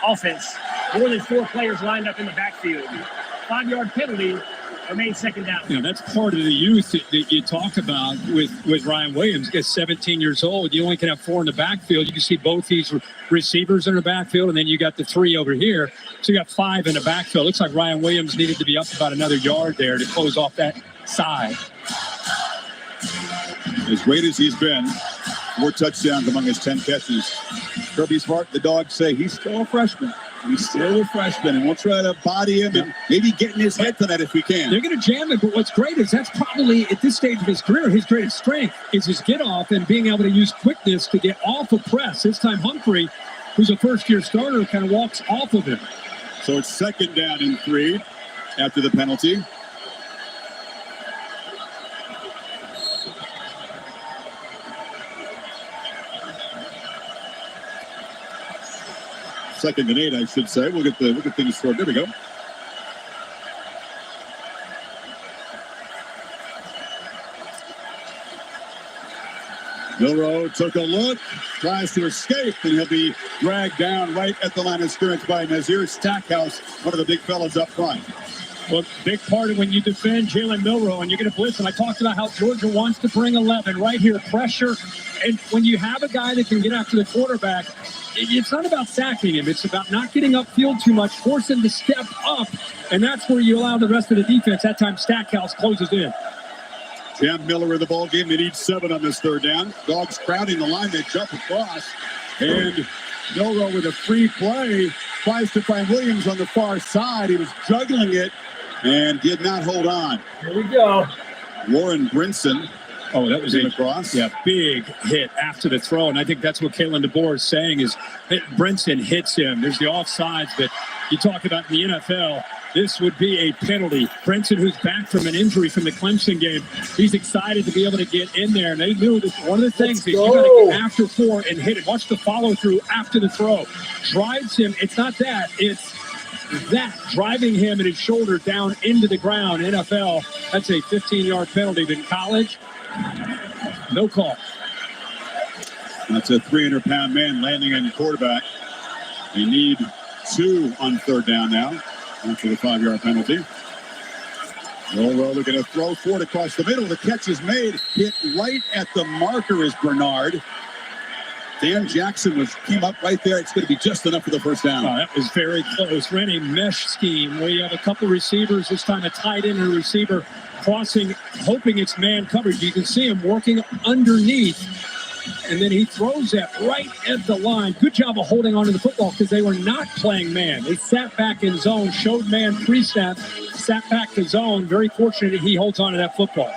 Speaker 2: Offense. More than 4 players lined up in the backfield. 5-yard penalty. Remain second down.
Speaker 17: You know, that's part of the youth that you talk about with Ryan Williams. He's 17 years old. You only can have 4 in the backfield. You can see both these receivers in the backfield, and then you got the 3 over here. So you got 5 in the backfield. Looks like Ryan Williams needed to be up about another yard there to close off that side.
Speaker 9: As great as he's been, 4 touchdowns among his 10 catches. Kirby Smart, the Dogs say he's still a freshman. He's still a freshman, and we'll try to body him and maybe get in his head for that if we can.
Speaker 17: They're going to jam him, but what's great is that's probably, at this stage of his career, his greatest strength is his get-off and being able to use quickness to get off a press. This time Humphrey, who's a first-year starter, kind of walks off of him.
Speaker 9: So it's second down and 3 after the penalty. Second and 8, I should say. We'll get things sorted. There we go. Milroe took a look, tries to escape, and he'll be dragged down right at the line of scrimmage by Nazir Stackhouse, one of the big fellas up front.
Speaker 17: Well, big part of when you defend Jalen Milroe and you're going to blitz him. I talked about how Georgia wants to bring 11 right here, pressure. And when you have a guy that can get after the quarterback, it's not about sacking him. It's about not getting upfield too much, force him to step up. And that's where you allow the rest of the defense. That time Stackhouse closes in.
Speaker 9: Cam Miller in the ball game. They need 7 on this third down. Dogs crowding the line. They jump across. And Milroe with a free play tries to find Williams on the far side. He was juggling it and did not hold on.
Speaker 2: Here we go.
Speaker 9: Warren Brinson.
Speaker 17: Oh, that was a
Speaker 9: cross.
Speaker 17: Yeah, big hit after the throw. And I think that's what Kalen DeBoer is saying is Brinson hits him. There's the offsides, but you talk about in the NFL, this would be a penalty. Brinson, who's back from an injury from the Clemson game, he's excited to be able to get in there. And they knew that one of the things is you got to get after 4 and hit it. Watch the follow through after the throw. Drives him. It's not that. It's that driving him and his shoulder down into the ground. NFL, that's a 15-yard penalty. But in college, no call.
Speaker 9: That's a 300-pound man landing on your quarterback. They need 2 on third down now after the 5-yard penalty. Milroe looking to throw forward across the middle. The catch is made. Hit right at the marker is Bernard. Dan Jackson came up right there. It's going to be just enough for the first down.
Speaker 17: Oh, that was very close. Ran a mesh scheme where you have a couple receivers, this time a tight end and a receiver crossing, hoping it's man coverage. You can see him working underneath, and then he throws that right at the line. Good job of holding on to the football because they were not playing man. They sat back in zone, showed man pre-snap, sat back to zone. Very fortunate that he holds on to that football.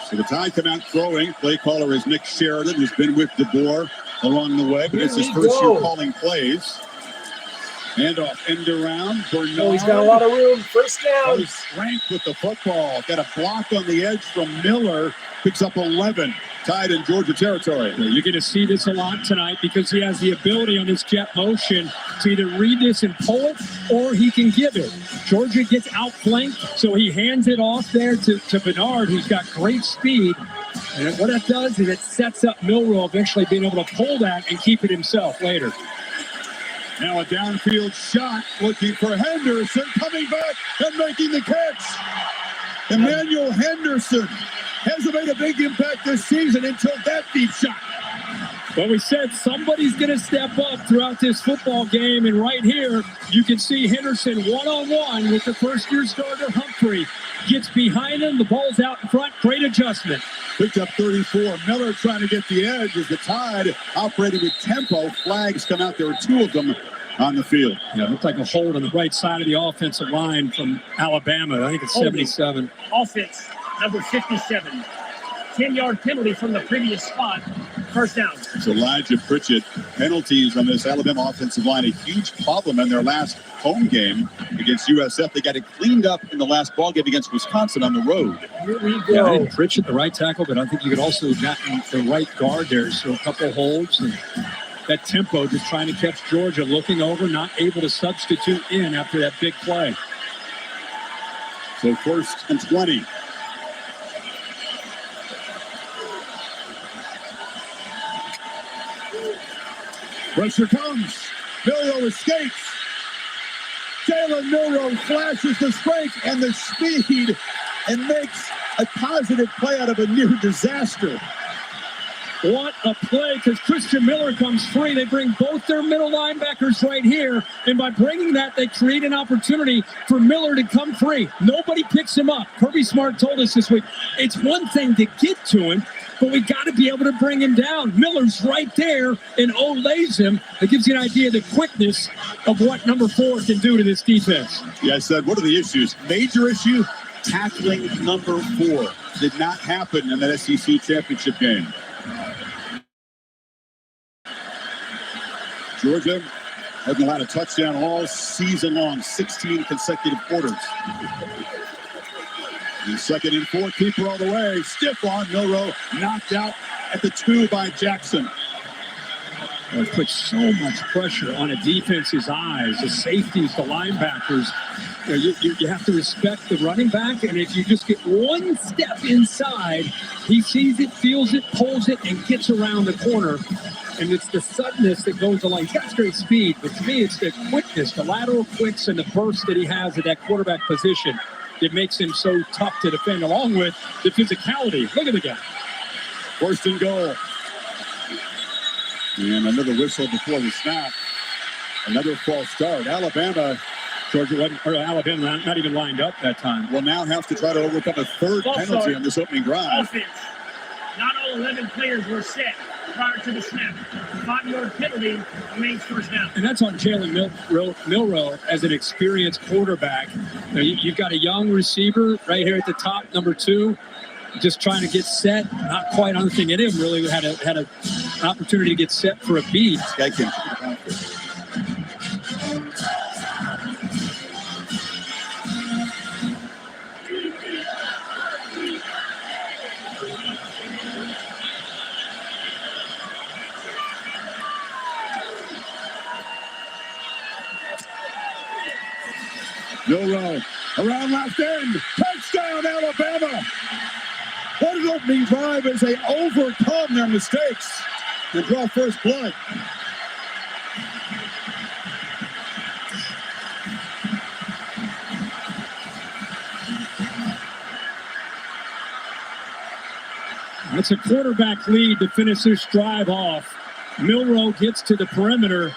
Speaker 9: So the Tide come out throwing. Play caller is Nick Sheridan, who's been with DeBoer along the way, but it's his first year calling plays. Handoff, end around. Bernard.
Speaker 2: Oh, he's got a lot of room. First down.
Speaker 9: Strength with the football. Got a block on the edge from Miller. Picks up 11. Tied in Georgia territory.
Speaker 17: You're going to see this a lot tonight because he has the ability on this jet motion to either read this and pull it or he can give it. Georgia gets outflanked, so he hands it off there to Bernard, who's got great speed. And what that does is it sets up Milroe eventually being able to pull that and keep it himself later.
Speaker 9: Now a downfield shot looking for Henderson, coming back and making the catch. Emmanuel Henderson hasn't made a big impact this season until that deep shot.
Speaker 17: Well, we said somebody's going to step up throughout this football game, and right here you can see Henderson one-on-one with the first-year starter Humphrey. Gets behind him, the ball's out in front, great adjustment.
Speaker 9: Picked up 34. Miller trying to get the edge as the Tide operating with tempo. Flags come out. There were 2 of them on the field.
Speaker 17: Yeah, it looked like a hold on the right side of the offensive line from Alabama. I think it's 77.
Speaker 2: Offense, number 57. 10-yard penalty from the previous spot. First down.
Speaker 9: It's Elijah Pritchett. Penalties on this Alabama offensive line, a huge problem in their last home game against USF. They got it cleaned up in the last ball game against Wisconsin on the road.
Speaker 2: Here we go.
Speaker 17: Yeah, I think Pritchett, the right tackle, but I think you could also have gotten the right guard there. So a couple holds and that tempo, just trying to catch Georgia, looking over, not able to substitute in after that big play.
Speaker 9: So 1st and 20. Pressure comes. Milroe escapes.
Speaker 3: Jalen Milroe flashes the strength and the speed and makes a positive play out of a near disaster.
Speaker 17: What a play, because Christian Miller comes free. They bring both their middle linebackers right here, and by bringing that, they create an opportunity for Miller to come free. Nobody picks him up. Kirby Smart told us this week, it's one thing to get to him, but we got to be able to bring him down. Miller's right there and lays him. It gives you an idea of the quickness of what number 4 can do to this defense.
Speaker 9: Yeah, I said, what are the issues? Major issue, tackling number 4. Did not happen in that SEC championship game. Georgia hasn't allowed a touchdown all season long, 16 consecutive quarters. And 2nd and 4, keeper all the way. Stiff on Milroe, knocked out at the 2 by Jackson.
Speaker 17: It puts so much pressure on a defense's eyes, the safeties, the linebackers. You have to respect the running back, and if you just get one step inside, he sees it, feels it, pulls it, and gets around the corner. And it's the suddenness that goes along. He's got great speed, but to me, it's the quickness, the lateral quicks, and the burst that he has at that quarterback position that makes him so tough to defend, along with the physicality. Look at the guy.
Speaker 9: 1st and goal. And another whistle before the snap. Another false start. Alabama
Speaker 17: not even lined up that time.
Speaker 9: Will now have to try to overcome a 3rd penalty on this opening drive.
Speaker 2: Offense. Not all 11 players were set prior to the snap. 5-yard penalty remains first down.
Speaker 17: And that's on Jalen Milroe as an experienced quarterback. You've got a young receiver right here at the top, number 2, just trying to get set. Not quite on the thing in him. Really had an opportunity to get set for a beat.
Speaker 9: This guy can.
Speaker 3: Milroe around left end. Touchdown, Alabama. What an opening drive as they overcome their mistakes and draw first blood.
Speaker 17: That's a quarterback lead to finish this drive off. Milroe gets to the perimeter.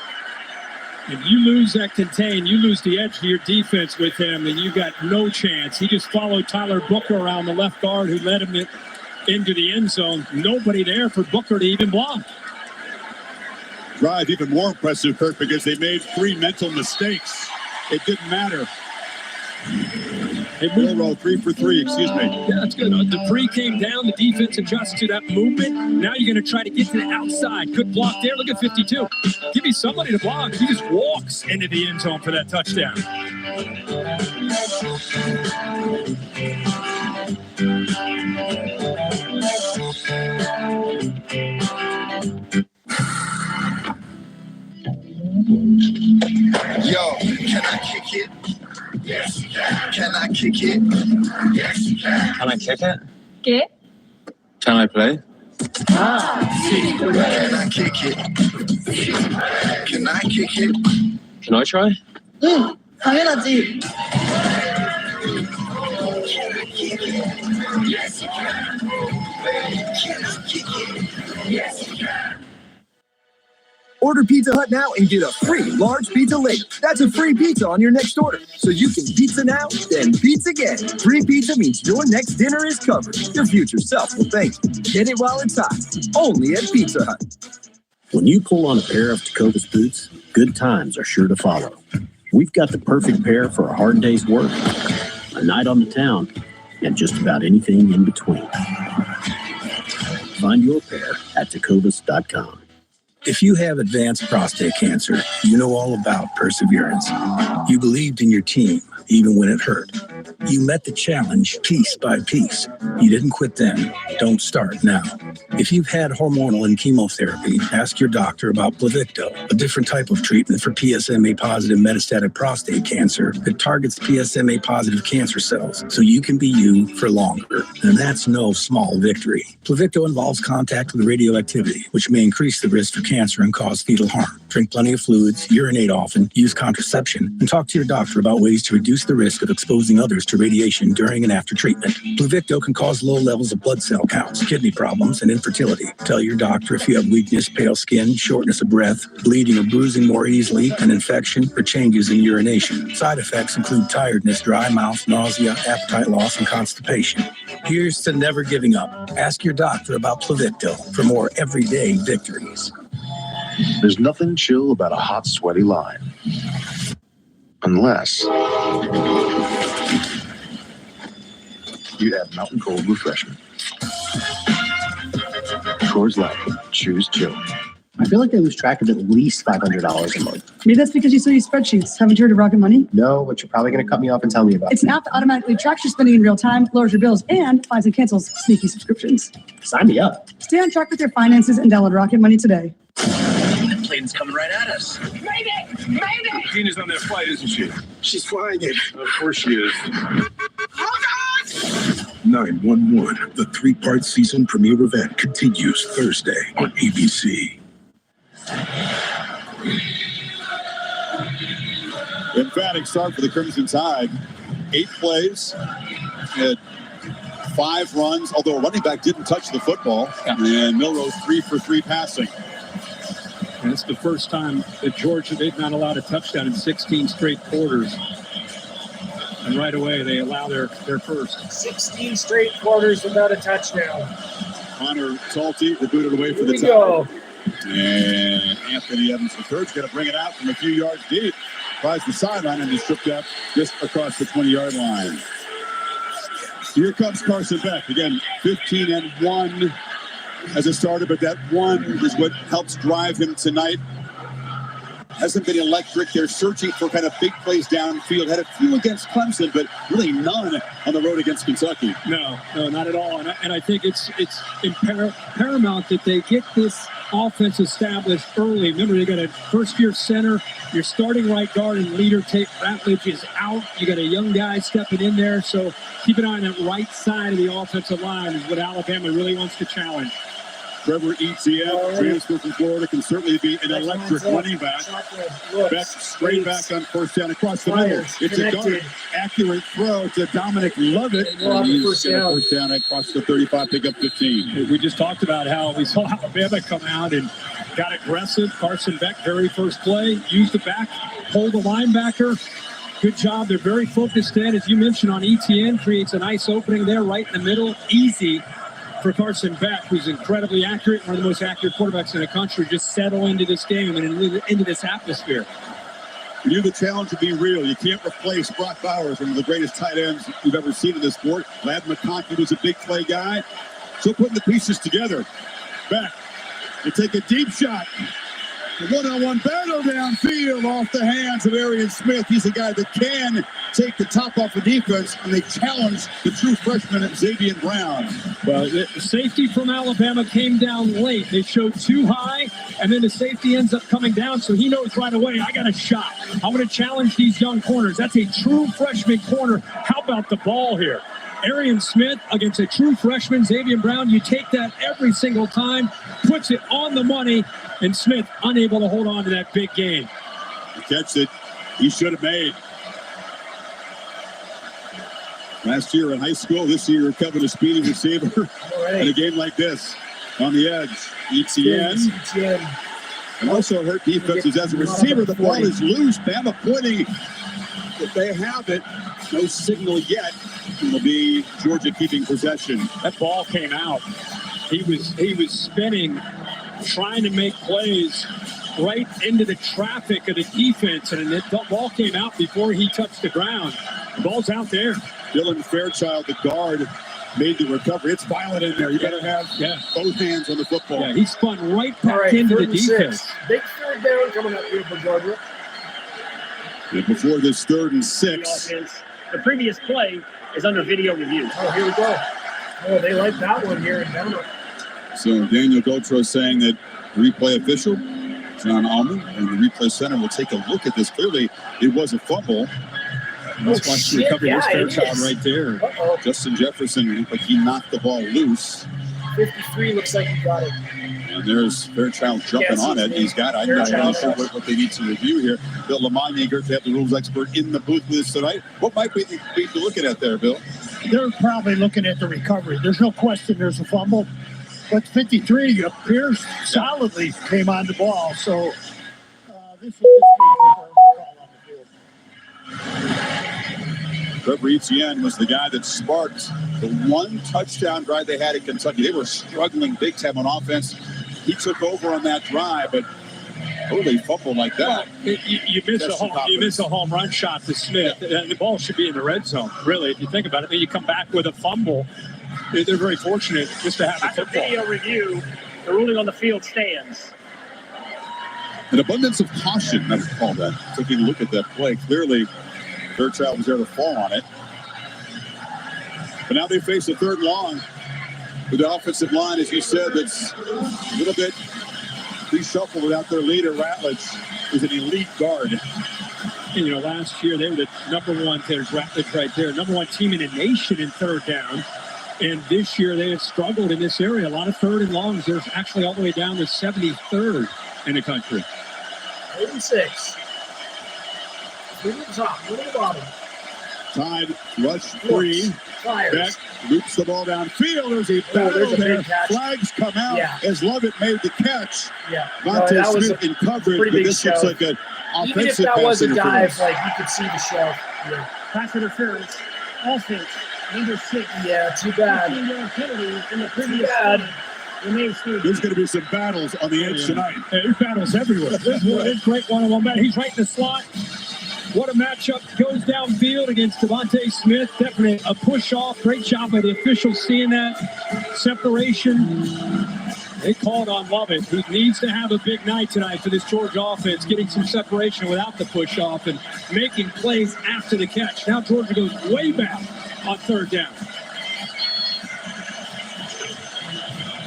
Speaker 17: If you lose that contain, you lose the edge of your defense with him, then you've got no chance. He just followed Tyler Booker around, the left guard, who led him into the end zone. Nobody there for Booker to even block.
Speaker 9: Drive even more impressive, Kirk, because they made 3 mental mistakes. It didn't matter. Milroe 3 for 3, excuse me.
Speaker 17: Yeah, that's good. Dupree came down. The defense adjusts to that movement. Now you're going to try to get to the outside. Good block there. Look at 52. Give me somebody to block. He just walks into the end zone for that touchdown.
Speaker 8: Yo, can I kick it? Yes, you can. Can I kick it? Yes, you can.
Speaker 24: Can I kick it?
Speaker 6: ¿Qué?
Speaker 24: Can I play?
Speaker 8: Can I kick it? Can I kick it?
Speaker 24: Can I try?
Speaker 6: 당연하지.
Speaker 8: Yes, you can. Can I kick it? Yes, you can.
Speaker 13: Order Pizza Hut now and get a free large pizza later. That's a free pizza on your next order. So you can pizza now, then pizza again. Free pizza means your next dinner is covered. Your future self will thank you. Get it while it's hot. Only at Pizza Hut.
Speaker 22: When you pull on a pair of Tecovas boots, good times are sure to follow. We've got the perfect pair for a hard day's work, a night on the town, and just about anything in between. Find your pair at Tecovas.com.
Speaker 14: If you have advanced prostate cancer, you know all about perseverance. You believed in your team, even when it hurt. You met the challenge piece by piece. You didn't quit then. Don't start now. If you've had hormonal and chemotherapy, ask your doctor about Pluvicto, a different type of treatment for PSMA-positive metastatic prostate cancer that targets PSMA-positive cancer cells so you can be you for longer. And that's no small victory. Pluvicto involves contact with radioactivity, which may increase the risk for cancer and cause fetal harm. Drink plenty of fluids, urinate often, use contraception, and talk to your doctor about ways to reduce the risk of exposing others to radiation during and after treatment. Pluvicto can cause low levels of blood cell counts, kidney problems, and infertility. Tell your doctor if you have weakness, pale skin, shortness of breath, bleeding or bruising more easily, an infection, or changes in urination. Side effects include tiredness, dry mouth, nausea, appetite loss, and constipation. Here's to never giving up. Ask your doctor about Pluvicto for more everyday victories.
Speaker 10: There's nothing chill about a hot, sweaty line. Unless you have Mountain Cold Refreshment. Coors Light. Choose chill.
Speaker 15: I feel like I lose track of at least $500 a month.
Speaker 16: Maybe that's because you still use spreadsheets. Haven't you heard of Rocket Money?
Speaker 15: No, but you're probably going to cut me off and tell me about it.
Speaker 16: It's an app that automatically tracks your spending in real time, lowers your bills, and finds and cancels sneaky subscriptions.
Speaker 15: Sign me up.
Speaker 16: Stay on track with your finances and download Rocket Money today.
Speaker 8: That plane's coming right at us.
Speaker 5: Mayday! Mayday!
Speaker 20: Tina's on that flight, isn't she?
Speaker 10: She's flying it.
Speaker 20: Of course she is.
Speaker 5: Hold on!
Speaker 20: 911, the 3-part season premiere event continues Thursday on ABC.
Speaker 9: Emphatic start for the Crimson Tide. 8 plays, had 5 runs, although a running back didn't touch the football. And Milrose 3 for 3 passing.
Speaker 17: And it's the first time that Georgia, they've not allowed a touchdown in 16 straight quarters. And right away, they allow their first.
Speaker 2: 16 straight quarters without a touchdown.
Speaker 9: Connor Salty will boot it away for the Tide.
Speaker 2: Go.
Speaker 9: And Anthony Evans III is going to bring it out from a few yards deep. Tries the sideline and is stripped up just across the 20-yard line. Here comes Carson Beck. Again, 15-1 as a starter, but that one is what helps drive him tonight. Hasn't been electric. They're searching for kind of big plays downfield. Had a few against Clemson, but really none on the road against Kentucky.
Speaker 17: No, not at all. And I think it's paramount that they get this offense established early. Remember, they got a first-year center. Your starting right guard and leader, Tate Ratledge, is out. You got a young guy stepping in there. So keep an eye on that right side of the offensive line is what Alabama really wants to challenge.
Speaker 9: Trevor Etienne, transfer from Florida, can certainly be an electric running back. Beck straight back on first down across the middle. It's a dart. Accurate throw to Dominic Lovett. He's first down across the 35, pick up 15.
Speaker 17: We just talked about how we saw Alabama come out and got aggressive. Carson Beck, very first play, used the back, hold the linebacker. Good job. They're very focused in, as you mentioned, on Etienne. Creates a nice opening there right in the middle. Easy for Carson Beck, who's incredibly accurate, one of the most accurate quarterbacks in the country, just settle into this game and into this atmosphere.
Speaker 9: We knew the challenge would be real. You can't replace Brock Bowers, one of the greatest tight ends we've ever seen in this sport. Ladd McConkey was a big play guy. So putting the pieces together. Beck, they take a deep shot. A one-on-one battle downfield off the hands of Arian Smith. He's a guy that can take the top off the defense, and they challenge the true freshman Xavier Brown.
Speaker 17: Well, the safety from Alabama came down late. They showed too high, and then the safety ends up coming down, so he knows right away, I got a shot. I'm going to challenge these young corners. That's a true freshman corner. How about the ball here? Arian Smith against a true freshman, Xavier Brown. You take that every single time, puts it on the money, and Smith unable to hold on to that big game.
Speaker 9: The catch that he should have made. Last year in high school, this year covered a speedy receiver in a game like this. On the edge, Etienne. And also hurt defenses as a receiver. The ball is loose. Bama pointing that they have it. No signal yet. It'll be Georgia keeping possession.
Speaker 17: That ball came out. He was spinning, trying to make plays right into the traffic of the defense, and the ball came out before he touched the ground. The ball's out there.
Speaker 9: Dylan Fairchild, the guard, made the recovery. It's violent in there. You better have both hands on the football.
Speaker 17: Yeah, he spun right back into the defense.
Speaker 2: Big third down coming up here for Georgia.
Speaker 9: And before this 3rd and 6,
Speaker 2: The previous play is under video review.
Speaker 7: Oh, here we go. Oh, they like that one here in Denver.
Speaker 9: So Daniel Gotro saying that replay official, John Allman, and the replay center will take a look at this. Clearly, it was a fumble. Let's watch the recovery. There's Fairchild right there.
Speaker 7: Uh-oh.
Speaker 9: Justin Jefferson looked like he knocked the ball loose.
Speaker 7: 53 looks like he got it.
Speaker 9: And there's Fairchild jumping on it. He's got it. I'm not really sure what they need to review here. Bill Lamagna, great to have the rules expert in the booth with us tonight. What might we be looking at there, Bill?
Speaker 19: They're probably looking at the recovery. There's no question there's a fumble. But 53 appears solidly came on the ball. So this will just be a call on the field.
Speaker 9: Trevor Etienne was the guy that sparked the one touchdown drive they had in Kentucky. They were struggling big time on offense. He took over on that drive, but they fumble like that.
Speaker 17: Well, you miss a home run shot to Smith. The ball should be in the red zone, really, if you think about it. Then you come back with a fumble. They're very fortunate just to have the
Speaker 2: After
Speaker 17: football.
Speaker 2: video review, the ruling on the field stands.
Speaker 9: An abundance of caution, I would call that. Taking a look at that play, clearly Fairchild was there to fall on it. But now they face a third long with the offensive line, as you said, that's a little bit reshuffled without their leader. Ratledge is an elite guard.
Speaker 17: And, last year they were the number one. There's Ratledge right there, number one team in the nation in third down. And this year they have struggled in this area. A lot of third and longs. They're actually all the way down to 73rd in the country.
Speaker 7: 86. Three to the top, one to the bottom.
Speaker 9: Tide rush three. Beck loops the ball downfield. There's a battle there. Flags come out as Lovett made the catch.
Speaker 7: Yeah.
Speaker 9: Vontae Smith in coverage, but this looks like an offensive
Speaker 7: Even if that was a dive,
Speaker 9: interference.
Speaker 7: you could see the shell. Yeah.
Speaker 2: Pass interference. Offense. Number 6.
Speaker 7: Yeah, too bad.
Speaker 2: Penalty in the
Speaker 7: Too
Speaker 2: previous
Speaker 7: bad.
Speaker 9: There's going to be some battles on the edge tonight.
Speaker 17: There's battles everywhere. There's great one-on-one battle. He's right in the slot. What a matchup. Goes downfield against Devontae Smith. Definitely a push-off. Great job by the officials seeing that separation. They called on Lovett. He needs to have a big night tonight for this Georgia offense, getting some separation without the push-off and making plays after the catch. Now Georgia goes way back on third down.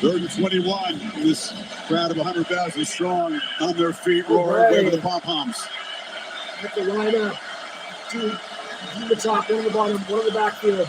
Speaker 9: 3rd and 21. This crowd of 100,000 strong on their feet, roaring, waving the pom-poms.
Speaker 7: Have to line up. Two on the top, one on the bottom, one on the backfield.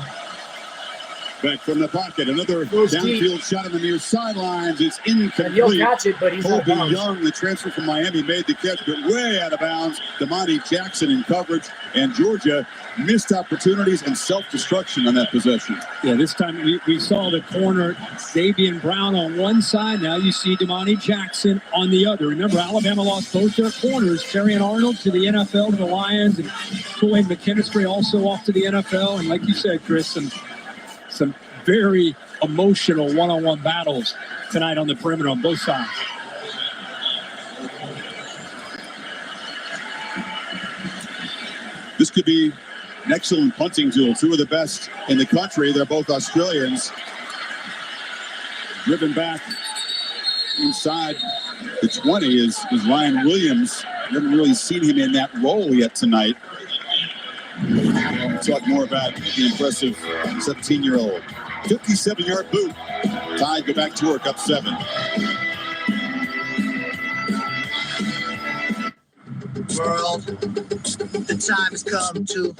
Speaker 9: Back from the pocket, another downfield shot on the near sidelines. It's incomplete.
Speaker 7: And he'll catch it, but he's out of
Speaker 9: Colby
Speaker 7: bounds.
Speaker 9: Young, the transfer from Miami, made the catch, but way out of bounds. Damani Jackson in coverage, and Georgia missed opportunities and self-destruction on that possession.
Speaker 17: Yeah, this time we saw the corner, Davian Brown on one side. Now you see Damani Jackson on the other. Remember, Alabama lost both their corners. Terrion Arnold to the NFL, to the Lions, and Kool-Aid McKinstry also off to the NFL. And like you said, Chris, some very emotional one-on-one battles tonight on the perimeter on both sides.
Speaker 9: This could be an excellent punting tool. Two of the best in the country. They're both Australians. Driven back inside the 20 is Ryan Williams. We haven't really seen him in that role yet tonight. We'll talk more about the impressive 17-year-old. 57-yard boot. Tide go back to work, up 7.
Speaker 8: World, the time has come to.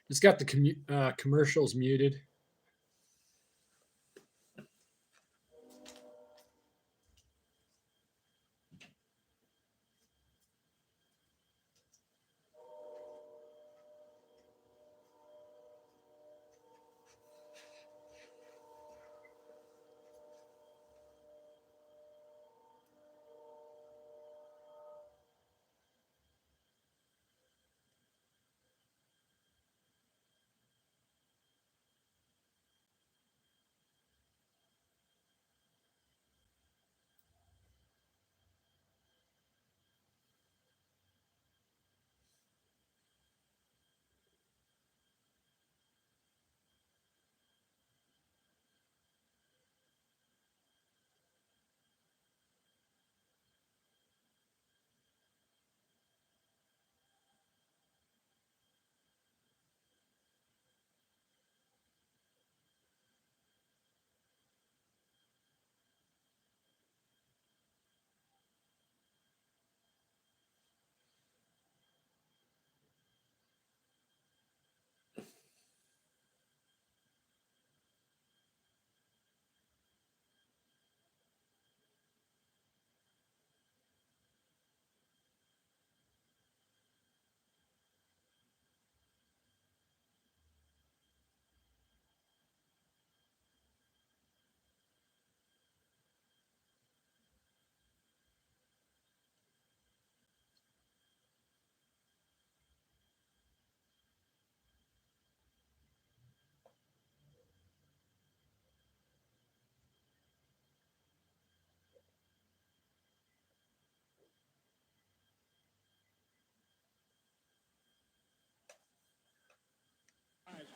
Speaker 21: Just got the commercials muted.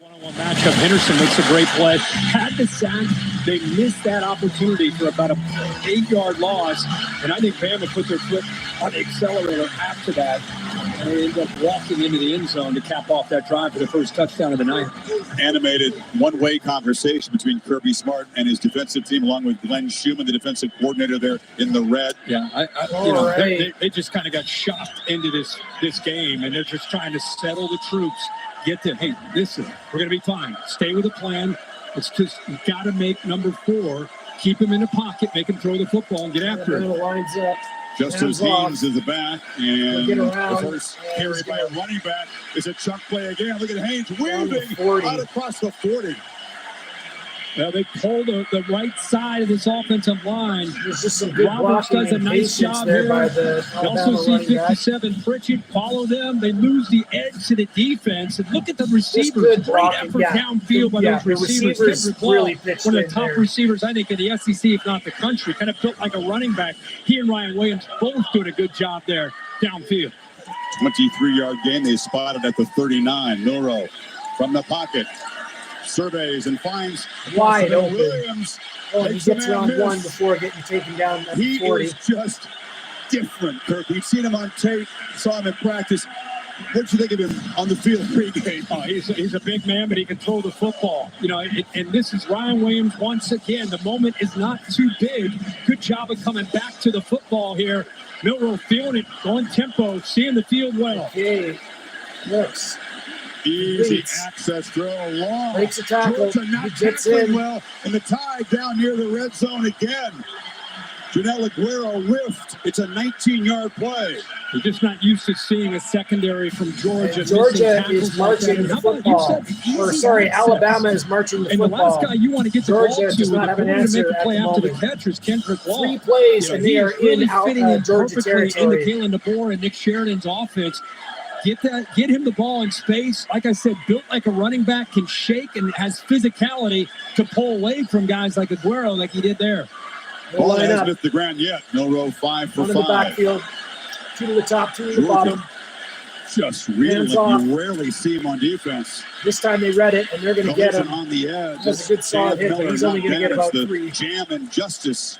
Speaker 17: One-on-one matchup. Henderson makes a great play. Had the sack. They missed that opportunity for about a 8-yard loss. And I think Bama put their foot on the accelerator after that. And they ended up walking into the end zone to cap off that drive for the first touchdown of the night.
Speaker 9: Animated one-way conversation between Kirby Smart and his defensive team, along with Glenn Schumann, the defensive coordinator there in the red.
Speaker 17: Yeah, they just kind of got shocked into this game, and they're just trying to settle the troops. Get them, hey, listen, we're going to be fine. Stay with the plan. It's just, you got to make number 4, keep him in the pocket, make him throw the football and get after it.
Speaker 7: Lines up.
Speaker 9: Justus Haynes is the back, and
Speaker 7: Get
Speaker 9: the
Speaker 7: around.
Speaker 9: first carry by a running back is a chunk play again. Look at Haynes
Speaker 7: Down the
Speaker 9: weaving
Speaker 7: 40.
Speaker 9: out across the 40.
Speaker 17: Well, they pulled the right side of this offensive line.
Speaker 7: There's just some good
Speaker 17: Roberts
Speaker 7: blocking
Speaker 17: does a
Speaker 7: and
Speaker 17: nice
Speaker 7: patience
Speaker 17: job
Speaker 7: there
Speaker 17: here.
Speaker 7: by the
Speaker 17: You also
Speaker 7: Alabama
Speaker 17: see
Speaker 7: running back.
Speaker 17: 57 Pritchett follow them. They lose the edge to the defense. And look at the receivers.
Speaker 7: good
Speaker 17: Great
Speaker 7: blocking,
Speaker 17: effort
Speaker 7: yeah.
Speaker 17: downfield by
Speaker 7: Yeah,
Speaker 17: those
Speaker 7: the
Speaker 17: receivers.
Speaker 7: receivers
Speaker 17: Kendrick Law,
Speaker 7: really pitched
Speaker 17: one of
Speaker 7: in
Speaker 17: the top
Speaker 7: there.
Speaker 17: receivers, I think, in the SEC, if not the country. Kind of built like a running back. He and Ryan Williams both doing a good job there downfield.
Speaker 9: 23-yard gain. They spotted at the 39. Milroe from the pocket. Surveys and finds
Speaker 7: Wide
Speaker 9: Bill
Speaker 7: open.
Speaker 9: Williams.
Speaker 7: Oh, he
Speaker 9: Makes the
Speaker 7: gets
Speaker 9: man
Speaker 7: around
Speaker 9: miss.
Speaker 7: one before getting taken down at
Speaker 9: He
Speaker 7: 40.
Speaker 9: is just different, Kirk. We've seen him on tape, saw him in practice. What'd you think of him on the field pregame?
Speaker 17: Oh, he's a big man, but he can throw the football. You know, and this is Ryan Williams once again. The moment is not too big. Good job of coming back to the football here. Milroe feeling it, going tempo, seeing the field well.
Speaker 7: Okay. Looks.
Speaker 9: Easy
Speaker 7: Leads.
Speaker 9: access throw long.
Speaker 7: Breaks a tackle.
Speaker 9: Georgia not
Speaker 7: He gets
Speaker 9: tackling
Speaker 7: in.
Speaker 9: well, and the tie down near the red zone again. Janelle Aguero whiffed. It's a 19-yard play.
Speaker 17: We're just not used to seeing a secondary from Georgia.
Speaker 7: And Georgia
Speaker 17: missing
Speaker 7: is
Speaker 17: tackles like that.
Speaker 7: marching
Speaker 17: And
Speaker 7: the
Speaker 17: how about
Speaker 7: football.
Speaker 17: you said
Speaker 7: Or
Speaker 17: easy
Speaker 7: sorry,
Speaker 17: access?
Speaker 7: Alabama is marching the
Speaker 17: And the
Speaker 7: football.
Speaker 17: last guy you want to get the
Speaker 7: Georgia
Speaker 17: ball to,
Speaker 7: does not
Speaker 17: the
Speaker 7: have an
Speaker 17: ability to
Speaker 7: answer
Speaker 17: make a
Speaker 7: at
Speaker 17: play
Speaker 7: the
Speaker 17: after the
Speaker 7: moment.
Speaker 17: catch is Kendrick Law.
Speaker 7: 3 plays, and they
Speaker 17: he
Speaker 7: are
Speaker 17: is really
Speaker 7: in
Speaker 17: fitting in
Speaker 7: Georgia
Speaker 17: perfectly into
Speaker 7: territory.
Speaker 17: Kalen DeBoer and Nick Sheridan's offense. Get him the ball in space. Like I said, built like a running back, can shake and has physicality to pull away from guys like Aguero, like he did there.
Speaker 9: Ball
Speaker 7: line
Speaker 9: hasn't
Speaker 7: up.
Speaker 9: hit the ground yet. Milroe 5 for
Speaker 7: One in the
Speaker 9: 5.
Speaker 7: backfield. 2 to the top, 2 to the
Speaker 9: Georgia
Speaker 7: bottom.
Speaker 9: Just really
Speaker 7: Hands
Speaker 9: like
Speaker 7: off.
Speaker 9: you rarely see him on defense.
Speaker 7: This time they read it, and they're going to get
Speaker 9: Collision
Speaker 7: him.
Speaker 9: on the edge.
Speaker 7: That's a good solid hit, but he's only going to get about
Speaker 9: the
Speaker 7: 3.
Speaker 9: Jam and Justice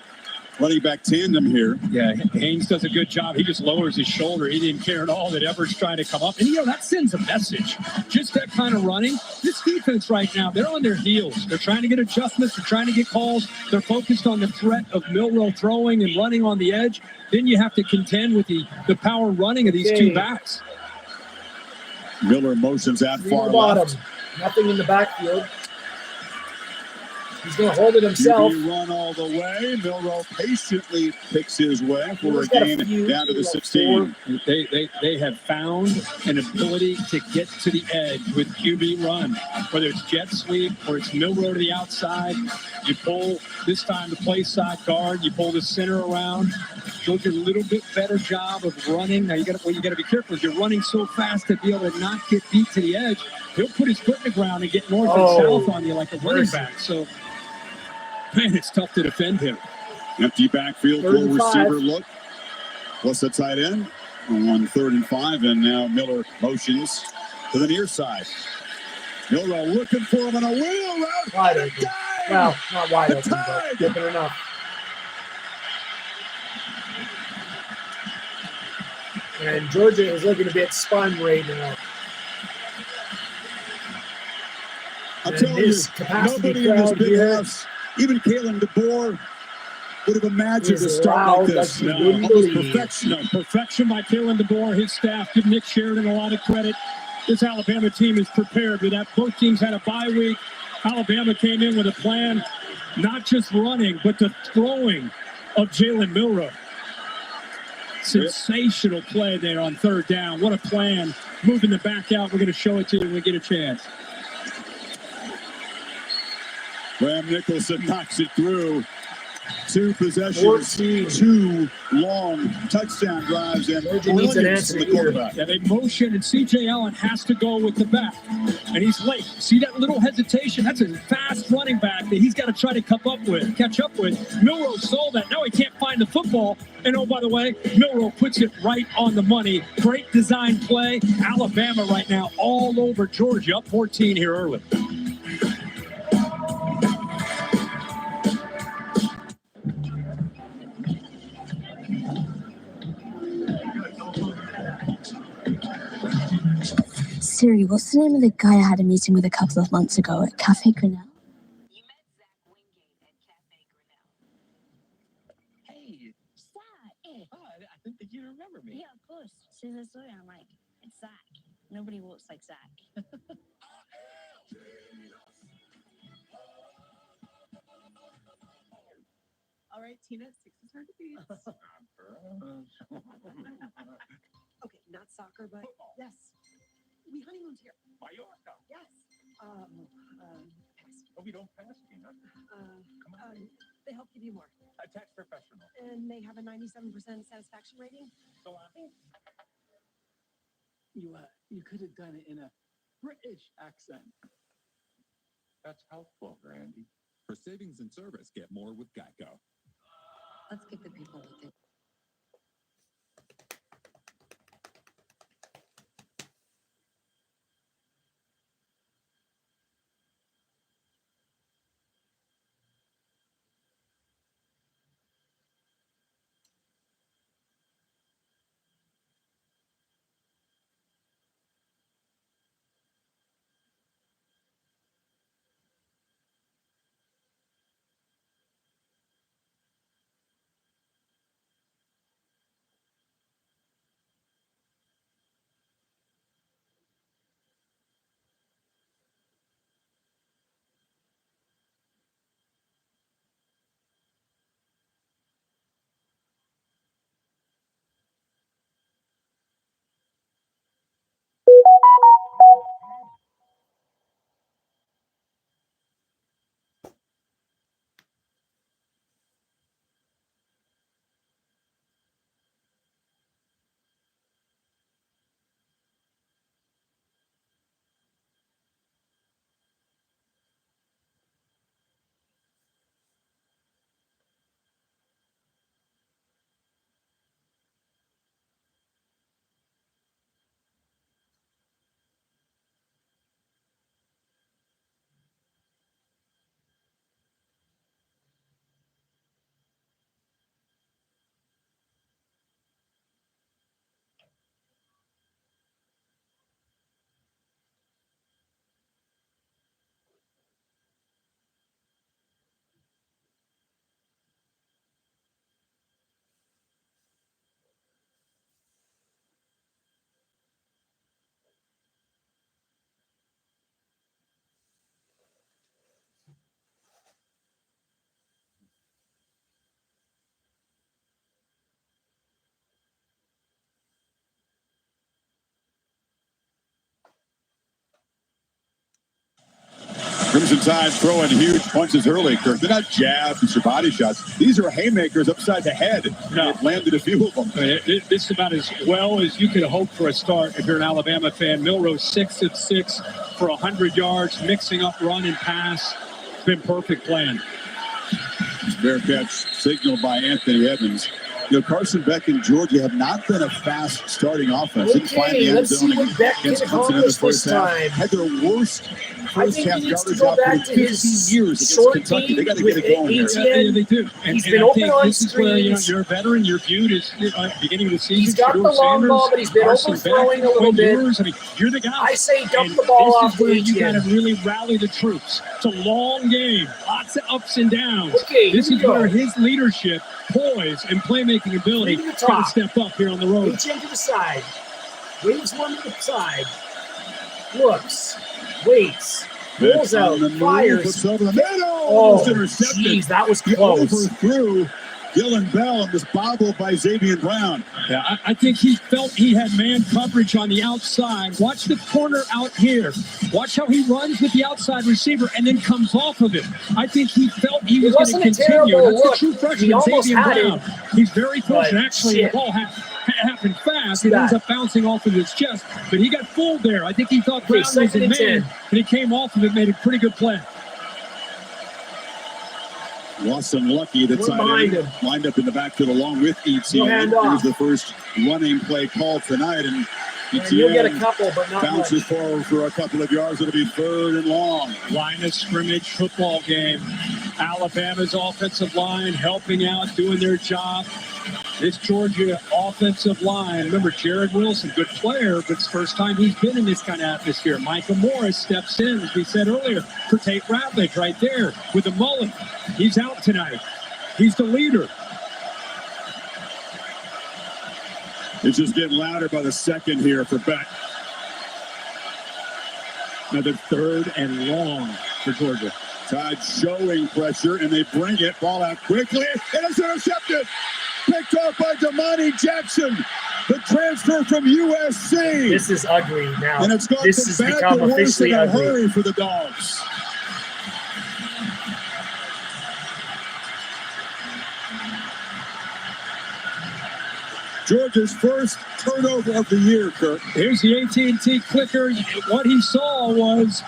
Speaker 9: running back tandem here.
Speaker 17: Yeah, Haynes does a good job. He just lowers his shoulder. He didn't care at all that Everett's trying to come up. And, that sends a message. Just that kind of running. This defense right now, they're on their heels. They're trying to get adjustments. They're trying to get calls. They're focused on the threat of Milroe throwing and running on the edge. Then you have to contend with the power running of these two backs.
Speaker 9: Miller motions out
Speaker 7: 3
Speaker 9: far
Speaker 7: to the bottom.
Speaker 9: left.
Speaker 7: Nothing in the backfield. He's going to hold it himself.
Speaker 9: QB run all the way. Milroe patiently picks his way for a
Speaker 7: He's got a
Speaker 9: gain
Speaker 7: few,
Speaker 9: down to the
Speaker 7: like
Speaker 9: 16.
Speaker 17: They have found an ability to get to the edge with QB run, whether it's jet sweep or it's Milroe to the outside. You pull this time the play side guard. You pull the center around. Georgia a little bit better job of running. Now you got to be careful. If you're running so fast to be able to not get beat to the edge, he'll put his foot in the ground and get north and south on you like a running back. So, man, it's tough to defend him.
Speaker 9: Empty backfield,
Speaker 7: 3rd and 5.
Speaker 9: receiver look. What's the tight end? On 3rd and 5, and now Miller motions to the near side. Milroe looking for him on a wheel route.
Speaker 7: Wide open. Well, not wide
Speaker 9: The
Speaker 7: open,
Speaker 9: tide.
Speaker 7: but open enough. And Georgia is looking a bit spun right now.
Speaker 9: I'm
Speaker 7: And
Speaker 9: telling you,
Speaker 7: his capacity
Speaker 9: nobody in this
Speaker 7: crowd
Speaker 9: big
Speaker 7: here
Speaker 9: house, even Kalen DeBoer, would have imagined
Speaker 7: is
Speaker 9: a start like
Speaker 7: loud
Speaker 9: this.
Speaker 7: like you
Speaker 9: No,
Speaker 7: wouldn't
Speaker 9: almost
Speaker 7: believe.
Speaker 9: perfection.
Speaker 17: Perfection by Kalen DeBoer, his staff. Give Nick Sheridan a lot of credit. This Alabama team is prepared with that. Both teams had a bye week. Alabama came in with a plan, not just running, but the throwing of Jalen Milroe. Sensational play there on 3rd down. What a plan. Moving the back out. We're going to show it to you when we get a chance.
Speaker 9: Graham Nicholson knocks it through. 2 possessions,
Speaker 7: 14.
Speaker 9: 2 long touchdown drives, and
Speaker 7: Georgia needs an
Speaker 9: brilliance
Speaker 7: answer
Speaker 9: from the
Speaker 7: here.
Speaker 9: quarterback.
Speaker 17: Yeah, they motion, and C.J. Allen has to go with the back, and he's late. See that little hesitation? That's a fast running back that he's got to try to catch up with. Milroe saw that. Now he can't find the football. And oh, by the way, Milroe puts it right on the money. Great design play. Alabama right now all over Georgia, up 14 here early.
Speaker 1: Siri, what's the name of the guy I had a meeting with a couple of months ago at Cafe Grinnell?
Speaker 11: Hey, Zach. I didn't think you remember me.
Speaker 1: Yeah, of course. As soon as I saw you, I'm like, it's Zach. Nobody walks like Zach.
Speaker 11: All right, Tina, 6 is hard to beat. Okay, not soccer, but yes. We honeymooned here.
Speaker 14: Mallorca.
Speaker 11: Yes. Pass.
Speaker 14: Oh, we don't pass, Tina. Come on.
Speaker 11: They help give you more.
Speaker 14: A tax professional.
Speaker 11: And they have a 97% satisfaction rating.
Speaker 14: So
Speaker 11: You could have done it in a British accent.
Speaker 14: that's helpful, Randy. For savings and service, get more with Geico.
Speaker 6: Let's get the people with it.
Speaker 9: Crimson Tide throwing huge punches early, Kirk. They're not jabs or body shots. These are haymakers upside the head.
Speaker 17: No.
Speaker 9: They've landed a few of them.
Speaker 17: This is about as well as you could hope for a start if you're an Alabama fan. Milroe 6 of 6 for 100 yards, mixing up run and pass. It's been perfect plan.
Speaker 9: Bearcats signaled by Anthony Evans. You know, Carson Beck and Georgia have not been a fast starting offense. Didn't find the end
Speaker 7: let's see
Speaker 9: zone
Speaker 7: what Beck can
Speaker 9: against Clemson in the
Speaker 7: accomplish
Speaker 9: first
Speaker 7: this
Speaker 9: half.
Speaker 7: time.
Speaker 9: Had their worst
Speaker 7: I
Speaker 9: first
Speaker 7: think
Speaker 9: half
Speaker 7: he needs to
Speaker 9: garbage
Speaker 7: go
Speaker 9: out in
Speaker 7: back to
Speaker 9: 15
Speaker 7: his
Speaker 9: years against
Speaker 7: short
Speaker 9: Kentucky.
Speaker 7: game
Speaker 9: They got to
Speaker 7: with
Speaker 9: get it going here.
Speaker 17: Yeah, they do.
Speaker 7: He's
Speaker 17: And
Speaker 7: been
Speaker 17: I
Speaker 7: open
Speaker 17: think
Speaker 7: on
Speaker 17: this is where,
Speaker 7: screens.
Speaker 17: you're a veteran. You're viewed as beginning of the season.
Speaker 7: He's got
Speaker 17: Shedeur
Speaker 7: the long
Speaker 17: Sanders,
Speaker 7: ball, but he's been
Speaker 17: Carson
Speaker 7: overthrowing
Speaker 17: Beck,
Speaker 7: a little
Speaker 17: Quinn
Speaker 7: bit.
Speaker 17: Ewers. I mean, you're the guy.
Speaker 7: I say dump
Speaker 17: And
Speaker 7: the ball
Speaker 17: this
Speaker 7: off
Speaker 17: is where
Speaker 7: to
Speaker 17: you got to
Speaker 7: Etienne.
Speaker 17: really rally the troops. It's a long game. Lots of ups and downs.
Speaker 7: Okay,
Speaker 17: This
Speaker 7: here
Speaker 17: is
Speaker 7: we go.
Speaker 17: where his leadership, poise, and playmaking ability
Speaker 7: Lead to the
Speaker 17: got to
Speaker 7: top.
Speaker 17: step up here on the road.
Speaker 7: Etienne to the side. Waves one to the side. Looks. Waits. Rolls
Speaker 9: Beck
Speaker 7: out.
Speaker 9: on the move,
Speaker 7: Fires.
Speaker 9: puts over the middle.
Speaker 7: Oh,
Speaker 9: Almost intercepted.
Speaker 7: jeez, that was
Speaker 9: He
Speaker 7: close.
Speaker 9: overthrew Dylan Bell and this bobble by Xavier Brown.
Speaker 17: Yeah, I think he felt he had man coverage on the outside. Watch the corner out here. Watch how he runs with the outside receiver and then comes off of it. I think he felt he was going to continue. That's the true freshman, Xavier Brown. He's very fortunate. Actually, the ball happened fast. It ends up bouncing off of his chest, but he got fooled there. I think he thought Brown was in man, but he came off of it, made a pretty good play.
Speaker 9: Lawson Lucky, the tight end, lined up in the backfield along with Etienne. It was the first running play called tonight, and
Speaker 7: you'll get a couple, but not
Speaker 9: bounces
Speaker 7: much.
Speaker 9: forward for a couple of yards. It'll be 3rd and long.
Speaker 17: Line of scrimmage football game. Alabama's offensive line helping out, doing their job. This Georgia offensive line, remember Jared Wilson, good player, but it's the first time he's been in this kind of atmosphere. Micah Morris steps in, as we said earlier, for Tate Ratledge right there with a mullet. He's out tonight. He's the leader.
Speaker 9: It's just getting louder by the second here for Beck.
Speaker 17: Another 3rd and long for Georgia.
Speaker 9: Tide showing pressure, and they bring it. Ball out quickly, and it's intercepted. Picked off by Damani Jackson, the transfer from USC.
Speaker 7: This is ugly now.
Speaker 9: And it's gone
Speaker 7: this
Speaker 9: from
Speaker 7: has
Speaker 9: bad
Speaker 7: become
Speaker 9: to worse
Speaker 7: officially
Speaker 9: in a
Speaker 7: ugly.
Speaker 9: hurry for the Dogs. Georgia's first turnover of the year, Kurt.
Speaker 17: Here's the AT&T clicker. What he saw was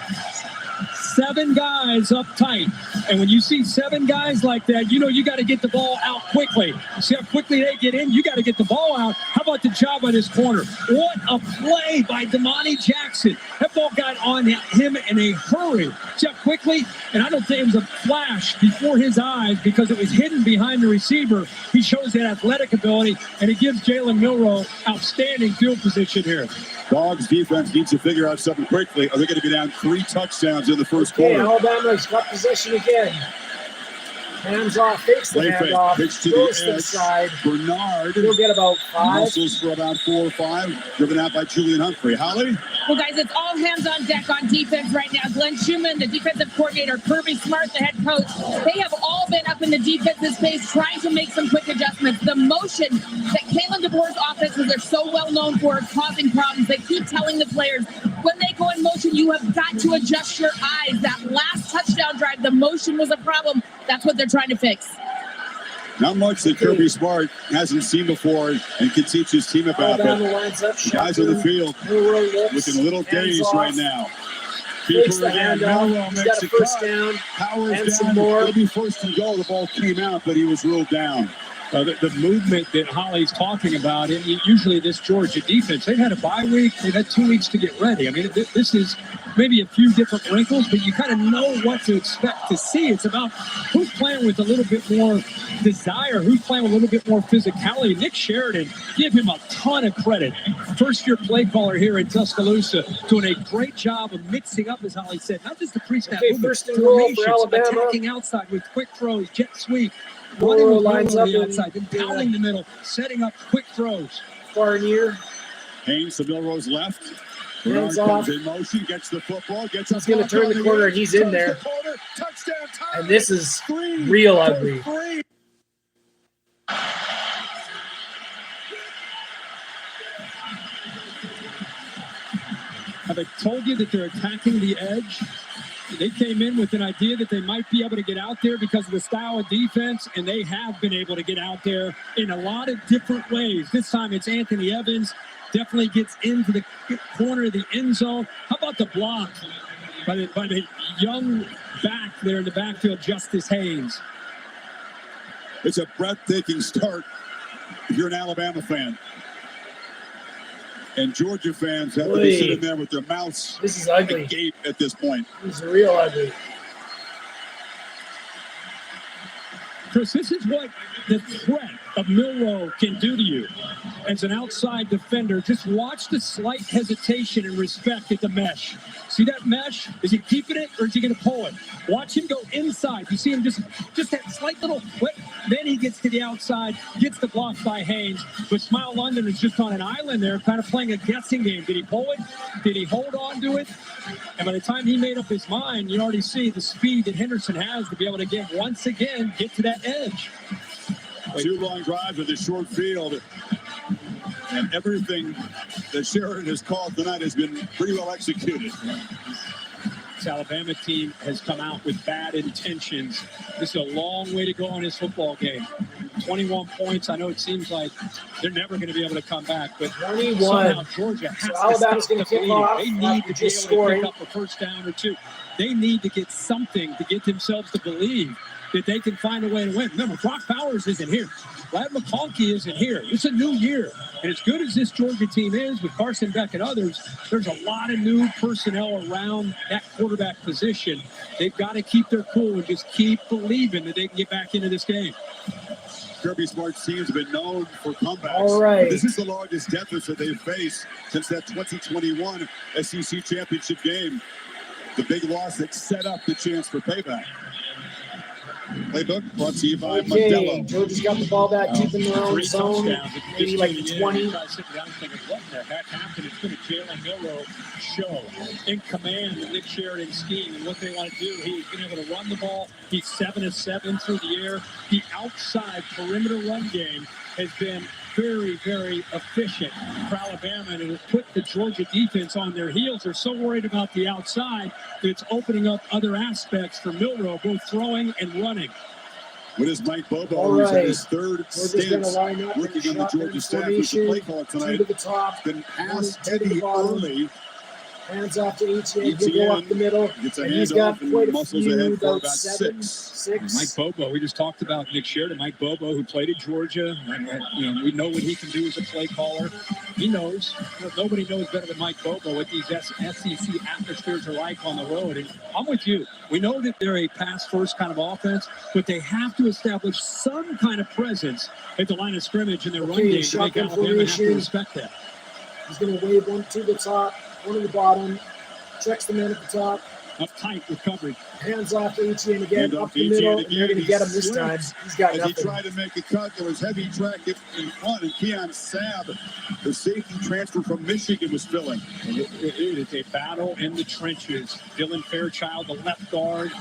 Speaker 17: 7 guys up tight. And when you see 7 guys like that, you know you got to get the ball out quickly. See how quickly they get in? You got to get the ball out. How about the job on this corner? What a play by Damani Jackson. That ball got on him in a hurry. See how quickly? And I don't think it was a flash before his eyes because it was hidden behind the receiver. He shows that athletic ability, and it gives Jalen Milroe outstanding field position here.
Speaker 9: Dogs defense needs to figure out something quickly. Are they going to be down 3 touchdowns in the first quarter?
Speaker 7: Alabama's got possession again. Hands off, fakes the handoff,
Speaker 9: pitch to
Speaker 7: goes
Speaker 9: the
Speaker 7: to
Speaker 9: edge.
Speaker 7: the side.
Speaker 9: Bernard.
Speaker 7: He'll get about 5.
Speaker 9: Muscles for about 4 or 5. Driven out by Julian Humphrey. Holly?
Speaker 5: Well, guys, it's all hands on deck on defense right now. Glenn Schumann, the defensive coordinator, Kirby Smart, the head coach, they have all been up in the defense's face trying to make some quick adjustments. The motion that Kalen DeBoer's offenses are so well known for is causing problems. They keep telling the players, when they go in motion, you have got to adjust your eyes. That last touchdown drive, the motion was a problem. That's what they're trying to fix.
Speaker 9: Not much that Kirby Smart hasn't seen before and can teach his team about.
Speaker 7: Alabama lines up,
Speaker 9: Guys on the field looking a little dazed right now. Keeper again, Milroe makes a
Speaker 7: first
Speaker 9: cut.
Speaker 7: down.
Speaker 9: Powers
Speaker 7: and some
Speaker 9: down.
Speaker 7: more.
Speaker 9: It'll be 1st and goal. The ball came out, but he was ruled down.
Speaker 17: The movement that Holly's talking about, and usually this Georgia defense, they've had a bye week, they've had 2 weeks to get ready. I mean, this is maybe a few different wrinkles, but you kind of know what to expect to see. It's about who's playing with a little bit more desire, who's playing with a little bit more physicality. Nick Sheridan, give him a ton of credit. First-year play caller here in Tuscaloosa, doing a great job of mixing up, as Holly said, not just the pre-snap movement,
Speaker 7: first and goal for
Speaker 17: formations,
Speaker 7: Alabama.
Speaker 17: attacking outside with quick throws, jet sweep,
Speaker 7: Milroe
Speaker 17: running with
Speaker 7: lines
Speaker 17: Milroe on
Speaker 7: up
Speaker 17: the
Speaker 7: in-
Speaker 17: outside, then toweling the middle, setting up quick throws.
Speaker 7: Far near.
Speaker 9: Haynes to Milroe's left.
Speaker 7: Hands
Speaker 9: Bernard
Speaker 7: off.
Speaker 9: comes in motion, gets the football, gets
Speaker 7: He's going to turn the corner, and he's in there. And this is real ugly.
Speaker 17: Have I told you that they're attacking the edge? They came in with an idea that they might be able to get out there because of the style of defense, and they have been able to get out there in a lot of different ways. This time it's Anthony Evans, definitely gets into the corner of the end zone. How about the block by the young back there in the backfield, Justice Haynes?
Speaker 9: It's a breathtaking start if you're an Alabama fan. And Georgia fans have to be sitting there with their mouths agape at this point.
Speaker 7: This is real ugly.
Speaker 17: Chris, this is what the threat of Milroe can do to you as an outside defender. Just watch the slight hesitation and respect at the mesh. See that mesh? Is he keeping it or is he going to pull it? Watch him go inside. You see him just that slight little whip. Then he gets to the outside, gets the block by Haynes. But Smile London is just on an island there, kind of playing a guessing game. Did he pull it? Did he hold on to it? And by the time he made up his mind, you already see the speed that Henderson has to be able to once again get to that edge.
Speaker 3: 2 long drives with a short field. And everything that Sheridan has called tonight has been pretty well executed.
Speaker 17: This Alabama team has come out with bad intentions. This is a long way to go in this football game. 21 points. I know it seems like they're never going to be able to come back, but
Speaker 7: 21.
Speaker 17: somehow Georgia has to
Speaker 7: Alabama's
Speaker 17: stop
Speaker 7: going
Speaker 17: the
Speaker 7: to kick
Speaker 17: bleeding.
Speaker 7: off.
Speaker 17: They need to be able
Speaker 7: scoring.
Speaker 17: to pick up a first down or two. They need to get something to get themselves to believe that they can find a way to win. Remember, Brock Bowers isn't here. Brad McConkey isn't here. It's a new year. And as good as this Georgia team is with Carson Beck and others, there's a lot of new personnel around that quarterback position. They've got to keep their cool and just keep believing that they can get back into this game.
Speaker 3: Kirby Smart's teams have been known for comebacks.
Speaker 7: All right.
Speaker 3: This is the largest deficit they've faced since that 2021 SEC championship game. The big loss that set up the chance for payback. Playbook brought to you by Modelo.
Speaker 7: Georgia's got the ball back, keeping their own
Speaker 17: 3
Speaker 7: zone.
Speaker 17: touchdowns.
Speaker 7: Maybe like 20.
Speaker 17: I sit down thinking, what the heck happened? It's been a Jalen Milroe show. In command of Nick Sheridan's scheme and what they want to do. He's been able to run the ball. He's 7 of 7 through the air. The outside perimeter run game has been very, very efficient for Alabama, and it has put the Georgia defense on their heels. They're so worried about the outside that it's opening up other aspects for Milroe, both throwing and running.
Speaker 3: What is Mike Bobo,
Speaker 7: All
Speaker 3: who's
Speaker 7: right.
Speaker 3: in his third stint working on the Georgia staff, who's the play caller tonight,
Speaker 7: to the top,
Speaker 3: been pass
Speaker 7: to the
Speaker 3: heavy
Speaker 7: bottom.
Speaker 3: early.
Speaker 7: Hands off to Etienne. He'll go up the middle.
Speaker 3: Gets a
Speaker 7: And he's got
Speaker 3: handoff and
Speaker 7: quite a
Speaker 3: muscles
Speaker 7: few,
Speaker 3: ahead for
Speaker 7: about
Speaker 3: about
Speaker 7: 7,
Speaker 3: 6.
Speaker 7: 6.
Speaker 17: Mike Bobo, we just talked about Nick Sheridan. Mike Bobo, who played at Georgia, and we know what he can do as a play caller. He knows. Nobody knows better than Mike Bobo what these SEC atmospheres are like on the road. And I'm with you. We know that they're a pass-first kind of offense, but they have to establish some kind of presence at the line of scrimmage in their run game to make
Speaker 7: shotgun
Speaker 17: Alabama have to
Speaker 7: formation.
Speaker 17: respect that.
Speaker 7: He's going to wave one to the top, one to the bottom. Checks the man at the top.
Speaker 17: Up tight with coverage.
Speaker 7: Hands off to Etienne again,
Speaker 3: Handoff
Speaker 7: up
Speaker 3: to
Speaker 7: the middle,
Speaker 3: Etienne
Speaker 7: and they're going to
Speaker 3: again.
Speaker 7: get him this time. He's got
Speaker 3: As
Speaker 7: nothing.
Speaker 3: he tried to make a cut, there was heavy traffic in front, and Keon Sabb, the safety transfer from Michigan, was filling.
Speaker 17: It's a battle in the trenches. Dylan Fairchild, the left guard.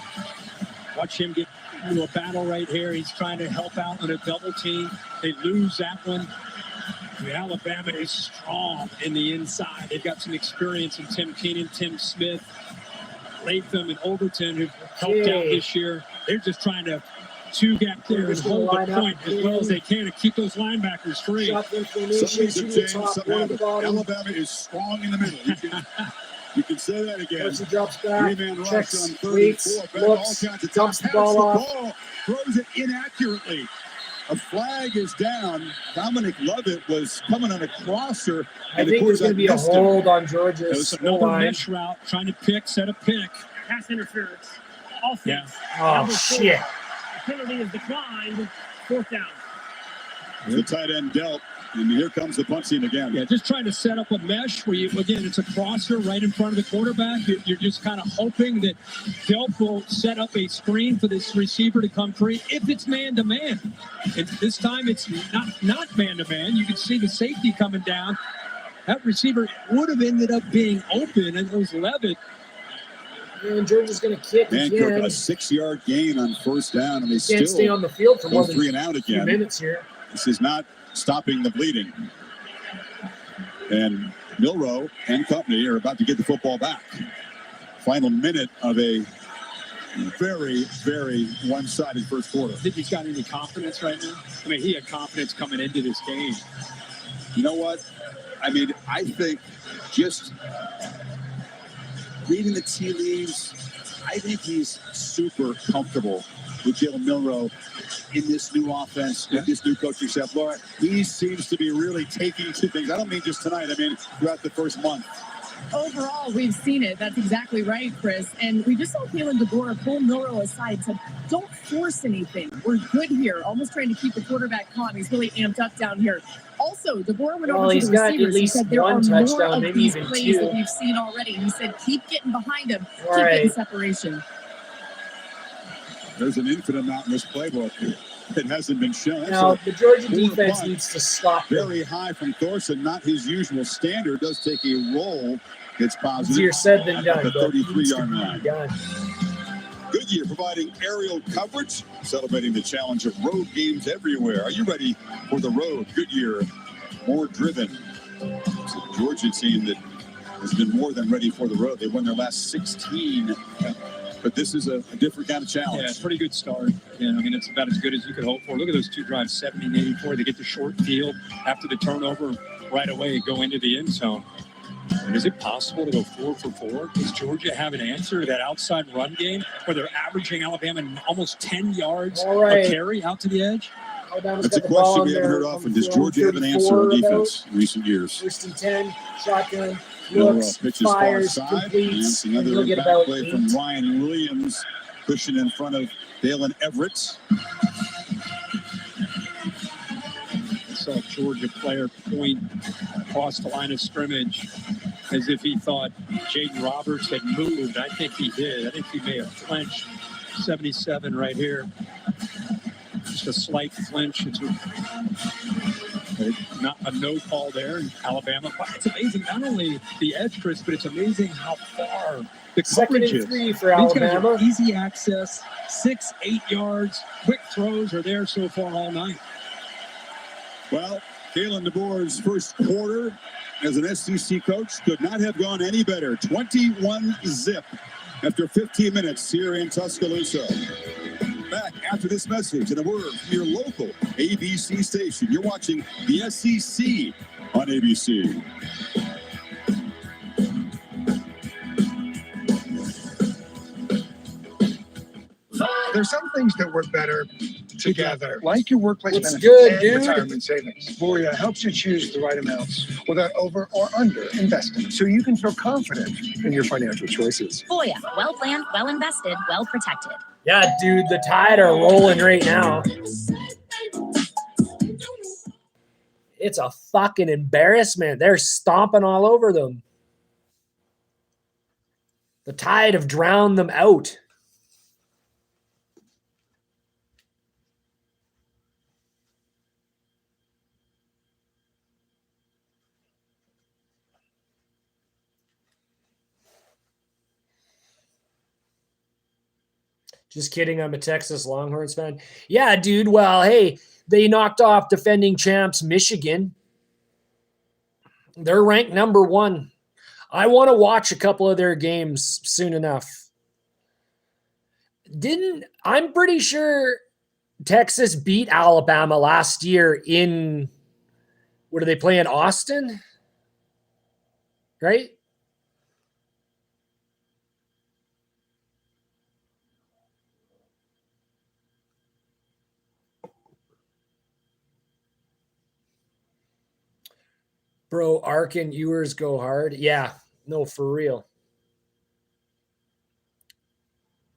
Speaker 17: Watch him get into a battle right here. He's trying to help out on a double team. They lose that one. Alabama is strong in the inside. They've got some experience in Tim Keenan, Tim Smith, Latham, and Overton, who've helped out this year. They're just trying to two-gap there and hold the point as well as they can to keep those linebackers free.
Speaker 7: Shotgun formation to the top, one to the bottom.
Speaker 3: Alabama is strong in the middle. You can say that again.
Speaker 7: Percy drops back,
Speaker 3: Three-man rush
Speaker 7: checks,
Speaker 3: on third
Speaker 7: waits,
Speaker 3: and 4. Back,
Speaker 7: looks,
Speaker 3: all kinds of
Speaker 7: dumps
Speaker 3: time.
Speaker 7: the ball
Speaker 3: Passes
Speaker 7: off.
Speaker 3: the ball, throws it inaccurately. A flag is down. Dominic Lovett was coming on a crosser.
Speaker 7: I think there's going to be a hold on Georgia's
Speaker 17: It was
Speaker 7: goal
Speaker 17: another
Speaker 7: line.
Speaker 17: mesh route, trying to pick, set a pick.
Speaker 2: Pass interference. Offense.
Speaker 17: Yeah.
Speaker 7: Oh,
Speaker 2: Number 4.
Speaker 7: shit.
Speaker 2: The penalty is declined. 4th down.
Speaker 3: The tight end dealt, and here comes the punt team again.
Speaker 17: Yeah, just trying to set up a mesh where you, again, it's a crosser right in front of the quarterback. You're just kind of hoping that Delp will set up a screen for this receiver to come free if it's man-to-man. And this time it's not man-to-man. You can see the safety coming down. That receiver would have ended up being open, and it was Levitt.
Speaker 7: And Georgia's going to kick
Speaker 3: Van
Speaker 7: again.
Speaker 3: Kirk, a 6-yard gain on first down, and they
Speaker 7: Can't
Speaker 3: still
Speaker 7: stay on the field for
Speaker 3: go
Speaker 7: more than
Speaker 3: 3 and out
Speaker 7: a few
Speaker 3: again.
Speaker 7: minutes here.
Speaker 3: This is not stopping the bleeding. And Milroe and company are about to get the football back. Final minute of a very, very one-sided first quarter.
Speaker 17: Think he's got any confidence right now? I mean, he had confidence coming into this game.
Speaker 3: You know what? I mean, I think just reading the tea leaves, I think he's super comfortable with Jalen Milroe in this new offense, with this new coaching staff. Laura, he seems to be really taking to things. I don't mean just tonight. I mean throughout the first month.
Speaker 5: Overall, we've seen it. That's exactly right, Chris. And we just saw Kalen DeBoer pull Milroe aside, said, don't force anything. We're good here. Almost trying to keep the quarterback calm. He's really amped up down here. Also, DeBoer went over to
Speaker 7: he's
Speaker 5: the
Speaker 7: got at
Speaker 5: receivers. He
Speaker 7: least
Speaker 5: said there
Speaker 7: one
Speaker 5: are
Speaker 7: touchdown,
Speaker 5: more of
Speaker 7: maybe
Speaker 5: these
Speaker 7: even
Speaker 5: plays
Speaker 7: 2.
Speaker 5: that we've seen already. He said, keep getting behind him.
Speaker 7: All
Speaker 5: Keep getting
Speaker 7: right.
Speaker 5: separation.
Speaker 3: There's an infinite amount in this playbook. It hasn't been shown.
Speaker 7: Now, the Georgia
Speaker 3: Poor
Speaker 7: defense
Speaker 3: punt.
Speaker 7: needs to stop them.
Speaker 3: Very high from Thorson, not his usual standard. Does take a roll. It's positive.
Speaker 7: Easier said than
Speaker 3: at
Speaker 7: done.
Speaker 3: the
Speaker 7: but it needs to
Speaker 3: 33-yard
Speaker 7: be
Speaker 3: line.
Speaker 7: done.
Speaker 9: Goodyear providing aerial coverage, celebrating the challenge of road games everywhere. Are you ready for the road? Goodyear, more driven. It's a Georgia team that has been more than ready for the road. They won their last 16, but this is a different kind of challenge.
Speaker 17: Yeah, pretty good start. Yeah, I mean, it's about as good as you could hope for. Look at those two drives, 70 and 84. They get the short field after the turnover right away, go into the end zone. And is it possible to go 4 for 4? Does Georgia have an answer to that outside run game where they're averaging Alabama almost 10 yards of carry out to the edge?
Speaker 9: That's a question we haven't heard often. Does Georgia have an answer on defense in recent years?
Speaker 7: First and 10, shotgun,
Speaker 9: Miller
Speaker 7: looks,
Speaker 9: pitches far
Speaker 7: fires,
Speaker 9: side.
Speaker 7: completes,
Speaker 9: And
Speaker 7: and
Speaker 9: another
Speaker 7: he'll get
Speaker 9: impact
Speaker 7: about
Speaker 9: play
Speaker 7: 8.
Speaker 9: from Ryan Williams, pushing in front of Dalen Everett.
Speaker 17: Saw a Georgia player point across the line of scrimmage as if he thought Jaden Roberts had moved. I think he did. I think he may have flinched. 77 right here. Just a slight flinch. It's not a no call there in Alabama. It's amazing, not only the edge, Chris, but it's amazing how far the coverage is.
Speaker 7: 2nd and 3 for
Speaker 17: These guys
Speaker 7: Alabama.
Speaker 17: are easy access, 6-8 yards, quick throws are there so far all night.
Speaker 9: Well, Kalen DeBoer's first quarter as an SEC coach could not have gone any better. 21-zip after 15 minutes here in Tuscaloosa. Back after this message and a word from your local ABC station. You're watching the SEC on ABC.
Speaker 4: There's some things that work better together, like your workplace
Speaker 7: What's
Speaker 4: benefits
Speaker 7: good,
Speaker 4: and
Speaker 7: dude?
Speaker 4: retirement savings. Voya helps you choose the right amounts without over or under investing, so you can feel confident in your financial choices.
Speaker 12: Voya, well planned, well invested, well protected.
Speaker 7: Yeah, dude, the Tide are rolling right now. It's a fucking embarrassment. They're stomping all over them. The Tide have drowned them out. Just kidding. I'm a Texas Longhorns fan. Yeah, dude. Well, hey, they knocked off defending champs Michigan. They're ranked number 1. I want to watch a couple of their games soon enough. I'm pretty sure Texas beat Alabama last year in, what do they play in Austin? Right? Bro, Ark and Ewers go hard. Yeah, no, for real.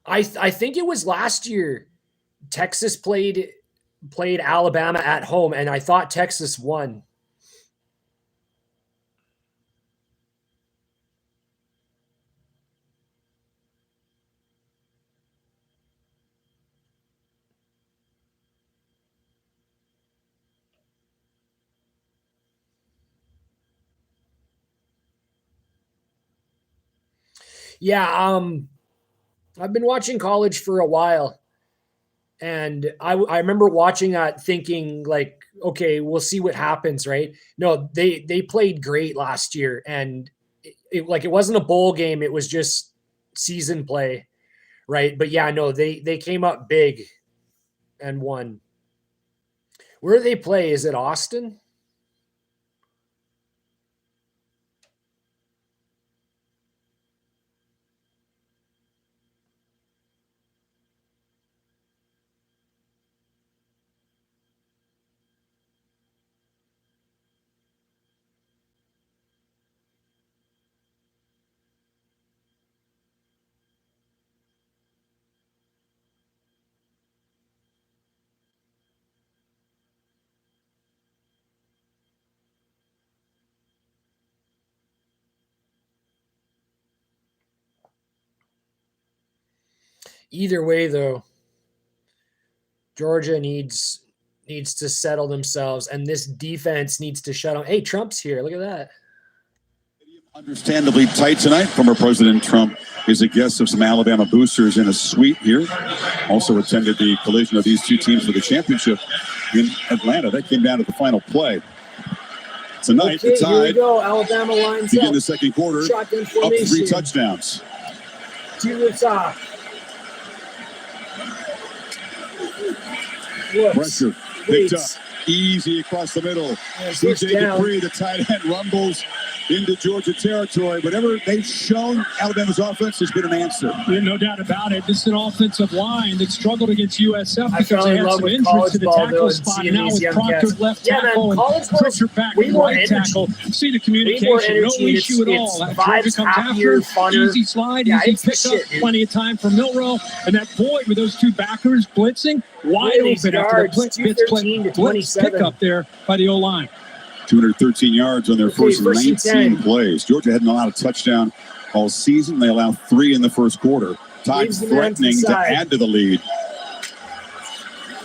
Speaker 7: I think it was last year Texas played Alabama at home, and I thought Texas won. Yeah, I've been watching college for a while, and I remember watching that thinking like, okay, we'll see what happens, right? No, they played great last year, and it wasn't a bowl game, it was just season play, right? But yeah, no, they came up big and won. Where do they play? Is it Austin? Either way, though, Georgia needs to settle themselves, and this defense needs to shut down. Hey, Trump's here. Look at that.
Speaker 9: Understandably tight tonight. Former President Trump is a guest of some Alabama boosters in a suite here. Also attended the collision of these two teams for the championship in Atlanta. That came down to the final play. Tonight,
Speaker 7: Okay,
Speaker 9: it's
Speaker 7: here we
Speaker 9: tied.
Speaker 7: go. Alabama lines
Speaker 9: Begin
Speaker 7: up.
Speaker 9: the second quarter.
Speaker 7: Shotgun
Speaker 9: Up
Speaker 7: formation.
Speaker 9: 3 touchdowns.
Speaker 7: To the top. Whoops.
Speaker 9: Pressure picked up.
Speaker 7: Waits.
Speaker 9: Easy across the middle.
Speaker 7: Yeah, first
Speaker 9: CJ
Speaker 7: down.
Speaker 9: Dupree, the tight end, rumbles into Georgia territory. Whatever they've shown, Alabama's offense has been an answer.
Speaker 17: Yeah, no doubt about it. This is an offensive line that struggled against USF
Speaker 7: I
Speaker 17: because
Speaker 7: fell
Speaker 17: they
Speaker 7: in
Speaker 17: had
Speaker 7: love
Speaker 17: some
Speaker 7: with
Speaker 17: injuries
Speaker 7: college
Speaker 17: to the
Speaker 7: ball, though,
Speaker 17: tackle
Speaker 7: and
Speaker 17: spot.
Speaker 7: seeing
Speaker 17: And now
Speaker 7: these
Speaker 17: with
Speaker 7: young
Speaker 17: Proctor
Speaker 7: cats.
Speaker 17: left
Speaker 7: Yeah, man,
Speaker 17: tackle
Speaker 7: college
Speaker 17: and
Speaker 7: ball,
Speaker 17: Pritchard back
Speaker 7: way
Speaker 17: at
Speaker 7: more
Speaker 17: right
Speaker 7: energy.
Speaker 17: tackle. See the
Speaker 7: Way
Speaker 17: communication,
Speaker 7: more
Speaker 17: no
Speaker 7: energy.
Speaker 17: issue at
Speaker 7: It's
Speaker 17: all.
Speaker 7: vibes
Speaker 17: Georgia comes
Speaker 7: happier,
Speaker 17: after,
Speaker 7: funner.
Speaker 17: easy slide,
Speaker 7: Yeah,
Speaker 17: easy
Speaker 7: it's the
Speaker 17: pick
Speaker 7: shit,
Speaker 17: up,
Speaker 7: dude.
Speaker 17: plenty of time for Milrow. And that void with those two backers blitzing, wide
Speaker 7: Look at these
Speaker 17: open after
Speaker 7: yards,
Speaker 17: the blitz
Speaker 7: 213 to
Speaker 17: blitz
Speaker 7: 27.
Speaker 17: pick up there by the O-line.
Speaker 9: 213 yards on their
Speaker 7: Okay,
Speaker 9: first
Speaker 7: first and
Speaker 9: 19
Speaker 7: 10.
Speaker 9: plays. Georgia hadn't allowed a touchdown all season. They allowed 3 in the first quarter. Tide
Speaker 7: Leaves the man to the
Speaker 9: threatening to
Speaker 7: side.
Speaker 9: add to the lead.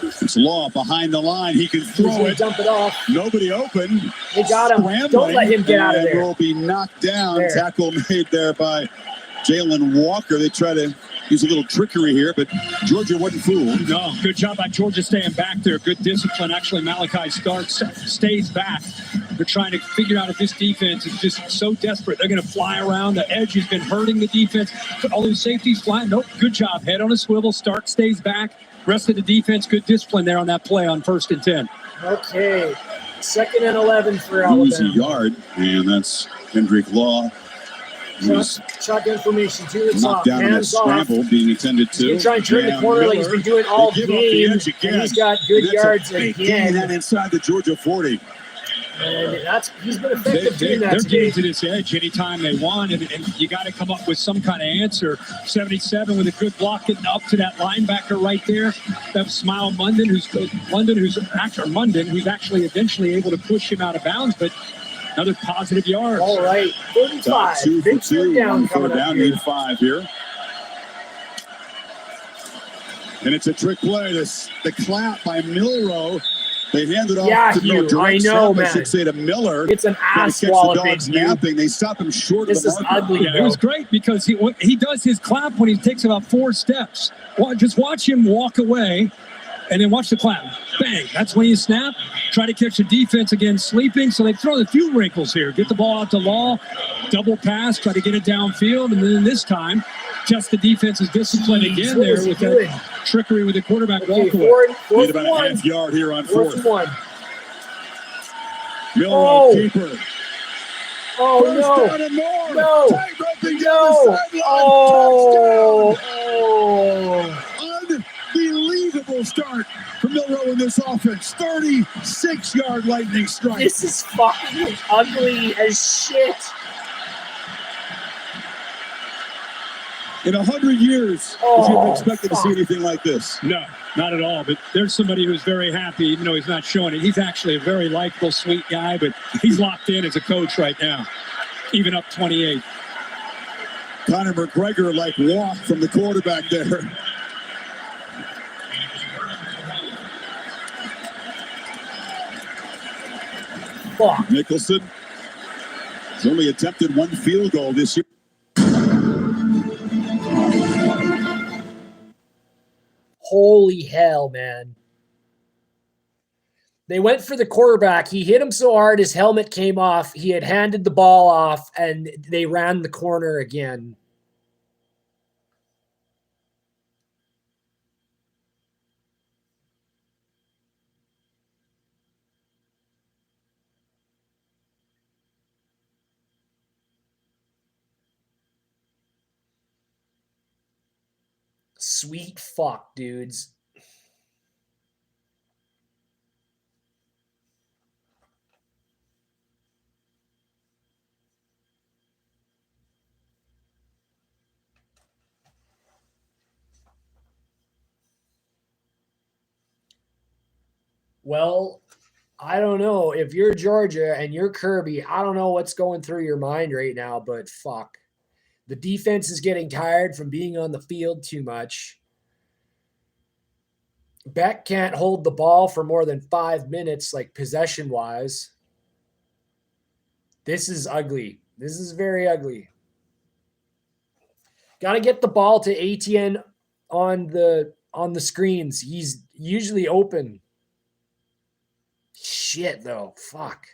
Speaker 9: It's Law behind the line. He can
Speaker 7: He's
Speaker 9: throw
Speaker 7: gonna
Speaker 9: it.
Speaker 7: dump it off.
Speaker 9: Nobody open.
Speaker 7: They got him. Don't
Speaker 9: Scrambling,
Speaker 7: let him get out of
Speaker 9: and
Speaker 7: there.
Speaker 9: will be knocked down.
Speaker 7: There.
Speaker 9: Tackle made there by Jalen Walker. They try to use a little trickery here, but Georgia wasn't fooled.
Speaker 17: No, good job by Georgia staying back there. Good discipline. Actually, Malachi stays back. They're trying to figure out if this defense is just so desperate. They're going to fly around. The edge has been hurting the defense. All these safeties flying. Nope, good job. Head on a swivel. Stark stays back. Rest of the defense, good discipline there on that play on 1st and 10.
Speaker 7: Okay. 2nd and 11 for
Speaker 9: Lose a
Speaker 7: Alabama.
Speaker 9: yard, and that's Hendrick Law. Who's
Speaker 7: Shotgun formation to the top.
Speaker 9: knocked down in a
Speaker 7: Hands off.
Speaker 9: scramble, being attended
Speaker 7: He's
Speaker 9: to.
Speaker 7: gonna try and turn the
Speaker 9: Jam
Speaker 7: corner like he's
Speaker 9: Miller.
Speaker 7: been doing all
Speaker 9: They give up the
Speaker 7: game.
Speaker 9: edge again.
Speaker 7: And he's got good
Speaker 9: And that's
Speaker 7: yards
Speaker 9: a big gain
Speaker 7: again.
Speaker 9: and inside the Georgia 40.
Speaker 7: And he's been effective doing that
Speaker 17: They're
Speaker 7: today.
Speaker 17: getting to this edge anytime they want, and you got to come up with some kind of answer. 77 with a good block getting up to that linebacker right there. That's Smile Munden, who's actually eventually able to push him out of bounds, but another positive yard.
Speaker 7: All right, 35.
Speaker 9: 2 for
Speaker 7: Big
Speaker 9: 2
Speaker 7: third down
Speaker 9: on
Speaker 7: coming
Speaker 9: third
Speaker 7: up
Speaker 9: down.
Speaker 7: here.
Speaker 9: Need 5 here. And it's a trick play. The clap by Milrow. They handed off
Speaker 7: Yeah,
Speaker 9: to
Speaker 7: Hugh,
Speaker 9: direct
Speaker 7: I know,
Speaker 9: snap,
Speaker 7: man.
Speaker 9: I should say, to Miller.
Speaker 7: It's an
Speaker 9: Trying to
Speaker 7: ass
Speaker 9: catch the
Speaker 7: walloping,
Speaker 9: dogs
Speaker 7: Hugh.
Speaker 9: napping. They stop him short
Speaker 7: This
Speaker 9: of
Speaker 7: is
Speaker 9: the marker.
Speaker 7: ugly,
Speaker 17: Yeah, it was great because he does his clap when he takes about 4 steps. Just watch him walk away and then watch the clap. Bang. That's when you snap. Try to catch the defense again sleeping. So they've thrown a few wrinkles here. Get the ball out to Law. Double pass. Try to get it downfield. And then this time, test the defense's discipline again
Speaker 7: what
Speaker 17: there
Speaker 7: is he
Speaker 17: with
Speaker 7: doing?
Speaker 17: that trickery with the quarterback
Speaker 7: Okay,
Speaker 17: walkaway.
Speaker 9: Need
Speaker 7: fourth
Speaker 9: about
Speaker 7: and
Speaker 9: a
Speaker 7: one.
Speaker 9: half yard here on
Speaker 7: 4th
Speaker 9: 4th.
Speaker 7: and 1.
Speaker 9: Milrow,
Speaker 7: Oh.
Speaker 9: keeper.
Speaker 7: Oh,
Speaker 9: First
Speaker 7: no.
Speaker 9: down and more.
Speaker 7: No.
Speaker 9: Tight-roping down
Speaker 7: No.
Speaker 9: the sideline.
Speaker 7: Oh.
Speaker 9: Touchdown. Unbelievable start for Milrow in this offense. 36-yard lightning strike.
Speaker 7: This is fucking ugly as shit.
Speaker 9: In 100 years, would you have expected to see anything like this?
Speaker 17: No, not at all. But there's somebody who's very happy, even though he's not showing it. He's actually a very likable, sweet guy, but he's locked in as a coach right now, even up 28.
Speaker 9: Conor McGregor like walk from the quarterback there.
Speaker 7: Fuck.
Speaker 9: Nicholson has only attempted 1 field goal this year.
Speaker 7: Holy hell, man. They went for the quarterback. He hit him so hard his helmet came off. He had handed the ball off, and they ran the corner again. Sweet fuck, dudes. Well, I don't know. If you're Georgia and you're Kirby, I don't know what's going through your mind right now, but fuck. The defense is getting tired from being on the field too much. Beck can't hold the ball for more than 5 minutes, like possession-wise. This is ugly. This is very ugly. Got to get the ball to Etienne on the screens. He's usually open. Shit, though. Fuck.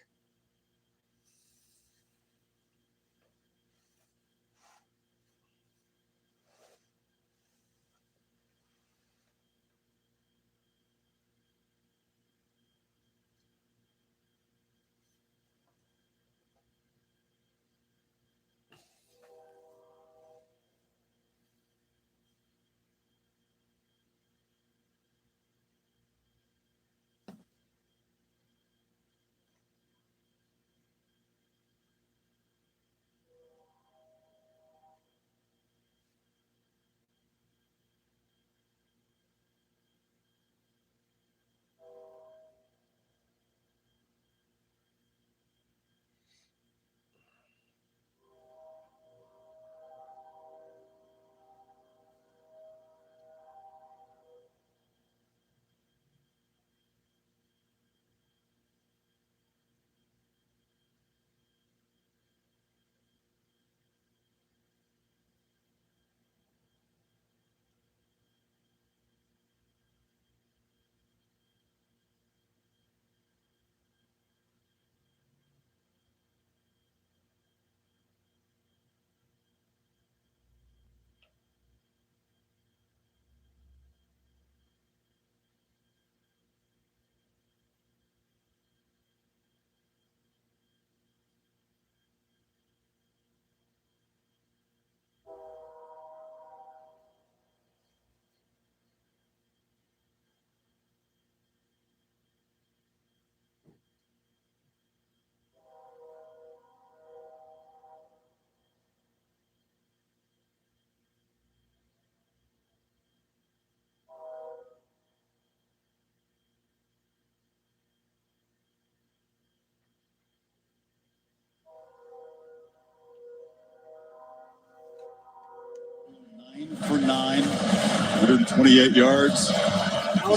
Speaker 9: For 9, 128 yards. He's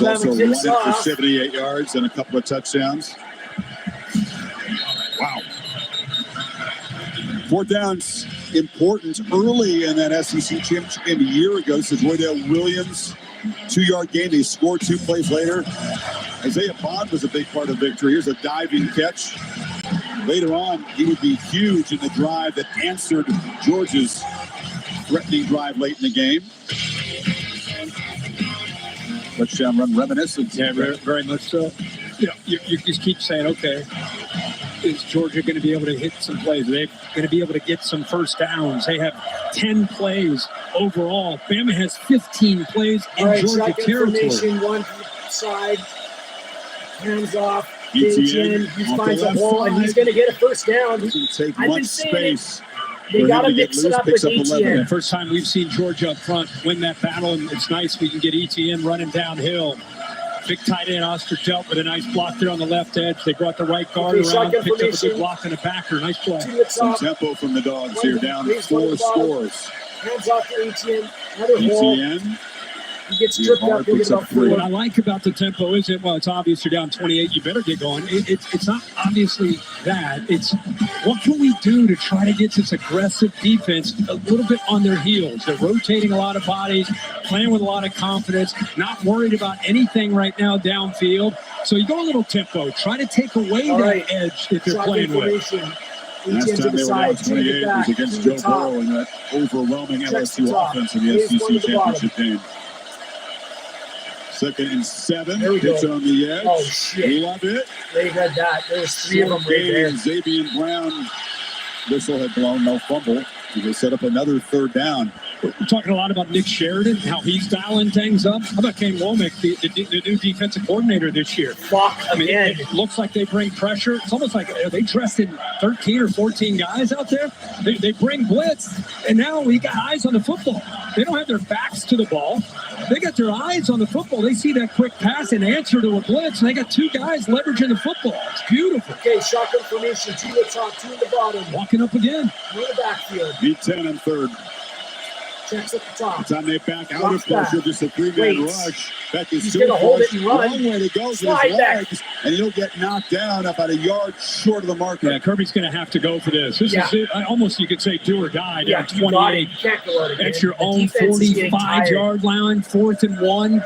Speaker 9: also running for 78 yards and a couple of touchdowns. Wow. 4th down's important early in that SEC championship game a year ago. So Roydell Williams, 2-yard gain. They scored 2 plays later. Isaiah Bond was a big part of victory. Here's a diving catch. Later on, he would be huge in the drive that answered Georgia's threatening drive late in the game. Touchdown run reminiscent.
Speaker 17: Yeah, very much so. You know, you just keep saying, okay, is Georgia going to be able to hit some plays? Are they going to be able to get some first downs? They have 10 plays overall. Bama has 15 plays in Georgia territory.
Speaker 7: One side, hands off.
Speaker 9: Etienne,
Speaker 7: he finds a hole, and he's going to get a first down.
Speaker 9: Take one space.
Speaker 7: They got to mix it up with Etienne.
Speaker 17: The first time we've seen Georgia up front win that battle, and it's nice we can get Etienne running downhill. Big tight end Oscar dealt with a nice block there on the left edge. They brought the right guard around, picked up a good block and a backer. Nice play.
Speaker 9: Some tempo from the Dogs here, down 4 scores.
Speaker 7: Hands off to Etienne. Another hole.
Speaker 9: Etienne.
Speaker 7: He gets tripped up.
Speaker 17: What I like about the tempo is well, it's obvious you're down 28. You better get going. It's not obviously that. It's what can we do to try to get this aggressive defense a little bit on their heels? They're rotating a lot of bodies, playing with a lot of confidence, not worried about anything right now downfield. So you go a little tempo. Try to take away that edge that they're playing with.
Speaker 9: Last time they were down 28 was against Joe Burrow in that overwhelming LSU offense in the SEC championship game. 2nd and 7. Pitch on the edge.
Speaker 7: Oh, shit.
Speaker 9: Love it.
Speaker 7: They read that. There was 3 of them right there.
Speaker 9: Xavier Brown. Whistle had blown, no fumble. They set up another 3rd down.
Speaker 17: We're talking a lot about Nick Sheridan, how he's dialing things up. How about Kane Womack, the new defensive coordinator this year? It looks like they bring pressure. It's almost like are they dressed in 13 or 14 guys out there? They bring blitz, and now we got eyes on the football. They don't have their backs to the ball. They got their eyes on the football. They see that quick pass and answer to a blitz, and they got 2 guys leveraging the football. It's beautiful.
Speaker 7: Okay, shotgun formation, 2 at the top, 2 at the bottom.
Speaker 17: Walking up again.
Speaker 7: 1 in the backfield.
Speaker 9: Beat 10 and 3rd.
Speaker 7: Checks at the top.
Speaker 9: By the time they back out of
Speaker 7: Drops back.
Speaker 9: pressure, just a three-man
Speaker 7: Waits.
Speaker 9: rush. Beck is
Speaker 7: He's
Speaker 9: still
Speaker 7: gonna hold it
Speaker 9: flush.
Speaker 7: and run.
Speaker 9: Long way to go with his
Speaker 7: Slide back.
Speaker 9: legs, and he'll get knocked down about a yard short of the marker.
Speaker 17: Yeah, Kirby's going to have to go for this. This
Speaker 7: Yeah.
Speaker 17: is it. Almost you could say do or die.
Speaker 7: Yeah,
Speaker 17: Down
Speaker 7: you got it.
Speaker 17: 28
Speaker 7: You can't go out again.
Speaker 17: at your
Speaker 7: The
Speaker 17: own
Speaker 7: defense is getting tired.
Speaker 17: 45-yard line, 4th and 1.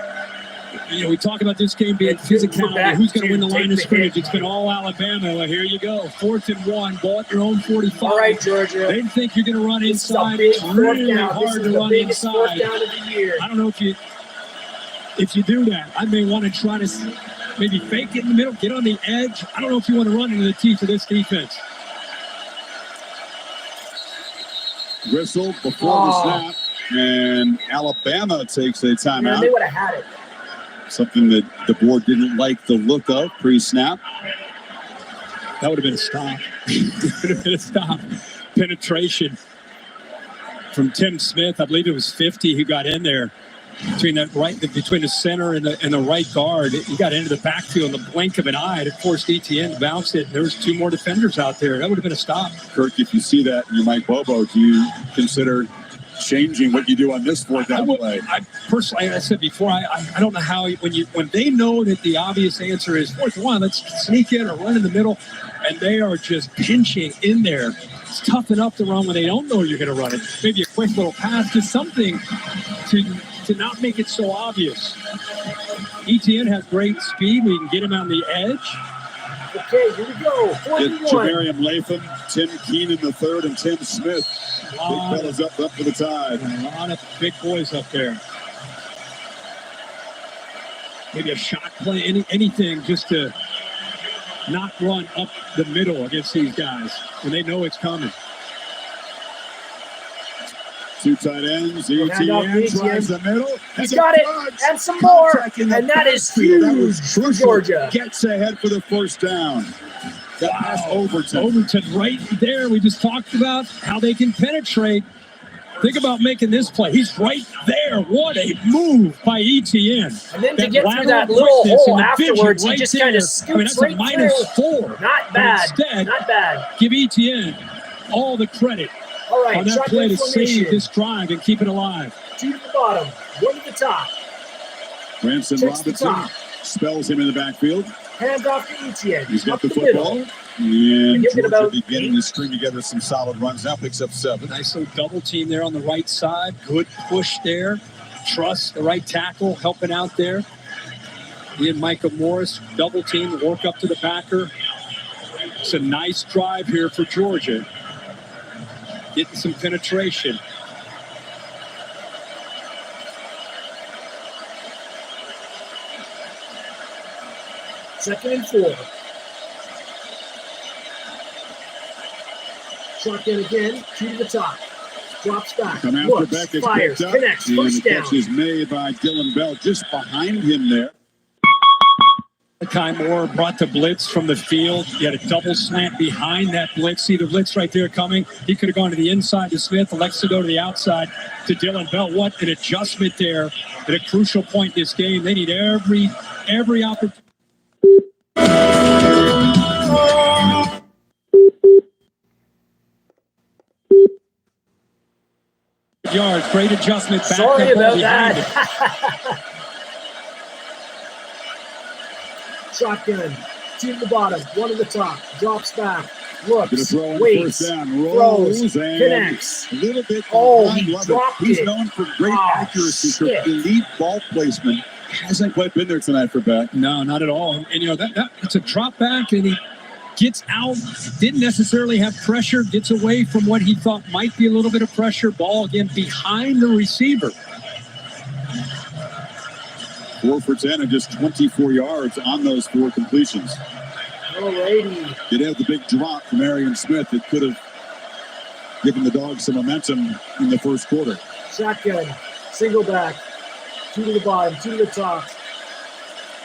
Speaker 17: You know, we talk about this game being
Speaker 7: It's good for
Speaker 17: physicality.
Speaker 7: back
Speaker 17: Who's going to win the
Speaker 7: to
Speaker 17: line
Speaker 7: take
Speaker 17: of
Speaker 7: the
Speaker 17: scrimmage?
Speaker 7: hit.
Speaker 17: It's been all Alabama. Well, here you go. 4th and 1. Ball at your own 45.
Speaker 7: All right, Georgia.
Speaker 17: They think you're going to run
Speaker 7: This is a
Speaker 17: inside.
Speaker 7: big
Speaker 17: It's
Speaker 7: fourth
Speaker 17: really
Speaker 7: down. This
Speaker 17: hard
Speaker 7: is
Speaker 17: to
Speaker 7: the
Speaker 17: run
Speaker 7: biggest fourth
Speaker 17: inside.
Speaker 7: down of the year.
Speaker 17: I don't know if you do that. I may want to try to maybe fake it in the middle, get on the edge. I don't know if you want to run into the teeth of this defense.
Speaker 9: Whistle before the snap, and Alabama takes a
Speaker 7: Man,
Speaker 9: timeout.
Speaker 7: they would have had it.
Speaker 9: Something that the board didn't like the look of pre-snap.
Speaker 17: That would have been a stop. Would have been a stop. Penetration from Tim Smith. I believe it was 50 who got in there between the center and the right guard. He got into the backfield in the blink of an eye. It forced ETN to bounce it. There was 2 more defenders out there. That would have been a stop.
Speaker 9: Kirk, if you see that, you're Mike Bobo. Do you consider changing what you do on this fourth down play?
Speaker 17: I personally, like I said before, I don't know how when they know that the obvious answer is 4th and 1, let's sneak in or run in the middle, and they are just pinching in there. It's tough enough to run when they don't know you're going to run it. Maybe a quick little pass, just something to not make it so obvious. ETN has great speed. We can get him on the edge.
Speaker 7: Okay, here we go. 4th
Speaker 9: Get
Speaker 7: and 1.
Speaker 9: Jamarian Latham, Tim Keenan the third, and Tim Smith. Big fellas up for the Tide.
Speaker 17: A lot of big boys up there. Maybe a shot play, anything just to not run up the middle against these guys when they know it's coming.
Speaker 9: 2 tight ends.
Speaker 7: Hand off
Speaker 9: ETN drives the middle.
Speaker 7: He's got it, and some more, and that is huge for Georgia.
Speaker 9: Gets ahead for the first down. That pass Overton.
Speaker 17: Overton right there. We just talked about how they can penetrate. Think about making this play. He's right there. What a move by ETN.
Speaker 7: And then to get through that little hole afterwards, he just kind of scoots
Speaker 17: that's a
Speaker 7: right through.
Speaker 17: -4.
Speaker 7: Not bad.
Speaker 17: Instead,
Speaker 7: Not bad.
Speaker 17: give ETN all the credit
Speaker 7: All right,
Speaker 17: on that
Speaker 7: shotgun
Speaker 17: play to
Speaker 7: formation.
Speaker 17: save this drive and keep it alive.
Speaker 7: 2 to the bottom, 1 to the top.
Speaker 9: Ransom
Speaker 7: Checks the
Speaker 9: Robinson
Speaker 7: top.
Speaker 9: spells him in the backfield.
Speaker 7: Hands off to ETN.
Speaker 9: He's got
Speaker 7: Up
Speaker 9: the
Speaker 7: the middle.
Speaker 9: football. And
Speaker 7: Give it
Speaker 9: Georgia
Speaker 7: about
Speaker 9: beginning to string together some solid runs. Now picks up 7.
Speaker 17: Nice little double team there on the right side. Good push there. Trust the right tackle helping out there. He and Micah Morris double team, work up to the backer. It's a nice drive here for Georgia. Getting some penetration.
Speaker 7: Second and 4. Shotgun again, 2 to the top. Drops back.
Speaker 9: Come after
Speaker 7: Looks,
Speaker 9: Beck is
Speaker 7: fires,
Speaker 9: picked up.
Speaker 7: connects,
Speaker 9: And
Speaker 7: first
Speaker 9: the
Speaker 7: down.
Speaker 9: catch is made by Dylan Bell just behind him there.
Speaker 17: Kai Moore brought the blitz from the field. He had a double slant behind that blitz. See the blitz right there coming. He could have gone to the inside to Smith. Elects to go to the outside to Dylan Bell. What an adjustment there at a crucial point in this game. They need every opportunity. Yards, great adjustment. Back
Speaker 7: Sorry
Speaker 17: that ball
Speaker 7: about
Speaker 17: behind it.
Speaker 7: that. Shotgun, 2 to the bottom, 1 to the top. Drops back.
Speaker 9: Gonna
Speaker 7: Looks,
Speaker 9: throw on
Speaker 7: waits,
Speaker 9: first down,
Speaker 7: throws,
Speaker 9: rolls, and
Speaker 7: connects.
Speaker 9: a little bit
Speaker 7: Oh,
Speaker 9: behind
Speaker 7: he
Speaker 9: Lovett.
Speaker 7: dropped
Speaker 9: He's
Speaker 7: it.
Speaker 9: known for great accuracy, for
Speaker 7: shit.
Speaker 9: elite ball placement. Hasn't quite been there tonight for Beck.
Speaker 17: No, not at all. And you know that it's a drop back, and he gets out. Didn't necessarily have pressure. Gets away from what he thought might be a little bit of pressure. Ball again behind the receiver.
Speaker 9: 4 for 10 and just 24 yards on those 4 completions.
Speaker 7: Alrighty.
Speaker 9: Did have the big drop from Arian Smith that could have given the Dogs some momentum in the first quarter.
Speaker 7: Shotgun, single back, 2 to the bottom, 2 to the top.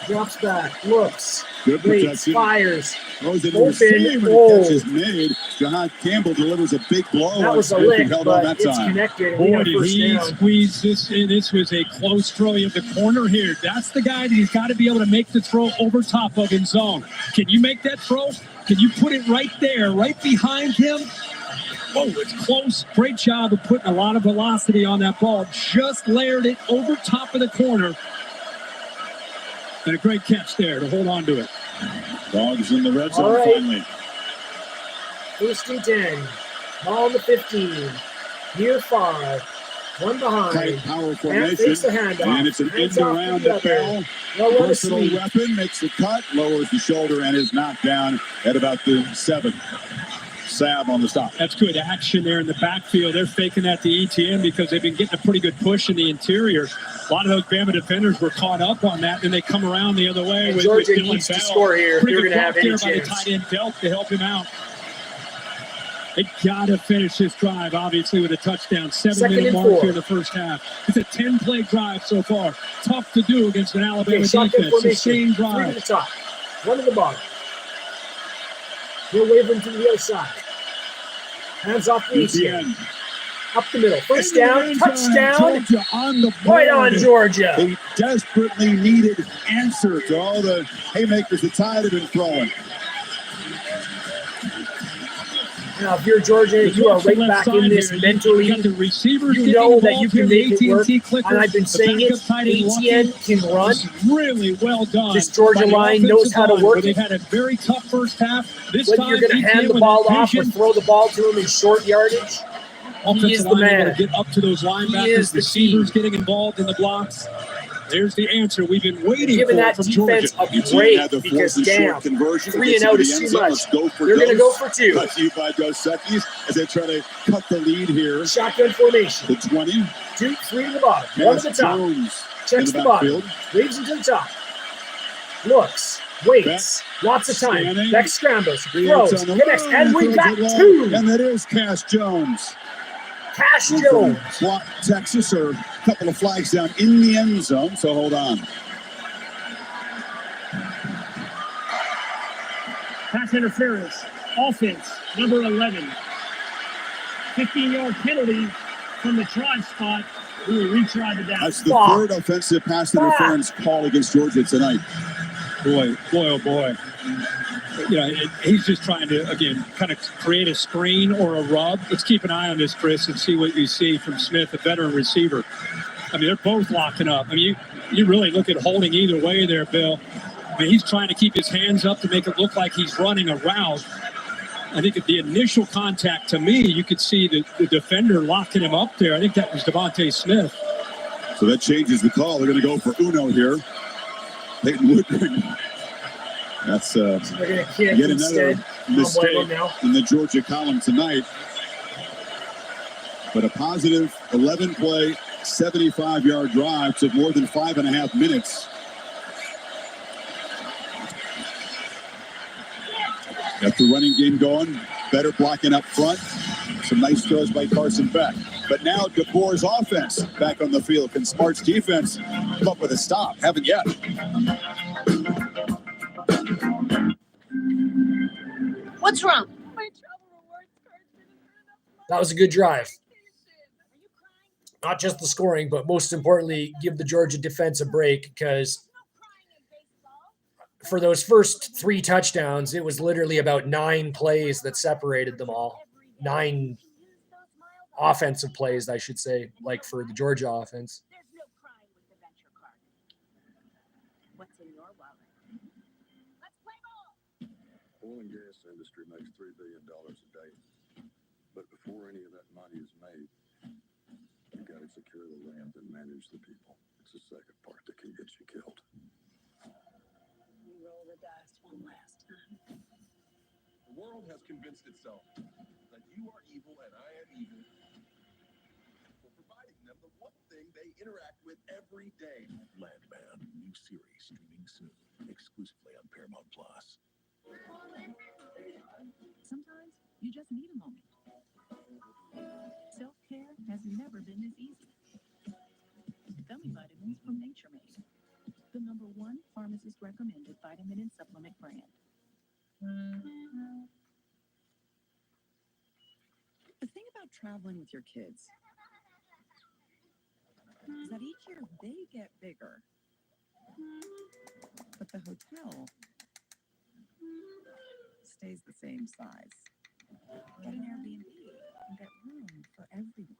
Speaker 7: Drops back, looks,
Speaker 9: Good
Speaker 7: waits,
Speaker 9: protection.
Speaker 7: fires.
Speaker 9: Throws it
Speaker 7: Open.
Speaker 9: receiver, and the
Speaker 7: Oh.
Speaker 9: catch is made. Jahad Campbell delivers a big blow.
Speaker 7: That
Speaker 9: on
Speaker 7: was a
Speaker 9: Smith, who
Speaker 7: lick,
Speaker 9: held on
Speaker 7: but
Speaker 9: that
Speaker 7: it's
Speaker 9: time.
Speaker 7: connected. And we
Speaker 17: Boy,
Speaker 7: have
Speaker 17: did
Speaker 7: first
Speaker 17: he
Speaker 7: down.
Speaker 17: squeeze this in. This was a close throw. You have the corner here. That's the guy that he's got to be able to make the throw over top of in zone. Can you make that throw? Can you put it right there, right behind him? Oh, it's close. Great job of putting a lot of velocity on that ball. Just layered it over top of the corner. And a great catch there to hold on to it.
Speaker 9: Dogs in the red zone
Speaker 7: All right.
Speaker 9: finally.
Speaker 7: First and 10. Ball on the 15. Near 5. One behind.
Speaker 9: Tight power
Speaker 7: And
Speaker 9: formation.
Speaker 7: fakes the handoff.
Speaker 9: And it's an
Speaker 7: Hands
Speaker 9: end
Speaker 7: off
Speaker 9: around
Speaker 7: to the
Speaker 9: the
Speaker 7: other.
Speaker 9: bell.
Speaker 7: Well, what a
Speaker 9: Versatile
Speaker 7: sweep.
Speaker 9: weapon, makes the cut, lowers the shoulder, and is knocked down at about the 7. Sab on the stop.
Speaker 17: That's good action there in the backfield. They're faking that to ETN because they've been getting a pretty good push in the interior. A lot of those Bama defenders were caught up on that, and they come around the other way
Speaker 7: And
Speaker 17: with
Speaker 7: Georgia
Speaker 17: Dylan
Speaker 7: needs to
Speaker 17: Bell.
Speaker 7: score here if
Speaker 17: Pretty
Speaker 7: they're
Speaker 17: good
Speaker 7: going to have
Speaker 17: block
Speaker 7: any
Speaker 17: there by the
Speaker 7: chance.
Speaker 17: tight end Delk to help him out. They got to finish this drive, obviously, with a touchdown. 7-minute
Speaker 7: and
Speaker 17: mark
Speaker 7: 4.
Speaker 17: here in the first half. It's a 10-play drive so far. Tough to do against an Alabama
Speaker 7: Okay, shotgun
Speaker 17: defense.
Speaker 7: formation.
Speaker 17: Sustained
Speaker 7: 3 to
Speaker 17: drive.
Speaker 7: the top. 1 to the bottom. They're wavering to the other side. Hands off the ETN. Up the middle. First down. Touchdown.
Speaker 9: Georgia on the
Speaker 7: Right
Speaker 9: board.
Speaker 7: on Georgia.
Speaker 9: A desperately needed answer to all the haymakers the Tide have been throwing.
Speaker 7: Now, if you're Georgia, you are right back in this mentally.
Speaker 17: You got the receivers
Speaker 7: You
Speaker 17: getting
Speaker 7: know that
Speaker 17: involved
Speaker 7: you
Speaker 17: here,
Speaker 7: can
Speaker 17: the
Speaker 7: make it work.
Speaker 17: AT&T clicker,
Speaker 7: And I've been
Speaker 17: the
Speaker 7: saying it.
Speaker 17: backup tight end
Speaker 7: ATN can run.
Speaker 17: It's really well done.
Speaker 7: This Georgia
Speaker 17: by the
Speaker 7: line knows
Speaker 17: offensive
Speaker 7: how to
Speaker 17: line,
Speaker 7: work
Speaker 17: where
Speaker 7: it.
Speaker 17: They've had a very tough first half. This
Speaker 7: Whether
Speaker 17: time,
Speaker 7: you're going to hand
Speaker 17: ETN
Speaker 7: the ball
Speaker 17: with
Speaker 7: off or
Speaker 17: vision,
Speaker 7: throw the ball to him in short yardage, he is
Speaker 17: offensive
Speaker 7: the
Speaker 17: line able
Speaker 7: man.
Speaker 17: to get up to those
Speaker 7: He
Speaker 17: linebackers,
Speaker 7: is the
Speaker 17: receivers getting involved in the blocks. There's the answer we've been waiting
Speaker 7: Giving
Speaker 17: for
Speaker 7: that
Speaker 17: from
Speaker 7: defense
Speaker 17: Georgia.
Speaker 7: a break because, damn, 3 and out is too much. They're going to go for 2.
Speaker 9: Cut to you by Dos Equis as they try to cut the lead here.
Speaker 7: Shotgun formation.
Speaker 9: The 20.
Speaker 7: 2, 3 to the bottom. 1 to the top.
Speaker 9: Jones
Speaker 7: Checks
Speaker 9: in
Speaker 7: the bottom.
Speaker 9: backfield.
Speaker 7: Waves into the top. Looks. Waits. Lots of time.
Speaker 9: Scanning.
Speaker 7: Back scrambles.
Speaker 9: Creates
Speaker 7: Throws.
Speaker 9: on the
Speaker 7: Connects.
Speaker 9: run,
Speaker 7: And we
Speaker 9: throws
Speaker 7: got
Speaker 9: it long.
Speaker 7: 2.
Speaker 9: And that is Cash Jones.
Speaker 7: Cash
Speaker 9: From
Speaker 7: Jones.
Speaker 9: Block, Texas, or a couple of flags down in the end zone, so hold on.
Speaker 2: Pass interference. Offense, number 11. 15-yard penalty from the try spot. We will retry the down.
Speaker 9: That's the third offensive pass interference call against Georgia tonight.
Speaker 17: Boy, oh boy. You know, he's just trying to, again, kind of create a screen or a rub. Let's keep an eye on this, Chris, and see what you see from Smith, a veteran receiver. I mean, they're both locking up. I mean, you really look at holding either way there, Bill. I mean, he's trying to keep his hands up to make it look like he's running a route. I think at the initial contact, to me, you could see the defender locking him up there. I think that was Devontae Smith.
Speaker 9: So that changes the call. They're going to go for Uno here. Peyton Woodring. That's
Speaker 7: They're going to kick
Speaker 9: yet
Speaker 7: instead.
Speaker 9: another mistake
Speaker 7: now.
Speaker 9: in the Georgia column tonight. But a positive 11-play, 75-yard drive took more than 5.5 minutes. Got the running game going, better blocking up front. Some nice throws by Carson Beck. But now DeBoer's offense back on the field. Can Smart's defense come up with a stop? Haven't yet.
Speaker 5: What's wrong?
Speaker 7: That was a good drive. Not just the scoring, but most importantly, give the Georgia defense a break, because for those first 3 touchdowns, it was literally about 9 plays that separated them all. 9 offensive plays, I should say, like for the Georgia offense.
Speaker 14: Oil and gas industry makes $3 billion a day. But before any of that money is made, you got to secure the land and manage the people. It's the second part that can get you killed.
Speaker 11: We roll the dice one last time.
Speaker 20: The world has convinced itself that you are evil and I am evil for providing them the one thing they interact with every day.
Speaker 10: Landman, new series streaming soon, exclusively on Paramount Plus.
Speaker 6: Sometimes you just need a moment. Self-care has never been this easy. Gummy vitamins from Nature Made, the #1 pharmacist recommended vitamin and supplement brand.
Speaker 11: The thing about traveling with your kids is that each year they get bigger, but the hotel stays the same size. Get an Airbnb.
Speaker 13: everyone.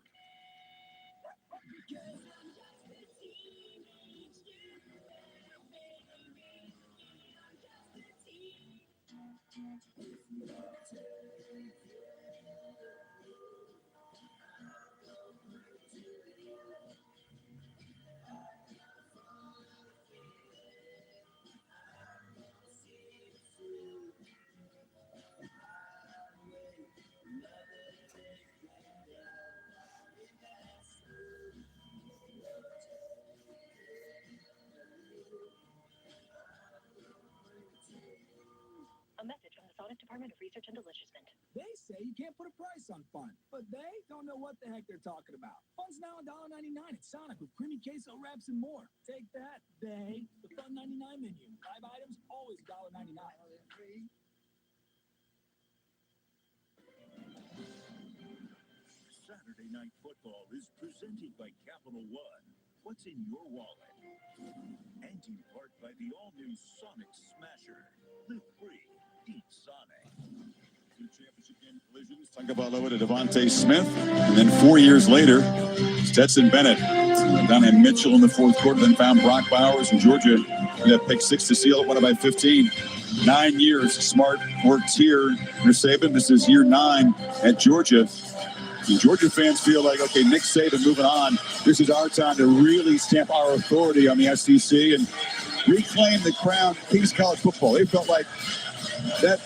Speaker 18: A message from the Sonic Department of Research and Deliciousment.
Speaker 13: They say you can't put a price on fun, but they don't know what the heck they're talking about. Fun's now $1.99 at Sonic with creamy queso wraps and more. Take that, they. The Fun 99 menu. 5 items, always $1.99.
Speaker 10: Saturday Night Football is presented by Capital One. What's in your wallet? And in part by the all-new Sonic Smasher. Live free, eat Sonic.
Speaker 9: Two championship game collisions, Tagovailoa to Devontae Smith, and then 4 years later, Stetson Bennett down at Mitchell in the fourth quarter, then found Brock Bowers in Georgia. That pick 6 to seal it, won it by 15. 9 years, Smart worked here under Saban. This is year 9 at Georgia. And Georgia fans feel like, okay, Nick Saban moving on. This is our time to really stamp our authority on the SEC and reclaim the crown Kings College football. They felt like that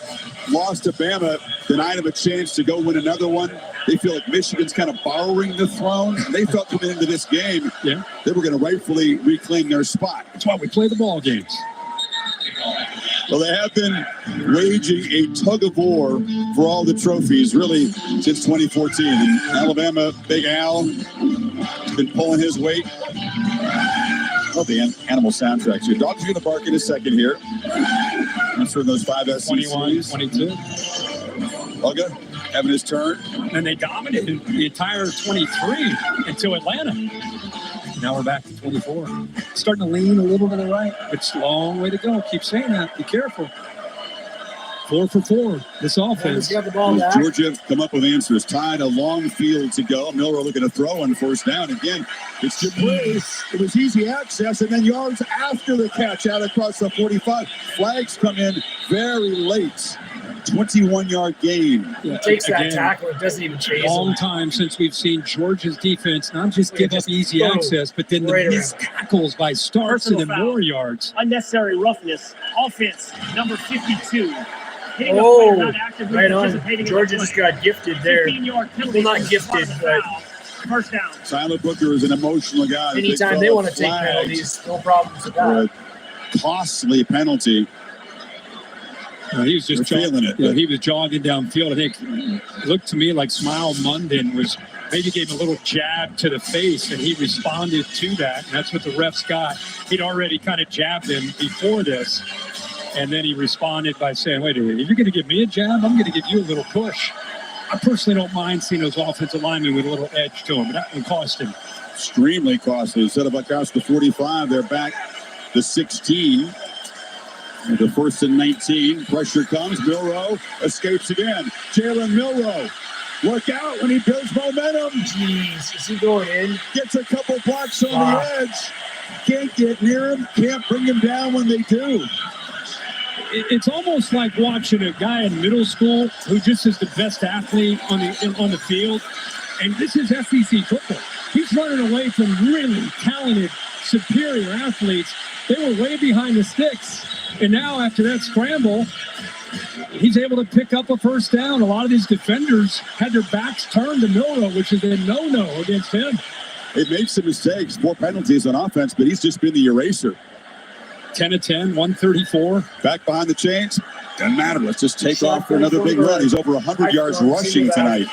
Speaker 9: loss to Bama denied them a chance to go win another one. They feel like Michigan's kind of borrowing the throne. And they felt coming into this game, they were going to rightfully reclaim their spot.
Speaker 17: That's why we play the ball games.
Speaker 9: Well, they have been waging a tug of war for all the trophies, really, since 2014. And Alabama, Big Al, been pulling his weight. Oh, the animal soundtracks. Your dog's going to bark in a second here. Answer those 5 SECs.
Speaker 17: 21, 22.
Speaker 9: Uga having his turn.
Speaker 17: And they dominated the entire 23 until Atlanta. Now we're back to 24. Starting to lean a little to the right. It's a long way to go. Keep saying that. Be careful. 4 for 4. This offense.
Speaker 9: Georgia come up with answers. Tied a long field to go. Milroe looking to throw on first down. Again, it's Dupree. It was easy access, and then yards after the catch out across the 45. Flags come in very late. 21-yard gain.
Speaker 7: He takes that tackle. It doesn't even chase him.
Speaker 17: Long time since we've seen Georgia's defense not just give up easy access, but then the missed tackles by Starks and then more yards.
Speaker 2: Unnecessary roughness. Offense, number 52.
Speaker 7: Oh, right on. Georgia just got gifted there. Well, not gifted, but
Speaker 2: first down.
Speaker 9: Tyler Booker is an emotional guy.
Speaker 7: Anytime they want to take penalties, no problems with that.
Speaker 9: Costly penalty.
Speaker 17: He was just
Speaker 9: feeling it.
Speaker 17: Yeah, he was jogging downfield. I think it looked to me like Smile Munden was maybe gave a little jab to the face, and he responded to that. And that's what the refs got. He'd already kind of jabbed him before this. And then he responded by saying, wait a minute, if you're going to give me a jab, I'm going to give you a little push. I personally don't mind seeing those offensive linemen with a little edge to them, but that would cost him.
Speaker 9: Extremely costly. Instead of across the 45, they're back to 16. And the 1st and 19. Pressure comes. Milroe escapes again. Jalen Milroe. Look out when he builds momentum.
Speaker 7: Jeez, is he going in?
Speaker 9: Gets a couple blocks on the edge. Can't get near him. Can't bring him down when they do.
Speaker 17: It's almost like watching a guy in middle school who just is the best athlete on the field. And this is SEC football. He's running away from really talented, superior athletes. They were way behind the sticks. And now after that scramble, he's able to pick up a first down. A lot of these defenders had their backs turned to Milroe, which is a no-no against him.
Speaker 9: It makes some mistakes, 4 penalties on offense, but he's just been the eraser.
Speaker 17: 10 of 10, 134.
Speaker 9: Back behind the chains. Doesn't matter. Let's just take off for another big run. He's over 100 yards rushing tonight.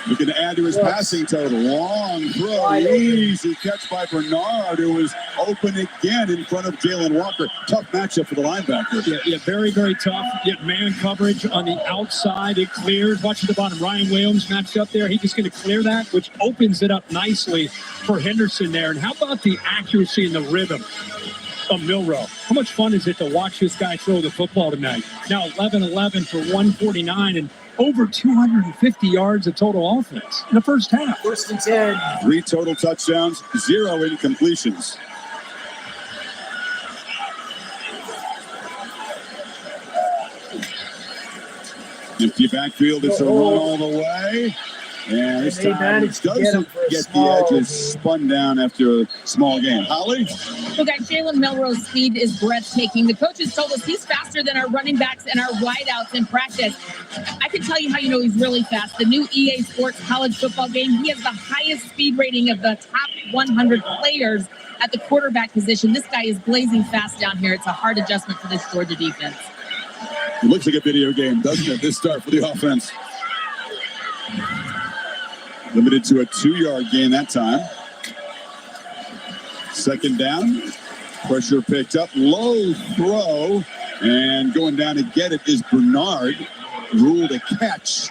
Speaker 9: Looking to add to his passing total. Long throw. Easy catch by Bernard, who was open again in front of Jalen Walker. Tough matchup for the linebacker.
Speaker 17: Yeah, very, very tough. Get man coverage on the outside. It clears. Watch at the bottom. Ryan Williams matched up there. He's just going to clear that, which opens it up nicely for Henderson there. And how about the accuracy and the rhythm of Milroe? How much fun is it to watch this guy throw the football tonight? Now 11-11 for 149, and over 250 yards of total offense in the first half.
Speaker 7: 1st and 10.
Speaker 9: 3 total touchdowns, 0 incompletions. Empty backfield, it's a run all the way. And this
Speaker 7: they
Speaker 9: time
Speaker 7: managed to get him
Speaker 9: doesn't
Speaker 7: for a
Speaker 9: get the
Speaker 7: small
Speaker 9: edges
Speaker 7: gain.
Speaker 9: spun down after a small game. Holly?
Speaker 5: Look, Jalen Milroe's speed is breathtaking. The coaches told us he's faster than our running backs and our wideouts in practice. I can tell you how you know he's really fast. The new EA Sports college football game, he has the highest speed rating of the top 100 players at the quarterback position. This guy is blazing fast down here. It's a hard adjustment for this Georgia defense.
Speaker 9: It looks like a video game, doesn't it? This start for the offense. Limited to a 2-yard gain that time. 2nd down. Pressure picked up. Low throw. And going down to get it is Bernard. Ruled a catch.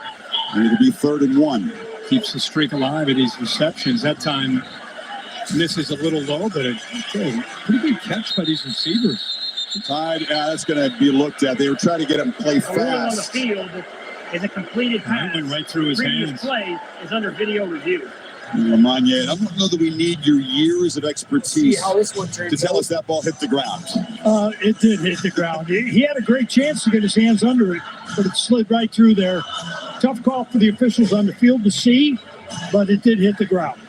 Speaker 9: And it'll be 3rd and 1.
Speaker 17: Keeps the streak alive at these receptions. That time misses a little low, but a pretty good catch by these receivers.
Speaker 9: Tide, that's going to be looked at. They were trying to get him to play
Speaker 2: The rule on the
Speaker 9: fast.
Speaker 2: field is a completed pass.
Speaker 17: Went right through his
Speaker 2: Previous
Speaker 17: hands.
Speaker 2: play is under video review.
Speaker 9: Lamagna, I don't know that we need your years of
Speaker 7: See
Speaker 9: expertise
Speaker 7: how this one
Speaker 9: to
Speaker 7: turns
Speaker 9: tell
Speaker 7: out.
Speaker 9: us that ball hit the ground.
Speaker 19: It did hit the ground. He had a great chance to get his hands under it, but it slid right through there. Tough call for the officials on the field to see, but it did hit the ground.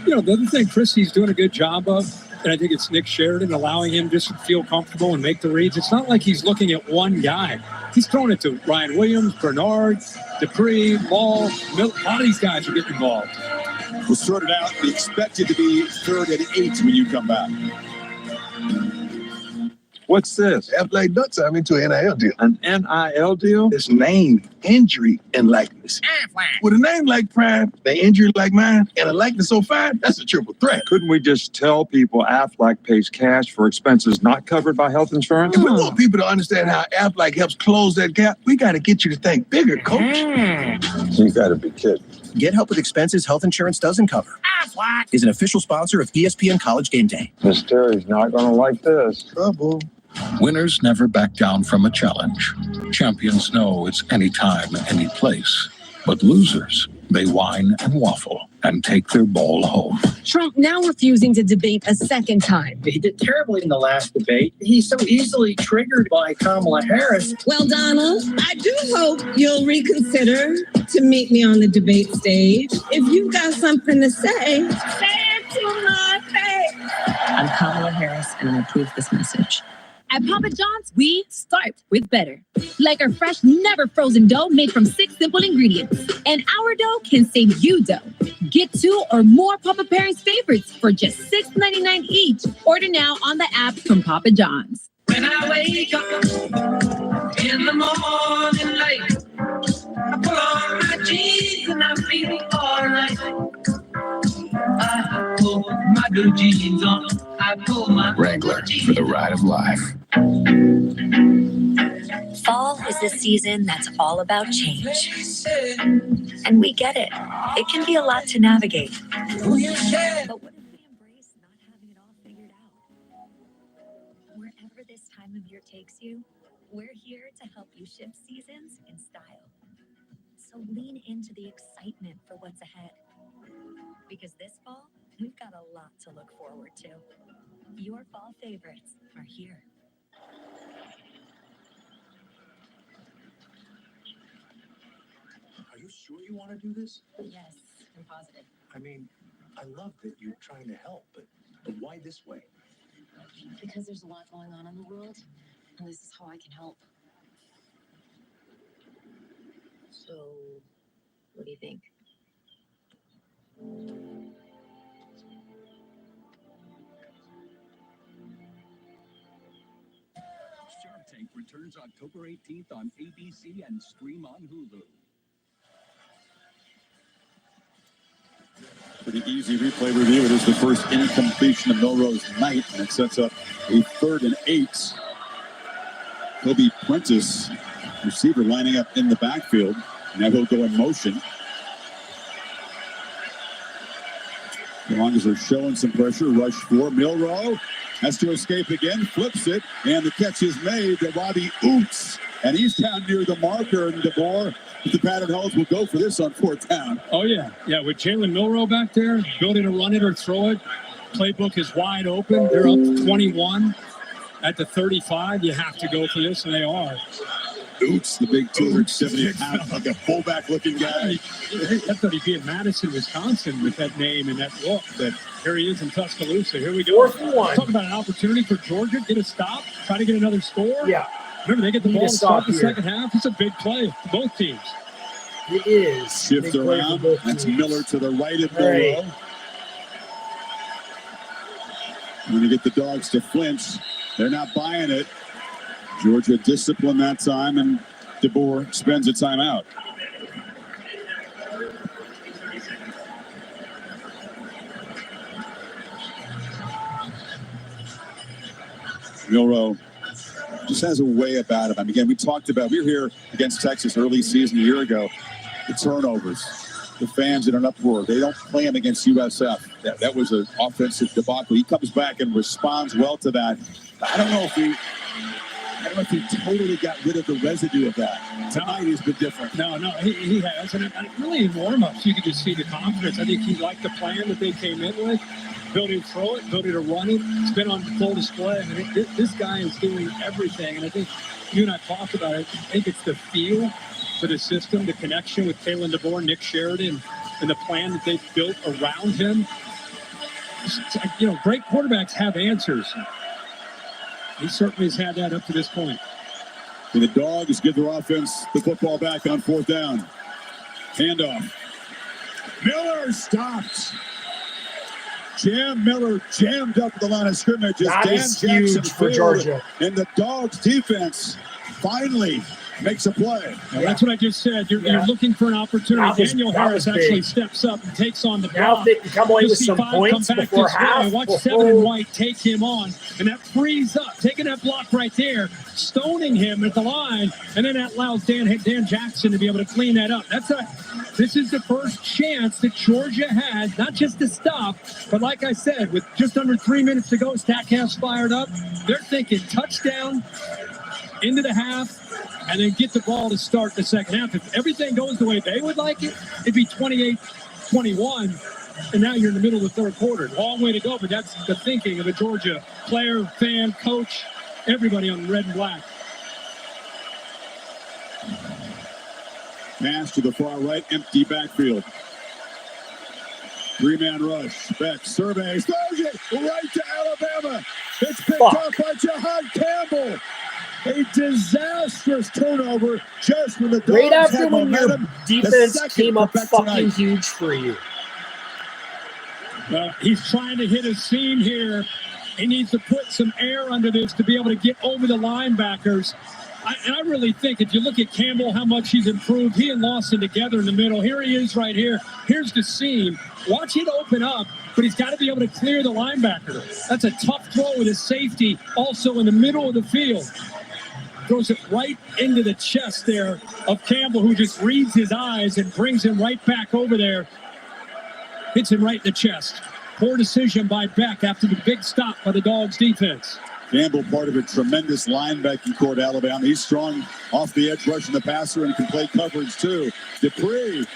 Speaker 17: You know, the other thing Christie's doing a good job of, and I think it's Nick Sheridan allowing him just to feel comfortable and make the reads. It's not like he's looking at one guy. He's throwing it to Ryan Williams, Bernard, Dupree, Ball. A lot of these guys are getting involved.
Speaker 9: We'll sort it out. We expect it to be 3rd and 8 when you come back.
Speaker 20: What's this?
Speaker 4: Aflac Duck signed into an NIL deal.
Speaker 20: An NIL deal?
Speaker 4: It's name, injury, and likeness. With a name like Prime, an injury like mine, and a likeness so fine, that's a triple threat.
Speaker 20: Couldn't we just tell people Aflac pays cash for expenses not covered by health insurance?
Speaker 4: If we want people to understand how Aflac helps close that gap, we got to get you to think bigger, coach.
Speaker 20: You gotta be kidding.
Speaker 15: Get help with expenses health insurance doesn't cover. Aflac is an official sponsor of ESPN College Game Day.
Speaker 20: Miss Terry's not gonna like this.
Speaker 4: Trouble.
Speaker 22: Winners never back down from a challenge. Champions know it's anytime, any place. But losers, they whine and waffle and take their ball home.
Speaker 23: Trump now refusing to debate a second time.
Speaker 24: He did terribly in the last debate. He's so easily triggered by Kamala Harris.
Speaker 25: Well, Donald, I do hope you'll reconsider to meet me on the debate stage. If you've got something to say it to my face.
Speaker 6: I'm Kamala Harris, and I approve this message.
Speaker 5: At Papa John's, we start with better. Like our fresh, never frozen dough made from 6 simple ingredients. And our dough can save you dough. Get 2 or more Papa Pairings favorites for just $6.99 each. Order now on the app from Papa John's.
Speaker 26: When I wake up in the morning light, I put on my jeans and I'm feeling all right. I pull my blue jeans on. I pull my
Speaker 22: Wrangler, for the ride of life.
Speaker 12: Fall is the season that's all about change. And we get it. It can be a lot to navigate. But what if we embrace not having it all figured out? Wherever this time of year takes you, we're here to help you shift seasons in style. So lean into the excitement for what's ahead. Because this fall, we've got a lot to look forward to. Your fall favorites are here.
Speaker 14: Are you sure you want to do this?
Speaker 6: Yes, I'm positive.
Speaker 14: I mean, I love that you're trying to help, but why this way?
Speaker 6: Because there's a lot going on in the world, and this is how I can help. So, what do you think?
Speaker 10: Shark Tank returns October 18th on ABC and stream on Hulu.
Speaker 9: Pretty easy replay review. It is the first incompletion of Milroe's night, and it sets up a 3rd and 8. Kobe Prentice, receiver, lining up in the backfield. Now he'll go in motion. As long as they're showing some pressure, rush for Milroe. Has to escape again, flips it, and the catch is made to Robbie Oots. And he's down near the marker, and DeBoer, with the pattern holds, will go for this on 4th down.
Speaker 17: Oh, yeah. Yeah, with Jalen Milroe back there, ability to run it or throw it. Playbook is wide open. They're up 21 at the 35. You have to go for this, and they are.
Speaker 9: Oots, the big 270-pound, like a fullback-looking guy.
Speaker 17: I thought he'd be in Madison, Wisconsin with that name and that look. But here he is in Tuscaloosa. Here we go.
Speaker 7: 4th and 1.
Speaker 17: Talk about an opportunity for Georgia. Get a stop. Try to get another score.
Speaker 7: Yeah.
Speaker 17: Remember, they get the
Speaker 7: Need
Speaker 17: ball
Speaker 7: to
Speaker 17: to start
Speaker 7: stop
Speaker 17: the
Speaker 7: here.
Speaker 17: second half. It's a big play for both teams.
Speaker 7: It is.
Speaker 9: Shift
Speaker 7: Big play for
Speaker 9: around.
Speaker 7: both
Speaker 9: That's
Speaker 7: teams.
Speaker 9: Miller to the right of
Speaker 7: All right.
Speaker 9: Milroe. Going to get the Dogs to flinch. They're not buying it. Georgia disciplined that time, and DeBoer spends a timeout. Milroe just has a way about him. I mean, again, we were here against Texas early season a year ago. The turnovers, the fans in an uproar. They don't play him against USF. That was an offensive debacle. He comes back and responds well to that. I don't know if he totally got rid of the residue of that. Tonight he's been different.
Speaker 17: No, he has. And really in warm-ups, you could just see the confidence. I think he liked the plan that they came in with. Ability to throw it, ability to run it. It's been on full display. I mean, this guy is doing everything. And I think you and I talked about it. I think it's the feel for the system, the connection with Kalen DeBoer, Nick Sheridan, and the plan that they've built around him. You know, great quarterbacks have answers. He certainly has had that up to this point.
Speaker 9: And the Dogs give their offense the football back on 4th down. Handoff. Miller stopped. Miller jammed up the line of scrimmage. As
Speaker 7: That
Speaker 9: Dan
Speaker 7: is
Speaker 9: Jackson
Speaker 7: huge for
Speaker 9: failed,
Speaker 7: Georgia.
Speaker 9: And the Dogs defense finally makes a play.
Speaker 17: Well, that's what I just said. You're looking for an opportunity. Daniel Harris actually steps up and takes on the
Speaker 7: Now
Speaker 17: block.
Speaker 7: if they can come away
Speaker 17: You'll
Speaker 7: with
Speaker 17: see
Speaker 7: some
Speaker 17: five
Speaker 7: points
Speaker 17: come back
Speaker 7: before
Speaker 17: this way.
Speaker 7: half.
Speaker 17: Watch Seven and White take him on, and that frees up, taking that block right there, stoning him at the line, and then that allows Dan Jackson to be able to clean that up. This is the first chance that Georgia had, not just to stop, but like I said, with just under 3 minutes to go, Stackhouse fired up. They're thinking touchdown into the half, and then get the ball to start the second half. If everything goes the way they would like it, it'd be 28-21, and now you're in the middle of the third quarter. Long way to go, but that's the thinking of a Georgia player, fan, coach, everybody on red and black.
Speaker 9: Pass to the far right, empty backfield. 3-man rush. Beck surveys, throws it right to Alabama. It's picked up by Jahan Campbell. A disastrous turnover just when the Dogs
Speaker 7: Right after
Speaker 9: had
Speaker 7: when your
Speaker 9: momentum.
Speaker 7: defense came up fucking huge for you.
Speaker 17: He's trying to hit a seam here. He needs to put some air under this to be able to get over the linebackers. I really think if you look at Campbell, how much he's improved. He and Lawson together in the middle. Here he is right here. Here's the seam. Watch it open up, but he's got to be able to clear the linebacker. That's a tough throw with his safety also in the middle of the field. Throws it right into the chest there of Campbell, who just reads his eyes and brings him right back over there. Hits him right in the chest. Poor decision by Beck after the big stop by the Dogs defense.
Speaker 9: Campbell, part of a tremendous linebacking core at Alabama. He's strong off the edge, rushing the passer, and can play coverage too. Dupree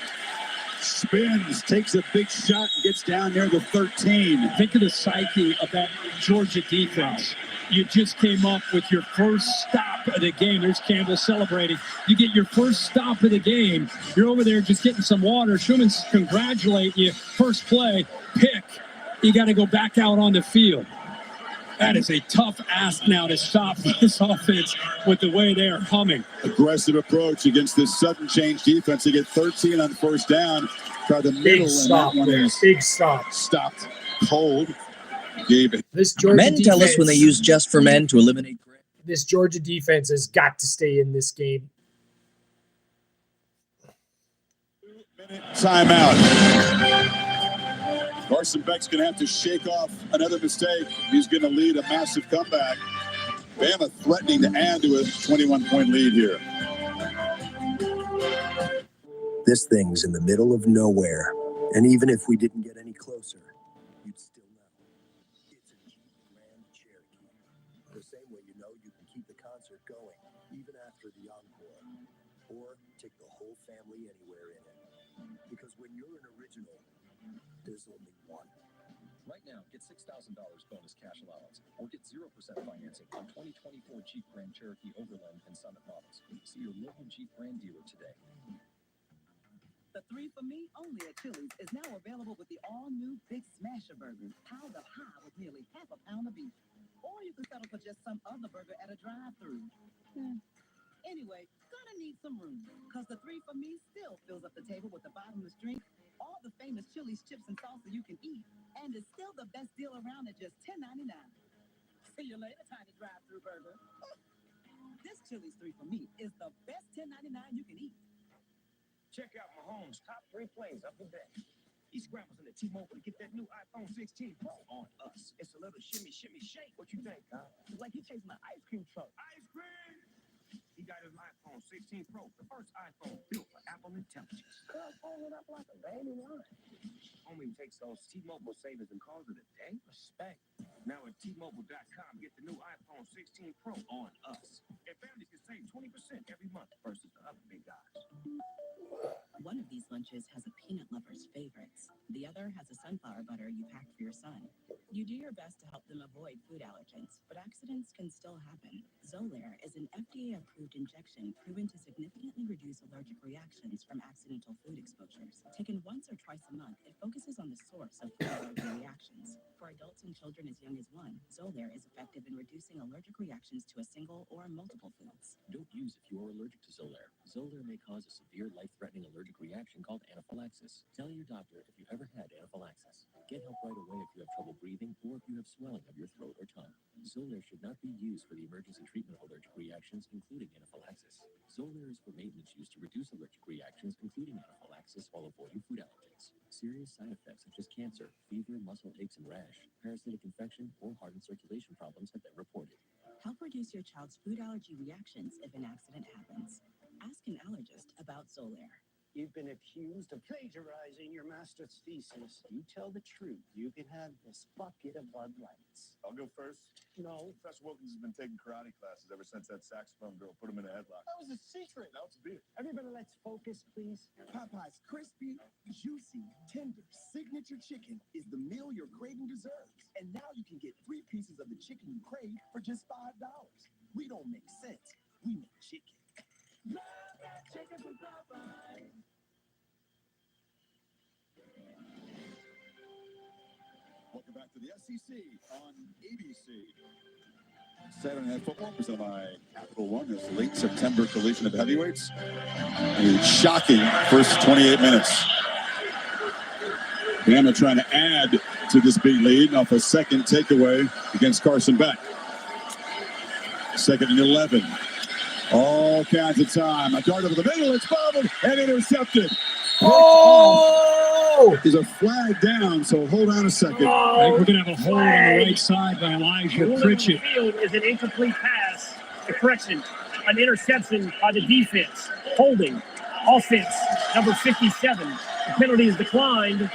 Speaker 9: spins, takes a big shot, and gets down near the 13.
Speaker 17: Think of the psyche of that Georgia defense. You just came up with your first stop of the game. There's Campbell celebrating. You get your first stop of the game. You're over there just getting some water. Schumann's congratulating you. First play, pick. You got to go back out on the field. That is a tough ask now to stop this offense with the way they are humming.
Speaker 9: Aggressive approach against this sudden change defense. They get 13 on first down. Try the middle.
Speaker 7: Big stop there. Big stop.
Speaker 9: Stopped cold. Gave it.
Speaker 7: This Georgia
Speaker 15: Men tell us
Speaker 7: defense-
Speaker 15: when they use just for men to eliminate grit.
Speaker 7: This Georgia defense has got to stay in this game.
Speaker 9: Timeout. Carson Beck's going to have to shake off another mistake. He's going to lead a massive comeback. Bama threatening to add to a 21-point lead here.
Speaker 15: This thing's in the middle of nowhere. And even if we didn't get any closer, you'd still know. It's a Jeep Grand whole family anywhere in it. Because when you're an original, there's only one. Right now, get $6,000 bonus cash allowance or get 0% financing on 2024 Jeep Grand Cherokee Overland and Summit models. See your local Jeep brand dealer today.
Speaker 1: The 3 for Me only at Chili's is now available with the all-new Big Smasher Burger, piled up high with nearly half a pound of beef. Or you can settle for just some other burger at a drive-thru. Anyway, gonna need some room, because the 3 for Me still fills up the table with the bottomless drink, all the famous Chili's chips and salsa you can eat, and is still the best deal around at just $10.99. See you later, tiny drive-thru burger. This Chili's 3 for Me is the best $10.99 you can eat.
Speaker 3: Check out Mahomes' top 3 plays up the deck. He scrambles into T-Mobile to get that new iPhone 16 Pro on us. It's a little shimmy, shimmy, shake. What you think, huh?
Speaker 1: It's like he chasing an ice cream truck.
Speaker 3: Ice cream! He got his iPhone 16 Pro, the first iPhone built for Apple intelligence.
Speaker 1: Girl, fold it up like a baby line.
Speaker 3: Homie takes those T-Mobile savings and calls it a day. Respect. Now at T-Mobile.com, get the new iPhone 16 Pro on us. And families can save 20% every month versus the other big guys.
Speaker 1: One of these lunches has a peanut lover's favorites. The other has a sunflower butter you packed for your son. You do your best to help them avoid food allergens, but accidents can still happen. Xolair is an FDA-approved injection proven to significantly reduce allergic reactions from accidental food exposures. Taken once or twice a month, it focuses on the source of food allergy reactions. For adults and children as young as 1, Xolair is effective in reducing allergic reactions to a single or multiple foods.
Speaker 15: Don't use if you are allergic to Xolair. Xolair may cause a severe life-threatening allergic reaction called anaphylaxis. Tell your doctor if you ever had anaphylaxis. Get help right away if you have trouble breathing or if you have swelling of your throat or tongue. Xolair should not be used for the emergency treatment of allergic reactions, including anaphylaxis. Xolair is for maintenance use to reduce allergic reactions, including anaphylaxis, while avoiding food allergens. Serious side effects such as cancer, fever, muscle aches and rash, parasitic infection, or heart and circulation problems have been reported.
Speaker 1: Help reduce your child's food allergy reactions if an accident happens. Ask an allergist about Xolair.
Speaker 8: You've been accused of plagiarizing your master's thesis. You tell the truth, you can have this bucket of Bud Lights.
Speaker 11: I'll go first.
Speaker 8: No.
Speaker 11: Professor Wilkins has been taking karate classes ever since that saxophone girl put him in a headlock.
Speaker 8: That was a secret.
Speaker 11: Now it's a beer.
Speaker 8: Everybody, let's focus, please.
Speaker 13: Popeye's crispy, juicy, tender signature chicken is the meal your craving deserves. And now you can get 3 pieces of the chicken you crave for just $5. We don't make sense. We make chicken. Love that chicken from Popeyes.
Speaker 9: Welcome back to the SEC on ABC. Saturday Night Football presented by Capital One. This late September collision of heavyweights. A shocking first 28 minutes. Bama trying to add to this big lead off a second takeaway against Carson Beck. 2nd and 11. All kinds of time. A dart over the middle. It's bobbled and intercepted.
Speaker 7: Oh!
Speaker 9: There's a flag down, so hold on a second.
Speaker 17: I think we're going to have a hold on the right side by Elijah Pritchett.
Speaker 2: Field is an incomplete pass. Correction, an interception by the defense. Holding. Offense, number 57. The penalty is declined.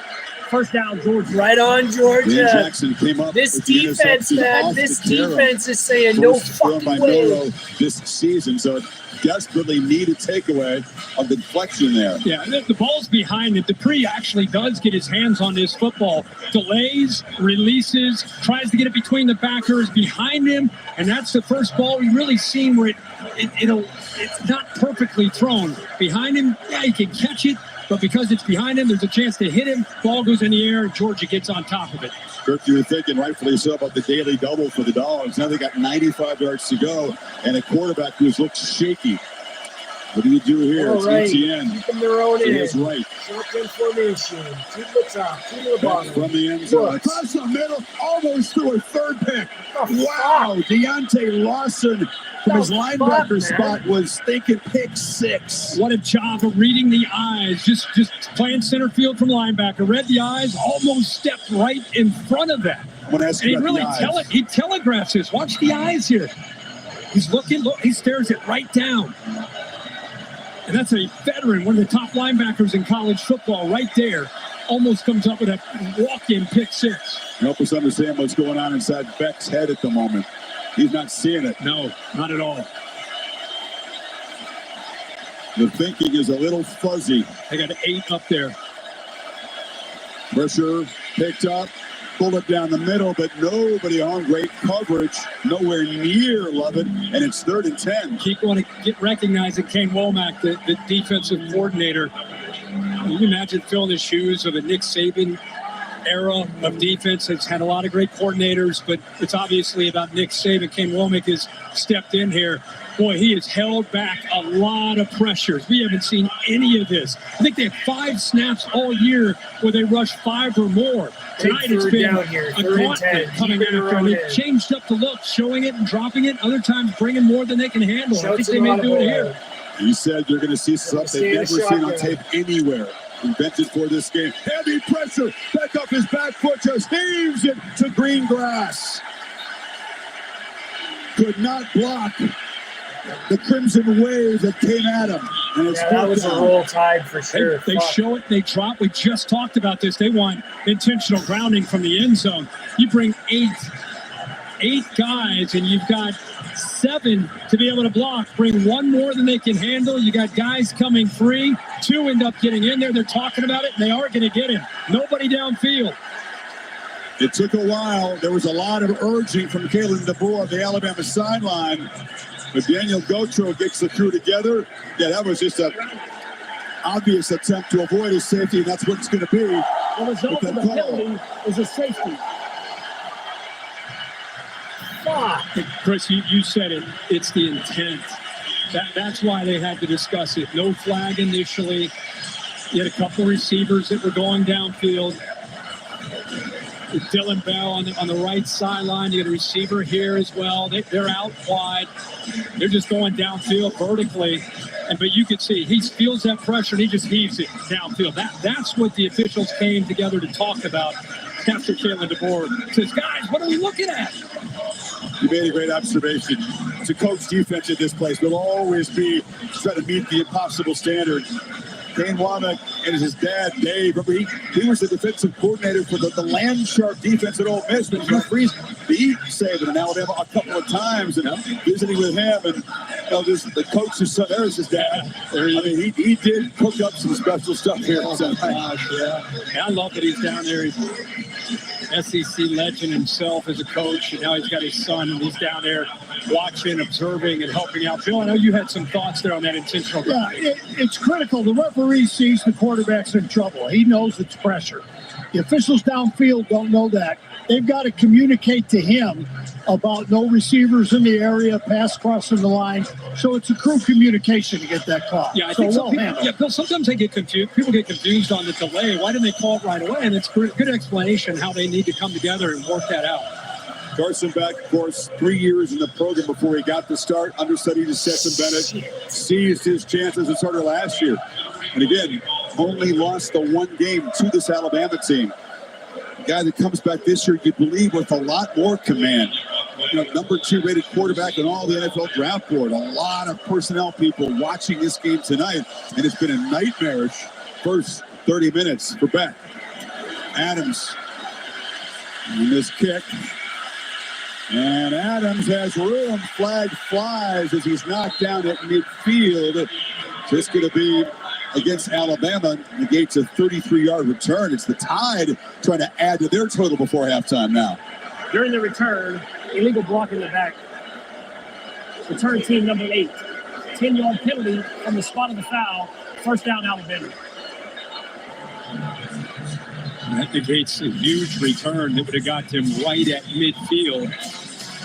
Speaker 2: First down, Georgia.
Speaker 7: Right on, Georgia.
Speaker 9: Dan Jackson came up.
Speaker 7: This defense, man, this defense is saying no fucking way.
Speaker 9: This season, so desperately need a takeaway of the deflection there.
Speaker 17: Yeah, the ball's behind it. Dupree actually does get his hands on this football. Delays, releases, tries to get it between the backers behind him, and that's the first ball we've really seen where it's not perfectly thrown. Behind him, yeah, he can catch it, but because it's behind him, there's a chance to hit him. Ball goes in the air, and Georgia gets on top of it.
Speaker 9: Kirk, you were thinking rightfully so about the daily double for the Dogs. Now they got 95 yards to go, and a quarterback who's looked shaky. What do you do here?
Speaker 7: All
Speaker 9: It's
Speaker 7: right.
Speaker 9: ETN.
Speaker 7: Keep them their own
Speaker 9: It
Speaker 7: end.
Speaker 9: is right.
Speaker 7: Shotgun formation. 2 to the top, 2 to the bottom.
Speaker 9: From the end zone. Across the middle, almost threw a third pick. Wow. Deontay Lawson from his linebacker spot was thinking pick 6.
Speaker 17: What a job of reading the eyes. Just playing center field from linebacker. Read the eyes, almost stepped right in front of that.
Speaker 9: I'm going to ask
Speaker 17: And
Speaker 9: you
Speaker 17: he
Speaker 9: about
Speaker 17: really
Speaker 9: the eyes.
Speaker 17: he telegraphs this. Watch the eyes here. He's looking, he stares it right down. And that's a veteran, one of the top linebackers in college football right there. Almost comes up with a walk-in pick 6.
Speaker 9: Help us understand what's going on inside Beck's head at the moment. He's not seeing it.
Speaker 17: No, not at all.
Speaker 9: The thinking is a little fuzzy.
Speaker 17: They got 8 up there.
Speaker 9: Pressure picked up, pulled it down the middle, but nobody on. Great coverage, nowhere near Lovett, and it's 3rd and 10.
Speaker 17: Keep going to get recognizing Kane Womack, the defensive coordinator. Can you imagine filling the shoes of a Nick Saban era of defense? It's had a lot of great coordinators, but it's obviously about Nick Saban. Kane Womack has stepped in here. Boy, he has held back a lot of pressures. We haven't seen any of this. I think they have 5 snaps all year where they rush 5 or more. Tonight it's been a gauntlet coming after. And they've changed up the look, showing it and dropping it. Other times bringing more than they can handle. I think they may do it here.
Speaker 9: He said you're going to see stuff they've never seen on tape anywhere. Invented for this game. Heavy pressure. Back up his back foot. Just heaves it to green grass. Could not block the crimson wave that came at him. And it's
Speaker 7: that was a roll tide for sure.
Speaker 17: They show it, they drop. We just talked about this. They want intentional grounding from the end zone. You bring eight guys, and you've got 7 to be able to block. Bring 1 more than they can handle. You got guys coming free. 2 end up getting in there. They're talking about it, and they are going to get him. Nobody downfield.
Speaker 9: It took a while. There was a lot of urging from Kalen DeBoer on the Alabama sideline. But Daniel Gotro gets the crew together. Yeah, that was just an obvious attempt to avoid his safety, and that's what it's going to be.
Speaker 2: The result of the penalty is a safety.
Speaker 17: Chris, you said it. It's the intent. That's why they had to discuss it. No flag initially. You had a couple receivers that were going downfield. With Dylan Bell on the right sideline. You got a receiver here as well. They're out wide. They're just going downfield vertically. But you could see he feels that pressure and he just heaves it downfield. That's what the officials came together to talk about after Kalen DeBoer says, guys, what are we looking at?
Speaker 9: You made a great observation. To coach defense in this place will always be trying to meet the impossible standard. Kane Womack and his dad, Dave. Remember, he was the defensive coordinator for the land shark defense at Ole Miss. But Hugh Freeze beat Saban in Alabama a couple of times, and visiting with him. And the coach's son, there's his dad. I mean, he did cook up some special stuff here.
Speaker 17: Oh, my gosh, yeah. I love that he's down there. He's SEC legend himself as a coach, and now he's got his son, and he's down there watching, observing, and helping out. Bill, I know you had some thoughts there on that intentional.
Speaker 4: Yeah, it's critical. The referee sees the quarterback's in trouble. He knows it's pressure. The officials downfield don't know that. They've got to communicate to him about no receivers in the area, pass crossing the line. So it's a crew communication to get that call.
Speaker 17: Yeah, I think Bill, sometimes they get confused. People get confused on the delay. Why didn't they call it right away? And it's a good explanation how they need to come together and work that out.
Speaker 9: Carson Beck, of course, 3 years in the program before he got the start, understudied to Stetson Bennett, seized his chance as a starter last year. And again, only lost the 1 game to this Alabama team. A guy that comes back this year, you believe, with a lot more command. Number 2 rated quarterback on all the NFL draft board. A lot of personnel people watching this game tonight, and it's been a nightmarish first 30 minutes for Beck. Adams on this kick. And Adams has room. Flag flies as he's knocked down at midfield. Just going to be against Alabama. Negates a 33-yard return. It's the Tide trying to add to their total before halftime now.
Speaker 2: During the return, illegal block in the back. Return team number 8. 10-yard penalty from the spot of the foul. First down, Alabama.
Speaker 17: That negates a huge return that would have got them right at midfield.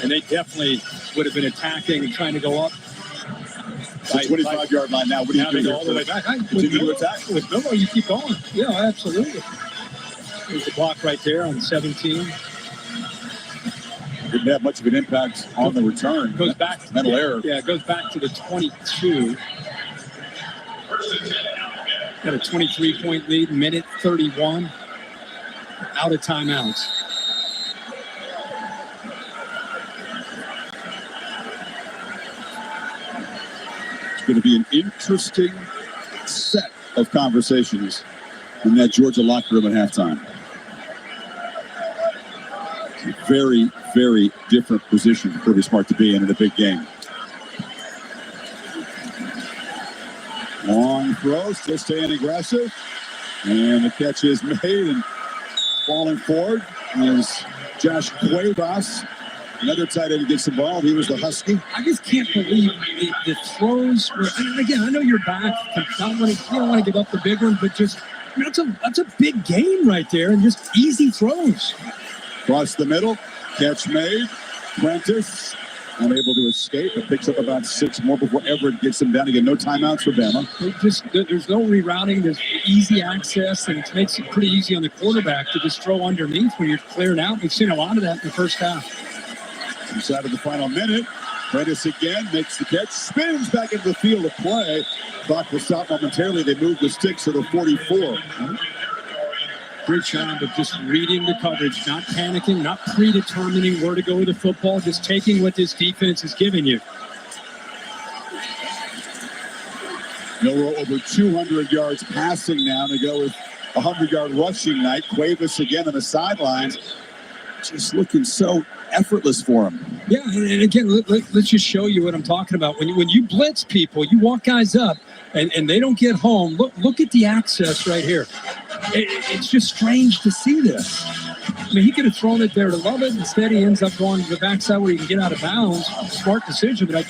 Speaker 17: And they definitely would have been attacking and trying to go up.
Speaker 9: The 25-yard line now. What do you do?
Speaker 17: Go all the way back.
Speaker 9: Continue to attack?
Speaker 17: With Miller, you keep going. Yeah, absolutely. There's the block right there on 17.
Speaker 9: Didn't have much of an impact on the return.
Speaker 17: Goes back.
Speaker 9: Mental error.
Speaker 17: Yeah, it goes back to the 22. Got a 23-point lead, minute 31. Out of timeouts.
Speaker 9: It's going to be an interesting set of conversations in that Georgia locker room at halftime. It's a very, very different position for Kirby Smart to be in a big game. throw, still staying aggressive. And the catch is made, and falling forward is Josh Cuevas. Another tight end gets involved. He was the Husky.
Speaker 17: I just can't believe the throws were, and again, I know you're back. You don't want to give up the big one, but just, I mean, that's a big game right there, and just easy throws.
Speaker 9: Across the middle, catch made. Prentice unable to escape. It picks up about 6 more before Everett gets him down again. No timeouts for Bama.
Speaker 17: There's no rerouting. There's easy access, and it makes it pretty easy on the quarterback to just throw underneath when you're clearing out. We've seen a lot of that in the first half.
Speaker 9: Inside of the final minute, Prentice again makes the catch, spins back into the field of play. Clock will stop momentarily. They move the sticks to the 44.
Speaker 17: Great job of just reading the coverage, not panicking, not predetermining where to go with the football, just taking what this defense is giving you.
Speaker 9: Milroe over 200 yards passing now to go with a 100-yard rushing night. Cuevas again on the sidelines, just looking so effortless for him.
Speaker 17: Yeah, and again, let's just show you what I'm talking about. When you blitz people, you walk guys up, and they don't get home. Look at the access right here. It's just strange to see this. I mean, he could have thrown it there to Love It. Instead, he ends up going to the backside where he can get out of bounds. Smart decision, but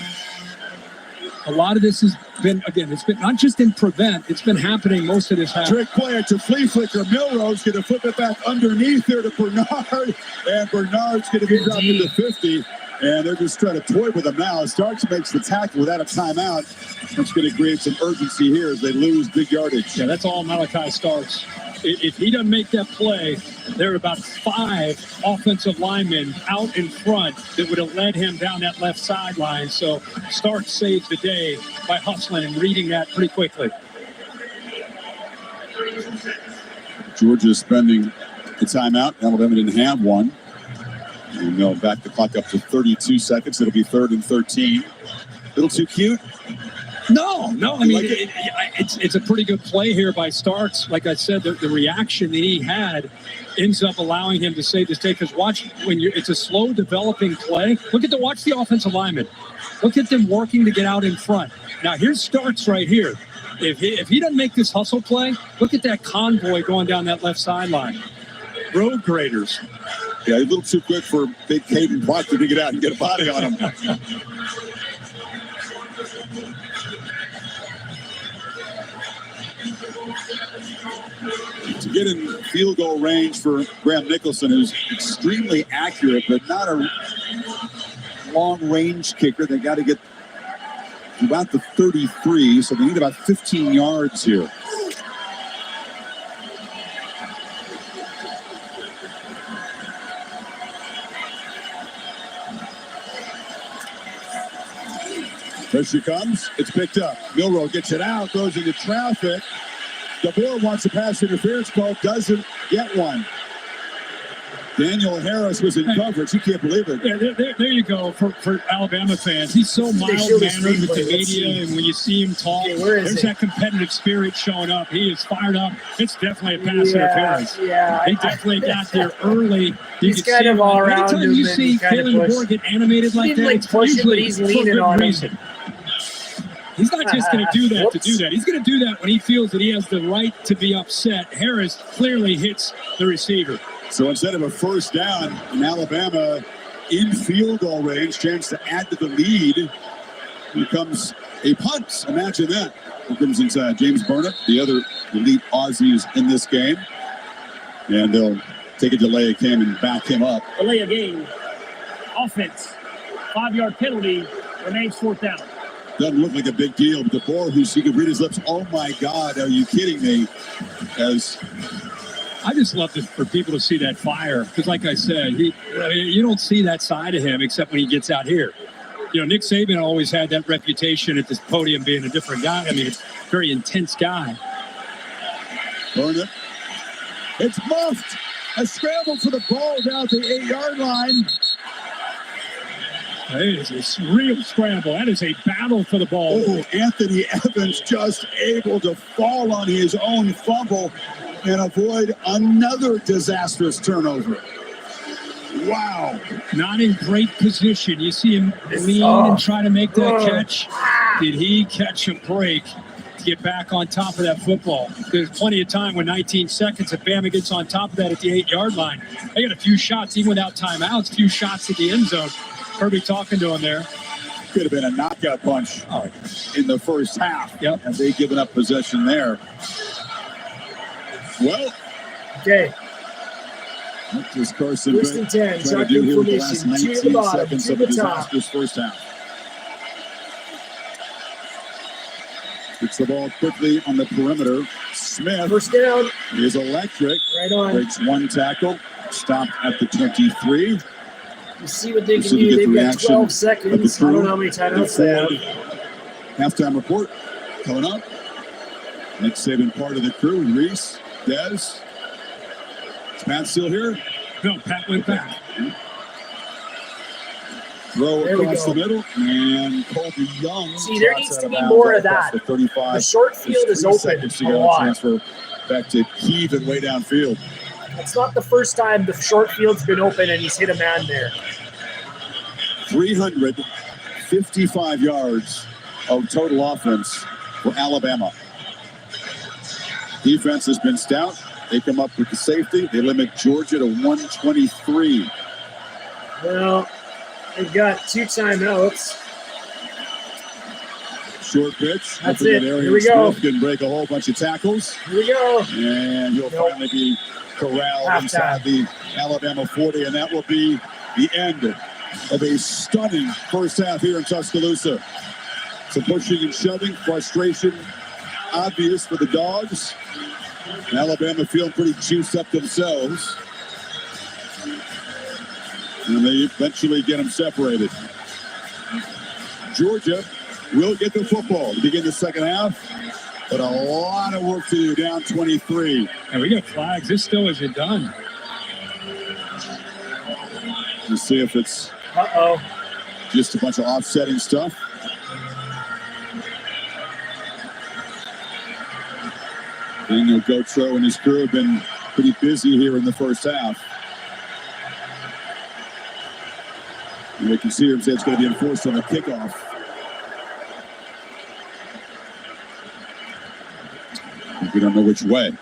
Speaker 17: a lot of this has been, again, it's been not just in prevent, it's been happening most of this half.
Speaker 9: Trick play to flea flicker. Milroe's going to flip it back underneath there to Bernard, and Bernard's going to be dropped into 50. And they're just trying to toy with him now. Starks makes the tackle without a timeout. That's going to create some urgency here as they lose big yardage.
Speaker 17: Yeah, that's all Malachi Starks. If he doesn't make that play, there are about 5 offensive linemen out in front that would have led him down that left sideline. So Starks saved the day by hustling and reading that pretty quickly.
Speaker 9: Georgia spending the timeout. Alabama didn't have one. And they'll back the clock up to 32 seconds. It'll be 3rd and 13. A little too cute.
Speaker 17: No. I mean, it's a pretty good play here by Starks. Like I said, the reaction that he had ends up allowing him to save this day. Because watch, it's a slow developing play. Watch the offensive lineman. Look at them working to get out in front. Now here's Starks right here. If he doesn't make this hustle play, look at that convoy going down that left sideline. Road graders.
Speaker 9: Yeah, a little too quick for big Caden Proctor to get out and get a body on him. To get in field goal range for Graham Nicholson, who's extremely accurate, but not a long-range kicker. They got to get about the 33, so they need about 15 yards here. Pressure comes. It's picked up. Milroe gets it out, goes into traffic. DeBoer wants a pass interference call, doesn't get one. Daniel Harris was in coverage. You can't believe it.
Speaker 17: Yeah, there you go for Alabama fans. He's so mild-mannered with the media, and when you see him talk, there's that competitive spirit showing up. He is fired up. It's definitely a pass interference.
Speaker 7: Yeah,
Speaker 17: he definitely got there early.
Speaker 7: He's kind of all around.
Speaker 17: Anytime you see Kalen DeBoer get animated like that, it's usually
Speaker 7: he's leaning on him.
Speaker 17: He's not just going to do that to do that. He's going to do that when he feels that he has the right to be upset. Harris clearly hits the receiver.
Speaker 9: So instead of a first down in Alabama in field goal range, chance to add to the lead, becomes a punt. Imagine that. Here comes inside James Burnett, the other elite Aussies in this game. And they'll take a delay of game and back him up.
Speaker 2: Delay of game. Offense. 5-yard penalty. Remains 4th down.
Speaker 9: Doesn't look like a big deal, but DeBoer, he could read his lips. Oh my God, are you kidding me? As
Speaker 17: I just love for people to see that fire because, like I said, you don't see that side of him except when he gets out here. You know, Nick Saban always had that reputation at this podium being a different guy. I mean, it's a very intense guy.
Speaker 9: Burnett. It's muffed. A scramble for the ball down the 8-yard line.
Speaker 17: That is a real scramble. That is a battle for the ball.
Speaker 9: Oh, Anthony Evans just able to fall on his own fumble and avoid another disastrous turnover. Wow.
Speaker 17: Not in great position. You see him lean and try to make that catch. Did he catch a break? to get back on top of that football. There's plenty of time with 19 seconds. If Bama gets on top of that at the 8-yard line, they got a few shots, even without timeouts, few shots at the end zone. Kirby talking to him there.
Speaker 9: Could have been a knockout punch in the first half.
Speaker 17: Yep.
Speaker 9: And they've given up possession there. Well,
Speaker 7: okay.
Speaker 9: What does Carson
Speaker 7: First and 10,
Speaker 9: try to
Speaker 7: shotgun
Speaker 9: do here with the last
Speaker 7: formation, 2 to
Speaker 9: 19
Speaker 7: the bottom,
Speaker 9: seconds
Speaker 7: 2
Speaker 9: of
Speaker 7: to
Speaker 9: a
Speaker 7: the top.
Speaker 9: disastrous first half? Gets the ball quickly on the perimeter. Smith
Speaker 7: First down.
Speaker 9: is electric.
Speaker 7: Right on.
Speaker 9: Breaks one tackle. Stopped at the 23.
Speaker 7: You see what they
Speaker 9: Let's
Speaker 7: can
Speaker 9: see if we
Speaker 7: do.
Speaker 9: get
Speaker 7: They've
Speaker 9: the
Speaker 7: got
Speaker 9: reaction
Speaker 7: 12
Speaker 9: of the
Speaker 7: seconds. I
Speaker 9: crew.
Speaker 7: don't know how many timeouts they have.
Speaker 9: Halftime report coming up. Nick Saban, part of the crew. Reese, Des. Is Pat still here?
Speaker 17: No, Pat went back.
Speaker 9: Throw
Speaker 7: There we
Speaker 9: across
Speaker 7: go.
Speaker 9: the middle, and Colby Young.
Speaker 7: See, there
Speaker 9: trots
Speaker 7: needs
Speaker 9: out
Speaker 7: to
Speaker 9: of
Speaker 7: be
Speaker 9: bounds
Speaker 7: more
Speaker 9: right
Speaker 7: of
Speaker 9: across
Speaker 7: that.
Speaker 9: The 35.
Speaker 7: The short field
Speaker 9: There's
Speaker 7: is
Speaker 9: 3
Speaker 7: open
Speaker 9: seconds to
Speaker 7: a
Speaker 9: go.
Speaker 7: lot.
Speaker 9: Transfer back to Keeve and way downfield.
Speaker 7: It's not the first time the short field's been open and he's hit a man there.
Speaker 9: 355 yards of total offense for Alabama. Defense has been stout. They come up with the safety. They limit Georgia to 123.
Speaker 7: Well, they've got 2 timeouts.
Speaker 9: Short pitch.
Speaker 7: That's
Speaker 9: Hoping
Speaker 7: it.
Speaker 9: that
Speaker 7: Here
Speaker 9: Arian
Speaker 7: we go.
Speaker 9: Smith can break a whole bunch of tackles.
Speaker 7: Here we go.
Speaker 9: And he'll finally be corralled
Speaker 7: Halftime.
Speaker 9: inside the Alabama 40. And that will be the end of a stunning first half here in Tuscaloosa. Some pushing and shoving, frustration obvious for the Dogs. Alabama feeling pretty juiced up themselves. And they eventually get them separated. Georgia will get the football to begin the second half, but a lot of work to do, down 23.
Speaker 17: And we got flags. This still isn't done.
Speaker 9: Let's see if it's
Speaker 7: Uh-oh.
Speaker 9: just a bunch of offsetting stuff. Daniel Gotro and his crew have been pretty busy here in the first half. And we can see here say it's going to be enforced on the kickoff. We don't know which way.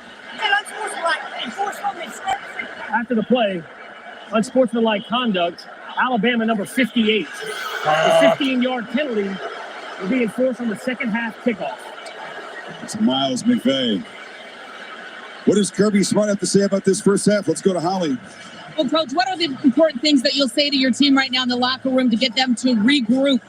Speaker 2: After the play, unsportsmanlike conduct, Alabama number 58. The 15-yard penalty will be enforced on the second half kickoff.
Speaker 9: It's Miles McVay. What does Kirby Smart have to say about this first half? Let's go to Holly.
Speaker 5: Well, Coach, what are the important things that you'll say to your team right now in the locker room to get them to regroup?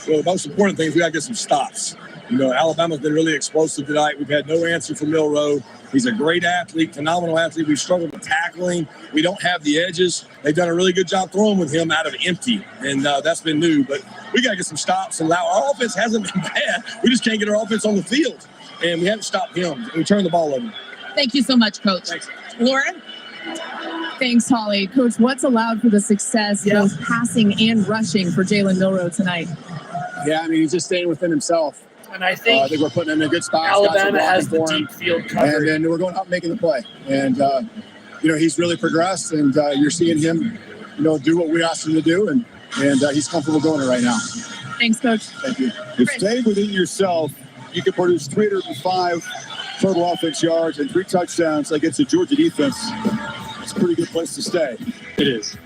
Speaker 11: Well, the most important thing is we got to get some stops. You know, Alabama's been really explosive tonight. We've had no answer from Milroe. He's a great athlete, phenomenal athlete. We've struggled with tackling. We don't have the edges. They've done a really good job throwing with him out of empty, and that's been new. But we got to get some stops. And our offense hasn't been bad. We just can't get our offense on the field, and we haven't stopped him. We turned the ball over.
Speaker 5: Thank you so much, Coach.
Speaker 11: Thanks.
Speaker 5: Lauren?
Speaker 16: Thanks, Holly. Coach, what's allowed for the success, both passing and rushing, for Jalen Milroe tonight?
Speaker 18: Yeah, I mean, he's just staying within himself.
Speaker 7: And I think,
Speaker 18: we're putting him in a good spot.
Speaker 7: Alabama has the deep field covered.
Speaker 18: And then we're going out and making the play. And, he's really progressed, and you're seeing him, do what we asked him to do, and he's comfortable doing it right now.
Speaker 16: Thanks, Coach.
Speaker 18: Thank you.
Speaker 9: If stay within yourself, you can produce 305 total offense yards and 3 touchdowns against the Georgia defense. It's a pretty good place to stay.
Speaker 17: It is.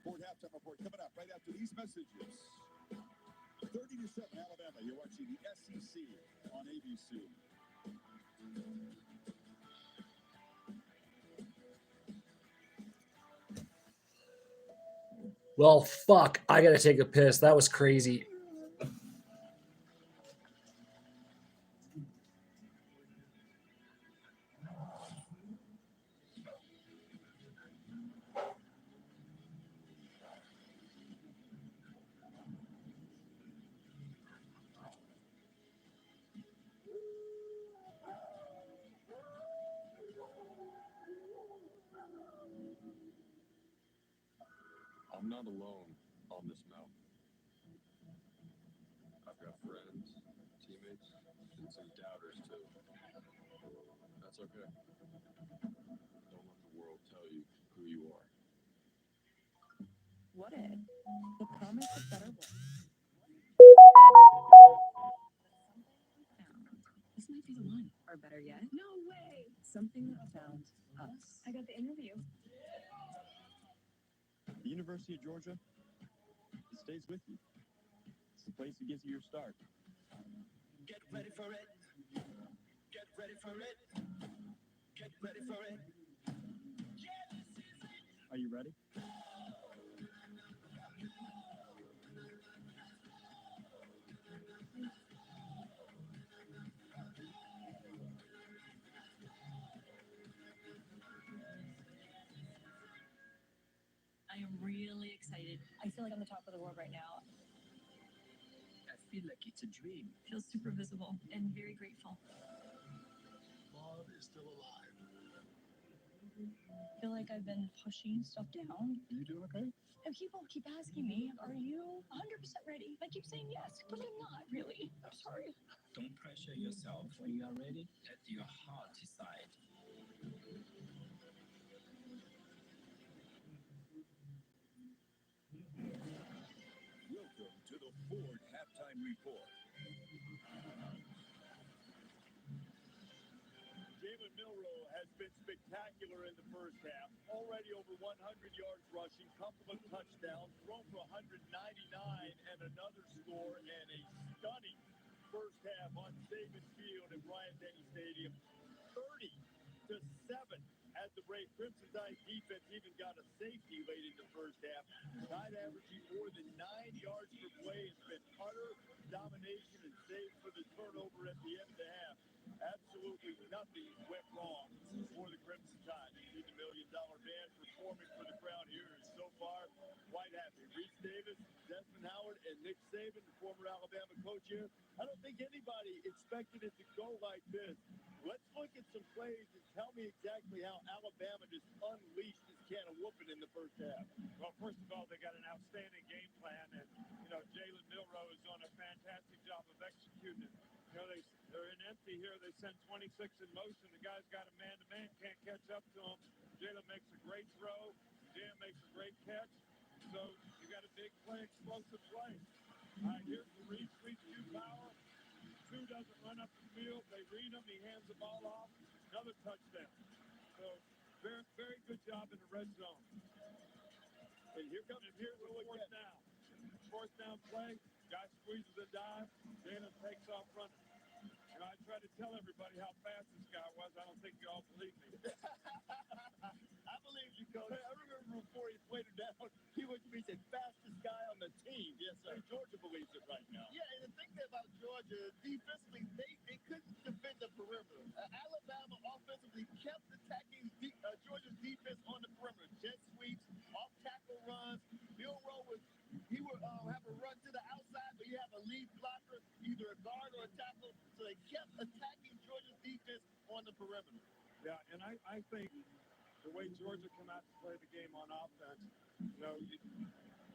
Speaker 9: Ford halftime report coming up right after these messages. 30-7 Alabama. You're watching the SEC on ABC.
Speaker 7: Well, fuck. I got to take a piss. That was crazy.
Speaker 11: I'm not alone on this mountain. I've got friends, teammates, and some doubters too. That's okay. Don't let the world tell you who you are.
Speaker 1: wanted. The promise of better work. This might be the one. Or better yet, no way. Something that found us. I got the interview.
Speaker 3: The University of Georgia, it stays with you. It's the place that gives you your start.
Speaker 26: Get ready for it. Get ready for it. Get ready for it.
Speaker 3: Are you ready?
Speaker 12: I am really excited. I feel like I'm the top of the world right now.
Speaker 8: I feel like it's a dream.
Speaker 12: Feels super visible and very grateful.
Speaker 14: Love is still alive.
Speaker 12: I feel like I've been pushing stuff down.
Speaker 14: You doing okay?
Speaker 12: And people keep asking me, are you 100% ready? I keep saying yes, but I'm not really. I'm sorry.
Speaker 8: Don't pressure yourself. When you are ready, let your heart decide.
Speaker 10: Welcome to the Ford Halftime Report.
Speaker 11: Jalen Milroe has been spectacular in the first half. Already over 100 yards rushing, couple of touchdowns, thrown for 199 and another score, and a stunning first half on Saban Field at Bryant-Denny Stadium. 30-7 as the Brave Crimson Tide defense even got a safety late in the first half. Tide averaging more than 9 yards per play. It's been utter domination and save for the turnover at the end of the half. Absolutely nothing went wrong for the Crimson Tide. You see the $1 Million Band performing for the crowd here is so far quite happy. Reese Davis, Desmond Howard, and Nick Saban, the former Alabama coach here. I don't think anybody expected it to go like this. Let's look at some plays and tell me exactly how Alabama just unleashed this can of whooping in the first half.
Speaker 2: Well, first of all, they got an outstanding game plan, and Jalen Milroe has done a fantastic job of executing it. They're in empty here. They send 26 in motion. The guy's got a man-to-man, can't catch up to him. Jalen makes a great throw. Jam makes a great catch. So you got a big play, explosive play. All right, here's the read, 3-2 power. Two doesn't run up the field. They read him. He hands the ball off. Another touchdown. So very, very good job in the red zone. And here's the fourth down. Fourth down play. Guy squeezes a dive. Jalen takes off running. I try to tell everybody how fast this guy was. I don't think you all believe me.
Speaker 11: I believe you, Coach. I remember before he played it down, he was the fastest guy on the team. Yes, sir. Georgia believes it right now. Yeah, and the thing about Georgia, defensively, they couldn't defend the perimeter. Alabama offensively kept attacking Georgia's defense on the perimeter. Jet sweeps, off-tackle runs. Milroe he would have a run to the outside, but you have a lead blocker, either a guard or a tackle. So they kept attacking Georgia's defense on the perimeter.
Speaker 2: Yeah, and I think the way Georgia come out to play the game on offense,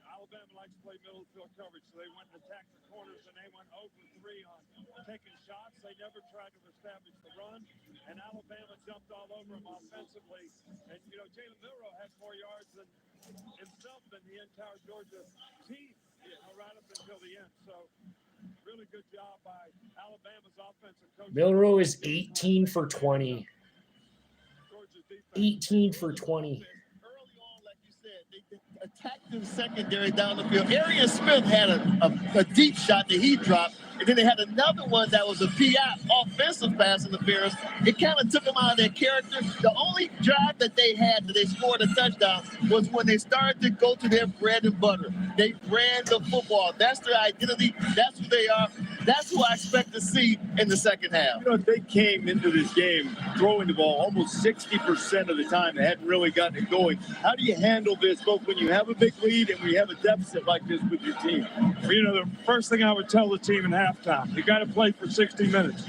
Speaker 2: Alabama likes to play middle field coverage, so they went and attacked the corners, and they went 0 for 3 on taking shots. They never tried to establish the run, and Alabama jumped all over them offensively. And, Jalen Milroe had more yards than himself than the entire Georgia team, right up until the end. So, really good job by Alabama's offensive coach.
Speaker 7: Milroe is 18 for 20. 18 for 20.
Speaker 11: Attacked them secondary down the field. Arian Smith had a deep shot that he dropped, and then they had another one that was a PI offensive pass interference. It kind of took them out of their character. The only drive that they had that they scored a touchdown was when they started to go to their bread and butter. They ran the football. That's their identity. That's who they are. That's who I expect to see in the second half.
Speaker 19: They came into this game throwing the ball almost 60% of the time. They hadn't really gotten it going. How do you handle this, both when you have a big lead and when you have a deficit like this with your team?
Speaker 2: The first thing I would tell the team in halftime, you got to play for 60 minutes.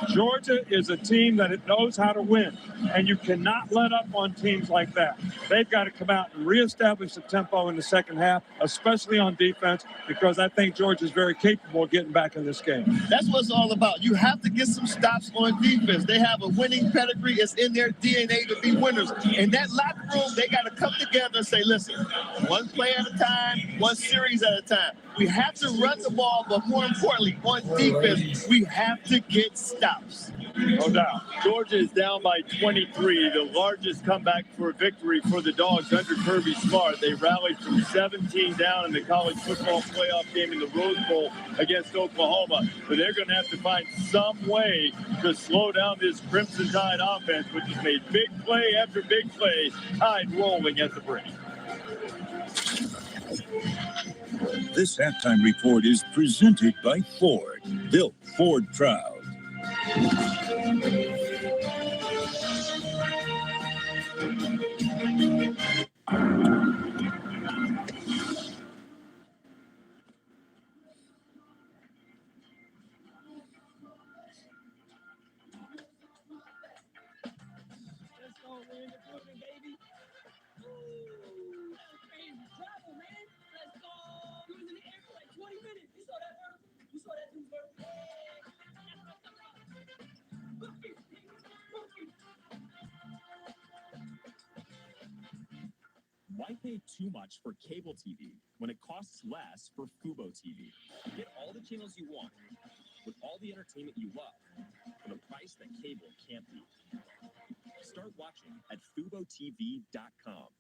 Speaker 2: Georgia is a team that it knows how to win, and you cannot let up on teams like that. They've got to come out and reestablish the tempo in the second half, especially on defense, because I think Georgia is very capable of getting back in this game.
Speaker 19: That's what it's all about. You have to get some stops on defense. They have a winning pedigree. It's in their DNA to be winners. In that locker room, they got to come together and say, listen, one play at a time, one series at a time. We have to run the ball, but more importantly, on defense, we have to get stops.
Speaker 2: No doubt.
Speaker 19: Georgia is down by 23, the largest comeback for a victory for the Dogs under Kirby Smart. They rallied from 17 down in the college football playoff game in the Rose Bowl against Oklahoma. But they're going to have to find some way to slow down this Crimson Tide offense, which has made big play after big play, Tide rolling at the break.
Speaker 10: This halftime report is presented by Ford. Built Ford proud.
Speaker 15: Why pay too much for cable TV when it costs less for Fubo TV? Get all the channels you want with all the entertainment you love for the price that cable can't beat. Start watching at FuboTV.com.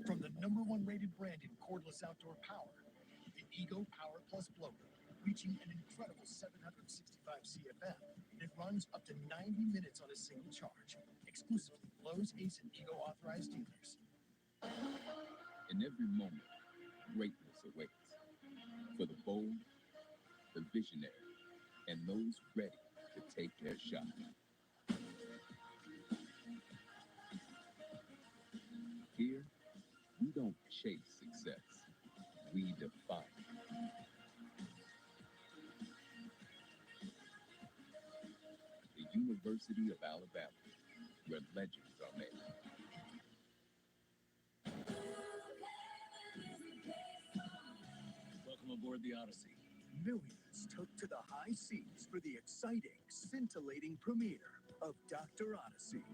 Speaker 20: From the #1 rated brand in cordless outdoor power, the Ego Power Plus blower, reaching an incredible 765 CFM. It runs up to 90 minutes on a single charge. Exclusively Lowe's, Ace, and Ego authorized dealers.
Speaker 21: In every moment, greatness awaits for the bold, the visionary, and those ready to take their shot. Here, we don't chase success, we define it. The University of Alabama, where legends are made.
Speaker 20: Welcome aboard the Odyssey. Millions took to the high seas for the exciting, scintillating premiere of Dr. Odyssey.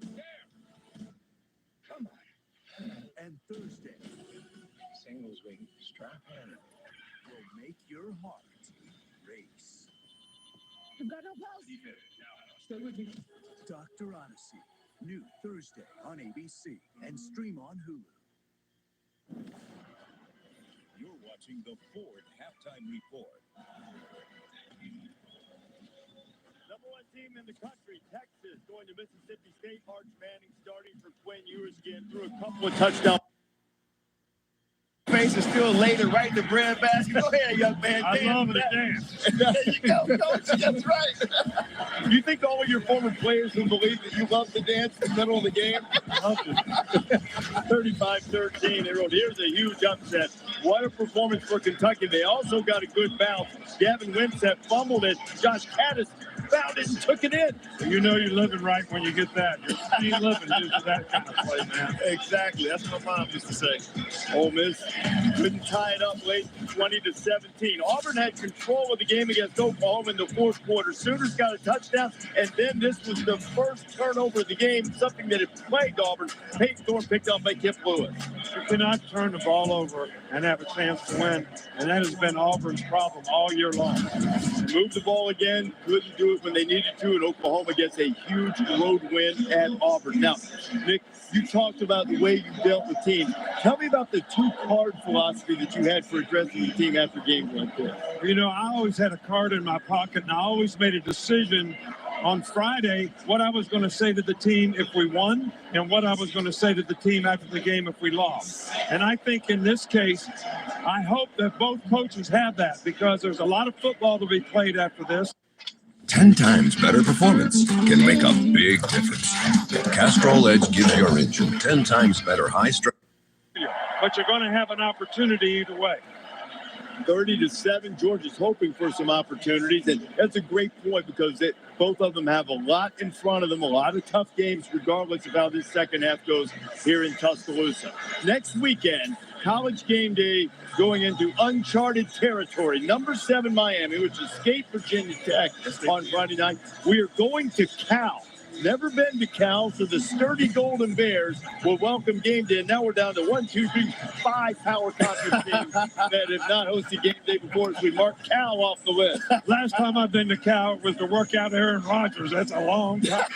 Speaker 20: Come on. And Thursday, singles week, strap in, will make your heart race.
Speaker 1: You got no pulse?
Speaker 20: Stay with me. Dr. Odyssey, new Thursday on ABC and stream on Hulu.
Speaker 10: You're watching the Ford Halftime Report.
Speaker 19: #1 team in the country, Texas, going to Mississippi State. Arch Manning starting for Quinn Ewers again through a couple of touchdowns. Face is still later right in the bread basket. Go ahead, young man.
Speaker 2: I
Speaker 19: Dance
Speaker 2: love
Speaker 19: for
Speaker 2: the
Speaker 19: that.
Speaker 2: dance.
Speaker 19: There you go, coach. That's right. You think all of your former players will believe that you love to dance in the middle of the game? 35-13. They wrote, here's a huge upset. What a performance for Kentucky. They also got a good bounce. Gavin Wimsatt fumbled it. Josh Caddis found it and took it in.
Speaker 2: You know you're living right when you get that. You're living just that kind of play, man.
Speaker 19: Exactly. That's what my mom used to say. Ole Miss couldn't tie it up late, 20-17. Auburn had control of the game against Oklahoma in the fourth quarter. Sooners got a touchdown, and then this was the first turnover of the game, something that had plagued Auburn. Peyton Thorne picked up by Kip Lewis.
Speaker 2: You cannot turn the ball over and have a chance to win, and that has been Auburn's problem all year long.
Speaker 19: Moved the ball again, couldn't do it when they needed to, and Oklahoma gets a huge road win at Auburn. Now, Nick, you talked about the way you dealt with teams. Tell me about the two-card philosophy that you had for addressing the team after games like this.
Speaker 2: You know, I always had a card in my pocket, and I always made a decision on Friday what I was going to say to the team if we won and what I was going to say to the team after the game if we lost. And I think in this case, I hope that both coaches have that because there's a lot of football to be played after this.
Speaker 22: 10 times better performance can make a big difference. Castrol Edge gives your engine 10 times better high strength.
Speaker 2: But you're going to have an opportunity either way.
Speaker 19: 30-7. Georgia's hoping for some opportunities, and that's a great point because both of them have a lot in front of them, a lot of tough games, regardless of how this second half goes here in Tuscaloosa. Next weekend, College game day going into uncharted territory. Number 7 Miami, which escaped Virginia Tech on Friday night. We are going to Cal. Never been to Cal, so the sturdy Golden Bears will welcome game day. And now we're down to 5 power conference teams that have not hosted game day before, so we mark Cal off the list.
Speaker 2: Last time I've been to Cal was to work out Aaron Rodgers. That's a long time.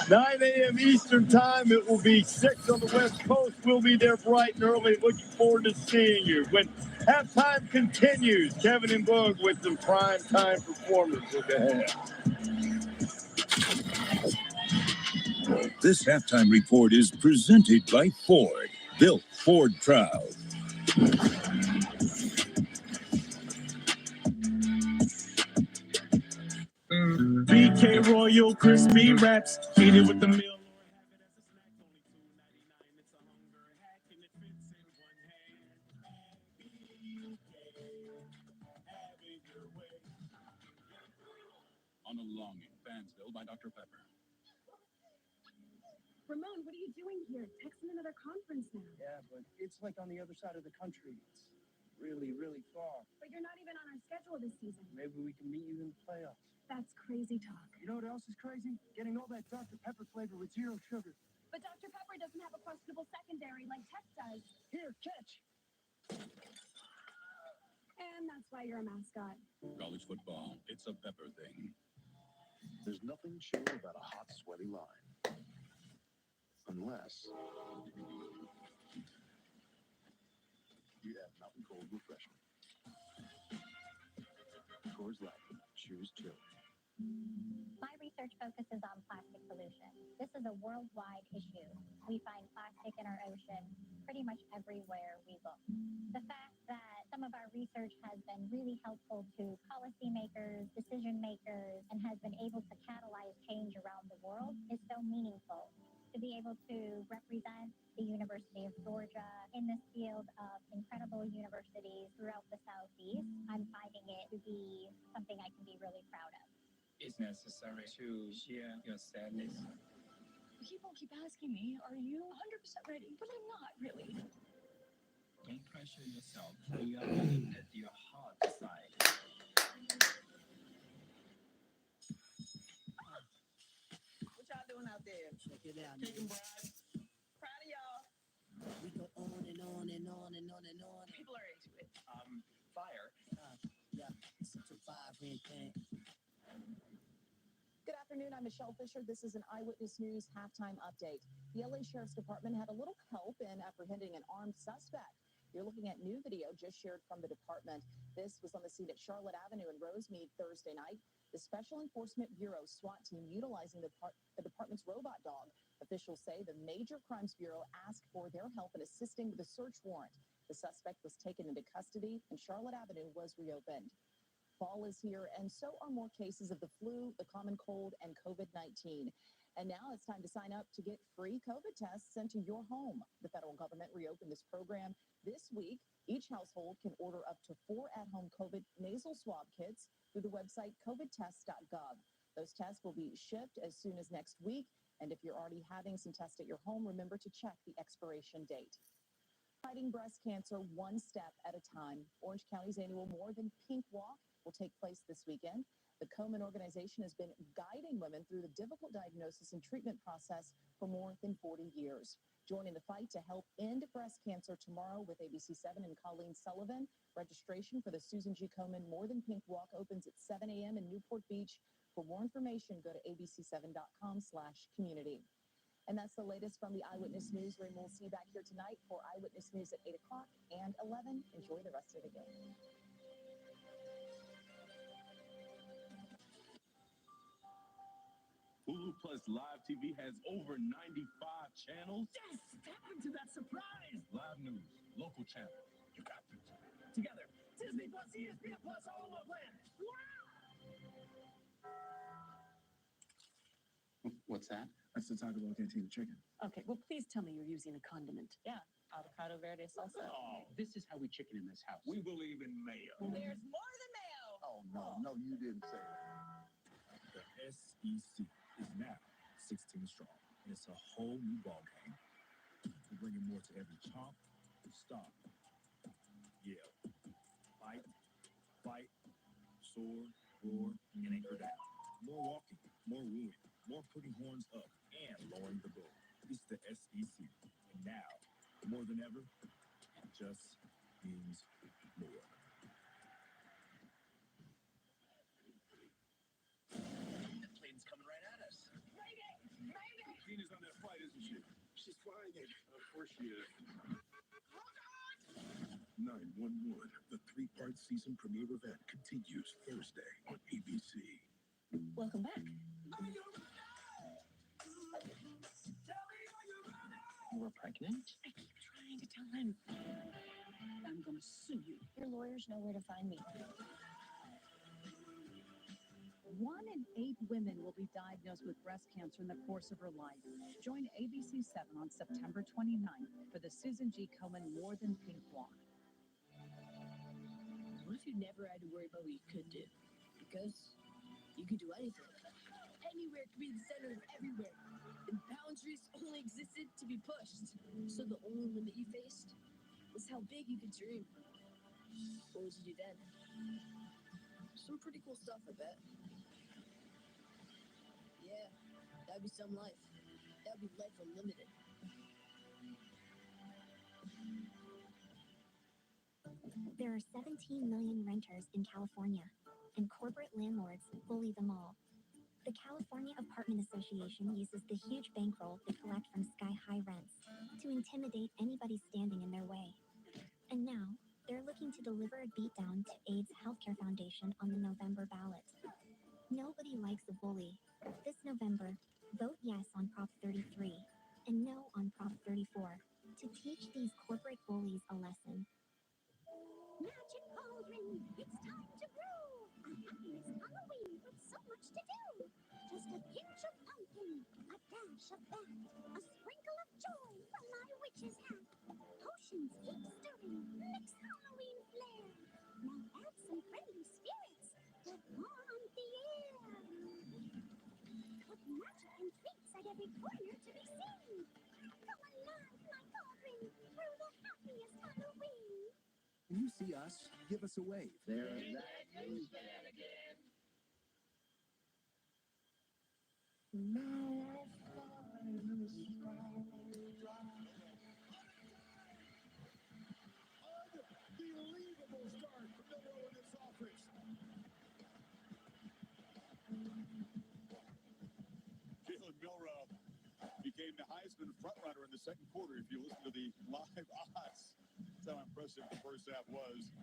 Speaker 19: 9 a.m. Eastern time. It will be 6 on the West Coast. We'll be there bright and early. Looking forward to seeing you. When halftime continues, Kevin and Boog with some prime time performance. Look ahead.
Speaker 10: This halftime report is presented by Ford. Built Ford proud.
Speaker 2: BK Royal Crispy Wraps. Eat it with the meal.
Speaker 22: On a longing, Fansville by Dr. Pepper.
Speaker 4: Ramon, what are you doing here? Texting another conference now.
Speaker 8: Yeah, but it's like on the other side of the country. It's really, really far.
Speaker 4: But you're not even on our schedule this season.
Speaker 8: Maybe we can meet you in the playoffs.
Speaker 4: That's crazy talk.
Speaker 8: You know what else is crazy? Getting all that Dr. Pepper flavor with 0 sugar.
Speaker 4: But Dr. Pepper doesn't have a questionable secondary like Tech does.
Speaker 8: Here, catch.
Speaker 4: And that's why you're a mascot.
Speaker 22: College football, it's a Pepper thing.
Speaker 14: There's nothing chill about a hot, sweaty line. Unless you have Mountain Cold Refreshment. Coors Light. Choose chill.
Speaker 6: My research focuses on plastic pollution. This is a worldwide issue. We find plastic in our ocean pretty much everywhere we look. The fact that some of our research has been really helpful to policymakers, decision makers, and has been able to catalyze change around the world is so meaningful. To be able to represent the University of Georgia in this field of incredible universities throughout the Southeast, I'm finding it to be something I can be really proud of.
Speaker 13: It's necessary to share your sadness.
Speaker 4: People keep asking me, are you 100% ready? But I'm not really.
Speaker 13: Don't pressure yourself. You are ready at your heart side.
Speaker 1: What y'all doing out there?
Speaker 8: Check it out.
Speaker 1: Kicking bribes. Proud of y'all.
Speaker 8: We go on and on and on and on and on.
Speaker 1: People are into it.
Speaker 8: Fire. Yeah, 605 ring thing.
Speaker 23: Good afternoon. I'm Michelle Fisher. This is an Eyewitness News halftime update. The LA Sheriff's Department had a little help in apprehending an armed suspect. You're looking at new video just shared from the department. This was on the scene at Charlotte Avenue in Rosemead Thursday night. The Special Enforcement Bureau SWAT team utilizing the department's robot dog. Officials say the Major Crimes Bureau asked for their help in assisting with a search warrant. The suspect was taken into custody and Charlotte Avenue was reopened. Fall is here, and so are more cases of the flu, the common cold, and COVID-19. And now it's time to sign up to get free COVID tests sent to your home. The federal government reopened this program this week. Each household can order up to 4 at-home COVID nasal swab kits through the website covidtest.gov. Those tests will be shipped as soon as next week. And if you're already having some tests at your home, remember to check the expiration date. Fighting breast cancer one step at a time. Orange County's annual More Than Pink Walk will take place this weekend. The Komen organization has been guiding women through the difficult diagnosis and treatment process for more than 40 years. Joining the fight to help end breast cancer tomorrow with ABC7 and Colleen Sullivan. Registration for the Susan G. Komen More Than Pink Walk opens at 7 a.m. in Newport Beach. For more information, go to abc7.com/community. And that's the latest from the Eyewitness News room. We'll see you back here tonight for Eyewitness News at 8 o'clock and 11. Enjoy the rest of the game.
Speaker 22: Hulu Plus Live TV has over 95 channels.
Speaker 26: Yes! Tap into that surprise!
Speaker 22: Live news, local channels. You got this.
Speaker 26: Together, Disney Plus, ESPN Plus, all in one plan.
Speaker 24: What's that?
Speaker 18: That's the Taco Bell Cantina chicken.
Speaker 25: Okay, well, please tell me you're using a condiment.
Speaker 23: Yeah, avocado verde salsa.
Speaker 8: Oh, this is how we chicken in this house.
Speaker 10: We believe in mayo.
Speaker 1: There's more than mayo.
Speaker 14: Oh, no, you didn't say that.
Speaker 10: The SEC is now 16 strong, and it's a whole new ballgame. We're bringing more to every chomp, stop, yell, fight, soar, roar, and anchor down. More walking, more wooing, more putting horns up and lowering the bull. It's the SEC, and now, more than ever, it just means more.
Speaker 8: That plane's coming right at us.
Speaker 10: Gina's on that flight, isn't she?
Speaker 14: She's flying it.
Speaker 10: Of course she is. 911, the three-part season premiere event continues Thursday on ABC.
Speaker 23: Welcome back. You were pregnant? I keep trying to tell him. I'm gonna sue you.
Speaker 4: Your lawyers know where to find me.
Speaker 1: 1 in 8 women will be diagnosed with breast cancer in the course of her life. Join ABC 7 on September 29th for the Susan G. Komen More Than Pink Walk.
Speaker 4: What if you never had to worry about what you could do? Because you could do anything. Anywhere could be the center of everywhere. And boundaries only existed to be pushed. So the only limit you faced was how big you could dream. What would you do then? Some pretty cool stuff, I bet. Yeah, that'd be some life. That'd be life unlimited.
Speaker 6: There are 17 million renters in California, and corporate landlords bully them all. The California Apartment Association uses the huge bankroll they collect from sky-high rents to intimidate anybody standing in their way. And now, they're looking to deliver a beatdown to AIDS Healthcare Foundation on the November ballot. Nobody likes a bully. This November, vote yes on Prop 33 and no on Prop 34 to teach these corporate bullies a lesson. Magic Cauldron, it's time to brew! A happiness Halloween with so much to do! Just a pinch of pumpkin, a dash of that, a sprinkle of joy from my witch's hat. Potions keep stirring, mix Halloween flair. Now add some friendly spirits to haunt the air. Put magic and treats at every corner to be seen. Come alive, my cauldron, brew the happiest Halloween.
Speaker 14: When you see us, give us a wave.
Speaker 26: There's that newsman again.
Speaker 14: Unbelievable start from the row in this office.
Speaker 10: Jalen Milroe became the Heisman frontrunner in the second quarter. If you listen to the live odds, that's how impressive the first half was.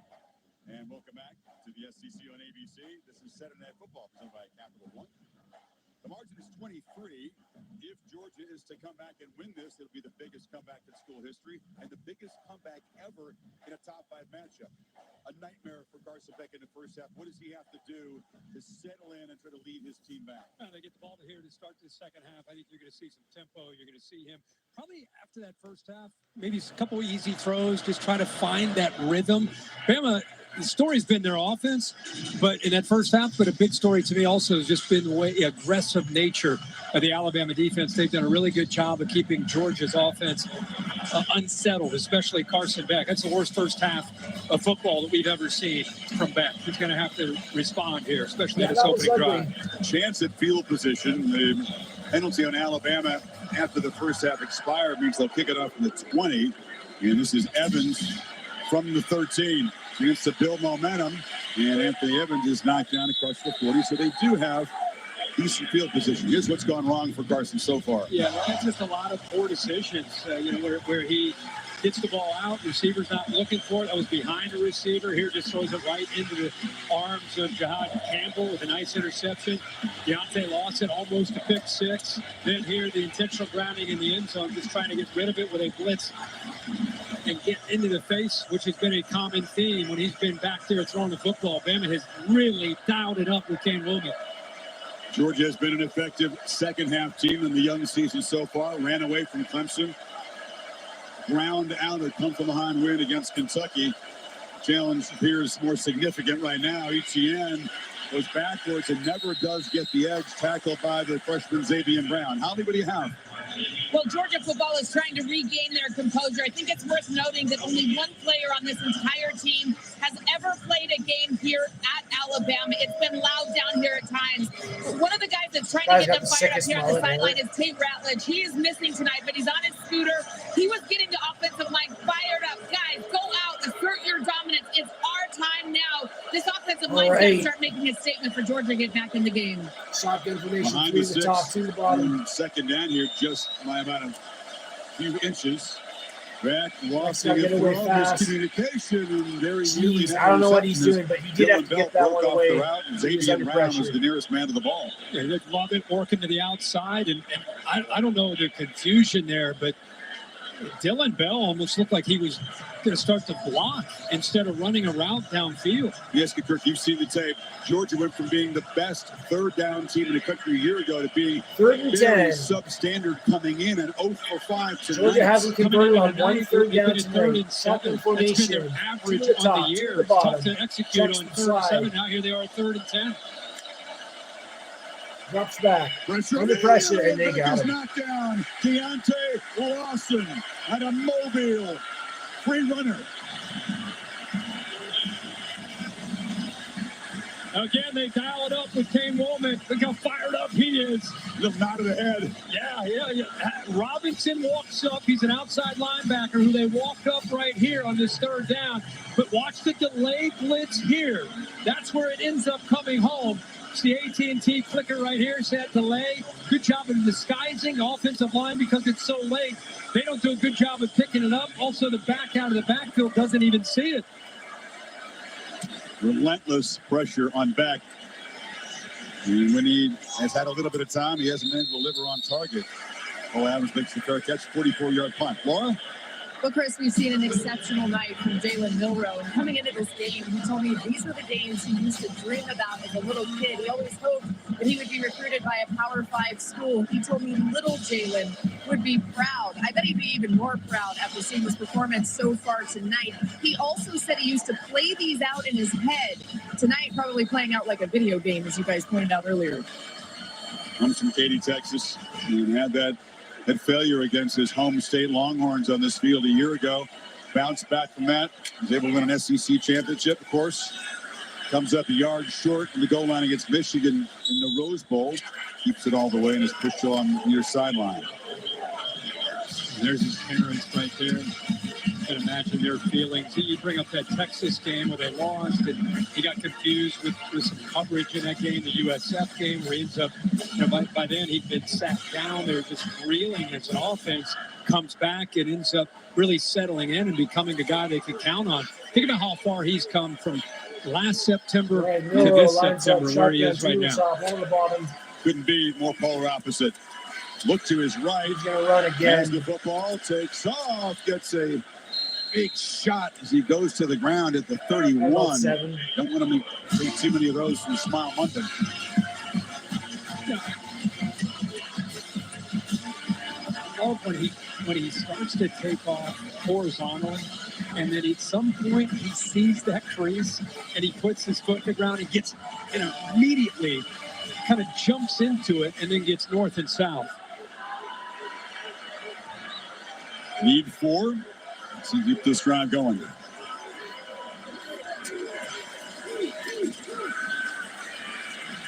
Speaker 10: And welcome back to the SEC on ABC. This is Saturday Night Football presented by Capital One. The margin is 23. If Georgia is to come back and win this, it'll be the biggest comeback in school history and the biggest comeback ever in a top 5 matchup. A nightmare for Carson Beck in the first half. What does he have to do to settle in and try to lead his team back?
Speaker 2: They get the ball to here to start the second half. I think you're going to see some tempo. You're going to see him probably after that first half. Maybe a couple easy throws, just try to find that rhythm. Bama, the story's been their offense, but in that first half, but a big story to me also has just been the way aggressive nature of the Alabama defense. They've done a really good job of keeping Georgia's offense unsettled, especially Carson Beck. That's the worst first half of football that we've ever seen from Beck. He's going to have to respond here, especially in this opening drive.
Speaker 10: Chance at field position. The penalty on Alabama after the first half expired means they'll kick it off from the 20. And this is Evans from the 13. Chance to build momentum. And Anthony Evans is knocked down across the 40. So they do have decent field position. Here's what's gone wrong for Carson so far.
Speaker 2: Yeah, that's just a lot of poor decisions, where he gets the ball out, receiver's not looking for it. That was behind a receiver. Here just throws it right into the arms of Jahad Campbell with a nice interception. Deontay Lawson almost a pick six. Then here the intentional grounding in the end zone, just trying to get rid of it with a blitz and get into the face, which has been a common theme when he's been back there throwing the football. Bama has really dialed it up with Kane Williams.
Speaker 10: Georgia has been an effective second half team in the young season so far. Ran away from Clemson. ground out a come from behind win against Kentucky. Challenge appears more significant right now. Etienne goes backwards and never does get the edge, tackled by the freshman Xavier Brown. Holly, what do you have?
Speaker 5: Well, Georgia football is trying to regain their composure. I think it's worth noting that only one player on this entire team has ever played a game here at Alabama. It's been loud down here at times. One of the guys that's trying to get them fired up here on the sideline is Tate Ratledge. He is missing tonight, but he's on his scooter. He was getting the offensive line fired up. Guys, go out, assert your dominance. It's our time now. This offensive line's got to start making a statement for Georgia to get back in the game.
Speaker 7: Shotgun formation,
Speaker 10: Behind
Speaker 7: 3
Speaker 10: the
Speaker 7: to the
Speaker 10: six,
Speaker 7: top, 2 to the bottom.
Speaker 10: Second down here, just by about a few inches. Back, walks
Speaker 7: Gotta get away fast.
Speaker 10: Miscommunication, and very
Speaker 7: Jeez, I don't know what he's doing, but he did have to get that one away.
Speaker 10: Xavier Brown was the nearest man to the ball.
Speaker 9: Yeah, they love it working to the outside, and I don't know the confusion there, but Dylan Bell almost looked like he was going to start to block instead of running a route downfield.
Speaker 10: Yes, Kirk, you've seen the tape. Georgia went from being the best third down team in the country a year ago to being
Speaker 7: 3rd and 10.
Speaker 10: substandard coming in and 0 for 5 tonight.
Speaker 7: Georgia hasn't converted on one
Speaker 9: Ninth,
Speaker 7: 3rd down
Speaker 9: even at 3rd and 7.
Speaker 7: Shotgun
Speaker 9: That's been
Speaker 7: formation.
Speaker 9: their average
Speaker 7: 2 to the
Speaker 9: on
Speaker 7: top,
Speaker 9: the
Speaker 7: 2
Speaker 9: year.
Speaker 7: to the
Speaker 9: It's tough
Speaker 7: bottom.
Speaker 9: to execute
Speaker 7: Checks
Speaker 9: on
Speaker 7: to
Speaker 9: 3rd and
Speaker 7: slide.
Speaker 9: 7. Now here they are 3rd and 10.
Speaker 7: Drops back.
Speaker 10: Pressure
Speaker 7: Under pressure, and they got him.
Speaker 10: knocked down. Deontay Lawson at a Mobile. Free runner.
Speaker 9: Again, they dial it up with Kane Woolman. Look how fired up he is.
Speaker 10: Little nod of the head.
Speaker 9: Yeah. Robinson walks up. He's an outside linebacker who they walked up right here on this 3rd down. But watch the delayed blitz here. That's where it ends up coming home. It's the AT&T clicker right here. It's that delay. Good job of disguising the offensive line because it's so late. They don't do a good job of picking it up. Also, the back out of the backfield doesn't even see it.
Speaker 10: Relentless pressure on Beck. And when he has had a little bit of time, he hasn't been able to deliver on target. Adams makes the fair catch, 44-yard punt. Laura?
Speaker 5: Well, Chris, we've seen an exceptional night from Jalen Milroe. And coming into this game, he told me these were the games he used to dream about as a little kid. He always hoped that he would be recruited by a Power 5 school. He told me little Jalen would be proud. I bet he'd be even more proud after seeing his performance so far tonight. He also said he used to play these out in his head. Tonight, probably playing out like a video game, as you guys pointed out earlier.
Speaker 10: Comes from Katy, Texas, and had that failure against his home state Longhorns on this field a year ago. Bounced back from that. Was able to win an SEC championship, of course. Comes up a yard short in the goal line against Michigan in the Rose Bowl. Keeps it all the way and is pushed on near sideline.
Speaker 9: There's his parents right there. You can imagine their feelings. You bring up that Texas game where they lost, and he got confused with some coverage in that game, the USF game, where he ends up, by then he'd been sat down. They're just reeling as an offense. Comes back and ends up really settling in and becoming a guy they can count on. Think about how far he's come from last September to this September, where he is right now.
Speaker 10: Couldn't be more polar opposite. Look to his right.
Speaker 7: He's going to run again.
Speaker 10: Has the football, takes off, gets a big shot as he goes to the ground at the 31. Don't want to take too many of those from Smile Monday.
Speaker 9: When he starts to take off horizontally, and then at some point he sees that crease and he puts his foot in the ground and gets, immediately kind of jumps into it and then gets north and south.
Speaker 10: Need 4. Let's see, keep this drive going.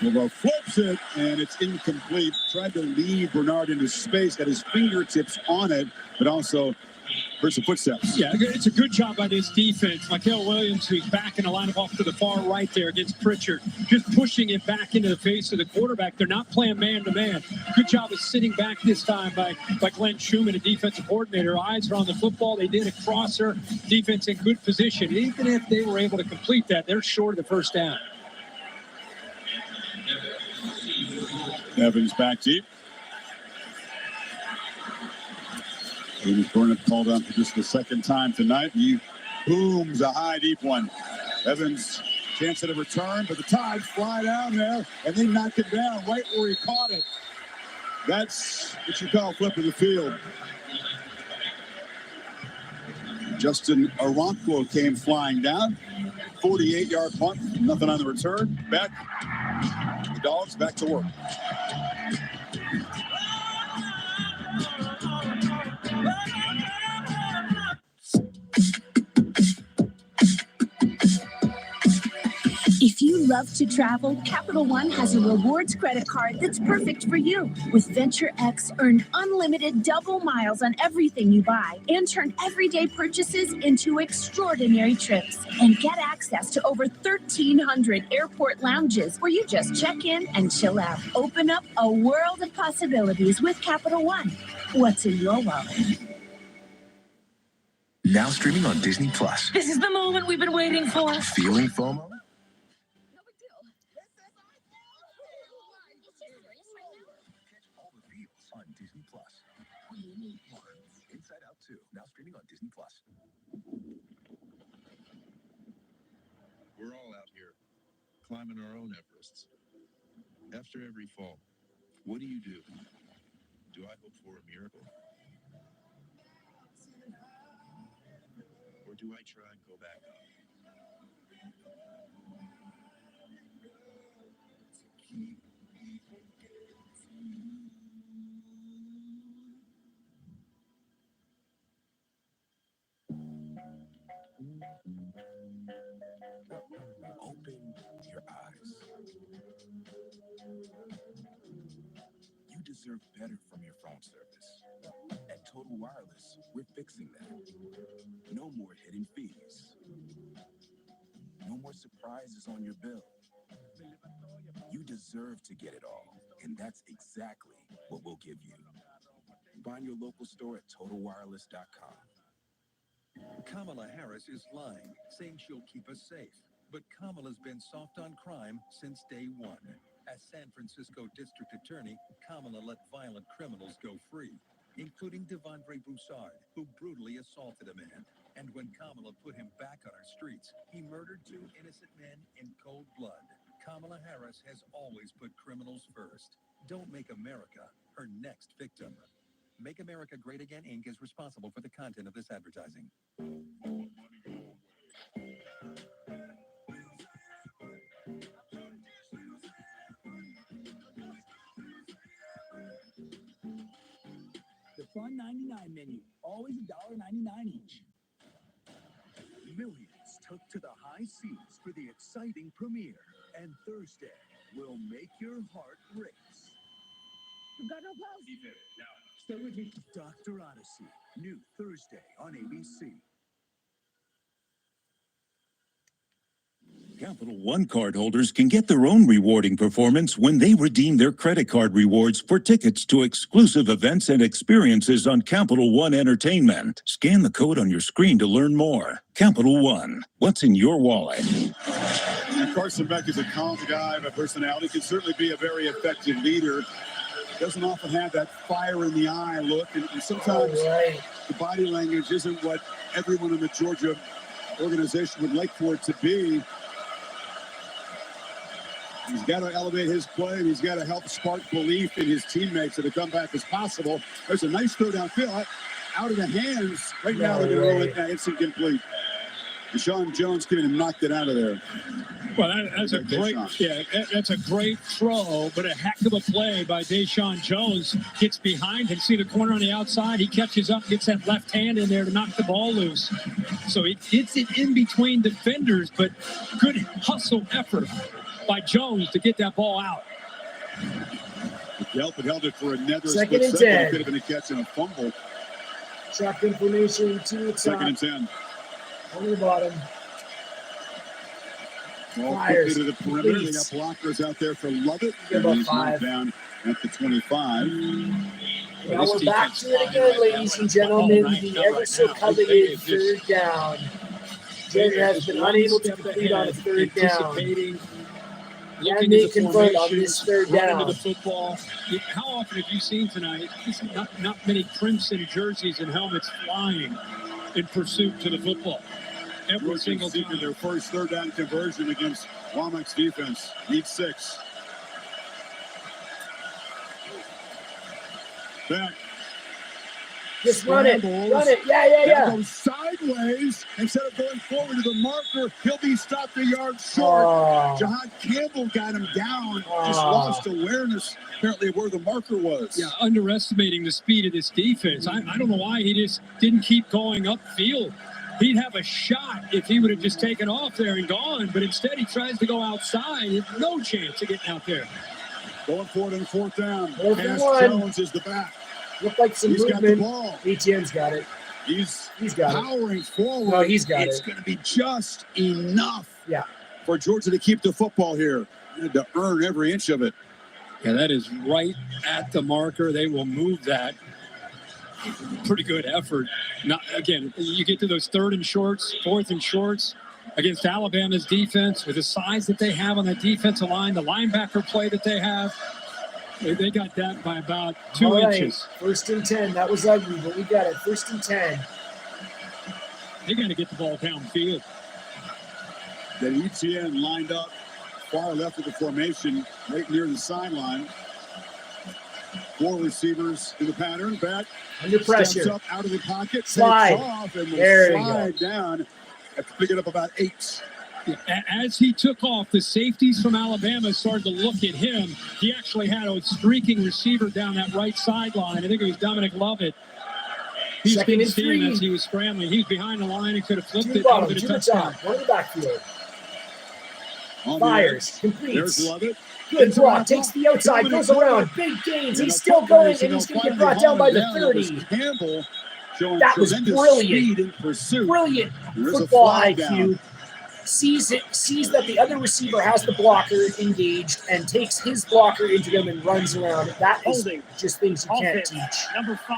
Speaker 10: Milroe flips it, and it's incomplete. Tried to lead Bernard into space, got his fingertips on it, but also heard some footsteps.
Speaker 9: Yeah, it's a good job by this defense. Mikael Williams, who's back in the lineup off to the far right there against Pritchard, just pushing it back into the face of the quarterback. They're not playing man-to-man. Good job of sitting back this time by Glenn Schumann, a defensive coordinator. Eyes are on the football. They did a crosser. Defense in good position. Even if they were able to complete that, they're short of the first down.
Speaker 10: Evans back deep. James Burnett called on for just the second time tonight. He booms a high, deep one. Evans, chance at a return, but the Tides fly down there, and they knock it down right where he caught it. That's what you call flipping the field. Justin Aranquo came flying down. 48-yard punt, nothing on the return. Back, the Dogs back to work.
Speaker 3: If you love to travel, Capital One has a rewards credit card that's perfect for you. With Venture X, earn unlimited double miles on everything you buy and turn everyday purchases into extraordinary trips. And get access to over 1,300 airport lounges where you just check in and chill out. Open up a world of possibilities with Capital One. What's in your wallet?
Speaker 12: Now streaming on Disney Plus.
Speaker 3: This is the moment we've been waiting for.
Speaker 12: Feeling FOMO? On Disney Plus. Inside Out 2, now streaming on Disney Plus.
Speaker 16: We're all out here climbing our own Everests. After every fall, what do? Do I hope for a miracle? Or do I try and go back up?
Speaker 12: Open your eyes. You deserve better from your phone service. At Total Wireless, we're fixing that. No more hidden fees. No more surprises on your bill. You deserve to get it all, and that's exactly what we'll give you. Find your local store at TotalWireless.com.
Speaker 17: Kamala Harris is lying, saying she'll keep us safe. But Kamala's been soft on crime since day one. As San Francisco District Attorney, Kamala let violent criminals go free, including Devondre Broussard, who brutally assaulted a man. And when Kamala put him back on our streets, he murdered 2 innocent men in cold blood. Kamala Harris has always put criminals first. Don't make America her next victim. Make America Great Again Inc. is responsible for the content of this advertising.
Speaker 24: The Fun 99 menu, always $1.99 each.
Speaker 25: Millions took to the high seas for the exciting premiere, and Thursday will make your heart race.
Speaker 24: You've got no pulse.
Speaker 25: Now, stay with me. Dr. Odyssey, new Thursday on ABC.
Speaker 27: Capital One cardholders can get their own rewarding performance when they redeem their credit card rewards for tickets to exclusive events and experiences on Capital One Entertainment. Scan the code on your screen to learn more. Capital One, what's in your wallet?
Speaker 10: And Carson Beck is a calm guy, but personality can certainly be a very effective leader. Doesn't often have that fire in the eye look, and sometimes the body language isn't what everyone in the Georgia organization would like for it to be. He's got to elevate his play, and he's got to help spark belief in his teammates that a comeback is possible. There's a nice throw downfield out of the hands. Right now, they're going to roll it. It's incomplete. Deshaun Jones came in and knocked it out of there.
Speaker 9: Well, that's a great, that's a great throw, but a heck of a play by Deshaun Jones. Gets behind him, see the corner on the outside. He catches up, gets that left hand in there to knock the ball loose. So he gets it in between defenders, but good hustle effort by Jones to get that ball out.
Speaker 10: Delpit held it for another
Speaker 7: Second and 10.
Speaker 10: It could have been a catch and a fumble.
Speaker 7: Shotgun formation to the top.
Speaker 10: Second and 10.
Speaker 7: On the bottom.
Speaker 10: Well,
Speaker 7: Fires.
Speaker 10: quickly to the perimeter. They got blockers out there for Lovett.
Speaker 7: Give
Speaker 10: And
Speaker 7: up
Speaker 10: he's knocked
Speaker 7: 5.
Speaker 10: down at the 25.
Speaker 7: Now we're back to it again, ladies and gentlemen. The ever so coveted third down. Jordan has been unable to complete on a third down. Can they convert on this third down?
Speaker 9: Into the football. How often have you seen tonight? Not many crimson jerseys and helmets flying in pursuit to the football. Every single time.
Speaker 10: Their first third down conversion against Womack's defense. Need 6. Back.
Speaker 7: Just run it.
Speaker 10: scrambles.
Speaker 7: Run it. Yeah.
Speaker 10: Now goes sideways. Instead of going forward to the marker, he'll be stopped a yard short.
Speaker 7: Oh.
Speaker 10: Jahad Campbell got him down. Just lost awareness, apparently, of where the marker was.
Speaker 9: Yeah, underestimating the speed of this defense. I don't know why he just didn't keep going upfield. He'd have a shot if he would have just taken off there and gone, but instead he tries to go outside. No chance of getting out there.
Speaker 10: Going forward on fourth down.
Speaker 7: Fourth
Speaker 10: Cass
Speaker 7: and one.
Speaker 10: Jones is the back.
Speaker 7: Looked like some
Speaker 10: He's
Speaker 7: movement.
Speaker 10: got the ball.
Speaker 7: Etienne's got it.
Speaker 10: He's
Speaker 7: got it.
Speaker 10: powering forward.
Speaker 7: No, he's got
Speaker 10: it's
Speaker 7: it.
Speaker 10: going to be just enough
Speaker 7: Yeah.
Speaker 10: for Georgia to keep the football here. They had to earn every inch of it.
Speaker 9: Yeah, that is right at the marker. They will move that. Pretty good effort. Not again, you get to those third and shorts, fourth and shorts against Alabama's defense with the size that they have on that defensive line, the linebacker play that they have. They got that by about 2
Speaker 7: All right.
Speaker 9: inches.
Speaker 7: 1st and 10. That was ugly, but we got it. 1st and 10.
Speaker 9: They got to get the ball downfield.
Speaker 10: Then Etienne lined up far left of the formation, right near the sideline. 4 receivers in the pattern. Back.
Speaker 7: Under pressure.
Speaker 10: Steps up out of the pocket.
Speaker 7: Slide.
Speaker 10: Takes off and will
Speaker 7: There you
Speaker 10: slide down. Have to pick it up about 8.
Speaker 9: As he took off, the safeties from Alabama started to look at him. He actually had a streaking receiver down that right sideline. I think it was Dominic Lovett. He
Speaker 7: Second
Speaker 9: couldn't
Speaker 7: and
Speaker 9: see him
Speaker 7: 3.
Speaker 9: as he was scrambling. He was behind the line and could have flipped
Speaker 7: To the
Speaker 9: it. That
Speaker 7: bottom,
Speaker 9: would
Speaker 7: to
Speaker 9: have
Speaker 7: the
Speaker 9: been a touchdown.
Speaker 7: top. One in the backfield.
Speaker 10: On the
Speaker 7: Fires.
Speaker 10: edge.
Speaker 7: Completes.
Speaker 10: There's Lovett.
Speaker 7: Good block. Takes the outside. Goes around. Big gains. He's still going, and he's going to get brought down by the 30.
Speaker 10: Campbell showing
Speaker 7: That was
Speaker 10: tremendous
Speaker 7: brilliant.
Speaker 10: speed in pursuit.
Speaker 7: Brilliant
Speaker 10: There's a
Speaker 7: football
Speaker 10: flag
Speaker 7: IQ.
Speaker 10: down.
Speaker 7: Sees that the other receiver has the blocker engaged and takes his blocker into them and runs around. That is
Speaker 11: Holding.
Speaker 7: just things you can't
Speaker 11: Offense,
Speaker 7: teach.
Speaker 11: number 5.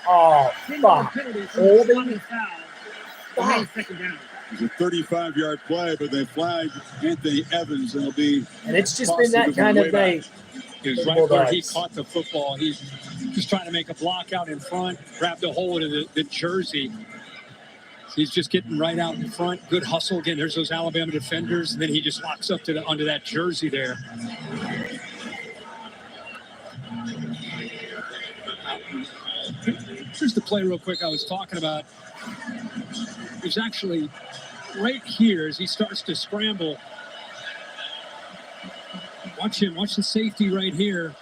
Speaker 7: Oh, fuck. Holding.
Speaker 11: Remains second down.
Speaker 10: It was a 35-yard play, but they flagged Anthony Evans, and it'll be.
Speaker 7: And it's just been that
Speaker 10: possibly
Speaker 7: kind of
Speaker 10: way back.
Speaker 7: night.
Speaker 9: He was
Speaker 7: for
Speaker 9: right where he
Speaker 7: Bulldogs.
Speaker 9: caught the football. He's just trying to make a block out in front, grabbed a hold of the jersey. He's just getting right out in front. Good hustle. Again, there's those Alabama defenders, and then he just locks up to under that jersey there. Here's the play real quick I was talking about. There's actually right here as he starts to scramble. Watch him. Watch the safety right here.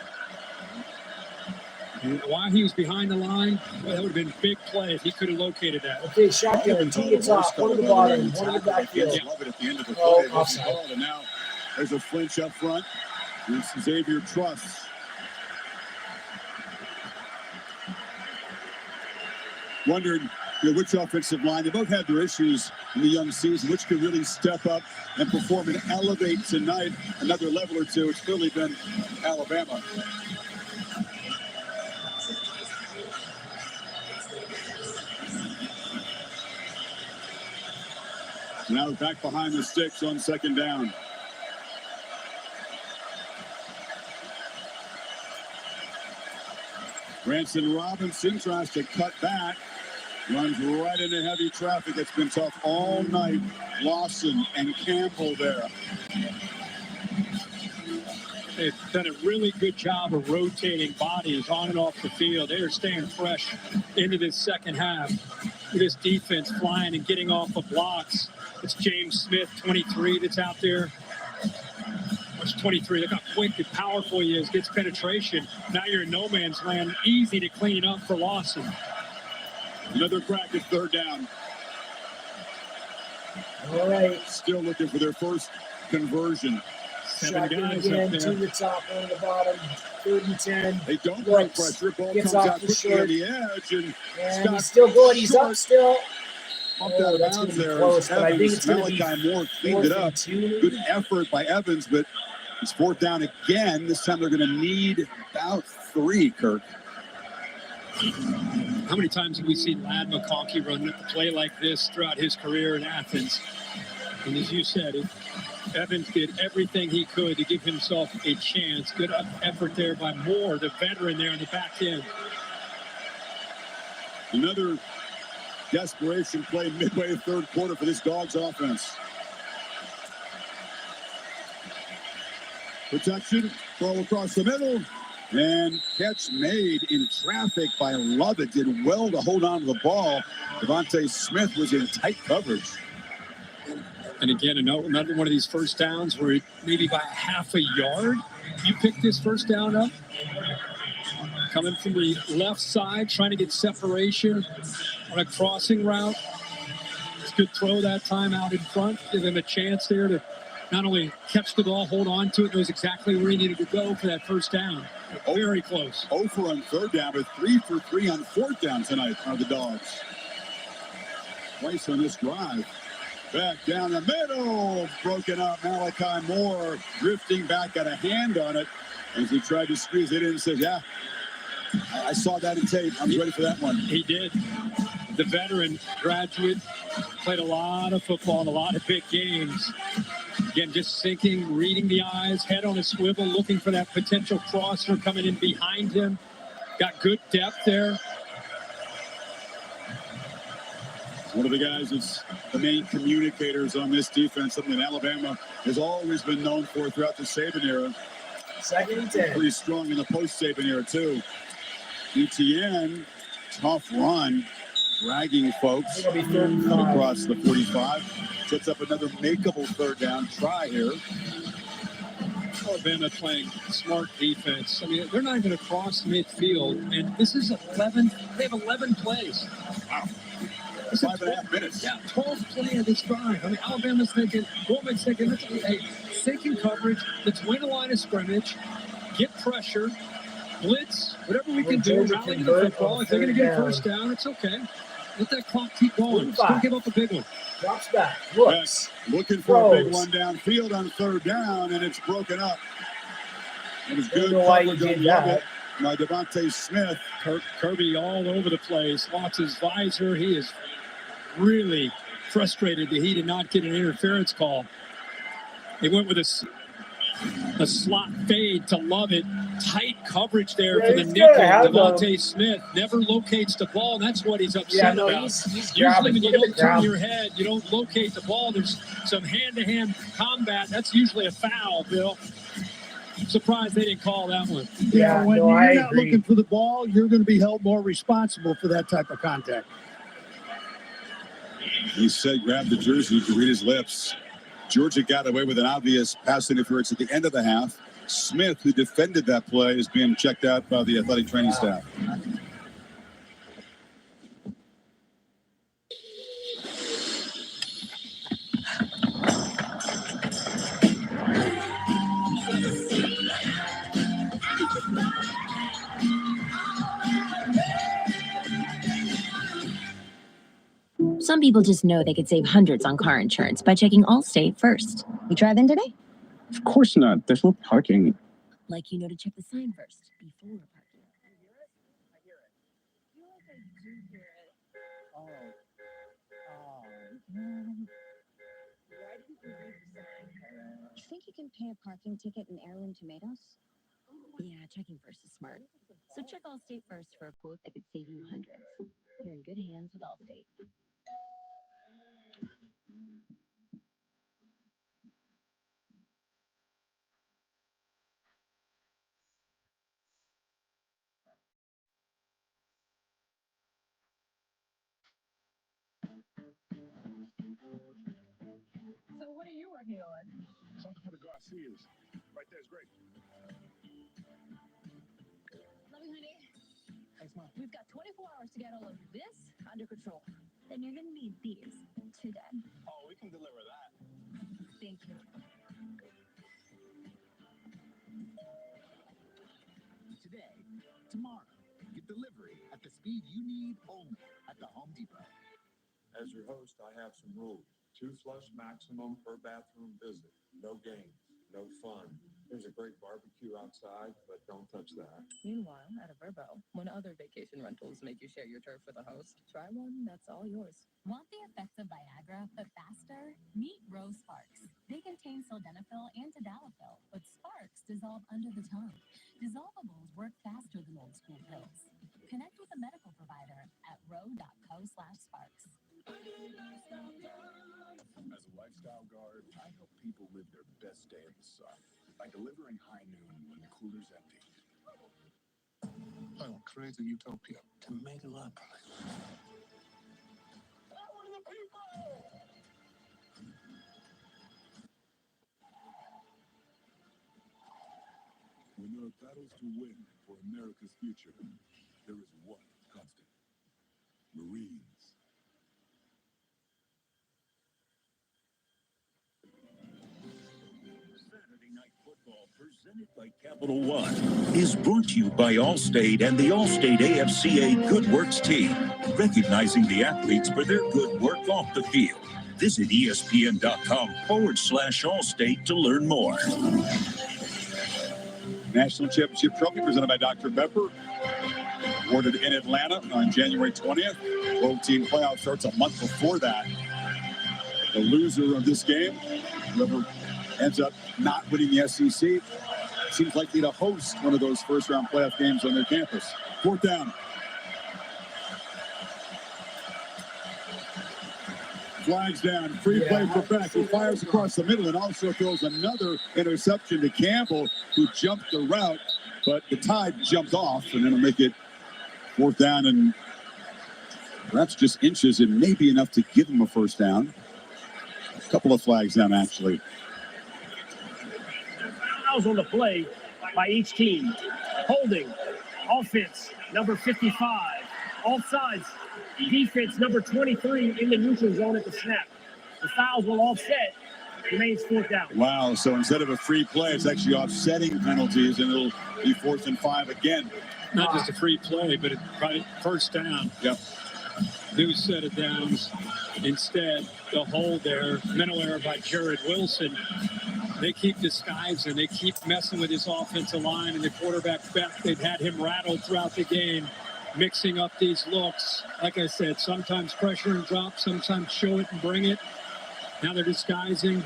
Speaker 9: And while he was behind the line, well, that would have been a big play if he could have located that.
Speaker 7: Okay, shotgun. Two to the top, one to the bottom, one to the backfield.
Speaker 10: Love it at the end of the
Speaker 7: Oh,
Speaker 10: play.
Speaker 7: offside.
Speaker 10: And now there's a flinch up front. It's Xavier Truss. Wondered which offensive line, they both had their issues in the young season, which could really step up and perform and elevate tonight another level or two. It's clearly been Alabama. Now back behind the sticks on second down. Branson Robinson tries to cut back. Runs right into heavy traffic. It's been tough all night. Lawson and Campbell there.
Speaker 9: They've done a really good job of rotating bodies on and off the field. They are staying fresh into this second half. This defense flying and getting off of blocks. It's James Smith, 23, that's out there. It's 23. Look how quick and powerful he is. Gets penetration. Now you're in no man's land. Easy to clean up for Lawson.
Speaker 10: Another crack at third down.
Speaker 7: All right.
Speaker 10: Still looking for their first conversion.
Speaker 9: Seven
Speaker 7: Shotgun
Speaker 9: guys
Speaker 7: again,
Speaker 9: up there.
Speaker 7: two to the top, one to the bottom. 3rd and 10.
Speaker 10: They don't bring
Speaker 7: Woods
Speaker 10: pressure. Ball
Speaker 7: gets
Speaker 10: comes
Speaker 7: off
Speaker 10: out
Speaker 7: the
Speaker 10: quickly on
Speaker 7: short.
Speaker 10: the edge. And
Speaker 7: And
Speaker 10: Scott
Speaker 7: he's still going. He's
Speaker 10: Short
Speaker 7: up still.
Speaker 10: bumped
Speaker 7: Oh,
Speaker 10: out of
Speaker 7: that's
Speaker 10: bounds
Speaker 7: gonna be
Speaker 10: there.
Speaker 7: close, but I think
Speaker 10: Evans,
Speaker 7: it's gonna be
Speaker 10: Malachi Moore cleaned it
Speaker 7: 4th
Speaker 10: up.
Speaker 7: and 2.
Speaker 10: Good effort by Evans, but it's fourth down again. This time they're going to need about 3, Kirk.
Speaker 9: How many times have we seen Ladd McConkey run a play like this throughout his career in Athens? And as you said, Evans did everything he could to give himself a chance. Good effort there by Moore, the veteran there in the back end.
Speaker 10: Another desperation play midway third quarter for this Dogs offense. Protection, throw across the middle, And catch made in traffic by Lovett. Did well to hold on to the ball. Devontae Smith was in tight coverage.
Speaker 9: And again, another one of these first downs where maybe by half a yard, you pick this first down up. Coming from the left side, trying to get separation on a crossing route. It's a good throw that time out in front. Give him a chance there to not only catch the ball, hold on to it, knows exactly where he needed to go for that first down. Very close.
Speaker 10: 0 for on third down, but 3 for 3 on fourth down tonight are the Dogs. Twice on this drive. Back down the middle. Broken up. Malachi Moore drifting back, got a hand on it as he tried to squeeze it in and said, yeah, I saw that in tape. I'm ready for that one.
Speaker 9: He did. The veteran graduate, played a lot of football in a lot of big games. Again, just thinking, reading the eyes, head on a swivel, looking for that potential crosser coming in behind him. Got good depth there.
Speaker 10: One of the guys that's the main communicators on this defense, something that Alabama has always been known for throughout the Saban era.
Speaker 7: 2nd and 10.
Speaker 10: Pretty strong in the post-Saban era, too. ETN, tough run, dragging folks across the 45. Sets up another makeable third down try here.
Speaker 9: Alabama playing smart defense. I mean, they're not even across midfield, and this is 11. They have 11 plays.
Speaker 10: Wow.
Speaker 9: It's
Speaker 10: 5.5 minutes.
Speaker 9: Yeah, 12th play of this drive. I mean, Alabama's thinking, Gorman's thinking, hey, sinking coverage, let's win a line of scrimmage, get pressure, blitz, whatever we can do, rally to the football. If they're going to get a first down, it's okay. Let that clock keep going. Don't give up a big one.
Speaker 7: Drops back. Looks.
Speaker 10: Looking for a big one downfield on third down, and it's broken up. It was good coverage on Lovett by Devontae Smith.
Speaker 9: Kirby all over the place. Lost his visor. He is really frustrated that he did not get an interference call. He went with a slot fade to Lovett. Tight coverage there for the nickel. Devontae Smith never locates the ball. That's what he's upset about. Usually when you don't turn your head, you don't locate the ball. There's some hand-to-hand combat. That's usually a foul, Bill. I'm surprised they didn't call that one.
Speaker 11: Yeah, when you're not looking for the ball, you're going to be held more responsible for that type of contact.
Speaker 10: He said, grab the jersey to read his lips. Georgia got away with an obvious pass interference at the end of the half. Smith, who defended that play, is being checked out by the athletic training staff.
Speaker 13: Some people just know they could save hundreds on car insurance by checking Allstate first. You drive in today?
Speaker 15: Of course not. There's no parking.
Speaker 13: Like you know to check the sign first before parking.
Speaker 6: You think you can pay a parking ticket in heirloom tomatoes?
Speaker 13: Yeah, checking first is smart. So check Allstate first for a quote that could save you hundreds. You're in good hands with Allstate.
Speaker 24: So what are you working on?
Speaker 14: Something for the Garcias. Right there's great.
Speaker 24: Love you, honey.
Speaker 14: Thanks, Mom.
Speaker 24: We've got 24 hours to get all of this under control.
Speaker 6: Then you're gonna need these too, Dad.
Speaker 14: Oh, we can deliver that.
Speaker 24: Thank you.
Speaker 25: Today, tomorrow, get delivery at the speed you need only at the Home Depot.
Speaker 18: As your host, I have some rules. 2 flush maximum per bathroom visit. No games, no fun. There's a great barbecue outside, but don't touch that.
Speaker 19: Meanwhile, at a Vrbo, when other vacation rentals make you share your turf with a host, try one that's all yours.
Speaker 20: Want the effects of Viagra, but faster? Meet Rose Sparks. They contain sildenafil and tadalafil, but Sparks dissolve under the tongue. Dissolvables work faster than old school pills. Connect with a medical provider at ro.co/sparks.
Speaker 14: As a lifestyle guard, I help people live their best day in the sun by delivering high noon when the cooler's empty. I will create a utopia to make love.
Speaker 12: When there are battles to win for America's future, there is one constant. Marines.
Speaker 27: Saturday Night Football, presented by Capital One, is brought to you by Allstate and the Allstate AFCA Good Works team, recognizing the athletes for their good work off the field. Visit ESPN.com/Allstate to learn more.
Speaker 10: National Championship Trophy presented by Dr. Pepper. Awarded in Atlanta on January 20th. 12-team playoff starts a month before that. The loser of this game, whoever ends up not winning the SEC, seems likely to host one of those first-round playoff games on their campus. 4th down. Flags down, free play for Beck, who fires across the middle and also throws another interception to Campbell, who jumped the route, but the Tide jumped off, and it'll make it 4th down and perhaps just inches and maybe enough to give him a first down. A couple of flags down, actually.
Speaker 1: Fouls on the play by each team. Holding, offense, number 55. Offsides, defense, number 23 in the neutral zone at the snap. The fouls will offset. Remains 4th down.
Speaker 10: Wow, so instead of a free play, it's actually offsetting penalties, and it'll be 4th and 5 again.
Speaker 9: Not just a free play, but right first down.
Speaker 10: Yep.
Speaker 9: New set of downs. Instead, the hold there, mental error by Jared Wilson. They keep disguising. They keep messing with his offensive line, and the quarterback, Beck, they've had him rattled throughout the game, mixing up these looks. Like I said, sometimes pressure and drop, sometimes show it and bring it. Now they're disguising.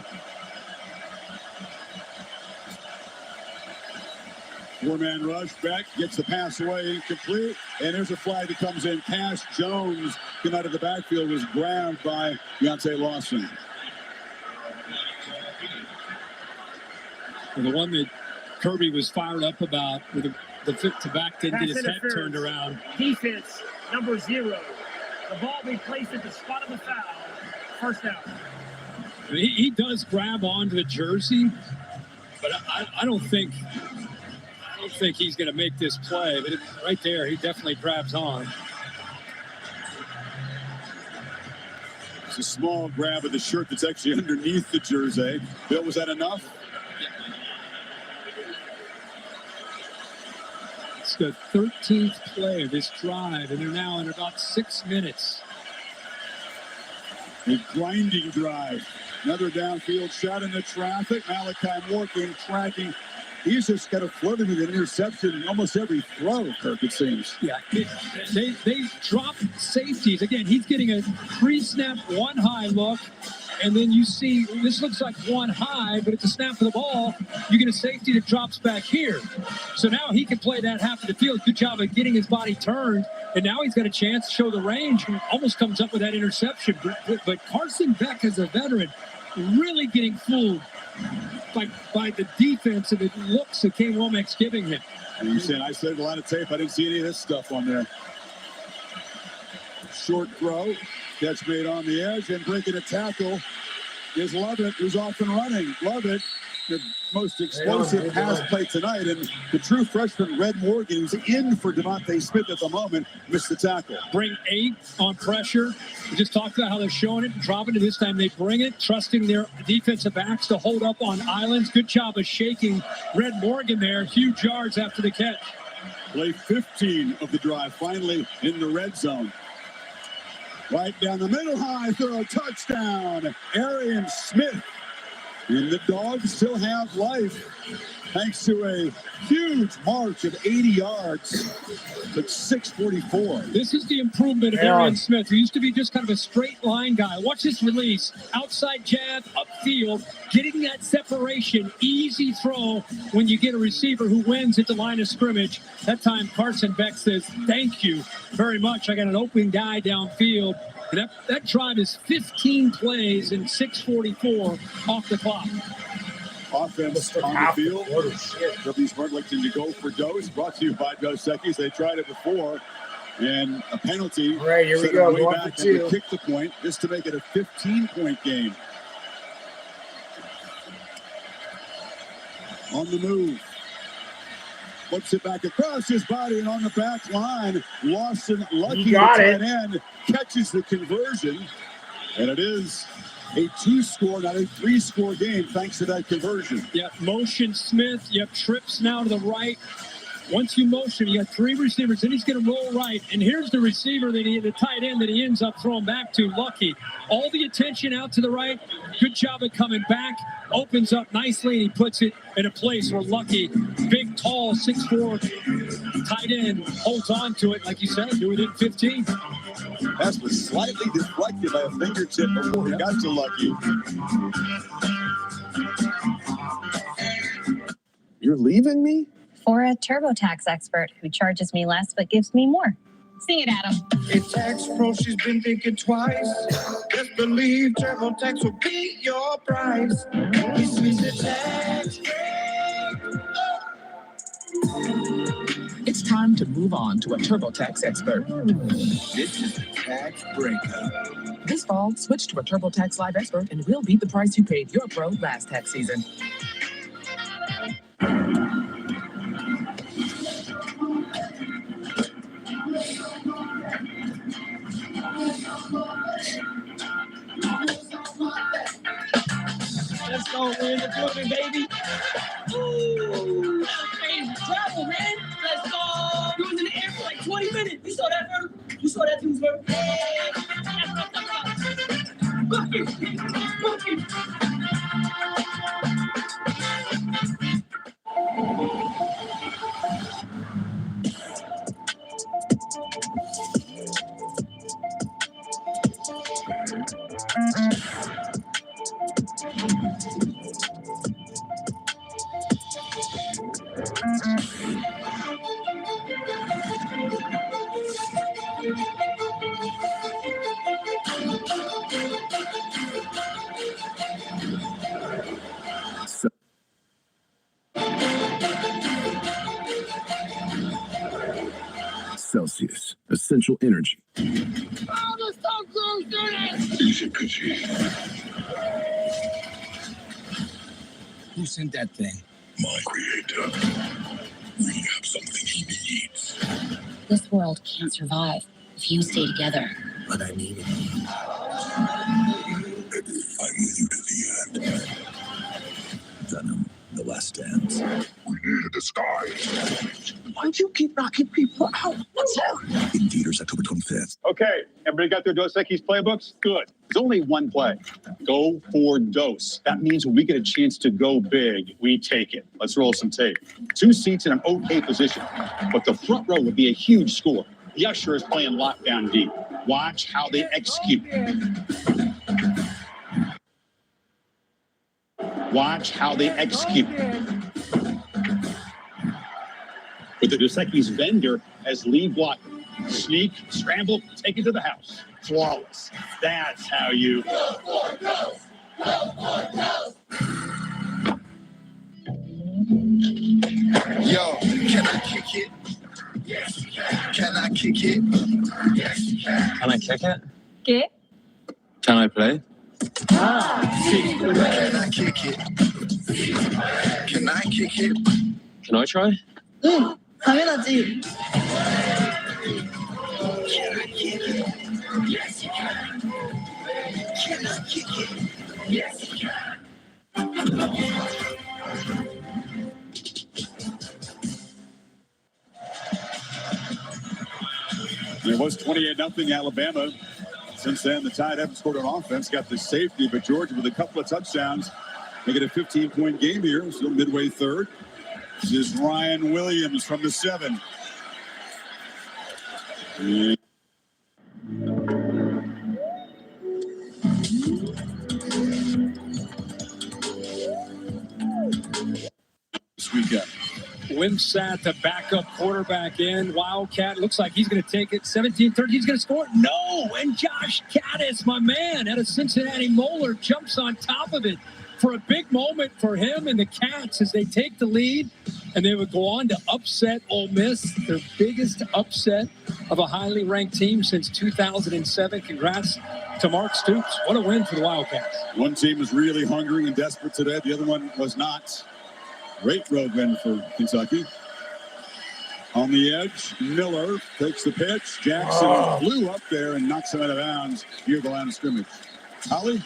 Speaker 10: Four-man rush. Beck gets the pass away, incomplete. And there's a flag that comes in. Cash Jones came out of the backfield, was grabbed by Deontay Lawson.
Speaker 9: And the one that Kirby was fired up about, with the fit to back didn't get his head turned around.
Speaker 1: Defense, number 0. The ball be placed at the spot of the foul. First down.
Speaker 9: He does grab onto the jersey, but I don't think he's going to make this play. But right there, he definitely grabs on.
Speaker 10: It's a small grab of the shirt that's actually underneath the jersey. Bill, was that enough?
Speaker 9: It's the 13th play of this drive, and they're now in about 6 minutes.
Speaker 10: A grinding drive. Another downfield shot into traffic. Malachi Morgan tracking. He's just kind of flirting with an interception almost every throw, Kirk, it seems.
Speaker 9: Yeah, they drop safeties. Again, he's getting a pre-snap one high look, and then you see this looks like one high, but at the snap of the ball, you get a safety that drops back here. So now he can play that half of the field. Good job of getting his body turned, and now he's got a chance to show the range and almost comes up with that interception. But Carson Beck, as a veteran, really getting fooled by the defense and the looks that Kane Womack's giving him.
Speaker 10: And you said I studied a lot of tape. I didn't see any of this stuff on there. Short throw, catch made on the edge, and breaking a tackle is Lovett, who's off and running. Lovett, the most explosive pass play tonight, and the true freshman Red Morgan, who's in for Devontae Smith at the moment, missed the tackle.
Speaker 9: Bring 8 on pressure. We just talked about how they're showing it, dropping it. This time they bring it, trusting their defensive backs to hold up on islands. Good job of shaking Red Morgan there. Huge yards after the catch.
Speaker 10: Play 15 of the drive, finally in the red zone. Right down the middle, high throw, touchdown. Arian Smith. And the Dogs still have life thanks to a huge march of 80 yards. But 6:44.
Speaker 9: This is the improvement of Arian Smith, who used to be just kind of a straight line guy. Watch this release. Outside jab, upfield, getting that separation. Easy throw when you get a receiver who wins at the line of scrimmage. That time Carson Beck says, thank you very much. I got an open guy downfield. And that drive is 15 plays and 6:44 off the clock.
Speaker 10: offense on the field. W. Smart electing to go for Dose. Brought to you by Dos Equis. They tried it before. And a penalty.
Speaker 7: All right, here we
Speaker 10: set
Speaker 7: go.
Speaker 10: them way
Speaker 7: One
Speaker 10: back
Speaker 7: for
Speaker 10: and they
Speaker 7: two.
Speaker 10: kicked the point just to make it a 15-point game. On the move. Flips it back across his body and on the back line. Lawson Lucky,
Speaker 7: You got
Speaker 10: the
Speaker 7: it.
Speaker 10: tight end, catches the conversion. And it is a 2-score, not a 3-score game, thanks to that conversion.
Speaker 9: Yeah, motion Smith. You have trips now to the right. Once you motion, you got 3 receivers, then he's going to roll right. And here's the receiver the tight end that he ends up throwing back to, Lucky. All the attention out to the right. Good job of coming back. Opens up nicely, and he puts it in a place where Lucky, big, tall, 6'4", tight end, holds on to it, like you said, do it in 15.
Speaker 10: Pass was slightly deflected by a fingertip before he got to Lucky.
Speaker 15: You're leaving me?
Speaker 6: For a TurboTax expert who charges me less but gives me more. Sing it, Adam.
Speaker 2: A tax pro, she's been thinking twice. Just believe TurboTax will beat your price. This is a tax
Speaker 4: It's time to move on to a TurboTax expert.
Speaker 2: This is a tax breakup.
Speaker 4: This fall, switch to a TurboTax Live expert and we'll beat the price you paid your pro last tax season.
Speaker 1: Let's go, we're in the building, baby. Ooh, crazy travel, man. Let's go. We was in the air for like 20 minutes. You saw that, bro? You saw that, too, bro?
Speaker 12: Celsius, essential energy.
Speaker 4: Who sent that thing?
Speaker 12: My creator. We have something he needs.
Speaker 13: This world can't survive if you stay together.
Speaker 12: But I need it. I'm with you to the end. Venom, the last dance. We need a disguise.
Speaker 2: Why'd you keep knocking people out? What's wrong?
Speaker 12: In theaters October 25th.
Speaker 10: Okay, everybody got their Dos Equis playbooks? Good. There's only one play. Go for Dos. That means when we get a chance to go big, we take it. Let's roll some tape. 2 seats in an okay position, but the front row would be a huge score. The usher is playing lockdown deep. Watch how they execute. Watch how they execute. With the Dos Equis vendor as lead blocker. Sneak, scramble, take it to the house. Flawless. That's how you...
Speaker 2: Yo, can I kick it? Yes, you can. Can I kick it? Yes, you can.
Speaker 8: Can I kick it?
Speaker 6: ¿Qué?
Speaker 8: Can I play?
Speaker 2: Can I kick it? Can I kick it?
Speaker 8: Can I try?
Speaker 2: 당연하지. Can I kick it? Yes, you can. Can I kick it? Yes, you can.
Speaker 10: It was 28-0 Alabama. Since then, the Tide haven't scored on offense. Got the safety, but Georgia with a couple of touchdowns. Make it a 15-point game here. Still midway third. This is Ryan Williams from the 7. This weekend.
Speaker 9: Wimsatt, the backup quarterback in. Wildcat looks like he's going to take it. 17-13, he's going to score. No! And Josh Caddis, my man, out of Cincinnati Moeller, jumps on top of it. for a big moment for him and the Cats as they take the lead, and they would go on to upset Ole Miss, their biggest upset of a highly ranked team since 2007. Congrats to Mark Stoops. What a win for the Wildcats.
Speaker 10: One team was really hungry and desperate today. The other one was not. Great road win for Kentucky. On the edge, Miller takes the pitch. Jackson flew up there and knocks him out of bounds near the line of scrimmage. Holly?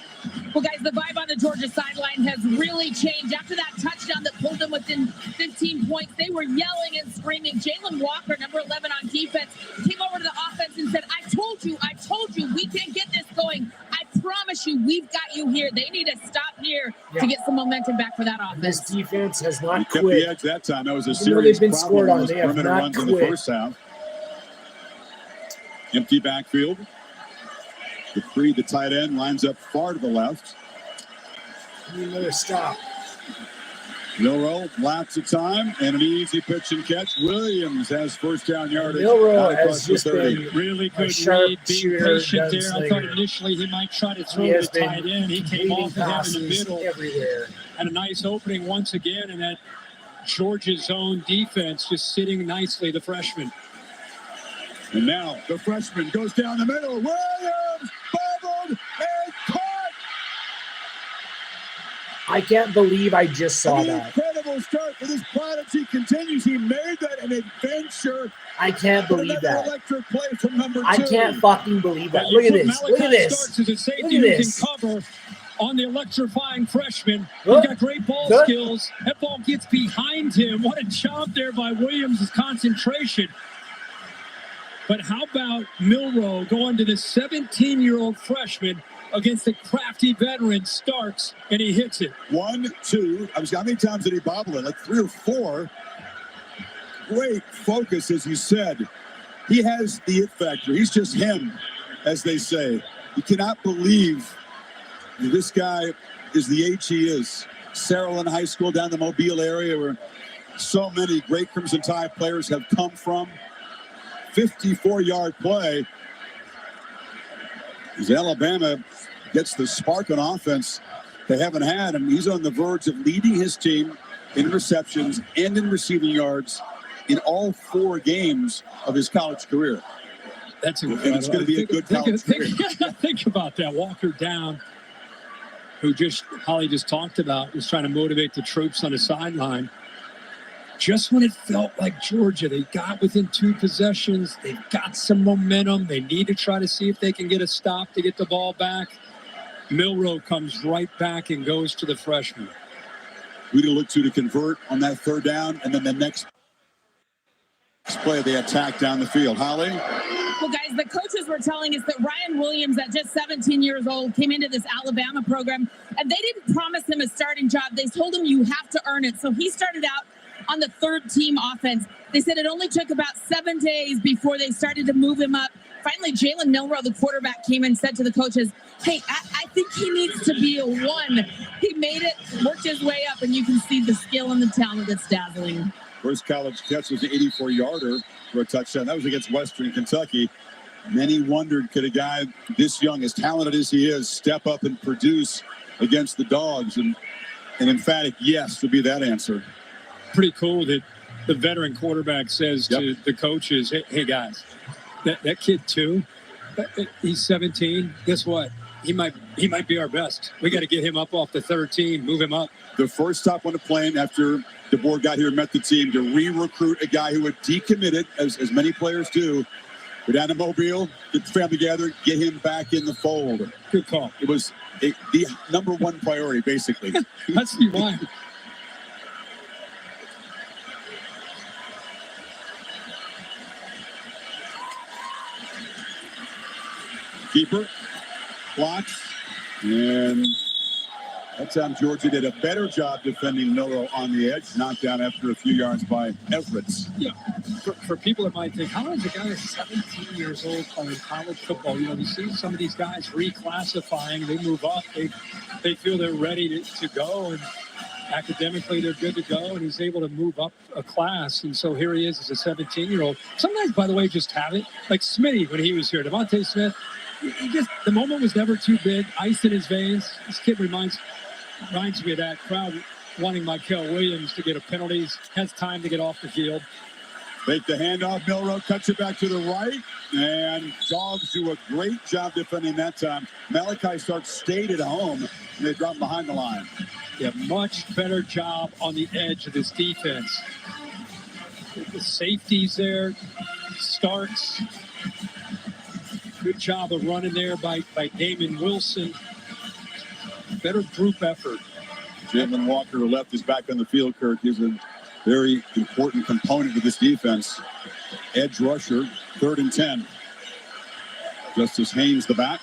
Speaker 3: Well, guys, the vibe on the Georgia sideline has really changed. After that touchdown that pulled them within 15 points, they were yelling and screaming. Jalen Walker, number 11 on defense, came over to the offense and said, I told you, we can get this going. I promise you, we've got you here. They need to stop here to get some momentum back for that offense.
Speaker 7: This defense has not
Speaker 10: Kept
Speaker 7: quit.
Speaker 10: the edge that time. That was a
Speaker 7: Even though
Speaker 10: serious
Speaker 7: they've been
Speaker 10: problem
Speaker 7: scored on,
Speaker 10: with
Speaker 7: they
Speaker 10: those
Speaker 7: have
Speaker 10: perimeter
Speaker 7: not
Speaker 10: runs in the
Speaker 7: quit.
Speaker 10: first half. Empty backfield. The three, the tight end, lines up far to the left.
Speaker 7: Another stop.
Speaker 10: Milrow, lots of time, and an easy pitch and catch. Williams has first down yardage.
Speaker 7: Milrow
Speaker 10: out
Speaker 7: has
Speaker 10: across the
Speaker 7: just
Speaker 10: 30.
Speaker 7: been
Speaker 9: Really
Speaker 7: a
Speaker 9: good
Speaker 7: sharp
Speaker 9: read, being
Speaker 7: shooter,
Speaker 9: patient there. I thought
Speaker 7: gunslinger.
Speaker 9: initially he might try to throw
Speaker 7: He has
Speaker 9: the tight
Speaker 7: been
Speaker 9: end. He came
Speaker 7: completing
Speaker 9: off of him in the
Speaker 7: passes
Speaker 9: middle.
Speaker 7: everywhere.
Speaker 9: And a nice opening once again, and that Georgia zone defense just sitting nicely, the freshman.
Speaker 10: And now the freshman goes down the middle. Williams bubbled and caught.
Speaker 7: I can't believe I just saw
Speaker 10: An
Speaker 7: that.
Speaker 10: incredible start for this prodigy continues. He made that an adventure.
Speaker 7: I can't believe
Speaker 10: Another
Speaker 7: that.
Speaker 10: electric play from number 2.
Speaker 7: I can't fucking believe that.
Speaker 9: But
Speaker 7: Look
Speaker 9: you
Speaker 7: at
Speaker 9: put
Speaker 7: this.
Speaker 9: Malachi
Speaker 7: Look at this.
Speaker 9: Starks as a safety
Speaker 7: Look at
Speaker 9: who
Speaker 7: this.
Speaker 9: can cover on the electrifying freshman.
Speaker 7: Good.
Speaker 9: He's got great ball
Speaker 7: Good.
Speaker 9: skills. That ball gets behind him. What a job there by Williams' concentration. But how about Milrow going to the 17-year-old freshman against the crafty veteran Starks, and he hits it.
Speaker 10: 1, 2. How many times did he bobble it? Like 3 or 4. Great focus, as you said. He has the it factor. He's just him, as they say. You cannot believe this guy is the age he is. Saraland High School down the Mobile area where so many great Crimson Tide players have come from. 54-yard play. As Alabama gets the spark on offense they haven't had, and he's on the verge of leading his team in receptions and in receiving yards in all 4 games of his college career.
Speaker 9: That's
Speaker 10: And it's going to be a good college career.
Speaker 9: Think about that. Walker Down, who Holly just talked about, was trying to motivate the troops on the sideline. Just when it felt like Georgia, they got within 2 possessions, they've got some momentum, they need to try to see if they can get a stop to get the ball back. Milrow comes right back and goes to the freshman.
Speaker 10: Who to look to convert on that 3rd down, and then the next play they attack down the field. Holly?
Speaker 3: Well, guys, the coaches were telling us that Ryan Williams, at just 17 years old, came into this Alabama program, and they didn't promise him a starting job. They told him you have to earn it. So he started out on the 3rd team offense. They said it only took about 7 days before they started to move him up. Finally, Jalen Milrow, the quarterback, came and said to the coaches, hey, I think he needs to be a 1. He made it, worked his way up, and you can see the skill and the talent that's dazzling.
Speaker 10: First college catch was an 84-yarder for a touchdown. That was against Western Kentucky. Many wondered, could a guy this young, as talented as he is, step up and produce against the Dogs? And an emphatic yes would be that answer.
Speaker 9: Pretty cool that the veteran quarterback says to the coaches, hey guys, that kid too, he's 17. Guess what? He might be our best. We got to get him up off the 3rd team, move him up.
Speaker 10: The first stop on the plane after DeBoer got here and met the team to re-recruit a guy who had decommitted, as many players do. Go down to Mobile, get the family together, get him back in the fold.
Speaker 9: Good call.
Speaker 10: It was the number 1 priority, basically.
Speaker 9: That's why.
Speaker 10: Keeper blocks, and that time Georgia did a better job defending Milrow on the edge. Knocked down after a few yards by Everett.
Speaker 9: Yeah, for people that might think, how is a guy 17 years old playing college football? You know, you see some of these guys reclassifying, they move up, they feel they're ready to go, and academically they're good to go, and he's able to move up a class. And so here he is as a 17-year-old. Some guys, by the way, just have it. Like Smitty when he was here, Devontae Smith. The moment was never too big, ice in his veins. This kid reminds Reminds me of that crowd wanting Michael Williams to get a penalty. Has time to get off the field.
Speaker 10: Make the handoff. Milrow cuts it back to the right. And Dogs do a great job defending that time. Malachi Stark stayed at home, and they dropped behind the line.
Speaker 9: Yeah, much better job on the edge of this defense. The safeties there. Starks. Good job of running there by Damon Wilson. Better group effort.
Speaker 10: Jalen Walker, who left, is back on the field, Kirk. He's a very important component of this defense. Edge rusher, 3rd and 10. Justice Haynes, the back.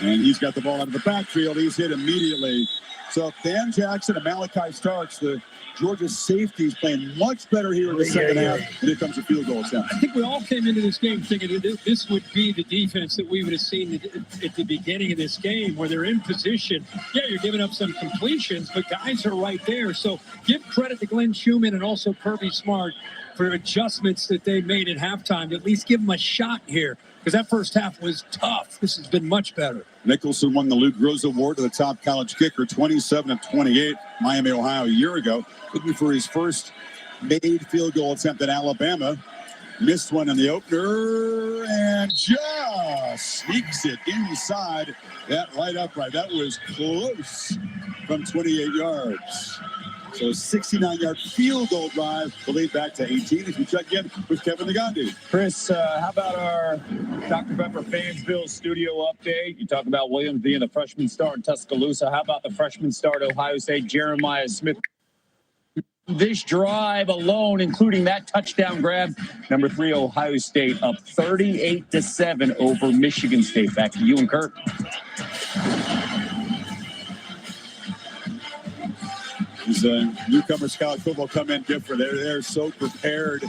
Speaker 10: And he's got the ball out of the backfield. He's hit immediately. So Dan Jackson and Malachi Starks, the Georgia safeties, playing much better here in the second half. And here comes a field goal attempt.
Speaker 9: I think we all came into this game thinking this would be the defense that we would have seen at the beginning of this game, where they're in position. Yeah, you're giving up some completions, but guys are right there. So give credit to Glenn Schumann and also Kirby Smart for adjustments that they made at halftime to at least give them a shot here, because that first half was tough. This has been much better.
Speaker 10: Nicholson won the Luke Groza Award to the top college kicker, 27 of 28, Miami, Ohio, a year ago. Looking for his first made field goal attempt at Alabama. Missed one in the opener and just sneaks it inside that right upright. That was close from 28 yards. So a 69-yard field goal drive to lead back to 18 as we check in with Kevin Negandhi.
Speaker 5: Chris, how about our Dr. Pepper Fansville studio update? You talk about Williams being the freshman star in Tuscaloosa. How about the freshman star at Ohio State, Jeremiah Smith? This drive alone, including that touchdown grab, number 3 Ohio State up 38-7 over Michigan State. Back to you and Kirk.
Speaker 10: These newcomers college football come in different. They're so prepared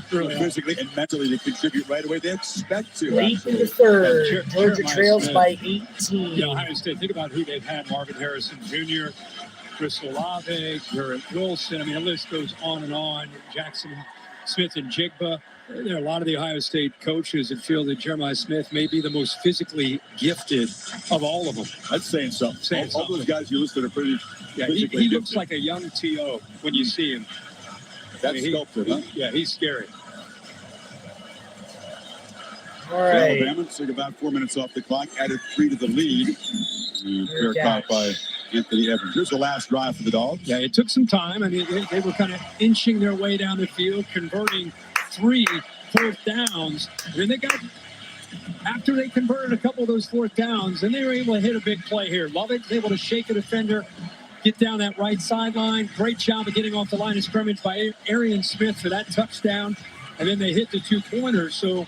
Speaker 10: physically and mentally to contribute right away. They expect to.
Speaker 7: Late in the third, Georgia trails by 18.
Speaker 9: Yeah, Ohio State, think about who they've had. Marvin Harrison Jr., Chris Olave, Garrett Wilson. I mean, the list goes on and on. Jackson Smith and Jigba. There are a lot of the Ohio State coaches that feel that Jeremiah Smith may be the most physically gifted of all of them.
Speaker 10: That's saying something. All those guys you listed are pretty
Speaker 9: he looks like a young T.O. when you see him.
Speaker 10: That's sculpted, huh?
Speaker 9: Yeah, he's scary.
Speaker 7: All right.
Speaker 10: Alabama took about 4 minutes off the clock, added 3 to the lead. Fair caught by Anthony Evans. Here's the last drive for the Dogs.
Speaker 9: Yeah, it took some time. I mean, they were kind of inching their way down the field, converting 3 fourth downs. And then after they converted a couple of those fourth downs, then they were able to hit a big play here. Lovett able to shake a defender, get down that right sideline. Great job of getting off the line of scrimmage by Arian Smith for that touchdown. And then they hit the 2-pointers. So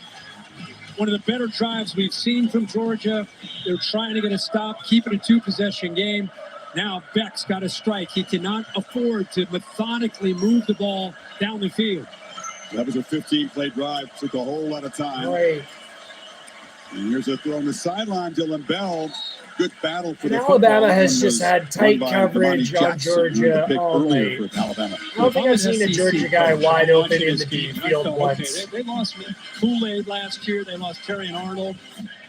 Speaker 9: one of the better drives we've seen from Georgia. They're trying to get a stop, keep it a 2-possession game. Now Beck's got a strike. He cannot afford to methodically move the ball down the field.
Speaker 10: That was a 15-play drive. Took a whole lot of time.
Speaker 7: Right.
Speaker 10: And here's a throw on the sideline. Dylan Bell. Good battle for the
Speaker 7: Alabama has just had tight coverage on Georgia all night.
Speaker 10: Alabama.
Speaker 7: I don't think I've seen a Georgia guy wide open in the deep field once.
Speaker 9: They lost Kool-Aid last year. They lost Terry and Arnold.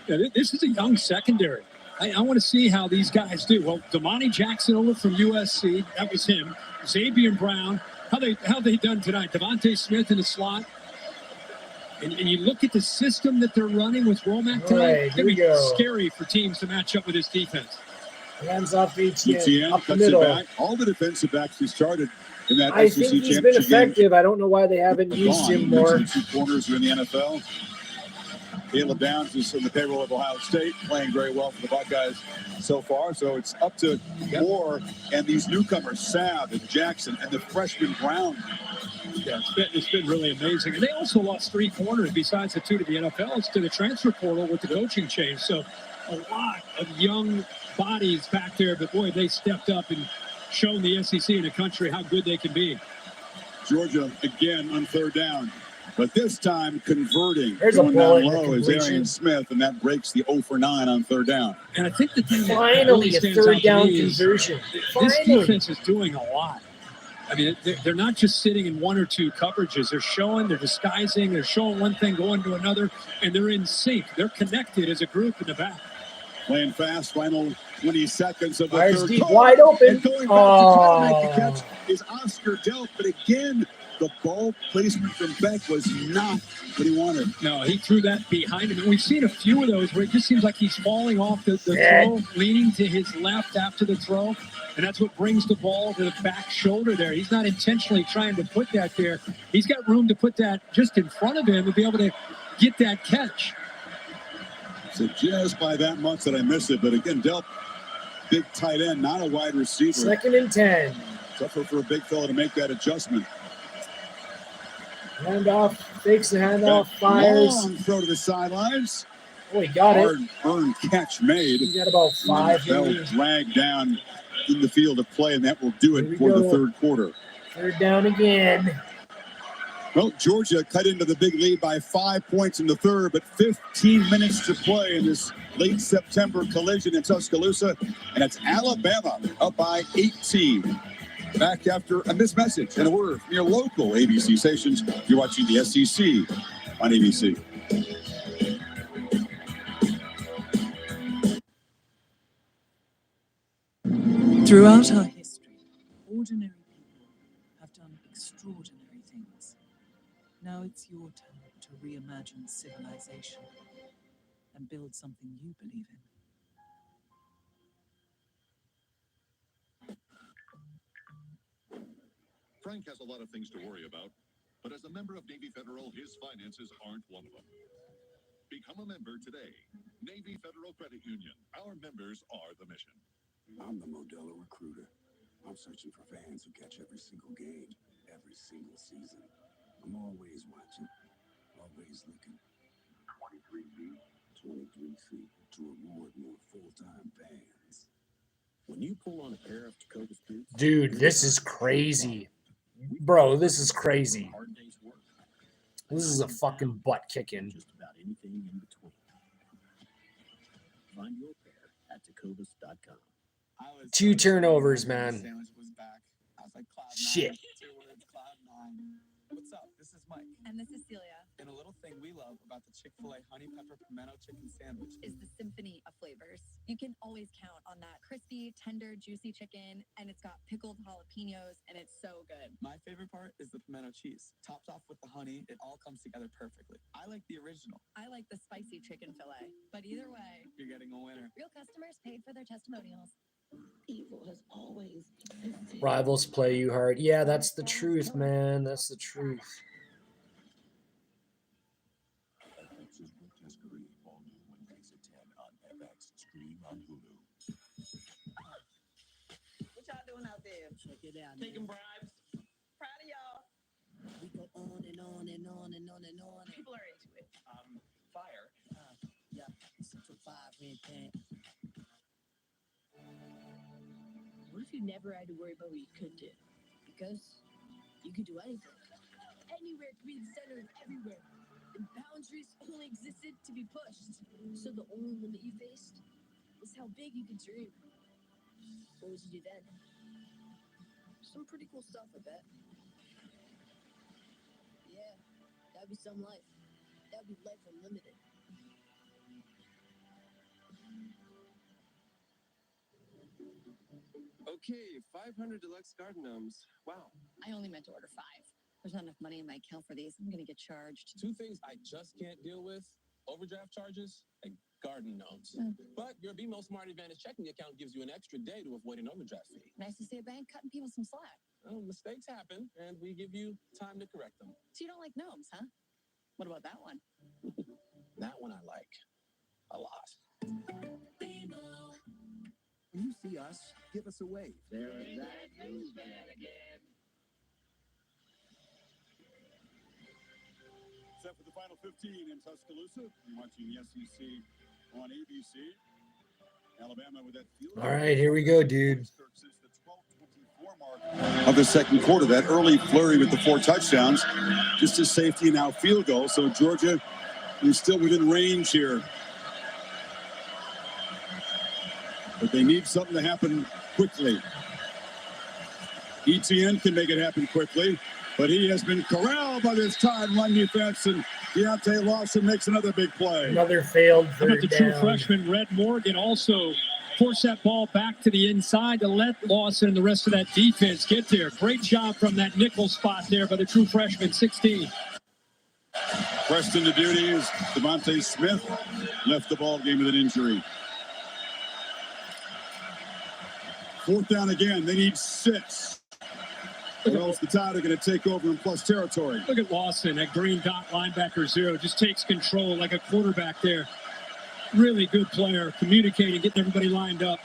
Speaker 9: Yeah, this is a young secondary. I want to see how these guys do. Well, Damani Jackson over from USC. That was him. Xavier Brown. How they done tonight? Devontae Smith in the slot. And you look at the system that they're running with Romack tonight, it's going to be scary for teams to match up with this defense.
Speaker 7: Hands off Etienne, up the
Speaker 10: cuts
Speaker 7: middle.
Speaker 10: it back. All the defensive backs who started in that
Speaker 7: I
Speaker 10: SEC
Speaker 7: think he's been
Speaker 10: championship game
Speaker 7: effective. I don't know why they haven't used him more.
Speaker 10: The 2 corners are in the NFL. Caleb Downs is in the payroll of Ohio State, playing very well for the Buckeyes so far. So it's up to Moore and these newcomers, Sav and Jackson, and the freshman Brown.
Speaker 9: Yeah, it's been really amazing. And they also lost 3 corners besides the 2 to the NFL. It's to the transfer portal with the coaching change. So a lot of young bodies back there. But, boy, they stepped up and shown the SEC and the country how good they can be.
Speaker 10: Georgia, again, on 3rd down. But this time converting.
Speaker 7: There's a
Speaker 10: going
Speaker 7: ball
Speaker 10: down
Speaker 7: in the
Speaker 10: low is
Speaker 7: completion.
Speaker 10: Arian Smith, and that breaks the 0 for 9 on 3rd down.
Speaker 9: And I think the thing that
Speaker 7: Finally,
Speaker 9: really
Speaker 7: a
Speaker 9: stands out
Speaker 7: 3rd
Speaker 9: to
Speaker 7: down
Speaker 9: me is
Speaker 7: conversion.
Speaker 9: this
Speaker 7: Finally.
Speaker 9: defense is doing a lot. I mean, they're not just sitting in 1 or 2 coverages. They're showing, they're disguising, they're showing one thing, going to another, and they're in sync. They're connected as a group in the back.
Speaker 10: Playing fast, final 20 seconds of the
Speaker 7: Fires
Speaker 10: third
Speaker 7: deep,
Speaker 10: quarter.
Speaker 7: wide open.
Speaker 10: And going back to try to make the catch is Oscar Delp. But again, the ball placement from Beck was not what he wanted.
Speaker 9: No, he threw that behind him. And we've seen a few of those where it just seems like he's falling off the throw, leaning to his left after the throw. And that's what brings the ball to the back shoulder there. He's not intentionally trying to put that there. He's got room to put that just in front of him to be able to get that catch.
Speaker 10: So just by that much that I miss it. But again, Delp, big tight end, not a wide receiver.
Speaker 7: 2nd and 10.
Speaker 10: Tougher for a big fella to make that adjustment.
Speaker 7: Handoff, fakes the handoff, fires.
Speaker 10: Long throw to the sidelines.
Speaker 7: Oh, he got
Speaker 10: Hard
Speaker 7: it.
Speaker 10: earned catch made.
Speaker 7: He's got about 5.
Speaker 10: That'll drag down in the field of play, and that will do it for the third quarter.
Speaker 7: 3rd down again.
Speaker 10: Well, Georgia cut into the big lead by 5 points in the third, but 15 minutes to play in this late September collision in Tuscaloosa, and it's Alabama up by 18. Back after this message and a word from your local ABC stations. You're watching the SEC on ABC.
Speaker 11: Throughout our history, ordinary people have done extraordinary things. Now it's your turn to reimagine civilization and build something you believe in.
Speaker 16: Frank has a lot of things to worry about, but as a member of Navy Federal, his finances aren't one of them. Become a member today. Navy Federal Credit Union. Our members are the mission.
Speaker 14: I'm the Modelo recruiter. I'm searching for fans who catch every single game, every single season. I'm always watching, always looking. 23B, 23C to reward more full-time fans. When you pull on a pair of Tecovas boots,
Speaker 7: Dude, this is crazy. Bro, this is crazy. This is a fucking butt kicking.
Speaker 14: just about anything in between. Find your pair at Tecovas.com.
Speaker 7: 2 turnovers, man. Shit.
Speaker 17: What's up? This is Mike.
Speaker 19: And this is Celia.
Speaker 17: And a little thing we love about the Chick-fil-A honey pepper pimento chicken sandwich
Speaker 19: Is the symphony of flavors. You can always count on that crispy, tender, juicy chicken, and it's got pickled jalapenos, and it's so good.
Speaker 17: My favorite part is the pimento cheese. Topped off with the honey, it all comes together perfectly. I like the original.
Speaker 19: I like the spicy chicken fillet, but either way,
Speaker 17: You're getting a winner.
Speaker 19: real customers paid for their testimonials.
Speaker 13: Evil has always existed.
Speaker 7: Rivals play you hard. Yeah, that's the truth, man. That's the truth.
Speaker 12: FX's Grotesque Green, all new Wednesdays at 10 on FX. Stream on Hulu.
Speaker 21: What y'all doing out there?
Speaker 22: Check it out.
Speaker 21: Taking bribes. Proud of y'all.
Speaker 22: We go on and on and on and on and on.
Speaker 21: People are into it.
Speaker 22: Fire. Yeah, Central 5 ran that. What if you never had to worry about what you could do? Because you could do anything. Anywhere could be the center of everywhere. And boundaries only existed to be pushed. So the only limit you faced is how big you could dream. What would you do then? Some pretty cool stuff, I bet. Yeah, that'd be some life. That'd be life unlimited.
Speaker 23: Okay, 500 deluxe garden gnomes. Wow.
Speaker 19: I only meant to order 5. There's not enough money in my account for these. I'm gonna get charged.
Speaker 23: 2 things I just can't deal with: overdraft charges and garden gnomes. But your BMO Smart Advantage checking account gives you an extra day to avoid an overdraft fee.
Speaker 19: Nice to see a bank cutting people some slack.
Speaker 23: Well, mistakes happen, and we give you time to correct them.
Speaker 19: So you don't like gnomes, huh? What about that one?
Speaker 23: That one I like a lot.
Speaker 25: When you see us, give us a wave.
Speaker 21: There's that newsman again.
Speaker 10: Set for the final 15 in Tuscaloosa. You're watching the SEC on ABC. Alabama with that field.
Speaker 7: All right, here we go, dude.
Speaker 10: Of the second quarter, that early flurry with the 4 touchdowns, just a safety and now field goal. So Georgia is still within range here. But they need something to happen quickly. ETN can make it happen quickly, but he has been corralled by this time run defense, and Deontay Lawson makes another big play.
Speaker 7: Another failed
Speaker 9: How about
Speaker 7: third
Speaker 9: the true
Speaker 7: down.
Speaker 9: freshman, Red Morgan, also forced that ball back to the inside to let Lawson and the rest of that defense get there. Great job from that nickel spot there by the true freshman, 16.
Speaker 10: Preston to duty is Devontae Smith. Left the ball game with an injury. 4th down again. They need 6. Or else the Tide are going to take over in plus territory.
Speaker 9: Look at Lawson, that green dot linebacker 0, just takes control like a quarterback there. Really good player, communicating, getting everybody lined up.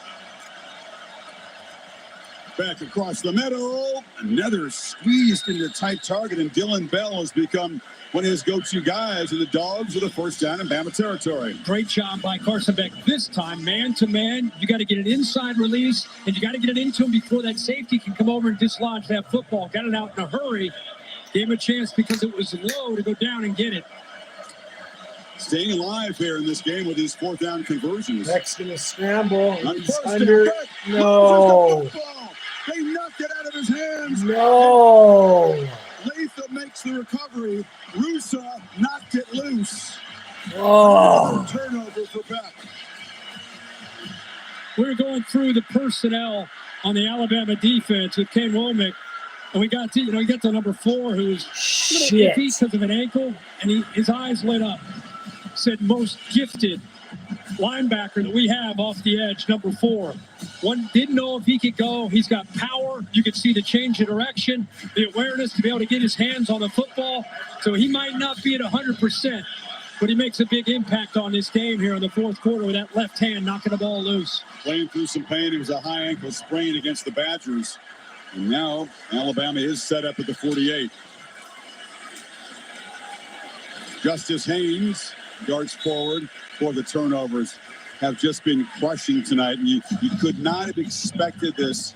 Speaker 10: Back across the middle. Another squeezed into tight target, and Dylan Bell has become one of his go-to guys, and the Dogs with a 1st down in Bama territory.
Speaker 9: Great job by Carson Beck. This time, man-to-man, you got to get an inside release, and you got to get it into him before that safety can come over and dislodge that football. Got it out in a hurry. Gave him a chance because it was low to go down and get it.
Speaker 10: Staying alive here in this game with his 4th down conversions.
Speaker 7: Beck's going to scramble.
Speaker 10: On
Speaker 7: He's
Speaker 10: 1st
Speaker 7: under.
Speaker 10: down, Beck
Speaker 7: No.
Speaker 10: loses the football. They knocked it out of his hands.
Speaker 7: No.
Speaker 10: Latham makes the recovery. Rusa knocked it loose.
Speaker 7: Oh.
Speaker 10: Turnover for Beck.
Speaker 9: We're going through the personnel on the Alabama defense with Ken Womack. And we got to, you got to number 4, who's a little
Speaker 7: Shit.
Speaker 9: iffy because of an ankle, and his eyes lit up. Said most gifted linebacker that we have off the edge, number 4. One didn't know if he could go. He's got power. You could see the change of direction, the awareness to be able to get his hands on the football. So he might not be at 100%, but he makes a big impact on this game here in the 4th quarter with that left hand knocking the ball loose.
Speaker 10: Playing through some pain. It was a high ankle sprain against the Badgers. And now Alabama is set up at the 48. Justice Haynes darts forward for the turnovers. Have just been crushing tonight. And you could not have expected this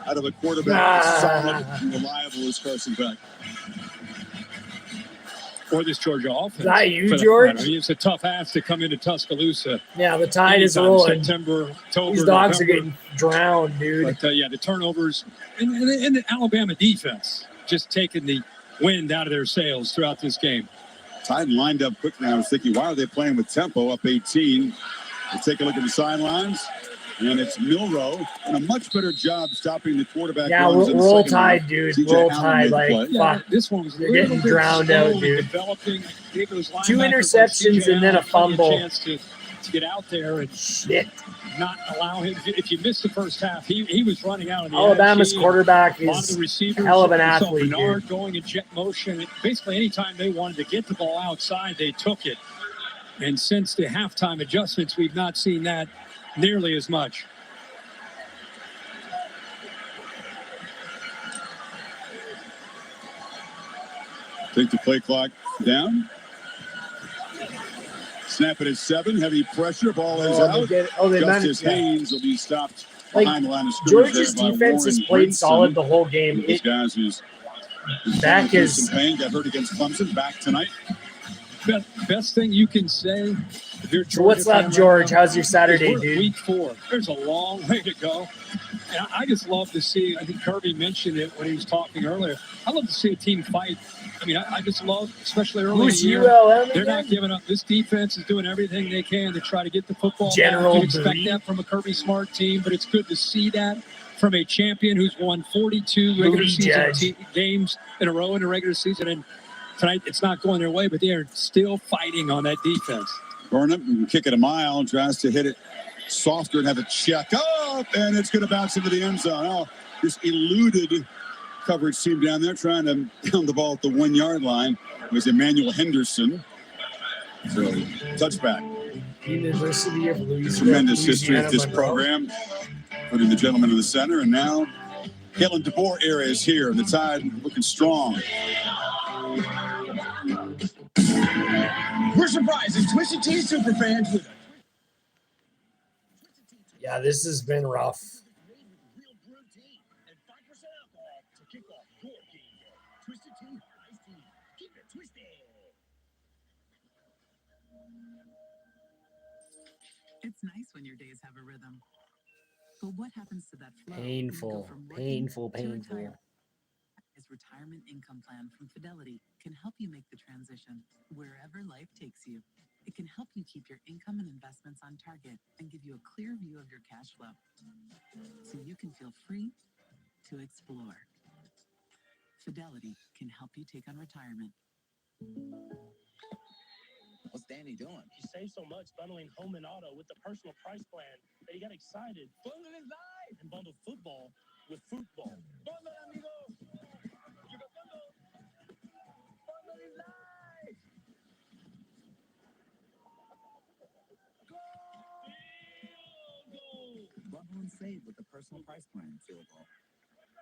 Speaker 10: out of a quarterback as solid and reliable as Carson Beck.
Speaker 9: Or this Georgia offense.
Speaker 7: Is that you,
Speaker 9: for that
Speaker 7: George?
Speaker 9: matter. I mean, it's a tough ask to come into Tuscaloosa.
Speaker 7: Yeah, the Tide is
Speaker 9: Anytime,
Speaker 7: rolling.
Speaker 9: September, October,
Speaker 7: These Dogs
Speaker 9: November.
Speaker 7: are getting drowned, dude.
Speaker 9: But yeah, the turnovers and the Alabama defense just taking the wind out of their sails throughout this game.
Speaker 10: Tide lined up quickly. I was thinking, why are they playing with tempo up 18? Let's take a look at the sidelines. And it's Milrow, and a much better job stopping the quarterback.
Speaker 7: Yeah,
Speaker 10: runs in the
Speaker 7: roll
Speaker 10: second half.
Speaker 7: Tide, dude.
Speaker 10: TJ
Speaker 7: Roll
Speaker 10: Allen
Speaker 7: Tide.
Speaker 10: made the
Speaker 7: Like,
Speaker 10: play.
Speaker 9: Yeah,
Speaker 7: fuck.
Speaker 9: this one was a
Speaker 7: They're
Speaker 9: little
Speaker 7: getting
Speaker 9: bit
Speaker 7: drowned
Speaker 9: slow
Speaker 7: out,
Speaker 9: in
Speaker 7: dude.
Speaker 9: developing. Gave those
Speaker 7: 2
Speaker 9: linebackers like
Speaker 7: interceptions
Speaker 9: TJ
Speaker 7: and then a
Speaker 9: Allen plenty of
Speaker 7: fumble.
Speaker 9: chance to get out there and
Speaker 7: Shit.
Speaker 9: not allow him. If you missed the first half, he was running out of the
Speaker 7: Alabama's
Speaker 9: edge.
Speaker 7: quarterback
Speaker 9: A lot of
Speaker 7: is
Speaker 9: the receivers,
Speaker 7: a hell of an
Speaker 9: you saw
Speaker 7: athlete,
Speaker 9: Bernard
Speaker 7: dude.
Speaker 9: going in jet motion. Basically, anytime they wanted to get the ball outside, they took it. And since the halftime adjustments, we've not seen that nearly as much.
Speaker 10: Take the play clock down. Snap it at 7. Heavy pressure. Ball is
Speaker 7: Oh,
Speaker 10: out.
Speaker 7: they meant
Speaker 10: Justice
Speaker 7: it. Yeah.
Speaker 10: Haynes will be stopped
Speaker 7: Like,
Speaker 10: behind the line of scrimmage.
Speaker 7: Georgia's
Speaker 10: there by
Speaker 7: defense has
Speaker 10: Warren
Speaker 7: played
Speaker 10: Brinson.
Speaker 7: solid the whole game.
Speaker 10: These guys who's
Speaker 7: Beck
Speaker 10: through
Speaker 7: is-
Speaker 10: some pain, got hurt against Clemson. Back tonight.
Speaker 9: Best thing you can say. If you're a
Speaker 7: So what's
Speaker 9: Georgia
Speaker 7: up,
Speaker 9: fan
Speaker 7: George?
Speaker 9: right now,
Speaker 7: How's your Saturday,
Speaker 9: is we're at
Speaker 7: dude?
Speaker 9: Week 4. There's a long way to go. And I just love to see, I think Kirby mentioned it when he was talking earlier. I love to see a team fight. I mean, I just love, especially early
Speaker 7: Who's
Speaker 9: in the year,
Speaker 7: ULM
Speaker 9: they're
Speaker 7: again?
Speaker 9: not giving up. This defense is doing everything they can to try to get the football back.
Speaker 7: General
Speaker 9: You'd expect
Speaker 7: Bowie.
Speaker 9: that from a Kirby Smart team, but it's good to see that from a champion who's won 42 regular
Speaker 7: Bowie
Speaker 9: season
Speaker 7: Judge.
Speaker 9: games in a row in the regular season. And tonight it's not going their way, but they are still fighting on that defense.
Speaker 10: Burnham can kick it a mile. Tries to hit it softer and have a check up. And it's going to bounce into the end zone. Oh, just eluded coverage team down there trying to pound the ball at the 1 yard line. It was Emmanuel Henderson. So, touchback.
Speaker 7: University of Louisiana.
Speaker 10: Tremendous history of this
Speaker 7: Monroe.
Speaker 10: program. Putting the gentleman in the center. And now, Kalen DeBoer era is here. The Tide looking strong.
Speaker 2: We're surprising Twisted Tea super fans with
Speaker 7: Yeah, this has been rough.
Speaker 2: real brewed tea and 5% alcohol to kick off your game day. Twisted Tea, iced tea. Keep it twisted.
Speaker 11: It's nice when your days have a rhythm. But what happens to that flow when you go
Speaker 7: Painful,
Speaker 11: from working
Speaker 7: painful,
Speaker 11: to
Speaker 7: painful.
Speaker 11: retiring? His retirement income plan from Fidelity can help you make the transition wherever life takes you. It can help you keep your income and investments on target and give you a clear view of your cash flow so you can feel free to explore. Fidelity can help you take on retirement.
Speaker 1: What's Danny doing?
Speaker 15: He saved so much bundling home and auto with the personal price plan that he got excited. Bundle is live! And bundled football with football. Bundle, amigo! You go bundle! Bundle is live!
Speaker 1: Bundle and save with the personal price plan, Field Goal.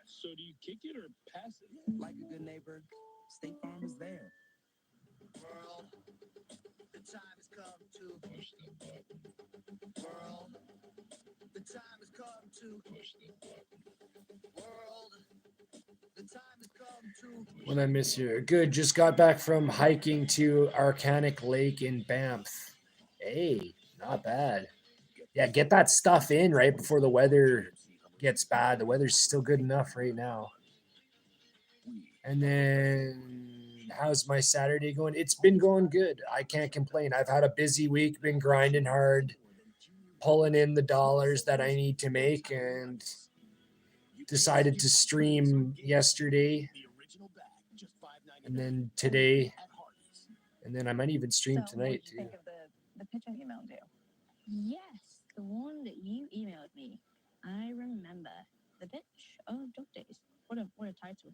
Speaker 15: So do you kick it or pass it?
Speaker 1: Like a good neighbor, State Farm is there.
Speaker 2: World, the time has come to push the button. World, the time has come to push the button. World, the time has come to.
Speaker 7: What I miss here? Good. Just got back from hiking to Arcanic Lake in Banff. Hey, not bad. Yeah, get that stuff in right before the weather gets bad. The weather's still good enough right now. And then how's my Saturday going? It's been going good. I can't complain. I've had a busy week, been grinding hard, pulling in the dollars that I need to make, and decided to stream yesterday and then today, and then I might even stream tonight too.
Speaker 6: Think of the pitch I emailed you. Yes, the one that you emailed me. I remember the pitch of Dog Days. What a title.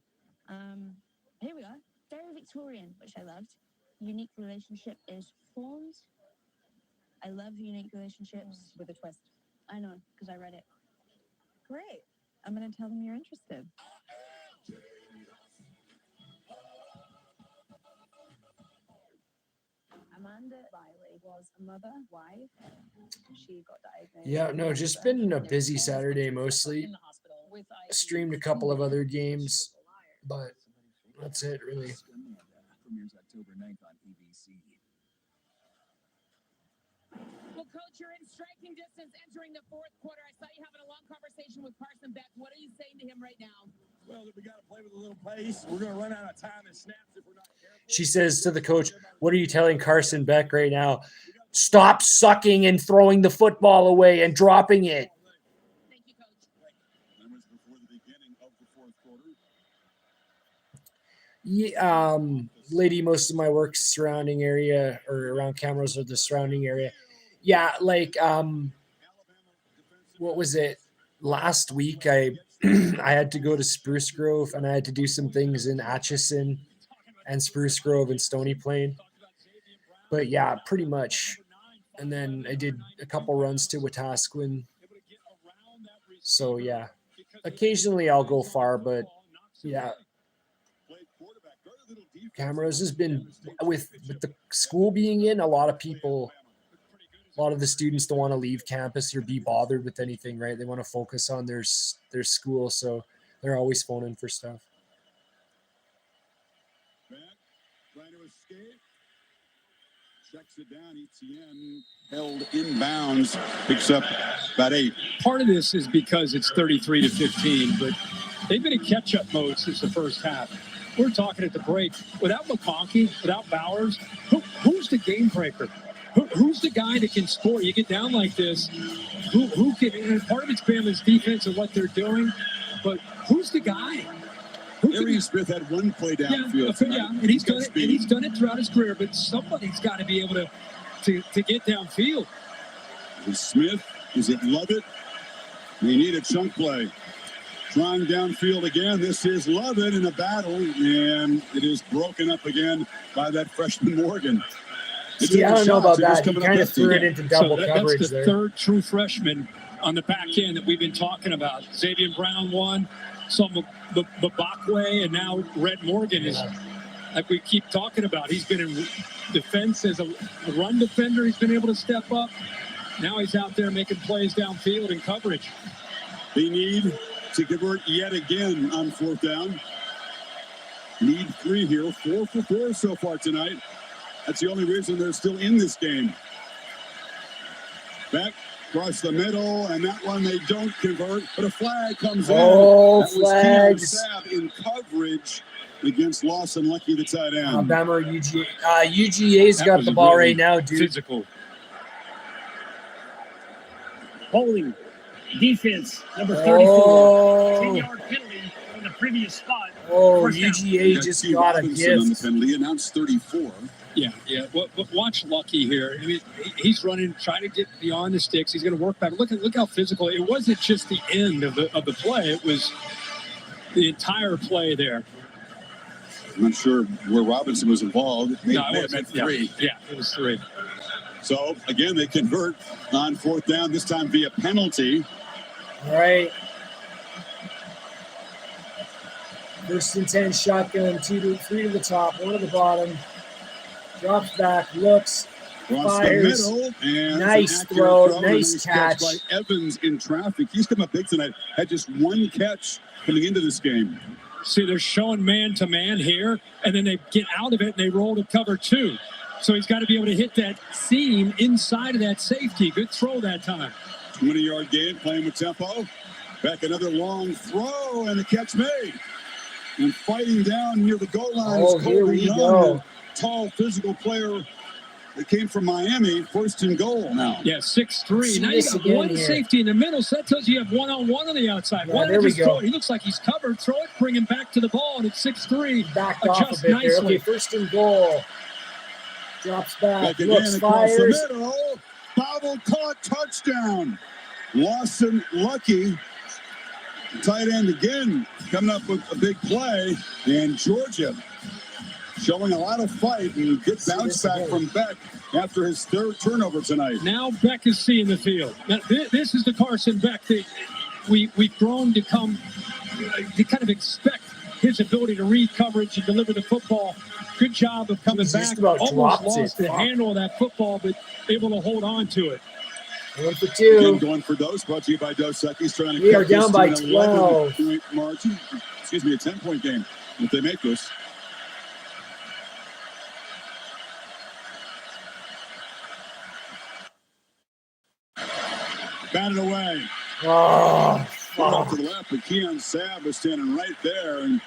Speaker 6: Here we are. Very Victorian, which I loved. Unique relationship is formed. I love unique relationships with a twist. I know, because I read it. Great. I'm going to tell them you're interested. Amanda Riley was a mother, wife. She got diagnosed.
Speaker 7: Yeah, no, just been a busy Saturday mostly. Streamed a couple of other games, but that's it really.
Speaker 1: Premieres October 9th on ABC.
Speaker 3: Well, Coach, you're in striking distance entering the fourth quarter. I saw you having a long conversation with Carson Beck. What are you saying to him right now?
Speaker 9: Well, we got to play with a little pace. We're going to run out of time and snaps if we're not careful.
Speaker 7: She says to the coach, "What are you telling Carson Beck right now? Stop sucking and throwing the football away and dropping it."
Speaker 3: Thank you, Coach.
Speaker 10: That was before the beginning of the fourth quarter.
Speaker 7: Yeah, lady, most of my work surrounding area or around cameras or the surrounding area. Yeah, like what was it? Last week I I had to go to Spruce Grove and I had to do some things in Atchison and Spruce Grove and Stony Plain. But yeah, pretty much. And then I did a couple runs to Wetaskiwin. So yeah, occasionally I'll go far, but yeah. Cameras has been with the school being in, a lot of the students don't want to leave campus or be bothered with anything, right? They want to focus on their school, so they're always phoning for stuff.
Speaker 10: Back, trying to escape. Checks it down. Etienne held inbounds. Picks up about 8.
Speaker 9: Part of this is because it's 33-15, but they've been in catch-up mode since the first half. We're talking at the break. Without McConkey, without Bowers, who's the game breaker? Who's the guy that can score? You get down like this, who can? And part of it's Bama's defense and what they're doing, but who's the guy?
Speaker 10: Arian Smith had one play downfield.
Speaker 9: Yeah, and he's done it. And he's done it throughout his career. But somebody's got to be able to get downfield.
Speaker 10: Is Smith? Is it Lovett? We need a chunk play. Trying downfield again. This is Lovett in a battle, and it is broken up again by that freshman Morgan.
Speaker 7: See, I don't know about that. He kind of threw it into double coverage
Speaker 9: that's the
Speaker 7: there.
Speaker 9: Third true freshman on the back end that we've been talking about. Xavier Brown won, some Babakwe, and now Red Morgan is, like we keep talking about. He's been in defense as a run defender. He's been able to step up. Now he's out there making plays downfield and coverage.
Speaker 10: They need to convert yet again on fourth down. Need 3 here. 4 for 4 so far tonight. That's the only reason they're still in this game. Back across the middle, and that one they don't convert, but a flag comes in.
Speaker 7: Oh,
Speaker 10: that
Speaker 7: flags.
Speaker 10: was Keon Sabb in coverage against Lawson Lucky, the tight end.
Speaker 7: Alabama or UGA. UGA's
Speaker 9: That
Speaker 7: got
Speaker 9: was
Speaker 7: the
Speaker 9: a
Speaker 7: ball
Speaker 9: really
Speaker 7: right now, dude.
Speaker 9: Physical.
Speaker 15: Holding defense number 34.
Speaker 7: Oh.
Speaker 15: 10-yard penalty on the previous spot.
Speaker 7: Oh,
Speaker 15: First down.
Speaker 7: UGA just
Speaker 10: Steve
Speaker 7: got a
Speaker 10: Robinson on the
Speaker 7: gift.
Speaker 10: penalty, announced 34.
Speaker 9: Yeah. But watch Lucky here. I mean, he's running, trying to get beyond the sticks. He's going to work back. Look how physical. It wasn't just the end of the play. It was the entire play there.
Speaker 10: I'm not sure where Robinson was involved. It may
Speaker 9: No,
Speaker 10: have been 3.
Speaker 9: Yeah, it was 3.
Speaker 10: So, again, they convert on 4th down, this time via penalty.
Speaker 7: All right. 1st and 10 shotgun, 3 to the top, 1 to the bottom. Drops back, looks,
Speaker 10: Across
Speaker 7: fires.
Speaker 10: the middle, and
Speaker 7: Nice
Speaker 10: an accurate
Speaker 7: throw,
Speaker 10: and a
Speaker 7: nice catch.
Speaker 10: by Evans in traffic. He's come up big tonight. Had just 1 catch coming into this game.
Speaker 9: See, they're showing man-to-man here, and then they get out of it, and they roll to cover 2. So he's got to be able to hit that seam inside of that safety. Good throw that time.
Speaker 10: 20-yard gain, playing with tempo. Back another long throw, and the catch made. And fighting down near the goal line
Speaker 7: Oh,
Speaker 10: is
Speaker 7: here
Speaker 10: Colby
Speaker 7: we
Speaker 10: Young,
Speaker 7: go.
Speaker 10: a tall, physical player that came from Miami, 1st and goal now.
Speaker 9: Yeah, 6'3".
Speaker 7: See
Speaker 9: Now you
Speaker 7: this
Speaker 9: got
Speaker 7: again
Speaker 9: 1
Speaker 7: here.
Speaker 9: safety in the middle, so that tells you have one-on-one on the outside.
Speaker 7: Yeah,
Speaker 9: Why
Speaker 7: there
Speaker 9: not
Speaker 7: we
Speaker 9: just
Speaker 7: go.
Speaker 9: throw it? He looks like he's covered. Throw it, bring him back to the ball, and it's 6'3".
Speaker 7: Backed off a
Speaker 9: Adjust
Speaker 7: bit there.
Speaker 9: nicely.
Speaker 7: Okay, 1st and goal. Drops back,
Speaker 10: Back
Speaker 7: looks,
Speaker 10: again across
Speaker 7: fires.
Speaker 10: the middle. Bobble caught, touchdown. Lawson Lucky, tight end again, coming up with a big play. And Georgia showing a lot of fight and good bounce back from Beck after his 3rd turnover tonight.
Speaker 9: Now Beck is seeing the field. Now, this is the Carson Beck that we've grown to come to kind of expect his ability to read coverage and deliver the football. Good job of coming
Speaker 7: He's just
Speaker 9: back.
Speaker 7: about
Speaker 9: Almost
Speaker 7: dropped
Speaker 9: lost
Speaker 7: it.
Speaker 9: the handle of that football, but able to hold on to it.
Speaker 7: 1 for
Speaker 10: Again,
Speaker 7: 2.
Speaker 10: going for Dose, brought to you by Dos Equis, trying to
Speaker 7: We
Speaker 10: cut
Speaker 7: are down
Speaker 10: this
Speaker 7: by
Speaker 10: to an
Speaker 7: 12.
Speaker 10: 11-point margin. Excuse me, a 10-point game if they make this. Batted away.
Speaker 7: Oh,
Speaker 10: Off to the left, but Keon Sabb was standing right there and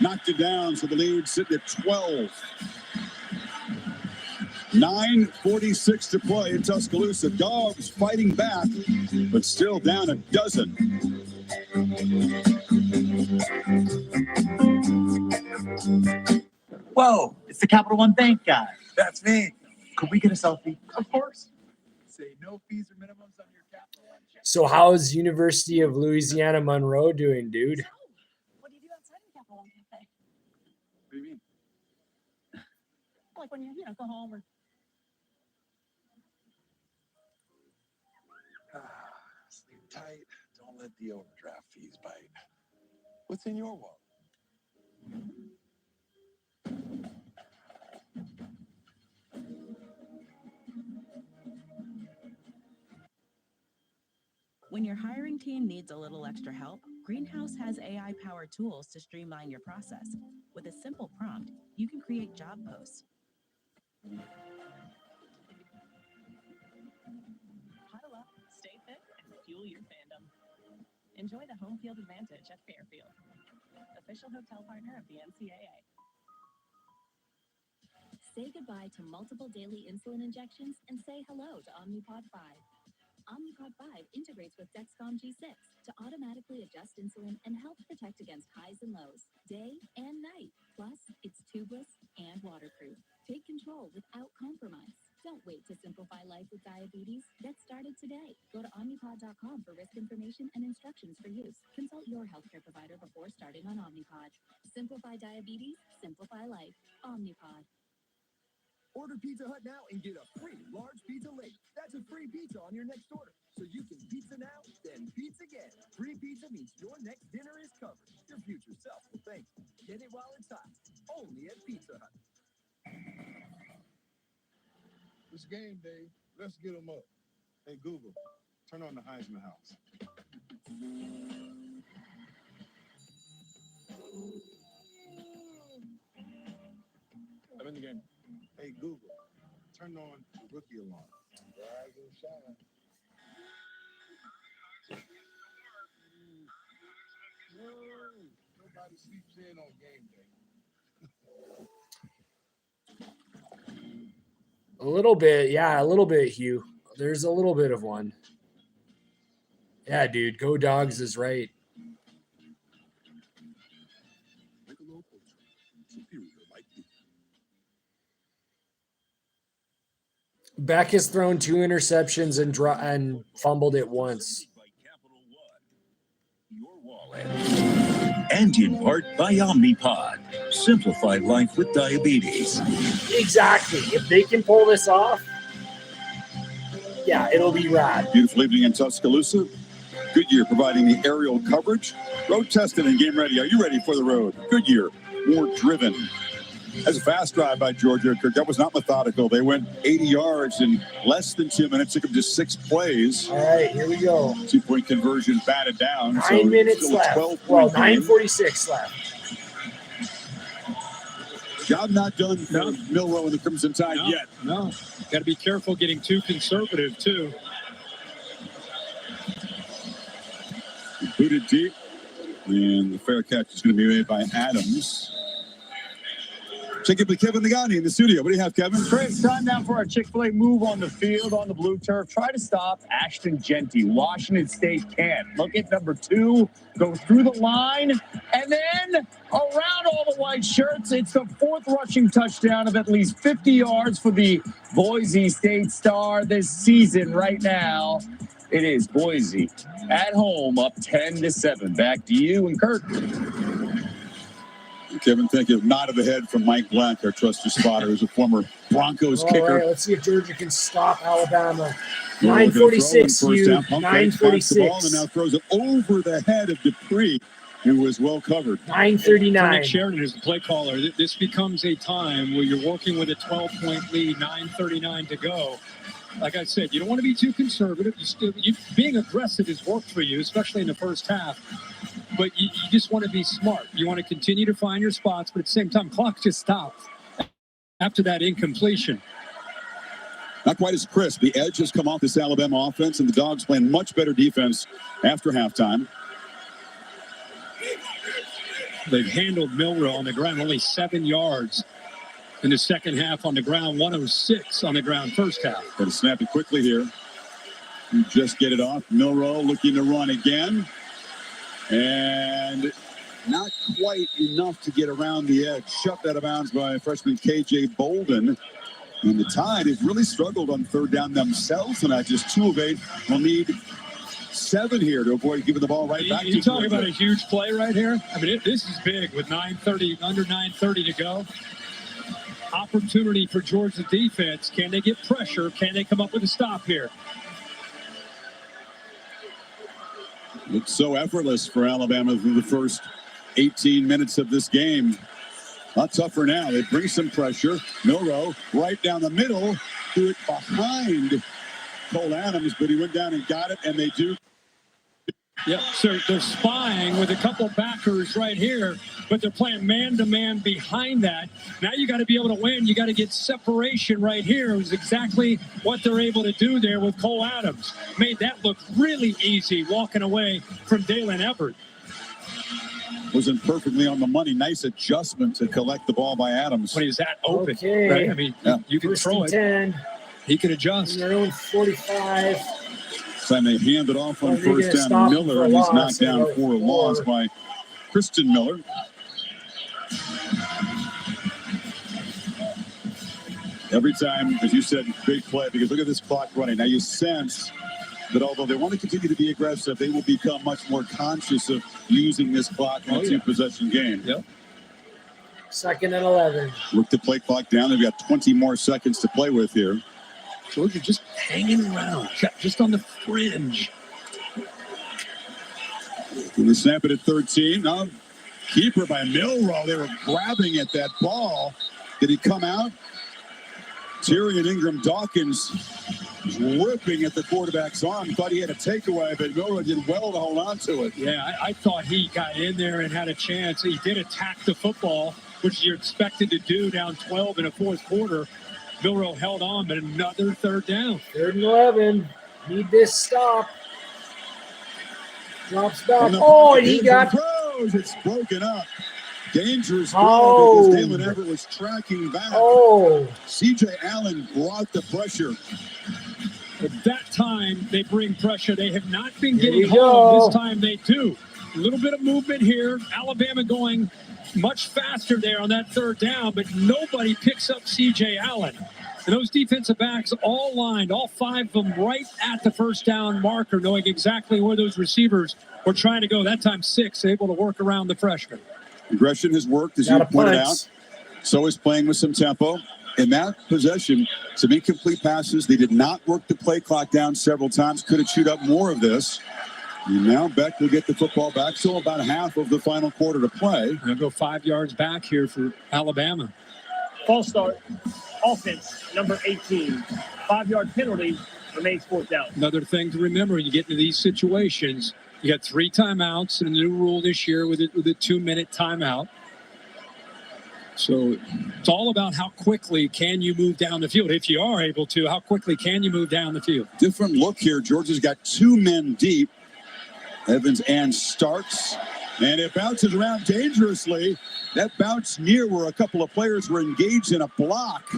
Speaker 10: knocked it down, so the lead sitting at 12. 9:46 to play in Tuscaloosa. Dogs fighting back, but still down a dozen.
Speaker 4: Whoa, it's the Capital One Bank guy. That's me. Could we get a selfie? Of course.
Speaker 1: Say no fees or minimums on your Capital One check.
Speaker 7: So how's University of Louisiana Monroe doing, dude?
Speaker 21: What do you do outside of the Capital One Cafe?
Speaker 1: What do you mean?
Speaker 21: Like when you go home or
Speaker 12: Sleep tight. Don't let the overdraft fees bite. What's in your wallet?
Speaker 8: When your hiring team needs a little extra help, Greenhouse has AI-powered tools to streamline your process. With a simple prompt, you can create job posts. Huddle up, stay fit, and fuel your fandom. Enjoy the home field advantage at Fairfield, official hotel partner of the NCAA.
Speaker 13: Say goodbye to multiple daily insulin injections and say hello to Omnipod 5. Omnipod 5 integrates with Dexcom G6 to automatically adjust insulin and help protect against highs and lows, day and night. Plus, it's tubeless and waterproof. Take control without compromise. Don't wait to simplify life with diabetes. Get started today. Go to Omnipod.com for risk information and instructions for use. Consult your healthcare provider before starting on Omnipod. Simplify diabetes, simplify life. Omnipod.
Speaker 25: Order Pizza Hut now and get a free large pizza late. That's a free pizza on your next order. So you can pizza now, then pizza again. Free pizza means your next dinner is covered. Your future self will thank you. Get it while it's hot. Only at Pizza Hut.
Speaker 18: It's game day. Let's get them up. Hey, Google, turn on the Heisman House.
Speaker 9: I'm in the game.
Speaker 18: Hey, Google, turn on the rookie alarm. Rise and shine. Everybody sleeps in on game day.
Speaker 7: A little bit, yeah, a little bit, Hugh. There's a little bit of one. Yeah, dude, go Dogs is right. Beck has thrown 2 interceptions and fumbled it once.
Speaker 5: And in part by Omnipod. Simplify life with diabetes.
Speaker 7: Exactly. If they can pull this off, yeah, it'll be rad.
Speaker 10: Beautiful evening in Tuscaloosa. Goodyear providing the aerial coverage. Road tested and game ready. Are you ready for the road? Goodyear, more driven. As a fast drive by Georgia, Kirk, that was not methodical. They went 80 yards in less than 2 minutes. Took them just 6 plays.
Speaker 7: All right, here we go.
Speaker 10: 2-point conversion batted down.
Speaker 7: 9 minutes left.
Speaker 10: 12-point
Speaker 7: 9:46 left.
Speaker 10: Job not done for Milroe and the Crimson Tide yet.
Speaker 9: No, got to be careful getting too conservative, too.
Speaker 10: Booted deep, and the fair catch is going to be made by Adams. Check it with Kevin Nagani in the studio. What do you have, Kevin?
Speaker 1: Chris, time now for our Chick-fil-A move on the field, on the blue turf. Try to stop Ashton Genty. Washington State can't. Look at number 2, go through the line, and then around all the white shirts. It's the 4th rushing touchdown of at least 50 yards for the Boise State Star this season right now. It is Boise at home, up 10-7. Back to you and Kirk.
Speaker 10: Kevin, thank you. Nod of the head from Mike Black, our trusted spotter, who's a former Broncos kicker.
Speaker 7: All right, let's see if Georgia can stop Alabama. 9:46, Hugh. 9:46.
Speaker 10: And now throws it over the head of Dupree, who was well covered.
Speaker 7: 9:39.
Speaker 9: Nick Sheridan is the play caller. This becomes a time where you're working with a 12-point lead, 9:39 to go. Like I said, you don't want to be too conservative. Being aggressive has worked for you, especially in the first half. But you just want to be smart. You want to continue to find your spots, but at the same time, clock just stops after that incompletion.
Speaker 10: Not quite as crisp. The edge has come off this Alabama offense, and the Dogs playing much better defense after halftime.
Speaker 9: They've handled Milroe on the ground, only 7 yards in the second half on the ground, 106 on the ground first half.
Speaker 10: Got to snap it quickly here. You just get it off. Milroe looking to run again. And not quite enough to get around the edge. Shoved out of bounds by freshman K.J. Bolden. And the Tide have really struggled on third down themselves tonight. Just 2 of 8. Will need 7 here to avoid giving the ball right back to
Speaker 9: you talking about a huge play right here? I mean, this is big with under 9:30 to go. Opportunity for Georgia defense. Can they get pressure? Can they come up with a stop here?
Speaker 10: It's so effortless for Alabama through the first 18 minutes of this game. A lot tougher now. They bring some pressure. Milroe right down the middle. Threw it behind Cole Adams, but he went down and got it, and they do.
Speaker 9: Yep, so they're spying with a couple backers right here, but they're playing man-to-man behind that. Now you got to be able to win. You got to get separation right here. It was exactly what they're able to do there with Cole Adams. Made that look really easy walking away from Dalen Everett.
Speaker 10: Wasn't perfectly on the money. Nice adjustment to collect the ball by Adams.
Speaker 9: When he was that open,
Speaker 7: okay.
Speaker 9: Right? I mean, you can throw it.
Speaker 7: 10.
Speaker 9: He can adjust.
Speaker 7: Their own 45.
Speaker 10: Time they hand it off on first down. Miller, and he's knocked down for a loss by Kristen Miller. Every time, as you said, big play, because look at this clock running. Now you sense that although they want to continue to be aggressive, they will become much more conscious of using this clock in a two-possession game.
Speaker 9: Yep.
Speaker 7: 2nd and 11.
Speaker 10: Look to play clock down. They've got 20 more seconds to play with here.
Speaker 9: Georgia just hanging around, just on the fringe.
Speaker 10: And they snap it at 13. Now, keeper by Milroe. They were grabbing at that ball. Did he come out? Tyrion Ingram Dawkins was ripping at the quarterback's arm. Thought he had a takeaway, but Milroe did well to hold on to it.
Speaker 9: Yeah, I thought he got in there and had a chance. He did attack the football, which you're expected to do down 12 in a fourth quarter. Milroe held on, but another third down.
Speaker 7: 3rd and 11. Need this stop. Drops back. Oh, and he got
Speaker 10: goes. It's broken up. Dangerous
Speaker 7: Oh.
Speaker 10: because Dalen Everett was tracking back.
Speaker 7: Oh.
Speaker 10: C.J. Allen brought the pressure.
Speaker 9: At that time, they bring pressure. They have not been
Speaker 7: Here
Speaker 9: getting
Speaker 7: we
Speaker 9: home.
Speaker 7: go.
Speaker 9: This time they do. A little bit of movement here. Alabama going much faster there on that third down, but nobody picks up C.J. Allen. And those defensive backs all lined, all 5 of them right at the first down marker, knowing exactly where those receivers were trying to go. That time 6, able to work around the freshman.
Speaker 10: Aggression has worked, as you pointed out. So is playing with some tempo. In that possession, some incomplete passes. They did not work the play clock down several times. Could have chewed up more of this. And now Beck will get the football back. Still about half of the final quarter to play.
Speaker 9: They'll go 5 yards back here for Alabama.
Speaker 15: False start. Offense, number 18. 5-yard penalty. Remains 4th down.
Speaker 9: Another thing to remember when you get into these situations, you got 3 timeouts and a new rule this year with a 2-minute timeout. So it's all about how quickly can you move down the field. If you are able to, how quickly can you move down the field?
Speaker 10: Different look here. Georgia's got 2 men deep. Evans and Starks. And it bounces around dangerously. That bounce near where a couple of players were engaged in a block.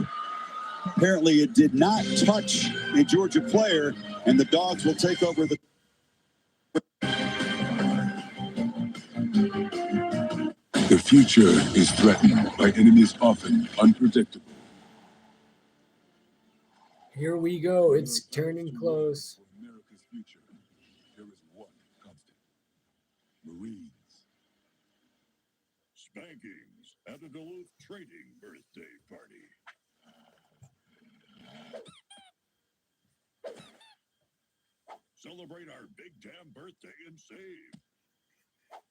Speaker 10: Apparently it did not touch a Georgia player, and the Dogs will take over the...
Speaker 12: The future is threatened by enemies often unpredictable.
Speaker 7: Here we go. It's turning close.
Speaker 12: America's future, there is one constant. Marines.
Speaker 10: Spankings at the Duluth Trading birthday party. Celebrate our big damn birthday and save.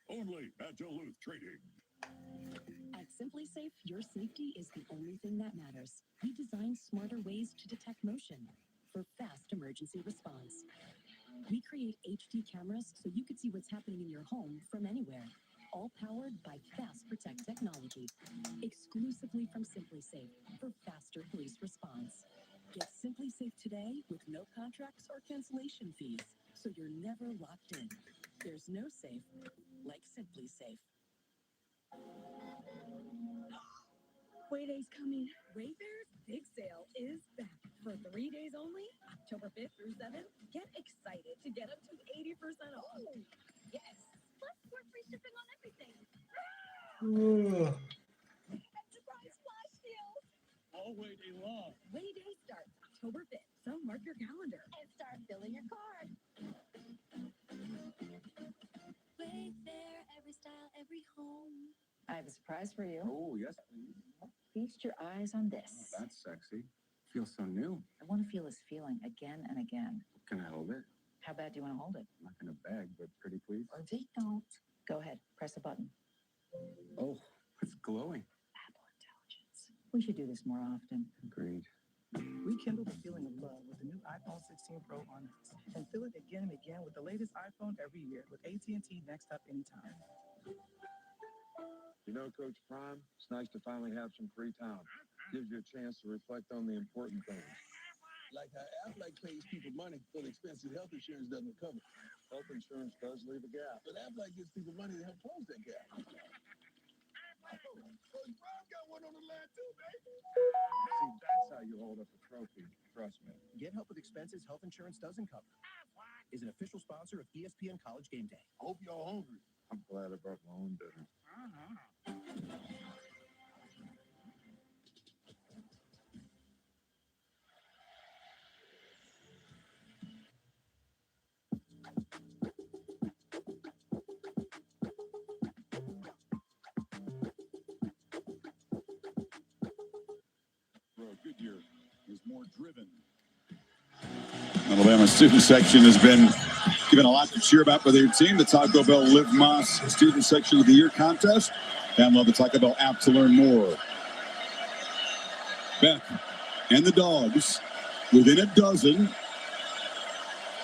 Speaker 10: Only at Duluth Trading.
Speaker 13: At Simply Safe, your safety is the only thing that matters. We designed smarter ways to detect motion for fast emergency response. We create HD cameras so you can see what's happening in your home from anywhere. All powered by Fast Protect technology. Exclusively from Simply Safe for faster police response. Get Simply Safe today with no contracts or cancellation fees, so you're never locked in. There's no safe like Simply Safe.
Speaker 21: Wayday's coming. Wayfair's big sale is back for 3 days only, October 5th through 7th. Get excited to get up to 80% off. Oh, yes. Plus, we're free shipping on everything. Enterprise flash deals.
Speaker 15: All Wayday long.
Speaker 21: Wayday starts October 5th, so mark your calendar and start filling your card.
Speaker 13: Wayfair, every style, every home.
Speaker 14: I have a surprise for you.
Speaker 12: Oh, yes, please.
Speaker 14: Feast your eyes on this.
Speaker 12: That's sexy. Feels so new.
Speaker 14: I want to feel this feeling again and again.
Speaker 12: Can I hold it?
Speaker 14: How bad do you want to hold it?
Speaker 12: Not in a bag, but pretty please.
Speaker 14: Or they don't. Go ahead, press a button.
Speaker 12: Oh, it's glowing.
Speaker 14: Apple Intelligence. We should do this more often.
Speaker 12: Agreed.
Speaker 16: Rekindle the feeling of love with the new iPhone 16 Pro on Next, and feel it again and again with the latest iPhone every year with AT&T Next Up Anytime.
Speaker 17: You know, Coach Prime, it's nice to finally have some free time. Gives you a chance to reflect on the important things.
Speaker 25: Like how Aflac pays people money for the expenses health insurance doesn't cover.
Speaker 17: Health insurance does leave a gap.
Speaker 25: But Aflac gives people money to help close that gap. Coach Prime got one on the line too, baby.
Speaker 17: See, that's how you hold up a trophy. Trust me.
Speaker 16: Get help with expenses health insurance doesn't cover. Is an official sponsor of ESPN College Game Day.
Speaker 25: Hope y'all hungry.
Speaker 17: I'm glad I brought my own dinner.
Speaker 10: Goodyear is more driven. Alabama student section has been given a lot to cheer about for their team. The Taco Bell Liv Moss Student Section of the Year contest. Download the Taco Bell app to learn more. Beck and the Dogs within a dozen.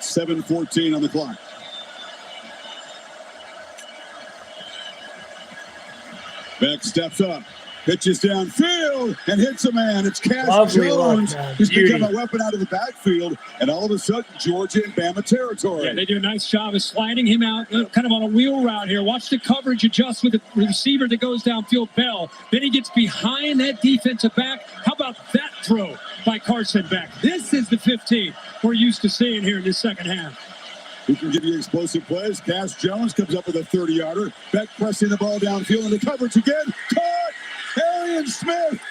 Speaker 10: 7:14 on the clock. Beck steps up. Pitches downfield and hits a man. It's Cass
Speaker 7: Lovely look,
Speaker 10: Jones
Speaker 7: man.
Speaker 10: who's
Speaker 7: Beauty.
Speaker 10: become a weapon out of the backfield. And all of a sudden, Georgia in Bama territory.
Speaker 9: Yeah, they do a nice job of sliding him out, kind of on a wheel route here. Watch the coverage adjust with the receiver that goes downfield, Bell. Then he gets behind that defensive back. How about that throw by Carson Beck? This is the 15 we're used to seeing here in the second half.
Speaker 10: Who can give you explosive plays? Cass Jones comes up with a 30-yarder. Beck pressing the ball downfield in the coverage again. Caught! Arian Smith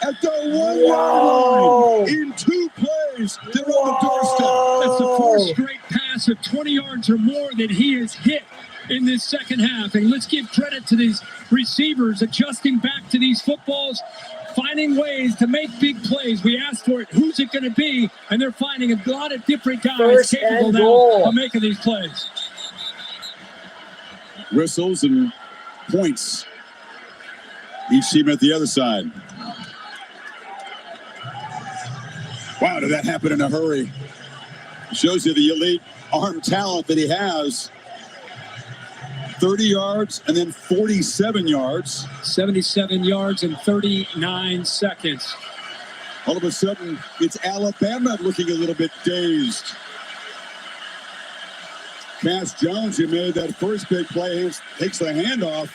Speaker 10: at the 1 yard line in 2 plays. They're on the doorstep.
Speaker 9: That's the 4th straight pass of 20 yards or more that he has hit in this second half. And let's give credit to these receivers adjusting back to these footballs, finding ways to make big plays. We asked for it. Who's it going to be? And they're finding a lot of different guys
Speaker 7: First
Speaker 9: capable
Speaker 7: and
Speaker 9: now
Speaker 7: goal.
Speaker 9: of making these plays.
Speaker 10: Whistles and points. Each team at the other side. Wow, did that happen in a hurry? Shows you the elite arm talent that he has. 30 yards and then 47 yards.
Speaker 9: 77 yards in 39 seconds.
Speaker 10: All of a sudden, it's Alabama looking a little bit dazed. Cass Jones, who made that first big play, takes the handoff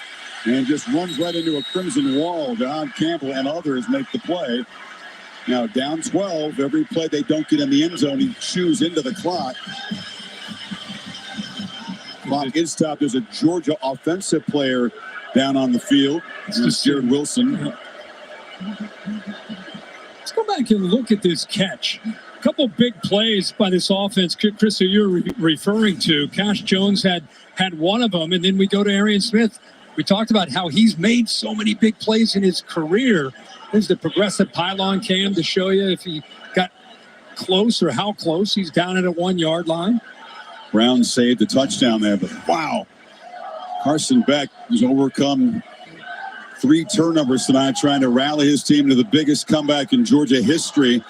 Speaker 10: and just runs right into a crimson wall. Don Campbell and others make the play. Now down 12, every play they don't get in the end zone, he chews into the clock. Clock is stopped. There's a Georgia offensive player down on the field. It's Jared Wilson.
Speaker 9: Let's go back and look at this catch. A couple big plays by this offense, Chris, who you're referring to. Cass Jones had one of them, and then we go to Arian Smith. We talked about how he's made so many big plays in his career. There's the progressive pylon cam to show you if he got close or how close. He's down at a 1 yard line.
Speaker 10: Brown saved the touchdown there, but wow. Carson Beck has overcome 3 turnovers tonight, trying to rally his team to the biggest comeback in Georgia history.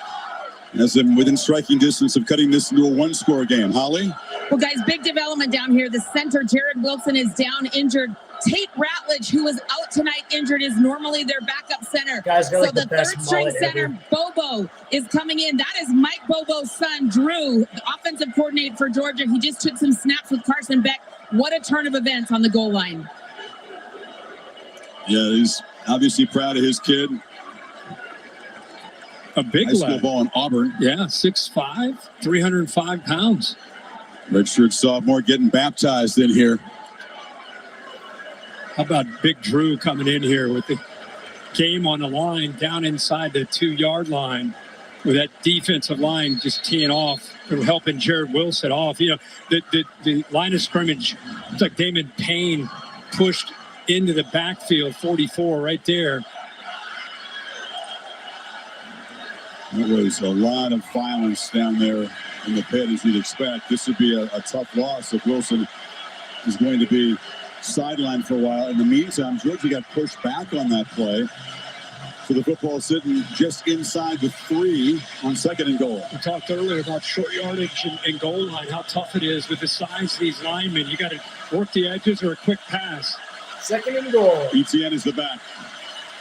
Speaker 10: As in within striking distance of cutting this into a 1-score game. Holly?
Speaker 3: Well, guys, big development down here. The center, Jared Wilson, is down injured. Tate Ratledge, who was out tonight injured, is normally their backup center.
Speaker 7: Guys,
Speaker 3: so
Speaker 7: like
Speaker 3: the
Speaker 7: the best
Speaker 3: third-string
Speaker 7: mullet
Speaker 3: center,
Speaker 7: ever.
Speaker 3: Bobo, is coming in. That is Mike Bobo's son, Drew, the offensive coordinator for Georgia. He just took some snaps with Carson Beck. What a turn of events on the goal line.
Speaker 10: Yeah, he's obviously proud of his kid.
Speaker 9: A big
Speaker 10: high school
Speaker 9: lad.
Speaker 10: ball in Auburn.
Speaker 9: Yeah, 6'5", 305 pounds.
Speaker 10: Redshirt sophomore getting baptized in here.
Speaker 9: How about Big Drew coming in here with the game on the line down inside the 2 yard line with that defensive line just teeing off, helping Jared Wilson off. You know, the line of scrimmage, it's like Damon Payne pushed into the backfield, 44 right there.
Speaker 10: It was a lot of violence down there in the pit, as you'd expect. This would be a tough loss if Wilson is going to be sidelined for a while. In the meantime, Georgia got pushed back on that play. So the football sitting just inside the 3 on 2nd and goal.
Speaker 9: We talked earlier about short yardage and goal line, how tough it is with the size of these linemen. You got to work the edges or a quick pass.
Speaker 7: 2nd and goal.
Speaker 10: ETN is the back.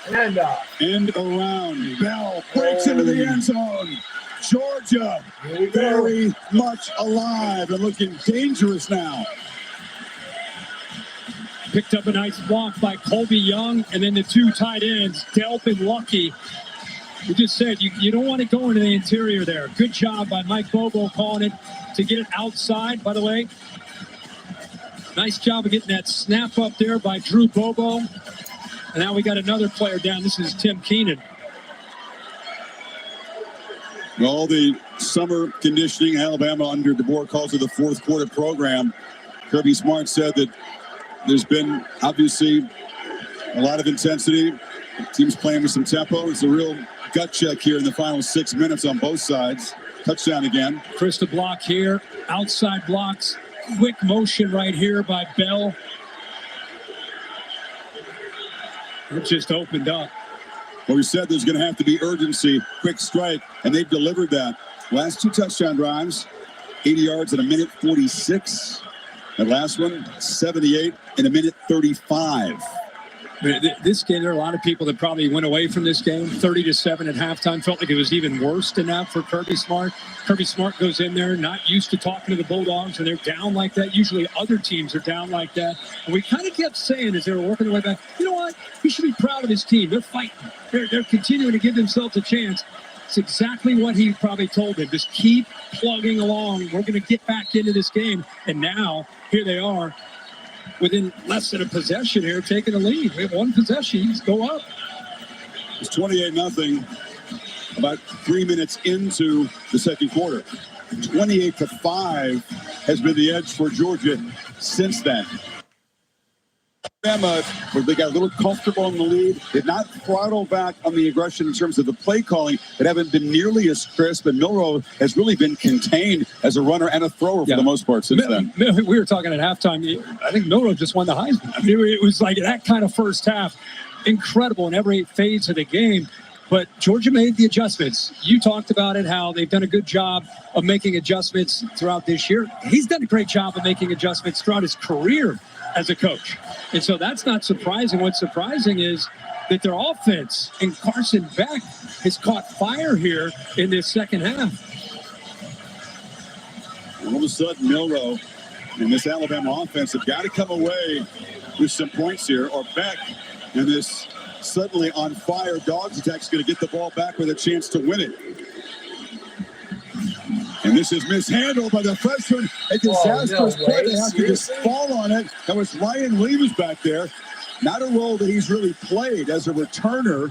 Speaker 7: And
Speaker 10: End around. Bell breaks into the end zone. Georgia very much alive and looking dangerous now.
Speaker 9: Picked up a nice block by Colby Young, and then the 2 tight ends, Delp and Lucky. We just said you don't want to go into the interior there. Good job by Mike Bobo calling it to get it outside, by the way. Nice job of getting that snap up there by Drew Bobo. And now we got another player down. This is Tim Keenan.
Speaker 10: All the summer conditioning, Alabama under DeBoer calls it the 4th quarter program. Kirby Smart said that there's been obviously a lot of intensity. Teams playing with some tempo. It's a real gut check here in the final 6 minutes on both sides. Touchdown again.
Speaker 9: Chris the block here. Outside blocks. Quick motion right here by Bell. It just opened up.
Speaker 10: Well, we said there's going to have to be urgency, quick strike, and they've delivered that. Last 2 touchdown drives, 80 yards in a minute 46. That last one, 78 in a minute 35.
Speaker 9: This game, there are a lot of people that probably went away from this game 30-7 at halftime. Felt like it was even worse than that for Kirby Smart. Kirby Smart goes in there, not used to talking to the Bulldogs, and they're down like that. Usually other teams are down like that. And we kind of kept saying as they were working their way back, you know what? He should be proud of his team. They're fighting. They're continuing to give themselves a chance. It's exactly what he probably told them. Just keep plugging along. We're going to get back into this game. And now, here they are, within less than a possession here, taking the lead. We have one possession. You just go up.
Speaker 10: It's 28-0 about 3 minutes into the second quarter. 28-5 has been the edge for Georgia since then. Alabama, where they got a little comfortable in the lead, did not throttle back on the aggression in terms of the play calling. It haven't been nearly as crisp, and Milroe has really been contained as a runner and a thrower for the most part since then.
Speaker 9: We were talking at halftime. I think Milroe just won the Heisman. I mean, it was like that kind of first half. Incredible in every phase of the game. But Georgia made the adjustments. You talked about it, how they've done a good job of making adjustments throughout this year. He's done a great job of making adjustments throughout his career as a coach. And so that's not surprising. What's surprising is that their offense and Carson Beck has caught fire here in this second half.
Speaker 10: All of a sudden, Milroe and this Alabama offense have got to come away with some points here, or Beck and this suddenly on fire Dogs attack is going to get the ball back with a chance to win it. And this is mishandled by the freshman. A disastrous play. They have to just fall on it. That was Ryan Williams back there. Not a role that he's really played as a returner.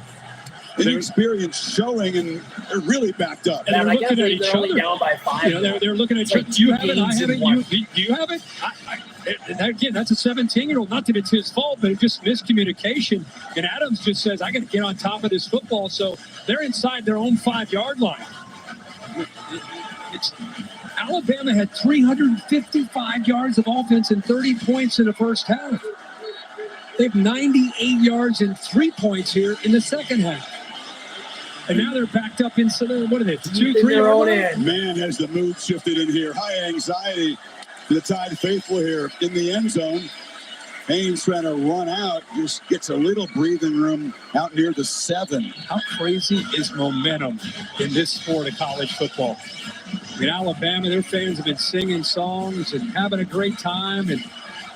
Speaker 10: Inexperience showing, and they're really backed up.
Speaker 9: And they're looking at each other. Down by 5. You know, they're looking at each other. Do you have it? I have it. Do you have it? Again, that's a 17-year-old. Not that it's his fault, but it's just miscommunication. And Adams just says, I got to get on top of this football. So they're inside their own 5-yard line. Alabama had 355 yards of offense and 30 points in the first half. They have 98 yards and 3 points here in the second half. And now they're backed up in, what are they, 2-3?
Speaker 10: Man, has the mood shifted in here. High anxiety for the Tide faithful here in the end zone. Haynes trying to run out, just gets a little breathing room out near the 7.
Speaker 9: How crazy is momentum in this sport of college football? In Alabama, their fans have been singing songs and having a great time and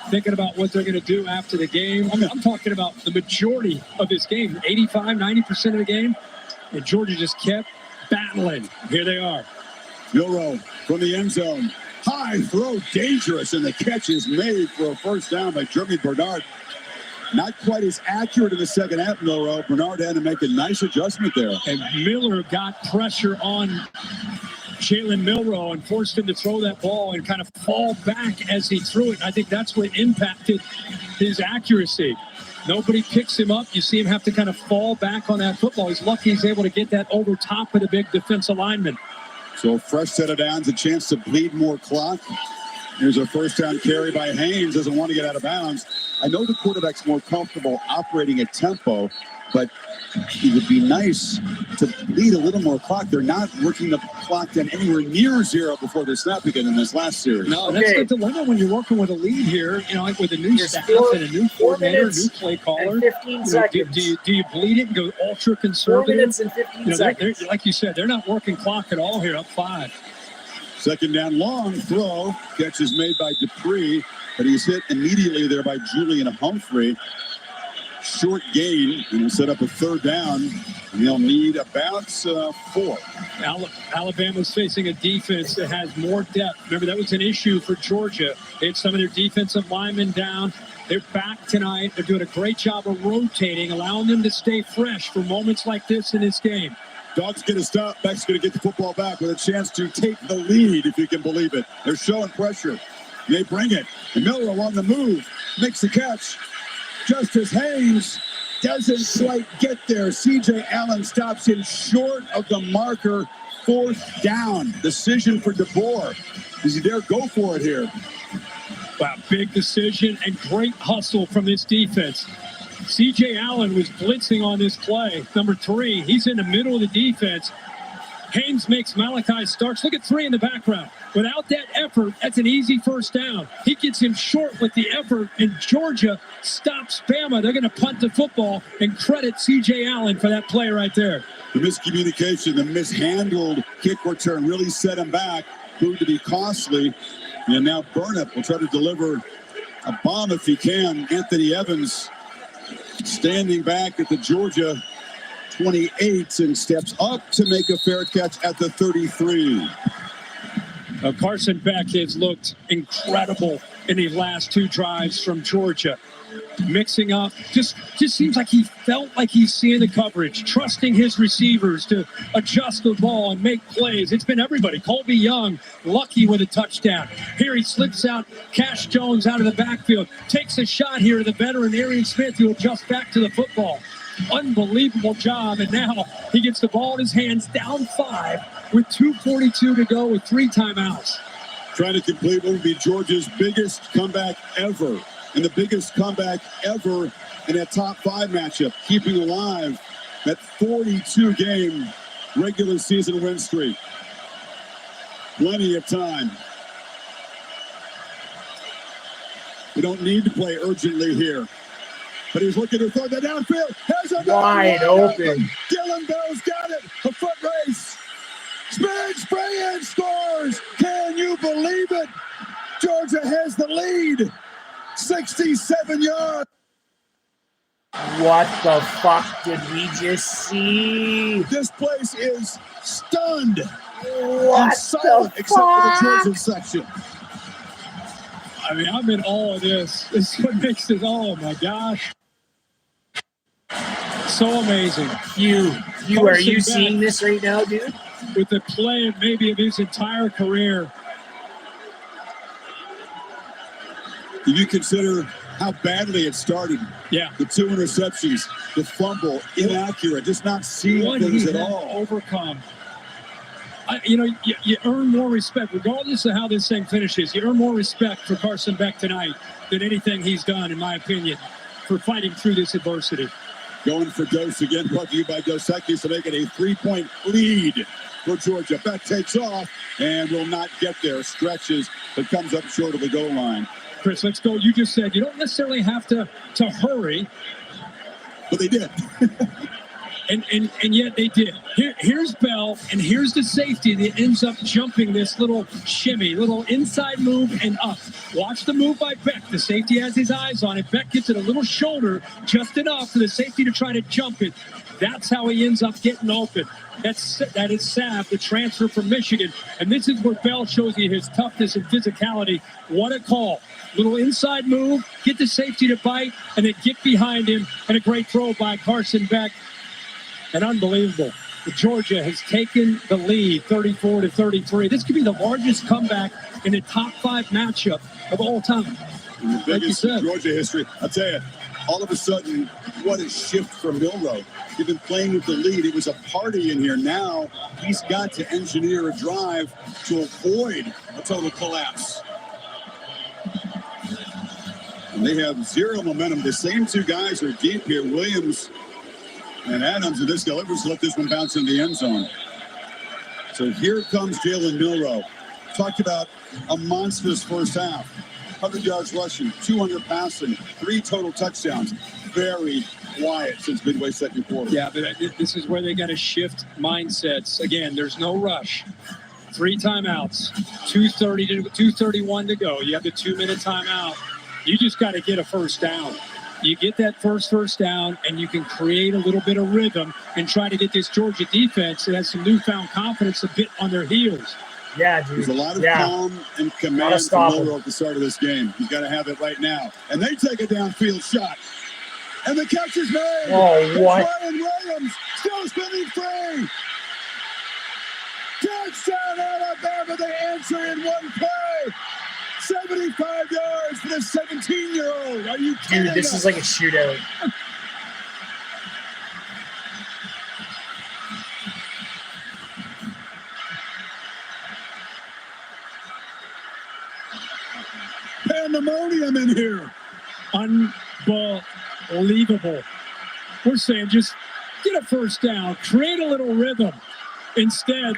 Speaker 9: thinking about what they're going to do after the game. I'm talking about the majority of this game, 85, 90% of the game. And Georgia just kept battling. Here they are.
Speaker 10: Milroe from the end zone. High throw, dangerous, and the catch is made for a first down by Jeremy Bernard. Not quite as accurate in the second half, Milroe. Bernard had to make a nice adjustment there.
Speaker 9: And Miller got pressure on Jalen Milroe and forced him to throw that ball and kind of fall back as he threw it. I think that's what impacted his accuracy. Nobody picks him up. You see him have to kind of fall back on that football. He's lucky he's able to get that over top of the big defensive lineman.
Speaker 10: So fresh set of downs, a chance to bleed more clock. Here's a first down carry by Haynes. Doesn't want to get out of bounds. I know the quarterback's more comfortable operating at tempo, but it would be nice to bleed a little more clock. They're not working the clock down anywhere near zero before they snap again in this last series.
Speaker 9: No, that's the dilemma when you're working with a lead here, you know, like with a new staff and a new coordinator, new play caller.
Speaker 7: 15 seconds.
Speaker 9: Do you bleed it and go ultra conservative?
Speaker 7: 4 minutes and 15 seconds.
Speaker 9: Like you said, they're not working clock at all here, up 5.
Speaker 10: Second down, long throw. Catch is made by Dupree, but he's hit immediately there by Julian Humphrey. Short gain, and will set up a third down, and they'll need about 4.
Speaker 9: Alabama's facing a defense that has more depth. Remember, that was an issue for Georgia. They had some of their defensive linemen down. They're back tonight. They're doing a great job of rotating, allowing them to stay fresh for moments like this in this game.
Speaker 10: Dogs get a stop. Beck's going to get the football back with a chance to take the lead, if you can believe it. They're showing pressure. They bring it. And Milroe on the move. Makes the catch. Justice Haynes doesn't quite get there. C.J. Allen stops him short of the marker. 4th down. Decision for DeBoer. Does he dare go for it here?
Speaker 9: Wow, big decision and great hustle from this defense. C.J. Allen was blitzing on this play. Number 3, he's in the middle of the defense. Haynes makes Malachi Starks. Look at 3 in the background. Without that effort, that's an easy first down. He gets him short with the effort, and Georgia stops Bama. They're going to punt the football and credit C.J. Allen for that play right there.
Speaker 10: The miscommunication, the mishandled kick return really set him back, proved to be costly. And now Burnip will try to deliver a bomb if he can. Anthony Evans standing back at the Georgia 28 and steps up to make a fair catch at the 33.
Speaker 9: Carson Beck has looked incredible in the last 2 drives from Georgia. Mixing up, just seems like he felt like he's seeing the coverage, trusting his receivers to adjust the ball and make plays. It's been everybody. Colby Young, lucky with a touchdown. Here he slips out. Cash Jones out of the backfield. Takes a shot here to the veteran Arian Smith, who adjusts back to the football. Unbelievable job, and now he gets the ball in his hands, down 5 with 2:42 to go with 3 timeouts.
Speaker 10: Trying to complete what would be Georgia's biggest comeback ever, and the biggest comeback ever in a top 5 matchup, keeping alive that 42-game regular season win streak. Plenty of time. We don't need to play urgently here. But he's looking to throw that downfield. Has a
Speaker 7: wide open.
Speaker 10: Dylan Bell's got it. A foot race. Spins, spray in, scores. Can you believe it? Georgia has the lead. 67 yards.
Speaker 7: What the fuck did we just see?
Speaker 10: This place is stunned.
Speaker 7: What
Speaker 10: and silent,
Speaker 7: the
Speaker 10: except for the
Speaker 7: fuck?
Speaker 10: Georgia section.
Speaker 9: I mean, I'm in awe of this. This is what makes it, oh my gosh. So amazing.
Speaker 7: You
Speaker 9: Carson
Speaker 7: are you
Speaker 9: Beck,
Speaker 7: seeing this right now, dude?
Speaker 9: with the play maybe of his entire career.
Speaker 10: If you consider how badly it started,
Speaker 9: yeah,
Speaker 10: the 2 interceptions, the fumble, inaccurate, just not seeing
Speaker 9: what
Speaker 10: things
Speaker 9: he
Speaker 10: at
Speaker 9: had
Speaker 10: all.
Speaker 9: overcome. You earn more respect, regardless of how this thing finishes. You earn more respect for Carson Beck tonight than anything he's done, in my opinion, for fighting through this adversity.
Speaker 10: Going for Dose again, brought to you by Dos Equis to make it a 3-point lead for Georgia. Beck takes off and will not get there. Stretches, but comes up short of the goal line.
Speaker 9: Chris, let's go. You just said you don't necessarily have to hurry.
Speaker 10: But they did.
Speaker 9: And yet they did. Here's Bell, and here's the safety that ends up jumping this little shimmy, little inside move and up. Watch the move by Beck. The safety has his eyes on it. Beck gets it a little shoulder, just enough for the safety to try to jump it. That's how he ends up getting open. That is Sav, the transfer from Michigan. And this is where Bell shows you his toughness and physicality. What a call. Little inside move, get the safety to bite, and then get behind him. And a great throw by Carson Beck. And unbelievable. Georgia has taken the lead 34-33. This could be the largest comeback in a top 5 matchup of all time.
Speaker 10: In the biggest in Georgia history. I'll tell you, all of a sudden, what a shift for Milroe. He'd been playing with the lead. It was a party in here. Now he's got to engineer a drive to avoid a total collapse. And they have zero momentum. The same 2 guys are deep here. Williams and Adams, and this delivers, let this one bounce in the end zone. So here comes Jalen Milroe. Talked about a monstrous first half. 100 yards rushing, 200 passing, 3 total touchdowns. Very quiet since midway second quarter.
Speaker 9: Yeah, but this is where they got to shift mindsets. Again, there's no rush. 3 timeouts, 2:31 to go. You have the 2-minute timeout. You just got to get a first down. You get that first down, and you can create a little bit of rhythm and try to get this Georgia defense that has some newfound confidence a bit on their heels.
Speaker 7: Yeah, dude.
Speaker 10: There's a lot of calm and command from Milroe at the start of this game. He's got to have it right now. And they take a downfield shot. And the catch is made.
Speaker 7: Oh, what?
Speaker 10: Ryan Williams still spinning free. Touchdown Alabama. They answer in one play. 75 yards for the 17-year-old. Are you kidding
Speaker 7: Dude, this is like a shootout.
Speaker 10: Pandemonium in here.
Speaker 9: Unbelievable. We're saying just get a first down, create a little rhythm. Instead,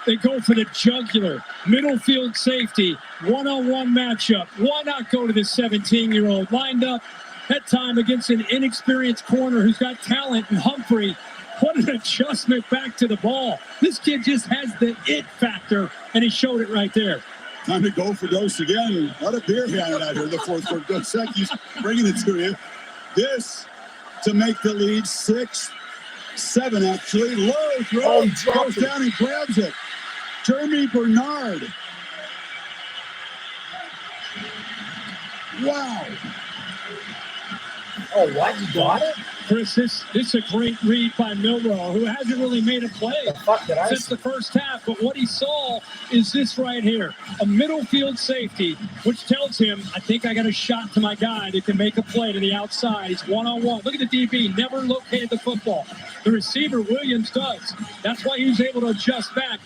Speaker 9: they go for the jugular, middle field safety, one-on-one matchup. Why not go to the 17-year-old lined up that time against an inexperienced corner who's got talent in Humphrey? What an adjustment back to the ball. This kid just has the it factor, and he showed it right there.
Speaker 10: Time to go for Dose again. A lot of beer handed out here in the fourth quarter. Dosecki's bringing it to you. This to make the lead 6-7, actually. Low throw. Goes down and grabs it. Jeremy Bernard. Wow.
Speaker 7: Oh, what? You got it?
Speaker 9: Chris, this is a great read by Milrow, who hasn't really made a play since the first half. But what he saw is this right here, a middle field safety, which tells him, I think I got a shot to my guy that can make a play to the outside. He's one-on-one. Look at the DB, never located the football. The receiver, Williams, does. That's why he was able to adjust back.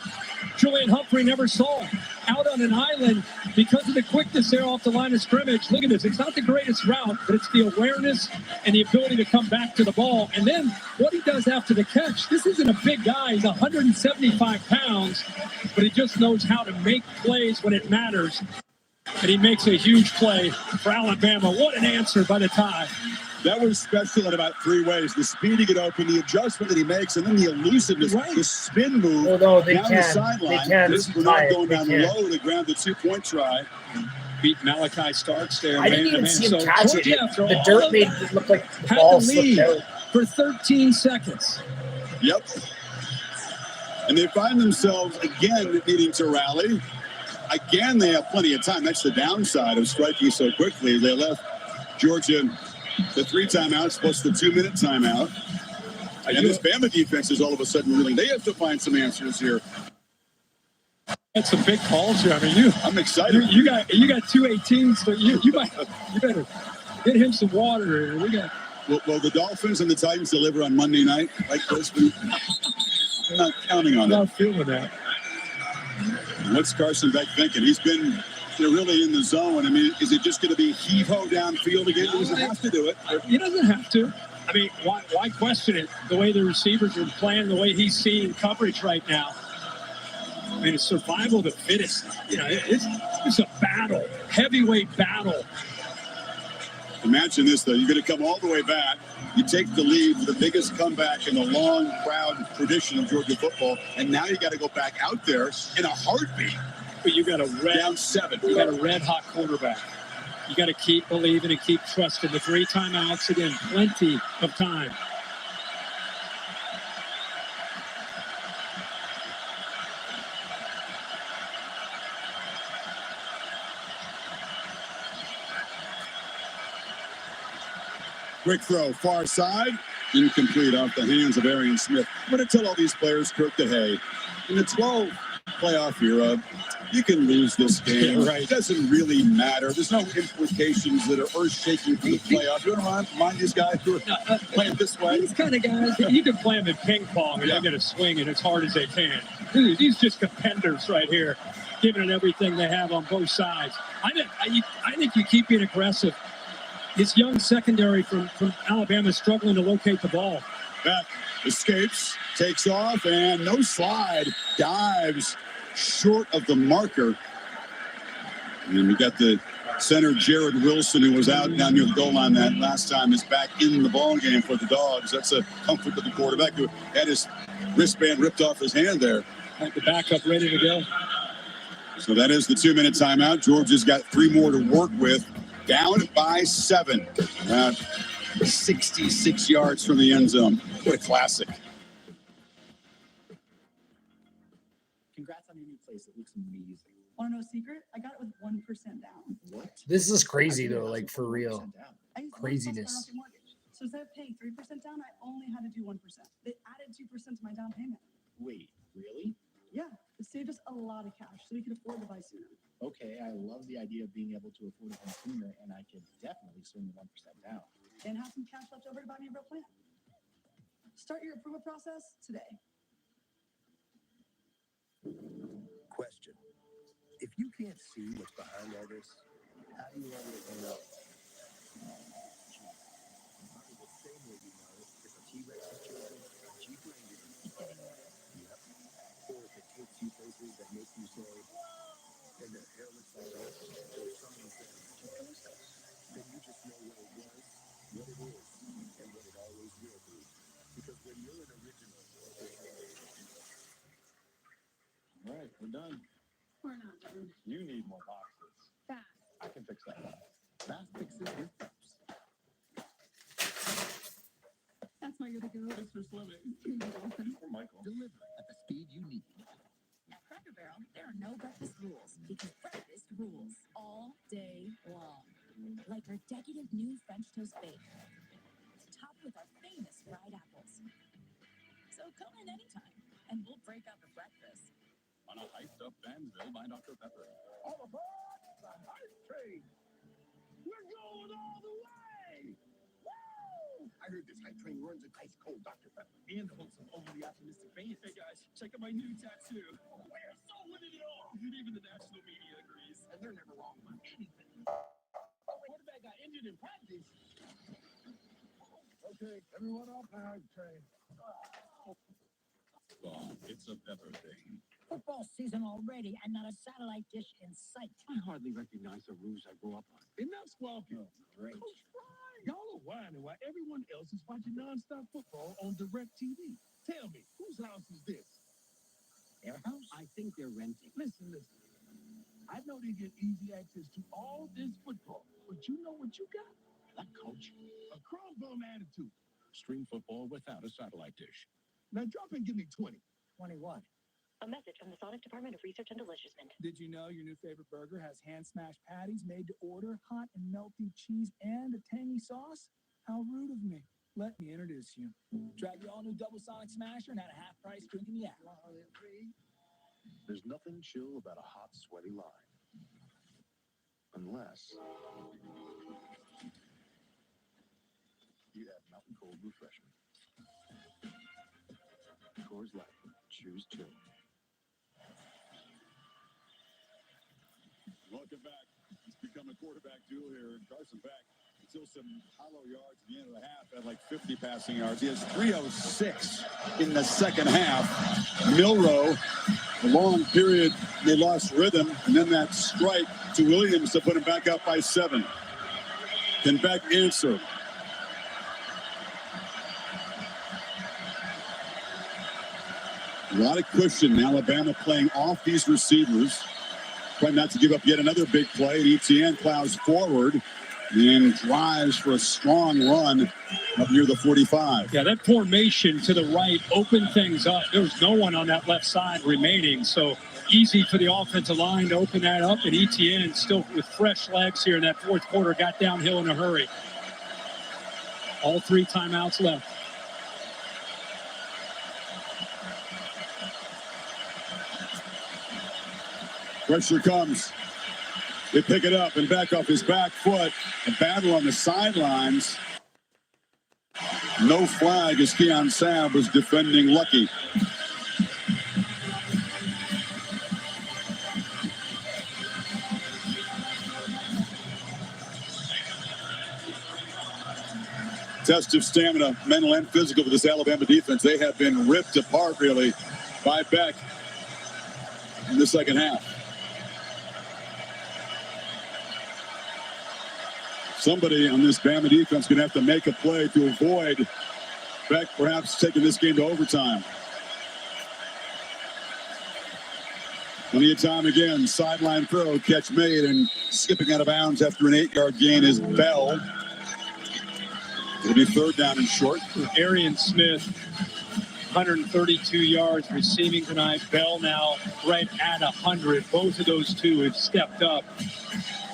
Speaker 9: Julian Humphrey never saw him. Out on an island because of the quickness there off the line of scrimmage. Look at this. It's not the greatest route, but it's the awareness and the ability to come back to the ball. And then what he does after the catch, this isn't a big guy. He's 175 pounds, but he just knows how to make plays when it matters. And he makes a huge play for Alabama. What an answer by the Tide.
Speaker 10: That was special in about 3 ways. The speed to get open, the adjustment that he makes, and then the elusiveness, the spin move down the sideline. This Bernard going down low to grab the 2-point try.
Speaker 9: Beat Malachi Starks there.
Speaker 7: I didn't even see him catch it. The dirt made it look like the ball slipped out.
Speaker 9: For 13 seconds.
Speaker 10: Yep. And they find themselves again needing to rally. Again, they have plenty of time. That's the downside of striking so quickly. They left Georgia the 3 timeouts plus the 2-minute timeout. And this Bama defense is all of a sudden really, they have to find some answers here.
Speaker 9: That's a big call, too. I mean,
Speaker 10: I'm excited.
Speaker 9: You got 218s, so you better get him some water.
Speaker 10: Will the Dolphins and the Titans deliver on Monday night like this? They're not counting on
Speaker 9: I'm
Speaker 10: it.
Speaker 9: not feeling that.
Speaker 10: What's Carson Beck thinking? He's been really in the zone. I mean, is it just going to be heave-ho downfield again? He doesn't have to do it.
Speaker 9: He doesn't have to. I mean, why question it? The way the receivers are playing, the way he's seeing coverage right now. I mean, it's survival of the fittest. You know, it's a battle, heavyweight battle.
Speaker 10: Imagine this, though. You're going to come all the way back. You take the lead for the biggest comeback in the long, proud tradition of Georgia football, and now you got to go back out there in a heartbeat.
Speaker 9: But you got a
Speaker 10: down 7.
Speaker 9: You got a red-hot quarterback. You got to keep believing and keep trusting. The 3 timeouts, again, plenty of time.
Speaker 10: Quick throw, far side, incomplete off the hands of Arian Smith. I'm going to tell all these players, Kirk, that, hey, in the 12 playoff era, you can lose this game.
Speaker 9: Yeah, right.
Speaker 10: It doesn't really matter. There's no implications that are earth-shaking for the playoff. You want to remind these guys who are playing this way?
Speaker 9: These kind of guys, you can play them in ping pong and they're going to swing it as hard as they can. These just contenders right here, giving it everything they have on both sides. I think you keep being aggressive. This young secondary from Alabama is struggling to locate the ball.
Speaker 10: Beck escapes, takes off, and no slide. Dives short of the marker. And then we got the center, Jared Wilson, who was out down near the goal line that last time, is back in the ball game for the Dogs. That's a comfort to the quarterback who had his wristband ripped off his hand there.
Speaker 9: Had the backup ready to go.
Speaker 10: So that is the 2-minute timeout. Georgia's got 3 more to work with. Down by 7. 66 yards from the end zone. What a classic.
Speaker 4: Congrats on your new place. It looks amazing.
Speaker 19: Want to know a secret? I got it with 1% down.
Speaker 4: What?
Speaker 7: This is crazy, though, like, for real.
Speaker 19: I used
Speaker 7: Craziness.
Speaker 19: 1% off your mortgage. So instead of paying 3% down, I only had to do 1%. They added 2% to my down payment.
Speaker 4: Wait, really?
Speaker 19: Yeah, it saved us a lot of cash, so we could afford to buy sooner.
Speaker 4: Okay, I love the idea of being able to afford it sooner, and I could definitely swing the 1% down.
Speaker 19: And have some cash left over to buy me a real plan. Start your approval process today.
Speaker 25: Question. If you can't see what's behind all this, how do you know what know? Probably the same way you know if a T-Rex is children, a Jeep Wrangler. Yep.
Speaker 10: We're done.
Speaker 19: We're not done.
Speaker 10: You need more boxes.
Speaker 19: Fast.
Speaker 10: I can fix that.
Speaker 4: Fast fixes your steps.
Speaker 19: That's why you're the go.
Speaker 10: Thanks for swimming. For Michael.
Speaker 4: Deliver at the speed you need.
Speaker 13: At Cracker Barrel, there are no breakfast rules because breakfast rules all day long. Like our decadent new French toast bake, topped with our famous fried apples. So come in anytime, and we'll break out the breakfast.
Speaker 10: On a hyped up Vansville by Dr. Pepper.
Speaker 15: All aboard the hype train. We're going all the way. Woo!
Speaker 18: I heard this hype train runs an ice cold Dr. Pepper.
Speaker 15: And to hook some overly optimistic fans. Hey guys, check out my new tattoo. We're so winning it all. Even the national media agrees.
Speaker 18: And they're never wrong about anything.
Speaker 15: Quarterback got injured in practice.
Speaker 18: Okay, everyone off the hype train.
Speaker 10: Oh, it's a Pepper thing.
Speaker 11: Football season already and not a satellite dish in sight.
Speaker 15: I hardly recognize the rules I grew up on. Enough squawking.
Speaker 18: Great.
Speaker 15: Coach Prime. Y'all are whining while everyone else is watching nonstop football on DirecTV. Tell me, whose house is this?
Speaker 11: Their house?
Speaker 15: I think they're renting. Listen. I know they get easy access to all this football, but you know what you got?
Speaker 18: That coach.
Speaker 15: A crumb bum attitude.
Speaker 10: Stream football without a satellite dish.
Speaker 15: Now drop and give me 20.
Speaker 11: 21.
Speaker 20: A message from the Sonic Department of Research and Deliciousment.
Speaker 16: Did you know your new favorite burger has hand-smashed patties made to order, hot and melty cheese, and a tangy sauce? How rude of me. Let me introduce you. Try the all-new Double Sonic Smasher and at a half-price drink in the app.
Speaker 18: There's nothing chill about a hot, sweaty line. Unless you have Mountain Cold Refreshment. Coors Light. Choose chill.
Speaker 10: Welcome back. It's become a quarterback duel here. Carson Beck, until some hollow yards at the end of the half, had like 50 passing yards. He has 306 in the second half. Milrow, a long period, they lost rhythm, and then that strike to Williams to put him back up by 7. Can Beck answer? A lot of cushion. Alabama playing off these receivers. Trying not to give up yet another big play. And Etienne plows forward and drives for a strong run up near the 45.
Speaker 9: Yeah, that formation to the right opened things up. There was no one on that left side remaining. So easy for the offensive line to open that up. And Etienne, still with fresh legs here in that fourth quarter, got downhill in a hurry. All 3 timeouts left.
Speaker 10: Pressure comes. They pick it up and back off his back foot. A battle on the sidelines. No flag as Keon Sabb was defending Lucky. Test of stamina, mental and physical, for this Alabama defense. They have been ripped apart, really, by Beck in the second half. Somebody on this Bama defense going to have to make a play to avoid Beck perhaps taking this game to overtime. Plenty of time again. Sideline throw, catch made, and skipping out of bounds after an 8-yard gain is Bell. It'll be 3rd down and short.
Speaker 9: Arian Smith, 132 yards receiving tonight. Bell now right at 100. Both of those two have stepped up.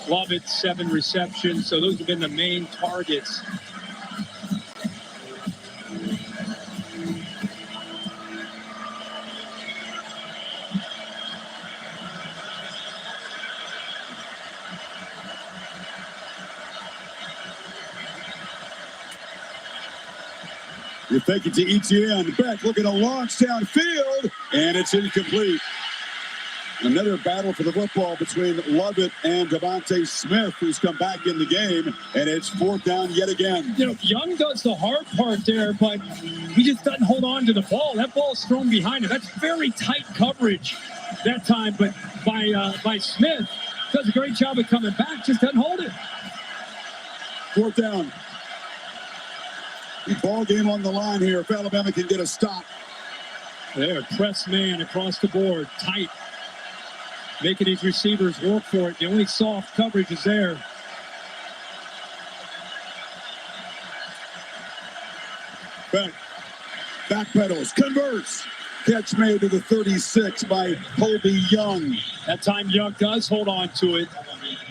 Speaker 9: Lovett, 7 receptions. So those have been the main targets.
Speaker 10: You fake it to Etienne. Beck looking to launch downfield, and it's incomplete. Another battle for the football between Lovett and Devontae Smith, who's come back in the game, and it's 4th down yet again.
Speaker 9: You know, Young does the hard part there, but he just doesn't hold on to the ball. That ball's thrown behind him. That's very tight coverage that time, but by Smith, does a great job of coming back, just doesn't hold it.
Speaker 10: 4th down. Ball game on the line here. If Alabama can get a stop.
Speaker 9: There, press man across the board, tight. making these receivers work for it. The only soft coverage is there.
Speaker 10: Backpedals, converts. Catch made to the 36 by Colby Young.
Speaker 9: That time Young does hold on to it.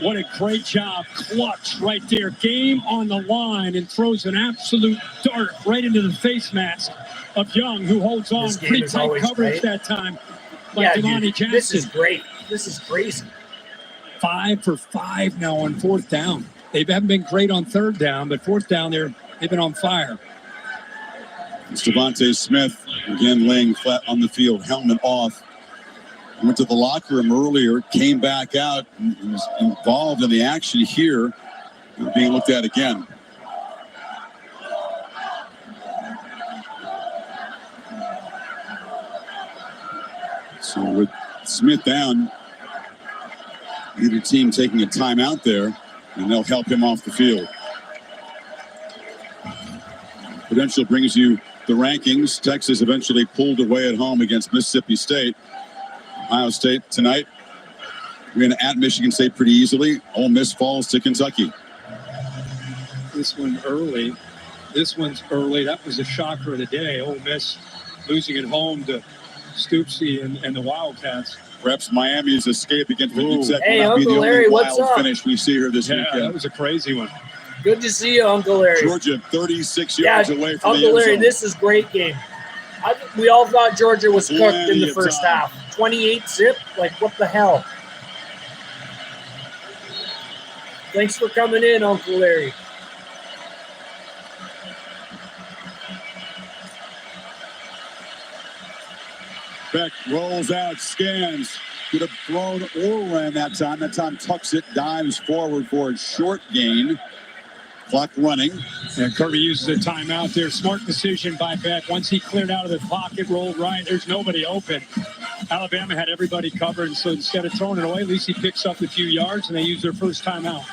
Speaker 9: What a great job. Clutch right there. Game on the line and throws an absolute dart right into the face mask of Young, who holds on. Pretty tight coverage that time by Delani Jackson.
Speaker 7: This is great. This is crazy.
Speaker 9: 5 for 5 now on fourth down. They haven't been great on third down, but fourth down they've been on fire.
Speaker 10: It's Devontae Smith, again laying flat on the field, helmet off. Went to the locker room earlier, came back out, and was involved in the action here, being looked at again. So with Smith down, either team taking a timeout there, and they'll help him off the field. Prudential brings you the rankings. Texas eventually pulled away at home against Mississippi State. Ohio State tonight, we're at Michigan State pretty easily. Ole Miss falls to Kentucky.
Speaker 9: This one's early. That was a shocker of the day. Ole Miss losing at home to Stoops and the Wildcats.
Speaker 10: Perhaps Miami's escape against Virginia Tech
Speaker 7: Hey,
Speaker 10: will not be the
Speaker 7: Uncle
Speaker 10: only
Speaker 7: Larry, what's
Speaker 10: wild
Speaker 7: up?
Speaker 10: finish we see here this weekend.
Speaker 9: That was a crazy one.
Speaker 7: Good to see you, Uncle Larry.
Speaker 10: Georgia 36 yards away from
Speaker 7: Uncle
Speaker 10: the end
Speaker 7: Larry,
Speaker 10: zone.
Speaker 7: this is a great game. We all thought Georgia was cooked in
Speaker 10: Plenty
Speaker 7: the
Speaker 10: of
Speaker 7: first
Speaker 10: time.
Speaker 7: half. 28 zip? Like, what the hell? Thanks for coming in, Uncle Larry.
Speaker 10: Beck rolls out, scans. Could have thrown or ran that time. That time tucks it, dives forward for a short gain. Clock running.
Speaker 9: And Kirby uses a timeout there. Smart decision by Beck. Once he cleared out of the pocket, rolled right, there's nobody open. Alabama had everybody covered, so instead of throwing it away, at least he picks up a few yards, and they use their first timeout.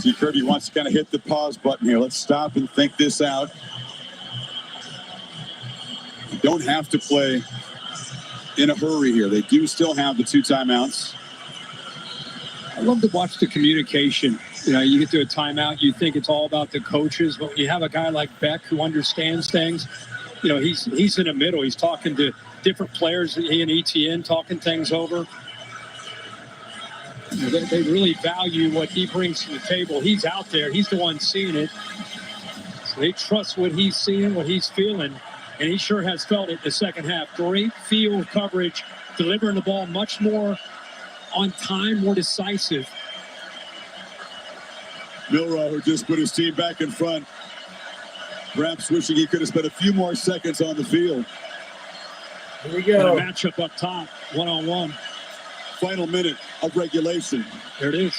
Speaker 10: See, Kirby wants to kind of hit the pause button here. Let's stop and think this out. You don't have to play in a hurry here. They do still have the 2 timeouts.
Speaker 9: I love to watch the communication. You know, you get to a timeout, you think it's all about the coaches, but when you have a guy like Beck who understands things, you know, he's in the middle. He's talking to different players, he and ETN talking things over. You know, they really value what he brings to the table. He's out there. He's the one seeing it. So they trust what he's seeing, what he's feeling, and he sure has felt it the second half. Great field coverage, delivering the ball much more on time, more decisive.
Speaker 10: Milrow, who just put his team back in front, perhaps wishing he could have spent a few more seconds on the field.
Speaker 7: Here we go.
Speaker 9: And a matchup up top, one-on-one.
Speaker 10: Final minute of regulation.
Speaker 9: There it is.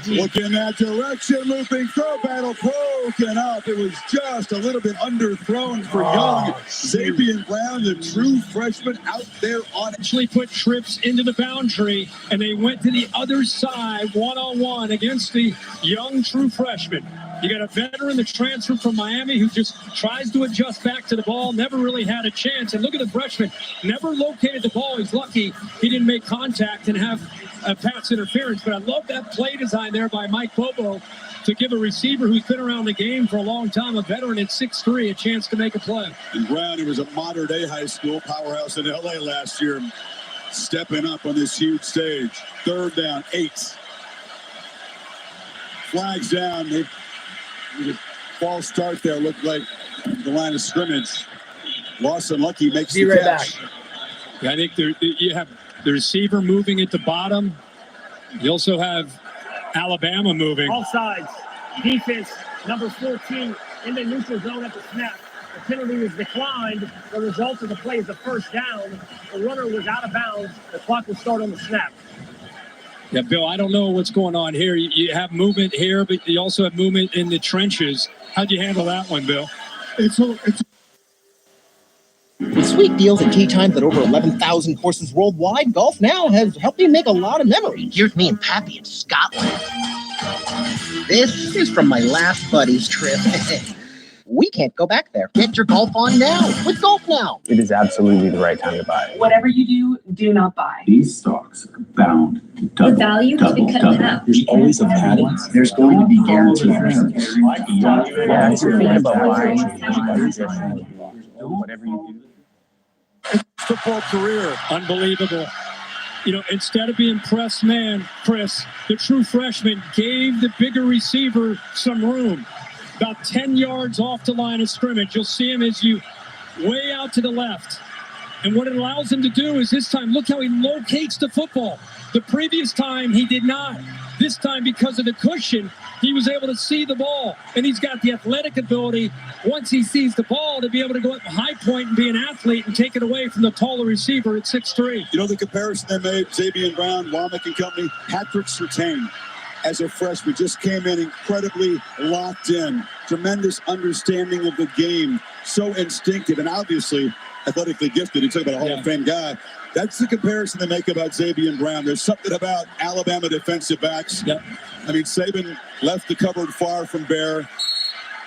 Speaker 10: Look in that direction, looping throw battle broken up. It was just a little bit underthrown for Young. Xavier Brown, the true freshman, out there on it.
Speaker 9: Actually put trips into the boundary, and they went to the other side, one-on-one against the young true freshman. You got a veteran, the transfer from Miami, who just tries to adjust back to the ball, never really had a chance. And look at the freshman, never located the ball. He's lucky he didn't make contact and have a pass interference. But I love that play design there by Mike Bobo to give a receiver who's been around the game for a long time, a veteran at 6'3", a chance to make a play.
Speaker 10: And Brown, who was a modern-day high school powerhouse in L.A. last year, stepping up on this huge stage. 3rd down, 8. Flags down. They false start there. Looked like the line of scrimmage. Lawson Lucky makes the
Speaker 7: right
Speaker 10: catch.
Speaker 7: back.
Speaker 9: Yeah, I think you have the receiver moving at the bottom. You also have Alabama moving.
Speaker 15: All sides. Defense, number 14, in the neutral zone at the snap. The penalty was declined. The result of the play is a first down. The runner was out of bounds. The clock will start on the snap.
Speaker 9: Yeah, Bill, I don't know what's going on here. You have movement here, but you also have movement in the trenches. How'd you handle that one, Bill?
Speaker 2: With sweet deals and tee times at over 11,000 courses worldwide, Golf Now has helped me make a lot of memories. Here's me and Pappy in Scotland. This is from my last buddy's trip. we can't go back there. Get your golf on now with Golf Now.
Speaker 1: It is absolutely the right time to buy.
Speaker 6: Whatever you do, do not buy.
Speaker 5: These stocks are bound to double.
Speaker 6: The value has been cut in half.
Speaker 5: There's always a pattern.
Speaker 4: There's going to be guaranteed returns.
Speaker 1: Yeah, if you're thinking about buying, whatever you do.
Speaker 9: Football career, unbelievable. You know, instead of being press man, Chris, the true freshman gave the bigger receiver some room. About 10 yards off the line of scrimmage. You'll see him as you way out to the left. And what it allows him to do is this time, look how he locates the football. The previous time, he did not. This time, because of the cushion, he was able to see the ball. And he's got the athletic ability, once he sees the ball, to be able to go at the high point and be an athlete and take it away from the taller receiver at 6'3".
Speaker 10: You know the comparison they made, Xavier Brown, Womack and company, Patrick Surtain. As a freshman, just came in incredibly locked in, tremendous understanding of the game, so instinctive, and obviously athletically gifted. You talk about a Hall of Fame guy. That's the comparison they make about Xavier Brown. There's something about Alabama defensive backs.
Speaker 9: Yep.
Speaker 10: I mean, Saban left the cupboard far from bare.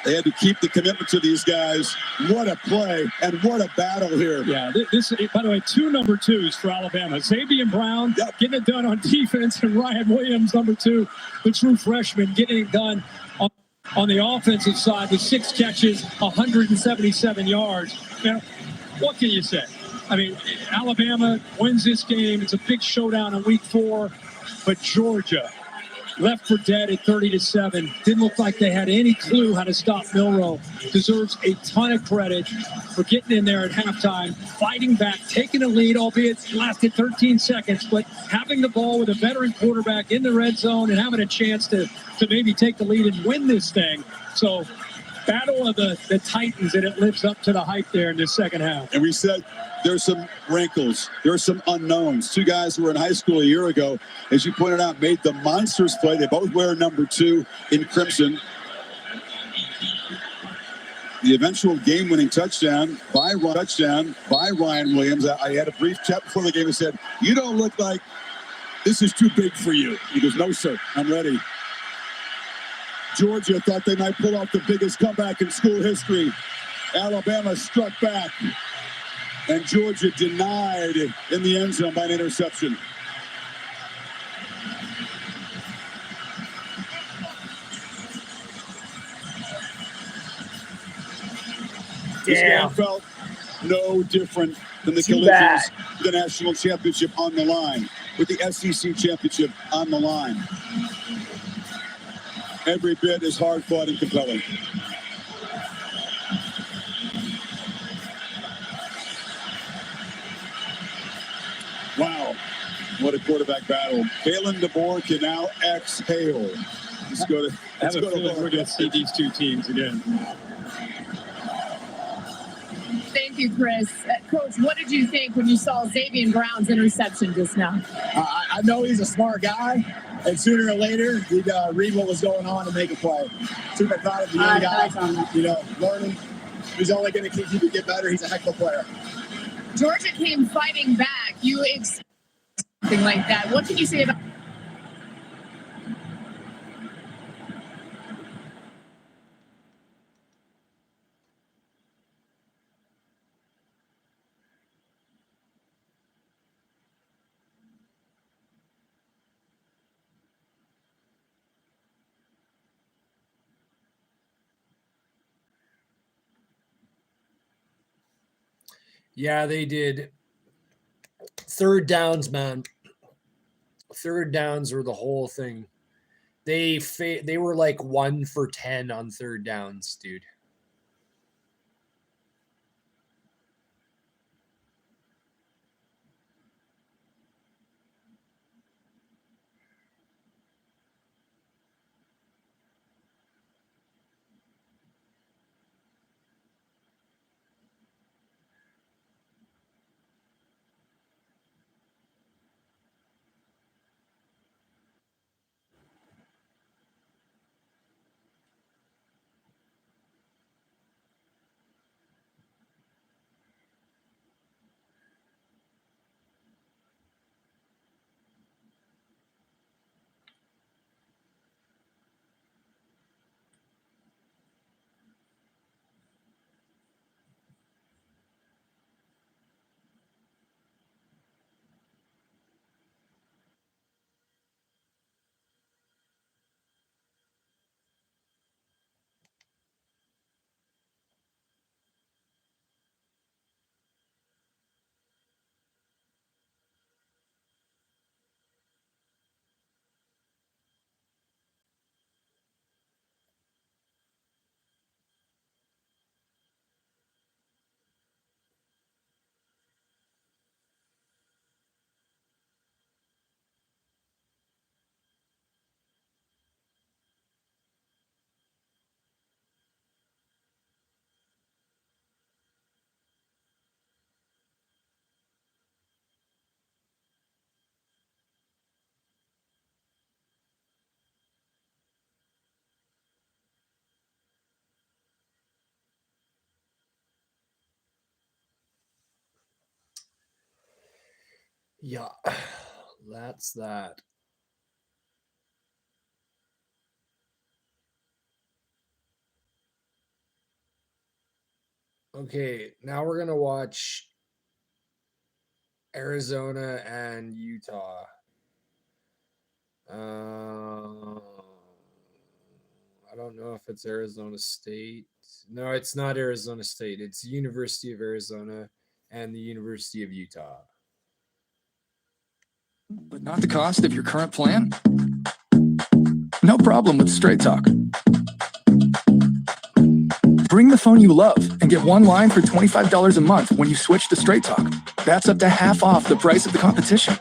Speaker 10: They had to keep the commitment to these guys. What a play and what a battle here.
Speaker 9: Yeah, this by the way, 2 number 2s for Alabama. Xavier Brown getting it done on defense, and Ryan Williams, number 2, the true freshman, getting it done on the offensive side with 6 catches, 177 yards. Now, what can you say? I mean, Alabama wins this game. It's a big showdown in week 4, but Georgia left for dead at 30-7. Didn't look like they had any clue how to stop Milroe. Deserves a ton of credit for getting in there at halftime, fighting back, taking a lead, albeit it lasted 13 seconds, but having the ball with a veteran quarterback in the red zone and having a chance to maybe take the lead and win this thing. So, battle of the Titans, and it lives up to the hype there in the second half.
Speaker 10: And we said there's some wrinkles. There's some unknowns. 2 guys who were in high school a year ago, as you pointed out, made the monsters play. They both wear number 2 in crimson. The eventual game-winning touchdown by Ryan Williams. I had a brief chat before the game and said, "You don't look like this is too big for you." He goes, "No, sir, I'm ready." Georgia thought they might pull off the biggest comeback in school history. Alabama struck back, and Georgia denied in the end zone by an interception. This game felt no different than the collisions for the national championship on the line, with the SEC championship on the line. Every bit as hard-fought and compelling. Wow, what a quarterback battle. Kalen DeBoer can now exhale. Let's go to.
Speaker 9: I have a feeling we're going to see these 2 teams again.
Speaker 3: Thank you, Chris. Coach, what did you think when you saw Xavier Brown's interception just now?
Speaker 4: I know he's a smart guy, and sooner or later he'd read what was going on and make a play. Super proud of the young guy. You know, learning. He's only going to continue to get better. He's a heck of a player.
Speaker 3: Georgia came fighting back. You expect something like that. What can you say about?
Speaker 7: Yeah, they did. 3rd downs, man. 3rd downs were the whole thing. They were like 1 for 10 on 3rd downs, dude. Yeah, that's that. Okay, now we're gonna watch Arizona and Utah. I don't know if it's Arizona State. No, it's not Arizona State. It's University of Arizona and the University of Utah.
Speaker 8: But not the cost of your current plan? No problem with Straight Talk. Bring the phone you love and get one line for $25 a month when you switch to Straight Talk. That's up to half off the price of the competition.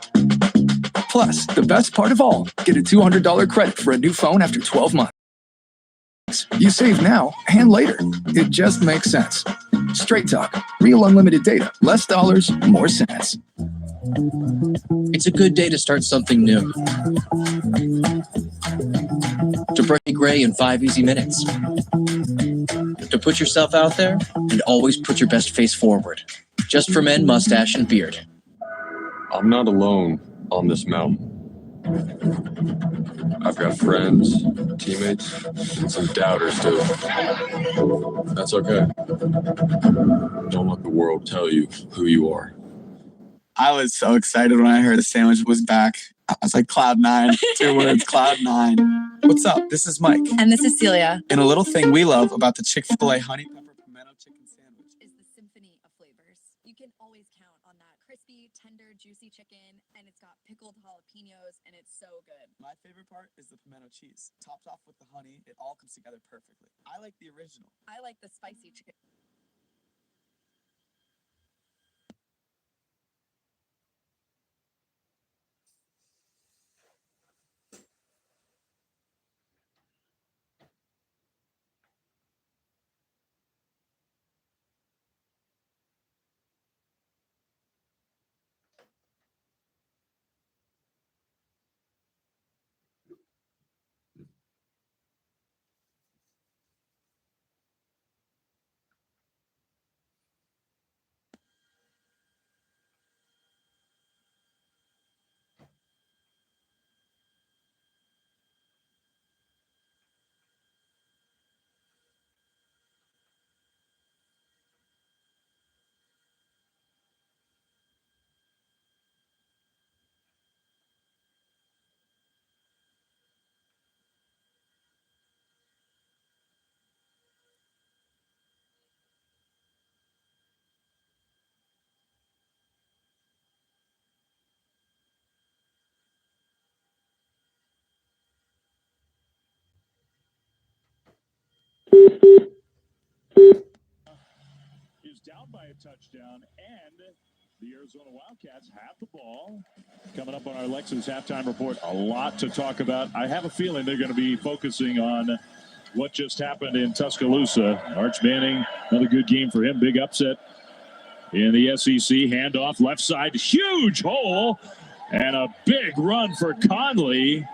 Speaker 8: Plus, the best part of all, get a $200 credit for a new phone after 12 months. You save now and later. It just makes sense. Straight Talk. Real unlimited data. Less dollars, more cents.
Speaker 21: It's a good day to start something new. To break gray in 5 easy minutes. To put yourself out there and always put your best face forward. Just for men, mustache, and beard.
Speaker 22: I'm not alone on this mountain. I've got friends, teammates, and some doubters too. That's okay. Don't let the world tell you who you are.
Speaker 23: I was so excited when I heard the sandwich was back. I was like, Cloud9, 2 words, Cloud9. What's up? This is Mike.
Speaker 24: And this is Celia.
Speaker 23: And a little thing we love about the Chick-fil-A honey pepper pimento chicken sandwich
Speaker 24: Is the symphony of flavors. You can always count on that crispy, tender, juicy chicken, and it's got pickled jalapenos, and it's so good.
Speaker 23: My favorite part is the pimento cheese. Topped off with the honey, it all comes together perfectly. I like the original.
Speaker 24: I like the spicy chicken.
Speaker 10: Is down by a touchdown, and the Arizona Wildcats have the ball. Coming up on our Lexus halftime report, a lot to talk about. I have a feeling they're going to be focusing on what just happened in Tuscaloosa. Arch Manning, another good game for him. Big upset in the SEC. Handoff, left side, huge hole, and a big run for Conley.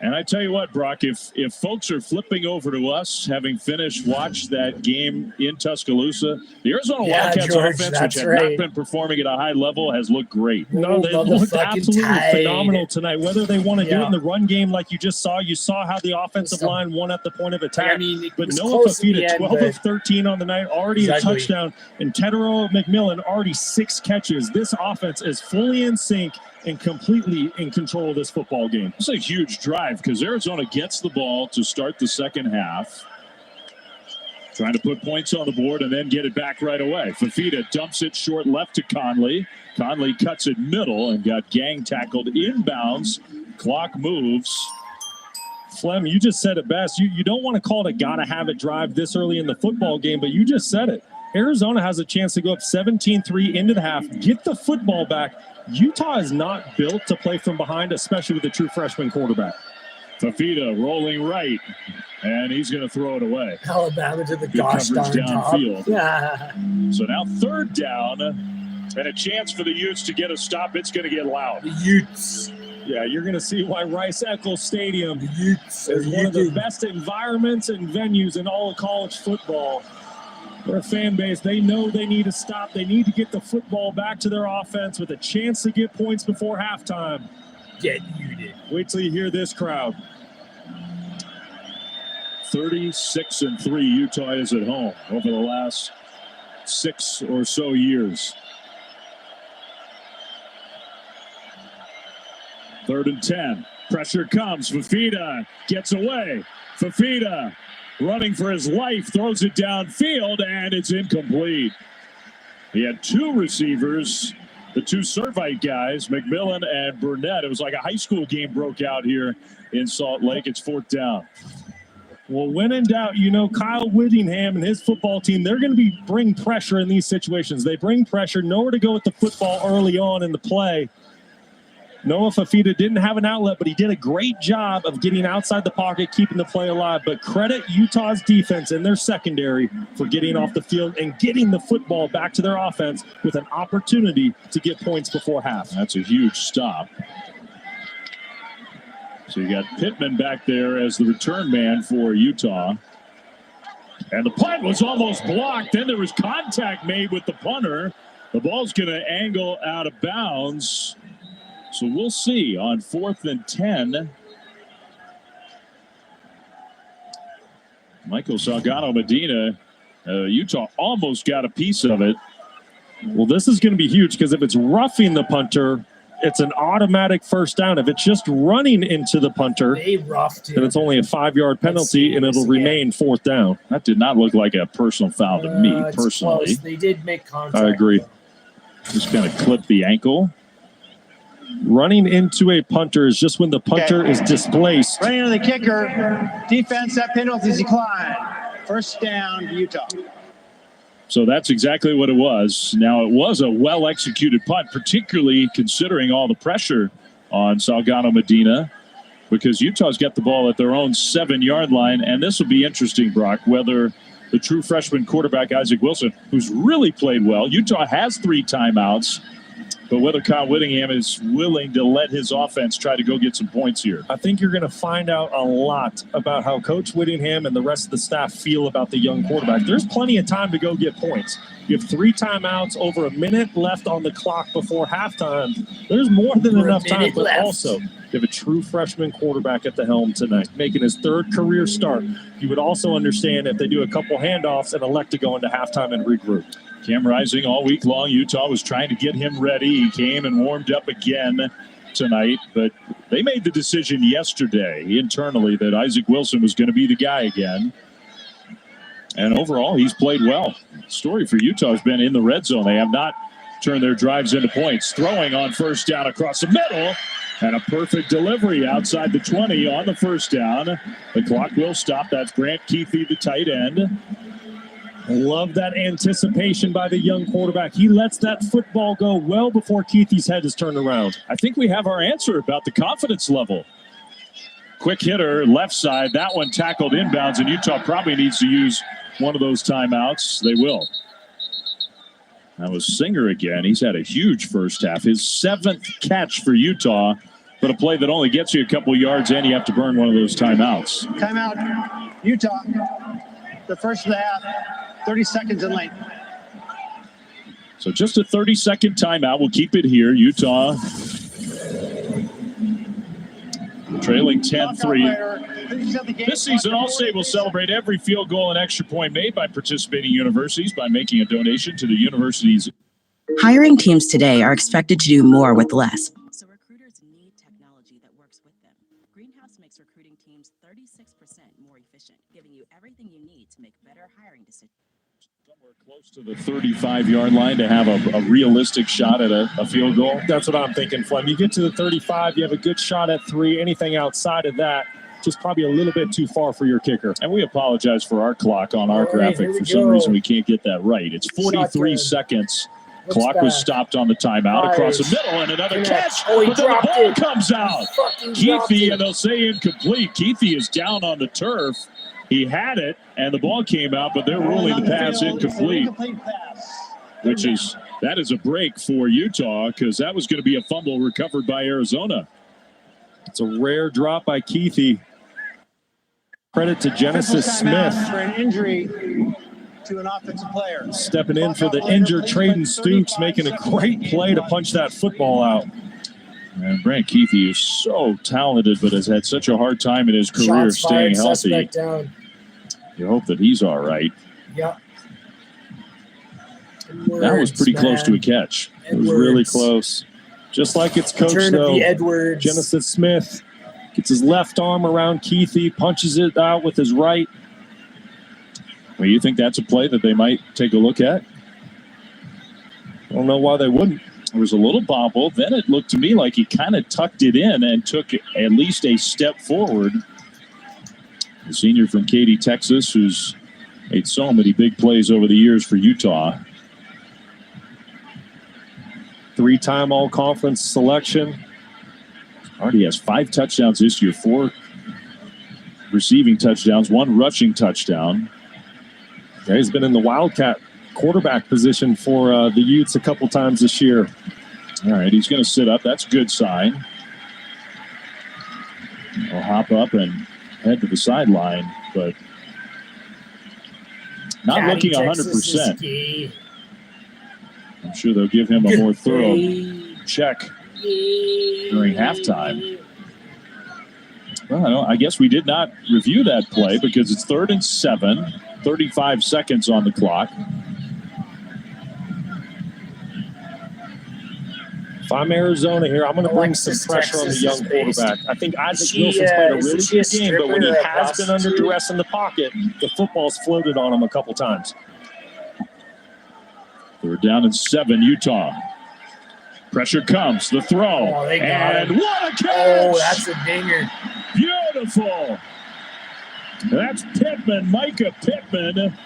Speaker 10: And I tell you what, Brock, if folks are flipping over to us, having watched that game in Tuscaloosa, the Arizona Wildcats
Speaker 7: George,
Speaker 10: offense, which had not been performing at a high level, has looked great.
Speaker 26: No, they looked absolutely
Speaker 7: Tide.
Speaker 26: phenomenal tonight. Whether they want to do it in the run game like you just saw, how the offensive line won at the point of attack.
Speaker 7: I mean,
Speaker 26: but
Speaker 7: was
Speaker 26: Noah
Speaker 7: close in the
Speaker 26: Fafita,
Speaker 7: end,
Speaker 26: 12
Speaker 7: but-
Speaker 26: of 13 on the night, already
Speaker 7: Exactly.
Speaker 26: a touchdown. And Tedero McMillan, already 6 catches. This offense is fully in sync and completely in control of this football game.
Speaker 10: It's a huge drive because Arizona gets the ball to start the second half. Trying to put points on the board and then get it back right away. Fafita dumps it short left to Conley. Conley cuts it middle and got gang tackled inbounds. Clock moves.
Speaker 26: Flem, you just said it best. You don't want to call it a gotta-have-it drive this early in the football game, but you just said it. Arizona has a chance to go up 17-3 into the half, get the football back. Utah is not built to play from behind, especially with a true freshman quarterback.
Speaker 10: Fafita rolling right, and he's going to throw it away.
Speaker 7: Alabama to the
Speaker 10: Good
Speaker 7: gosh
Speaker 10: coverage
Speaker 7: darn top.
Speaker 10: downfield.
Speaker 7: Yeah.
Speaker 10: So now third down, and a chance for the Utes to get a stop. It's going to get loud.
Speaker 7: The Utes.
Speaker 26: Yeah, you're going to see why Rice-Eccles Stadium is one of the best environments and venues in all of college football. Their fan base, they know they need to stop. They need to get the football back to their offense with a chance to get points before halftime.
Speaker 7: Get muted.
Speaker 26: Wait till you hear this crowd.
Speaker 10: 36-3 Utah is at home over the last 6 or so years. 3rd and 10. Pressure comes. Fafita gets away. Fafita running for his life, throws it downfield, and it's incomplete. He had 2 receivers, the 2 Servite guys, McMillan and Burnett. It was like a high school game broke out here in Salt Lake. It's 4th down.
Speaker 26: Well, when in doubt, Kyle Whittingham and his football team, they're going to bring pressure in these situations. They bring pressure, nowhere to go with the football early on in the play. Noah Fafita didn't have an outlet, but he did a great job of getting outside the pocket, keeping the play alive. But credit Utah's defense and their secondary for getting off the field and getting the football back to their offense with an opportunity to get points before half.
Speaker 10: That's a huge stop. So you got Pittman back there as the return man for Utah. And the punt was almost blocked. Then there was contact made with the punter. The ball's going to angle out of bounds. So we'll see on 4th and 10. Michael Salgado Medina, Utah almost got a piece of it.
Speaker 26: Well, this is going to be huge because if it's roughing the punter, it's an automatic first down. If it's just running into the punter,
Speaker 7: They roughed
Speaker 26: then
Speaker 7: him.
Speaker 26: it's only a 5-yard penalty and it'll remain 4th down.
Speaker 10: That did not look like a personal foul to me,
Speaker 7: It's
Speaker 10: personally.
Speaker 7: close. They did make contact.
Speaker 26: I agree.
Speaker 10: Just kind of clipped the ankle.
Speaker 26: Running into a punter is just when the punter is displaced.
Speaker 12: Running into the kicker. Defense, that penalty's declined. First down, Utah.
Speaker 10: So that's exactly what it was. Now, it was a well-executed punt, particularly considering all the pressure on Salgado Medina, because Utah's got the ball at their own 7-yard line. And this will be interesting, Brock, whether the true freshman quarterback, Isaac Wilson, who's really played well. Utah has 3 timeouts. But whether Kyle Whittingham is willing to let his offense try to go get some points here.
Speaker 26: I think you're going to find out a lot about how Coach Whittingham and the rest of the staff feel about the young quarterback. There's plenty of time to go get points. You have 3 timeouts, over a minute left on the clock before halftime. There's more than enough time, but also you have a true freshman quarterback at the helm tonight, making his 3rd career start. You would also understand if they do a couple handoffs and elect to go into halftime and regroup.
Speaker 10: Cam Rising all week long. Utah was trying to get him ready. He came and warmed up again tonight, but they made the decision yesterday internally that Isaac Wilson was going to be the guy again. And overall, he's played well. The story for Utah has been in the red zone. They have not turned their drives into points. Throwing on first down across the middle, and a perfect delivery outside the 20 on the first down. The clock will stop. That's Grant Keithy, the tight end.
Speaker 26: I love that anticipation by the young quarterback. He lets that football go well before Keithy's head is turned around.
Speaker 10: I think we have our answer about the confidence level. Quick hitter, left side. That one tackled inbounds, and Utah probably needs to use one of those timeouts. They will. That was Singer again. He's had a huge first half. His 7th catch for Utah, but a play that only gets you a couple yards, and you have to burn one of those timeouts.
Speaker 12: Timeout, Utah. The first of the half. 30 seconds in length.
Speaker 10: So just a 30-second timeout. We'll keep it here. Utah trailing 10-3. This season, Allstate will celebrate every field goal and extra point made by participating universities by making a donation to the university's.
Speaker 13: Hiring teams today are expected to do more with less. So recruiters need technology that works with them. Greenhouse makes recruiting teams 36% more efficient, giving you everything you need to make better hiring decisions.
Speaker 10: Somewhere close to the 35-yard line to have a realistic shot at a field goal.
Speaker 26: That's what I'm thinking, Flem. You get to the 35, you have a good shot at 3. Anything outside of that, just probably a little bit too far for your kicker.
Speaker 10: And we apologize for our clock on our graphic. For some reason, we can't get that right. It's 43 seconds. Clock was stopped on the timeout across the middle, and another catch. But then the ball comes out. Keithy, and they'll say incomplete. Keithy is down on the turf. He had it, and the ball came out, but they're ruling the pass incomplete. That is a break for Utah, because that was going to be a fumble recovered by Arizona.
Speaker 26: It's a rare drop by Keithy. Credit to Genesis Smith.
Speaker 12: For an injury to an offensive player.
Speaker 26: Stepping in for the injured Traden Stoops, making a great play to punch that football out.
Speaker 11: And Brant Keithy is so talented, but has had such a hard time in his career
Speaker 7: Shots
Speaker 11: staying
Speaker 7: fired,
Speaker 11: healthy.
Speaker 7: suspect down.
Speaker 11: You hope that he's all right.
Speaker 7: Yeah.
Speaker 11: That was pretty close to a catch.
Speaker 26: It was really close. Just like its coach,
Speaker 7: Return of
Speaker 26: though.
Speaker 7: the Edwards.
Speaker 26: Genesis Smith gets his left arm around Keithy, punches it out with his right.
Speaker 11: Well, you think that's a play that they might take a look at?
Speaker 26: I don't know why they wouldn't.
Speaker 11: There was a little bobble. Then it looked to me like he kind of tucked it in and took at least a step forward. The senior from Katy, Texas, who's made so many big plays over the years for Utah.
Speaker 26: Three-time all-conference selection.
Speaker 11: Already has 5 touchdowns this year, 4 receiving touchdowns, 1 rushing touchdown.
Speaker 26: Yeah, he's been in the Wildcat quarterback position for the Utes a couple times this year.
Speaker 11: All right, he's going to sit up. That's a good sign. He'll hop up and head to the sideline, but not looking 100%. I'm sure they'll give him a more thorough check during halftime. Well, I guess we did not review that play because it's 3rd and 7, 35 seconds on the clock.
Speaker 26: If I'm Arizona here, I'm going to bring some pressure on the young quarterback. I think Isaac Wilson's played a really good game, but when he has been under duress in the pocket, the football's floated on him a couple times.
Speaker 11: 3rd down and 7, Utah. Pressure comes, the throw, and what a catch!
Speaker 7: Oh, that's a dinger.
Speaker 11: Beautiful. That's Pittman, Micah Pittman.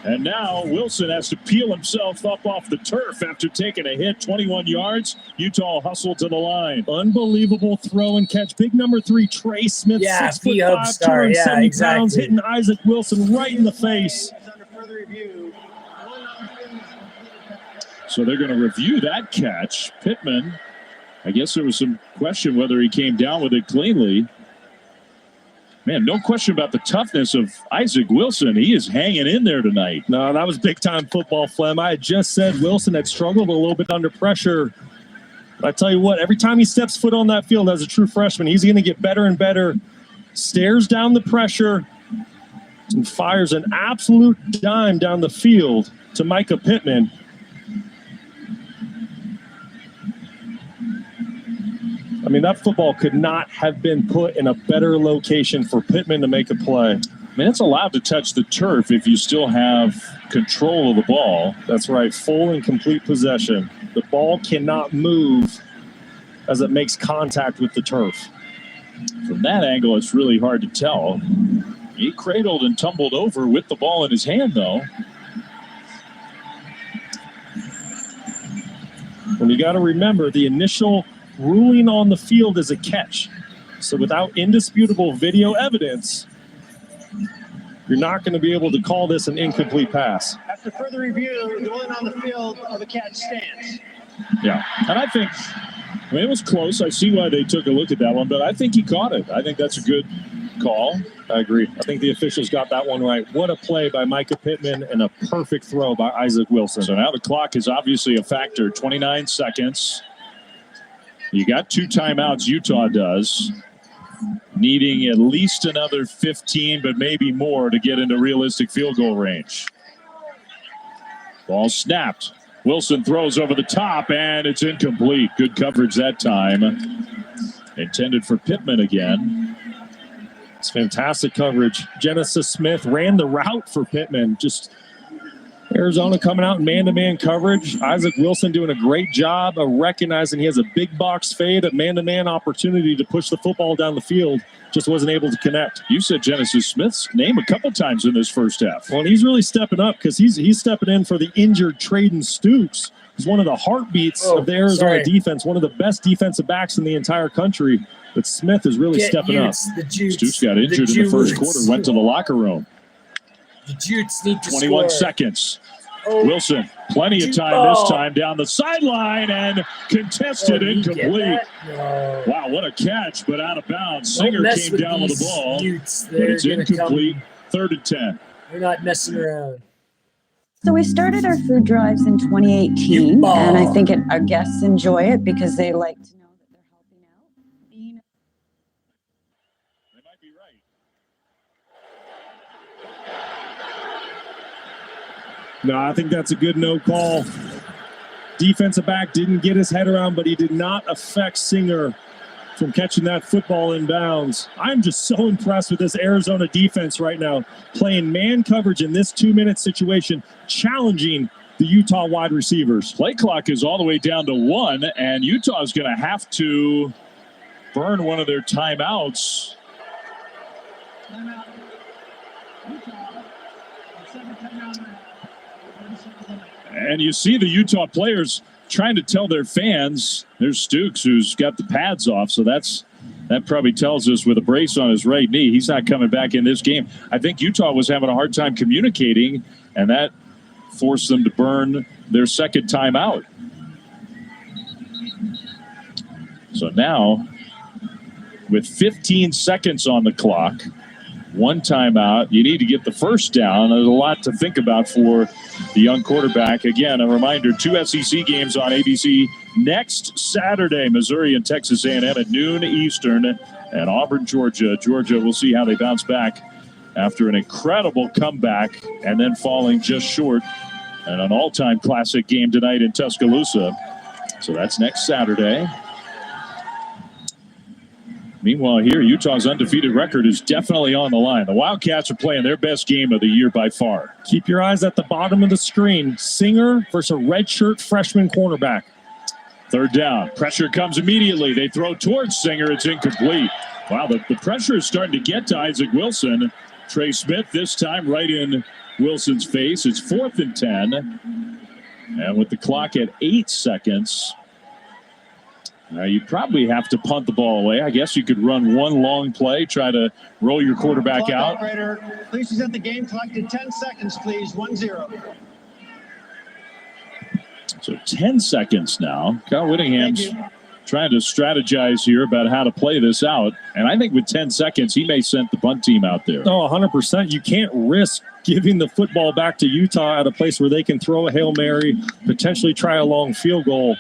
Speaker 11: And now Wilson has to peel himself up off the turf after taking a hit, 21 yards. Utah hustled to the line.
Speaker 26: Unbelievable throw and catch. Big number 3, Trey Smith, 6'5", 270 pounds, hitting Isaac Wilson right in the face.
Speaker 11: So they're going to review that catch. Pittman, I guess there was some question whether he came down with it cleanly. Man, no question about the toughness of Isaac Wilson. He is hanging in there tonight.
Speaker 26: No, that was big-time football, Flem. I had just said Wilson had struggled a little bit under pressure. But I tell you what, every time he steps foot on that field as a true freshman, he's going to get better and better. Stares down the pressure and fires an absolute dime down the field to Micah Pittman. I mean, that football could not have been put in a better location for Pittman to make a play.
Speaker 11: I mean, it's allowed to touch the turf if you still have control of the ball.
Speaker 26: That's right, full and complete possession. The ball cannot move as it makes contact with the turf.
Speaker 11: From that angle, it's really hard to tell. He cradled and tumbled over with the ball in his hand, though.
Speaker 26: And you got to remember, the initial ruling on the field is a catch. So without indisputable video evidence, you're not going to be able to call this an incomplete pass.
Speaker 12: After further review, the ruling on the field of the catch stands.
Speaker 11: Yeah, and I think, it was close. I see why they took a look at that one, but I think he caught it. I think that's a good call.
Speaker 26: I agree. I think the officials got that one right. What a play by Micah Pittman and a perfect throw by Isaac Wilson.
Speaker 11: So now the clock is obviously a factor. 29 seconds. You got 2 timeouts, Utah does. Needing at least another 15, but maybe more to get into realistic field goal range. Ball snapped. Wilson throws over the top, and it's incomplete. Good coverage that time. Intended for Pittman again.
Speaker 26: It's fantastic coverage. Genesis Smith ran the route for Pittman. Just Arizona coming out in man-to-man coverage. Isaac Wilson doing a great job of recognizing he has a big box fade, a man-to-man opportunity to push the football down the field. Just wasn't able to connect.
Speaker 11: You said Genesis Smith's name a couple times in this first half.
Speaker 26: Well, and he's really stepping up because he's stepping in for the injured Traden Stoops. He's one of the heartbeats of the Arizona defense, one of the best defensive backs in the entire country. But Smith is really stepping up.
Speaker 11: Stoops got injured in the first quarter, went to the locker room.
Speaker 7: The Jutes need to
Speaker 11: 21
Speaker 7: score.
Speaker 11: seconds. Wilson, plenty of time this time down the sideline and contested incomplete.
Speaker 7: No.
Speaker 11: Wow, what a catch, but out of bounds. Singer came down with the ball,
Speaker 7: Utes.
Speaker 11: but it's incomplete. 3rd and 10.
Speaker 7: They're not messing around.
Speaker 14: So we started our food drives in 2018, and I think our guests enjoy it because they like to know that they're helping out.
Speaker 11: They might be right.
Speaker 26: No, I think that's a good no call. Defensive back didn't get his head around, but he did not affect Singer from catching that football in bounds. I'm just so impressed with this Arizona defense right now, playing man coverage in this 2-minute situation, challenging the Utah wide receivers.
Speaker 11: Play clock is all the way down to 1, and Utah is going to have to burn one of their timeouts. And you see the Utah players trying to tell their fans. There's Stukes, who's got the pads off, so that probably tells us with a brace on his right knee, he's not coming back in this game. I think Utah was having a hard time communicating, and that forced them to burn their second timeout. So now, with 15 seconds on the clock, 1 timeout, you need to get the first down. There's a lot to think about for the young quarterback. Again, a reminder, 2 SEC games on ABC next Saturday, Missouri and Texas A&M at noon Eastern, and Auburn, Georgia. Georgia, we'll see how they bounce back after an incredible comeback and then falling just short and an all-time classic game tonight in Tuscaloosa. So that's next Saturday. Meanwhile, here, Utah's undefeated record is definitely on the line. The Wildcats are playing their best game of the year by far.
Speaker 26: Keep your eyes at the bottom of the screen. Singer versus a redshirt freshman cornerback.
Speaker 11: 3rd down. Pressure comes immediately. They throw towards Singer. It's incomplete. Wow, the pressure is starting to get to Isaac Wilson. Trey Smith this time right in Wilson's face. It's 4th and 10. And with the clock at 8 seconds... you probably have to punt the ball away. I guess you could run one long play, try to roll your quarterback
Speaker 12: Clock
Speaker 11: out.
Speaker 12: Operator, please present the game clock to 10 seconds, please. 1-0.
Speaker 11: So 10 seconds now. Kyle Whittingham's trying to strategize here about how to play this out. And I think with 10 seconds, he may send the punt team out there.
Speaker 26: Oh, 100%. You can't risk giving the football back to Utah at a place where they can throw a Hail Mary, potentially try a long field goal.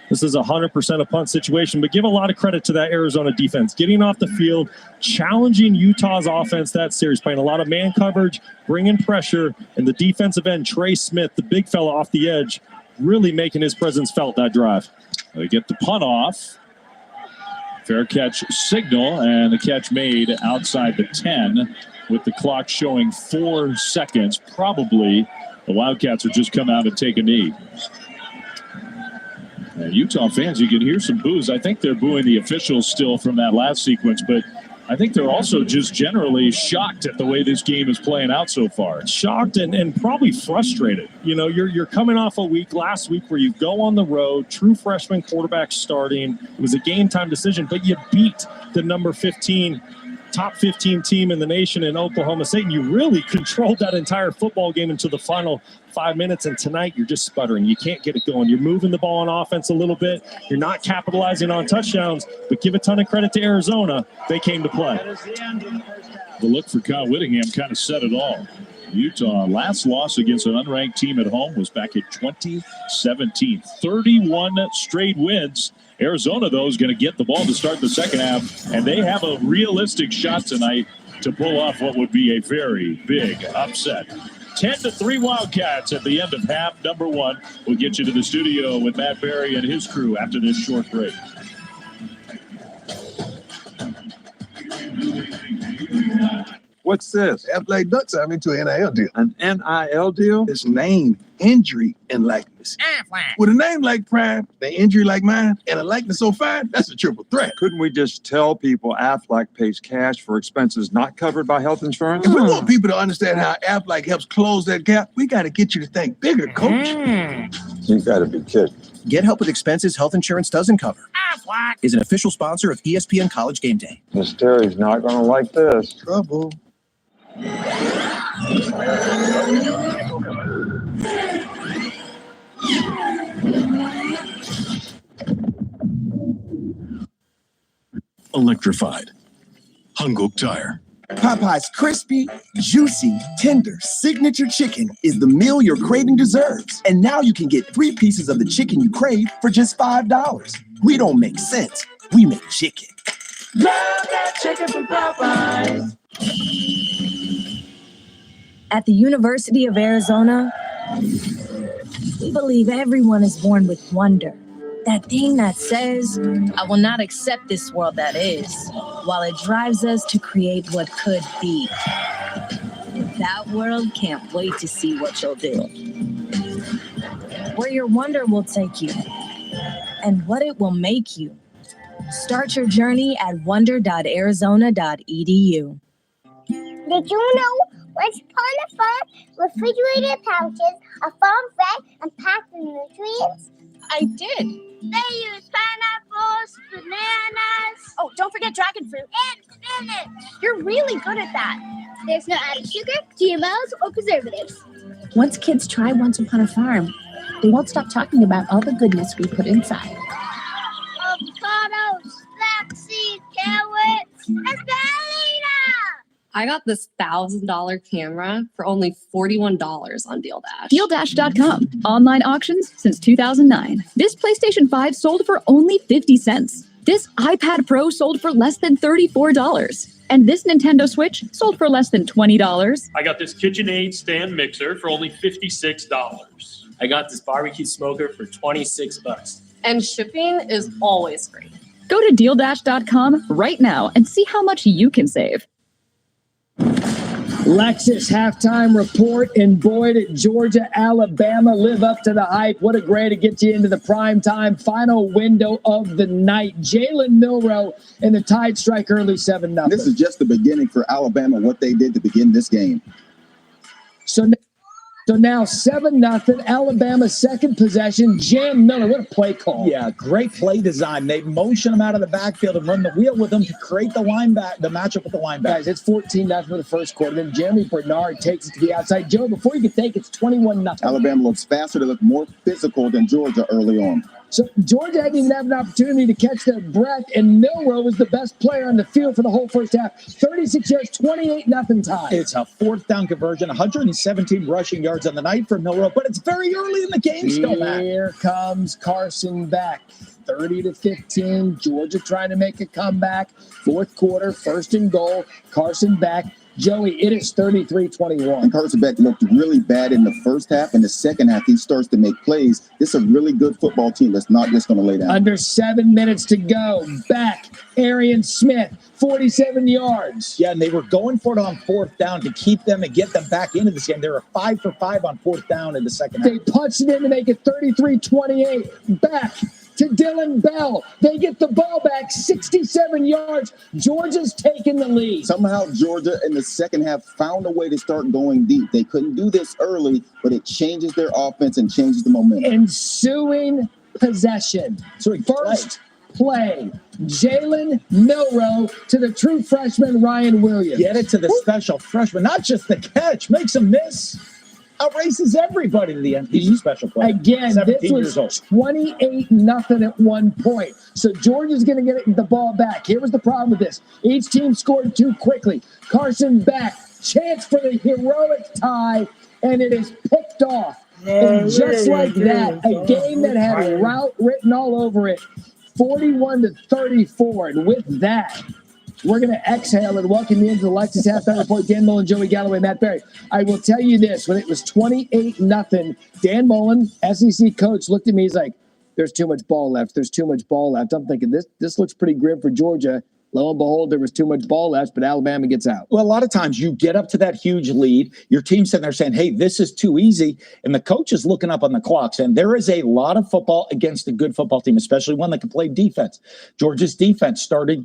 Speaker 26: This is 100% a punt situation, but give a lot of credit to that Arizona defense. Getting off the field, challenging Utah's offense that series, playing a lot of man coverage, bringing pressure, and the defensive end, Trey Smith, the big fella off the edge, really making his presence felt that drive.
Speaker 11: They get the punt off. Fair catch signal, and the catch made outside the 10 with the clock showing 4 seconds. Probably the Wildcats will just come out and take a knee. And Utah fans, you can hear some boos. I think they're booing the officials still from that last sequence, but I think they're also just generally shocked at the way this game is playing out so far.
Speaker 26: Shocked and probably frustrated. You know, you're coming off a week last week where you go on the road, true freshman quarterback starting. It was a game time decision, but you beat the number 15 top 15 team in the nation in Oklahoma State, and you really controlled that entire football game into the final 5 minutes, and tonight you're just sputtering. You can't get it going. You're moving the ball on offense a little bit. You're not capitalizing on touchdowns, but give a ton of credit to Arizona. They came to play.
Speaker 11: The look for Kyle Whittingham kind of said it all. Utah last loss against an unranked team at home was back in 2017. 31 straight wins. Arizona, though, is going to get the ball to start the second half, and they have a realistic shot tonight to pull off what would be a very big upset. 10-3 Wildcats at the end of half number 1. We'll get you to the studio with Matt Berry and his crew after this short break.
Speaker 16: What's this? Aflac Ducks signed me to an NIL deal. An NIL deal? It's name, injury, and likeness. With a name like Prime, the injury like mine, and a likeness so fine, that's a triple threat.
Speaker 17: Couldn't we just tell people Aflac pays cash for expenses not covered by health insurance?
Speaker 16: If we want people to understand how Aflac helps close that gap, we got to get you to think bigger, coach.
Speaker 17: You got to be kidding.
Speaker 2: Get help with expenses health insurance doesn't cover.
Speaker 16: Aflac
Speaker 2: is an official sponsor of ESPN College Game Day.
Speaker 17: Miss Terry's not going to like this.
Speaker 16: Trouble.
Speaker 5: Electrified. Hanguk Tire.
Speaker 16: Popeye's crispy, juicy, tender signature chicken is the meal your craving deserves. And now you can get 3 pieces of the chicken you crave for just $5. We don't make sense. We make chicken.
Speaker 6: Love that chicken from Popeyes.
Speaker 15: At the University of Arizona, we believe everyone is born with wonder. That thing that says, I will not accept this world that is, while it drives us to create what could be. That world can't wait to see what you'll do. Where your wonder will take you, and what it will make you. Start your journey at wonder.arizona.edu.
Speaker 18: Did you know once upon a time, refrigerated pouches are farm fed and packed with nutrients?
Speaker 19: I did.
Speaker 18: They use pineapples, bananas.
Speaker 19: Oh, don't forget dragon fruit.
Speaker 18: And spinach.
Speaker 19: You're really good at that.
Speaker 18: There's no added sugar, GMOs, or preservatives.
Speaker 20: Once kids try Once Upon a Farm, they won't stop talking about all the goodness we put inside.
Speaker 18: Avocados, flaxseed, carrots, and spirulina.
Speaker 19: I got this $1,000 camera for only $41 on DealDash.
Speaker 25: DealDash.com. Online auctions since 2009. This PlayStation 5 sold for only 50 cents. This iPad Pro sold for less than $34. And this Nintendo Switch sold for less than $20.
Speaker 27: I got this KitchenAid stand mixer for only $56.
Speaker 28: I got this barbecue smoker for $26.
Speaker 19: And shipping is always free.
Speaker 25: Go to DealDash.com right now and see how much you can save.
Speaker 1: Lexus halftime report, and boy, did Georgia, Alabama live up to the hype. What a great to get you into the prime time final window of the night. Jalen Milroe and the Tide strike early 7-0.
Speaker 29: This is just the beginning for Alabama, what they did to begin this game.
Speaker 1: So now 7-0, Alabama's second possession. Jam Miller, what a play call.
Speaker 30: Yeah, great play design. They motion them out of the backfield and run the wheel with them to create the matchup with the linebacker.
Speaker 1: Guys, it's 14-0 for the first quarter. Then Jeremy Bernard takes it to the outside. Joe, before you can think, it's 21-0.
Speaker 29: Alabama looks faster. They look more physical than Georgia early on.
Speaker 1: So Georgia didn't even have an opportunity to catch their breath, and Milroe was the best player on the field for the whole first half. 36 yards, 28-0 tie.
Speaker 30: It's a 4th down conversion, 117 rushing yards on the night for Milroe, but it's very early in the game still, Matt.
Speaker 1: Here comes Carson back. 30-15. Georgia trying to make a comeback. Fourth quarter, 1st and goal. Carson back. Joey, it is 33-21.
Speaker 29: And Carson Beck looked really bad in the first half. In the second half, he starts to make plays. This is a really good football team that's not just going to lay down.
Speaker 1: Under 7 minutes to go. Back, Arian Smith, 47 yards.
Speaker 30: Yeah, and they were going for it on 4th down to keep them and get them back into this game. They were 5 for 5 on 4th down in the second half.
Speaker 1: They punched it in to make it 33-28. Back to Dylan Bell. They get the ball back, 67 yards. Georgia's taking the lead.
Speaker 29: Somehow Georgia in the second half found a way to start going deep. They couldn't do this early, but it changes their offense and changes the momentum.
Speaker 1: Ensuing possession. First play. Jalen Milroe to the true freshman Ryan Williams.
Speaker 30: Get it to the special freshman, not just the catch, makes him miss. Outraces everybody to the end. He's a special player.
Speaker 1: Again, this was 28-0 at one point. So Georgia's going to get the ball back. Here was the problem with this. Each team scored too quickly. Carson back. Chance for the heroic tie, and it is picked off. And just like that, a game that had route written all over it, 41-34. And with that, we're going to exhale and welcome you into the Lexus Halftime Report. Dan Mullen, Joey Galloway, Matt Berry. I will tell you this. When it was 28-0, Dan Mullen, SEC coach, looked at me. He's like, there's too much ball left. There's too much ball left. I'm thinking, this looks pretty grim for Georgia. Lo and behold, there was too much ball left, but Alabama gets out.
Speaker 30: Well, a lot of times you get up to that huge lead. Your team's sitting there saying, hey, this is too easy. And the coach is looking up on the clock. And there is a lot of football against a good football team, especially one that can play defense. Georgia's defense started